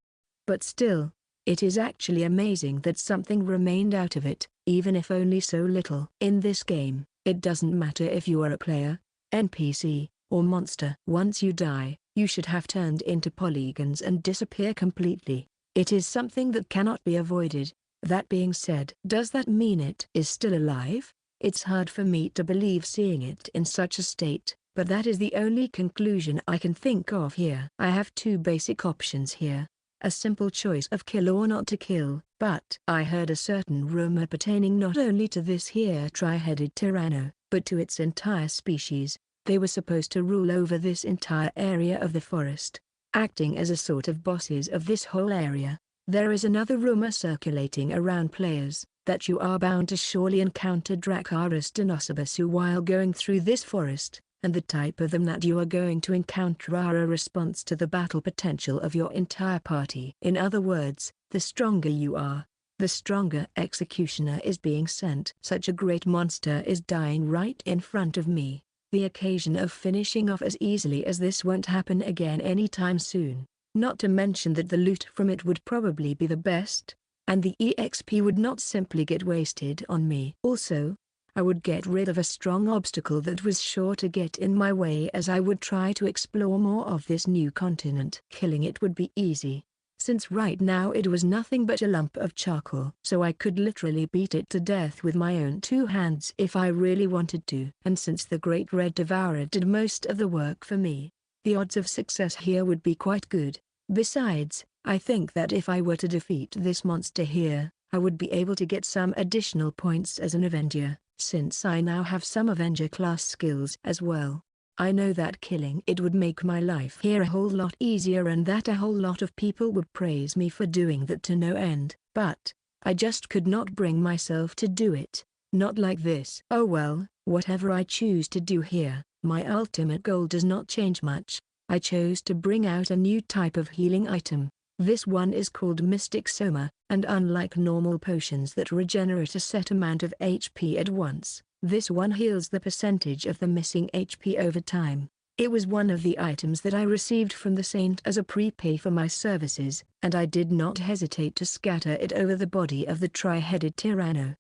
But still, it is actually amazing that something remained out of it, even if only so little. In this game, it doesn't matter if you are a player, NPC, or monster. Once you die, you should have turned into polygons and disappear completely. It is something that cannot be avoided. That being said, does that mean it is still alive? It's hard for me to believe seeing it in such a state, but that is the only conclusion I can think of here. I have two basic options here. A simple choice of kill or not to kill, but I heard a certain rumor pertaining not only to this here tri-headed Tyranno, but to its entire species. They were supposed to rule over this entire area of the forest, acting as a sort of bosses of this whole area. There is another rumor circulating around players, that you are bound to surely encounter Dracarys Dinocebasu while going through this forest, and the type of them that you are going to encounter are a response to the battle potential of your entire party. In other words, the stronger you are, the stronger executioner is being sent. Such a great monster is dying right in front of me. The occasion of finishing off as easily as this won't happen again anytime soon. Not to mention that the loot from it would probably be the best, and the EXP would not simply get wasted on me. Also, I would get rid of a strong obstacle that was sure to get in my way as I would try to explore more of this new continent. Killing it would be easy, since right now it was nothing but a lump of charcoal. So I could literally beat it to death with my own two hands if I really wanted to. And since the Great Red Devourer did most of the work for me, the odds of success here would be quite good. Besides, I think that if I were to defeat this monster here, I would be able to get some additional points as an Avenger, since I now have some Avenger class skills as well. I know that killing it would make my life here a whole lot easier and that a whole lot of people would praise me for doing that to no end. But I just could not bring myself to do it, not like this. Oh well, whatever I choose to do here, my ultimate goal does not change much. I chose to bring out a new type of healing item. This one is called Mystic Soma, and unlike normal potions that regenerate a set amount of HP at once, this one heals the percentage of the missing HP over time. It was one of the items that I received from the saint as a prepay for my services, and I did not hesitate to scatter it over the body of the tri-headed Tyranno.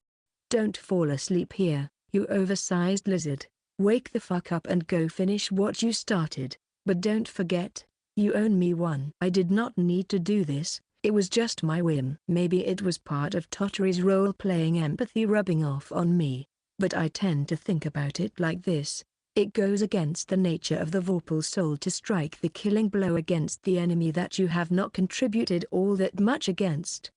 Don't fall asleep here, you oversized lizard. Wake the fuck up and go finish what you started. But don't forget, you own me one. I did not need to do this, it was just my whim. Maybe it was part of Totteri's role-playing empathy rubbing off on me, but I tend to think about it like this. It goes against the nature of the Vorpal soul to strike the killing blow against the enemy that you have not contributed all that much against.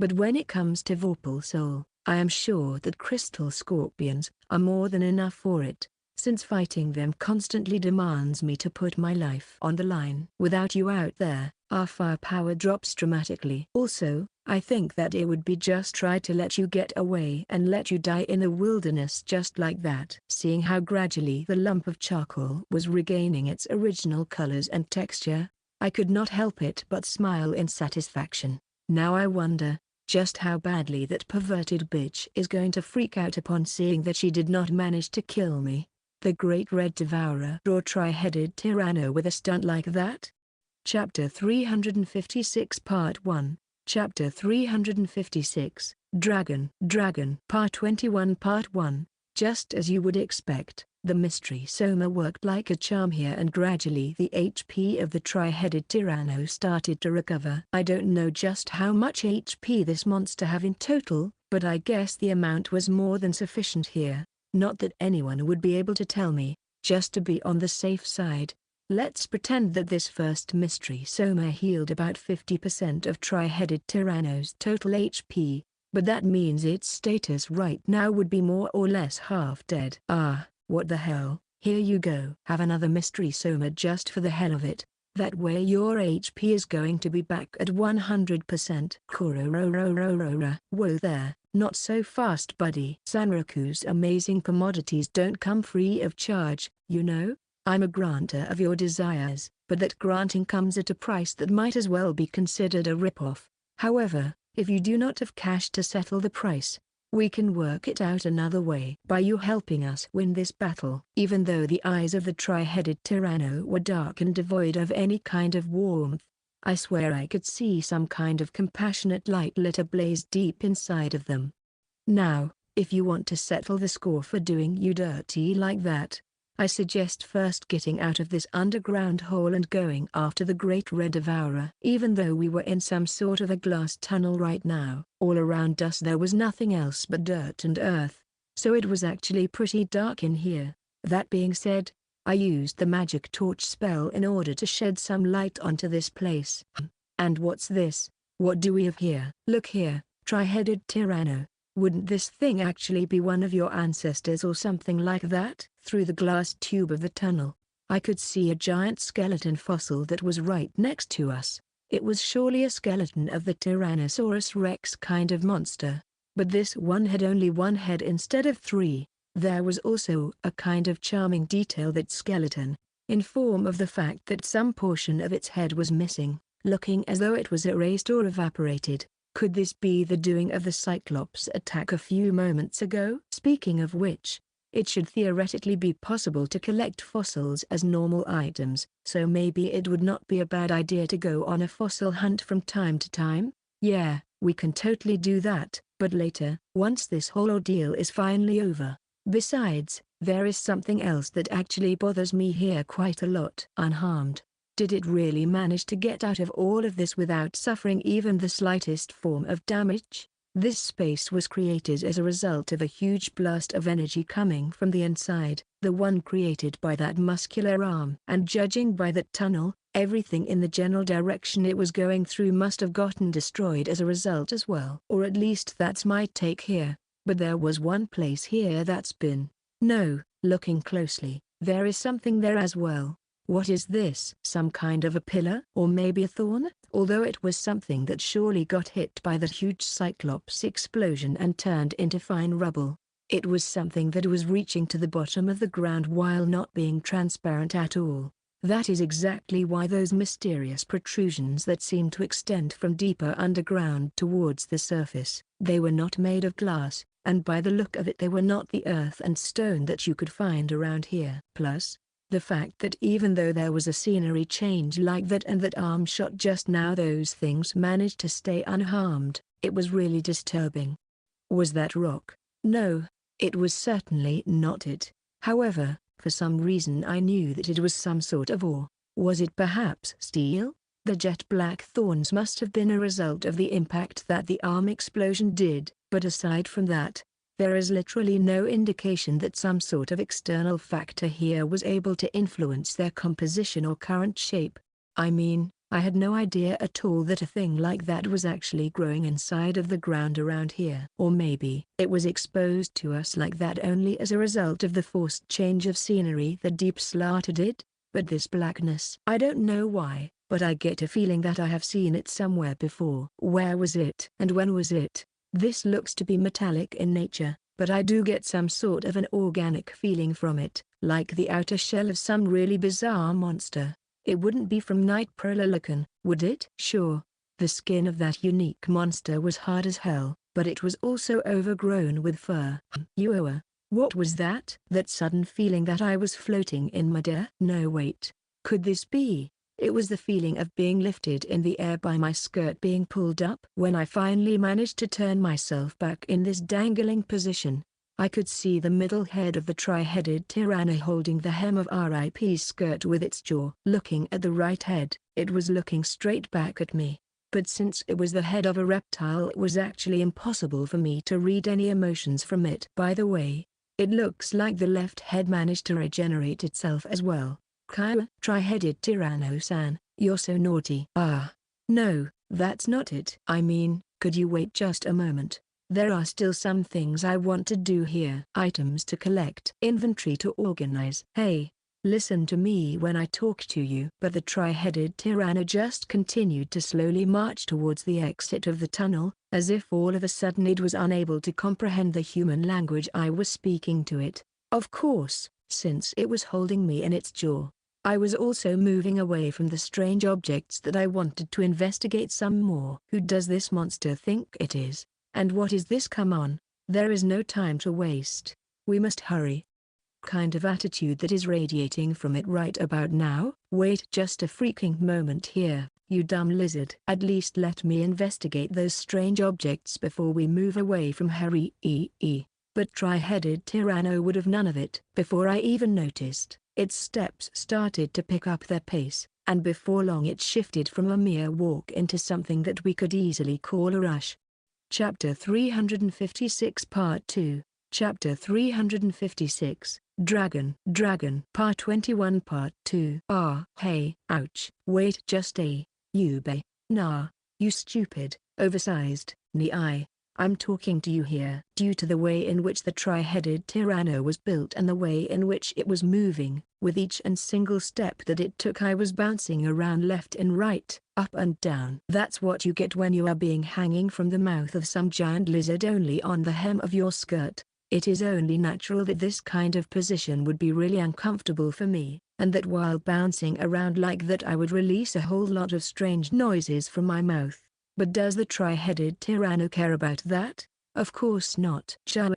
But when it comes to Vorpal soul, I am sure that crystal scorpions are more than enough for it, since fighting them constantly demands me to put my life on the line. Without you out there, our firepower drops dramatically. Also, I think that it would be just try to let you get away and let you die in the wilderness just like that. Seeing how gradually the lump of charcoal was regaining its original colors and texture, I could not help it but smile in satisfaction. Now I wonder, just how badly that perverted bitch is going to freak out upon seeing that she did not manage to kill me, the Great Red Devourer or tri-headed Tyranno, with a stunt like that? Chapter 356 Part 1, Chapter 356, Dragon Part 21 Part 1, just as you would expect, the mystery Soma worked like a charm here and gradually the HP of the tri-headed Tyranno started to recover. I don't know just how much HP this monster have in total, but I guess the amount was more than sufficient here. Not that anyone would be able to tell me, just to be on the safe side. Let's pretend that this first mystery Soma healed about 50% of tri-headed Tyranno's total HP, but that means its status right now would be more or less half dead. Ah, what the hell, here you go. Have another mystery Soma just for the hell of it, that way your HP is going to be back at 100%. Korororororora. Whoa there. Not so fast buddy. Sanroku's amazing commodities don't come free of charge, you know. I'm a granter of your desires, but that granting comes at a price that might as well be considered a rip-off. However, if you do not have cash to settle the price, we can work it out another way. By you helping us win this battle. Even though the eyes of the tri-headed Tyranno were dark and devoid of any kind of warmth, I swear I could see some kind of compassionate light lit ablaze deep inside of them. Now, if you want to settle the score for doing you dirty like that, I suggest first getting out of this underground hole and going after the Great Red Devourer. Even though we were in some sort of a glass tunnel right now, all around us there was nothing else but dirt and earth, so it was actually pretty dark in here. That being said, I used the magic torch spell in order to shed some light onto this place. And what's this? What do we have here? Look here, tri-headed Tyranno. Wouldn't this thing actually be one of your ancestors or something like that? Through the glass tube of the tunnel, I could see a giant skeleton fossil that was right next to us. It was surely a skeleton of the Tyrannosaurus Rex kind of monster. But this one had only one head instead of three. There was also a kind of charming detail that skeleton, in form of the fact that some portion of its head was missing, looking as though it was erased or evaporated. Could this be the doing of the Cyclops attack a few moments ago? Speaking of which, It should theoretically be possible to collect fossils as normal items, so maybe it would not be a bad idea to go on a fossil hunt from time to time? Yeah, we can totally do that, but later, once this whole ordeal is finally over. Besides, there is something else that actually bothers me here quite a lot. Unharmed. Did it really manage to get out of all of this without suffering even the slightest form of damage? This space was created as a result of a huge blast of energy coming from the inside, the one created by that muscular arm. And judging by that tunnel, everything in the general direction it was going through must have gotten destroyed as a result as well. Or at least that's my take here. But there was one place here that's been. No, looking closely, there is something there as well. What is this? Some kind of a pillar? Or maybe a thorn? Although it was something that surely got hit by that huge Cyclops explosion and turned into fine rubble. It was something that was reaching to the bottom of the ground while not being transparent at all. That is exactly why those mysterious protrusions that seemed to extend from deeper underground towards the surface. They were not made of glass, and by the look of it they were not the earth and stone that you could find around here. Plus, the fact that even though there was a scenery change like that and that arm shot just now, those things managed to stay unharmed, it was really disturbing. Was that rock? No, it was certainly not it. However, for some reason I knew that it was some sort of ore. Was it perhaps steel? The jet black thorns must have been a result of the impact that the arm explosion did, but aside from that, there is literally no indication that some sort of external factor here was able to influence their composition or current shape. I mean, I had no idea at all that a thing like that was actually growing inside of the ground around here. Or maybe it was exposed to us like that only as a result of the forced change of scenery the deep slaughter did. But this blackness, I don't know why, but I get a feeling that I have seen it somewhere before. Where was it? And when was it? This looks to be metallic in nature, but I do get some sort of an organic feeling from it, like the outer shell of some really bizarre monster. It wouldn't be from Nightprololican, would it? Sure, the skin of that unique monster was hard as hell, but it was also overgrown with fur. What was that? That sudden feeling that I was floating in midair? No wait. Could this be? It was the feeling of being lifted in the air by my skirt being pulled up. When I finally managed to turn myself back in this dangling position, I could see the middle head of the tri-headed tyranno holding the hem of RIP's skirt with its jaw. Looking at the right head, it was looking straight back at me. But since it was the head of a reptile, it was actually impossible for me to read any emotions from it. By the way, it looks like the left head managed to regenerate itself as well. Kaya, tri-headed Tyranno-san, you're so naughty. Ah. No, that's not it. I mean, could you wait just a moment? There are still some things I want to do here. Items to collect. Inventory to organize. Hey, listen to me when I talk to you. But the tri-headed Tyranno just continued to slowly march towards the exit of the tunnel, as if all of a sudden it was unable to comprehend the human language I was speaking to it. Of course, since it was holding me in its jaw, I was also moving away from the strange objects that I wanted to investigate some more. Who does this monster think it is? And what is this? Come on, there is no time to waste. We must hurry. Kind of attitude that is radiating from it right about now. Wait just a freaking moment here, you dumb lizard. At least let me investigate those strange objects before we move away from Harry. But tri-headed Tyranno would have none of it. Before I even noticed, its steps started to pick up their pace, and before long it shifted from a mere walk into something that we could easily call a rush. Chapter 356 Part 2. Chapter 356, Dragon. Part 21 Part 2. Ah, hey, ouch. Wait just a, Yubei. Nah, you stupid, oversized, Ni. I'm talking to you here. Due to the way in which the tri-headed Tyranno was built and the way in which it was moving, with each and single step that it took I was bouncing around left and right, up and down. That's what you get when you are being hanging from the mouth of some giant lizard only on the hem of your skirt. It is only natural that this kind of position would be really uncomfortable for me, and that while bouncing around like that I would release a whole lot of strange noises from my mouth. But does the tri-headed Tyranno care about that? Of course not. So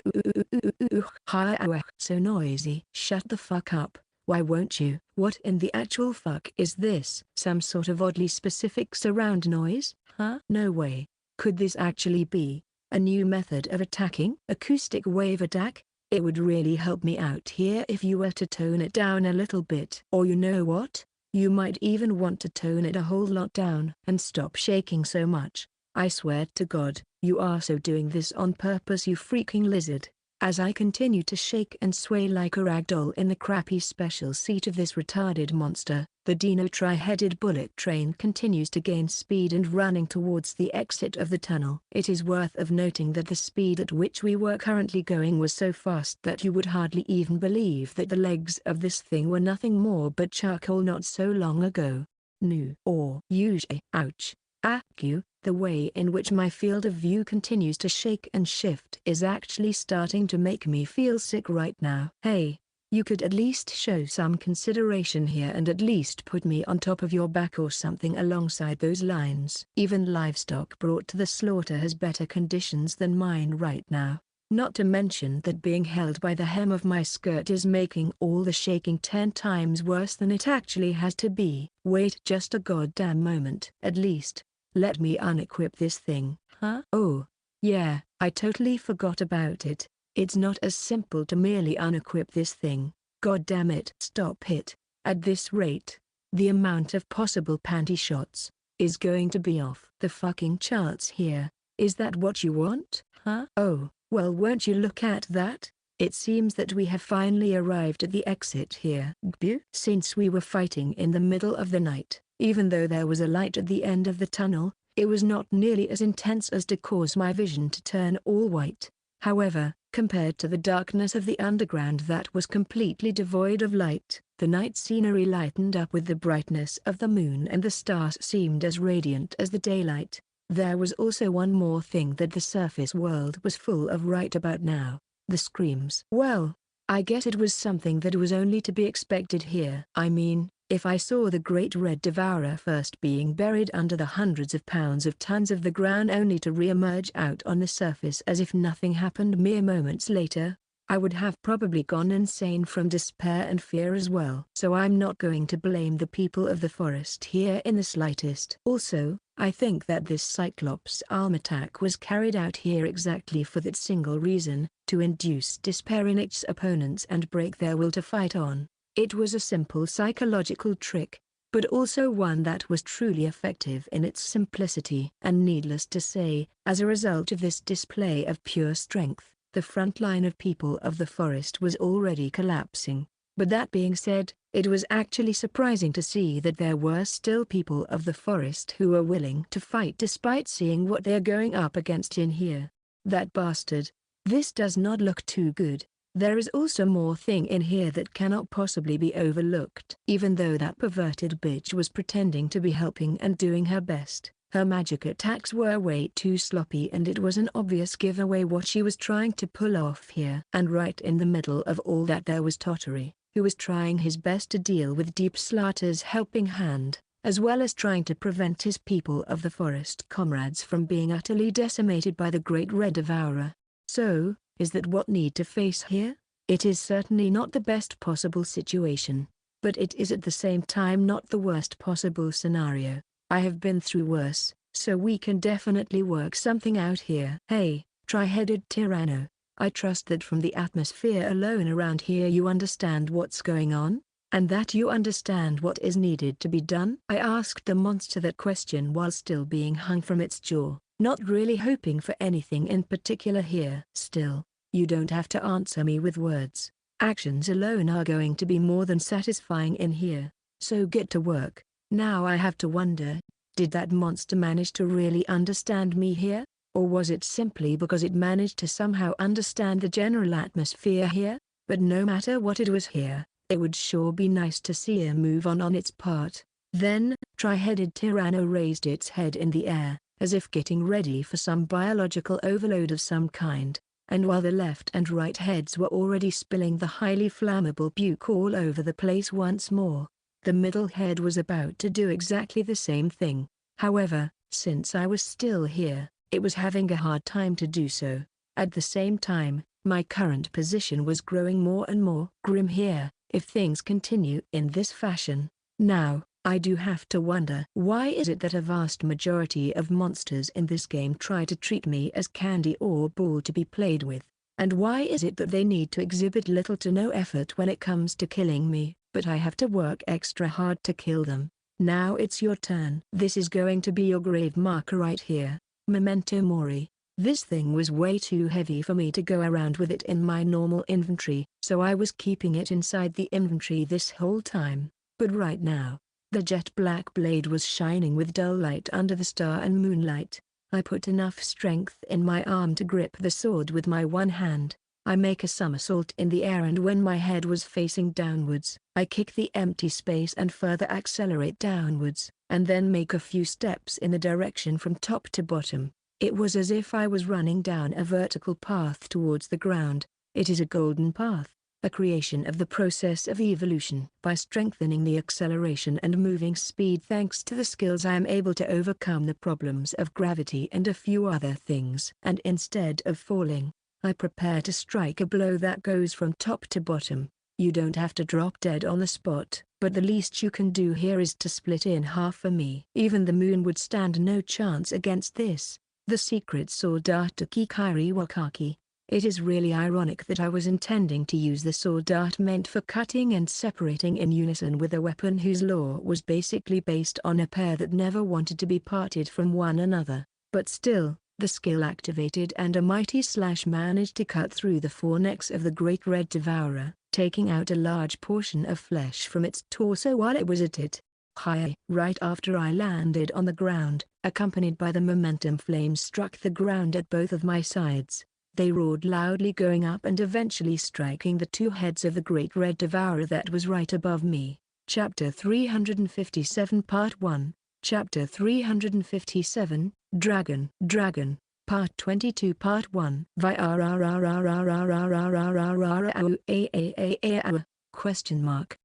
noisy. Shut the fuck up. Why won't you? What in the actual fuck is this? Some sort of oddly specific surround noise? Huh? No way. Could this actually be a new method of attacking? Acoustic wave attack? It would really help me out here if you were to tone it down a little bit. Or you know what? You might even want to tone it a whole lot down and stop shaking so much. I swear to God, you are so doing this on purpose, you freaking lizard. As I continue to shake and sway like a ragdoll in the crappy special seat of this retarded monster, the Dino tri-headed bullet train continues to gain speed and running towards the exit of the tunnel. It is worth of noting that the speed at which we were currently going was so fast that you would hardly even believe that the legs of this thing were nothing more but charcoal not so long ago. New or usually. Ouch. Accu, the way in which my field of view continues to shake and shift is actually starting to make me feel sick right now. Hey, you could at least show some consideration here and at least put me on top of your back or something alongside those lines. Even livestock brought to the slaughter has better conditions than mine right now. Not to mention that being held by the hem of my skirt is making all the shaking 10 times worse than it actually has to be. Wait just a goddamn moment. At least, let me unequip this thing. Huh? Oh, yeah, I totally forgot about it. It's not as simple to merely unequip this thing. God damn it. Stop it. At this rate, the amount of possible panty shots is going to be off the fucking charts here. Is that what you want? Huh? Oh, well, won't you look at that? It seems that we have finally arrived at the exit here. Since we were fighting in the middle of the night, even though there was a light at the end of the tunnel, it was not nearly as intense as to cause my vision to turn all white. However, compared to the darkness of the underground that was completely devoid of light, the night scenery lightened up with the brightness of the moon and the stars seemed as radiant as the daylight. There was also one more thing that the surface world was full of right about now: the screams. Well, I guess it was something that was only to be expected here. I mean, if I saw the great red devourer first being buried under the hundreds of pounds of tons of the ground only to re-emerge out on the surface as if nothing happened mere moments later, I would have probably gone insane from despair and fear as well. So I'm not going to blame the people of the forest here in the slightest. Also, I think that this Cyclops arm attack was carried out here exactly for that single reason, to induce despair in its opponents and break their will to fight on. It was a simple psychological trick, but also one that was truly effective in its simplicity. And needless to say, as a result of this display of pure strength, the front line of people of the forest was already collapsing. But that being said, it was actually surprising to see that there were still people of the forest who were willing to fight despite seeing what they're going up against in here. That bastard. This does not look too good. There is also more thing in here that cannot possibly be overlooked. Even though that perverted bitch was pretending to be helping and doing her best, her magic attacks were way too sloppy and it was an obvious giveaway what she was trying to pull off here. And right in the middle of all that there was Tottery, who was trying his best to deal with Deep Slaughter's helping hand, as well as trying to prevent his people of the forest comrades from being utterly decimated by the Great Red Devourer. So, is that what need to face here? It is certainly not the best possible situation, but it is at the same time not the worst possible scenario. I have been through worse, so we can definitely work something out here. Hey, tri-headed Tyranno, I trust that from the atmosphere alone around here you understand what's going on, and that you understand what is needed to be done. I asked the monster that question while still being hung from its jaw, not really hoping for anything in particular here. Still, you don't have to answer me with words. Actions alone are going to be more than satisfying in here, so get to work. Now I have to wonder, did that monster manage to really understand me here? Or was it simply because it managed to somehow understand the general atmosphere here? But no matter what it was here, it would sure be nice to see a move on its part. Then, tri-headed Tyranno raised its head in the air, as if getting ready for some biological overload of some kind, and while the left and right heads were already spilling the highly flammable puke all over the place once more, the middle head was about to do exactly the same thing. However, since I was still here, it was having a hard time to do so. At the same time, my current position was growing more and more grim here. If things continue in this fashion, now, I do have to wonder, why is it that a vast majority of monsters in this game try to treat me as candy or ball to be played with? And why is it that they need to exhibit little to no effort when it comes to killing me, but I have to work extra hard to kill them? Now it's your turn. This is going to be your grave marker right here, memento mori. This thing was way too heavy for me to go around with it in my normal inventory, so I was keeping it inside the inventory this whole time. But right now, the jet black blade was shining with dull light under the star and moonlight. I put enough strength in my arm to grip the sword with my one hand. I make a somersault in the air, and when my head was facing downwards, I kick the empty space and further accelerate downwards, and then make a few steps in the direction from top to bottom. It was as if I was running down a vertical path towards the ground. It is a golden path, a creation of the process of evolution. By strengthening the acceleration and moving speed thanks to the skills, I am able to overcome the problems of gravity and a few other things. And instead of falling, I prepare to strike a blow that goes from top to bottom. You don't have to drop dead on the spot, but the least you can do here is to split in half for me. Even the moon would stand no chance against this. The secret sword art to Kikari Wakaki. It is really ironic that I was intending to use the sword art meant for cutting and separating in unison with a weapon whose lore was basically based on a pair that never wanted to be parted from one another. But still, the skill activated and a mighty slash managed to cut through the fornecks of the Great Red Devourer, taking out a large portion of flesh from its torso while it was at it. Hi! Right after I landed on the ground, accompanied by the momentum flames struck the ground at both of my sides. They roared loudly, going up and eventually striking the two heads of the Great Red Devourer that was right above me. Chapter 357 Part 1, Chapter 357, Dragon, Part 22 Part 1. Question mark.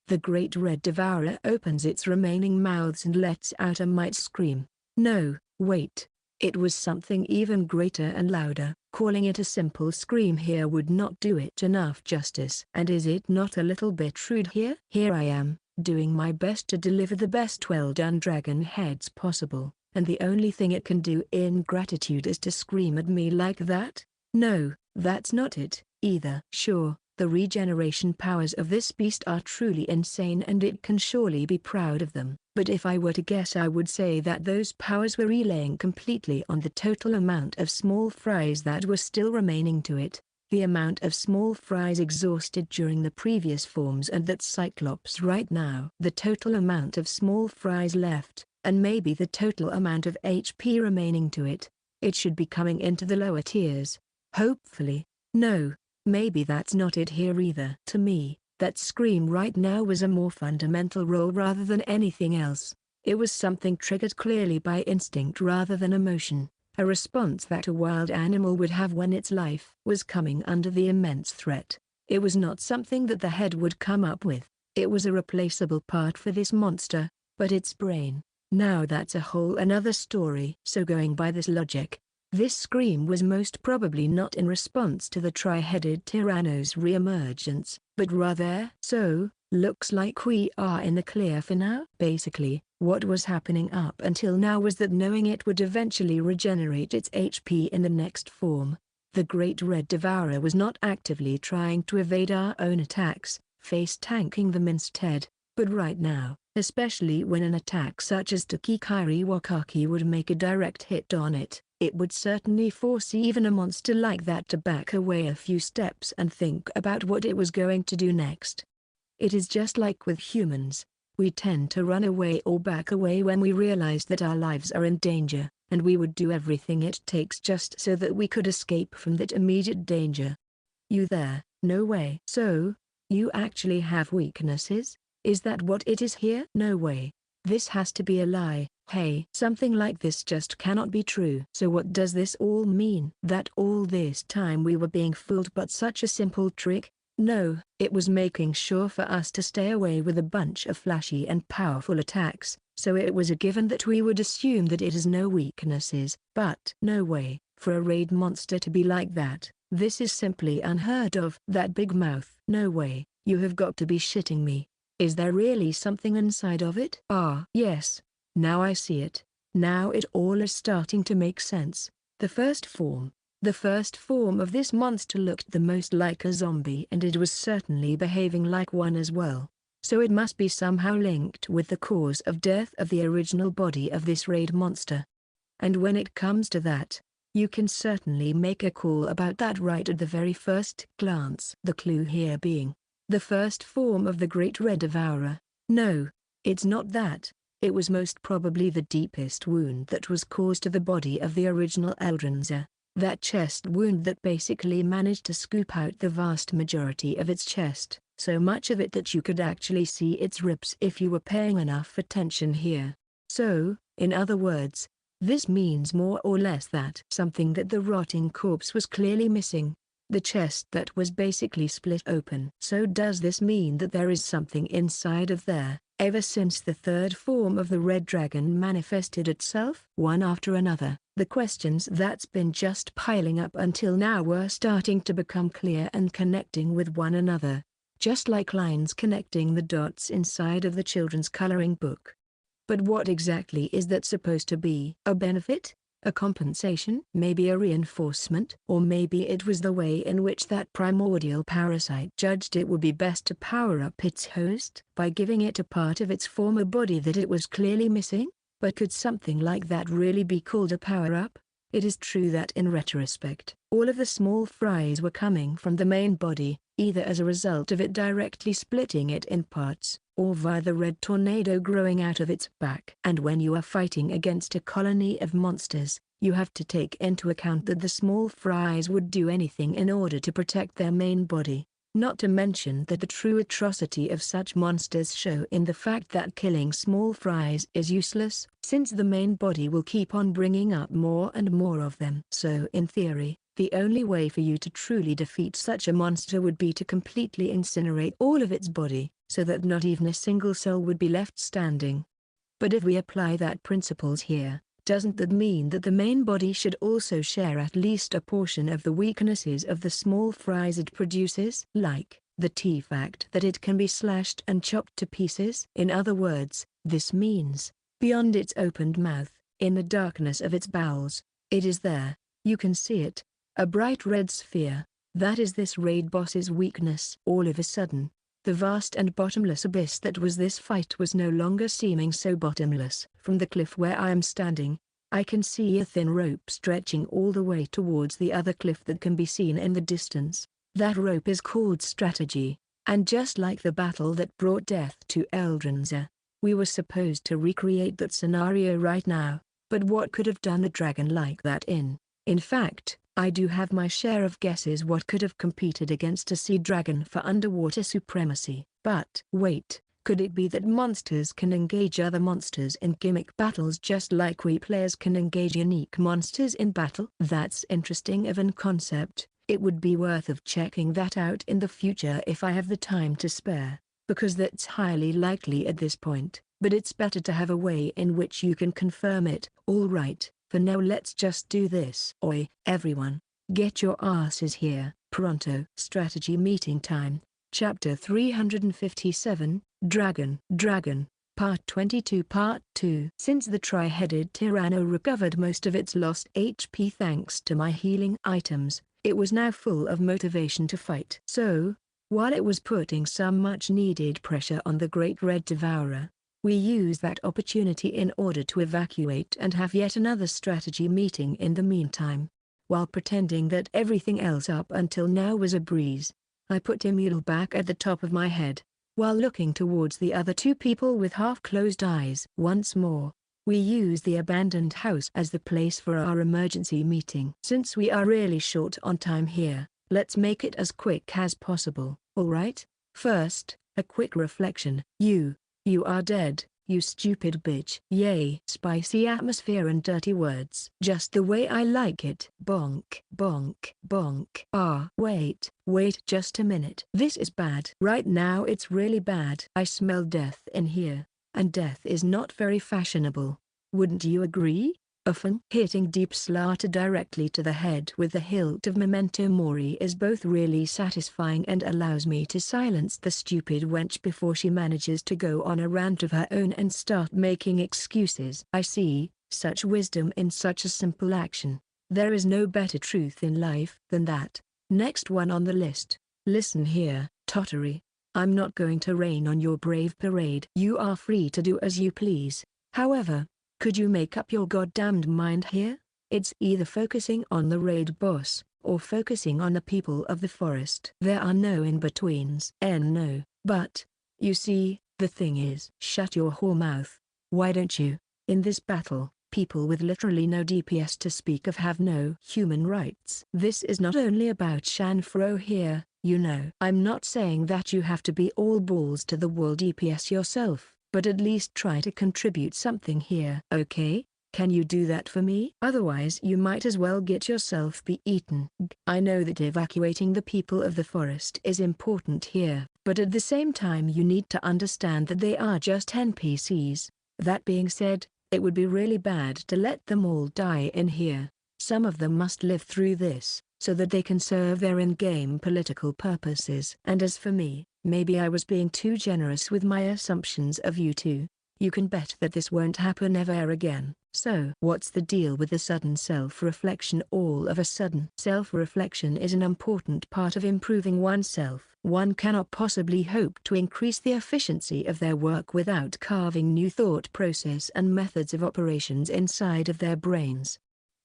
The Great Red Devourer opens its remaining mouths and lets out a mighty scream. No, wait. It was something even greater and louder. Calling it a simple scream here would not do it enough justice. And is it not a little bit rude here? Here I am, doing my best to deliver the best well-done dragon heads possible, and the only thing it can do in gratitude is to scream at me like that? No, that's not it, either. Sure, the regeneration powers of this beast are truly insane and it can surely be proud of them. But if I were to guess, I would say that those powers were relying completely on the total amount of small fries that were still remaining to it, the amount of small fries exhausted during the previous forms, and that Cyclops right now. The total amount of small fries left, and maybe the total amount of HP remaining to it. It should be coming into the lower tiers. Hopefully. No. Maybe that's not it here either. To me, that scream right now was a more fundamental role rather than anything else. It was something triggered clearly by instinct rather than emotion, a response that a wild animal would have when its life was coming under the immense threat. It was not something that the head would come up with. It was a replaceable part for this monster, but its brain. Now that's a whole another story. So going by this logic, this scream was most probably not in response to the tri-headed Tyranno's re-emergence, but rather. So, looks like we are in the clear for now. Basically, what was happening up until now was that knowing it would eventually regenerate its HP in the next form, the Great Red Devourer was not actively trying to evade our own attacks, face-tanking them instead. But right now, especially when an attack such as Kikari Wakaki would make a direct hit on it, it would certainly force even a monster like that to back away a few steps and think about what it was going to do next. It is just like with humans. We tend to run away or back away when we realize that our lives are in danger, and we would do everything it takes just so that we could escape from that immediate danger. You there? No way. So, you actually have weaknesses? Is that what it is here? No way. This has to be a lie. Hey, something like this just cannot be true. So what does this all mean? That all this time we were being fooled, but such a simple trick? No, it was making sure for us to stay away with a bunch of flashy and powerful attacks, so it was a given that we would assume that it has no weaknesses. But no way, For a raid monster to be like that, this is simply unheard of. That big mouth. No way, you have got to be shitting me. Is there really something inside of it? Ah, yes. Now I see it. Now it all is starting to make sense. The first form of this monster looked the most like a zombie, and it was certainly behaving like one as well. So it must be somehow linked with the cause of death of the original body of this raid monster. And when it comes to that, you can certainly make a call about that right at the very first glance. The clue here being the first form of the Great Red Devourer. No, it's not that. It was most probably the deepest wound that was caused to the body of the original Eldrinzer. That chest wound that basically managed to scoop out the vast majority of its chest, so much of it that you could actually see its ribs if you were paying enough attention here. So, in other words, this means more or less that something that the rotting corpse was clearly missing. The chest that was basically split open. So does this mean that there is something inside of there? Ever since the third form of the red dragon manifested itself, one after another, the questions that's been just piling up until now were starting to become clear and connecting with one another, just like lines connecting the dots inside of the children's coloring book. But what exactly is that supposed to be? A benefit? A compensation? Maybe a reinforcement? Or maybe it was the way in which that primordial parasite judged it would be best to power up its host by giving it a part of its former body that it was clearly missing? But could something like that really be called a power-up? It is true that in retrospect, all of the small fries were coming from the main body, either as a result of it directly splitting it in parts, or via the red tornado growing out of its back. And when you are fighting against a colony of monsters, you have to take into account that the small fries would do anything in order to protect their main body. Not to mention that the true atrocity of such monsters show in the fact that killing small fries is useless, since the main body will keep on bringing up more and more of them. So in theory, the only way for you to truly defeat such a monster would be to completely incinerate all of its body, so that not even a single cell would be left standing. But if we apply that principles here, doesn't that mean that the main body should also share at least a portion of the weaknesses of the small fries it produces? Like, the fact that it can be slashed and chopped to pieces? In other words, this means, beyond its opened mouth, in the darkness of its bowels, it is there, you can see it, a bright red sphere. That is this raid boss's weakness. All of a sudden, the vast and bottomless abyss that was this fight was no longer seeming so bottomless. From the cliff where I am standing, I can see a thin rope stretching all the way towards the other cliff that can be seen in the distance. That rope is called strategy, and just like the battle that brought death to Eldrinzer, we were supposed to recreate that scenario right now. But what could have done a dragon like that in fact, I do have my share of guesses what could have competed against a sea dragon for underwater supremacy. But wait, could it be that monsters can engage other monsters in gimmick battles just like we players can engage unique monsters in battle? That's interesting of a concept. It would be worth of checking that out in the future if I have the time to spare, because that's highly likely at this point, but it's better to have a way in which you can confirm it. Alright. For now let's just do this. Oi, everyone, get your asses here, pronto. Strategy meeting time, Chapter 357, Dragon, Part 22 Part 2. Since the tri-headed Tyranno recovered most of its lost HP thanks to my healing items, it was now full of motivation to fight. So, while it was putting some much-needed pressure on the Great Red Devourer, we used that opportunity in order to evacuate and have yet another strategy meeting in the meantime. While pretending that everything else up until now was a breeze, I put Emil back at the top of my head, while looking towards the other two people with half-closed eyes. Once more, we used the abandoned house as the place for our emergency meeting. Since we are really short on time here, let's make it as quick as possible. Alright? First, a quick reflection. You are dead, you stupid bitch. Yay. Spicy atmosphere and dirty words. Just the way I like it. Bonk, bonk, bonk. Ah, wait just a minute. This is bad. Right now it's really bad. I smell death in here, and death is not very fashionable. Wouldn't you agree? Often hitting deep slaughter directly to the head with the hilt of memento mori is both really satisfying and allows me to silence the stupid wench before she manages to go on a rant of her own and start making excuses. I see such wisdom in such a simple action. There is no better truth in life than that. Next one on the list. Listen here, Tottery. I'm not going to rain on your brave parade. You are free to do as you please. However, could you make up your goddamned mind here? It's either focusing on the raid boss, or focusing on the people of the forest. There are no in-betweens. No, but, you see, the thing is, shut your whore mouth. Why don't you? In this battle, people with literally no DPS to speak of have no human rights. This is not only about Shanfro here, you know. I'm not saying that you have to be all balls to the wall DPS yourself, but at least try to contribute something here. Okay? Can you do that for me? Otherwise you might as well get yourself be eaten. I know that evacuating the people of the forest is important here, but at the same time you need to understand that they are just NPCs. That being said, it would be really bad to let them all die in here. Some of them must live through this, so that they can serve their in-game political purposes. And as for me, maybe I was being too generous with my assumptions of you two. You can bet that this won't happen ever again. So what's the deal with the sudden self-reflection all of a sudden? Self-reflection is an important part of improving oneself. One cannot possibly hope to increase the efficiency of their work without carving new thought process and methods of operations inside of their brains.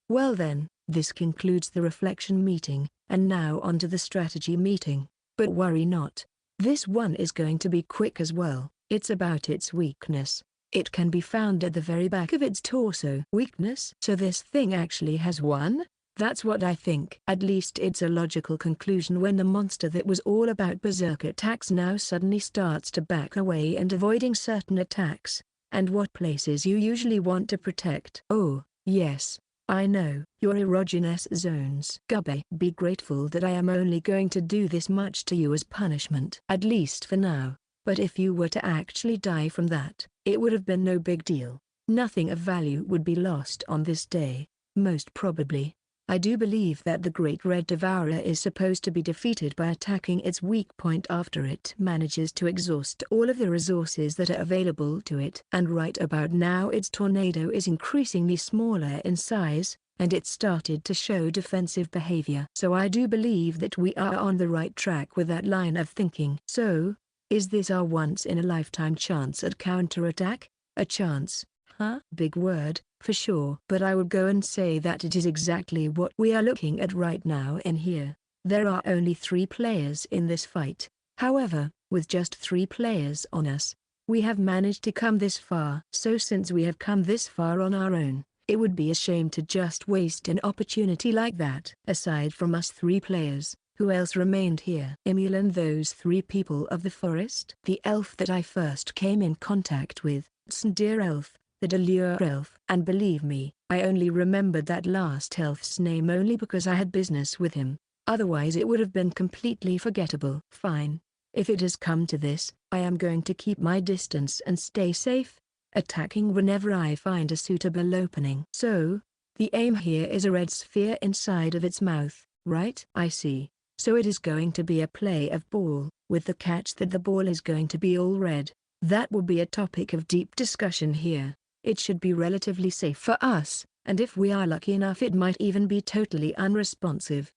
Well then, this concludes the reflection meeting, and now on to the strategy meeting. But worry not. This one is going to be quick as well. It's about its weakness. It can be found at the very back of its torso. Weakness? So this thing actually has one? That's what I think. At least it's a logical conclusion when the monster that was all about berserk attacks now suddenly starts to back away and avoiding certain attacks. And what places you usually want to protect. Oh, yes. I know. Your erogenous zones. Gubby. Be grateful that I am only going to do this much to you as punishment. At least for now. But if you were to actually die from that, it would have been no big deal. Nothing of value would be lost on this day, most probably. I do believe that the Great Red Devourer is supposed to be defeated by attacking its weak point after it manages to exhaust all of the resources that are available to it. And right about now its tornado is increasingly smaller in size, and it started to show defensive behavior. So I do believe that we are on the right track with that line of thinking. So, is this our once-in-a-lifetime chance at counterattack? A chance, huh? Big word, for sure. But I would go and say that it is exactly what we are looking at right now in here. There are only 3 players in this fight. However, with just 3 players on us, we have managed to come this far. So since we have come this far on our own, it would be a shame to just waste an opportunity like that. Aside from us 3 players, who else remained here? Emil and those 3 people of the forest? The elf that I first came in contact with, Deer Elf, the Delure Elf. And believe me, I only remembered that last elf's name only because I had business with him. Otherwise it would have been completely forgettable. Fine. If it has come to this, I am going to keep my distance and stay safe, attacking whenever I find a suitable opening. So, the aim here is a red sphere inside of its mouth, right? I see. So it is going to be a play of ball, with the catch that the ball is going to be all red. That will be a topic of deep discussion here. It should be relatively safe for us, and if we are lucky enough it might even be totally unresponsive.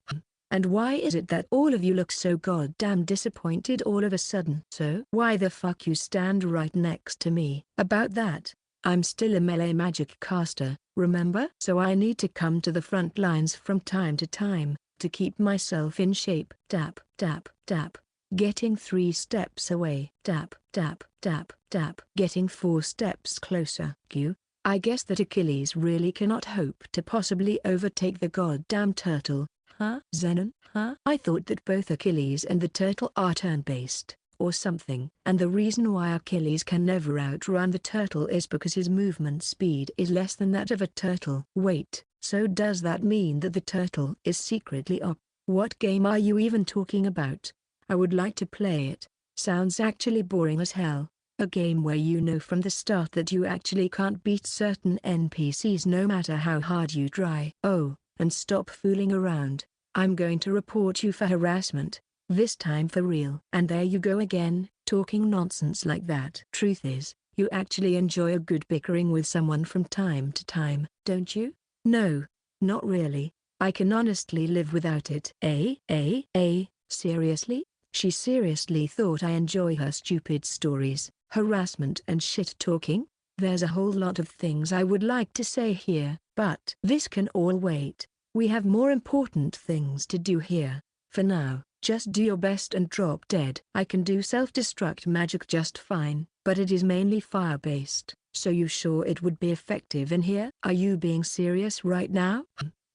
And why is it that all of you look so goddamn disappointed all of a sudden? So why the fuck you stand right next to me? About that, I'm still a melee magic caster, remember? So I need to come to the front lines from time to time, to keep myself in shape. Tap, tap, tap. Getting 3 steps away. Tap, tap, tap, tap. Getting 4 steps closer. Q. I guess that Achilles really cannot hope to possibly overtake the goddamn turtle, huh? Zenon, huh? I thought that both Achilles and the turtle are turn-based, or something. And the reason why Achilles can never outrun the turtle is because his movement speed is less than that of a turtle. Wait. So does that mean that the turtle is secretly OP? What game are you even talking about? I would like to play it. Sounds actually boring as hell. A game where you know from the start that you actually can't beat certain NPCs no matter how hard you try. Oh, and stop fooling around. I'm going to report you for harassment. This time for real. And there you go again, talking nonsense like that. Truth is, you actually enjoy a good bickering with someone from time to time, don't you? No, not really. I can honestly live without it. Seriously? She seriously thought I enjoy her stupid stories, harassment and shit-talking? There's a whole lot of things I would like to say here, but this can all wait. We have more important things to do here. For now, just do your best and drop dead. I can do self-destruct magic just fine, but it is mainly fire-based, so you sure it would be effective in here? Are you being serious right now?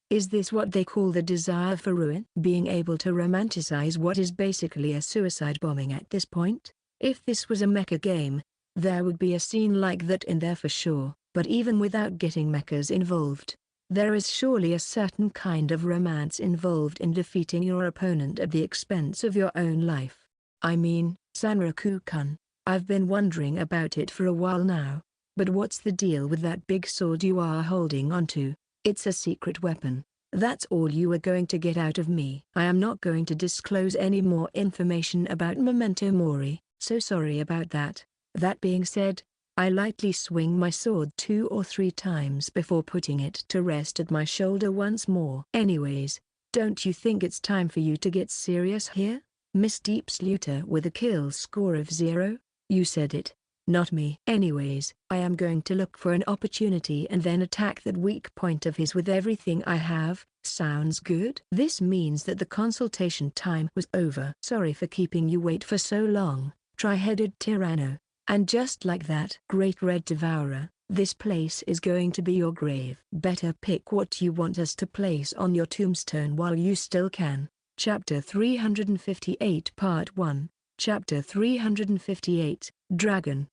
Is this what they call the desire for ruin? Being able to romanticize what is basically a suicide bombing at this point? If this was a mecha game, there would be a scene like that in there for sure, but even without getting mechas involved, there is surely a certain kind of romance involved in defeating your opponent at the expense of your own life. I mean, Sanraku-kun, I've been wondering about it for a while now, but what's the deal with that big sword you are holding onto? It's a secret weapon. That's all you are going to get out of me. I am not going to disclose any more information about Memento Mori, so sorry about that. That being said, I lightly swing my sword 2 or 3 times before putting it to rest at my shoulder once more. Anyways, don't you think it's time for you to get serious here? Miss Deep Sluter with a kill score of 0? You said it. Not me. Anyways, I am going to look for an opportunity and then attack that weak point of his with everything I have. Sounds good? This means that the consultation time was over. Sorry for keeping you wait for so long, tri-headed Tyranno. And just like that, Great Red Devourer, this place is going to be your grave. Better pick what you want us to place on your tombstone while you still can. Chapter 358 Part 1. Chapter 358, Dragon,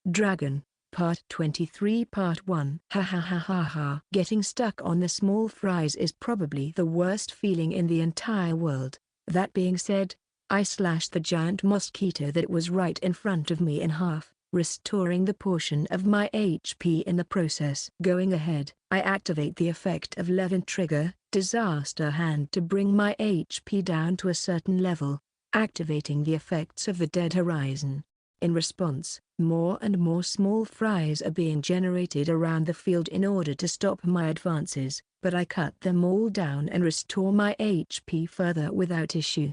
Part 23 Part 1. Ha ha ha ha ha. Getting stuck on the small fries is probably the worst feeling in the entire world. That being said, I slashed the giant mosquito that was right in front of me in half, restoring the portion of my HP in the process. Going ahead, I activate the effect of Levin Trigger, Disaster Hand to bring my HP down to a certain level, activating the effects of the Dead Horizon. In response, more and more small fries are being generated around the field in order to stop my advances, but I cut them all down and restore my HP further without issue.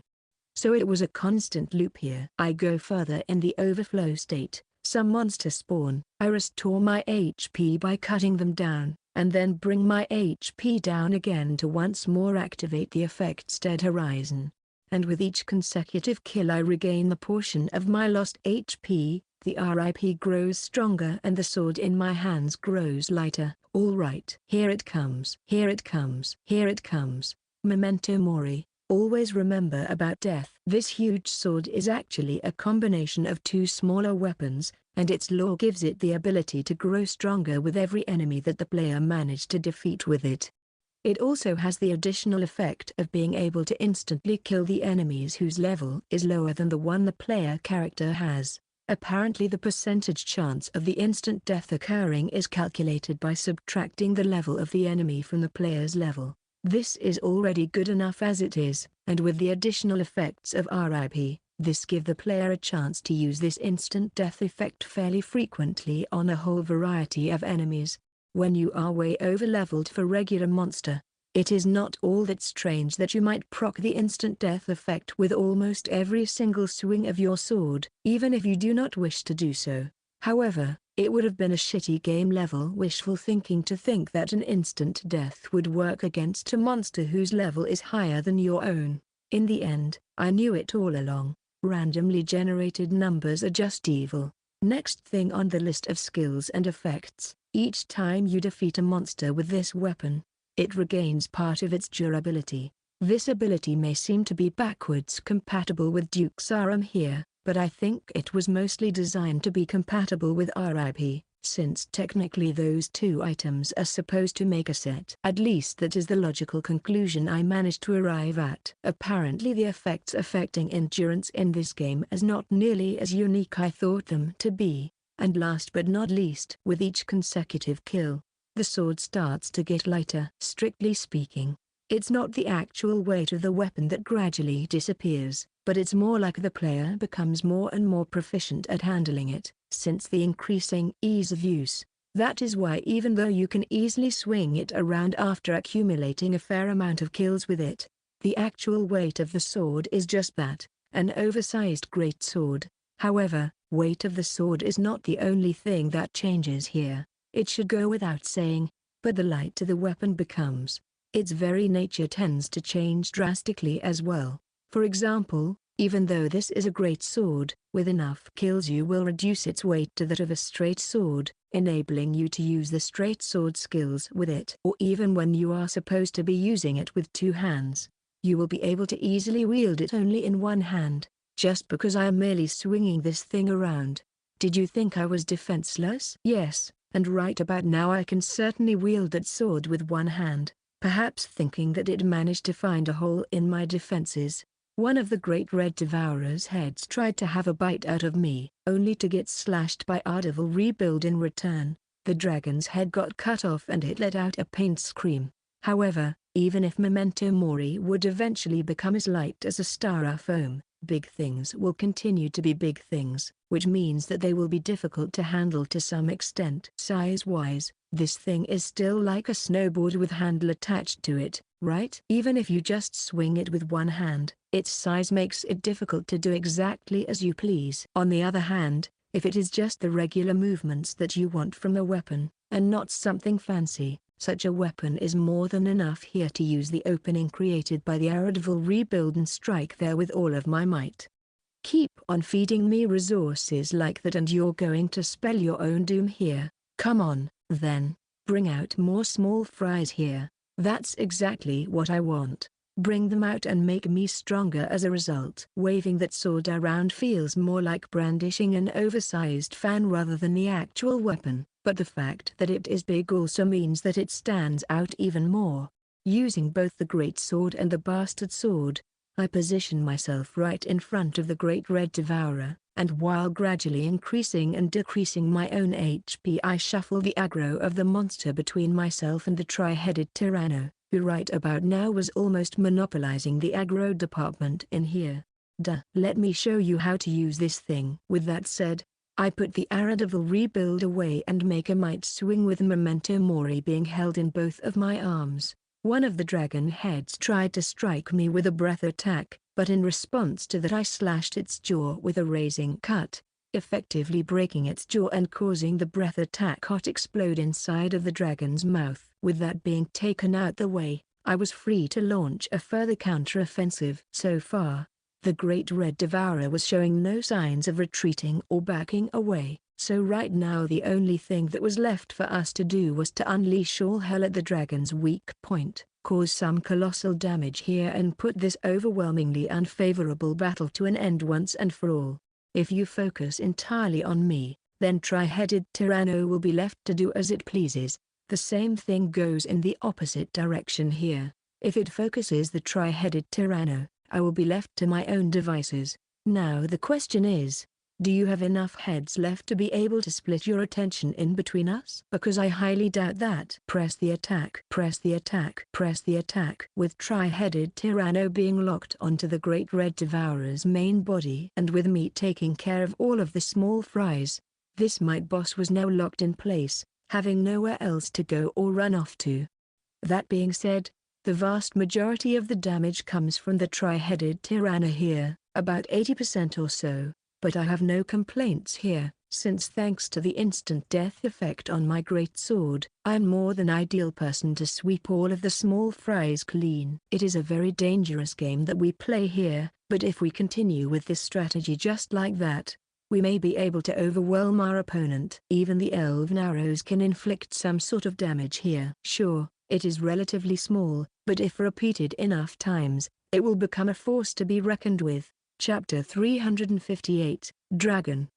So it was a constant loop here. I go further in the overflow state, some monsters spawn, I restore my HP by cutting them down, and then bring my HP down again to once more activate the effects Dead Horizon. And with each consecutive kill I regain the portion of my lost HP, the RIP grows stronger and the sword in my hands grows lighter. Alright. Here it comes. Here it comes. Here it comes. Memento Mori, always remember about death. This huge sword is actually a combination of 2 smaller weapons, and its lore gives it the ability to grow stronger with every enemy that the player managed to defeat with it. It also has the additional effect of being able to instantly kill the enemies whose level is lower than the one the player character has. Apparently the percentage chance of the instant death occurring is calculated by subtracting the level of the enemy from the player's level. This is already good enough as it is, and with the additional effects of RIP, this give the player a chance to use this instant death effect fairly frequently on a whole variety of enemies. When you are way over-leveled for regular monster, it is not all that strange that you might proc the instant death effect with almost every single swing of your sword, even if you do not wish to do so. However, it would have been a shitty game-level wishful thinking to think that an instant death would work against a monster whose level is higher than your own. In the end, I knew it all along. Randomly generated numbers are just evil. Next thing on the list of skills and effects, each time you defeat a monster with this weapon, it regains part of its durability. This ability may seem to be backwards compatible with Duke's Arm here, but I think it was mostly designed to be compatible with RIP, since technically those 2 items are supposed to make a set. At least that is the logical conclusion I managed to arrive at. Apparently the effects affecting endurance in this game is not nearly as unique I thought them to be. And last but not least, with each consecutive kill, the sword starts to get lighter. Strictly speaking, it's not the actual weight of the weapon that gradually disappears, but it's more like the player becomes more and more proficient at handling it, since the increasing ease of use. That is why even though you can easily swing it around after accumulating a fair amount of kills with it, the actual weight of the sword is just that, an oversized greatsword. However, weight of the sword is not the only thing that changes here. It should go without saying, but the lighter the weapon becomes, its very nature tends to change drastically as well. For example, even though this is a great sword, with enough kills you will reduce its weight to that of a straight sword, enabling you to use the straight sword skills with it. Or even when you are supposed to be using it with two hands, you will be able to easily wield it only in one hand, just because I am merely swinging this thing around. Did you think I was defenseless? Yes, and right about now I can certainly wield that sword with one hand, perhaps thinking that it managed to find a hole in my defenses. One of the great red devourer's heads tried to have a bite out of me, only to get slashed by Audiobook rebuild in return. The dragon's head got cut off and it let out a pained scream. However, even if Memento Mori would eventually become as light as a styrofoam, big things will continue to be big things, which means that they will be difficult to handle to some extent. Size-wise, this thing is still like a snowboard with handle attached to it, right? Even if you just swing it with one hand, its size makes it difficult to do exactly as you please. On the other hand, if it is just the regular movements that you want from a weapon, and not something fancy, such a weapon is more than enough here to use the opening created by the Audiobook rebuild and strike there with all of my might. Keep on feeding me resources like that and you're going to spell your own doom here. Come on, then, bring out more small fries here. That's exactly what I want. Bring them out and make me stronger as a result. Waving that sword around feels more like brandishing an oversized fan rather than the actual weapon, but the fact that it is big also means that it stands out even more. Using both the great sword and the bastard sword, I position myself right in front of the great red devourer, and while gradually increasing and decreasing my own HP I shuffle the aggro of the monster between myself and the tri-headed tyranno, who right about now was almost monopolizing the aggro department in here. Duh. Let me show you how to use this thing. With that said, I put the Audiobook rebuild away and make a might swing with Memento Mori being held in both of my arms. One of the dragon heads tried to strike me with a breath attack, but in response to that I slashed its jaw with a razing cut, effectively breaking its jaw and causing the breath attack to explode inside of the dragon's mouth. With that being taken out the way, I was free to launch a further counter-offensive. So far, the great red devourer was showing no signs of retreating or backing away, so right now the only thing that was left for us to do was to unleash all hell at the dragon's weak point, cause some colossal damage here and put this overwhelmingly unfavorable battle to an end once and for all. If you focus entirely on me, then tri-headed tyranno will be left to do as it pleases. The same thing goes in the opposite direction here. If it focuses the tri-headed tyranno, I will be left to my own devices. Now the question is, do you have enough heads left to be able to split your attention in between us? Because I highly doubt that. Press the attack. Press the attack. Press the attack. With tri-headed tyranno being locked onto the great red devourer's main body and with me taking care of all of the small fries, this might boss was now locked in place, having nowhere else to go or run off to. That being said, the vast majority of the damage comes from the tri-headed tyranno here, about 80% or so. But I have no complaints here, since thanks to the instant death effect on my great sword, I am more than ideal person to sweep all of the small fries clean. It is a very dangerous game that we play here, but if we continue with this strategy just like that, we may be able to overwhelm our opponent. Even the elven arrows can inflict some sort of damage here. Sure, it is relatively small, but if repeated enough times, it will become a force to be reckoned with. Chapter 358, Dragon,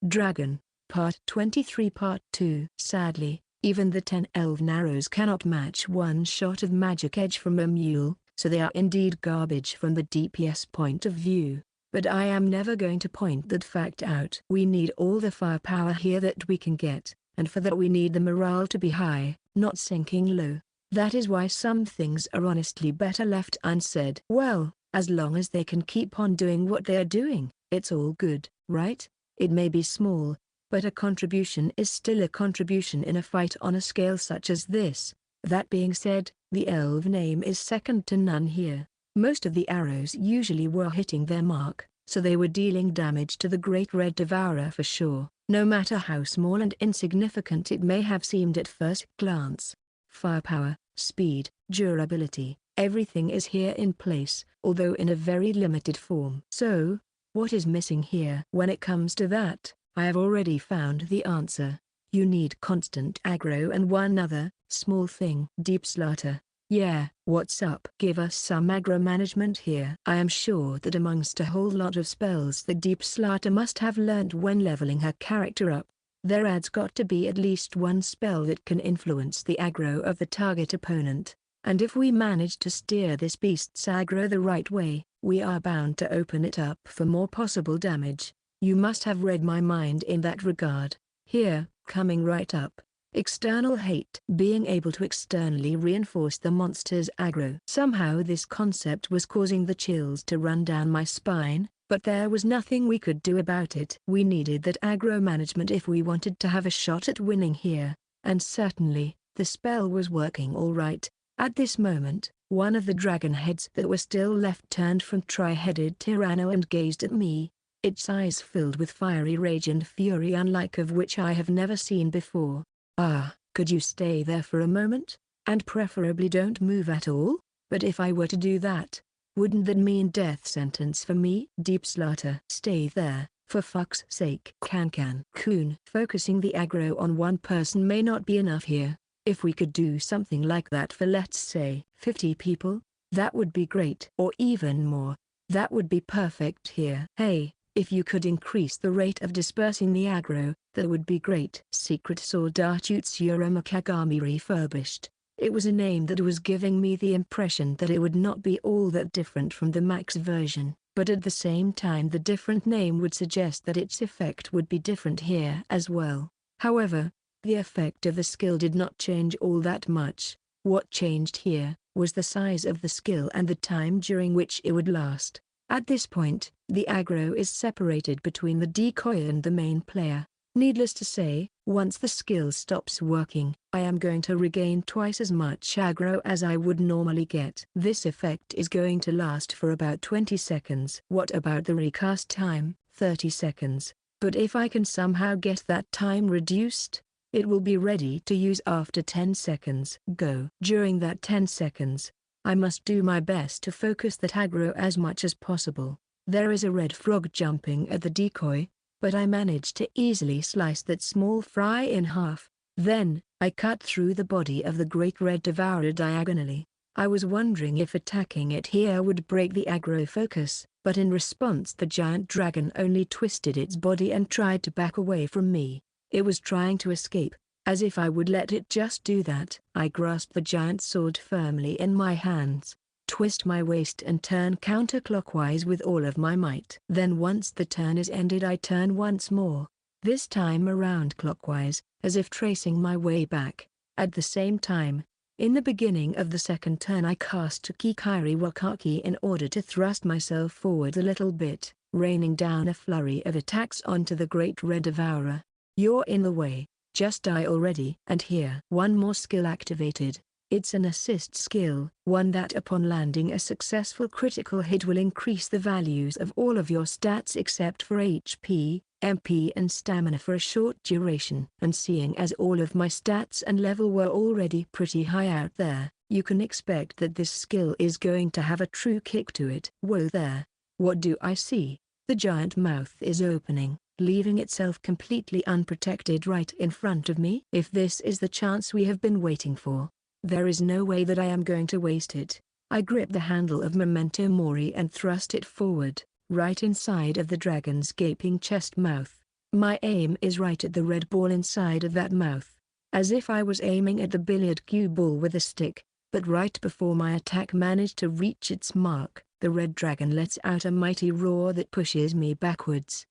Part 23 Part 2. Sadly, even the 10 elven arrows cannot match one shot of magic edge from a mule, so they are indeed garbage from the DPS point of view. but I am never going to point that fact out. We need all the firepower here that we can get, and for that we need the morale to be high, not sinking low. That is why some things are honestly better left unsaid. Well, as long as they can keep on doing what they are doing, it's all good, right? It may be small, but a contribution is still a contribution in a fight on a scale such as this. That being said, the elf name is second to none here. Most of the arrows usually were hitting their mark, so they were dealing damage to the Great Red Devourer for sure, no matter how small and insignificant it may have seemed at first glance. Firepower, speed, durability, everything is here in place, although in a very limited form. So, what is missing here? When it comes to that, I have already found the answer. You need constant aggro and one other, small thing. Deep Slaughter. Yeah, what's up? Give us some aggro management here. I am sure that amongst a whole lot of spells that Deep Slaughter must have learned when leveling her character up, there has got to be at least one spell that can influence the aggro of the target opponent, and if we manage to steer this beast's aggro the right way, we are bound to open it up for more possible damage. You must have read my mind in that regard. Here, coming right up. External hate. Being able to externally reinforce the monster's aggro. Somehow this concept was causing the chills to run down my spine, but there was nothing we could do about it. We needed that aggro management if we wanted to have a shot at winning here, and certainly, the spell was working all right. At this moment, one of the dragon heads that were still left turned from tri-headed Tyranno and gazed at me, its eyes filled with fiery rage and fury unlike of which I have never seen before. Ah, could you stay there for a moment? And preferably don't move at all? But if I were to do that, wouldn't that mean death sentence for me? Deep Slaughter. Stay there, for fuck's sake. Coon. Focusing the aggro on one person may not be enough here. If we could do something like that for let's say 50 people, that would be great. Or even more, that would be perfect here. Hey, if you could increase the rate of dispersing the aggro, that would be great. Secret Sword Utsura Kagami refurbished. It was a name that was giving me the impression that it would not be all that different from the max version, but at the same time the different name would suggest that its effect would be different here as well. However, the effect of the skill did not change all that much. What changed here was the size of the skill and the time during which it would last. At this point, the aggro is separated between the decoy and the main player. Needless to say, once the skill stops working, I am going to regain twice as much aggro as I would normally get. This effect is going to last for about 20 seconds. What about the recast time? 30 seconds. But if I can somehow get that time reduced, it will be ready to use after 10 seconds. Go. During that 10 seconds, I must do my best to focus that aggro as much as possible. There is a red frog jumping at the decoy, but I managed to easily slice that small fry in half. Then, I cut through the body of the Great Red Devourer diagonally. I was wondering if attacking it here would break the aggro focus, but in response the giant dragon only twisted its body and tried to back away from me. It was trying to escape. As if I would let it just do that. I grasped the giant sword firmly in my hands, twist my waist and turn counterclockwise with all of my might. Then once the turn is ended I turn once more, this time around clockwise, as if tracing my way back. At the same time, in the beginning of the second turn I cast Kikiri Wakaki in order to thrust myself forward a little bit, raining down a flurry of attacks onto the Great Red Devourer. You're in the way. Just die already. And here, one more skill activated. It's an assist skill, one that upon landing a successful critical hit will increase the values of all of your stats except for HP, MP and stamina for a short duration. And seeing as all of my stats and level were already pretty high out there, you can expect that this skill is going to have a true kick to it. Whoa there. What do I see? The giant mouth is opening, leaving itself completely unprotected right in front of me. If this is the chance we have been waiting for, there is no way that I am going to waste it. I grip the handle of Memento Mori and thrust it forward, right inside of the dragon's gaping chest mouth. My aim is right at the red ball inside of that mouth, as if I was aiming at the billiard cue ball with a stick, but right before my attack managed to reach its mark, The red dragon lets out a mighty roar that pushes me backwards.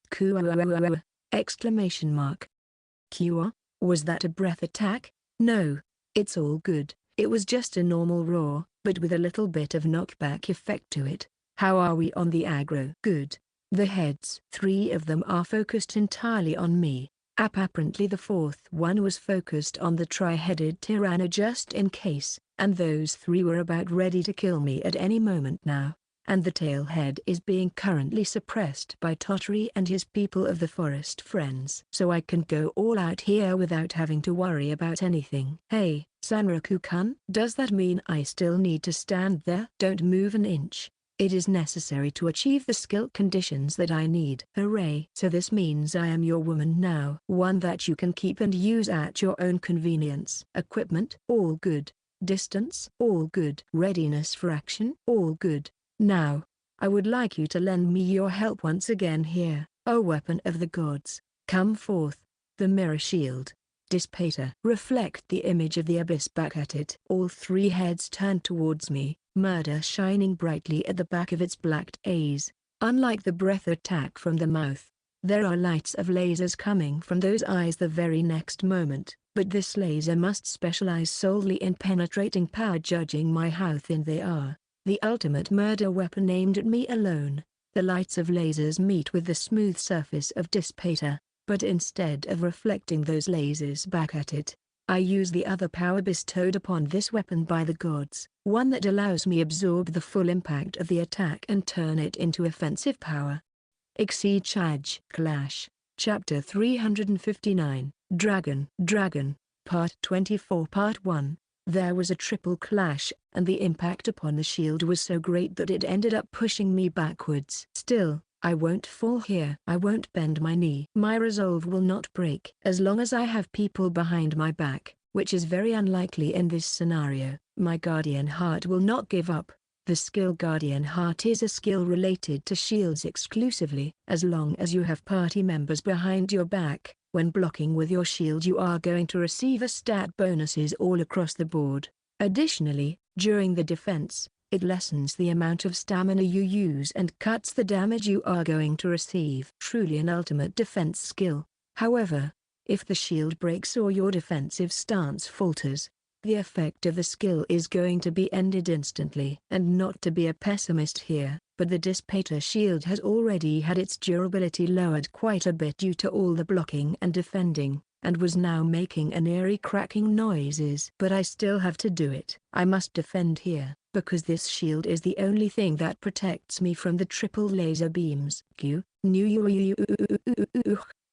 Exclamation mark. Q. Was that a breath attack? No. It's all good. It was just a normal roar, but with a little bit of knockback effect to it. How are we on the aggro? Good. The heads. 3 of them are focused entirely on me. Apparently the 4th one was focused on the tri-headed Tyranno just in case, and those 3 were about ready to kill me at any moment now. And the tail head is being currently suppressed by Tottery and his people of the forest friends. So I can go all out here without having to worry about anything. Hey, Sanraku-kun? Does that mean I still need to stand there? Don't move an inch. It is necessary to achieve the skill conditions that I need. Hooray! So this means I am your woman now. One that you can keep and use at your own convenience. Equipment? All good. Distance? All good. Readiness for action? All good. Now, I would like you to lend me your help once again here. O weapon of the gods, come forth. The mirror shield. Dissipator. Reflect the image of the abyss back at it. All 3 heads turned towards me, murder shining brightly at the back of its black eyes. Unlike the breath attack from the mouth, there are lights of lasers coming from those eyes the very next moment, but this laser must specialize solely in penetrating power, judging my how thin they are. The ultimate murder weapon aimed at me alone. The lights of lasers meet with the smooth surface of Dissipator, but instead of reflecting those lasers back at it, I use the other power bestowed upon this weapon by the gods, one that allows me absorb the full impact of the attack and turn it into offensive power. Exceed Charge. Clash. Chapter 359, Dragon, Part 24 Part 1. There was a triple clash, and the impact upon the shield was so great that it ended up pushing me backwards. Still, I won't fall here. I won't bend my knee. My resolve will not break. As long as I have people behind my back, which is very unlikely in this scenario, my guardian heart will not give up. The skill Guardian Heart is a skill related to shields exclusively. As long as you have party members behind your back, when blocking with your shield you are going to receive a stat bonuses all across the board. Additionally, during the defense, it lessens the amount of stamina you use and cuts the damage you are going to receive. Truly an ultimate defense skill. However, if the shield breaks or your defensive stance falters, the effect of the skill is going to be ended instantly. And not to be a pessimist here, but the Dissipator shield has already had its durability lowered quite a bit due to all the blocking and defending, and was now making an eerie cracking noises. But I still have to do it. I must defend here, because this shield is the only thing that protects me from the triple laser beams.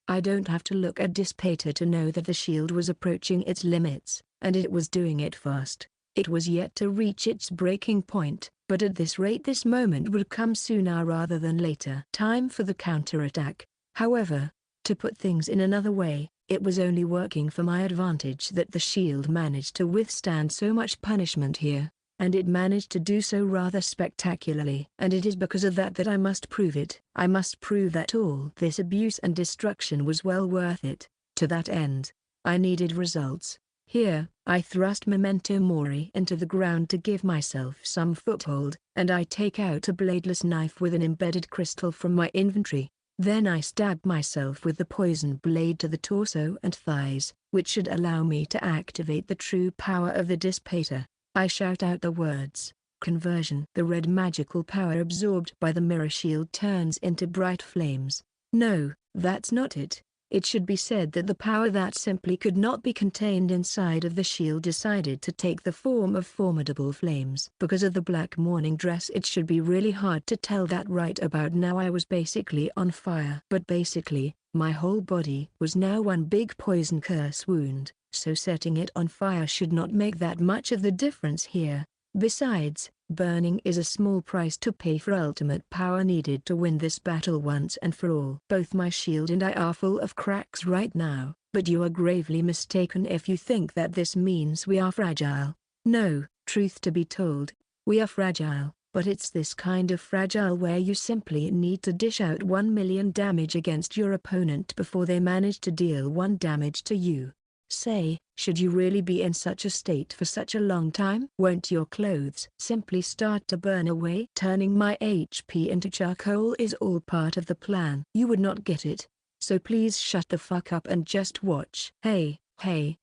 I don't have to look at Dissipator to know that the shield was approaching its limits, and it was doing it fast. It was yet to reach its breaking point, but at this rate this moment would come sooner rather than later. Time for the counterattack. However, to put things in another way, it was only working for my advantage that the shield managed to withstand so much punishment here, and it managed to do so rather spectacularly. And it is because of that that I must prove it. I must prove that all this abuse and destruction was well worth it. To that end, I needed results. Here, I thrust Memento Mori into the ground to give myself some foothold, and I take out a bladeless knife with an embedded crystal from my inventory. Then I stab myself with the poison blade to the torso and thighs, which should allow me to activate the true power of the Dissipator. I shout out the words, conversion. The red magical power absorbed by the mirror shield turns into bright flames. No, that's not it. It should be said that the power that simply could not be contained inside of the shield decided to take the form of formidable flames. Because of the black morning dress it should be really hard to tell that right about now I was basically on fire. But basically, my whole body was now one big poison curse wound, so setting it on fire should not make that much of the difference here. Besides, burning is a small price to pay for ultimate power needed to win this battle once and for all. Both my shield and I are full of cracks right now, but you are gravely mistaken if you think that this means we are fragile. No, truth to be told, we are fragile, but it's this kind of fragile where you simply need to dish out 1 million damage against your opponent before they manage to deal 1 damage to you. Say, should you really be in such a state for such a long time? Won't your clothes simply start to burn away? Turning my HP into charcoal is all part of the plan. You would not get it. So please shut the fuck up and just watch. Hey,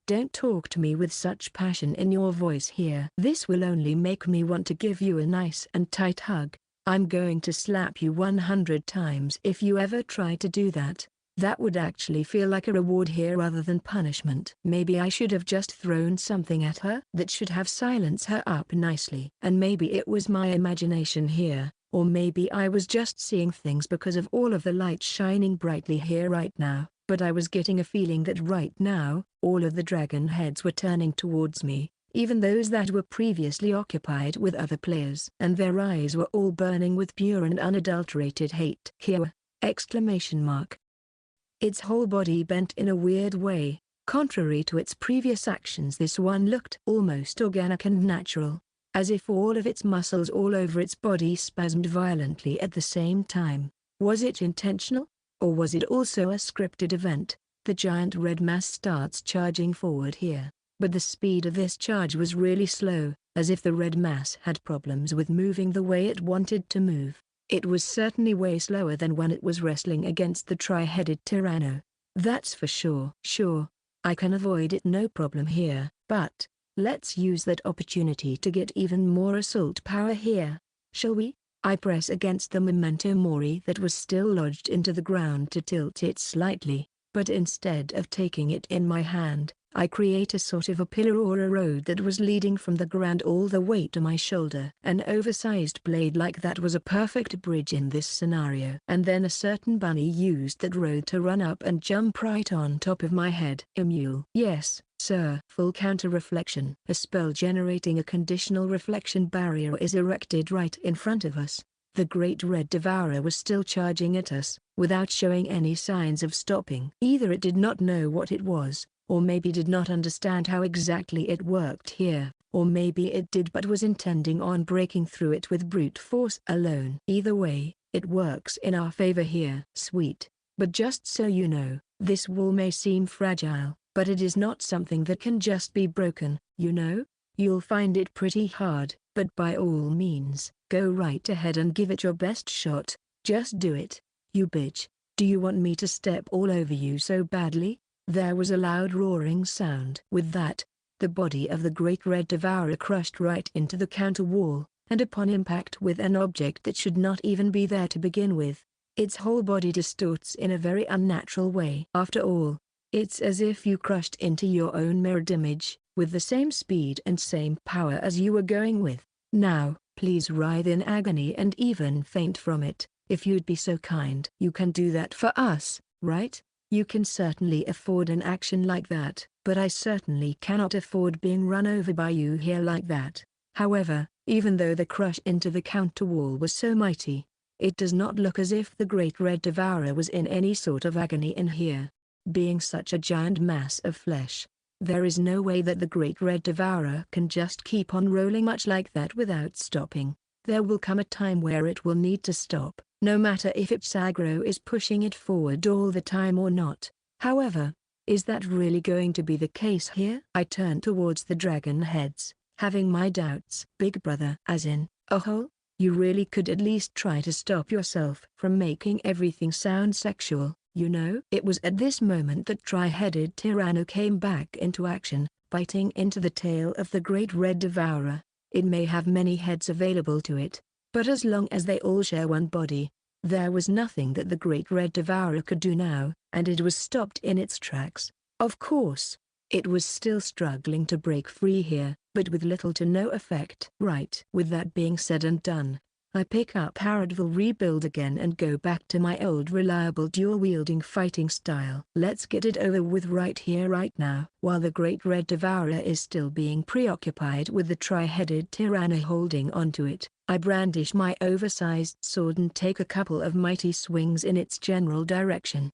don't talk to me with such passion in your voice here. This will only make me want to give you a nice and tight hug. I'm going to slap you 100 times if you ever try to do that. That would actually feel like a reward here rather than punishment. Maybe I should have just thrown something at her that should have silenced her up nicely. And maybe it was my imagination here, or maybe I was just seeing things because of all of the light shining brightly here right now. But I was getting a feeling that right now, all of the dragon heads were turning towards me, even those that were previously occupied with other players. And their eyes were all burning with pure and unadulterated hate. Here! Exclamation mark. Its whole body bent in a weird way. Contrary to its previous actions, this one looked almost organic and natural, as if all of its muscles all over its body spasmed violently at the same time. Was it intentional? Or was it also a scripted event? The giant red mass starts charging forward here, but the speed of this charge was really slow, as if the red mass had problems with moving the way it wanted to move. It was certainly way slower than when it was wrestling against the tri-headed Tyranno. That's for sure. Sure, I can avoid it no problem here, but let's use that opportunity to get even more assault power here. Shall we? I press against the memento mori that was still lodged into the ground to tilt it slightly, but instead of taking it in my hand, I create a sort of a pillar or a road that was leading from the ground all the way to my shoulder. An oversized blade like that was a perfect bridge in this scenario. And then a certain bunny used that road to run up and jump right on top of my head. Emule. Yes, sir. Full counter reflection. A spell generating a conditional reflection barrier is erected right in front of us. The great red devourer was still charging at us, without showing any signs of stopping. Either it did not know what it was, or maybe did not understand how exactly it worked here, or maybe it did but was intending on breaking through it with brute force alone. Either way, it works in our favor here. Sweet. But just so you know, this wall may seem fragile, but it is not something that can just be broken, you know? You'll find it pretty hard, but by all means, go right ahead and give it your best shot. Just do it, you bitch. Do you want me to step all over you so badly? There was a loud roaring sound. With that, the body of the great red devourer crushed right into the counter wall, and upon impact with an object that should not even be there to begin with, its whole body distorts in a very unnatural way. After all, it's as if you crushed into your own mirrored image, with the same speed and same power as you were going with. Now, please writhe in agony and even faint from it, if you'd be so kind. You can do that for us, right? You can certainly afford an action like that, but I certainly cannot afford being run over by you here like that. However, even though the crush into the counter wall was so mighty, it does not look as if the great red devourer was in any sort of agony in here. Being such a giant mass of flesh, there is no way that the great red devourer can just keep on rolling much like that without stopping. There will come a time where it will need to stop, no matter if its aggro is pushing it forward all the time or not. However, is that really going to be the case here? I turn towards the dragon heads, having my doubts. Big brother, as in, oh, you really could at least try to stop yourself from making everything sound sexual, you know? It was at this moment that tri-headed Tyranno came back into action, biting into the tail of the great red devourer. It may have many heads available to it, but as long as they all share one body, there was nothing that the great red devourer could do now, and it was stopped in its tracks. Of course, it was still struggling to break free here, but with little to no effect. Right. With that being said and done, I pick up Audiobook rebuild again and go back to my old reliable dual-wielding fighting style. Let's get it over with right here right now. While the great red devourer is still being preoccupied with the tri-headed Tyranno holding onto it, I brandish my oversized sword and take a couple of mighty swings in its general direction.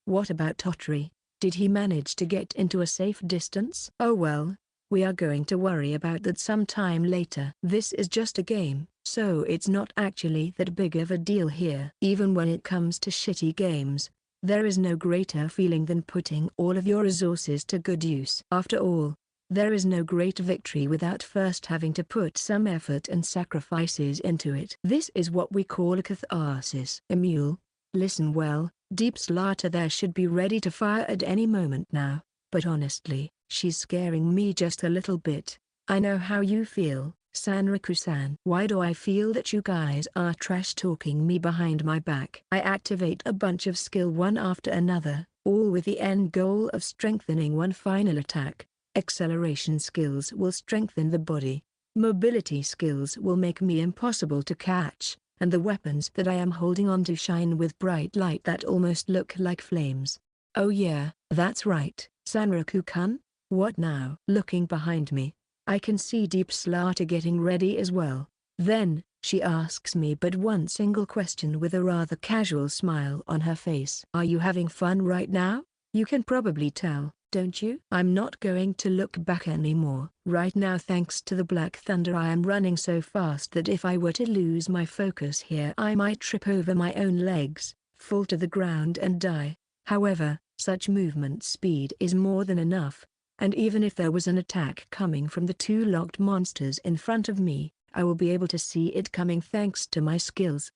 What about Totri? Did he manage to get into a safe distance? Oh well, we are going to worry about that sometime later. This is just a game, so it's not actually that big of a deal here. Even when it comes to shitty games, There is no greater feeling than putting all of your resources to good use. After all, there is no great victory without first having to put some effort and sacrifices into it. This is what we call a catharsis. Emule, listen well, Deep Slaughter there should be ready to fire at any moment now, but honestly, she's scaring me just a little bit. I know how you feel, Sanriku-san. Why do I feel that you guys are trash-talking me behind my back? I activate a bunch of skill one after another, all with the end goal of strengthening one final attack. Acceleration skills will strengthen the body. Mobility skills will make me impossible to catch, and the weapons that I am holding on to shine with bright light that almost look like flames. Oh yeah, that's right, Sanriku-kun. What now? Looking behind me, I can see Deep Slaughter getting ready as well. Then, she asks me but one single question with a rather casual smile on her face. Are you having fun right now? You can probably tell, don't you? I'm not going to look back anymore. Right now, thanks to the Black Thunder, I am running so fast that if I were to lose my focus here I might trip over my own legs, fall to the ground and die. However, such movement speed is more than enough. And even if there was an attack coming from the two locked monsters in front of me, I will be able to see it coming thanks to my skills.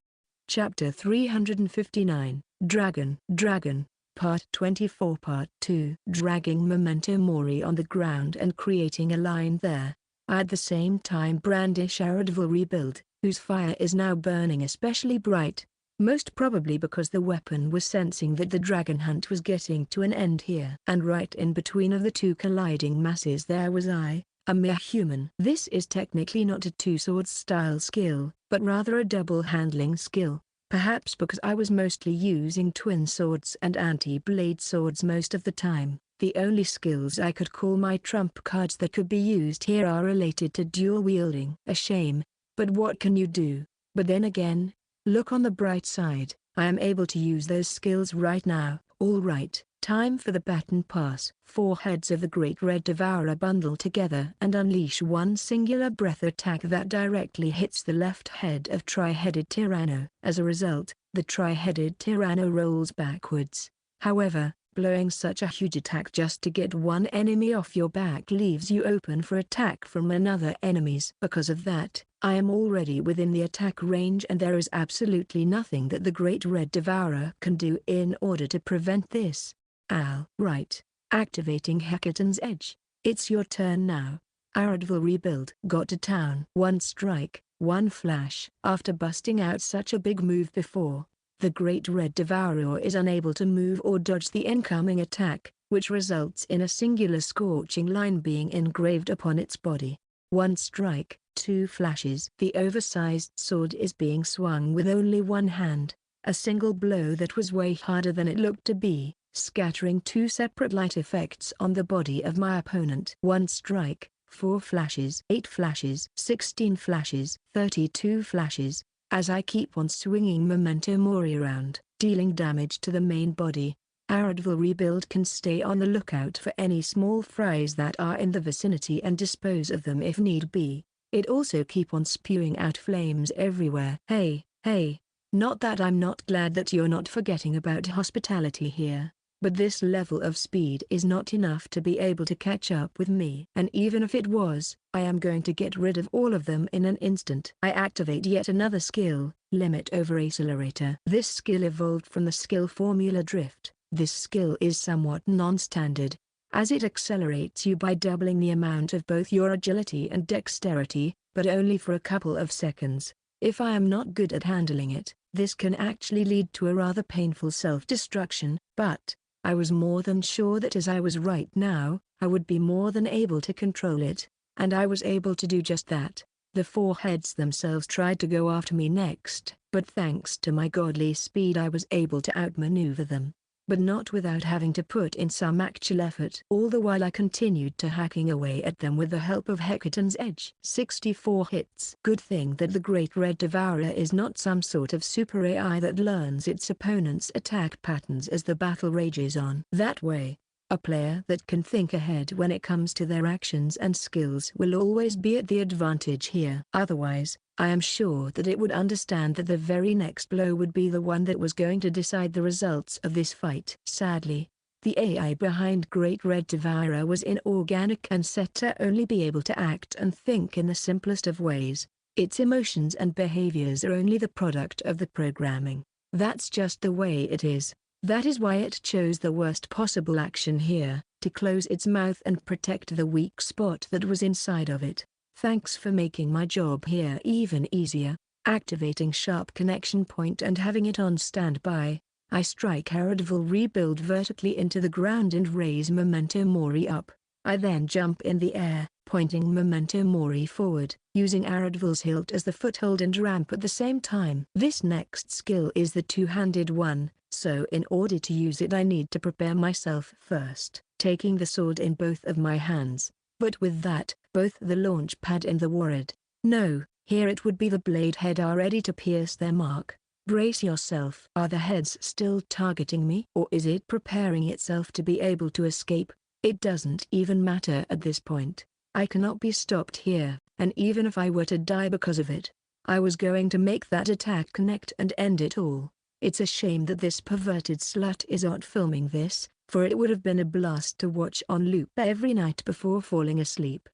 Chapter 359, Dragon, Part 24 Part 2. Dragging Memento Mori on the ground and creating a line there, I at the same time brandish Audiobook rebuild, whose fire is now burning especially bright. Most probably because the weapon was sensing that the dragon hunt was getting to an end here. And right in between of the two colliding masses there was I, a mere human. This is technically not a two-sword style skill, but rather a double-handling skill. Perhaps because I was mostly using twin swords and anti-blade swords most of the time. The only skills I could call my trump cards that could be used here are related to dual wielding. A shame, but what can you do? But then again, look on the bright side, I am able to use those skills right now. Alright, time for the baton pass. Four heads of the Great Red Devourer bundle together and unleash one singular breath attack that directly hits the left head of Tri-Headed Tyranno. As a result, the Tri-Headed Tyranno rolls backwards. However, blowing such a huge attack just to get one enemy off your back leaves you open for attack from another enemies. Because of that, I am already within the attack range and there is absolutely nothing that the Great Red Devourer can do in order to prevent this. Right. Activating Hecaton's Edge. It's your turn now. Audiobook rebuild. Got to town. One strike, one flash. After busting out such a big move before, the Great Red Devourer is unable to move or dodge the incoming attack, which results in a singular scorching line being engraved upon its body. One strike, two flashes. The oversized sword is being swung with only one hand, a single blow that was way harder than it looked to be, scattering two separate light effects on the body of my opponent. One strike, 4 flashes, 8 flashes, 16 flashes, 32 flashes. As I keep on swinging Memento Mori around, dealing damage to the main body, Audiobook rebuild can stay on the lookout for any small fries that are in the vicinity and dispose of them if need be. It also keep on spewing out flames everywhere. Hey, not that I'm not glad that you're not forgetting about hospitality here, but this level of speed is not enough to be able to catch up with me. And even if it was, I am going to get rid of all of them in an instant. I activate yet another skill, Limit Over Accelerator. This skill evolved from the skill formula Drift. This skill is somewhat non-standard, as it accelerates you by doubling the amount of both your agility and dexterity, but only for a couple of seconds. If I am not good at handling it, this can actually lead to a rather painful self-destruction, but I was more than sure that as I was right now, I would be more than able to control it, and I was able to do just that. The four heads themselves tried to go after me next, but thanks to my godly speed I was able to outmaneuver them. But not without having to put in some actual effort. All the while I continued to hacking away at them with the help of Hecaton's Edge. 64 hits. Good thing that the Great Red Devourer is not some sort of super AI that learns its opponent's attack patterns as the battle rages on. That way, A player that can think ahead when it comes to their actions and skills will always be at the advantage here. Otherwise, I am sure that it would understand that the very next blow would be the one that was going to decide the results of this fight. Sadly, the AI behind Great Red Devourer was inorganic and set to only be able to act and think in the simplest of ways. Its emotions and behaviors are only the product of the programming. That's just the way it is. That is why it chose the worst possible action here, to close its mouth and protect the weak spot that was inside of it. Thanks for making my job here even easier. Activating sharp connection point and having it on standby, I strike Audiobook rebuild vertically into the ground and raise Memento Mori up. I then jump in the air, pointing Memento Mori forward, using Audiobook's hilt as the foothold and ramp at the same time. This next skill is the two-handed one, so in order to use it I need to prepare myself first, taking the sword in both of my hands. But with that, both the launch pad and the ward, no, here it would be the blade head are ready to pierce their mark. Brace yourself. Are the heads still targeting me? Or is it preparing itself to be able to escape? It doesn't even matter at this point. I cannot be stopped here, and even if I were to die because of it, I was going to make that attack connect and end it all. It's a shame that this perverted slut is not filming this, for it would have been a blast to watch on loop every night before falling asleep.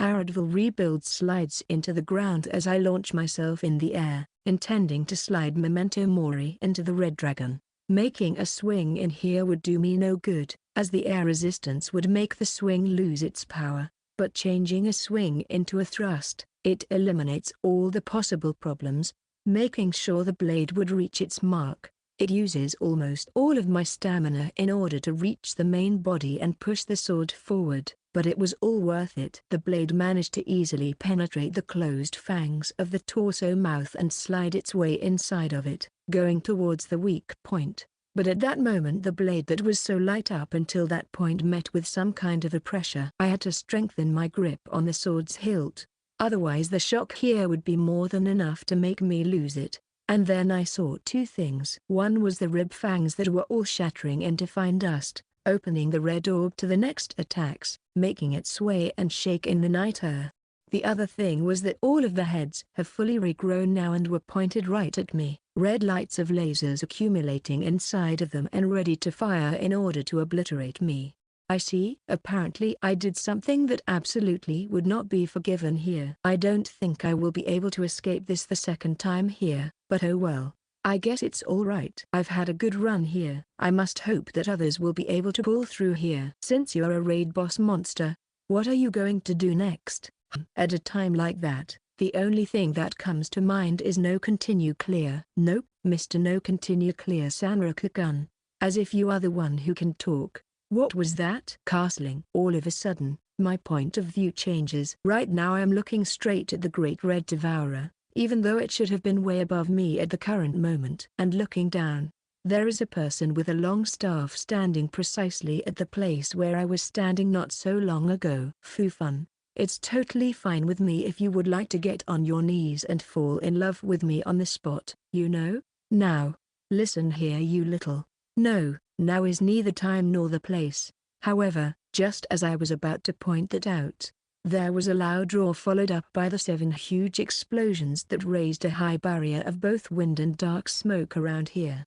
Audiobook rebuild slides into the ground as I launch myself in the air, intending to slide Memento Mori into the red dragon. Making a swing in here would do me no good, as the air resistance would make the swing lose its power, but changing a swing into a thrust, it eliminates all the possible problems, making sure the blade would reach its mark. It uses almost all of my stamina in order to reach the main body and push the sword forward, but it was all worth it. The blade managed to easily penetrate the closed fangs of the torso mouth and slide its way inside of it, going towards the weak point. But at that moment the blade that was so light up until that point met with some kind of a pressure. I had to strengthen my grip on the sword's hilt, otherwise the shock here would be more than enough to make me lose it. And then I saw two things. One was the rib fangs that were all shattering into fine dust, opening the red orb to the next attacks, making it sway and shake in the night air. The other thing was that all of the heads have fully regrown now and were pointed right at me, red lights of lasers accumulating inside of them and ready to fire in order to obliterate me. I see. Apparently I did something that absolutely would not be forgiven here. I don't think I will be able to escape this the second time here, but oh well. I guess it's alright. I've had a good run here. I must hope that others will be able to pull through here. Since you're a raid boss monster, what are you going to do next? At a time like that, the only thing that comes to mind is no continue clear. Nope, Mr. No continue clear Sanraku-kun. As if you are the one who can talk. What was that? Castling. All of a sudden, my point of view changes. Right now I am looking straight at the Great Red Devourer, even though it should have been way above me at the current moment. And looking down, there is a person with a long staff standing precisely at the place where I was standing not so long ago. Foo fun. It's totally fine with me if you would like to get on your knees and fall in love with me on the spot, you know? Now, listen here you little. No, now is neither time nor the place. However, just as I was about to point that out, there was a loud roar followed up by the 7 huge explosions that raised a high barrier of both wind and dark smoke around here.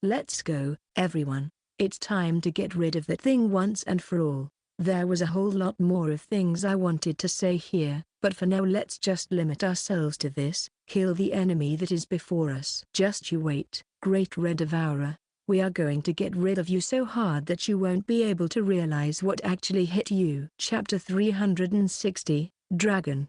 Let's go, everyone. It's time to get rid of that thing once and for all. There was a whole lot more of things I wanted to say here, but for now let's just limit ourselves to this. Kill the enemy that is before us. Just you wait, Great Red Devourer. We are going to get rid of you so hard that you won't be able to realize what actually hit you. Chapter 360, Dragon,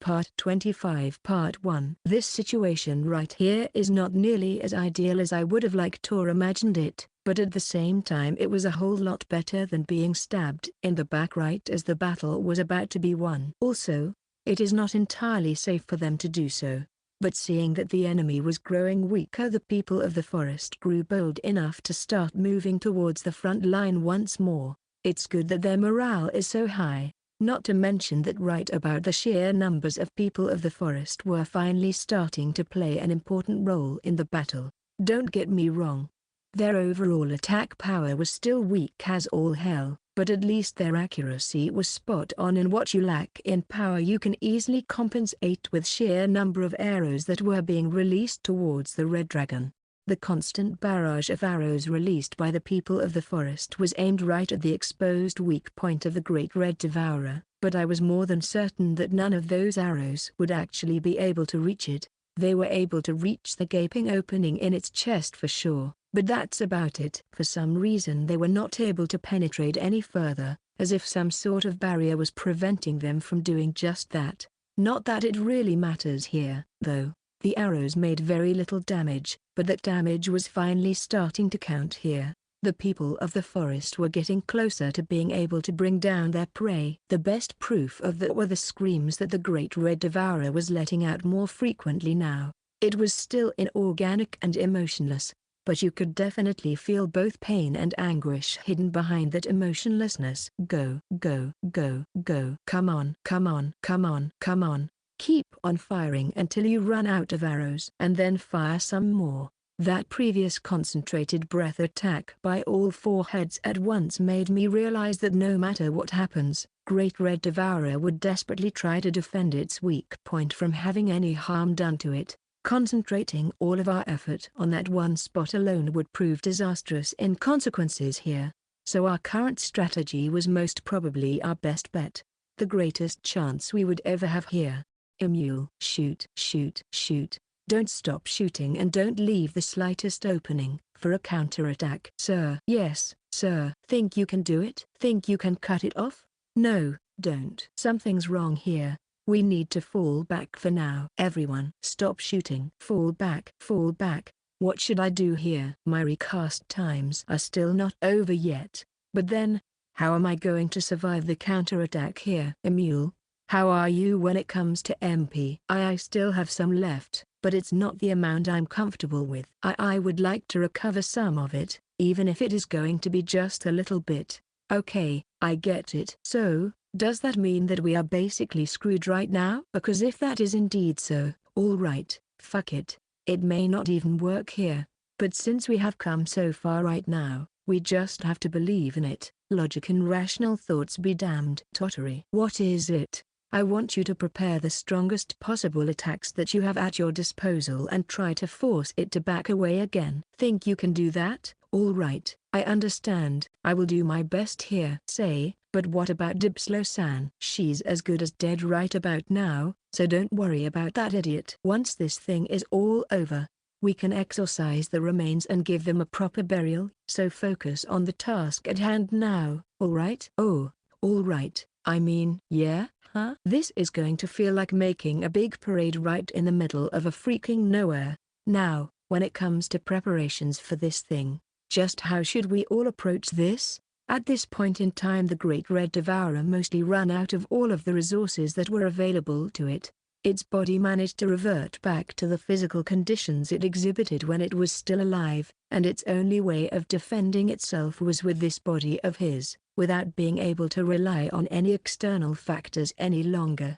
Part 25 Part 1. This situation right here is not nearly as ideal as I would have liked or imagined it, but at the same time it was a whole lot better than being stabbed in the back right as the battle was about to be won. Also, it is not entirely safe for them to do so. But seeing that the enemy was growing weaker, the people of the forest grew bold enough to start moving towards the front line once more. It's good that their morale is so high, not to mention that right about the sheer numbers of people of the forest were finally starting to play an important role in the battle. Don't get me wrong. Their overall attack power was still weak as all hell, but at least their accuracy was spot on, and what you lack in power you can easily compensate with sheer number of arrows that were being released towards the red dragon. The constant barrage of arrows released by the people of the forest was aimed right at the exposed weak point of the great red devourer, but I was more than certain that none of those arrows would actually be able to reach it. They were able to reach the gaping opening in its chest for sure, but that's about it. For some reason they were not able to penetrate any further, as if some sort of barrier was preventing them from doing just that. Not that it really matters here, though. The arrows made very little damage, but that damage was finally starting to count here. The people of the forest were getting closer to being able to bring down their prey. The best proof of that were the screams that the great red devourer was letting out more frequently now. It was still inorganic and emotionless, but you could definitely feel both pain and anguish hidden behind that emotionlessness. Go, go, go, go. Come on, come on, come on, come on. Keep on firing until you run out of arrows, and then fire some more. That previous concentrated breath attack by all four heads at once made me realize that no matter what happens, Great Red Devourer would desperately try to defend its weak point from having any harm done to it. Concentrating all of our effort on that one spot alone would prove disastrous in consequences here. So our current strategy was most probably our best bet. The greatest chance we would ever have here. Emule, shoot, shoot, shoot. Don't stop shooting and don't leave the slightest opening for a counterattack. Sir. Yes, sir. Think you can do it? Think you can cut it off? No, don't. Something's wrong here. We need to fall back for now. Everyone, stop shooting. Fall back. Fall back. What should I do here? My recast times are still not over yet. But then, how am I going to survive the counterattack here? Emule, how are you when it comes to MP? I still have some left, but it's not the amount I'm comfortable with. I would like to recover some of it, even if it is going to be just a little bit. Okay, I get it. So, does that mean that we are basically screwed right now? Because if that is indeed so, alright, fuck it. It may not even work here. But since we have come so far right now, we just have to believe in it. Logic and rational thoughts be damned. Tottery. What is it? I want you to prepare the strongest possible attacks that you have at your disposal and try to force it to back away again. Think you can do that? Alright, I understand. I will do my best here. Say, but what about Dipslo-san? She's as good as dead right about now, so don't worry about that idiot. Once this thing is all over, we can exorcise the remains and give them a proper burial, so focus on the task at hand now, alright? Oh, alright, I mean, yeah? Huh? This is going to feel like making a big parade right in the middle of a freaking nowhere. Now, when it comes to preparations for this thing, just how should we all approach this? At this point in time the Great Red Devourer mostly ran out of all of the resources that were available to it. Its body managed to revert back to the physical conditions it exhibited when it was still alive, and its only way of defending itself was with this body of his, without being able to rely on any external factors any longer.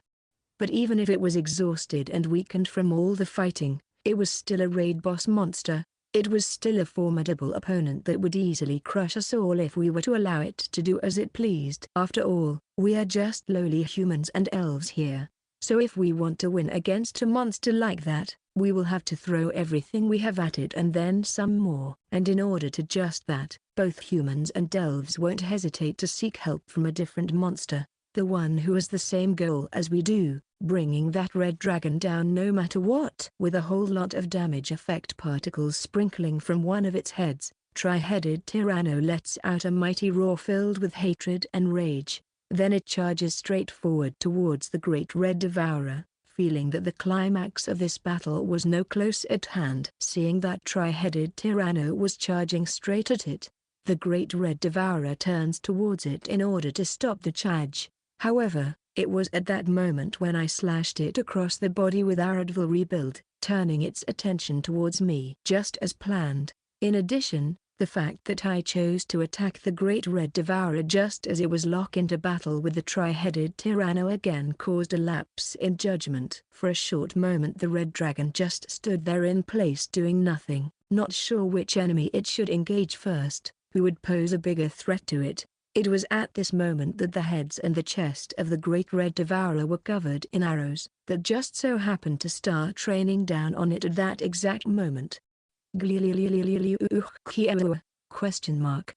But even if it was exhausted and weakened from all the fighting, it was still a raid boss monster. It was still a formidable opponent that would easily crush us all if we were to allow it to do as it pleased. After all, we are just lowly humans and elves here. So if we want to win against a monster like that, we will have to throw everything we have at it and then some more. And in order to just that, both humans and elves won't hesitate to seek help from a different monster, the one who has the same goal as we do, bringing that red dragon down no matter what. With a whole lot of damage effect particles sprinkling from one of its heads, tri-headed Tyranno lets out a mighty roar filled with hatred and rage. Then it charges straight forward towards the Great Red Devourer, feeling that the climax of this battle was no close at hand. Seeing that tri-headed Tyranno was charging straight at it, the Great Red Devourer turns towards it in order to stop the charge. However, it was at that moment when I slashed it across the body with Audiobook rebuild, turning its attention towards me. Just as planned. In addition, the fact that I chose to attack the Great Red Devourer just as it was locked into battle with the tri-headed Tyranno again caused a lapse in judgment. For a short moment the Red Dragon just stood there in place doing nothing, not sure which enemy it should engage first, who would pose a bigger threat to it. It was at this moment that the heads and the chest of the great red devourer were covered in arrows that just so happened to start raining down on it at that exact moment. Question mark.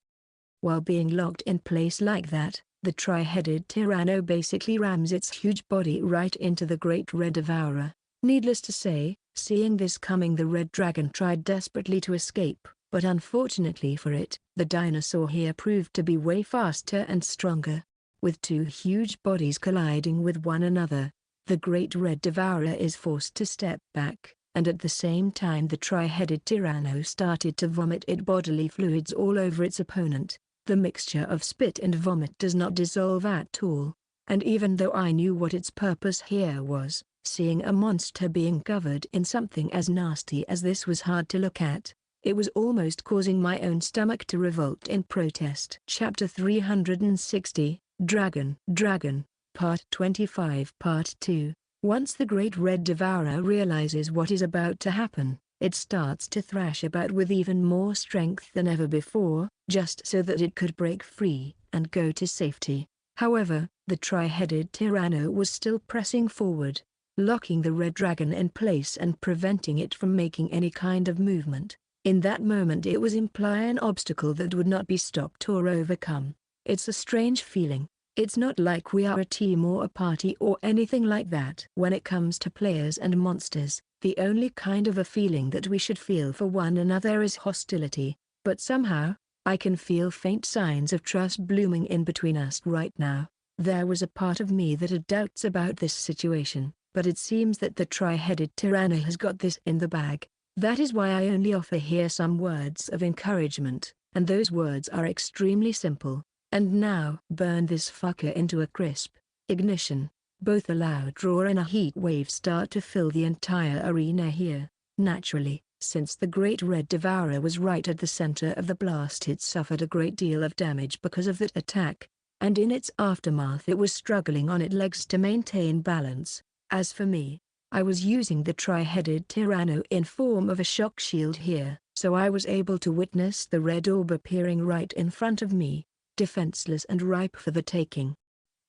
While being locked in place like that, the tri-headed tyranno basically rams its huge body right into the great red devourer. Needless to say, seeing this coming, the red dragon tried desperately to escape, but unfortunately for it, the dinosaur here proved to be way faster and stronger. With two huge bodies colliding with one another, the great red devourer is forced to step back, and at the same time the tri-headed tyranno started to vomit its bodily fluids all over its opponent. The mixture of spit and vomit does not dissolve at all, and even though I knew what its purpose here was, seeing a monster being covered in something as nasty as this was hard to look at. It was almost causing my own stomach to revolt in protest. Chapter 360, Dragon, Part 25 Part 2. Once the great red devourer realizes what is about to happen, it starts to thrash about with even more strength than ever before, just so that it could break free and go to safety. However, the tri-headed tyranno was still pressing forward, locking the red dragon in place and preventing it from making any kind of movement. In that moment it was imply an obstacle that would not be stopped or overcome. It's a strange feeling. It's not like we are a team or a party or anything like that. When it comes to players and monsters, the only kind of a feeling that we should feel for one another is hostility, but somehow, I can feel faint signs of trust blooming in between us right now. There was a part of me that had doubts about this situation, but it seems that the tri-headed tyranno has got this in the bag. That is why I only offer here some words of encouragement, and those words are extremely simple. And now, burn this fucker into a crisp. Ignition. Both a loud roar and a heat wave start to fill the entire arena here. Naturally, since the great red devourer was right at the center of the blast, it suffered a great deal of damage because of that attack, and in its aftermath it was struggling on its legs to maintain balance. As for me, I was using the tri-headed tyranno in form of a shock shield here, so I was able to witness the red orb appearing right in front of me, defenseless and ripe for the taking.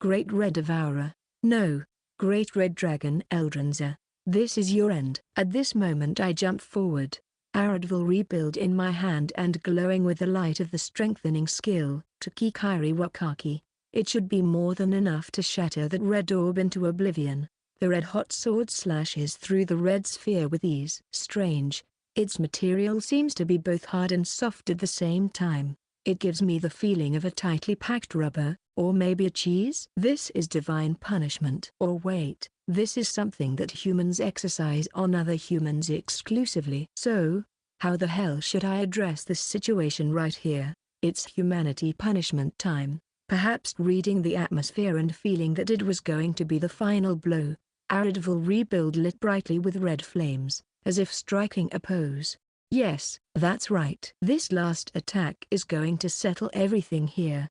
Great red devourer, no, great red dragon Eldrinza, this is your end. At this moment I jump forward, Audiobook rebuild in my hand and glowing with the light of the strengthening skill, Takikiri Wakaki. It should be more than enough to shatter that red orb into oblivion. The red-hot sword slashes through the red sphere with ease. Strange, its material seems to be both hard and soft at the same time. It gives me the feeling of a tightly packed rubber, or maybe a cheese. This is divine punishment. Or wait, this is something that humans exercise on other humans exclusively. So, how the hell should I address this situation right here? It's humanity punishment time. Perhaps reading the atmosphere and feeling that it was going to be the final blow. Audiobook rebuild lit brightly with red flames, as if striking a pose. Yes, that's right. This last attack is going to settle everything here.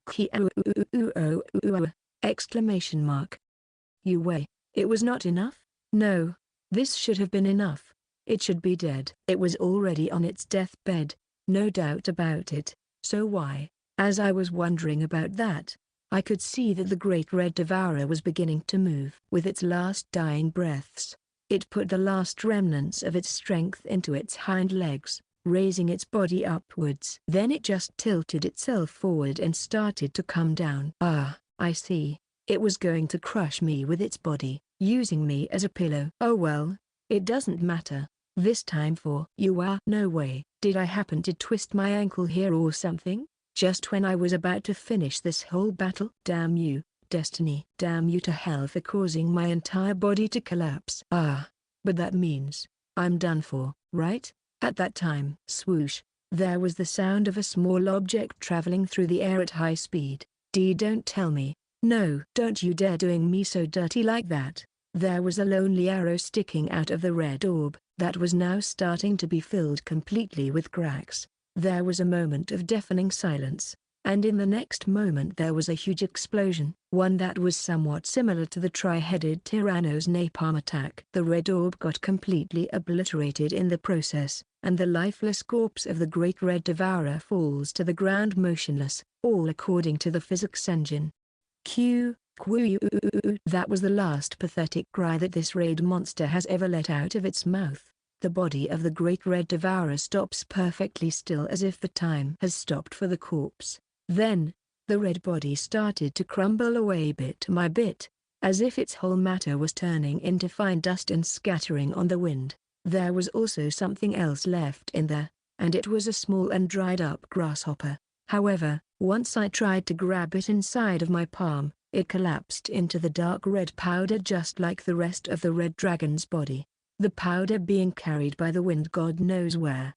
Exclamation mark. You way. It was not enough? No. This should have been enough. It should be dead. It was already on its deathbed, no doubt about it. So why? As I was wondering about that, I could see that the great red devourer was beginning to move. With its last dying breaths, it put the last remnants of its strength into its hind legs, raising its body upwards. Then it just tilted itself forward and started to come down. Ah, I see. It was going to crush me with its body, using me as a pillow. Oh well, it doesn't matter. This time for you are no way. Did I happen to twist my ankle here or something? Just when I was about to finish this whole battle? Damn you, destiny. Damn you to hell for causing my entire body to collapse. Ah, but that means I'm done for, right? At that time, swoosh, there was the sound of a small object traveling through the air at high speed. Don't tell me. No, don't you dare doing me so dirty like that. There was a lonely arrow sticking out of the red orb, that was now starting to be filled completely with cracks. There was a moment of deafening silence, and in the next moment there was a huge explosion, one that was somewhat similar to the tri-headed tyranno's napalm attack. The red orb got completely obliterated in the process, and the lifeless corpse of the great red devourer falls to the ground motionless, all according to the physics engine. That was the last pathetic cry that this raid monster has ever let out of its mouth. The body of the great red devourer stops perfectly still as if the time has stopped for the corpse. Then, the red body started to crumble away bit by bit, as if its whole matter was turning into fine dust and scattering on the wind. There was also something else left in there, and it was a small and dried-up grasshopper. However, once I tried to grab it inside of my palm, it collapsed into the dark red powder just like the rest of the red dragon's body, the powder being carried by the wind God knows where.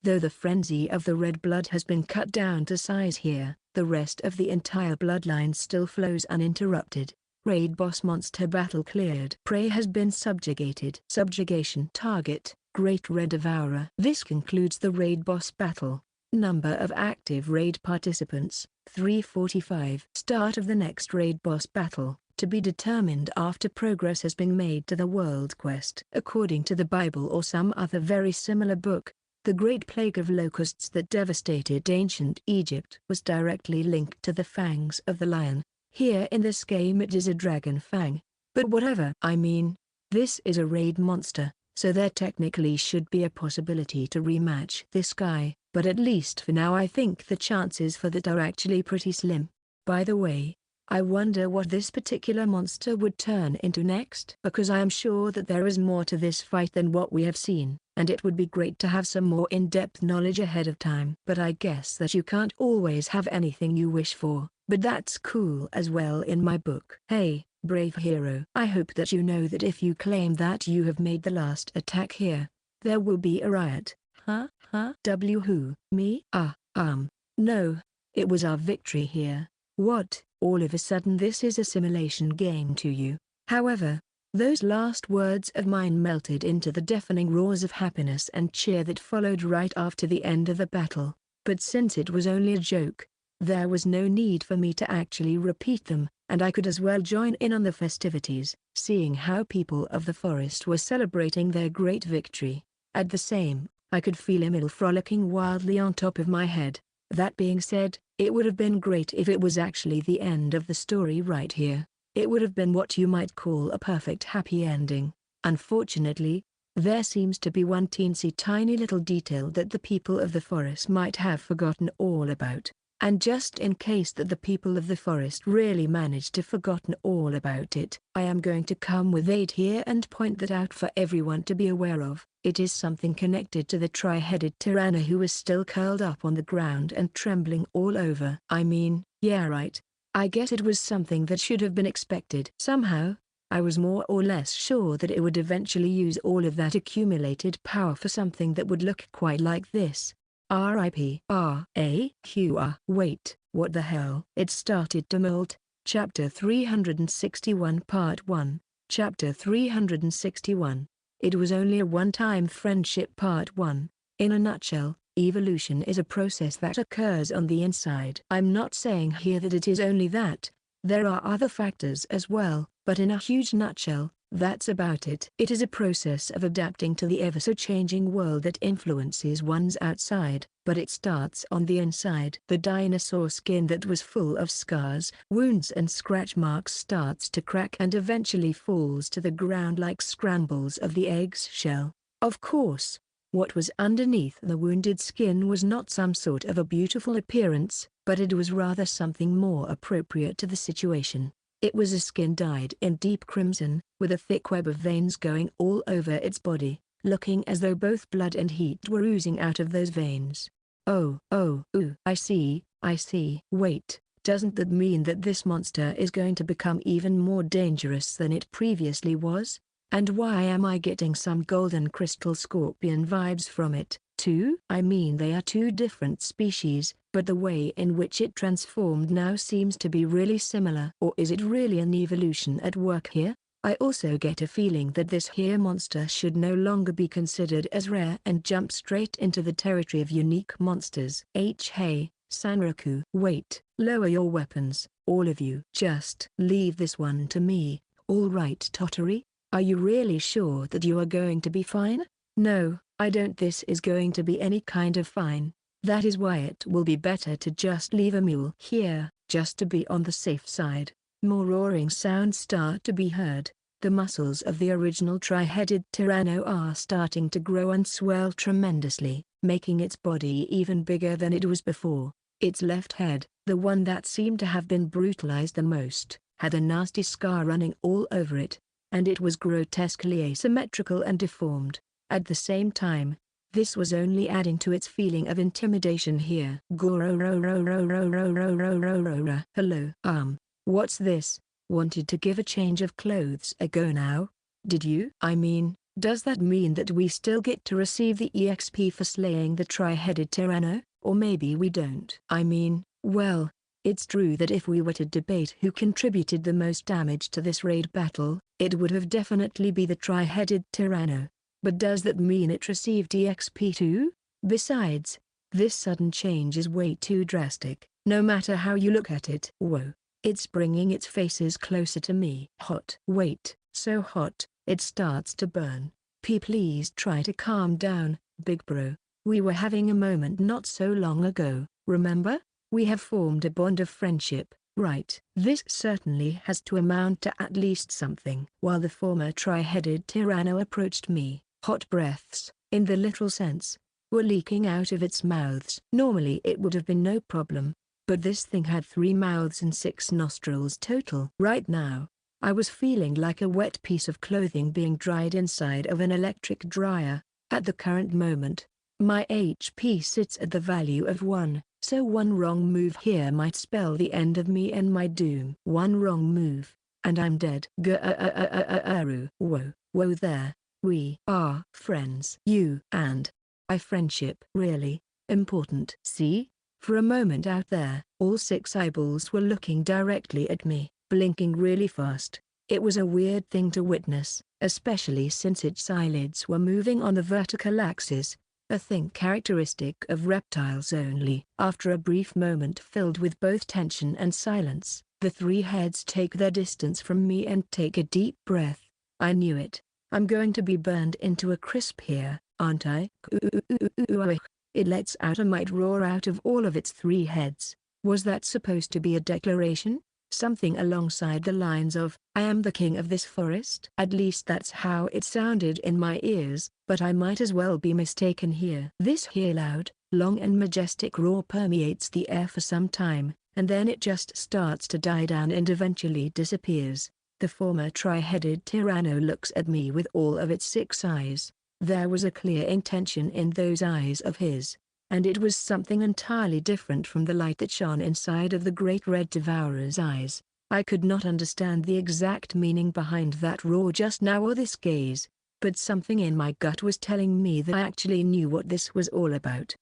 Though the frenzy of the red blood has been cut down to size here, the rest of the entire bloodline still flows uninterrupted. Raid boss monster battle cleared. Prey has been subjugated. Subjugation target, Great Red Devourer. This concludes the raid boss battle. Number of active raid participants, 345. Start of the next raid boss battle, to be determined after progress has been made to the world quest. According to the Bible or some other very similar book, the great plague of locusts that devastated ancient Egypt was directly linked to the fangs of the lion. Here in this game it is a dragon fang. But whatever. I mean, this is a raid monster, so there technically should be a possibility to rematch this guy, but at least for now I think the chances for that are actually pretty slim. By the way, I wonder what this particular monster would turn into next. Because I am sure that there is more to this fight than what we have seen, and it would be great to have some more in-depth knowledge ahead of time. But I guess that you can't always have anything you wish for, but that's cool as well in my book. Hey, brave hero. I hope that you know that if you claim that you have made the last attack here, there will be a riot. Huh? Who? Me? No. It was our victory here. What? All of a sudden this is a simulation game to you. However, those last words of mine melted into the deafening roars of happiness and cheer that followed right after the end of the battle. But since it was only a joke, there was no need for me to actually repeat them, and I could as well join in on the festivities, seeing how people of the forest were celebrating their great victory. At the same, I could feel Emil frolicking wildly on top of my head. That being said, it would have been great if it was actually the end of the story right here. It would have been what you might call a perfect happy ending. Unfortunately, there seems to be one teensy tiny little detail that the people of the forest might have forgotten all about. And just in case that the people of the forest really managed to forgotten all about it, I am going to come with aid here and point that out for everyone to be aware of. It is something connected to the tri-headed tyranna who is still curled up on the ground and trembling all over. I mean, yeah right. I guess it was something that should have been expected. Somehow, I was more or less sure that it would eventually use all of that accumulated power for something that would look quite like this. RIP. Wait, what the hell? It started to molt. Chapter 361 Part 1. Chapter 361. It was only a one-time friendship. Part 1. In a nutshell, evolution is a process that occurs on the inside. I'm not saying here that it is only that. There are other factors as well, but in a huge nutshell, that's about it. It is a process of adapting to the ever-so-changing world that influences one's outside, but it starts on the inside. The dinosaur skin that was full of scars, wounds and scratch marks starts to crack and eventually falls to the ground like scrambles of the egg's shell. Of course, what was underneath the wounded skin was not some sort of a beautiful appearance, but it was rather something more appropriate to the situation. It was a skin dyed in deep crimson, with a thick web of veins going all over its body, looking as though both blood and heat were oozing out of those veins. I see. Wait, doesn't that mean that this monster is going to become even more dangerous than it previously was? And why am I getting some golden crystal scorpion vibes from it, too? I mean they are two different species, but the way in which it transformed now seems to be really similar. Or is it really an evolution at work here? I also get a feeling that this here monster should no longer be considered as rare and jump straight into the territory of unique monsters. Hey, Sanraku. Wait, lower your weapons, all of you. Just leave this one to me, all right Tottori? Are you really sure that you are going to be fine? No, I don't. This is going to be any kind of fine. That is why it will be better to just leave a mule here, just to be on the safe side. More roaring sounds start to be heard. The muscles of the original tri-headed Tyranno are starting to grow and swell tremendously, making its body even bigger than it was before. Its left head, the one that seemed to have been brutalized the most, had a nasty scar running all over it, and it was grotesquely asymmetrical and deformed. At the same time, this was only adding to its feeling of intimidation here. Hello. What's this? Wanted to give a change of clothes ago now? Did you? I mean, does that mean that we still get to receive the EXP for slaying the tri-headed Tyranno? Or maybe we don't. I mean, well, it's true that if we were to debate who contributed the most damage to this raid battle, it would have definitely be the tri-headed Tyranno. But does that mean it received EXP too? Besides, this sudden change is way too drastic, no matter how you look at it. Whoa. It's bringing its faces closer to me. Hot. Wait, so hot, it starts to burn. Please try to calm down, big bro. We were having a moment not so long ago, remember? We have formed a bond of friendship, right? This certainly has to amount to at least something. While the former tri-headed Tyranno approached me, hot breaths, in the literal sense, were leaking out of its mouths. Normally it would have been no problem, but this thing had 3 mouths and 6 nostrils total. Right now, I was feeling like a wet piece of clothing being dried inside of an electric dryer. At the current moment, my HP sits at the value of 1, so one wrong move here might spell the end of me and my doom. One wrong move, and I'm dead. Whoa there, we are friends. You and I friendship really important. See? For a moment out there, all 6 eyeballs were looking directly at me, blinking really fast. It was a weird thing to witness, especially since its eyelids were moving on the vertical axis, a thing characteristic of reptiles only. After a brief moment filled with both tension and silence, the 3 heads take their distance from me and take a deep breath. I knew it. I'm going to be burned into a crisp here, aren't I? It lets out a might roar out of all of its 3 heads. Was that supposed to be a declaration? Something alongside the lines of, "I am the king of this forest"? At least that's how it sounded in my ears, but I might as well be mistaken here. This here loud, long and majestic roar permeates the air for some time, and then it just starts to die down and eventually disappears. The former tri-headed Tyranno looks at me with all of its 6 eyes. There was a clear intention in those eyes of his, and it was something entirely different from the light that shone inside of the great red devourer's eyes. I could not understand the exact meaning behind that roar just now or this gaze, but something in my gut was telling me that I actually knew what this was all about.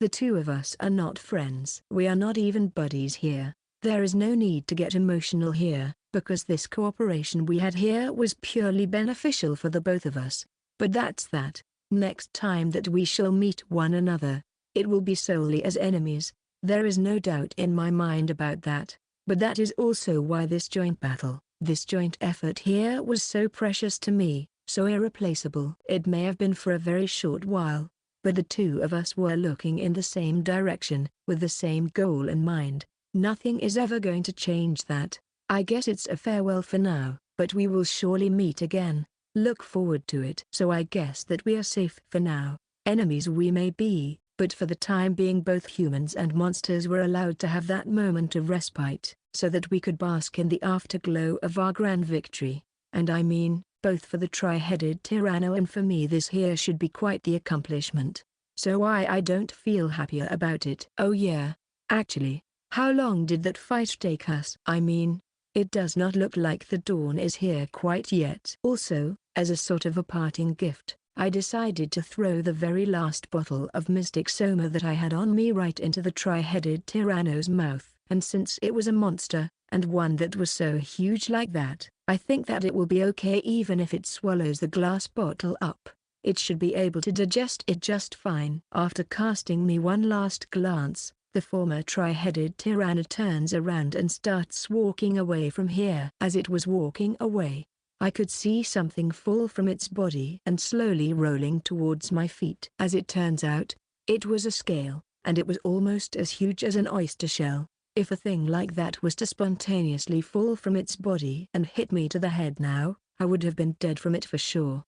The 2 of us are not friends. We are not even buddies here. There is no need to get emotional here, because this cooperation we had here was purely beneficial for the both of us. But that's that. Next time that we shall meet one another, it will be solely as enemies. There is no doubt in my mind about that. But that is also why this joint battle, this joint effort here was so precious to me, so irreplaceable. It may have been for a very short while, but the 2 of us were looking in the same direction, with the same goal in mind. Nothing is ever going to change that. I guess it's a farewell for now, but we will surely meet again. Look forward to it. So I guess that we are safe for now. Enemies we may be, but for the time being both humans and monsters were allowed to have that moment of respite, so that we could bask in the afterglow of our grand victory. And I mean, both for the tri-headed Tyranno and for me this here should be quite the accomplishment. So I don't feel happier about it. Oh yeah, actually, how long did that fight take us? I mean, it does not look like the dawn is here quite yet. Also, as a sort of a parting gift, I decided to throw the very last bottle of Mystic Soma that I had on me right into the tri-headed Tyranno's mouth. And since it was a monster, and one that was so huge like that, I think that it will be okay even if it swallows the glass bottle up. It should be able to digest it just fine. After casting me one last glance, the former tri-headed Tyranno turns around and starts walking away from here. As it was walking away, I could see something fall from its body and slowly rolling towards my feet. As it turns out, it was a scale, and it was almost as huge as an oyster shell. If a thing like that was to spontaneously fall from its body and hit me to the head now, I would have been dead from it for sure.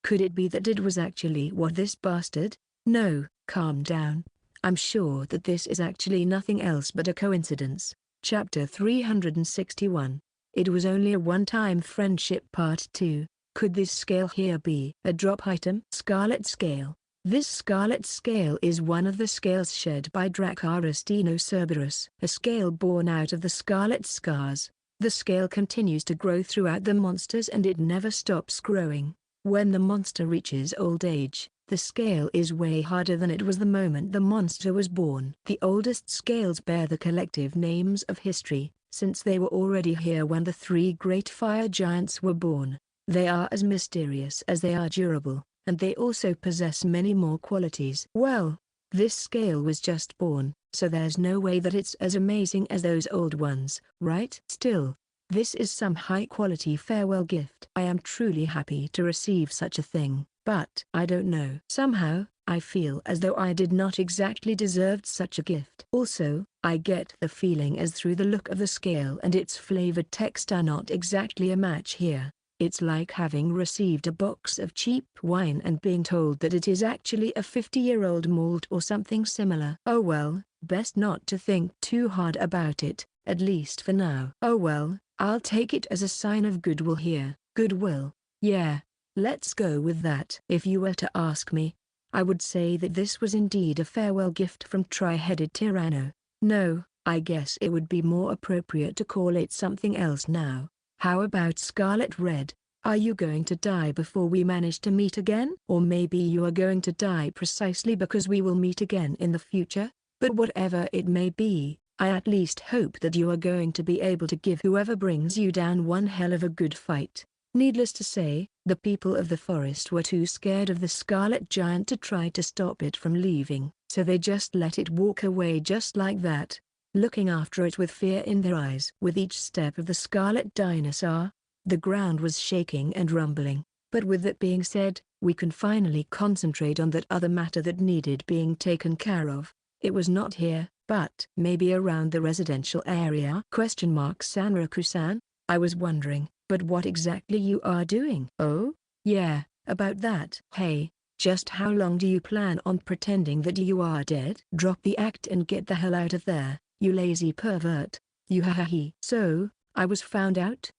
Could it be that it was actually what this bastard? No, calm down. I'm sure that this is actually nothing else but a coincidence. Chapter 361. It was only a one-time friendship. Part 2. Could this scale here be a drop item? Scarlet Scale. This scarlet scale is one of the scales shed by Dracarys Dinocerberus, a scale born out of the scarlet scars. The scale continues to grow throughout the monsters and it never stops growing. When the monster reaches old age, the scale is way harder than it was the moment the monster was born. The oldest scales bear the collective names of history, since they were already here when the three great fire giants were born. They are as mysterious as they are durable, and they also possess many more qualities. Well, this scale was just born, so there's no way that it's as amazing as those old ones, right? Still, this is some high-quality farewell gift. I am truly happy to receive such a thing, but I don't know. Somehow, I feel as though I did not exactly deserve such a gift. Also, I get the feeling as through the look of the scale and its flavored text are not exactly a match here. It's like having received a box of cheap wine and being told that it is actually a 50-year-old malt or something similar. Oh well, best not to think too hard about it, at least for now. Oh well, I'll take it as a sign of goodwill here. Goodwill? Yeah, let's go with that. If you were to ask me, I would say that this was indeed a farewell gift from Tri-Headed Tyranno. No, I guess it would be more appropriate to call it something else now. How about Scarlet Red? Are you going to die before we manage to meet again? Or maybe you are going to die precisely because we will meet again in the future? But whatever it may be, I at least hope that you are going to be able to give whoever brings you down one hell of a good fight. Needless to say, the people of the forest were too scared of the Scarlet Giant to try to stop it from leaving, so they just let it walk away just like that, looking after it with fear in their eyes. With each step of the Scarlet Dinosaur, the ground was shaking and rumbling. But with that being said, we can finally concentrate on that other matter that needed being taken care of. It was not here, but maybe around the residential area? Sanraku-san, I was wondering, but what exactly you are doing? Oh? Yeah, about that. Hey, just how long do you plan on pretending that you are dead? Drop the act and get the hell out of there, you lazy pervert. You ha-ha-he. So, I was found out?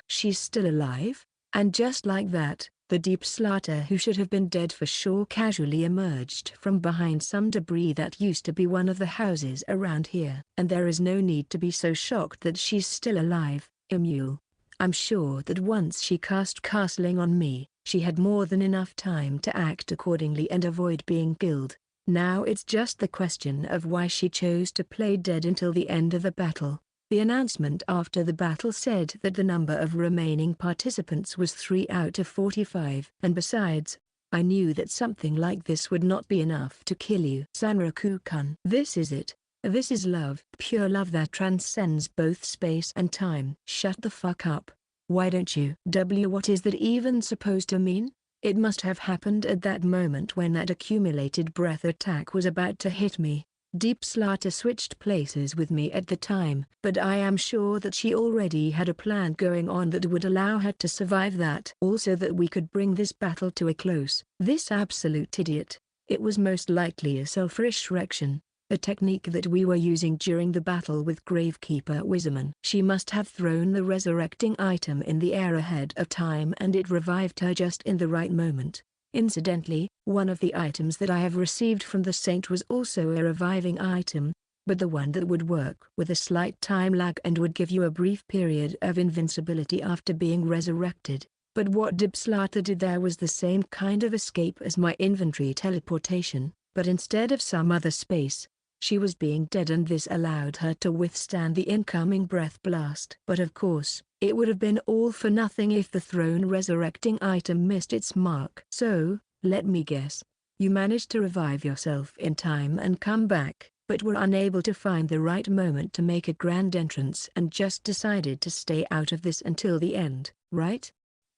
She's still alive? And just like that, the deep slaughter who should have been dead for sure casually emerged from behind some debris that used to be one of the houses around here. And there is no need to be so shocked that she's still alive, Emule. I'm sure that once she cast castling on me, she had more than enough time to act accordingly and avoid being killed. Now it's just the question of why she chose to play dead until the end of the battle. The announcement after the battle said that the number of remaining participants was 3 out of 45. And besides, I knew that something like this would not be enough to kill you. Sanraku-kun. This is it. This is love. Pure love that transcends both space and time. Shut the fuck up. Why don't you? What is that even supposed to mean? It must have happened at that moment when that accumulated breath attack was about to hit me. Deep Slaughter switched places with me at the time, but I am sure that she already had a plan going on that would allow her to survive that. Also that we could bring this battle to a close. This absolute idiot. It was most likely a self-resurrection, a technique that we were using during the battle with Gravekeeper Wiseman. She must have thrown the resurrecting item in the air ahead of time and it revived her just in the right moment. Incidentally, one of the items that I have received from the Saint was also a reviving item, but the one that would work with a slight time lag and would give you a brief period of invincibility after being resurrected. But what Deep Slaughter did there was the same kind of escape as my inventory teleportation, but instead of some other space, she was being dead and this allowed her to withstand the incoming breath blast. But of course, it would have been all for nothing if the thrown resurrecting item missed its mark. So, let me guess. You managed to revive yourself in time and come back, but were unable to find the right moment to make a grand entrance and just decided to stay out of this until the end. right?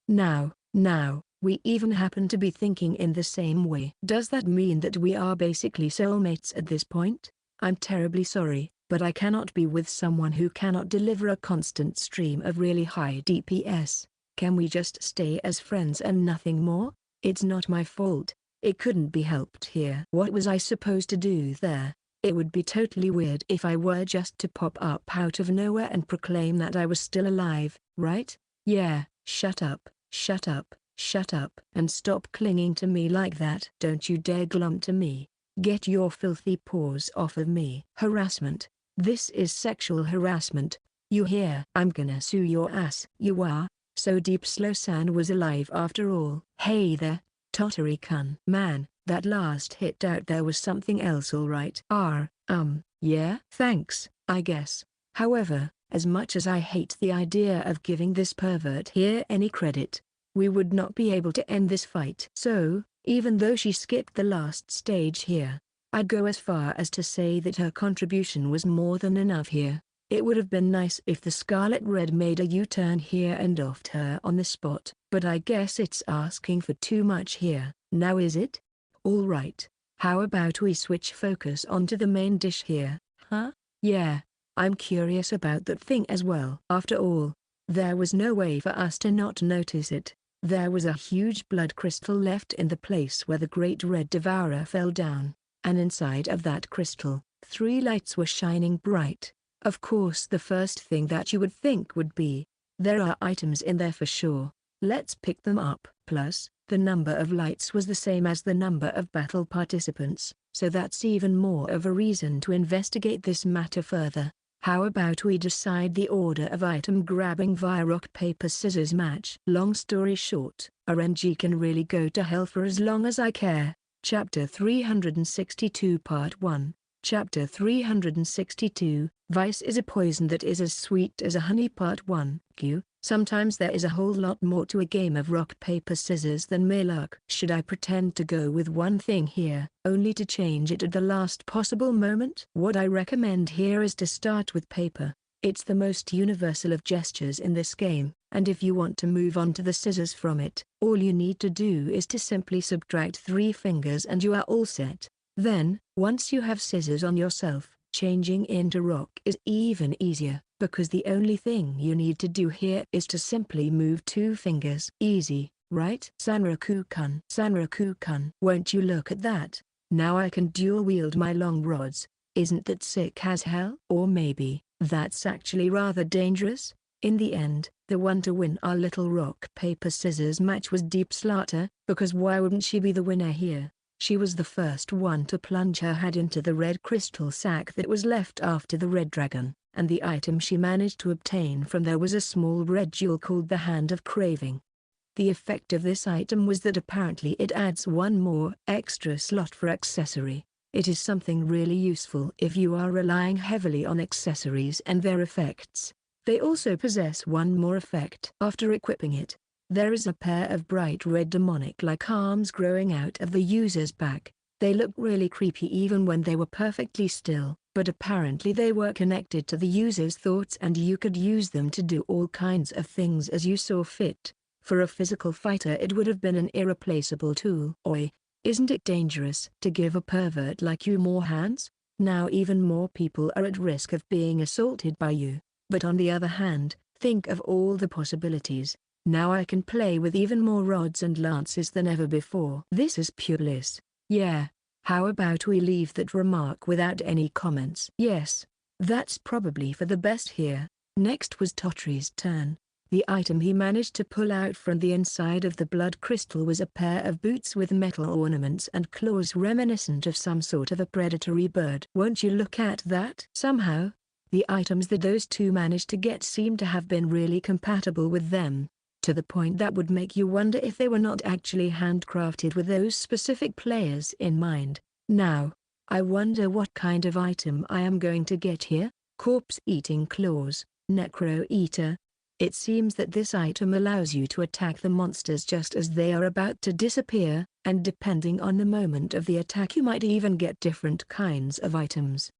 Now, we even happen to be thinking in the same way. Does that mean that we are basically soulmates at this point? I'm terribly sorry, but I cannot be with someone who cannot deliver a constant stream of really high DPS. Can we just stay as friends and nothing more? It's not my fault. It couldn't be helped here. What was I supposed to do there? It would be totally weird if I were just to pop up out of nowhere and proclaim that I was still alive, right? Yeah, shut up, and stop clinging to me like that. Don't you dare glom to me. Get your filthy paws off of me. Harassment. This is sexual harassment. You hear? I'm gonna sue your ass. You are? So Deep Slow San was alive after all. Hey there, Tottery-kun. Man, that last hit out there was something else alright. Yeah? Thanks, I guess. However, as much as I hate the idea of giving this pervert here any credit, we would not be able to end this fight. So, even though she skipped the last stage here, I'd go as far as to say that her contribution was more than enough here. It would have been nice if the Scarlet Red made a U-turn here and offed her on the spot, but I guess it's asking for too much here. Now is it? Alright, how about we switch focus onto the main dish here, huh? Yeah, I'm curious about that thing as well. After all, there was no way for us to not notice it. There was a huge blood crystal left in the place where the Great Red Devourer fell down, and inside of that crystal, 3 lights were shining bright. Of course, the first thing that you would think would be, there are items in there for sure, let's pick them up. Plus, the number of lights was the same as the number of battle participants, so that's even more of a reason to investigate this matter further. How about we decide the order of item grabbing via rock paper scissors match? Long story short, RNG can really go to hell for as long as I care. Chapter 362 Part 1. Chapter 362, Vice is a poison that is as sweet as a honey. Part 1. Sometimes there is a whole lot more to a game of rock paper scissors than mere luck. Should I pretend to go with one thing here, only to change it at the last possible moment? What I recommend here is to start with paper. It's the most universal of gestures in this game, and if you want to move on to the scissors from it, all you need to do is to simply subtract 3 fingers and you are all set. Then, once you have scissors on yourself, changing into rock is even easier, because the only thing you need to do here is to simply move 2 fingers. Easy, right? Sanraku-kun, won't you look at that? Now I can dual wield my long rods. Isn't that sick as hell? Or maybe, that's actually rather dangerous? In the end, the one to win our little rock paper scissors match was Deep Slaughter, because why wouldn't she be the winner here? She was the first one to plunge her head into the red crystal sack that was left after the red dragon, and the item she managed to obtain from there was a small red jewel called the Hand of Craving. The effect of this item was that apparently it adds 1 more extra slot for accessory. It is something really useful if you are relying heavily on accessories and their effects. They also possess 1 more effect. After equipping it, there is a pair of bright red demonic-like arms growing out of the user's back. They look really creepy even when they were perfectly still, but apparently they were connected to the user's thoughts and you could use them to do all kinds of things as you saw fit. For a physical fighter it would have been an irreplaceable tool. Oi, isn't it dangerous to give a pervert like you more hands? Now even more people are at risk of being assaulted by you. But on the other hand, think of all the possibilities. Now I can play with even more rods and lances than ever before. This is pure bliss. Yeah. How about we leave that remark without any comments? Yes. That's probably for the best here. Next was Tottery's turn. The item he managed to pull out from the inside of the blood crystal was a pair of boots with metal ornaments and claws reminiscent of some sort of a predatory bird. Won't you look at that? Somehow, the items that those two managed to get seem to have been really compatible with them, to the point that would make you wonder if they were not actually handcrafted with those specific players in mind. Now, I wonder what kind of item I am going to get here. Corpse-eating claws, Necro Eater. It seems that this item allows you to attack the monsters just as they are about to disappear, and depending on the moment of the attack you might even get different kinds of items.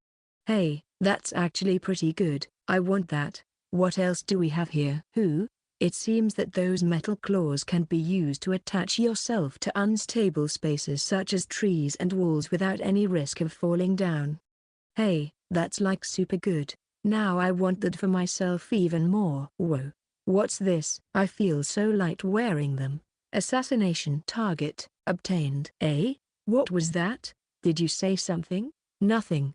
Hey, that's actually pretty good. I want that. What else do we have here? It seems that those metal claws can be used to attach yourself to unstable spaces such as trees and walls without any risk of falling down. Hey, that's like super good. Now I want that for myself even more. Whoa. What's this? I feel so light wearing them. Assassination target obtained. Eh? What was that? Did you say something? Nothing.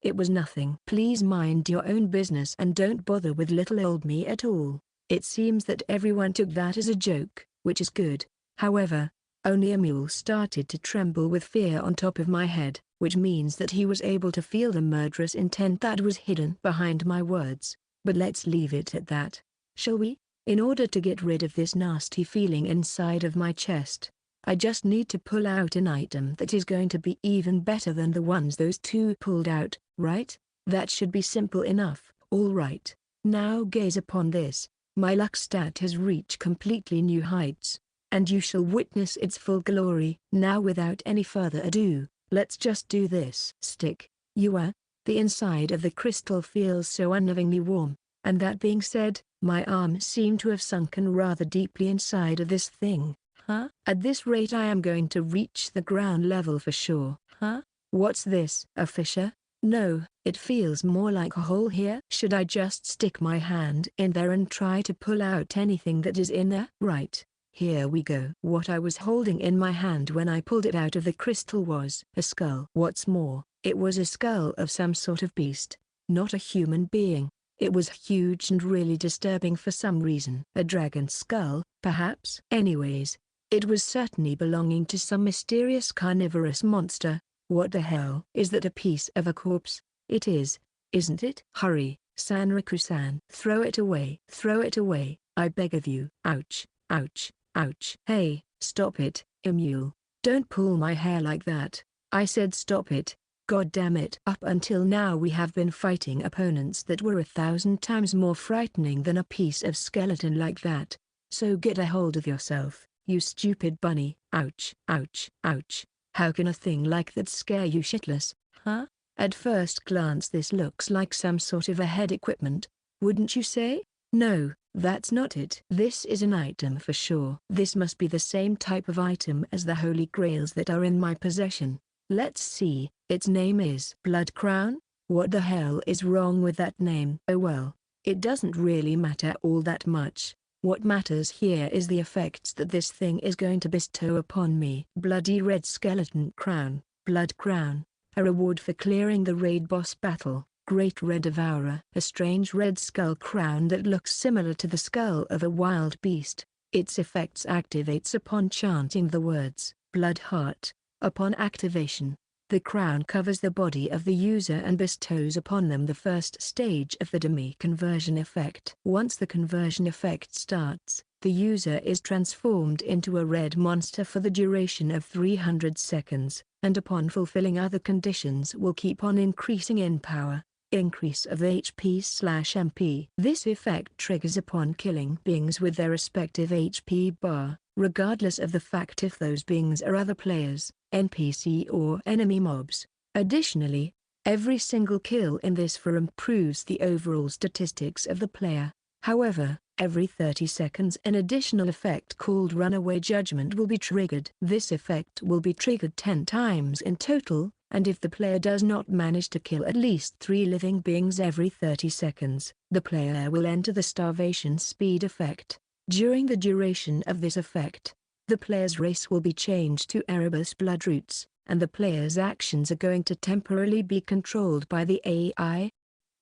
It was nothing. Please mind your own business and don't bother with little old me at all. It seems that everyone took that as a joke, which is good. However, only a mule started to tremble with fear on top of my head, which means that he was able to feel the murderous intent that was hidden behind my words. But let's leave it at that. Shall we? In order to get rid of this nasty feeling inside of my chest, I just need to pull out an item that is going to be even better than the ones those two pulled out, right? That should be simple enough. All right. Now gaze upon this. My luck stat has reached completely new heights, and you shall witness its full glory. Now without any further ado, let's just do this. Stick. The inside of the crystal feels so unnervingly warm, and that being said, my arms seem to have sunken rather deeply inside of this thing. Huh? At this rate I am going to reach the ground level for sure. Huh? What's this? A fissure? No, it feels more like a hole here. Should I just stick my hand in there and try to pull out anything that is in there? Right. Here we go. What I was holding in my hand when I pulled it out of the crystal was a skull. What's more, it was a skull of some sort of beast, not a human being. It was huge and really disturbing for some reason. A dragon skull, perhaps? Anyways, it was certainly belonging to some mysterious carnivorous monster. What the hell? Is that a piece of a corpse? It is, isn't it? Hurry, Sanriku-san. Throw it away. Throw it away, I beg of you. Ouch, ouch, ouch. Hey, stop it, Emule. Don't pull my hair like that. I said stop it. God damn it. Up until now we have been fighting opponents that were 1,000 times more frightening than a piece of skeleton like that. So get a hold of yourself, you stupid bunny. Ouch, ouch, ouch. How can a thing like that scare you shitless, huh? At first glance this looks like some sort of a head equipment, wouldn't you say? No, that's not it. This is an item for sure. This must be the same type of item as the holy grails that are in my possession. Let's see, its name is Blood Crown? What the hell is wrong with that name? Oh well, it doesn't really matter all that much. What matters here is the effects that this thing is going to bestow upon me. Bloody Red Skeleton Crown, Blood Crown, a reward for clearing the raid boss battle. Great Red Devourer, a strange red skull crown that looks similar to the skull of a wild beast. Its effects activates upon chanting the words, Blood Heart. Upon activation, the crown covers the body of the user and bestows upon them the first stage of the demi-conversion effect. Once the conversion effect starts, the user is transformed into a red monster for the duration of 300 seconds, and upon fulfilling other conditions will keep on increasing in power. Increase of HP/MP. This effect triggers upon killing beings with their respective HP bar, regardless of the fact if those beings are other players, NPC or enemy mobs. Additionally, every single kill in this for improves the overall statistics of the player. However, every 30 seconds an additional effect called Runaway Judgment will be triggered. This effect will be triggered 10 times in total, and if the player does not manage to kill at least 3 living beings every 30 seconds, the player will enter the starvation speed effect. During the duration of this effect, the player's race will be changed to Erebus Bloodroots, and the player's actions are going to temporarily be controlled by the AI.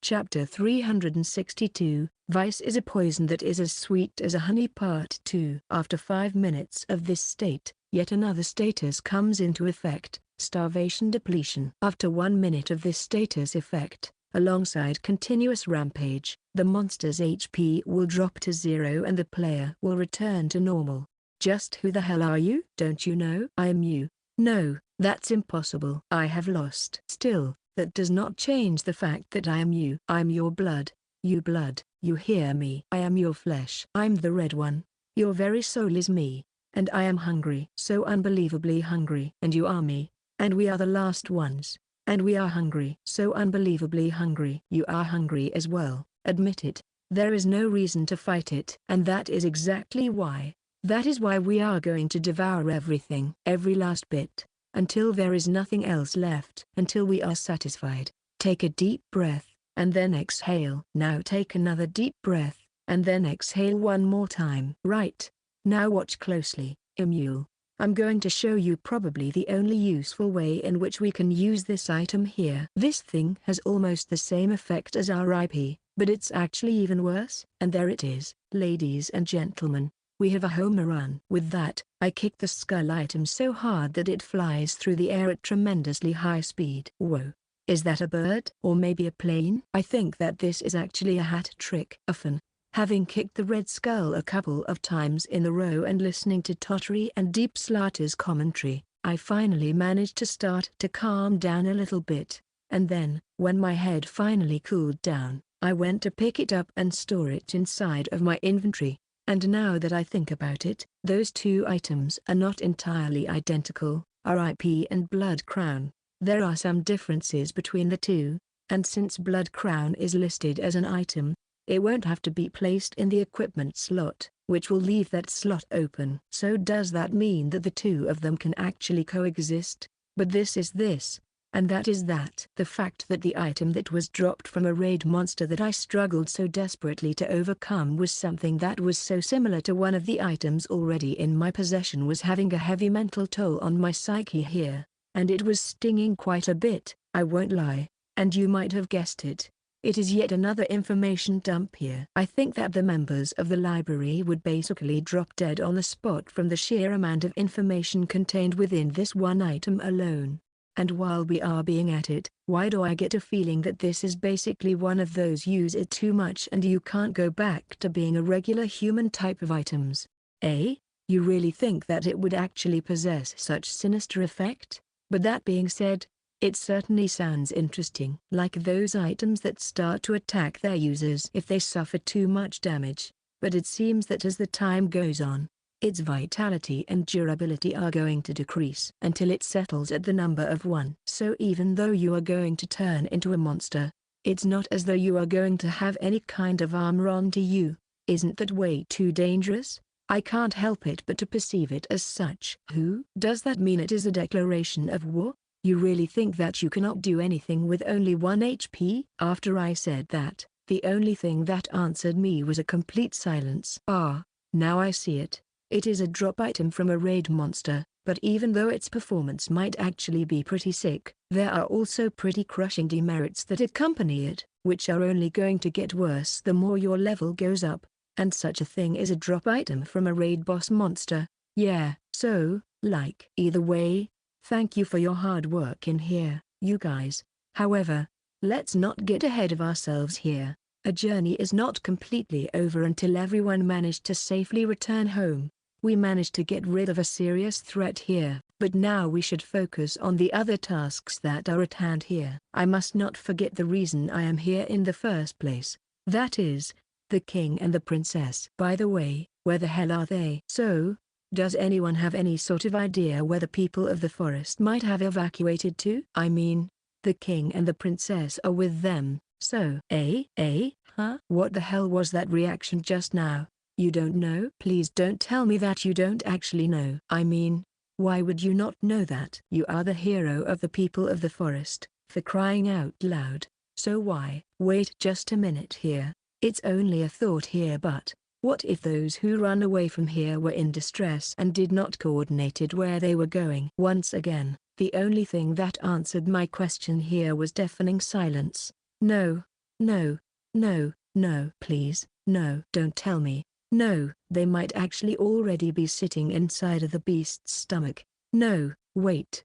Chapter 362, Vice is a poison that is as sweet as a honey. Part 2. After 5 minutes of this state, yet another status comes into effect, starvation depletion. After 1 minute of this status effect, alongside continuous rampage, the monster's HP will drop to 0 and the player will return to normal. Just who the hell are you? Don't you know I am you? No, that's impossible. I have lost. Still, that does not change the fact that I am you. I'm your blood. You blood, you hear me. I am your flesh. I'm the red one. Your very soul is me. And I am hungry. So unbelievably hungry. And you are me. And we are the last ones. And we are hungry. So unbelievably hungry. You are hungry as well. Admit it. There is no reason to fight it. And that is exactly why. That is why we are going to devour everything, every last bit, until there is nothing else left. Until we are satisfied. Take a deep breath, and then exhale. Now take another deep breath, and then exhale one more time. Right. Now watch closely, Emule. I'm going to show you probably the only useful way in which we can use this item here. This thing has almost the same effect as our IP, but it's actually even worse. And there it is, ladies and gentlemen. We have a home run. With that, I kick the skull item so hard that it flies through the air at tremendously high speed. Whoa. Is that a bird? Or maybe a plane? I think that this is actually a hat trick. Often, having kicked the red skull a couple of times in a row and listening to Tottery and Deep Slatter's commentary, I finally managed to start to calm down a little bit. And then, when my head finally cooled down, I went to pick it up and store it inside of my inventory. And now that I think about it, those two items are not entirely identical, RIP and Blood Crown. There are some differences between the two, and since Blood Crown is listed as an item, it won't have to be placed in the equipment slot, which will leave that slot open. So does that mean that the two of them can actually coexist? But this is this, and that is that. The fact that the item that was dropped from a raid monster that I struggled so desperately to overcome was something that was so similar to one of the items already in my possession was having a heavy mental toll on my psyche here. And it was stinging quite a bit, I won't lie, and you might have guessed it. It is yet another information dump here. I think that the members of the library would basically drop dead on the spot from the sheer amount of information contained within this one item alone. And while we are being at it, why do I get a feeling that this is basically one of those use it too much and you can't go back to being a regular human type of items? Eh? You really think that it would actually possess such sinister effect? But that being said, it certainly sounds interesting. Like those items that start to attack their users if they suffer too much damage. But it seems that as the time goes on, its vitality and durability are going to decrease until it settles at the number of 1. So even though you are going to turn into a monster, it's not as though you are going to have any kind of armor onto you. Isn't that way too dangerous? I can't help it but to perceive it as such. Who? Does that mean it is a declaration of war? You really think that you cannot do anything with only 1 HP? After I said that, the only thing that answered me was a complete silence. Ah, now I see it. It is a drop item from a raid monster, but even though its performance might actually be pretty sick, there are also pretty crushing demerits that accompany it, which are only going to get worse the more your level goes up. And such a thing is a drop item from a raid boss monster. Yeah, so, like. Either way, thank you for your hard work in here, you guys. However, let's not get ahead of ourselves here. A journey is not completely over until everyone managed to safely return home. We managed to get rid of a serious threat here, but now we should focus on the other tasks that are at hand here. I must not forget the reason I am here in the first place. That is, the king and the princess. By the way, where the hell are they? So, does anyone have any sort of idea where the people of the forest might have evacuated to? I mean, the king and the princess are with them, so. Huh? What the hell was that reaction just now? You don't know? Please don't tell me that you don't actually know. I mean, why would you not know that? You are the hero of the people of the forest, for crying out loud. So why? Wait just a minute here. It's only a thought here, but what if those who run away from here were in distress and did not coordinated where they were going? Once again, the only thing that answered my question here was deafening silence. No, no, no, no. Please, no. Don't tell me. No, they might actually already be sitting inside of the beast's stomach. No, wait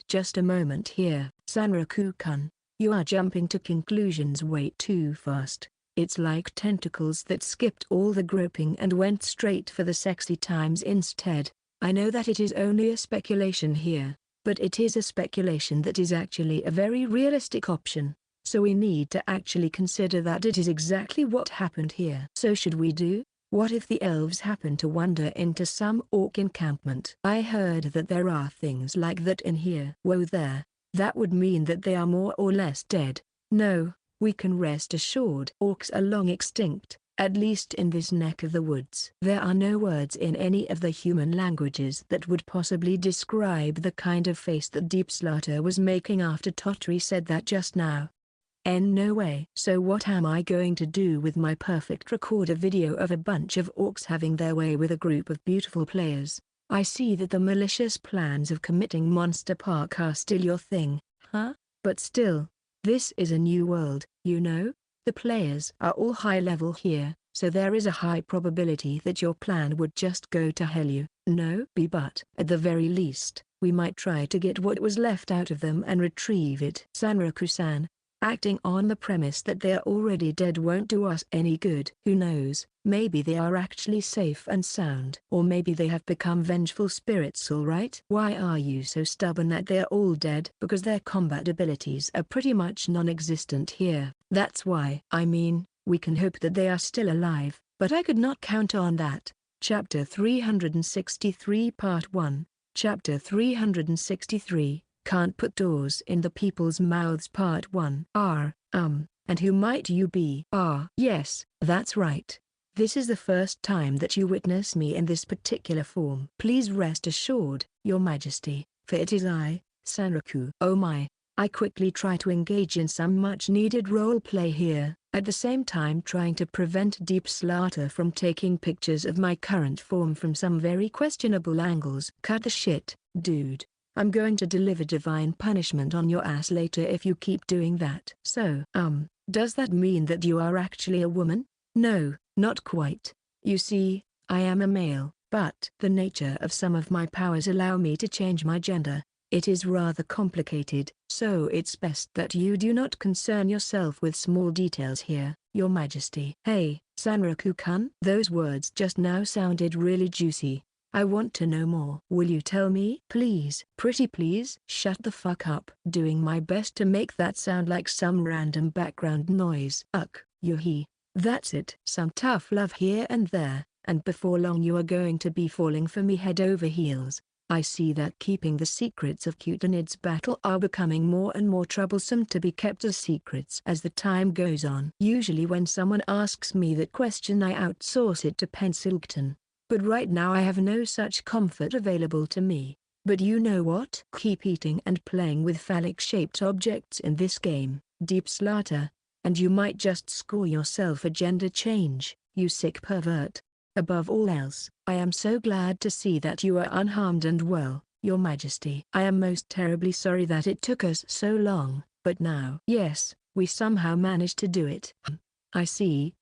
just a moment here. Sanraku-kun, you are jumping to conclusions way too fast. It's like tentacles that skipped all the groping and went straight for the sexy times instead. I know that it is only a speculation here, but it is a speculation that is actually a very realistic option. So we need to actually consider that it is exactly what happened here. So should we do? What if the elves happen to wander into some orc encampment? I heard that there are things like that in here. Whoa there. That would mean that they are more or less dead. No, we can rest assured orcs are long extinct, at least in this neck of the woods. There are no words in any of the human languages that would possibly describe the kind of face that Deep Slaughter was making after Totri said that just now. No way. So what am I going to do with my perfect recorder video of a bunch of orcs having their way with a group of beautiful players? I see that the malicious plans of committing Monster Park are still your thing, huh? But still, this is a new world, you know? The players are all high level here, so there is a high probability that your plan would just go to hell, you know? But at the very least, we might try to get what was left out of them and retrieve it. Sanraku-san, acting on the premise that they are already dead won't do us any good. Who knows, maybe they are actually safe and sound. Or maybe they have become vengeful spirits, alright? Why are you so stubborn that they are all dead? Because their combat abilities are pretty much non-existent here. That's why. I mean, we can hope that they are still alive, but I could not count on that. Chapter 363 Part 1, Chapter 363. Can't put doors in the people's mouths Part 1. And who might you be? Yes, that's right. This is the first time that you witness me in this particular form. Please rest assured, Your Majesty, for it is I, Sanraku. Oh my. I quickly try to engage in some much-needed role-play here, at the same time trying to prevent Deep Slaughter from taking pictures of my current form from some very questionable angles. Cut the shit, dude. I'm going to deliver divine punishment on your ass later if you keep doing that. So, does that mean that you are actually a woman? No, not quite. You see, I am a male, but the nature of some of my powers allow me to change my gender. It is rather complicated, so it's best that you do not concern yourself with small details here, Your Majesty. Hey, Sanraku-kun? Those words just now sounded really juicy. I want to know more. Will you tell me? Please. Pretty please. Shut the fuck up. Doing my best to make that sound like some random background noise. Yuhi. That's it. Some tough love here and there, and before long you are going to be falling for me head over heels. I see that keeping the secrets of Cutinid's battle are becoming more and more troublesome to be kept as secrets as the time goes on. Usually when someone asks me that question I outsource it to Pensilgton. But right now I have no such comfort available to me. But you know what? Keep eating and playing with phallic-shaped objects in this game, Deep Slaughter, and you might just score yourself a gender change, you sick pervert. Above all else, I am so glad to see that you are unharmed and well, Your Majesty. I am most terribly sorry that it took us so long, but now, yes, we somehow managed to do it. I see.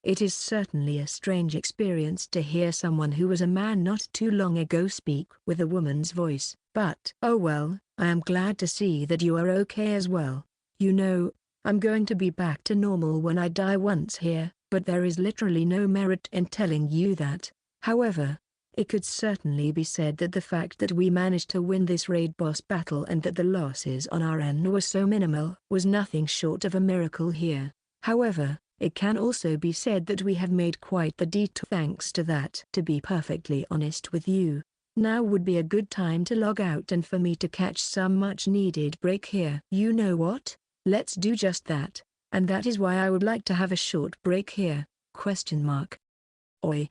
It is certainly a strange experience to hear someone who was a man not too long ago speak with a woman's voice, but oh well, I am glad to see that you are okay as well. You know, I'm going to be back to normal when I die once here, but there is literally no merit in telling you that. However, it could certainly be said that the fact that we managed to win this raid boss battle and that the losses on our end were so minimal was nothing short of a miracle here. However, it can also be said that we have made quite the detour thanks to that. To be perfectly honest with you, now would be a good time to log out and for me to catch some much-needed break here. You know what? Let's do just that, and that is why I would like to have a short break here, ? Oi,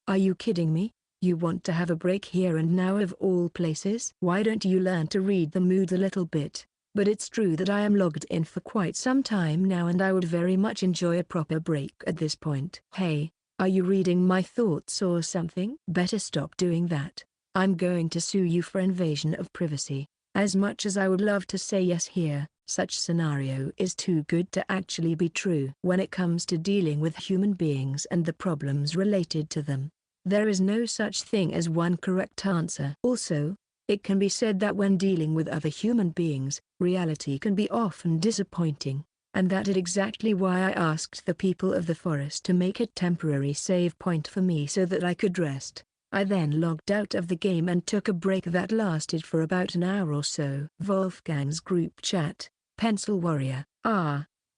are you kidding me? You want to have a break here and now of all places? Why don't you learn to read the mood a little bit? But it's true that I am logged in for quite some time now and I would very much enjoy a proper break at this point. Hey, are you reading my thoughts or something? Better stop doing that. I'm going to sue you for invasion of privacy. As much as I would love to say yes here, such scenario is too good to actually be true. When it comes to dealing with human beings and the problems related to them, there is no such thing as one correct answer. Also, it can be said that when dealing with other human beings, reality can be often disappointing, and that is exactly why I asked the people of the forest to make a temporary save point for me so that I could rest. I then logged out of the game and took a break that lasted for about an hour or so. Wolfgang's group chat, Pencil Warrior.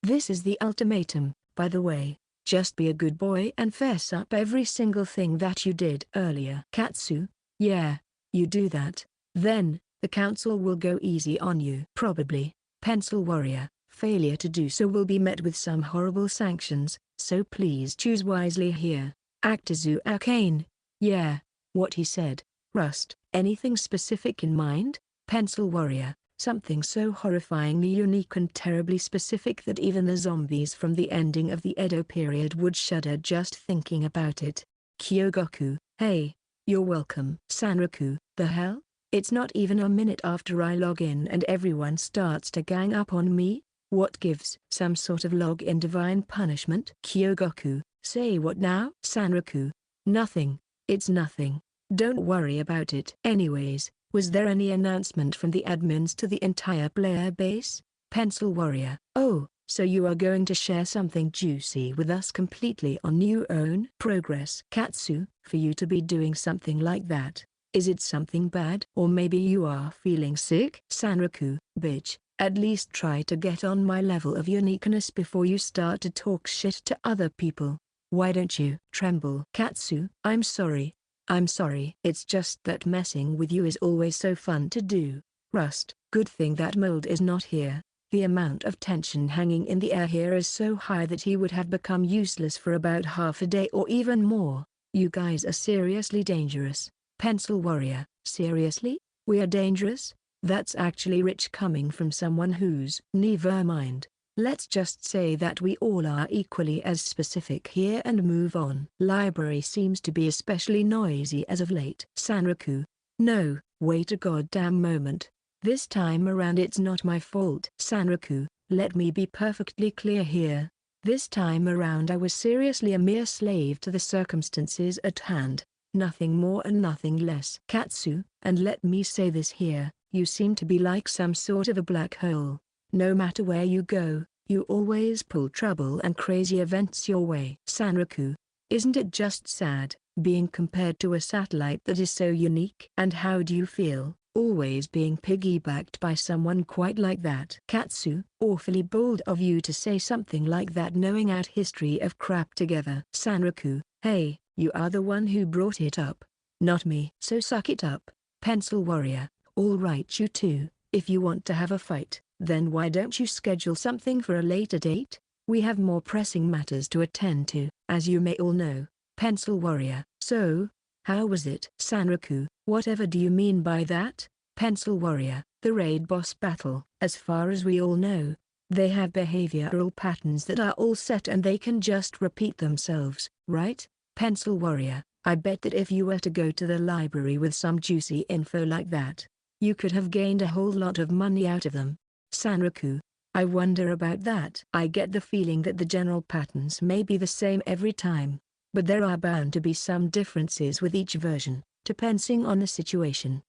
This is the ultimatum, by the way. Just be a good boy and fess up every single thing that you did earlier. Katsu, yeah, you do that. Then, the council will go easy on you. Probably. Pencil Warrior, Failure to do so will be met with some horrible sanctions, so please choose wisely here. Actor Arcane. Yeah, what he said. Rust. Anything specific in mind? Pencil Warrior. Something so horrifyingly unique and terribly specific that even the zombies from the ending of the Edo period would shudder just thinking about it. Kyogoku. Hey. You're welcome. Sanraku. The hell? It's not even a minute after I log in and everyone starts to gang up on me? What gives? Some sort of log-in divine punishment? Kyogoku. Say what now? Sanraku. Nothing. It's nothing. Don't worry about it. Anyways, was there any announcement from the admins to the entire player base? Pencil Warrior. Oh, so you are going to share something juicy with us completely on your own? Progress. Katsu. For you to be doing something like that, is it something bad? Or maybe you are feeling sick? Sanraku. Bitch, at least try to get on my level of uniqueness before you start to talk shit to other people. Why don't you tremble? Katsu. I'm sorry. It's just that messing with you is always so fun to do. Rust. Good thing that mold is not here. The amount of tension hanging in the air here is so high that he would have become useless for about half a day or even more. You guys are seriously dangerous. Pencil Warrior. Seriously? We are dangerous? That's actually rich coming from someone who's... Never mind. Let's just say that we all are equally as specific here and move on. Library seems to be especially noisy as of late. Sanraku. No, wait a goddamn moment. This time around it's not my fault. Sanraku, let me be perfectly clear here. This time around I was seriously a mere slave to the circumstances at hand. Nothing more and nothing less. Katsu, and let me say this here, you seem to be like some sort of a black hole. No matter where you go, you always pull trouble and crazy events your way. Sanraku. Isn't it just sad, being compared to a satellite that is so unique? And how do you feel, always being piggybacked by someone quite like that? Katsu. Awfully bold of you to say something like that knowing our history of crap together. Sanraku. Hey, you are the one who brought it up. Not me. So suck it up. Pencil Warrior. Alright you two, if you want to have a fight, then why don't you schedule something for a later date? We have more pressing matters to attend to, as you may all know. Pencil Warrior. So, how was it? Sanraku. Whatever do you mean by that? Pencil Warrior. The raid boss battle. As far as we all know, they have behavioral patterns that are all set and they can just repeat themselves, right? Pencil Warrior. I bet that if you were to go to the library with some juicy info like that, you could have gained a whole lot of money out of them. Sanraku. I wonder about that. I get the feeling that the general patterns may be the same every time, but there are bound to be some differences with each version, depending on the situation.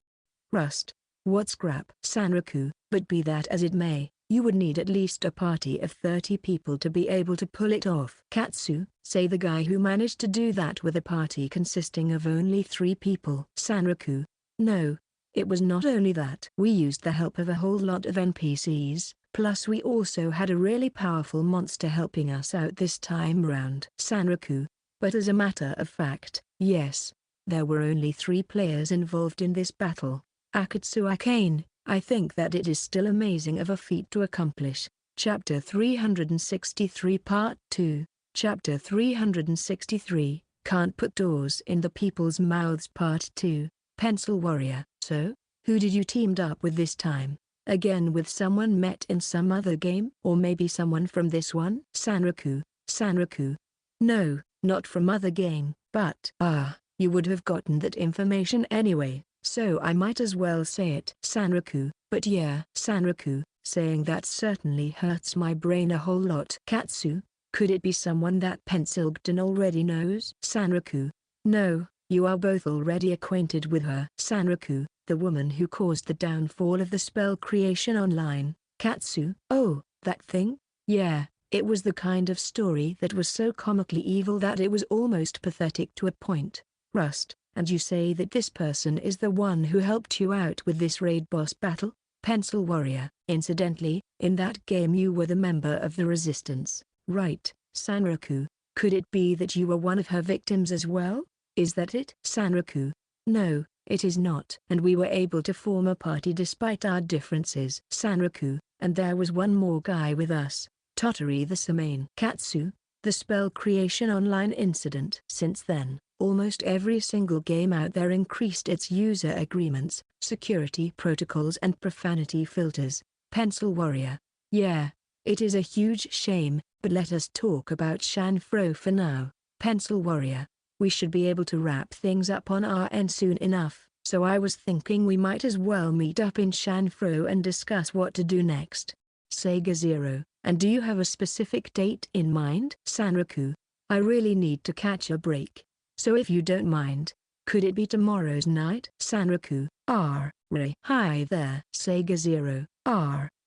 Rust. What's crap? Sanraku. But be that as it may, you would need at least a party of 30 people to be able to pull it off. Katsu. Say the guy who managed to do that with a party consisting of only 3 people. Sanraku. No. It was not only that. We used the help of a whole lot of NPCs, plus we also had a really powerful monster helping us out this time round. Sanraku. But as a matter of fact, yes, there were only 3 players involved in this battle. Akatsu Arcane. I think that it is still amazing of a feat to accomplish. Chapter 363 Part 2. Chapter 363, Can't Put Doors in the People's Mouths Part 2. Pencil Warrior. So, who did you teamed up with this time? Again with someone met in some other game? Or maybe someone from this one? Sanraku. No, not from other game, but you would have gotten that information anyway, so I might as well say it. Sanraku. But yeah. Sanraku. Saying that certainly hurts my brain a whole lot. Katsu. Could it be someone that Pencilgton already knows? Sanraku. No. You are both already acquainted with her. Sanraku, the woman who caused the downfall of the spell creation online. Katsu. Oh, that thing? Yeah, it was the kind of story that was so comically evil that it was almost pathetic to a point. Rust, and you say that this person is the one who helped you out with this raid boss battle? Pencil Warrior. Incidentally, in that game you were the member of the Resistance, right? Sanraku. Could it be that you were one of her victims as well? Is that it? Sanraku. No, it is not. And we were able to form a party despite our differences. Sanraku. And there was one more guy with us, Tottori the Samain Katsu, the spell creation online incident. Since then, almost every single game out there increased its user agreements, security protocols and profanity filters. Pencil Warrior. Yeah, it is a huge shame, but let us talk about Shanfro for now. Pencil Warrior. We should be able to wrap things up on our end soon enough, so I was thinking we might as well meet up in Shanfro and discuss what to do next. Sega Zero. And do you have a specific date in mind? Sanraku. I really need to catch a break. So if you don't mind, could it be tomorrow's night? Sanraku. Ray. Hi there. Sega Zero.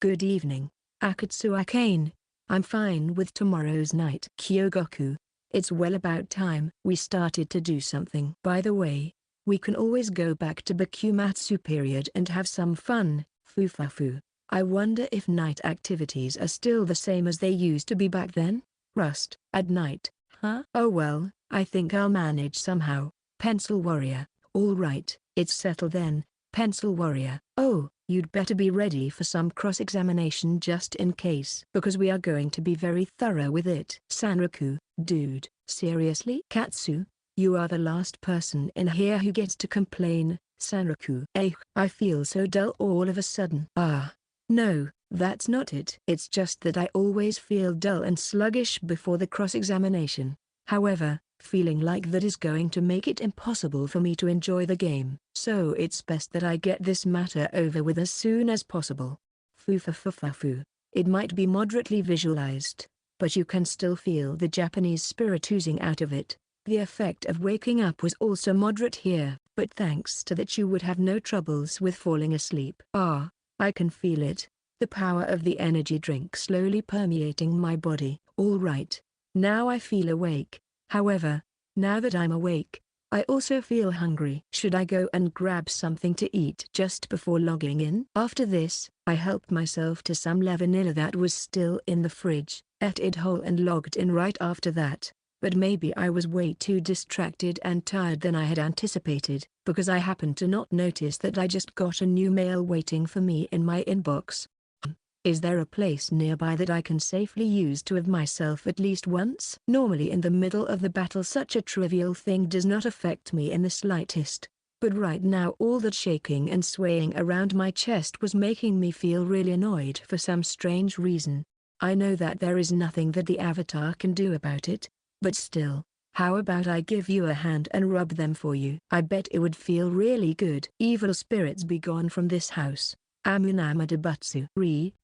Good evening. Akatsu Akane. I'm fine with tomorrow's night. Kyogoku. It's well about time we started to do something. By the way, we can always go back to Bakumatsu period and have some fun. Fufafu. I wonder if night activities are still the same as they used to be back then? Rust. At night, huh? Oh well, I think I'll manage somehow. Pencil Warrior. All right, it's settled then. Pencil Warrior. Oh, you'd better be ready for some cross-examination just in case. Because we are going to be very thorough with it. Sanraku. Dude, seriously? Katsu, you are the last person in here who gets to complain. Sanraku. I feel so dull all of a sudden. No, that's not it. It's just that I always feel dull and sluggish before the cross-examination. However, feeling like that is going to make it impossible for me to enjoy the game. So it's best that I get this matter over with as soon as possible. Fufafufafu. It might be moderately visualized, but you can still feel the Japanese spirit oozing out of it. The effect of waking up was also moderate here, but thanks to that you would have no troubles with falling asleep. I can feel it. The power of the energy drink slowly permeating my body. All right. Now I feel awake. However, now that I'm awake, I also feel hungry. Should I go and grab something to eat just before logging in? After this, I helped myself to some vanilla that was still in the fridge, ate it whole and logged in right after that. But maybe I was way too distracted and tired than I had anticipated, because I happened to not notice that I just got a new mail waiting for me in my inbox. Is there a place nearby that I can safely use to have myself at least once? Normally in the middle of the battle such a trivial thing does not affect me in the slightest, but right now all that shaking and swaying around my chest was making me feel really annoyed for some strange reason. I know that there is nothing that the avatar can do about it, but still, how about I give you a hand and rub them for you? I bet it would feel really good. Evil spirits be gone from this house. Amunama Debatsu.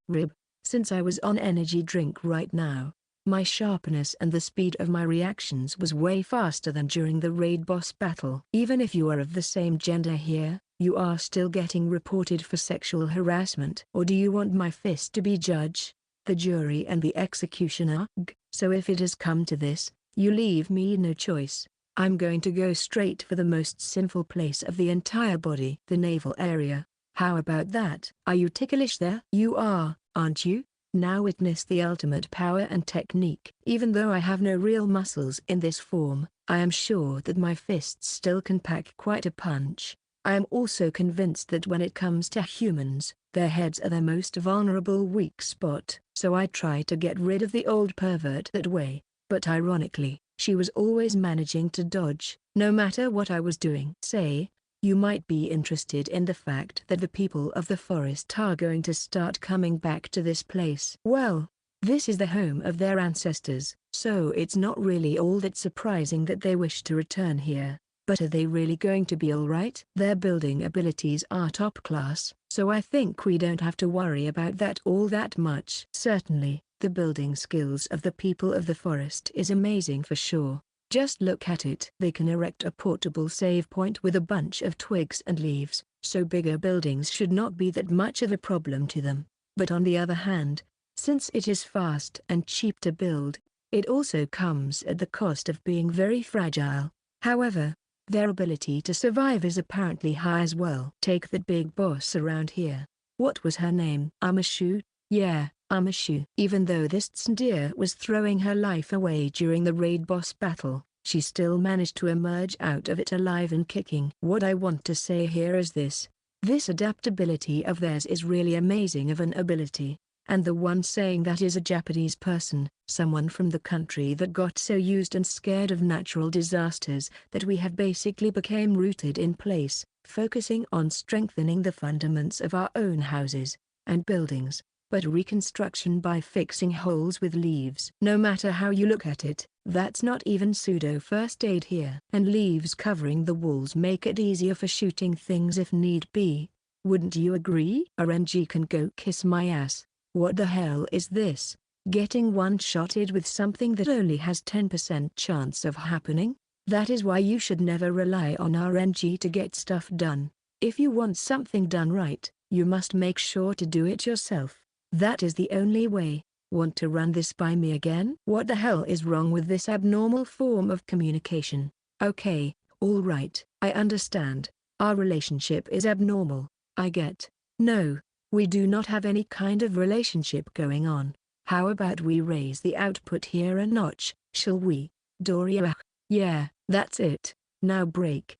Rib. Since I was on energy drink right now, my sharpness and the speed of my reactions was way faster than during the raid boss battle. Even if you are of the same gender here, you are still getting reported for sexual harassment. Or do you want my fist to be judge, the jury and the executioner? So if it has come to this, you leave me no choice. I'm going to go straight for the most sinful place of the entire body. The navel area. How about that? Are you ticklish there? You are, aren't you? Now witness the ultimate power and technique. Even though I have no real muscles in this form, I am sure that my fists still can pack quite a punch. I am also convinced that when it comes to humans, their heads are their most vulnerable weak spot. So I try to get rid of the old pervert that way. But ironically, she was always managing to dodge, no matter what I was doing. Say, you might be interested in the fact that the people of the forest are going to start coming back to this place. Well, this is the home of their ancestors, so it's not really all that surprising that they wish to return here. But are they really going to be alright? Their building abilities are top class, so I think we don't have to worry about that all that much. Certainly, the building skills of the people of the forest is amazing for sure. Just look at it. They can erect a portable save point with a bunch of twigs and leaves, so bigger buildings should not be that much of a problem to them. But on the other hand, since it is fast and cheap to build, it also comes at the cost of being very fragile. However, their ability to survive is apparently high as well. Take that big boss around here. What was her name? Amashu? Yeah, Amashu. Even though this tsundere was throwing her life away during the raid boss battle, she still managed to emerge out of it alive and kicking. What I want to say here is this. This adaptability of theirs is really amazing of an ability. And the one saying that is a Japanese person, someone from the country that got so used and scared of natural disasters that we have basically became rooted in place, focusing on strengthening the fundaments of our own houses and buildings, but reconstruction by fixing holes with leaves. No matter how you look at it, that's not even pseudo first aid here. And leaves covering the walls make it easier for shooting things if need be. Wouldn't you agree? RNG can go kiss my ass. What the hell is this? Getting one-shotted with something that only has 10% chance of happening? That is why you should never rely on RNG to get stuff done. If you want something done right, you must make sure to do it yourself. That is the only way. Want to run this by me again? What the hell is wrong with this abnormal form of communication? Okay, all right, I understand. Our relationship is abnormal, I get. No, we do not have any kind of relationship going on. How about we raise the output here a notch, shall we? Doria? Yeah, that's it. Now break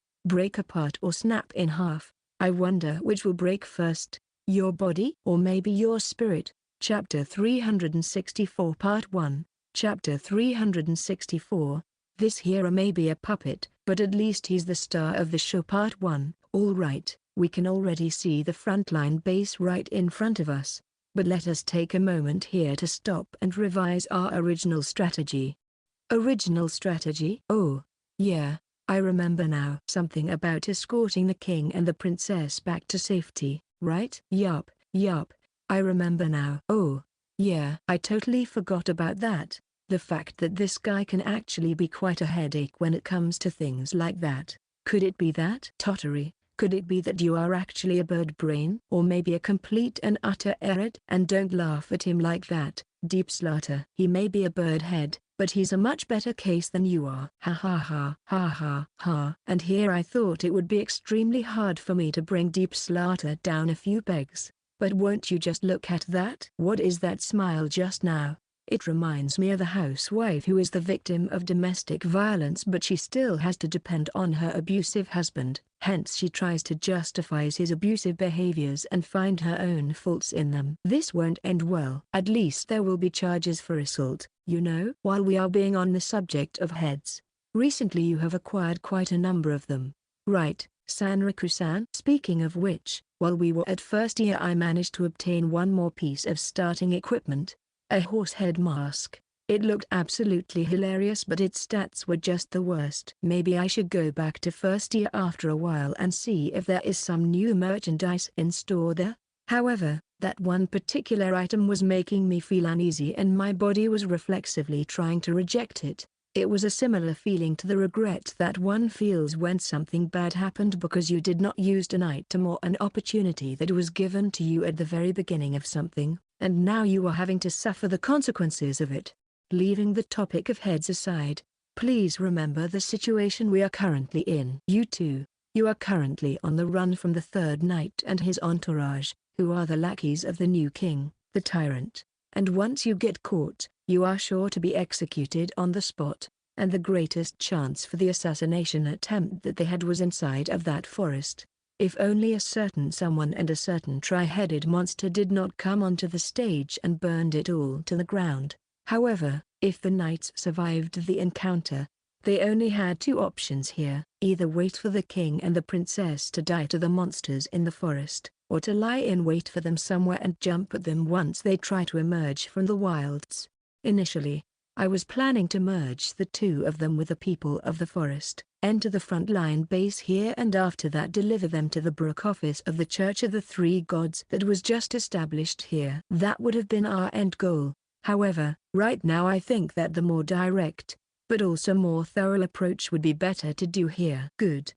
apart or snap in half. I wonder which will break first, your body or maybe your spirit. Chapter 364 Part 1, Chapter 364. This hero may be a puppet, but at least he's the star of the show. Part 1. Alright, we can already see the frontline base right in front of us. But let us take a moment here to stop and revise our original strategy. Original strategy? Oh, yeah, I remember now. Something about escorting the king and the princess back to safety, right? Yup, I remember now. Oh, yeah, I totally forgot about that. The fact that this guy can actually be quite a headache when it comes to things like that. Could it be that? Tottery, could it be that you are actually a bird brain? Or maybe a complete and utter errand? And don't laugh at him like that, Deep Slaughter. He may be a bird head, but he's a much better case than you are. Ha ha ha ha ha ha. And here I thought it would be extremely hard for me to bring Deep Slaughter down a few pegs. But won't you just look at that? What is that smile just now? It reminds me of the housewife who is the victim of domestic violence, but she still has to depend on her abusive husband. Hence she tries to justify his abusive behaviors and find her own faults in them. This won't end well. At least there will be charges for assault, you know. While we are being on the subject of heads, recently you have acquired quite a number of them. Right, Sanriku-san? Speaking of which, while we were at first year I managed to obtain one more piece of starting equipment. A horse head mask. It looked absolutely hilarious, but its stats were just the worst. Maybe I should go back to first year after a while and see if there is some new merchandise in store there. However, that one particular item was making me feel uneasy and my body was reflexively trying to reject it. It was a similar feeling to the regret that one feels when something bad happened because you did not use an item or an opportunity that was given to you at the very beginning of something, and now you are having to suffer the consequences of it. Leaving the topic of heads aside, please remember the situation we are currently in. You are currently on the run from the Third Knight and his entourage, who are the lackeys of the new king, the tyrant. And once you get caught, you are sure to be executed on the spot, and the greatest chance for the assassination attempt that they had was inside of that forest. If only a certain someone and a certain tri-headed monster did not come onto the stage and burned it all to the ground. However, if the knights survived the encounter, they only had two options here: either wait for the king and the princess to die to the monsters in the forest, or to lie in wait for them somewhere and jump at them once they try to emerge from the wilds. Initially, I was planning to merge the two of them with the people of the forest, enter the frontline base here and after that deliver them to the Brook office of the Church of the Three Gods that was just established here. That would have been our end goal. However, right now I think that the more direct, but also more thorough approach would be better to do here. Good.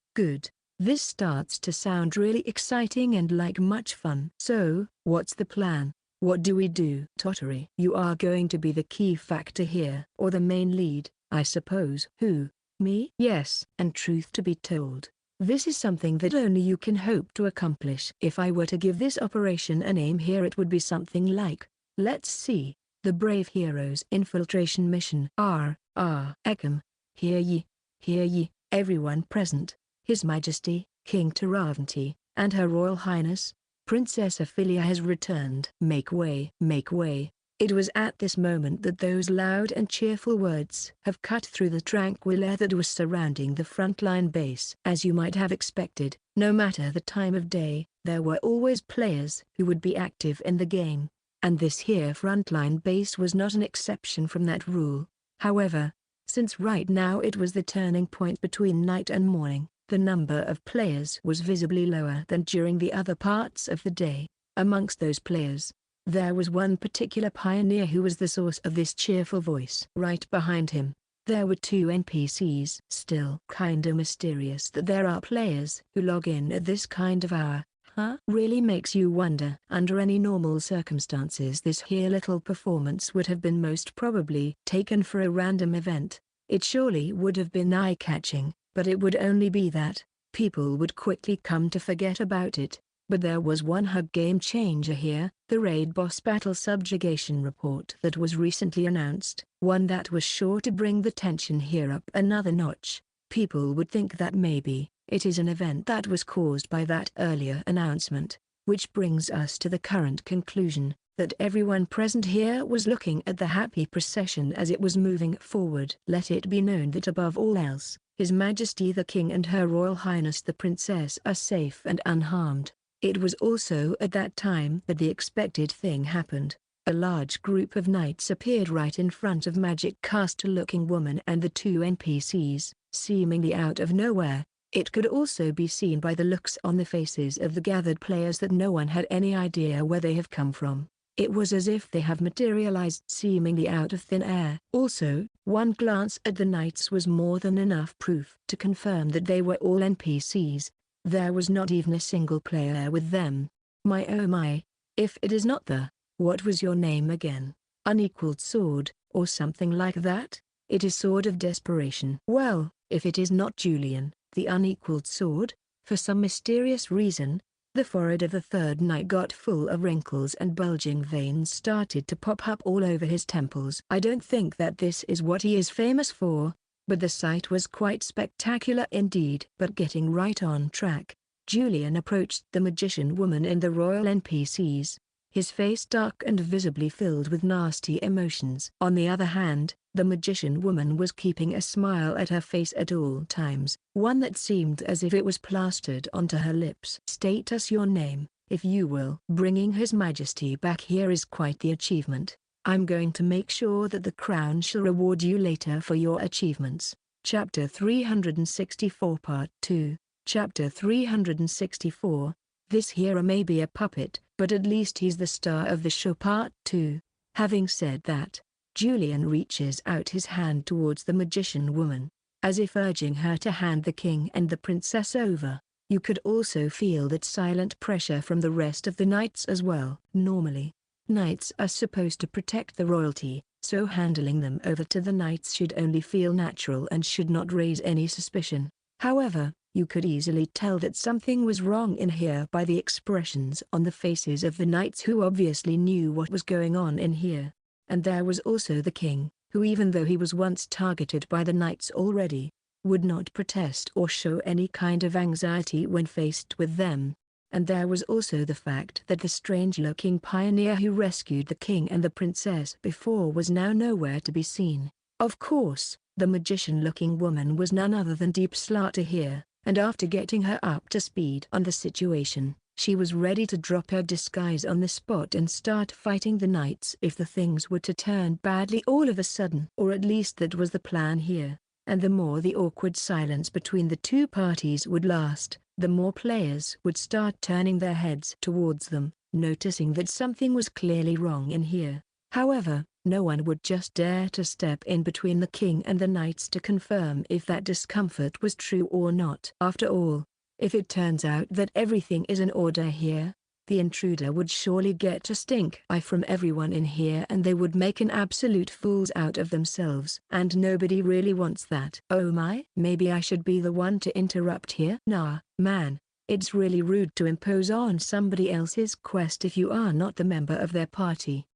This starts to sound really exciting and like much fun. So, what's the plan? What do we do? Tottery. You are going to be the key factor here, or the main lead, I suppose. Who? Me? Yes. And truth to be told, this is something that only you can hope to accomplish. If I were to give this operation a name here, it would be something like, let's see, the Brave Heroes Infiltration Mission. Ekam. Hear ye, everyone present, His Majesty, King Taravanti, and Her Royal Highness, Princess Ophelia has returned. Make way, make way. It was at this moment that those loud and cheerful words have cut through the tranquil air that was surrounding the frontline base. As you might have expected, no matter the time of day, there were always players who would be active in the game, and this here frontline base was not an exception from that rule. However, since right now it was the turning point between night and morning, the number of players was visibly lower than during the other parts of the day. Amongst those players, there was one particular pioneer who was the source of this cheerful voice. Right behind him, there were two NPCs. Still kinda mysterious that there are players who log in at this kind of hour, huh? Really makes you wonder. Under any normal circumstances this here little performance would have been most probably taken for a random event. It surely would have been eye-catching, but it would only be that. People would quickly come to forget about it. But there was one hug game changer here, the raid boss battle subjugation report that was recently announced, one that was sure to bring the tension here up another notch. People would think that maybe it is an event that was caused by that earlier announcement, which brings us to the current conclusion, that everyone present here was looking at the happy procession as it was moving forward. Let it be known that above all else, His Majesty the King and Her Royal Highness the Princess are safe and unharmed. It was also at that time that the expected thing happened. A large group of knights appeared right in front of Magic Caster-looking woman and the two NPCs, seemingly out of nowhere. It could also be seen by the looks on the faces of the gathered players that no one had any idea where they have come from. It was as if they have materialized seemingly out of thin air. Also, one glance at the knights was more than enough proof to confirm that they were all NPCs. There was not even a single player with them. My oh my, if it is not the, what was your name again? Unequaled sword, or something like that? It is Sword of Desperation. Well, if it is not Julian, the Unequaled Sword, for some mysterious reason, the forehead of the third knight got full of wrinkles and bulging veins started to pop up all over his temples. I don't think that this is what he is famous for, but the sight was quite spectacular indeed. But getting right on track, Julian approached the magician woman and the royal NPCs, his face dark and visibly filled with nasty emotions. On the other hand, the magician woman was keeping a smile at her face at all times, one that seemed as if it was plastered onto her lips. State us your name, if you will. Bringing His Majesty back here is quite the achievement. I'm going to make sure that the crown shall reward you later for your achievements. Chapter 364 Part 2. Chapter 364. This hero may be a puppet, but at least he's the star of the show. Part 2. Having said that, Julian reaches out his hand towards the magician woman, as if urging her to hand the king and the princess over. You could also feel that silent pressure from the rest of the knights as well. Normally, knights are supposed to protect the royalty, so handling them over to the knights should only feel natural and should not raise any suspicion. However, you could easily tell that something was wrong in here by the expressions on the faces of the knights who obviously knew what was going on in here. And there was also the king, who even though he was once targeted by the knights already, would not protest or show any kind of anxiety when faced with them. And there was also the fact that the strange-looking pioneer who rescued the king and the princess before was now nowhere to be seen. Of course, the magician-looking woman was none other than Deep Slaughter here, and after getting her up to speed on the situation, she was ready to drop her disguise on the spot and start fighting the knights if the things were to turn badly all of a sudden. Or at least that was the plan here, and the more the awkward silence between the two parties would last, the more players would start turning their heads towards them, noticing that something was clearly wrong in here. However, no one would just dare to step in between the king and the knights to confirm if that discomfort was true or not. After all, if it turns out that everything is in order here, the intruder would surely get a stink eye from everyone in here and they would make an absolute fools out of themselves. And nobody really wants that. Oh my, maybe I should be the one to interrupt here? Nah, man, it's really rude to impose on somebody else's quest if you are not the member of their party.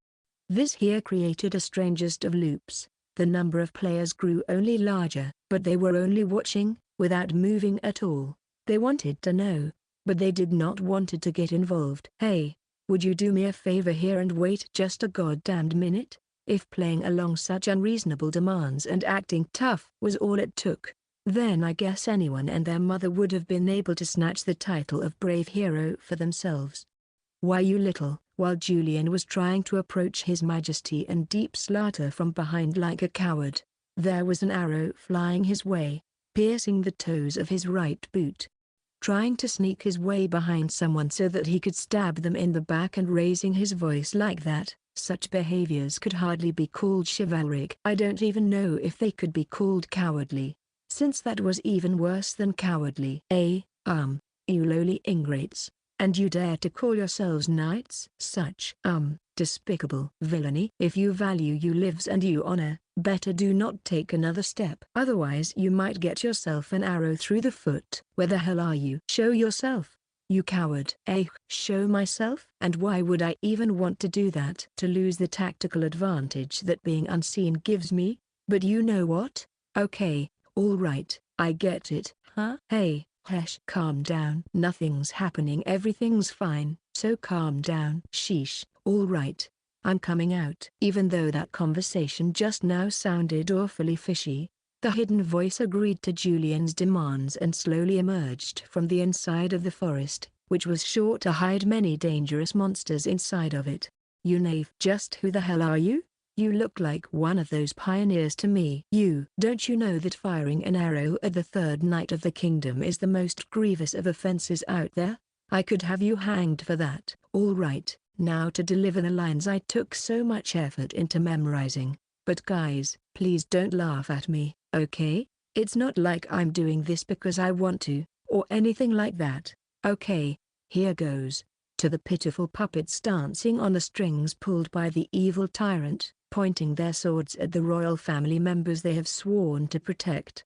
This here created a strangest of loops. The number of players grew only larger, but they were only watching, without moving at all. They wanted to know, but they did not wanted to get involved. "Hey, would you do me a favor here and wait just a goddamned minute?" If playing along such unreasonable demands and acting tough was all it took, then I guess anyone and their mother would have been able to snatch the title of brave hero for themselves. "Why, you little..." While Julian was trying to approach His Majesty and deep slaughter from behind like a coward, there was an arrow flying his way, piercing the toes of his right boot. Trying to sneak his way behind someone so that he could stab them in the back and raising his voice like that, such behaviors could hardly be called chivalric. I don't even know if they could be called cowardly, since that was even worse than cowardly. You lowly ingrates, and you dare to call yourselves knights? Such despicable villainy. If you value your lives and your honor, better do not take another step. Otherwise you might get yourself an arrow through the foot. Where the hell are you? Show yourself, you coward. Show myself? And why would I even want to do that? To lose the tactical advantage that being unseen gives me? But you know what? Okay, all right, I get it. Huh? Hey, Hesh, calm down. Nothing's happening, everything's fine, so calm down. Sheesh, all right, I'm coming out. Even though that conversation just now sounded awfully fishy, the hidden voice agreed to Julian's demands and slowly emerged from the inside of the forest, which was sure to hide many dangerous monsters inside of it. "You knave, just who the hell are you? You look like one of those pioneers to me." Don't you know that firing an arrow at the third knight of the kingdom is the most grievous of offenses out there? I could have you hanged for that. All right, now to deliver the lines I took so much effort into memorizing. But guys, please don't laugh at me, okay? It's not like I'm doing this because I want to, or anything like that. Okay, here goes. To the pitiful puppets dancing on the strings pulled by the evil tyrant, pointing their swords at the royal family members they have sworn to protect.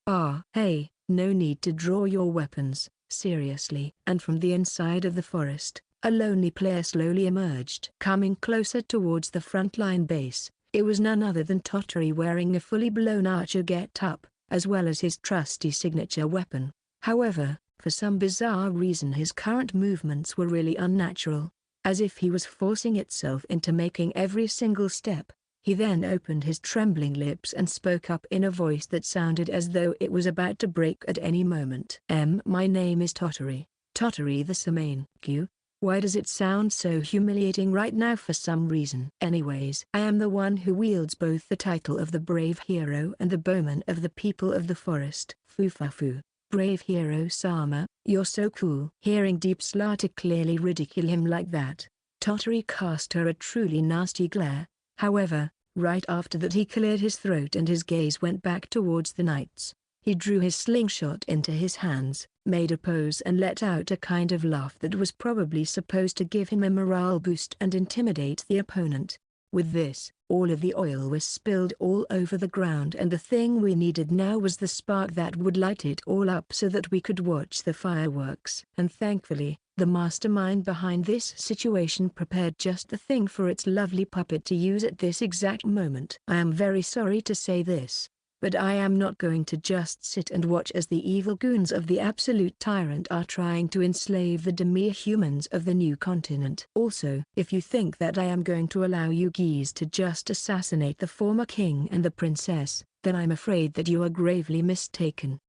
Hey, no need to draw your weapons, seriously. And from the inside of the forest, a lonely player slowly emerged. Coming closer towards the frontline base, it was none other than Tottery wearing a fully blown archer get-up, as well as his trusty signature weapon. However, for some bizarre reason his current movements were really unnatural, as if he was forcing itself into making every single step. He then opened his trembling lips and spoke up in a voice that sounded as though it was about to break at any moment. My name is Tottery, Tottery the Samain. Why does it sound so humiliating right now? For some reason. Anyways, I am the one who wields both the title of the brave hero and the bowman of the people of the forest. Foo. Brave hero Sama, you're so cool. Hearing Deep Slaughter clearly ridicule him like that, Tottery cast her a truly nasty glare. However, right after that he cleared his throat and his gaze went back towards the knights. He drew his slingshot into his hands, made a pose and let out a kind of laugh that was probably supposed to give him a morale boost and intimidate the opponent. With this, all of the oil was spilled all over the ground and the thing we needed now was the spark that would light it all up so that we could watch the fireworks. And thankfully, the mastermind behind this situation prepared just the thing for its lovely puppet to use at this exact moment. I am very sorry to say this, but I am not going to just sit and watch as the evil goons of the absolute tyrant are trying to enslave the mere humans of the new continent. Also, if you think that I am going to allow you geese to just assassinate the former king and the princess, then I'm afraid that you are gravely mistaken.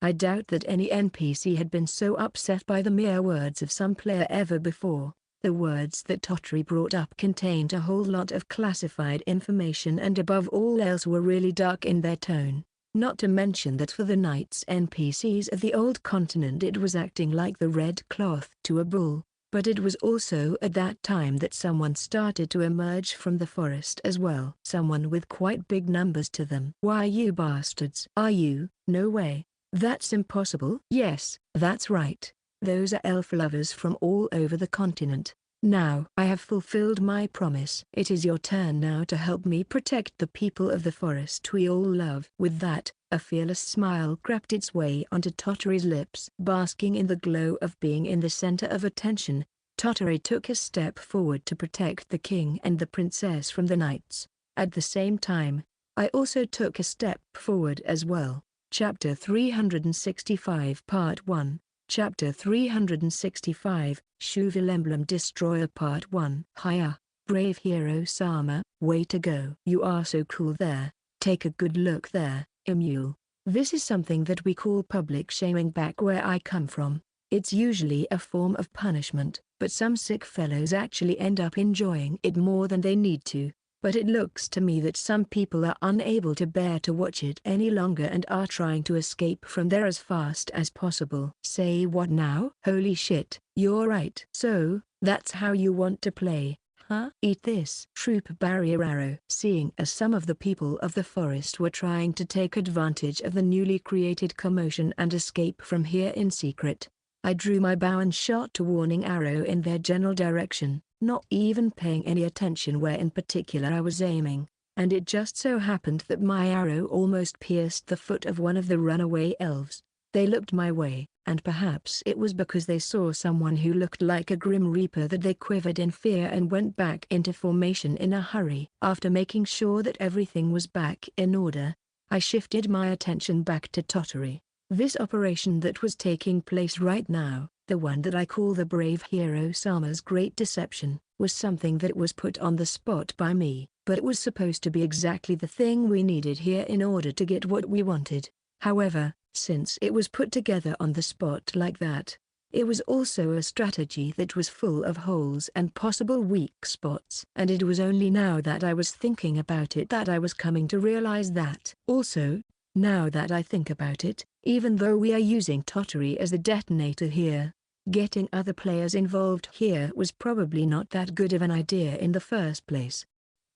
I doubt that any NPC had been so upset by the mere words of some player ever before. The words that Tottery brought up contained a whole lot of classified information and above all else were really dark in their tone. Not to mention that for the knights NPCs of the old continent it was acting like the red cloth to a bull, but it was also at that time that someone started to emerge from the forest as well. Someone with quite big numbers to them. Why, you bastards? Are you? No way. That's impossible. Yes, that's right. Those are elf lovers from all over the continent. Now I have fulfilled my promise. It is your turn now to help me protect the people of the forest we all love. With that, a fearless smile crept its way onto Tottery's lips. Basking in the glow of being in the center of attention, Tottery took a step forward to protect the king and the princess from the knights. At the same time, I also took a step forward as well. Chapter 365 Part 1 Chapter 365, Shuvil Emblem Destroyer Part 1. Hiya, brave hero Sama, way to go. You are so cool there, take a good look there, Emule. This is something that we call public shaming back where I come from. It's usually a form of punishment, but some sick fellows actually end up enjoying it more than they need to. But it looks to me that some people are unable to bear to watch it any longer and are trying to escape from there as fast as possible. Say what now? Holy shit, you're right. So, that's how you want to play, huh? Eat this. Troop barrier arrow. Seeing as some of the people of the forest were trying to take advantage of the newly created commotion and escape from here in secret, I drew my bow and shot a warning arrow in their general direction, not even paying any attention where in particular I was aiming, and it just so happened that my arrow almost pierced the foot of one of the runaway elves. They looked my way, and perhaps it was because they saw someone who looked like a Grim Reaper that they quivered in fear and went back into formation in a hurry. After making sure that everything was back in order, I shifted my attention back to Tottery. This operation that was taking place right now, the one that I call the brave hero Sama's great deception, was something that was put on the spot by me, but it was supposed to be exactly the thing we needed here in order to get what we wanted. However, since it was put together on the spot like that, it was also a strategy that was full of holes and possible weak spots. And it was only now that I was thinking about it that I was coming to realize that. Also, now that I think about it, even though we are using Tottery as the detonator here, getting other players involved here was probably not that good of an idea in the first place.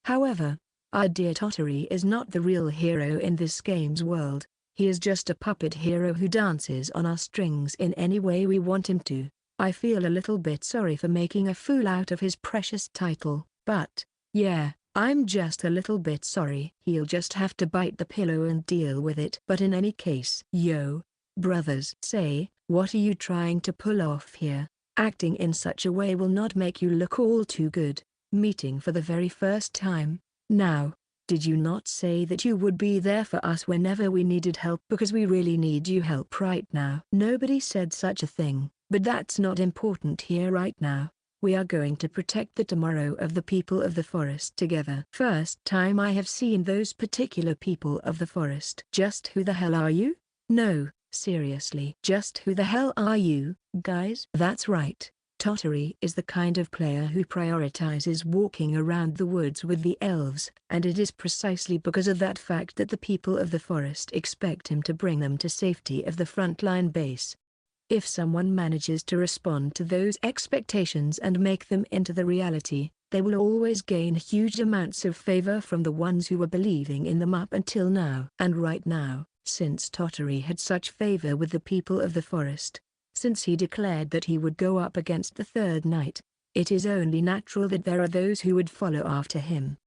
However, our dear Tottery is not the real hero in this game's world. He is just a puppet hero who dances on our strings in any way we want him to. I feel a little bit sorry for making a fool out of his precious title, but, yeah, I'm just a little bit sorry. He'll just have to bite the pillow and deal with it. But in any case, yo, brothers, say, what are you trying to pull off here? Acting in such a way will not make you look all too good. Meeting for the very first time. Now, did you not say that you would be there for us whenever we needed help? Because we really need your help right now. Nobody said such a thing, but that's not important here right now. We are going to protect the tomorrow of the people of the forest together. First time I have seen those particular people of the forest. Just who the hell are you? No, seriously. Just who the hell are you, guys? That's right. Tottery is the kind of player who prioritizes walking around the woods with the elves, and it is precisely because of that fact that the people of the forest expect him to bring them to safety of the frontline base. If someone manages to respond to those expectations and make them into the reality, they will always gain huge amounts of favor from the ones who were believing in them up until now. And right now, since Tottery had such favor with the people of the forest, since he declared that he would go up against the third knight, it is only natural that there are those who would follow after him.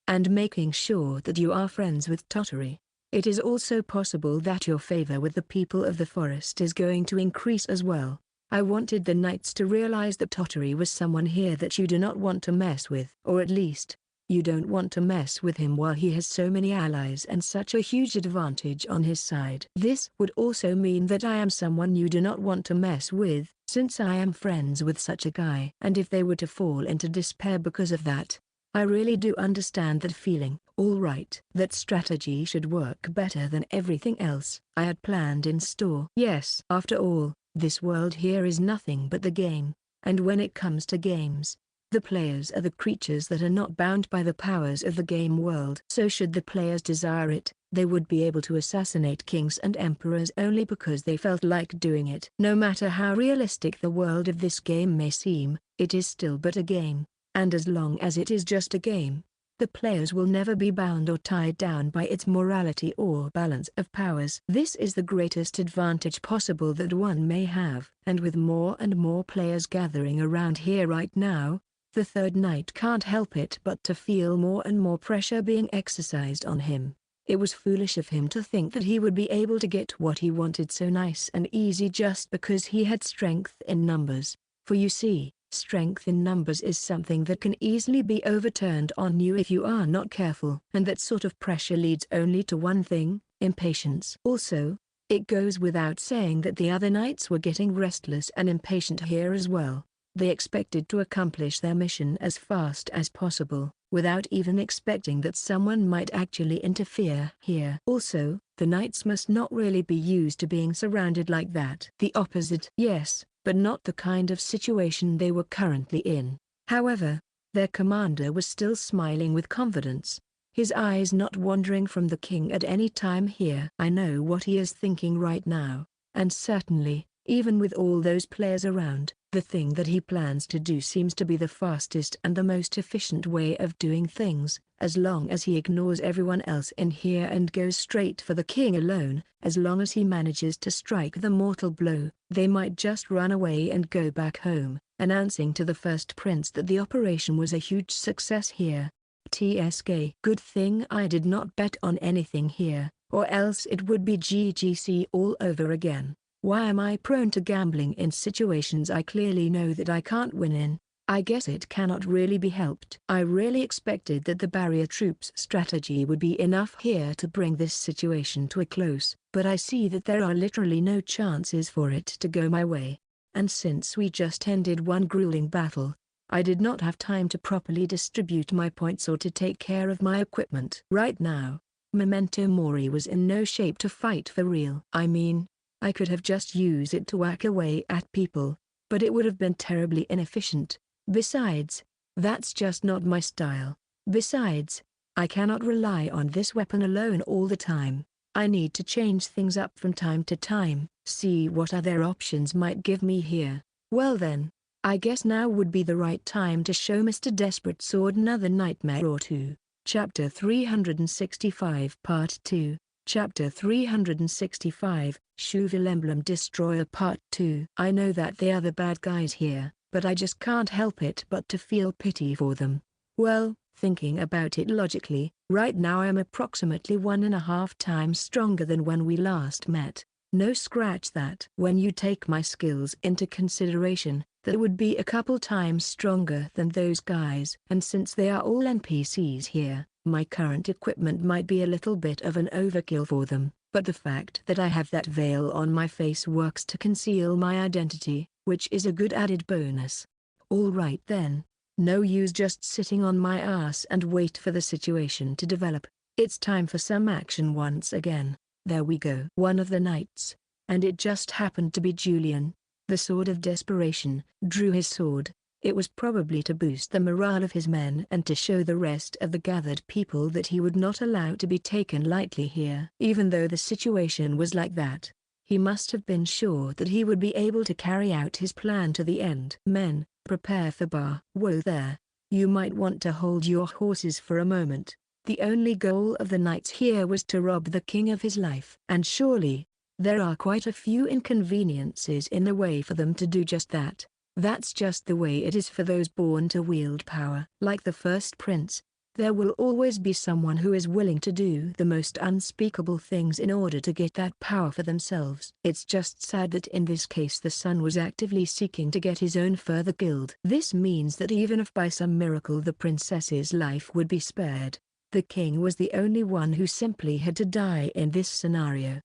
And making sure that you are friends with Tottery, it is also possible that your favor with the people of the forest is going to increase as well. I wanted the knights to realize that Tottery was someone here that you do not want to mess with. Or at least, you don't want to mess with him while he has so many allies and such a huge advantage on his side. This would also mean that I am someone you do not want to mess with, since I am friends with such a guy. And if they were to fall into despair because of that, I really do understand that feeling. Alright, that strategy should work better than everything else I had planned in store. Yes, after all, this world here is nothing but the game, and when it comes to games, the players are the creatures that are not bound by the powers of the game world. So should the players desire it, they would be able to assassinate kings and emperors only because they felt like doing it. No matter how realistic the world of this game may seem, it is still but a game. And as long as it is just a game, the players will never be bound or tied down by its morality or balance of powers. This is the greatest advantage possible that one may have. And with more and more players gathering around here right now, the third knight can't help it but to feel more and more pressure being exercised on him. It was foolish of him to think that he would be able to get what he wanted so nice and easy just because he had strength in numbers. For you see, strength in numbers is something that can easily be overturned on you if you are not careful. And that sort of pressure leads only to one thing, impatience. Also, It goes without saying that the other knights were getting restless and impatient here as well. They expected to accomplish their mission as fast as possible, without even expecting that someone might actually interfere here. Also, the knights must not really be used to being surrounded like that. The opposite, yes, but not the kind of situation they were currently in. However, their commander was still smiling with confidence, his eyes not wandering from the king at any time here. I know what he is thinking right now, and certainly, even with all those players around, the thing that he plans to do seems to be the fastest and the most efficient way of doing things, as long as he ignores everyone else in here and goes straight for the king alone. As long as he manages to strike the mortal blow, they might just run away and go back home, announcing to the first prince that the operation was a huge success here. TSK. Good thing I did not bet on anything here, or else it would be GGC all over again. Why am I prone to gambling in situations I clearly know that I can't win in? I guess it cannot really be helped. I really expected that the barrier troops strategy would be enough here to bring this situation to a close, but I see that there are literally no chances for it to go my way. And since we just ended one grueling battle, I did not have time to properly distribute my points or to take care of my equipment. Right now, Memento Mori was in no shape to fight for real. I mean, I could have just used it to whack away at people, but it would have been terribly inefficient. Besides, that's just not my style. Besides, I cannot rely on this weapon alone all the time. I need to change things up from time to time, see what other options might give me here. Well then, I guess now would be the right time to show Mr. Desperate Sword another nightmare or two. Chapter 365 Part 2. Chapter 365, Shuvil Emblem Destroyer Part 2. I know that they are the bad guys here, but I just can't help it but to feel pity for them. Well, thinking about it logically, right now I am approximately 1.5 times stronger than when we last met. No, scratch that. When you take my skills into consideration, that would be a couple times stronger than those guys. And since they are all NPCs here, my current equipment might be a little bit of an overkill for them, but the fact that I have that veil on my face works to conceal my identity, which is a good added bonus. Alright then, no use just sitting on my ass and wait for the situation to develop. It's time for some action once again. There we go. One of the knights, and it just happened to be Julian, the Sword of Desperation, drew his sword. It was probably to boost the morale of his men and to show the rest of the gathered people that he would not allow to be taken lightly here. Even though the situation was like that, he must have been sure that he would be able to carry out his plan to the end. Men, prepare for bar. Whoa there. You might want to hold your horses for a moment. The only goal of the knights here was to rob the king of his life. And surely, there are quite a few inconveniences in the way for them to do just that. That's just the way it is for those born to wield power. Like the first prince, there will always be someone who is willing to do the most unspeakable things in order to get that power for themselves. It's just sad that in this case the son was actively seeking to get his own further killed. This means that even if by some miracle the princess's life would be spared, the king was the only one who simply had to die in this scenario.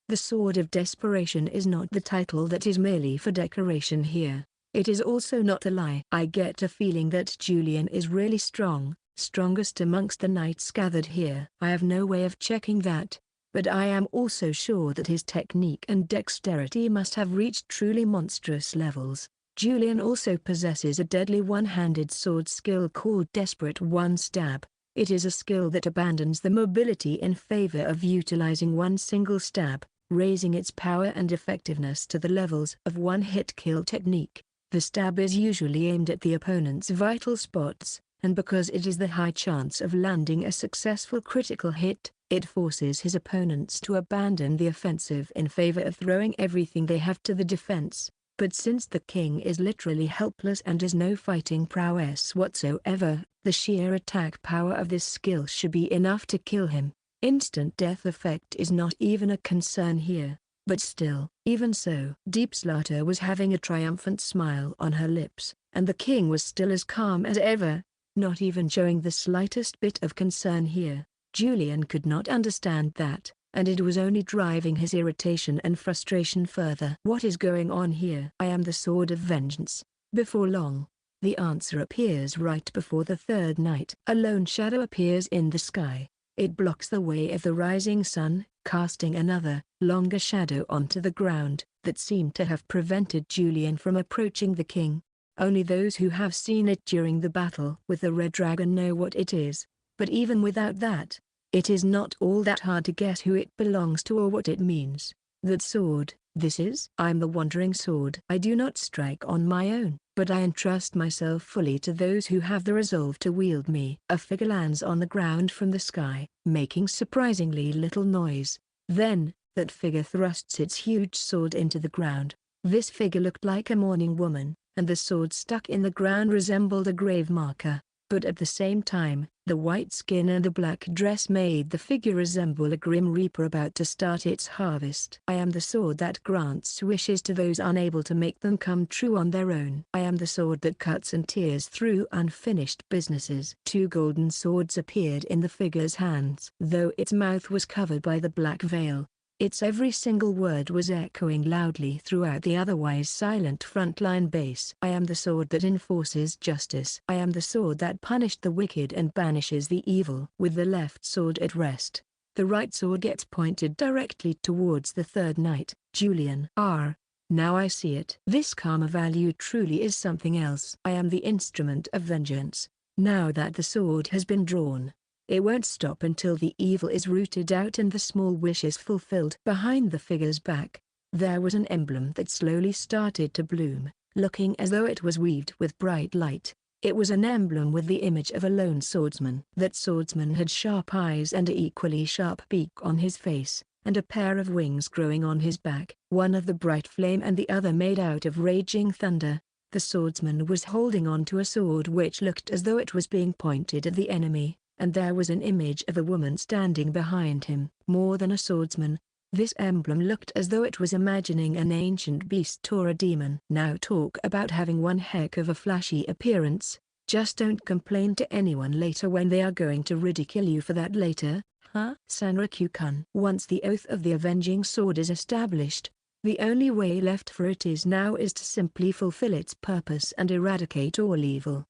The Sword of Desperation is not the title that is merely for decoration here. It is also not a lie. I get a feeling that Julian is really strong, strongest amongst the knights gathered here. I have no way of checking that, but I am also sure that his technique and dexterity must have reached truly monstrous levels. Julian also possesses a deadly one-handed sword skill called Desperate One Stab. It is a skill that abandons the mobility in favor of utilizing one single stab, raising its power and effectiveness to the levels of one-hit kill technique. The stab is usually aimed at the opponent's vital spots, and because it is the high chance of landing a successful critical hit, it forces his opponents to abandon the offensive in favor of throwing everything they have to the defense. But since the king is literally helpless and has no fighting prowess whatsoever, the sheer attack power of this skill should be enough to kill him. Instant death effect is not even a concern here. But still, even so, Deep Slaughter was having a triumphant smile on her lips, and the king was still as calm as ever, not even showing the slightest bit of concern here. Julian could not understand that, and it was only driving his irritation and frustration further. What is going on here? I am the sword of vengeance. Before long, the answer appears right before the third night. A lone shadow appears in the sky. It blocks the way of the rising sun, casting another, longer shadow onto the ground, that seemed to have prevented Julian from approaching the king. Only those who have seen it during the battle with the red dragon know what it is, but even without that, it is not all that hard to guess who it belongs to or what it means. That sword, this is? I'm the wandering sword. I do not strike on my own, but I entrust myself fully to those who have the resolve to wield me. A figure lands on the ground from the sky, making surprisingly little noise. Then, that figure thrusts its huge sword into the ground. This figure looked like a mourning woman, and the sword stuck in the ground resembled a grave marker. But at the same time, the white skin and the black dress made the figure resemble a grim reaper about to start its harvest. I am the sword that grants wishes to those unable to make them come true on their own. I am the sword that cuts and tears through unfinished businesses. Two golden swords appeared in the figure's hands. Though its mouth was covered by the black veil, its every single word was echoing loudly throughout the otherwise silent frontline base. I am the sword that enforces justice. I am the sword that punished the wicked and banishes the evil. With the left sword at rest, the right sword gets pointed directly towards the third knight, Julian. Now I see it. This karma value truly is something else. I am the instrument of vengeance. Now that the sword has been drawn, it won't stop until the evil is rooted out and the small wish is fulfilled. Behind the figure's back, there was an emblem that slowly started to bloom, looking as though it was weaved with bright light. It was an emblem with the image of a lone swordsman. That swordsman had sharp eyes and an equally sharp beak on his face, and a pair of wings growing on his back, one of the bright flame and the other made out of raging thunder. The swordsman was holding on to a sword which looked as though it was being pointed at the enemy, and there was an image of a woman standing behind him. More than a swordsman, this emblem looked as though it was imagining an ancient beast or a demon. Now talk about having one heck of a flashy appearance. Just don't complain to anyone later when they are going to ridicule you for that later, huh? Sanraku-kun. Once the oath of the avenging sword is established, the only way left for it is to simply fulfill its purpose and eradicate all evil.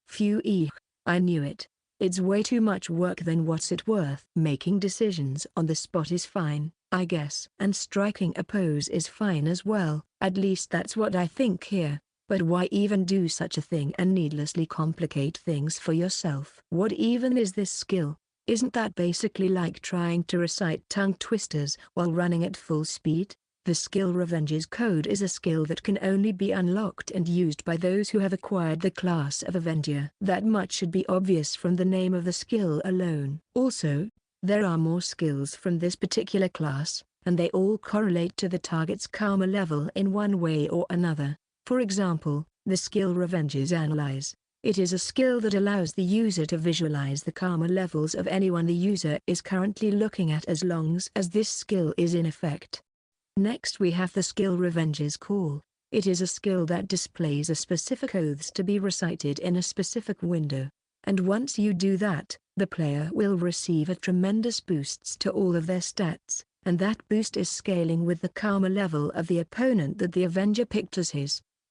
I knew it. It's way too much work than what's it worth. Making decisions on the spot is fine, I guess. And striking a pose is fine as well, at least that's what I think here. But why even do such a thing and needlessly complicate things for yourself? What even is this skill? Isn't that basically like trying to recite tongue twisters while running at full speed? The skill Revenge's Code is a skill that can only be unlocked and used by those who have acquired the class of Avenger. That much should be obvious from the name of the skill alone. Also, there are more skills from this particular class, and they all correlate to the target's karma level in one way or another. For example, the skill Revenge's Analyze. It is a skill that allows the user to visualize the karma levels of anyone the user is currently looking at as long as this skill is in effect. Next we have the skill Revenge's Call. It is a skill that displays a specific oaths to be recited in a specific window. And once you do that, the player will receive a tremendous boosts to all of their stats, and that boost is scaling with the karma level of the opponent that the Avenger picked as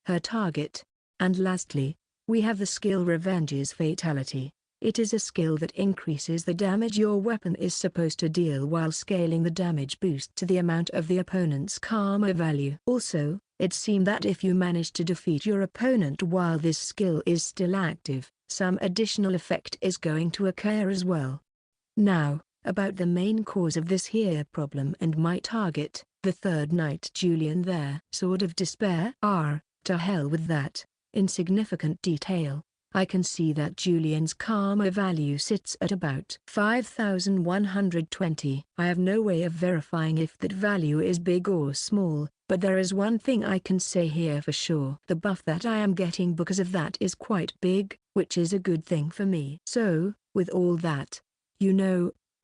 her target. And lastly, we have the skill Revenge's Fatality. It is a skill that increases the damage your weapon is supposed to deal while scaling the damage boost to the amount of the opponent's karma value. Also, it seems that if you manage to defeat your opponent while this skill is still active, some additional effect is going to occur as well. Now, about the main cause of this here problem and my target, the third knight Julian there. Sword of Despair. To hell with that. In significant detail, I can see that Julian's karma value sits at about 5,120. I have no way of verifying if that value is big or small, but there is one thing I can say here for sure. The buff that I am getting because of that is quite big, which is a good thing for me. So, with all that,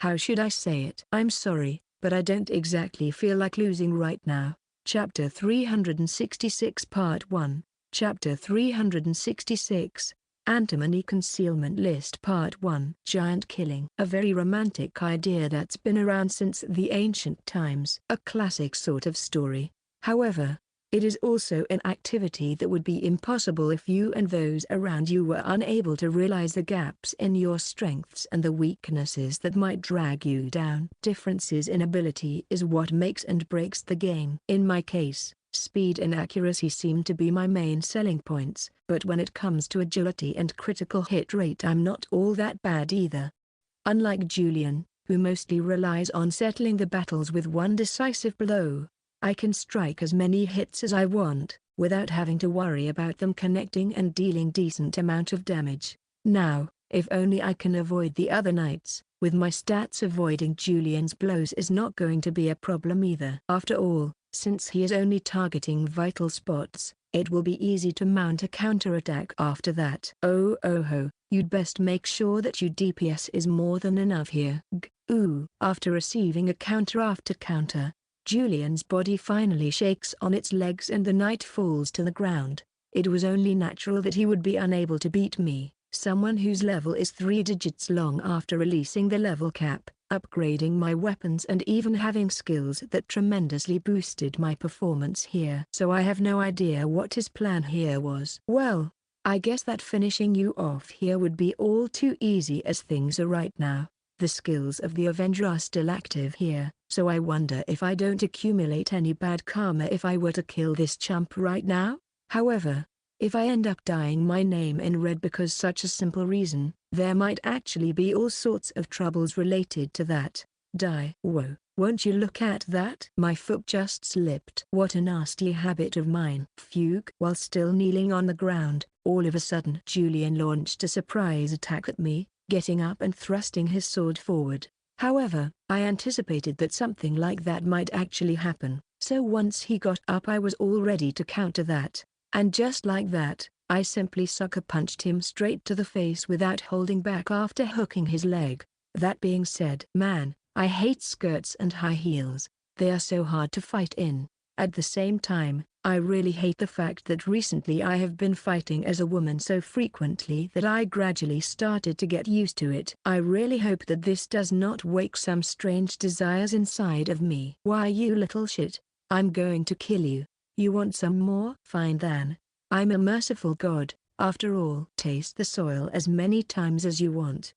how should I say it? I'm sorry, but I don't exactly feel like losing right now. Chapter 366 Part 1. Chapter 366. Antimony Concealment List Part 1. Giant Killing. A very romantic idea that's been around since the ancient times. A classic sort of story. However, it is also an activity that would be impossible if you and those around you were unable to realize the gaps in your strengths and the weaknesses that might drag you down. Differences in ability is what makes and breaks the game. In my case, speed and accuracy seem to be my main selling points, but when it comes to agility and critical hit rate I'm not all that bad either. Unlike Julian, who mostly relies on settling the battles with one decisive blow, I can strike as many hits as I want, without having to worry about them connecting and dealing decent amount of damage. Now, if only I can avoid the other knights, with my stats avoiding Julian's blows is not going to be a problem either. After all, since he is only targeting vital spots, it will be easy to mount a counterattack after that. Oh ho, you'd best make sure that your DPS is more than enough here. After receiving a counter after counter, Julian's body finally shakes on its legs and the knight falls to the ground. It was only natural that he would be unable to beat me, someone whose level is 3 digits long after releasing the level cap, upgrading my weapons and even having skills that tremendously boosted my performance here. So I have no idea what his plan here was. Well, I guess that finishing you off here would be all too easy as things are right now. The skills of the Avenger are still active here, so I wonder if I don't accumulate any bad karma if I were to kill this chump right now. However, if I end up dyeing my name in red because such a simple reason, there might actually be all sorts of troubles related to that. Whoa, won't you look at that? My foot just slipped. What a nasty habit of mine. Fugue. While still kneeling on the ground, all of a sudden Julian launched a surprise attack at me, getting up and thrusting his sword forward. However, I anticipated that something like that might actually happen, so once he got up I was all ready to counter that. And just like that, I simply sucker punched him straight to the face without holding back after hooking his leg. That being said, man, I hate skirts and high heels. They are so hard to fight in. At the same time, I really hate the fact that recently I have been fighting as a woman so frequently that I gradually started to get used to it. I really hope that this does not wake some strange desires inside of me. Why, you little shit, I'm going to kill you. You want some more? Fine then. I'm a merciful god, after all. Taste the soil as many times as you want.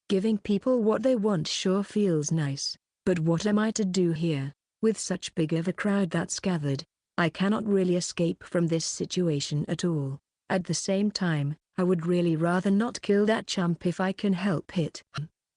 Giving people what they want sure feels nice, but what am I to do here? With such big of a crowd that's gathered, I cannot really escape from this situation at all. At the same time, I would really rather not kill that chump if I can help it.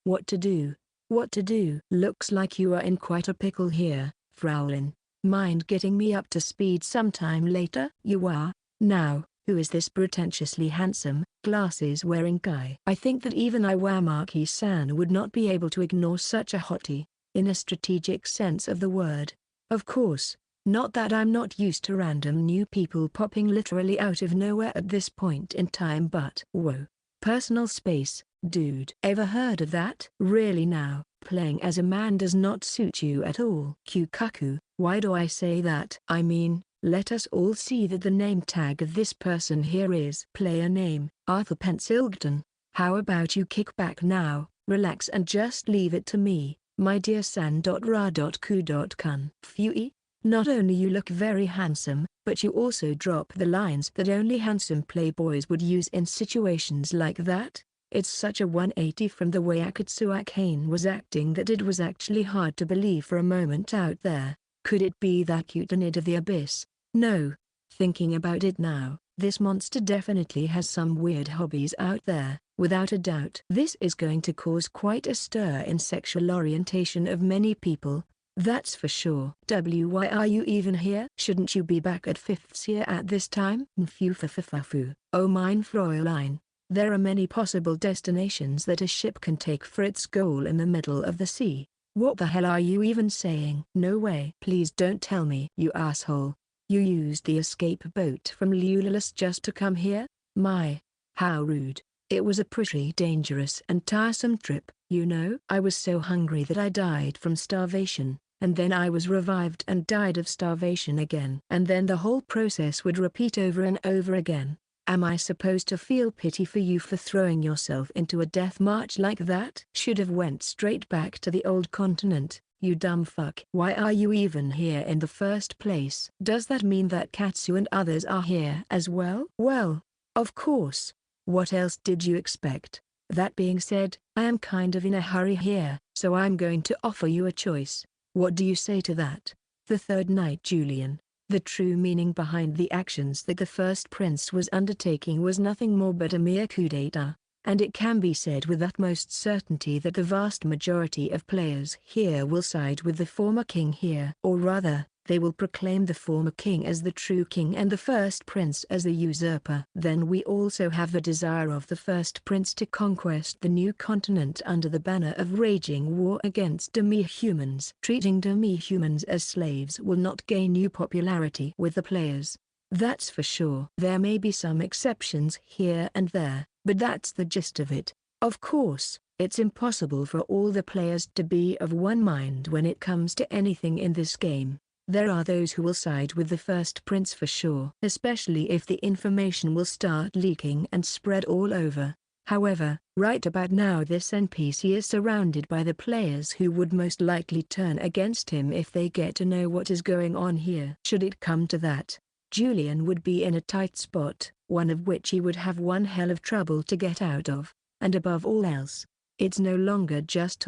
What to do? What to do? Looks like you are in quite a pickle here, Fraulein. Mind getting me up to speed sometime later? You are? Now, who is this pretentiously handsome, glasses-wearing guy? I think that even Marquis-san would not be able to ignore such a hottie, in a strategic sense of the word. Of course, not that I'm not used to random new people popping literally out of nowhere at this point in time, but whoa. Personal space, dude. Ever heard of that? Really now, playing as a man does not suit you at all. Kukaku, why do I say that? I mean, let us all see that the name tag of this person here is player name, Arthur Pensilgton. How about you kick back now, relax and just leave it to me, my dear san.ra.ku.kun. Phewie. Not only you look very handsome, but you also drop the lines that only handsome playboys would use in situations like that. It's such a 180 from the way Akatsuki Kane was acting that it was actually hard to believe for a moment out there. Could it be that cutenid of the abyss? No. Thinking about it now, this monster definitely has some weird hobbies out there, without a doubt. This is going to cause quite a stir in sexual orientation of many people, that's for sure. Why are you even here? Shouldn't you be back at 5th year at this time? Nfufafafafu. Oh mine Fräulein, there are many possible destinations that a ship can take for its goal in the middle of the sea. What the hell are you even saying? No way. Please don't tell me. You asshole. You used the escape boat from Lulalis just to come here? My, how rude. It was a pretty dangerous and tiresome trip, you know. I was so hungry that I died from starvation, and then I was revived and died of starvation again. And then the whole process would repeat over and over again. Am I supposed to feel pity for you for throwing yourself into a death march like that? Should have went straight back to the old continent, you dumb fuck. Why are you even here in the first place? Does that mean that Katsu and others are here as well? Well, of course. What else did you expect? That being said, I am kind of in a hurry here, so I'm going to offer you a choice. What do you say to that? The third night, Julian. The true meaning behind the actions that the first prince was undertaking was nothing more but a mere coup d'etat, and it can be said with utmost certainty that the vast majority of players here will side with the former king here. Or rather, they will proclaim the former king as the true king and the first prince as the usurper. Then we also have the desire of the first prince to conquest the new continent under the banner of raging war against demi-humans. Treating demi-humans as slaves will not gain new popularity with the players. That's for sure. There may be some exceptions here and there, but that's the gist of it. Of course, it's impossible for all the players to be of one mind when it comes to anything in this game. There are those who will side with the first prince for sure, especially if the information will start leaking and spread all over. However, right about now this NPC is surrounded by the players who would most likely turn against him if they get to know what is going on here. Should it come to that, Julian would be in a tight spot, one of which he would have one hell of trouble to get out of, and above all else, it's no longer just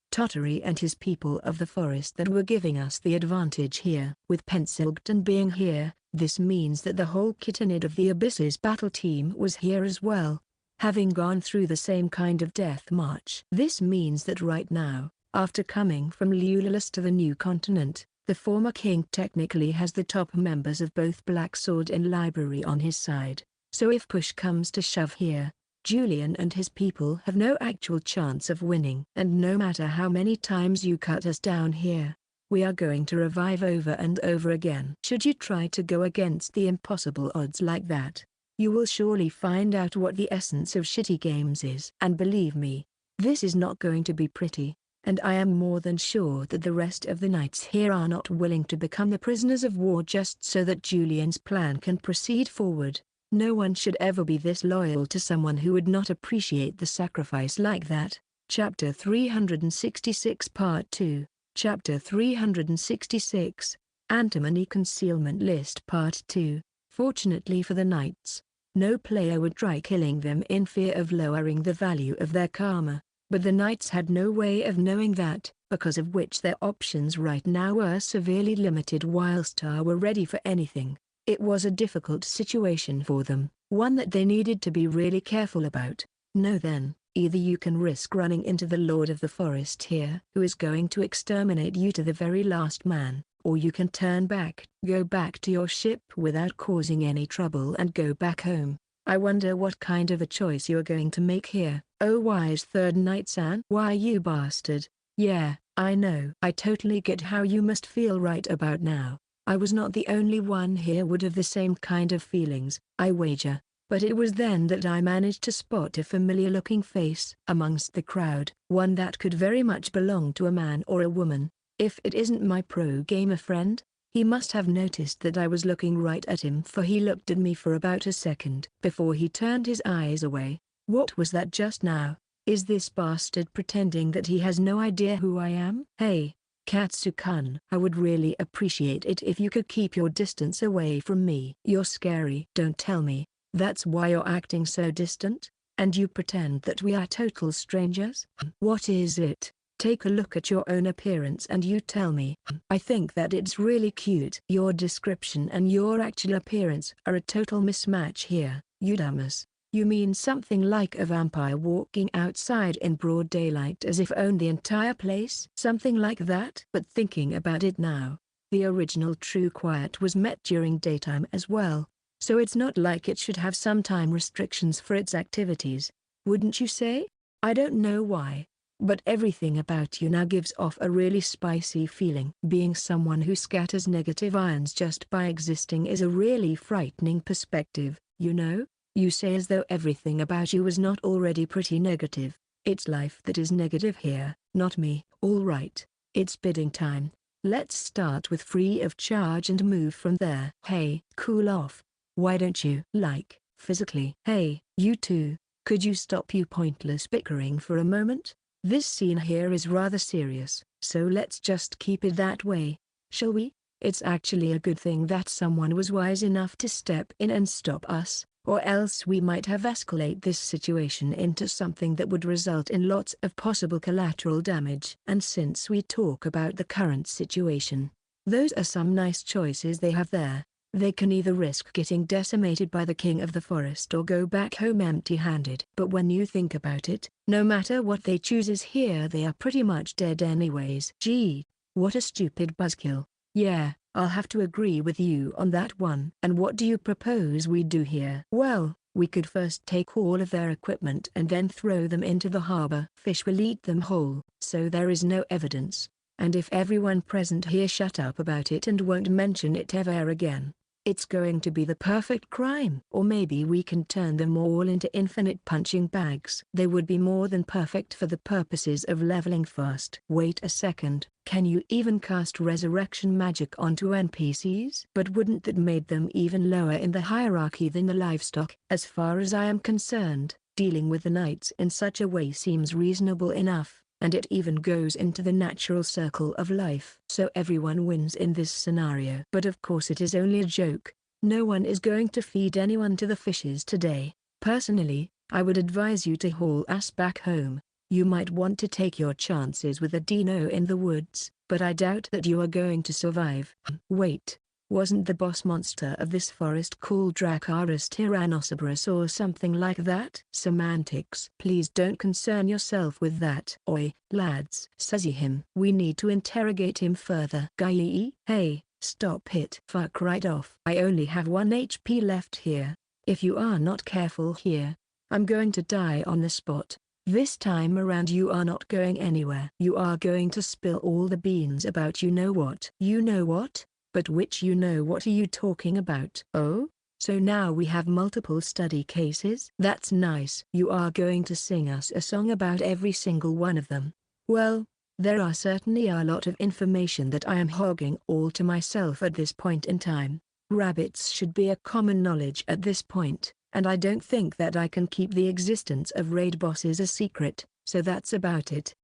Tottery and his people of the forest that were giving us the advantage here. With Pensilgton being here, this means that the whole Kittanid of the Abyss's battle team was here as well, having gone through the same kind of death march. This means that right now, after coming from Lulalas to the new continent, the former king technically has the top members of both Black Sword and Library on his side. So if push comes to shove here, Julian and his people have no actual chance of winning. And no matter how many times you cut us down here, we are going to revive over and over again. Should you try to go against the impossible odds like that, you will surely find out what the essence of shitty games is. And believe me, this is not going to be pretty, and I am more than sure that the rest of the knights here are not willing to become the prisoners of war just so that Julian's plan can proceed forward. No one should ever be this loyal to someone who would not appreciate the sacrifice like that. Chapter 366 Part 2, Chapter 366, Antimony Concealment List Part 2. Fortunately for the knights, no player would try killing them in fear of lowering the value of their karma, but the knights had no way of knowing that, because of which their options right now were severely limited whilst were ready for anything. It was a difficult situation for them, one that they needed to be really careful about. No then, either you can risk running into the Lord of the Forest here, who is going to exterminate you to the very last man, or you can turn back, go back to your ship without causing any trouble and go back home. I wonder what kind of a choice you are going to make here. Oh wise third knight-san? Why you bastard. Yeah, I know. I totally get how you must feel right about now. I was not the only one here would have the same kind of feelings, I wager, but it was then that I managed to spot a familiar-looking face amongst the crowd, one that could very much belong to a man or a woman. If it isn't my pro-gamer friend, he must have noticed that I was looking right at him, for he looked at me for about a second before he turned his eyes away. What was that just now? Is this bastard pretending that he has no idea who I am? Hey, Katsu-kun, I would really appreciate it if you could keep your distance away from me. You're scary. Don't tell me, that's why you're acting so distant? And you pretend that we are total strangers? What is it? Take a look at your own appearance and you tell me. I think that it's really cute. Your description and your actual appearance are a total mismatch here, you dumbass. You mean something like a vampire walking outside in broad daylight as if owned the entire place? Something like that? But thinking about it now, the original True Quiet was met during daytime as well, so it's not like it should have some time restrictions for its activities, wouldn't you say? I don't know why, but everything about you now gives off a really spicy feeling. Being someone who scatters negative ions just by existing is a really frightening perspective, you know? You say as though everything about you was not already pretty negative. It's life that is negative here, not me. All right, it's bidding time. Let's start with free of charge and move from there. Hey, cool off. Why don't you like, physically. Hey, you two, could you stop you pointless bickering for a moment? This scene here is rather serious, so let's just keep it that way, shall we? It's actually a good thing that someone was wise enough to step in and stop us, or else we might have escalated this situation into something that would result in lots of possible collateral damage. And since we talk about the current situation, those are some nice choices they have there. They can either risk getting decimated by the king of the forest or go back home empty-handed. But when you think about it, no matter what they chooses here, they are pretty much dead anyways. Gee, what a stupid buzzkill. Yeah, I'll have to agree with you on that one. And what do you propose we do here? Well, we could first take all of their equipment and then throw them into the harbor. Fish will eat them whole, so there is no evidence. And if everyone present here shut up about it and won't mention it ever again, it's going to be the perfect crime. Or maybe we can turn them all into infinite punching bags. They would be more than perfect for the purposes of leveling fast. Wait a second, can you even cast resurrection magic onto NPCs? But wouldn't that made them even lower in the hierarchy than the livestock? As far as I am concerned, dealing with the knights in such a way seems reasonable enough, and it even goes into the natural circle of life. So everyone wins in this scenario. But of course it is only a joke. No one is going to feed anyone to the fishes today. Personally, I would advise you to haul ass back home. You might want to take your chances with a dino in the woods, but I doubt that you are going to survive. Wait. Wasn't the boss monster of this forest called Dracarys Tyrannosaurus or something like that? Semantics. Please don't concern yourself with that. Oi, lads, says him. We need to interrogate him further. Guy, hey, stop it. Fuck right off. I only have 1 HP left here. If you are not careful here, I'm going to die on the spot. This time around you are not going anywhere. You are going to spill all the beans about you know what. You know what? But which you know what are you talking about? Oh? So now we have multiple study cases? That's nice. You are going to sing us a song about every single one of them. Well, there are certainly a lot of information that I am hogging all to myself at this point in time. Rabbits should be a common knowledge at this point, and I don't think that I can keep the existence of raid bosses a secret, so that's about it.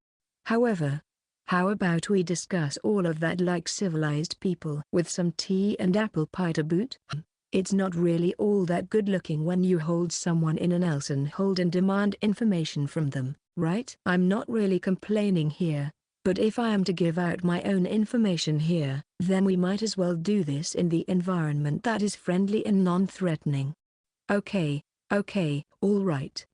However, how about we discuss all of that like civilized people with some tea and apple pie to boot? It's not really all that good looking when you hold someone in an Elson hold and demand information from them, right? I'm not really complaining here, but if I am to give out my own information here, then we might as well do this in the environment that is friendly and non-threatening. Okay, all right,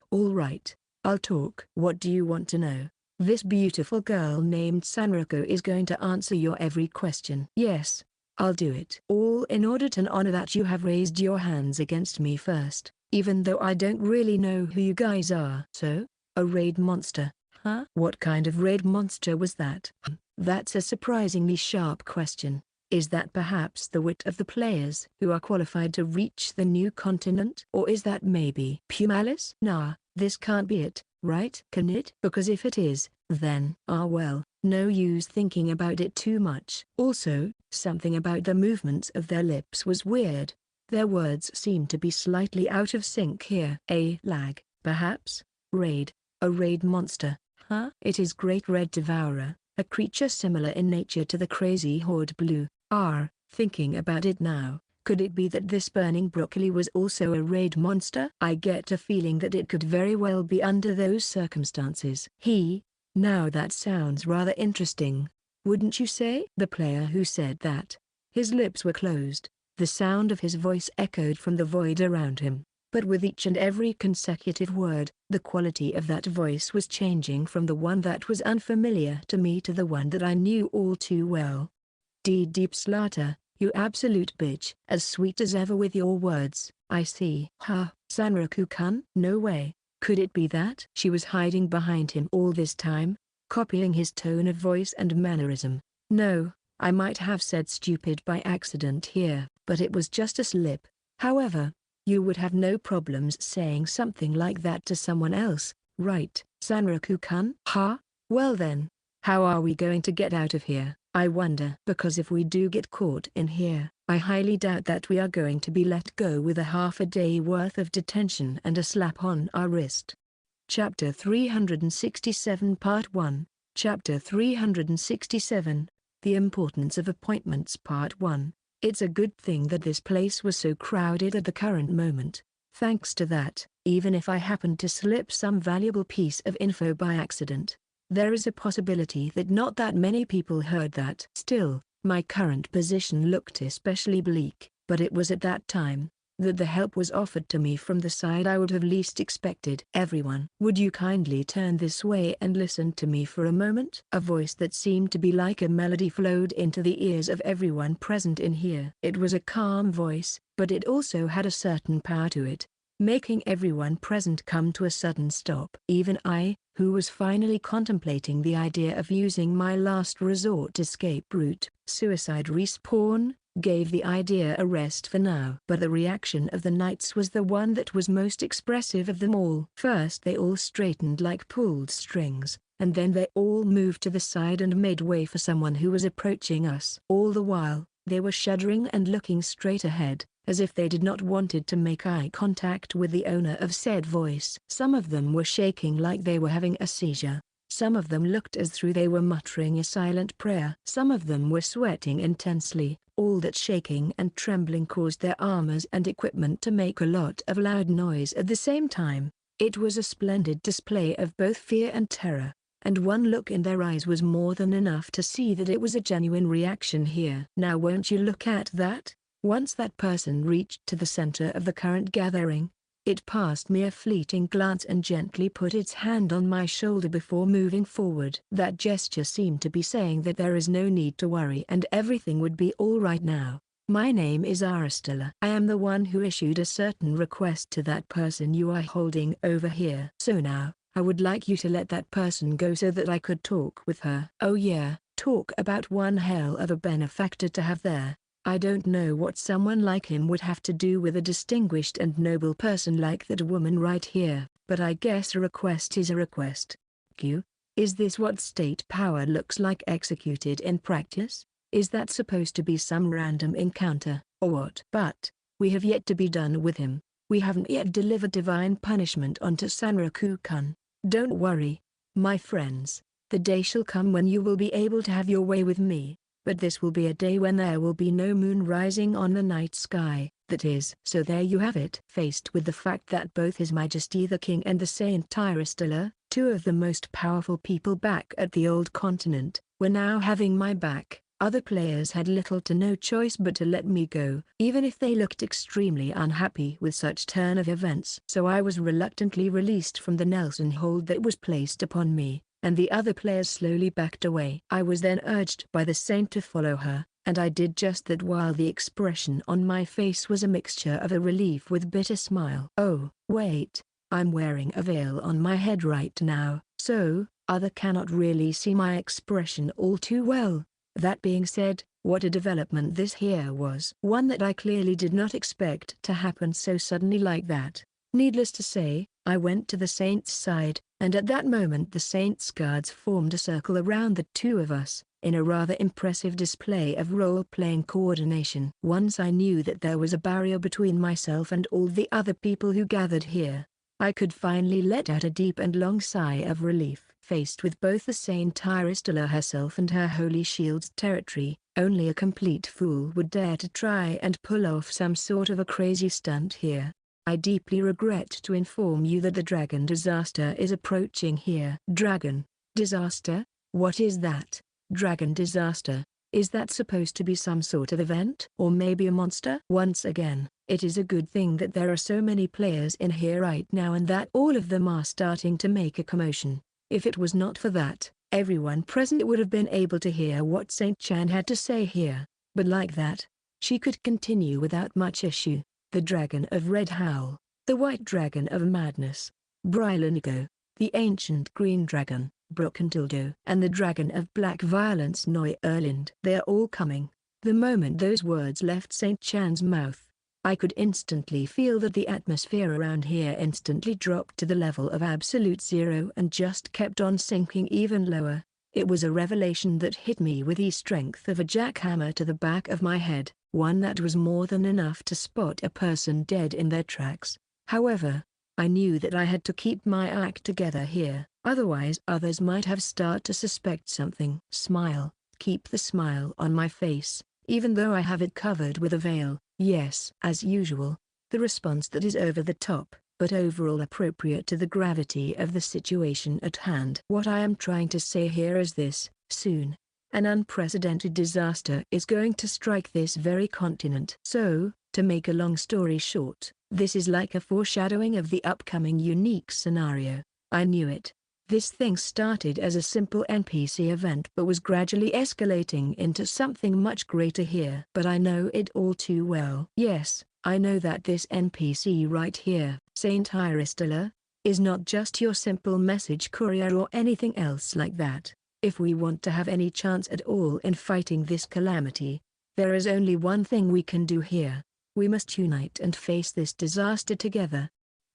I'll talk. What do you want to know? This beautiful girl named Sanriku is going to answer your every question. Yes, I'll do it. All in order to honor that you have raised your hands against me first, even though I don't really know who you guys are. So, a raid monster, huh? What kind of raid monster was that? That's a surprisingly sharp question. Is that perhaps the wit of the players who are qualified to reach the new continent? Or is that maybe pure malice? Nah, this can't be it. Right? Can it? Because if it is, then, well, no use thinking about it too much. Also, something about the movements of their lips was weird. Their words seemed to be slightly out of sync here. A lag, perhaps? Raid. A raid monster, huh? It is Great Red Devourer, a creature similar in nature to the crazy horde blue. Thinking about it now. Could it be that this burning broccoli was also a raid monster? I get a feeling that it could very well be under those circumstances. Now that sounds rather interesting, wouldn't you say? The player who said that, his lips were closed, the sound of his voice echoed from the void around him, but with each and every consecutive word, the quality of that voice was changing from the one that was unfamiliar to me to the one that I knew all too well. Deep Slaughter. You absolute bitch. As sweet as ever with your words, I see. Ha, Sanriku-kun? No way. Could it be that she was hiding behind him all this time, copying his tone of voice and mannerism? No, I might have said stupid by accident here, but it was just a slip. However, you would have no problems saying something like that to someone else, right, Sanriku-kun? Ha? Well then, how are we going to get out of here? I wonder. Because if we do get caught in here, I highly doubt that we are going to be let go with a half a day worth of detention and a slap on our wrist. Chapter 367 Part 1. Chapter 367, The Importance of Appointments Part 1. It's a good thing that this place was so crowded at the current moment. Thanks to that, even if I happened to slip some valuable piece of info by accident, there is a possibility that not that many people heard that. Still, my current position looked especially bleak, but it was at that time that the help was offered to me from the side I would have least expected. Everyone, would you kindly turn this way and listen to me for a moment? A voice that seemed to be like a melody flowed into the ears of everyone present in here. It was a calm voice, but it also had a certain power to it, making everyone present come to a sudden stop. Even I, who was finally contemplating the idea of using my last resort escape route, suicide respawn, gave the idea a rest for now. But the reaction of the knights was the one that was most expressive of them all. First they all straightened like pulled strings, and then they all moved to the side and made way for someone who was approaching us. All the while, they were shuddering and looking straight ahead, as if they did not wanted to make eye contact with the owner of said voice. Some of them were shaking like they were having a seizure. Some of them looked as though they were muttering a silent prayer. Some of them were sweating intensely. All that shaking and trembling caused their armors and equipment to make a lot of loud noise at the same time. It was a splendid display of both fear and terror, and one look in their eyes was more than enough to see that it was a genuine reaction here. Now won't you look at that? Once that person reached to the center of the current gathering, it passed me a fleeting glance and gently put its hand on my shoulder before moving forward. That gesture seemed to be saying that there is no need to worry and everything would be all right now. My name is Aristella. I am the one who issued a certain request to that person you are holding over here. So now, I would like you to let that person go so that I could talk with her. Oh yeah, talk about one hell of a benefactor to have there. I don't know what someone like him would have to do with a distinguished and noble person like that woman right here, but I guess a request is a request. Q. Is this what state power looks like executed in practice? Is that supposed to be some random encounter, or what? But we have yet to be done with him. We haven't yet delivered divine punishment onto Sanraku-kun. Don't worry, my friends. The day shall come when you will be able to have your way with me. But this will be a day when there will be no moon rising on the night sky, that is. So there you have it. Faced with the fact that both His Majesty the King and the Saint Tyristilla, two of the most powerful people back at the old continent, were now having my back, other players had little to no choice but to let me go, even if they looked extremely unhappy with such turn of events. So I was reluctantly released from the Nelson hold that was placed upon me, and the other players slowly backed away. I was then urged by the saint to follow her, and I did just that while the expression on my face was a mixture of a relief with bitter smile. Oh, wait, I'm wearing a veil on my head right now, so, other cannot really see my expression all too well. That being said, what a development this here was. One that I clearly did not expect to happen so suddenly like that. Needless to say, I went to the saint's side, and at that moment the saint's guards formed a circle around the two of us, in a rather impressive display of role-playing coordination. Once I knew that there was a barrier between myself and all the other people who gathered here, I could finally let out a deep and long sigh of relief. Faced with both the Saint Tyristilla herself and her Holy Shield's territory, only a complete fool would dare to try and pull off some sort of a crazy stunt here. I deeply regret to inform you that the dragon disaster is approaching here. Dragon disaster? What is that? Dragon disaster? Is that supposed to be some sort of event? Or maybe a monster? Once again, it is a good thing that there are so many players in here right now and that all of them are starting to make a commotion. If it was not for that, everyone present would have been able to hear what Saint Chan had to say here. But like that, she could continue without much issue. The Dragon of Red Howl, the White Dragon of Madness, Brilonigo, the Ancient Green Dragon, Brookendildo, and the Dragon of Black Violence Noi Erlind. They are all coming. The moment those words left Saint Chan's mouth, I could instantly feel that the atmosphere around here instantly dropped to the level of absolute zero and just kept on sinking even lower. It was a revelation that hit me with the strength of a jackhammer to the back of my head, one that was more than enough to spot a person dead in their tracks. However, I knew that I had to keep my act together here, otherwise others might have started to suspect something. Smile, keep the smile on my face, even though I have it covered with a veil. Yes, as usual, the response that is over the top, but overall appropriate to the gravity of the situation at hand. What I am trying to say here is this: soon, an unprecedented disaster is going to strike this very continent. So, to make a long story short, this is like a foreshadowing of the upcoming unique scenario. I knew it. This thing started as a simple NPC event but was gradually escalating into something much greater here. But I know it all too well. Yes, I know that this NPC right here, Saint Iristella, is not just your simple message courier or anything else like that. If we want to have any chance at all in fighting this calamity, there is only one thing we can do here. We must unite and face this disaster together.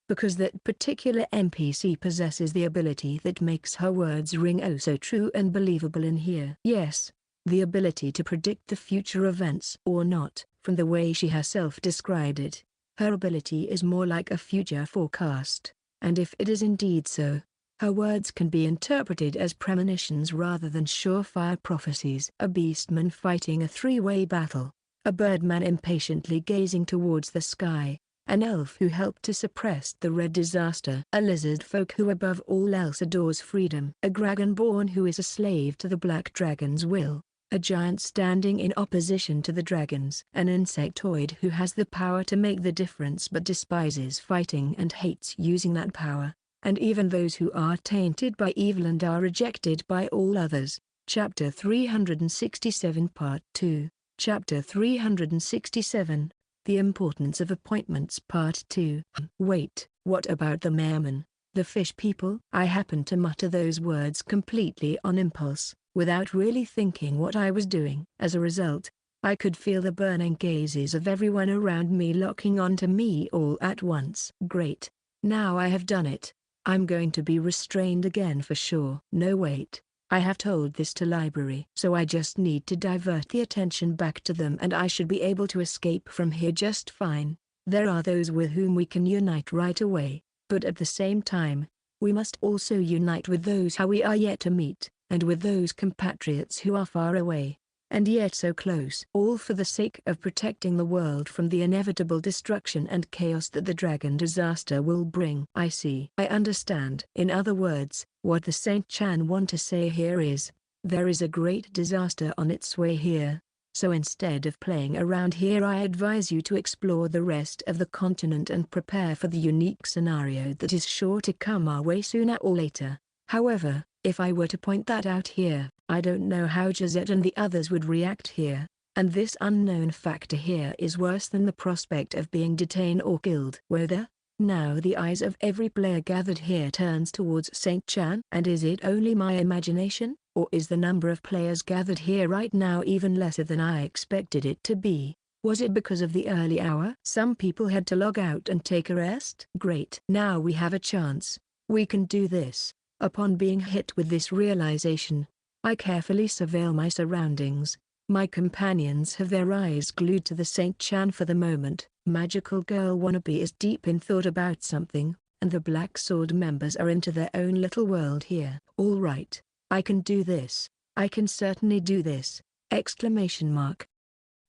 Because that particular NPC possesses the ability that makes her words ring oh so true and believable in here. Yes, the ability to predict the future events or not, from the way she herself described it. Her ability is more like a future forecast, and if it is indeed so, her words can be interpreted as premonitions rather than surefire prophecies. A beastman fighting a three-way battle, a birdman impatiently gazing towards the sky, an elf who helped to suppress the red disaster, a lizard folk who above all else adores freedom, a dragonborn who is a slave to the black dragon's will, a giant standing in opposition to the dragons, an insectoid who has the power to make the difference but despises fighting and hates using that power, and even those who are tainted by evil and are rejected by all others. Chapter 367 Part 2, Chapter 367, The Importance of Appointments Part 2. Wait, what about the mermen, the fish people? I happened to mutter those words completely on impulse, without really thinking what I was doing. As a result, I could feel the burning gazes of everyone around me locking onto me all at once. Great, now I have done it. I'm going to be restrained again for sure. No wait, I have told this to library. So I just need to divert the attention back to them and I should be able to escape from here just fine. There are those with whom we can unite right away, but at the same time, we must also unite with those how we are yet to meet, and with those compatriots who are far away, and yet so close. All for the sake of protecting the world from the inevitable destruction and chaos that the dragon disaster will bring. I see. I understand. In other words, what the Saint Chan want to say here is, there is a great disaster on its way here, so instead of playing around here I advise you to explore the rest of the continent and prepare for the unique scenario that is sure to come our way sooner or later. However, if I were to point that out here, I don't know how Josette and the others would react here, and this unknown factor here is worse than the prospect of being detained or killed. Whether, now the eyes of every player gathered here turns towards Saint Chan. And is it only my imagination, or is the number of players gathered here right now even lesser than I expected it to be? Was it because of the early hour? Some people had to log out and take a rest. Great. Now we have a chance. We can do this. Upon being hit with this realization, I carefully surveil my surroundings. My companions have their eyes glued to the Saint Chan for the moment. Magical girl wannabe is deep in thought about something, and the Black Sword members are into their own little world here. All right, I can do this. I can certainly do this! Exclamation mark.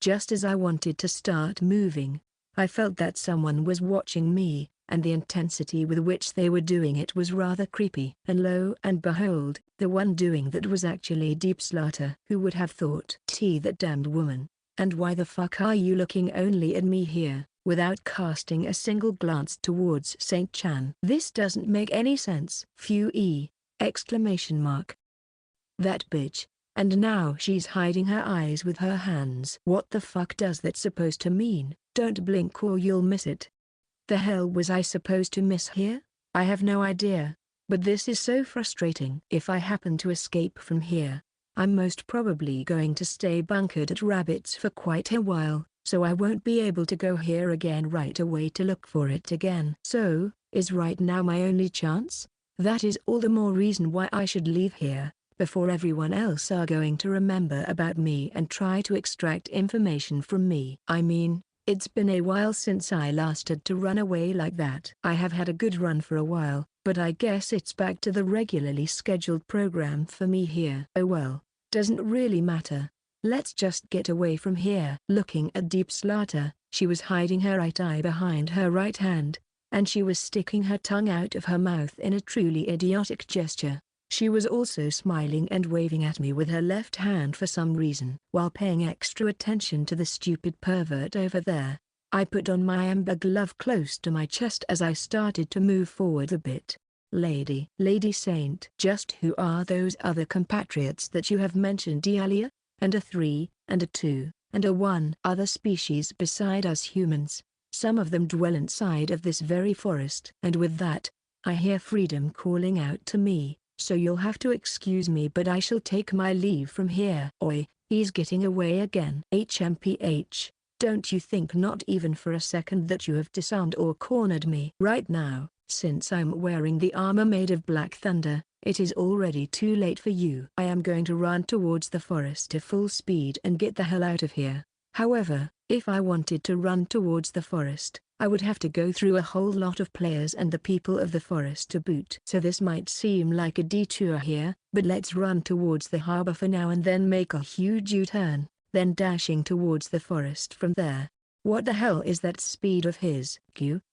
Just as I wanted to start moving, I felt that someone was watching me, and the intensity with which they were doing it was rather creepy. And lo and behold, the one doing that was actually Deep Slaughter. Who would have thought? That damned woman. And why the fuck are you looking only at me here, without casting a single glance towards Saint Chan? This doesn't make any sense. Phew! Exclamation mark. That bitch. And now she's hiding her eyes with her hands. What the fuck does that supposed to mean? Don't blink or you'll miss it. The hell was I supposed to miss here? I have no idea, but this is so frustrating. If I happen to escape from here, I'm most probably going to stay bunkered at Rabbits for quite a while, so I won't be able to go here again right away to look for it again. So, is right now my only chance? That is all the more reason why I should leave here, before everyone else are going to remember about me and try to extract information from me. I mean, it's been a while since I last had to run away like that. I have had a good run for a while, but I guess it's back to the regularly scheduled program for me here. Oh well, doesn't really matter. Let's just get away from here. Looking at Deep Slaughter, she was hiding her right eye behind her right hand, and she was sticking her tongue out of her mouth in a truly idiotic gesture. She was also smiling and waving at me with her left hand for some reason. While paying extra attention to the stupid pervert over there, I put on my amber glove close to my chest as I started to move forward a bit. Lady Saint, just who are those other compatriots that you have mentioned earlier? And a 3, and a 2, and a 1 other species beside us humans. Some of them dwell inside of this very forest. And with that, I hear freedom calling out to me. So you'll have to excuse me, but I shall take my leave from here. Oi, he's getting away again. HMPH, don't you think not even for a second that you have disarmed or cornered me? Right now, since I'm wearing the armor made of Black Thunder, it is already too late for you. I am going to run towards the forest at full speed and get the hell out of here. However, if I wanted to run towards the forest, I would have to go through a whole lot of players and the people of the forest to boot. So this might seem like a detour here, but let's run towards the harbor for now and then make a huge U-turn, then dashing towards the forest from there. What the hell is that speed of his?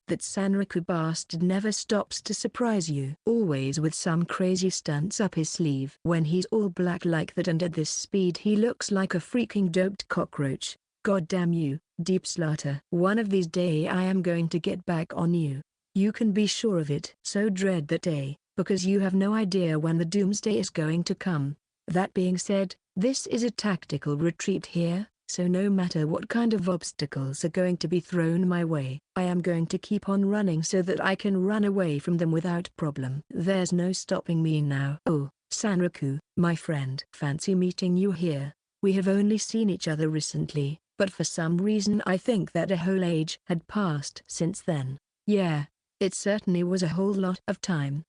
That Sanraku bastard never stops to surprise you. Always with some crazy stunts up his sleeve. When he's all black like that and at this speed he looks like a freaking doped cockroach. God damn you, Deep Slaughter. One of these days I am going to get back on you. You can be sure of it. So dread that day, because you have no idea when the doomsday is going to come. That being said, this is a tactical retreat here, so no matter what kind of obstacles are going to be thrown my way, I am going to keep on running so that I can run away from them without problem. There's no stopping me now. Oh, Sanraku, my friend. Fancy meeting you here. We have only seen each other recently, but for some reason I think that a whole age had passed since then. Yeah, it certainly was a whole lot of time.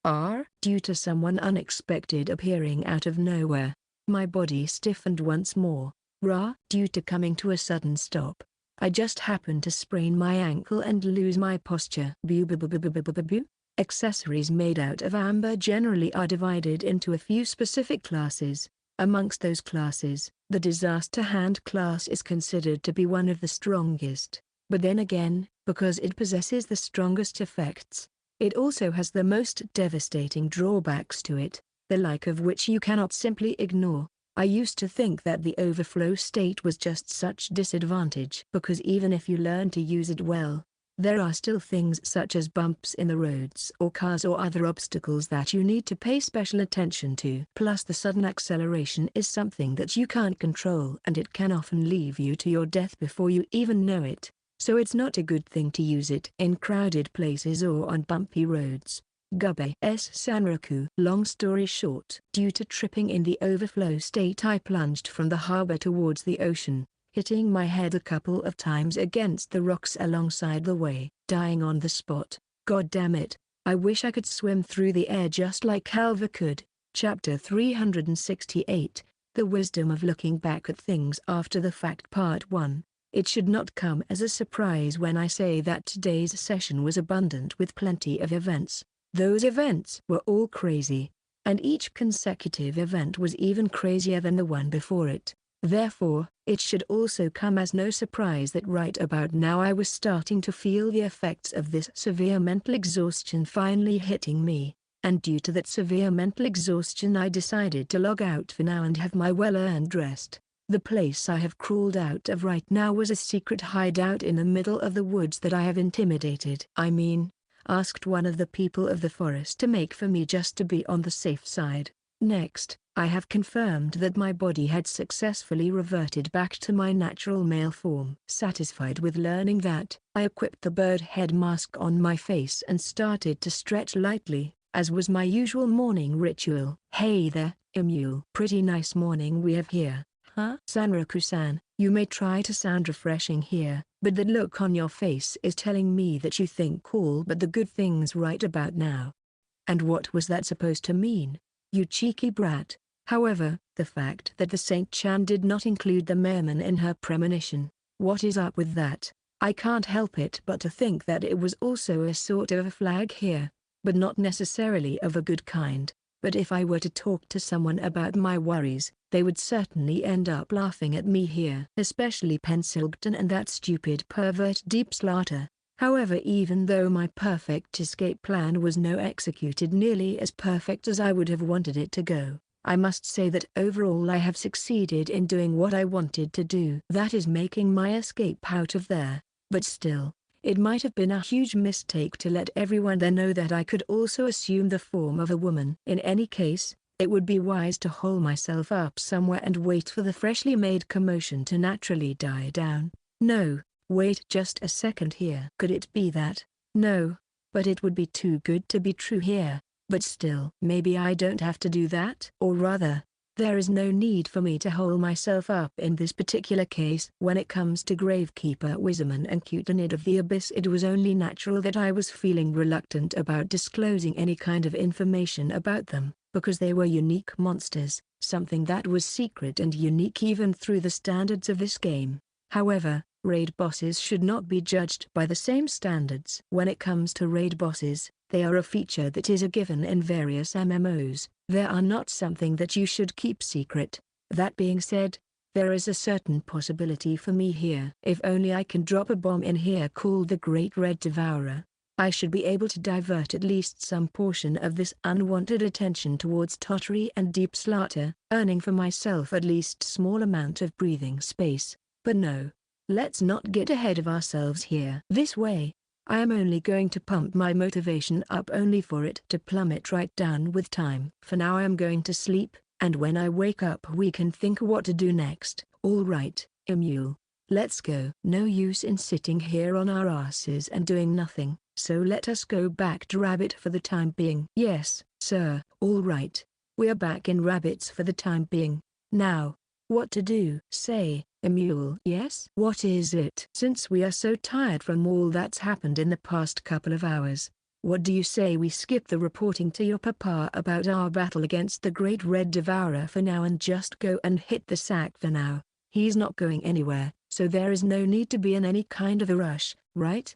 Due to someone unexpected appearing out of nowhere, my body stiffened once more. Due to coming to a sudden stop, I just happened to sprain my ankle and lose my posture. Accessories made out of amber generally are divided into a few specific classes. Amongst those classes, the disaster hand class is considered to be one of the strongest. But then again, because it possesses the strongest effects, it also has the most devastating drawbacks to it, the like of which you cannot simply ignore. I used to think that the overflow state was just such disadvantage because even if you learn to use it well, there are still things such as bumps in the roads or cars or other obstacles that you need to pay special attention to. Plus the sudden acceleration is something that you can't control and it can often leave you to your death before you even know it, so it's not a good thing to use it in crowded places or on bumpy roads. Gubbe S. Sanraku. Long story short, due to tripping in the overflow state I plunged from the harbor towards the ocean, hitting my head a couple of times against the rocks alongside the way, dying on the spot. God damn it, I wish I could swim through the air just like Halva could. Chapter 368, The Wisdom of Looking Back at Things After the Fact Part 1. It should not come as a surprise when I say that today's session was abundant with plenty of events. Those events were all crazy, and each consecutive event was even crazier than the one before it. Therefore, it should also come as no surprise that right about now I was starting to feel the effects of this severe mental exhaustion finally hitting me, and due to that severe mental exhaustion I decided to log out for now and have my well-earned rest. The place I have crawled out of right now was a secret hideout in the middle of the woods that I have asked one of the people of the forest to make for me just to be on the safe side. Next, I have confirmed that my body had successfully reverted back to my natural male form. Satisfied with learning that, I equipped the bird head mask on my face and started to stretch lightly, as was my usual morning ritual. Hey there, Emule. Pretty nice morning we have here, huh? Sanraku-san, you may try to sound refreshing here, but the look on your face is telling me that you think all but the good things right about now. And what was that supposed to mean? You cheeky brat. However, the fact that the Saint Chan did not include the merman in her premonition, what is up with that? I can't help it but to think that it was also a sort of a flag here, but not necessarily of a good kind. But if I were to talk to someone about my worries, they would certainly end up laughing at me here. Especially Pensilgton and that stupid pervert Deep Slaughter. However, even though my perfect escape plan was no executed nearly as perfect as I would have wanted it to go, I must say that overall I have succeeded in doing what I wanted to do. That is making my escape out of there, but still, it might have been a huge mistake to let everyone there know that I could also assume the form of a woman. In any case, it would be wise to hole myself up somewhere and wait for the freshly made commotion to naturally die down. No, wait just a second here. Could it be that? No, but it would be too good to be true here. But still, maybe I don't have to do that. Or rather, there is no need for me to hole myself up in this particular case. When it comes to Gravekeeper Wisman and Cutanid of the Abyss, it was only natural that I was feeling reluctant about disclosing any kind of information about them, because they were unique monsters, something that was secret and unique even through the standards of this game. However, raid bosses should not be judged by the same standards. When it comes to raid bosses, they are a feature that is a given in various MMOs. They are not something that you should keep secret. That being said, there is a certain possibility for me here. If only I can drop a bomb in here called the Great Red Devourer, I should be able to divert at least some portion of this unwanted attention towards Tottery and Deep Slaughter, earning for myself at least small amount of breathing space. But no, let's not get ahead of ourselves here. This way, I am only going to pump my motivation up only for it to plummet right down with time. For now I am going to sleep, and when I wake up we can think what to do next. Alright, Emule, let's go. No use in sitting here on our asses and doing nothing, so let us go back to Rabbit for the time being. Yes, sir. Alright, we are back in Rabbits for the time being. Now, what to do? Say, Emule. Yes? What is it? Since we are so tired from all that's happened in the past couple of hours, what do you say we skip the reporting to your papa about our battle against the Great Red Devourer for now and just go and hit the sack for now? He's not going anywhere, so there is no need to be in any kind of a rush, right?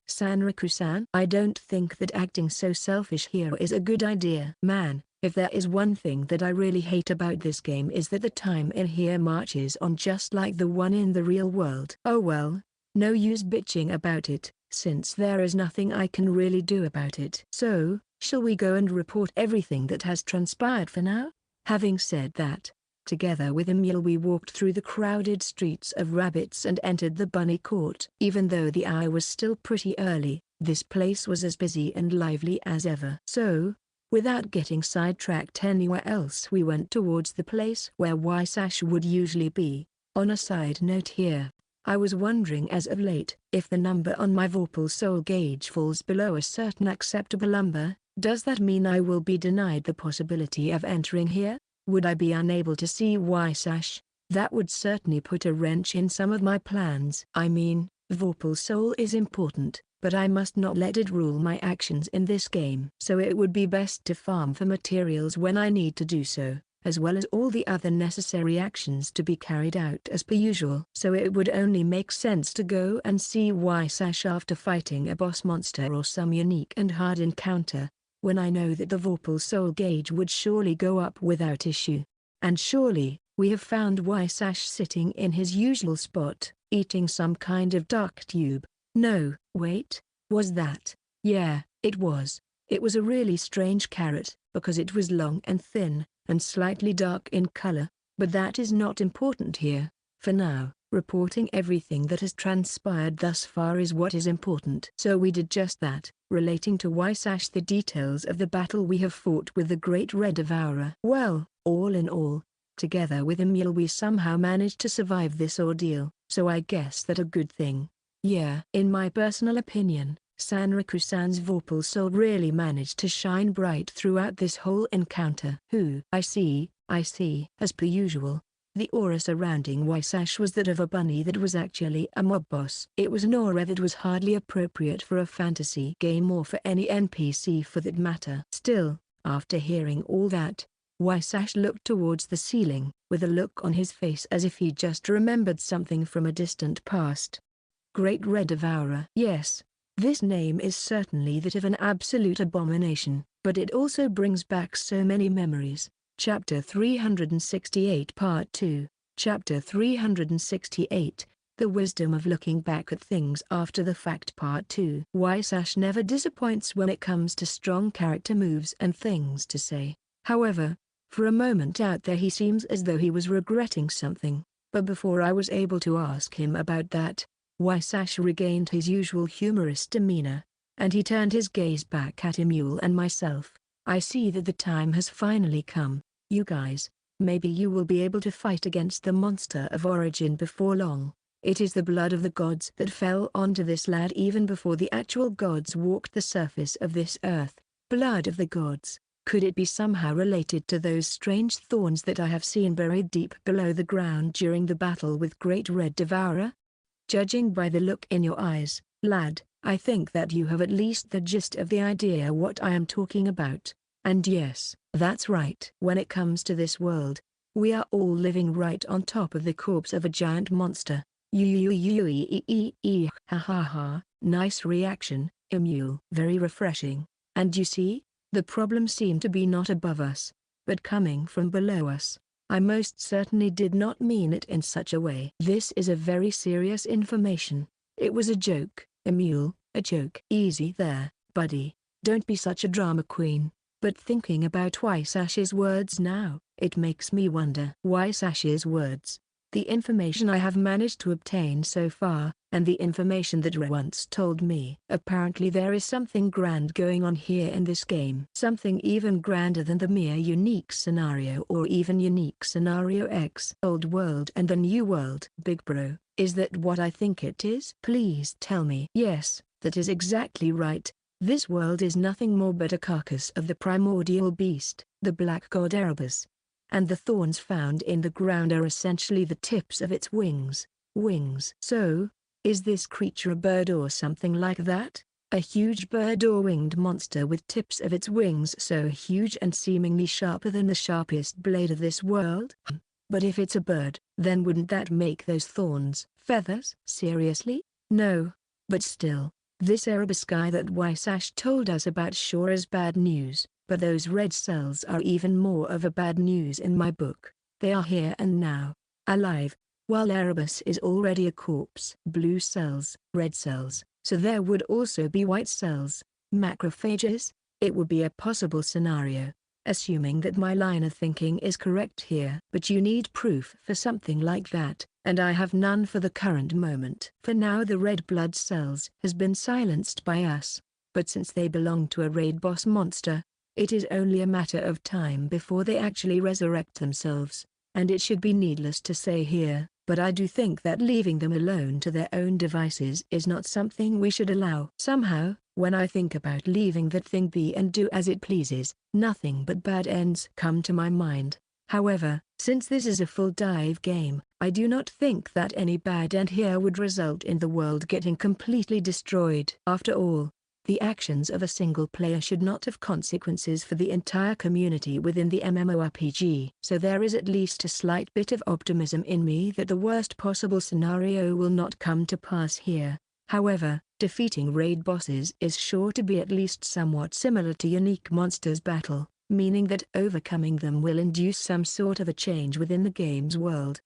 Sanriku-san? I don't think that acting so selfish here is a good idea. Man, if there is one thing that I really hate about this game is that the time in here marches on just like the one in the real world. Oh well, no use bitching about it, since there is nothing I can really do about it. So, shall we go and report everything that has transpired for now? Having said that, together with Emil we walked through the crowded streets of Rabbits and entered the bunny court. Even though the hour was still pretty early, this place was as busy and lively as ever. So, without getting sidetracked anywhere else, we went towards the place where Wysash would usually be. On a side note here, I was wondering as of late, if the number on my Vorpal soul gauge falls below a certain acceptable number, does that mean I will be denied the possibility of entering here? Would I be unable to see Wysash? That would certainly put a wrench in some of my plans. I mean, Vorpal soul is important, but I must not let it rule my actions in this game. So it would be best to farm for materials when I need to do so, as well as all the other necessary actions to be carried out as per usual. So it would only make sense to go and see Wysash after fighting a boss monster or some unique and hard encounter, when I know that the Vorpal soul gauge would surely go up without issue. And surely, we have found Wysash sitting in his usual spot, eating some kind of dark tube. No, wait, was that? Yeah, it was. It was a really strange carrot, because it was long and thin, and slightly dark in color, but that is not important here. For now, reporting everything that has transpired thus far is what is important. So we did just that, relating to Wysash the details of the battle we have fought with the Great Red Devourer. Well, all in all, together with Emil we somehow managed to survive this ordeal, so I guess that a good thing. Yeah. In my personal opinion, Sanriku-san's Vorpal soul really managed to shine bright throughout this whole encounter. I see. As per usual, the aura surrounding Wysash was that of a bunny that was actually a mob boss. It was an aura that was hardly appropriate for a fantasy game or for any NPC for that matter. Still, after hearing all that, Wysash looked towards the ceiling, with a look on his face as if he just remembered something from a distant past. Great Red Devourer. Yes, this name is certainly that of an absolute abomination, but it also brings back so many memories. Chapter 368 Part 2. Chapter 368, The Wisdom of Looking Back at Things After the Fact Part 2. Wysash never disappoints when it comes to strong character moves and things to say. However, for a moment out there he seems as though he was regretting something, but before I was able to ask him about that, Wysash regained his usual humorous demeanor, and he turned his gaze back at Emule and myself. I see that the time has finally come, you guys. Maybe you will be able to fight against the monster of origin before long. It is the blood of the gods that fell onto this lad even before the actual gods walked the surface of this earth. Blood of the gods. Could it be somehow related to those strange thorns that I have seen buried deep below the ground during the battle with Great Red Devourer? Judging by the look in your eyes, lad, I think that you have at least the gist of the idea what I am talking about. And yes, that's right. When it comes to this world, we are all living right on top of the corpse of a giant monster. Ha ha ha, nice reaction, Emule. Very refreshing. And you see, the problem seemed to be not above us, but coming from below us. I most certainly did not mean it in such a way. This is a very serious information. It was a joke, Emule, a joke. Easy there, buddy. Don't be such a drama queen. But thinking about Wysash's words now, it makes me wonder. Wysash's words. The information I have managed to obtain so far, and the information that Ra once told me. Apparently there is something grand going on here in this game. Something even grander than the mere unique scenario or even unique scenario X. Old world and the new world. Big bro, is that what I think it is? Please tell me. Yes, that is exactly right. This world is nothing more but a carcass of the primordial beast, the black god Erebus. And the thorns found in the ground are essentially the tips of its wings. Wings. So, is this creature a bird or something like that? A huge bird or winged monster with tips of its wings so huge and seemingly sharper than the sharpest blade of this world? But if it's a bird, then wouldn't that make those thorns feathers? Seriously? No. But still, this Erebus guy that Wysash told us about sure is bad news, but those red cells are even more of a bad news in my book. They are here and now, alive, while Erebus is already a corpse. Blue cells, red cells, so there would also be white cells, macrophages. It would be a possible scenario, assuming that my line of thinking is correct here. But you need proof for something like that, and I have none for the current moment. For now the red blood cells has been silenced by us, but since they belong to a raid boss monster, it is only a matter of time before they actually resurrect themselves, and it should be needless to say here, but I do think that leaving them alone to their own devices is not something we should allow. Somehow, when I think about leaving that thing be and do as it pleases, nothing but bad ends come to my mind. However, since this is a full dive game, I do not think that any bad end here would result in the world getting completely destroyed. After all, the actions of a single player should not have consequences for the entire community within the MMORPG. So there is at least a slight bit of optimism in me that the worst possible scenario will not come to pass here. However, defeating raid bosses is sure to be at least somewhat similar to unique monsters battle, meaning that overcoming them will induce some sort of a change within the game's world.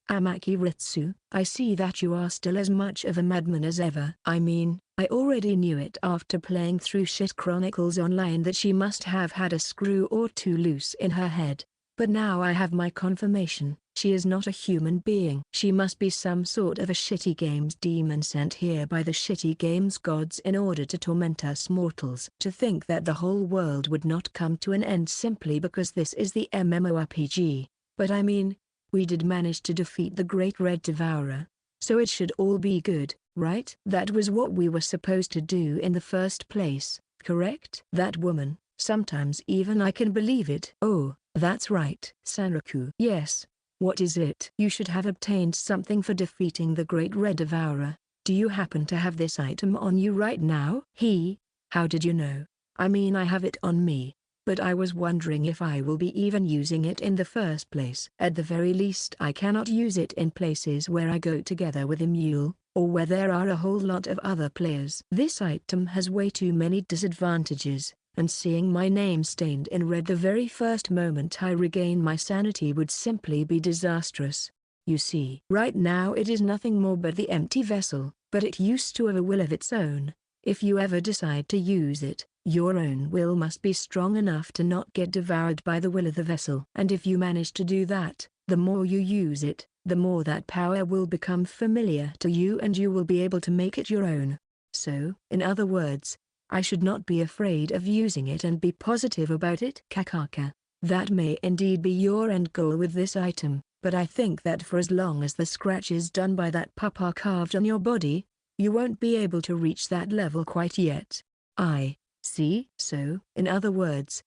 Amaki Ritsu, I see that you are still as much of a madman as ever. I mean, I already knew it after playing through Shit Chronicles Online that she must have had a screw or two loose in her head. But now I have my confirmation. She is not a human being. She must be some sort of a Shitty Games demon sent here by the Shitty Games gods in order to torment us mortals. To think that the whole world would not come to an end simply because this is the MMORPG. But I mean, we did manage to defeat the Great Red Devourer, so it should all be good, right? That was what we were supposed to do in the first place, correct? That woman, sometimes even I can believe it. Oh, that's right. Sanraku. Yes. What is it? You should have obtained something for defeating the Great Red Devourer. Do you happen to have this item on you right now? How did you know? I mean, I have it on me. but I was wondering if I will be even using it in the first place. At the very least I cannot use it in places where I go together with a mule, or where there are a whole lot of other players. This item has way too many disadvantages, and seeing my name stained in red the very first moment I regain my sanity would simply be disastrous. You see, right now it is nothing more but the empty vessel, but it used to have a will of its own. If you ever decide to use it, your own will must be strong enough to not get devoured by the will of the vessel. And if you manage to do that, the more you use it, the more that power will become familiar to you and you will be able to make it your own. So, in other words, I should not be afraid of using it and be positive about it. Kakaka. That may indeed be your end goal with this item, but I think that for as long as the scratches done by that pup are carved on your body, you won't be able to reach that level quite yet. I see. So, in other words,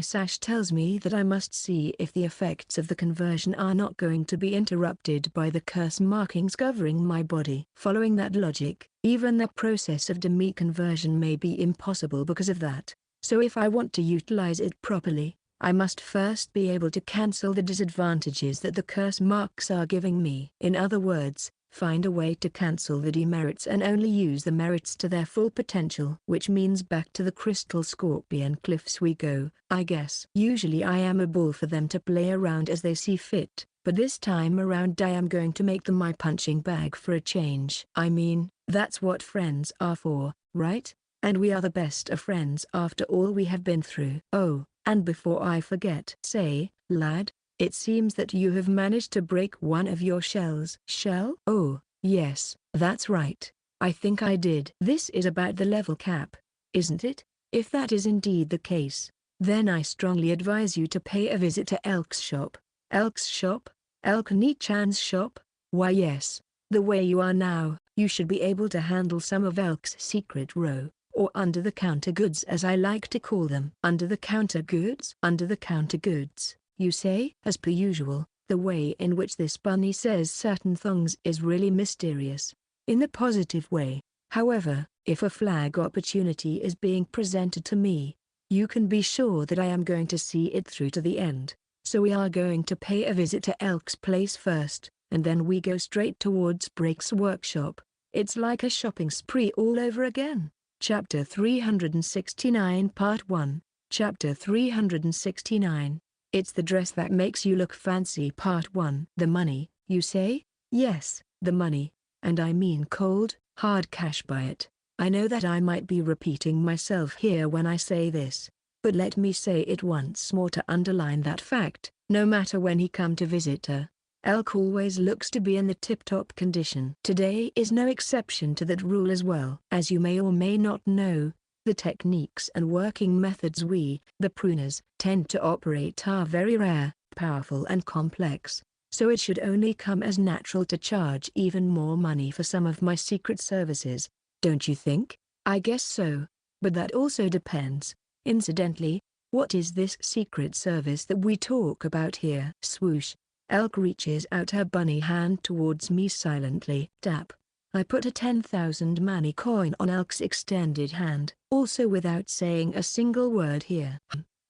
Sash tells me that I must see if the effects of the conversion are not going to be interrupted by the curse markings covering my body. Following that logic, even the process of demi-conversion may be impossible because of that. So if I want to utilize it properly, I must first be able to cancel the disadvantages that the curse marks are giving me. In other words, find a way to cancel the demerits and only use the merits to their full potential. Which means back to the Crystal Scorpion Cliffs we go, I guess. Usually I am a ball for them to play around as they see fit, but this time around I am going to make them my punching bag for a change. I mean, that's what friends are for, right? And we are the best of friends after all we have been through. Oh, and before I forget. Say, lad, it seems that you have managed to break one of your shells. Shell? Oh, yes, that's right. I think I did. This is about the level cap, isn't it? If that is indeed the case, then I strongly advise you to pay a visit to Elk's shop. Elk's shop? Elk Nichan's shop? Why yes, the way you are now, you should be able to handle some of Elk's secret row, or under-the-counter goods as I like to call them. Under-the-counter goods? Under-the-counter goods, you say? As per usual, the way in which this bunny says certain things is really mysterious. In the positive way, however, if a flag opportunity is being presented to me, you can be sure that I am going to see it through to the end. So we are going to pay a visit to Elk's place first, and then we go straight towards Break's workshop. It's like a shopping spree all over again. Chapter 369 Part 1. Chapter 369. It's the dress that makes you look fancy. Part 1. The money, you say? Yes, the money. And I mean cold, hard cash by it. I know that I might be repeating myself here when I say this, but let me say it once more to underline that fact. No matter when he come to visit her, Elk always looks to be in the tip-top condition. Today is no exception to that rule as well. As you may or may not know, the techniques and working methods we, the pruners, tend to operate are very rare, powerful and complex, so it should only come as natural to charge even more money for some of my secret services, don't you think? I guess so, but that also depends. Incidentally, what is this secret service that we talk about here? Swoosh. Elk reaches out her bunny hand towards me silently. Tap. I put a 10,000 money coin on Elk's extended hand, also without saying a single word here.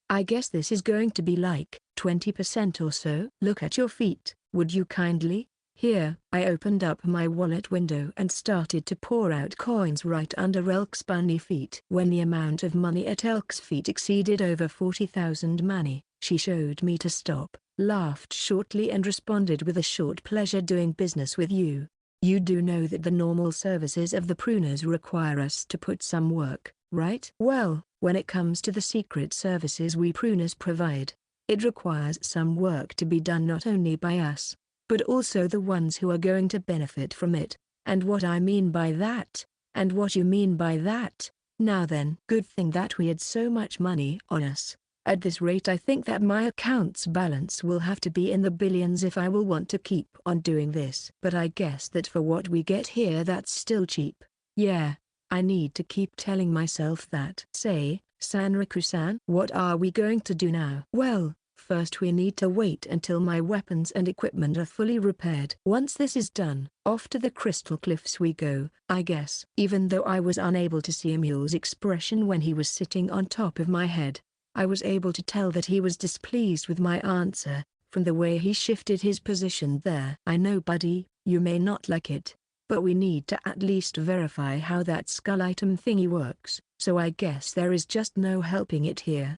I guess this is going to be like 20% or so. Look at your feet, would you kindly? Here, I opened up my wallet window and started to pour out coins right under Elk's bunny feet. When the amount of money at Elk's feet exceeded over 40,000 money, she showed me to stop, laughed shortly and responded with a short pleasure doing business with you. You do know that the normal services of the pruners require us to put some work, right? Well, when it comes to the secret services we pruners provide, it requires some work to be done not only by us, but also the ones who are going to benefit from it. And what I mean by that, and what you mean by that. Now then, good thing that we had so much money on us. At this rate I think that my account's balance will have to be in the billions if I will want to keep on doing this. But I guess that for what we get here that's still cheap. Yeah, I need to keep telling myself that. Say, Sanriku-san, what are we going to do now? Well, first we need to wait until my weapons and equipment are fully repaired. Once this is done, off to the Crystal Cliffs we go, I guess. Even though I was unable to see Emil's expression when he was sitting on top of my head, I was able to tell that he was displeased with my answer, from the way he shifted his position there. I know, buddy, you may not like it, but we need to at least verify how that skull item thingy works, so I guess there is just no helping it here.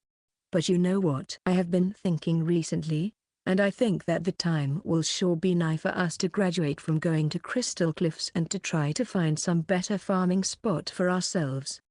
But you know what I have been thinking recently? And I think that the time will sure be nigh for us to graduate from going to Crystal Cliffs and to try to find some better farming spot for ourselves.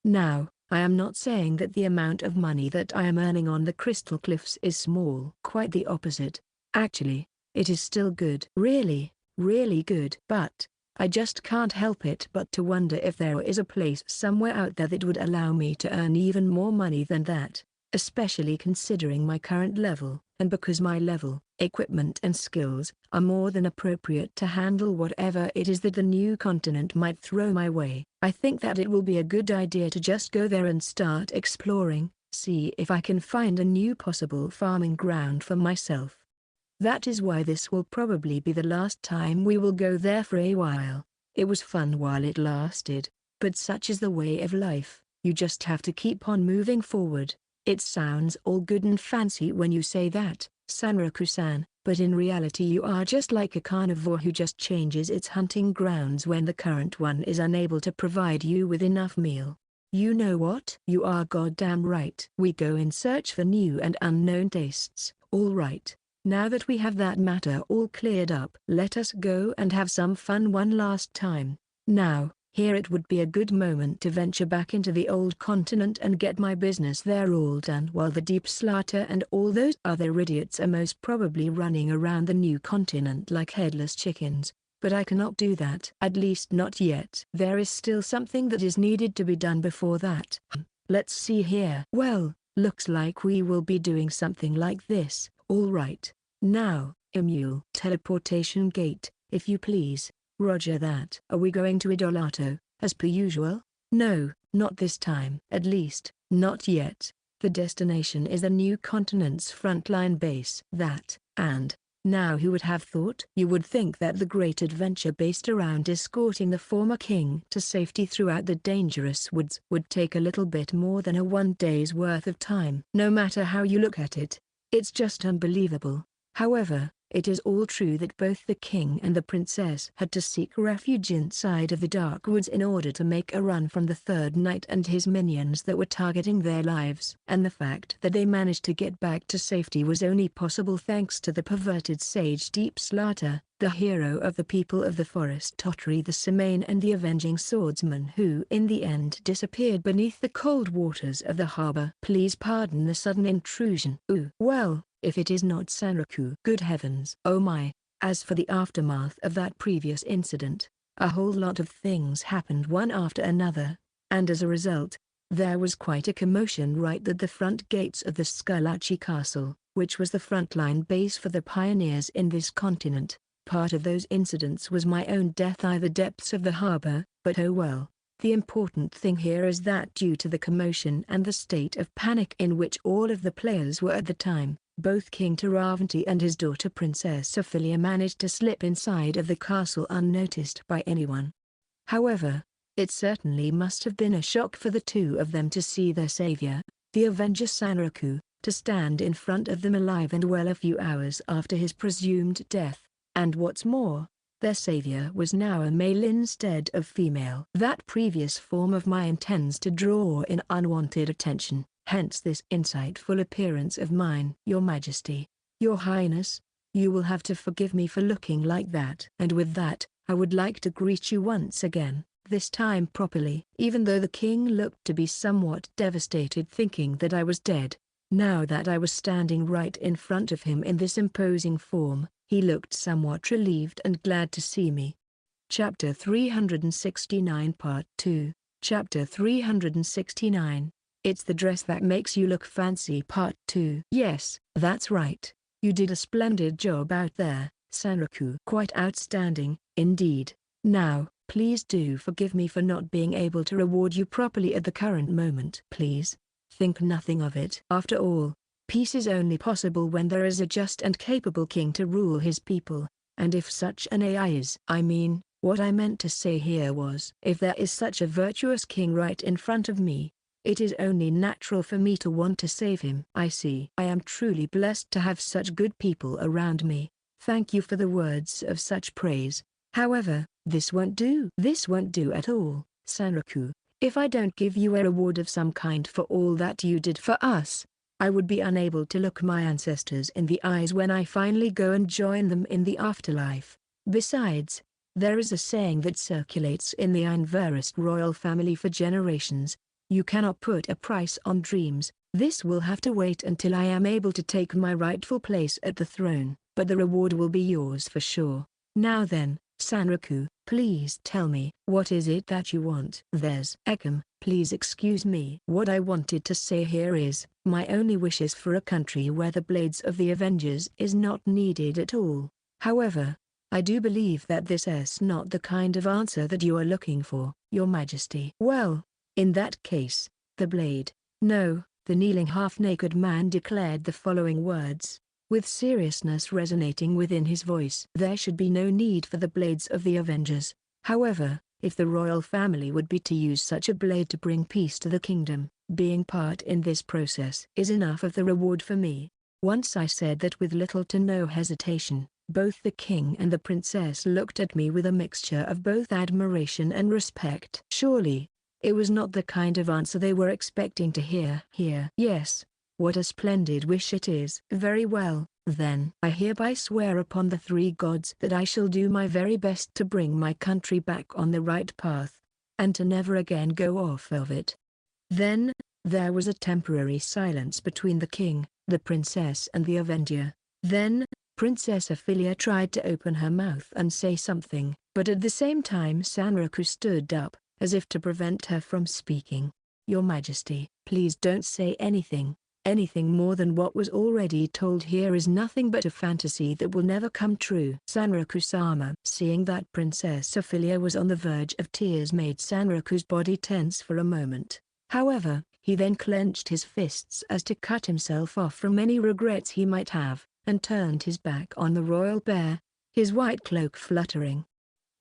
Now, I am not saying that the amount of money that I am earning on the Crystal Cliffs is small. Quite the opposite. Actually, it is still good. Really, really good. But I just can't help it but to wonder if there is a place somewhere out there that would allow me to earn even more money than that, especially considering my current level, and because my level, equipment and skills are more than appropriate to handle whatever it is that the new continent might throw my way. I think that it will be a good idea to just go there and start exploring, see if I can find a new possible farming ground for myself. That is why this will probably be the last time we will go there for a while. It was fun while it lasted, but such is the way of life. You just have to keep on moving forward. It sounds all good and fancy when you say that, Sanraku-san, but in reality you are just like a carnivore who just changes its hunting grounds when the current one is unable to provide you with enough meal. You know what? You are goddamn right. We go in search for new and unknown tastes. All right. Now that we have that matter all cleared up, let us go and have some fun one last time. Now, here it would be a good moment to venture back into the old continent and get my business there all done while the Deep Slaughter and all those other idiots are most probably running around the new continent like headless chickens. But I cannot do that. At least not yet. There is still something that is needed to be done before that. Let's see here. Well, looks like we will be doing something like this. All right. Now, Emule. Teleportation gate, if you please. Roger that. Are we going to Idolato, as per usual? No, not this time. At least, not yet. The destination is the new continent's frontline base. Now who would have thought? You would think that the great adventure based around escorting the former king to safety throughout the dangerous woods would take a little bit more than a 1 day's worth of time. No matter how you look at it, it's just unbelievable. However, it is all true that both the king and the princess had to seek refuge inside of the dark woods in order to make a run from the third knight and his minions that were targeting their lives. And the fact that they managed to get back to safety was only possible thanks to the perverted sage Deep Slaughter, the hero of the people of the forest Tottery the Semaine and the avenging swordsman who in the end disappeared beneath the cold waters of the harbor. Please pardon the sudden intrusion. Ooh. Well, if it is not Sanraku. Good heavens. Oh my. As for the aftermath of that previous incident, a whole lot of things happened one after another, and as a result, there was quite a commotion right at the front gates of the Skullachi Castle, which was the frontline base for the pioneers in this continent. Part of those incidents was my own death in the depths of the harbor, but oh well. The important thing here is that due to the commotion and the state of panic in which all of the players were at the time, both King Taravanti and his daughter Princess Ophelia managed to slip inside of the castle unnoticed by anyone. However, it certainly must have been a shock for the two of them to see their savior, the Avenger Sanraku, to stand in front of them alive and well a few hours after his presumed death, and what's more, their savior was now a male instead of female. That previous form of mine tends to draw in unwanted attention. Hence this insightful appearance of mine. Your Majesty, Your Highness, you will have to forgive me for looking like that. And with that, I would like to greet you once again, this time properly. Even though the king looked to be somewhat devastated thinking that I was dead, now that I was standing right in front of him in this imposing form, he looked somewhat relieved and glad to see me. Chapter 369 Part 2, Chapter 369. It's the dress that makes you look fancy Part 2. Yes, that's right. You did a splendid job out there, Sanraku. Quite outstanding, indeed. Now, please do forgive me for not being able to reward you properly at the current moment. Please, think nothing of it. After all, peace is only possible when there is a just and capable king to rule his people, and if such an AI is. What I meant to say here was, if there is such a virtuous king right in front of me, It is only natural for me to want to save him. I see. I am truly blessed to have such good people around me. Thank you for the words of such praise. However, this won't do. This won't do at all, Sanraku. If I don't give you a reward of some kind for all that you did for us, I would be unable to look my ancestors in the eyes when I finally go and join them in the afterlife. Besides, there is a saying that circulates in the Einverest royal family for generations: you cannot put a price on dreams. This will have to wait until I am able to take my rightful place at the throne, but the reward will be yours for sure. Now then, Sanraku, please tell me, what is it that you want? There's Ekam, please excuse me. What I wanted to say here is, my only wish is for a country where the blades of the Avengers is not needed at all. However, I do believe that this is not the kind of answer that you are looking for, Your Majesty. Well, in that case, the blade. No, the kneeling half-naked man declared the following words, with seriousness resonating within his voice. There should be no need for the blades of the Avengers. However, if the royal family would be to use such a blade to bring peace to the kingdom, being part in this process is enough of the reward for me. Once I said that with little to no hesitation. Both the king and the princess looked at me with a mixture of both admiration and respect. Surely, it was not the kind of answer they were expecting to hear. Yes, what a splendid wish it is. Very well, then. I hereby swear upon the three gods that I shall do my very best to bring my country back on the right path, and to never again go off of it. Then, there was a temporary silence between the king, the princess and the Avenger. Then, Princess Ophelia tried to open her mouth and say something, but at the same time Sanraku stood up, as if to prevent her from speaking. Your Majesty, please don't say anything. Anything more than what was already told here is nothing but a fantasy that will never come true. Sanraku-sama, seeing that Princess Ophelia was on the verge of tears, made Sanraku's body tense for a moment. However, he then clenched his fists as to cut himself off from any regrets he might have, and turned his back on the royal bear, his white cloak fluttering.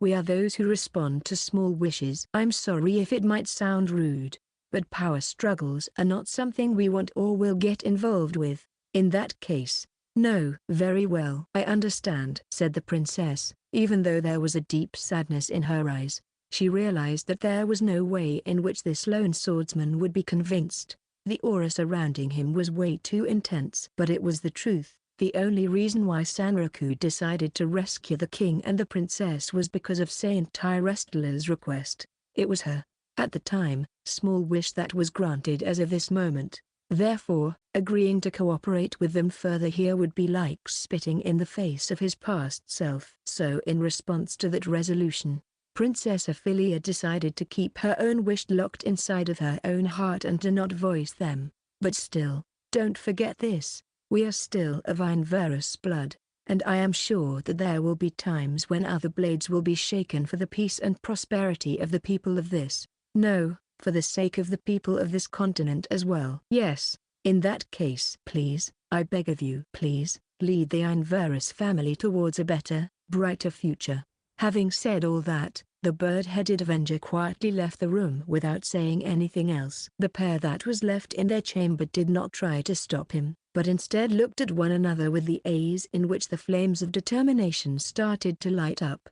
We are those who respond to small wishes. I'm sorry if it might sound rude, but power struggles are not something we want or will get involved with. In that case, no. Very well. I understand, said the princess. Even though there was a deep sadness in her eyes, she realized that there was no way in which this lone swordsman would be convinced. The aura surrounding him was way too intense. But it was the truth. The only reason why Sanraku decided to rescue the king and the princess was because of Saint Tyrestela's request. It was her, at the time, small wish that was granted as of this moment. Therefore, agreeing to cooperate with them further here would be like spitting in the face of his past self. So in response to that resolution, Princess Ophelia decided to keep her own wish locked inside of her own heart and to not voice them. But still, don't forget this. We are still of Einverus blood, and I am sure that there will be times when other blades will be shaken for the peace and prosperity of the people of this. No, for the sake of the people of this continent as well. Yes, in that case, please, I beg of you, please, lead the Einverus family towards a better, brighter future. Having said all that, the bird-headed Avenger quietly left the room without saying anything else. The pair that was left in their chamber did not try to stop him, but instead looked at one another with the eyes in which the flames of determination started to light up.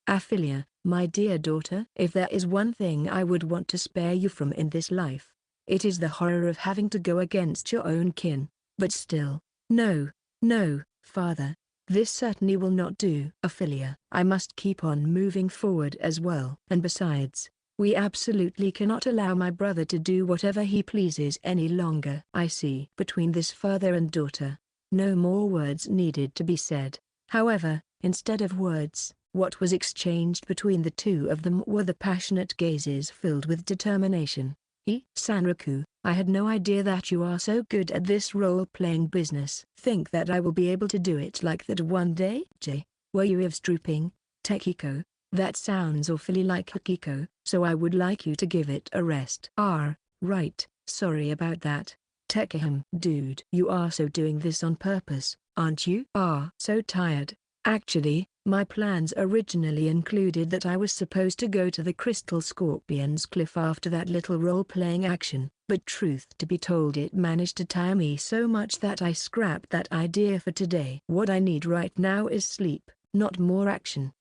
Ophelia, my dear daughter, if there is one thing I would want to spare you from in this life, it is the horror of having to go against your own kin. But still, no, father. This certainly will not do. Ophelia, I must keep on moving forward as well. And besides, we absolutely cannot allow my brother to do whatever he pleases any longer. I see. Between this father and daughter, no more words needed to be said. However, instead of words, what was exchanged between the two of them were the passionate gazes filled with determination. Sanraku, I had no idea that you are so good at this role-playing business. Think that I will be able to do it like that one day? Were you eavesdropping, Tekiko? That sounds awfully like Akiko, so I would like you to give it a rest. Right, sorry about that. Tekihim. Dude, you are so doing this on purpose, aren't you? So tired. Actually, my plans originally included that I was supposed to go to the Crystal Scorpion's Cliff after that little role-playing action, but truth to be told it managed to tire me so much that I scrapped that idea for today. What I need right now is sleep, not more action.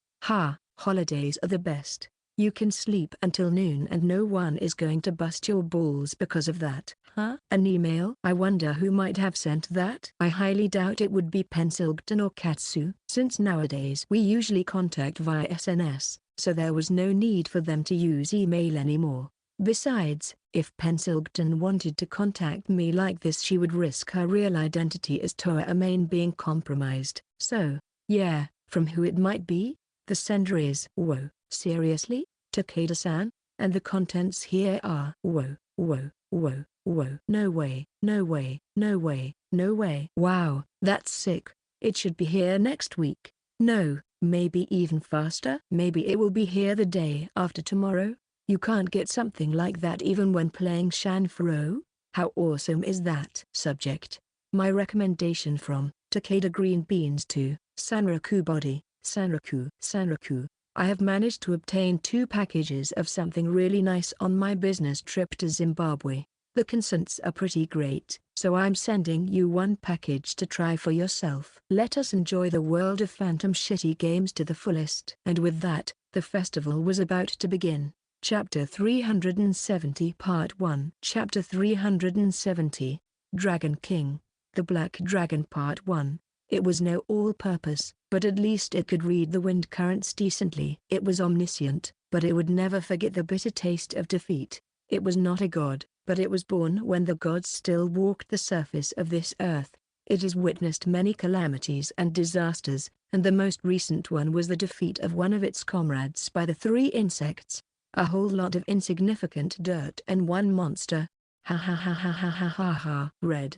Holidays are the best. You can sleep until noon and no one is going to bust your balls because of that. An email? I wonder who might have sent that. I highly doubt it would be Pensilgton or Katsu, since nowadays we usually contact via SNS, so there was no need for them to use email anymore. Besides, if Pensilgton wanted to contact me like this, she would risk her real identity as Toa Amain being compromised. So, yeah, from who it might be? The sender is whoa, seriously? Takeda-san? And the contents here are whoa, whoa, whoa, whoa. No way, no way, no way, no way. Wow, that's sick. It should be here next week. No, maybe even faster. Maybe it will be here the day after tomorrow. You can't get something like that even when playing Shanfuro? How awesome is that? Subject. My recommendation from Takeda Green Beans to Sanraku Body. Sanraku. I have managed to obtain 2 packages of something really nice on my business trip to Zimbabwe. The consents are pretty great, so I'm sending you 1 package to try for yourself. Let us enjoy the world of Phantom Shitty Games to the fullest. And with that, the festival was about to begin. Chapter 370 Part 1 Chapter 370, Dragon King, The Black Dragon Part 1. It was no all-purpose, but at least it could read the wind currents decently. It was omniscient, but it would never forget the bitter taste of defeat. It was not a god, but it was born when the gods still walked the surface of this earth. It has witnessed many calamities and disasters, and the most recent one was the defeat of one of its comrades by the 3 insects. A whole lot of insignificant dirt and 1 monster. Ha ha ha ha ha ha ha ha. Red.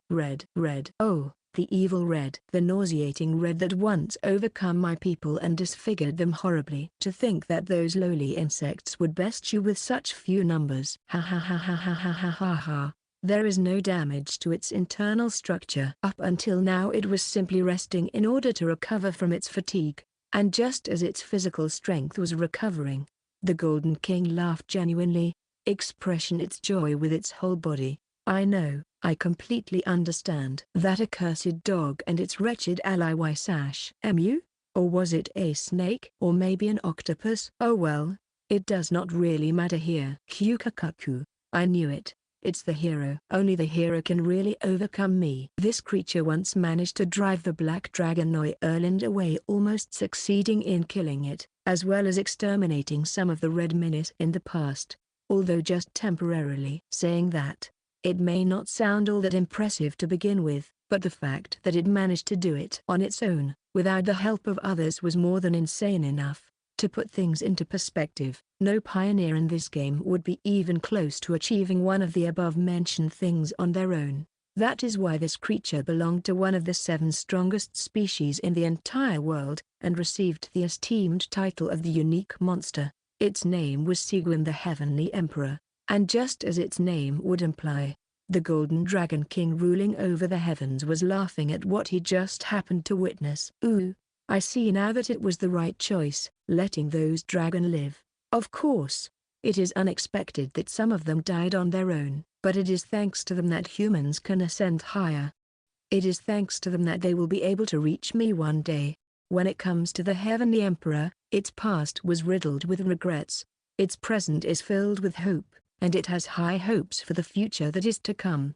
Oh, the evil red. The nauseating red that once overcome my people and disfigured them horribly. To think that those lowly insects would best you with such few numbers. Ha ha ha ha ha ha ha ha ha. There is no damage to its internal structure. Up until now it was simply resting in order to recover from its fatigue. And just as its physical strength was recovering, the Golden King laughed genuinely, expressing its joy with its whole body. I know, I completely understand. That accursed dog and its wretched ally Wysash. Emu? Or was it a snake? Or maybe an octopus? Oh well, it does not really matter here. Kyukakaku, I knew it. It's the hero. Only the hero can really overcome me. This creature once managed to drive the black dragon Erland away, almost succeeding in killing it, as well as exterminating some of the red menace in the past, although just temporarily. Saying that, it may not sound all that impressive to begin with, but the fact that it managed to do it on its own, without the help of others, was more than insane enough. To put things into perspective, no pioneer in this game would be even close to achieving one of the above-mentioned things on their own. That is why this creature belonged to one of the 7 strongest species in the entire world, and received the esteemed title of the unique monster. Its name was Seguin the Heavenly Emperor, and just as its name would imply, the Golden Dragon King ruling over the heavens was laughing at what he just happened to witness. Ooh, I see now that it was the right choice, letting those dragon live. Of course, it is unexpected that some of them died on their own, but it is thanks to them that humans can ascend higher. It is thanks to them that they will be able to reach me one day. When it comes to the Heavenly Emperor, its past was riddled with regrets. Its present is filled with hope, and it has high hopes for the future that is to come.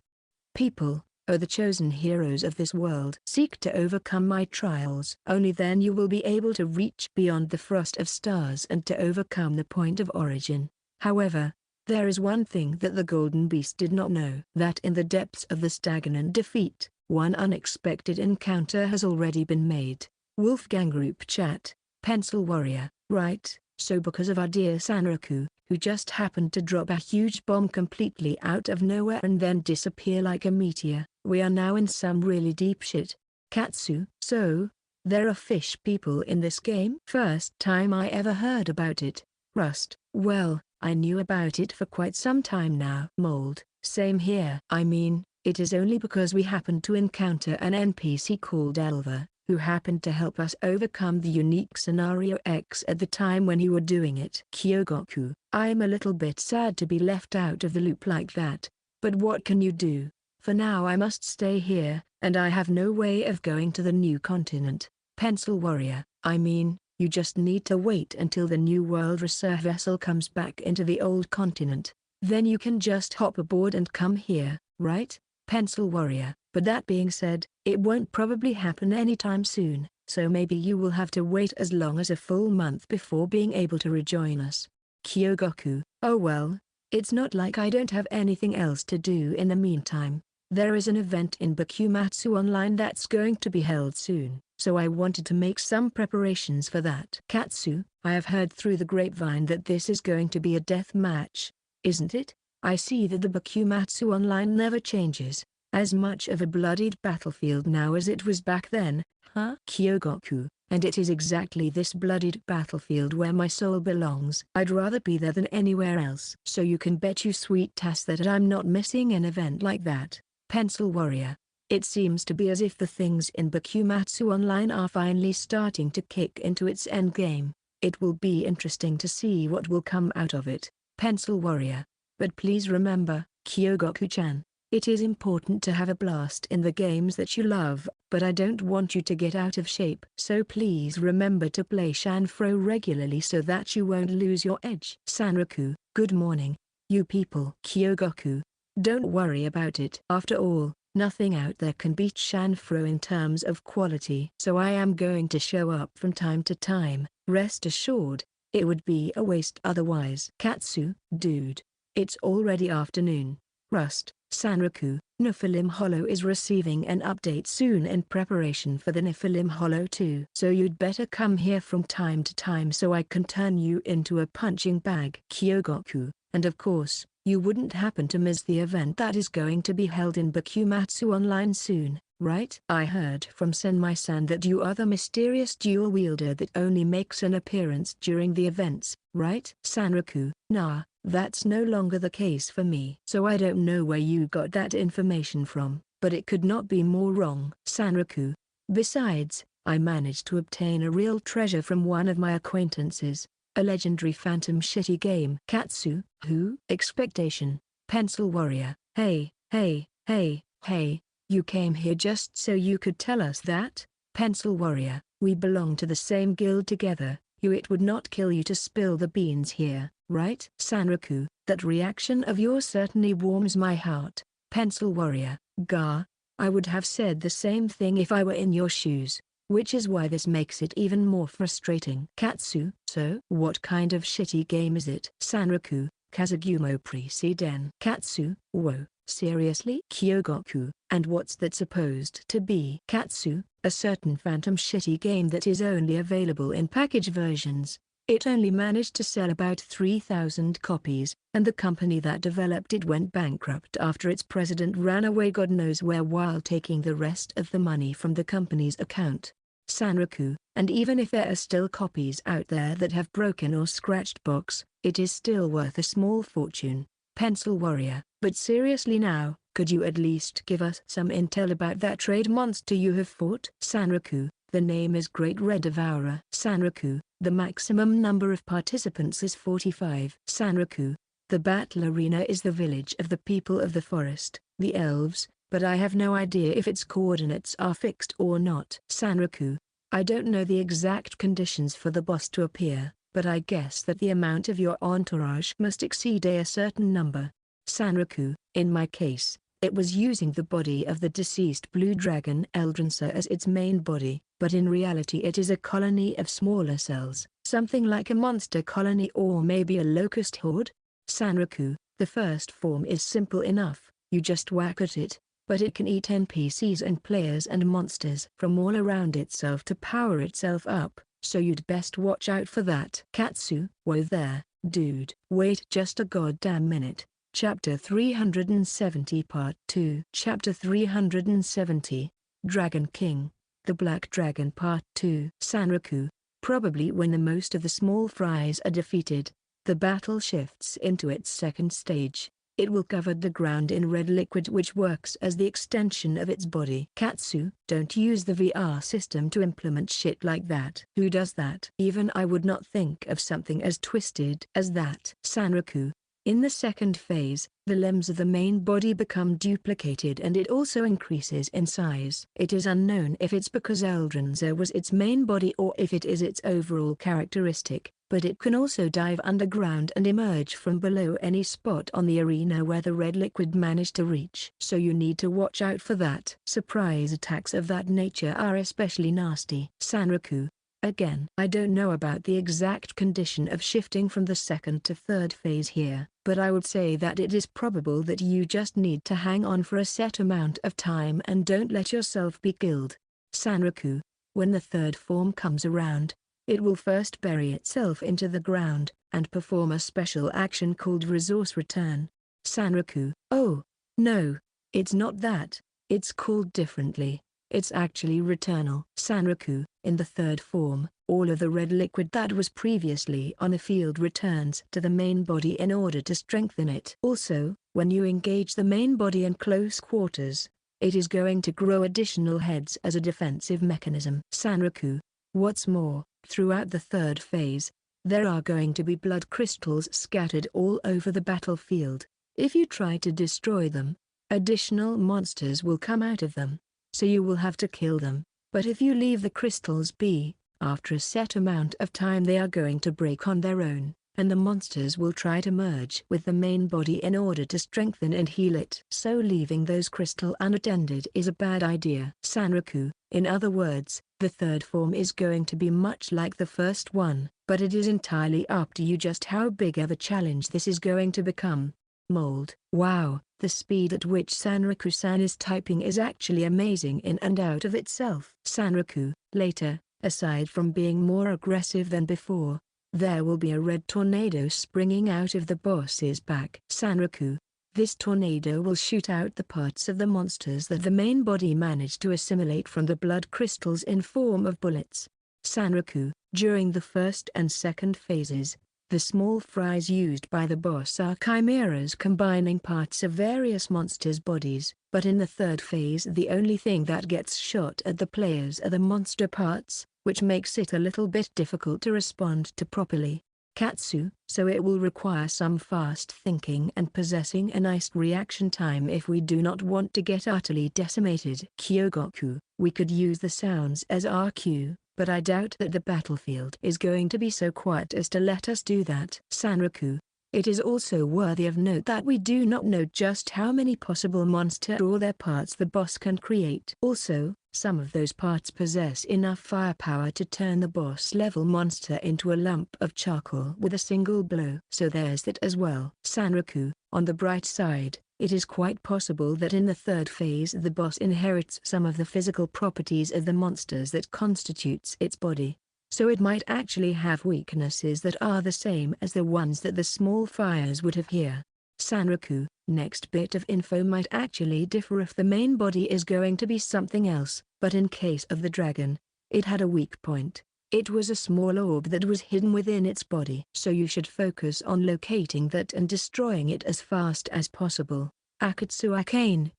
People, the chosen heroes of this world, seek to overcome my trials. Only then you will be able to reach beyond the frost of stars and to overcome the point of origin. However, there is one thing that the Golden Beast did not know. That in the depths of the stagnant defeat, one unexpected encounter has already been made. Wolfgang Group Chat, Pencil Warrior, right? So because of our dear Sanraku, who just happened to drop a huge bomb completely out of nowhere and then disappear like a meteor, we are now in some really deep shit. Katsu. So, there are fish people in this game? First time I ever heard about it. Rust. Well, I knew about it for quite some time now. Mold. Same here. I mean, it is only because we happened to encounter an NPC called Elva, who happened to help us overcome the unique Scenario X at the time when you were doing it. Kyogoku, I'm a little bit sad to be left out of the loop like that, but what can you do? For now I must stay here, and I have no way of going to the new continent. Pencil Warrior, I mean, you just need to wait until the new world reserve vessel comes back into the old continent. Then you can just hop aboard and come here, right? Pencil Warrior, but that being said, it won't probably happen anytime soon, so maybe you will have to wait as long as a full month before being able to rejoin us. Kyogoku, oh well, it's not like I don't have anything else to do in the meantime. There is an event in Bakumatsu Online that's going to be held soon, so I wanted to make some preparations for that. Katsu, I have heard through the grapevine that this is going to be a death match, isn't it? I see that the Bakumatsu Online never changes. As much of a bloodied battlefield now as it was back then, huh? Kyogoku, and it is exactly this bloodied battlefield where my soul belongs. I'd rather be there than anywhere else. So you can bet you sweet tass that I'm not missing an event like that. Pencil Warrior, it seems to be as if the things in Bakumatsu Online are finally starting to kick into its endgame. It will be interesting to see what will come out of it. Pencil Warrior, but please remember, Kyogoku-chan, it is important to have a blast in the games that you love, but I don't want you to get out of shape. So please remember to play Shanfro regularly so that you won't lose your edge. Sanraku, good morning, you people. Kyogoku, don't worry about it. After all, nothing out there can beat Shanfro in terms of quality. So I am going to show up from time to time, rest assured. It would be a waste otherwise. Katsu, dude, it's already afternoon. Rust, Sanraku, Nephilim Hollow is receiving an update soon in preparation for the Nephilim Hollow 2. So you'd better come here from time to time so I can turn you into a punching bag. Kyogoku, and of course, you wouldn't happen to miss the event that is going to be held in Bakumatsu Online soon, right? I heard from Senmai-san that you are the mysterious dual wielder that only makes an appearance during the events, right? Sanraku, nah, that's no longer the case for me. So I don't know where you got that information from, but it could not be more wrong. Sanraku, besides, I managed to obtain a real treasure from one of my acquaintances. A legendary phantom shitty game. Katsu, who? Expectation. Pencil Warrior, hey, you came here just so you could tell us that? Pencil Warrior, we belong to the same guild together, it would not kill you to spill the beans here, right? Sanraku, that reaction of yours certainly warms my heart. Pencil Warrior, Gar, I would have said the same thing if I were in your shoes. Which is why this makes it even more frustrating. Katsu, so what kind of shitty game is it? Sanraku, Kazugumo Presiden. Katsu, whoa, seriously? Kyogoku, and what's that supposed to be? Katsu, a certain phantom shitty game that is only available in package versions. It only managed to sell about 3,000 copies, and the company that developed it went bankrupt after its president ran away God knows where while taking the rest of the money from the company's account. Sanraku, and even if there are still copies out there that have broken or scratched box, it is still worth a small fortune. Pencil Warrior, but seriously now, could you at least give us some intel about that trade monster you have fought? Sanraku, the name is Great Red Devourer. Sanraku, the maximum number of participants is 45. Sanraku, the battle arena is the village of the people of the forest, the elves, but I have no idea if its coordinates are fixed or not. Sanraku, I don't know the exact conditions for the boss to appear, but I guess that the amount of your entourage must exceed a certain number. Sanraku, in my case, it was using the body of the deceased blue dragon Eldrincer as its main body, but in reality it is a colony of smaller cells, something like a monster colony or maybe a locust horde. Sanraku, the first form is simple enough, you just whack at it, but it can eat NPCs and players and monsters from all around itself to power itself up, so you'd best watch out for that. Katsu, whoa there, dude. Wait just a goddamn minute. Chapter 370 Part 2. Chapter 370, Dragon King, the Black Dragon Part 2. Sanraku, probably when the most of the small fries are defeated, the battle shifts into its second stage. it will cover the ground in red liquid which works as the extension of its body. Katsu, don't use the VR system to implement shit like that. Who does that? Even I would not think of something as twisted as that. Sanraku. In the second phase, the limbs of the main body become duplicated and it also increases in size. It is unknown if it's because Eldrinzer was its main body or if it is its overall characteristic, but it can also dive underground and emerge from below any spot on the arena where the red liquid managed to reach. So you need to watch out for that. Surprise attacks of that nature are especially nasty. Sanraku. Again, I don't know about the exact condition of shifting from the second to third phase here, but I would say that it is probable that you just need to hang on for a set amount of time and don't let yourself be killed. Sanraku. When the third form comes around, it will first bury itself into the ground, and perform a special action called resource return. Sanraku. Oh, no, it's not that, it's called differently. It's actually returnal. Sanraku. In the third form, all of the red liquid that was previously on the field returns to the main body in order to strengthen it. Also, when you engage the main body in close quarters, it is going to grow additional heads as a defensive mechanism. Sanraku. What's more, throughout the third phase, there are going to be blood crystals scattered all over the battlefield. If you try to destroy them, additional monsters will come out of them, so you will have to kill them. But if you leave the crystals be, after a set amount of time they are going to break on their own, and the monsters will try to merge with the main body in order to strengthen and heal it. So leaving those crystals unattended is a bad idea. Sanraku. In other words, the third form is going to be much like the first one, but it is entirely up to you just how big of a challenge this is going to become. Mold. Wow, the speed at which Sanraku-san is typing is actually amazing in and out of itself. Sanraku. Later, aside from being more aggressive than before, there will be a red tornado springing out of the boss's back. Sanraku. This tornado will shoot out the parts of the monsters that the main body managed to assimilate from the blood crystals in form of bullets. Sanraku. During the first and second phases, the small fries used by the boss are chimeras combining parts of various monsters' bodies, but in the third phase the only thing that gets shot at the players are the monster parts, which makes it a little bit difficult to respond to properly. Katsu. So it will require some fast thinking and possessing a nice reaction time if we do not want to get utterly decimated. Kyogoku. We could use the sounds as our cue, but I doubt that the battlefield is going to be so quiet as to let us do that. Sanraku. It is also worthy of note that we do not know just how many possible monster or their parts the boss can create. Also, some of those parts possess enough firepower to turn the boss-level monster into a lump of charcoal with a single blow. So there's that as well. Sanraku. On the bright side, it is quite possible that in the third phase the boss inherits some of the physical properties of the monsters that constitutes its body. So it might actually have weaknesses that are the same as the ones that the small fires would have here. Sanraku. Next bit of info might actually differ if the main body is going to be something else, but in case of the dragon, it had a weak point. It was a small orb that was hidden within its body. So you should focus on locating that and destroying it as fast as possible. Akatsu Arcane.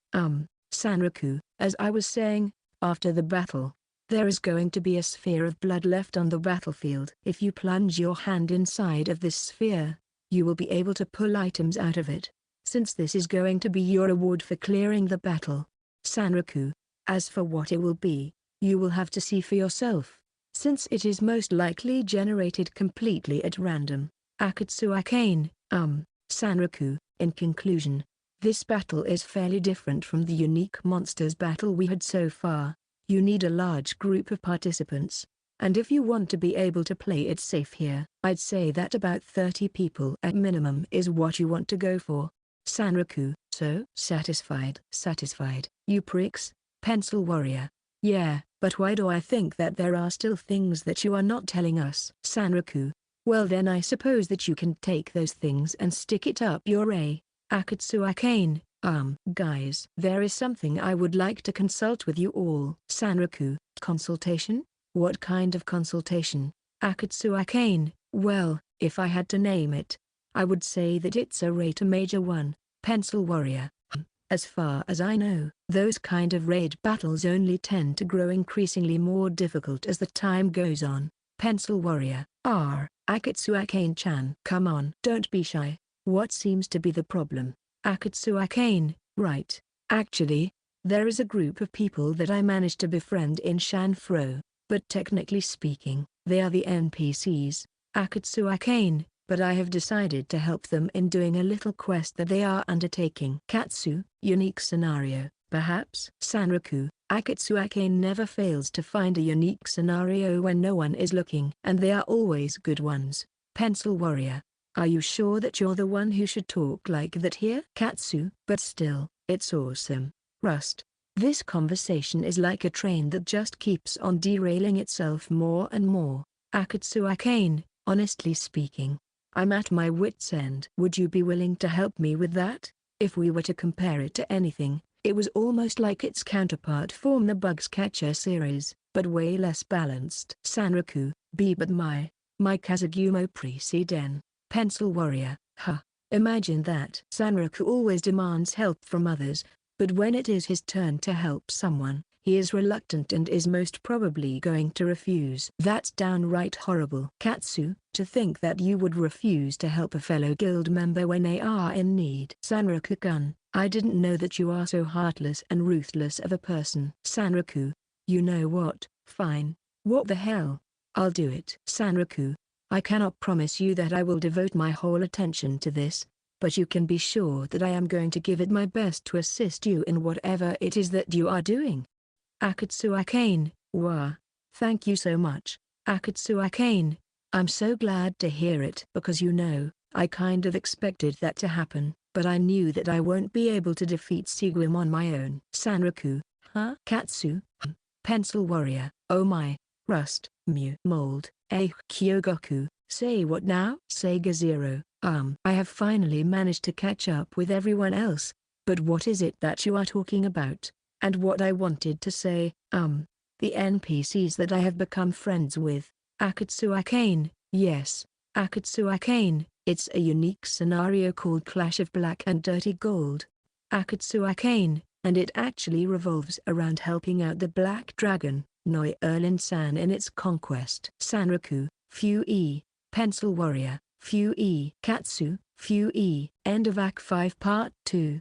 Sanraku. As I was saying, after the battle, there is going to be a sphere of blood left on the battlefield. If you plunge your hand inside of this sphere, you will be able to pull items out of it, since this is going to be your reward for clearing the battle. Sanraku. As for what it will be, you will have to see for yourself, since it is most likely generated completely at random. Akatsu Arcane. Sanraku. In conclusion, this battle is fairly different from the unique monsters battle we had so far. You need a large group of participants, and if you want to be able to play it safe here, I'd say that about 30 people at minimum is what you want to go for. Sanraku. So satisfied. Satisfied. You pricks. Pencil Warrior. Yeah, but why do I think that there are still things that you are not telling us? Sanraku. Well then I suppose that you can take those things and stick it up your a. Akatsu Arcane. Guys. There is something I would like to consult with you all. Sanraku. Consultation? What kind of consultation? Akatsu Arcane. Well, if I had to name it, I would say that it's a rate a major one. Pencil Warrior. As far as I know, those kind of raid battles only tend to grow increasingly more difficult as the time goes on. Pencil Warrior. Akatsu Akane-chan. Come on. Don't be shy. What seems to be the problem? Akatsu Akane. Right. Actually, there is a group of people that I managed to befriend in Shanfro, but technically speaking, they are the NPCs, Akatsu Akane, but I have decided to help them in doing a little quest that they are undertaking. Katsu, unique scenario, perhaps? Sanraku, Akatsu Akane never fails to find a unique scenario when no one is looking, and they are always good ones. Pencil Warrior. Are you sure that you're the one who should talk like that here? Katsu, but still, it's awesome. Rust. This conversation is like a train that just keeps on derailing itself more and more. Akatsu Akane, honestly speaking, I'm at my wit's end. Would you be willing to help me with that? If we were to compare it to anything, it was almost like its counterpart from the Bugs Catcher series, but way less balanced. Sanraku, but my Kazugumo preceden. Pencil Warrior. Imagine that. Sanraku always demands help from others, but when it is his turn to help someone, he is reluctant and is most probably going to refuse. That's downright horrible. Katsu, to think that you would refuse to help a fellow guild member when they are in need. Sanraku-kun, I didn't know that you are so heartless and ruthless of a person. Sanraku, you know what? Fine. What the hell? I'll do it. Sanraku, I cannot promise you that I will devote my whole attention to this, but you can be sure that I am going to give it my best to assist you in whatever it is that you are doing. Akatsu Akane, thank you so much, Akatsu Akane. I'm so glad to hear it because I kind of expected that to happen, but I knew that I won't be able to defeat Seguin on my own. Sanraku, Katsu, Pencil Warrior, oh my, Rust, Mold, Kyogoku, say what now? Sega Zero, I have finally managed to catch up with everyone else, but what is it that you are talking about? And what I wanted to say, the NPCs that I have become friends with, Akatsu Akane, yes, Akatsu Akane, it's a unique scenario called Clash of Black and Dirty Gold. Akatsu Akane, and it actually revolves around helping out the Black Dragon, Noi Erlin-san in its conquest. Sanraku, Fue, Pencil Warrior, Fue, Katsu, Fue. End of Act 5 Part 2.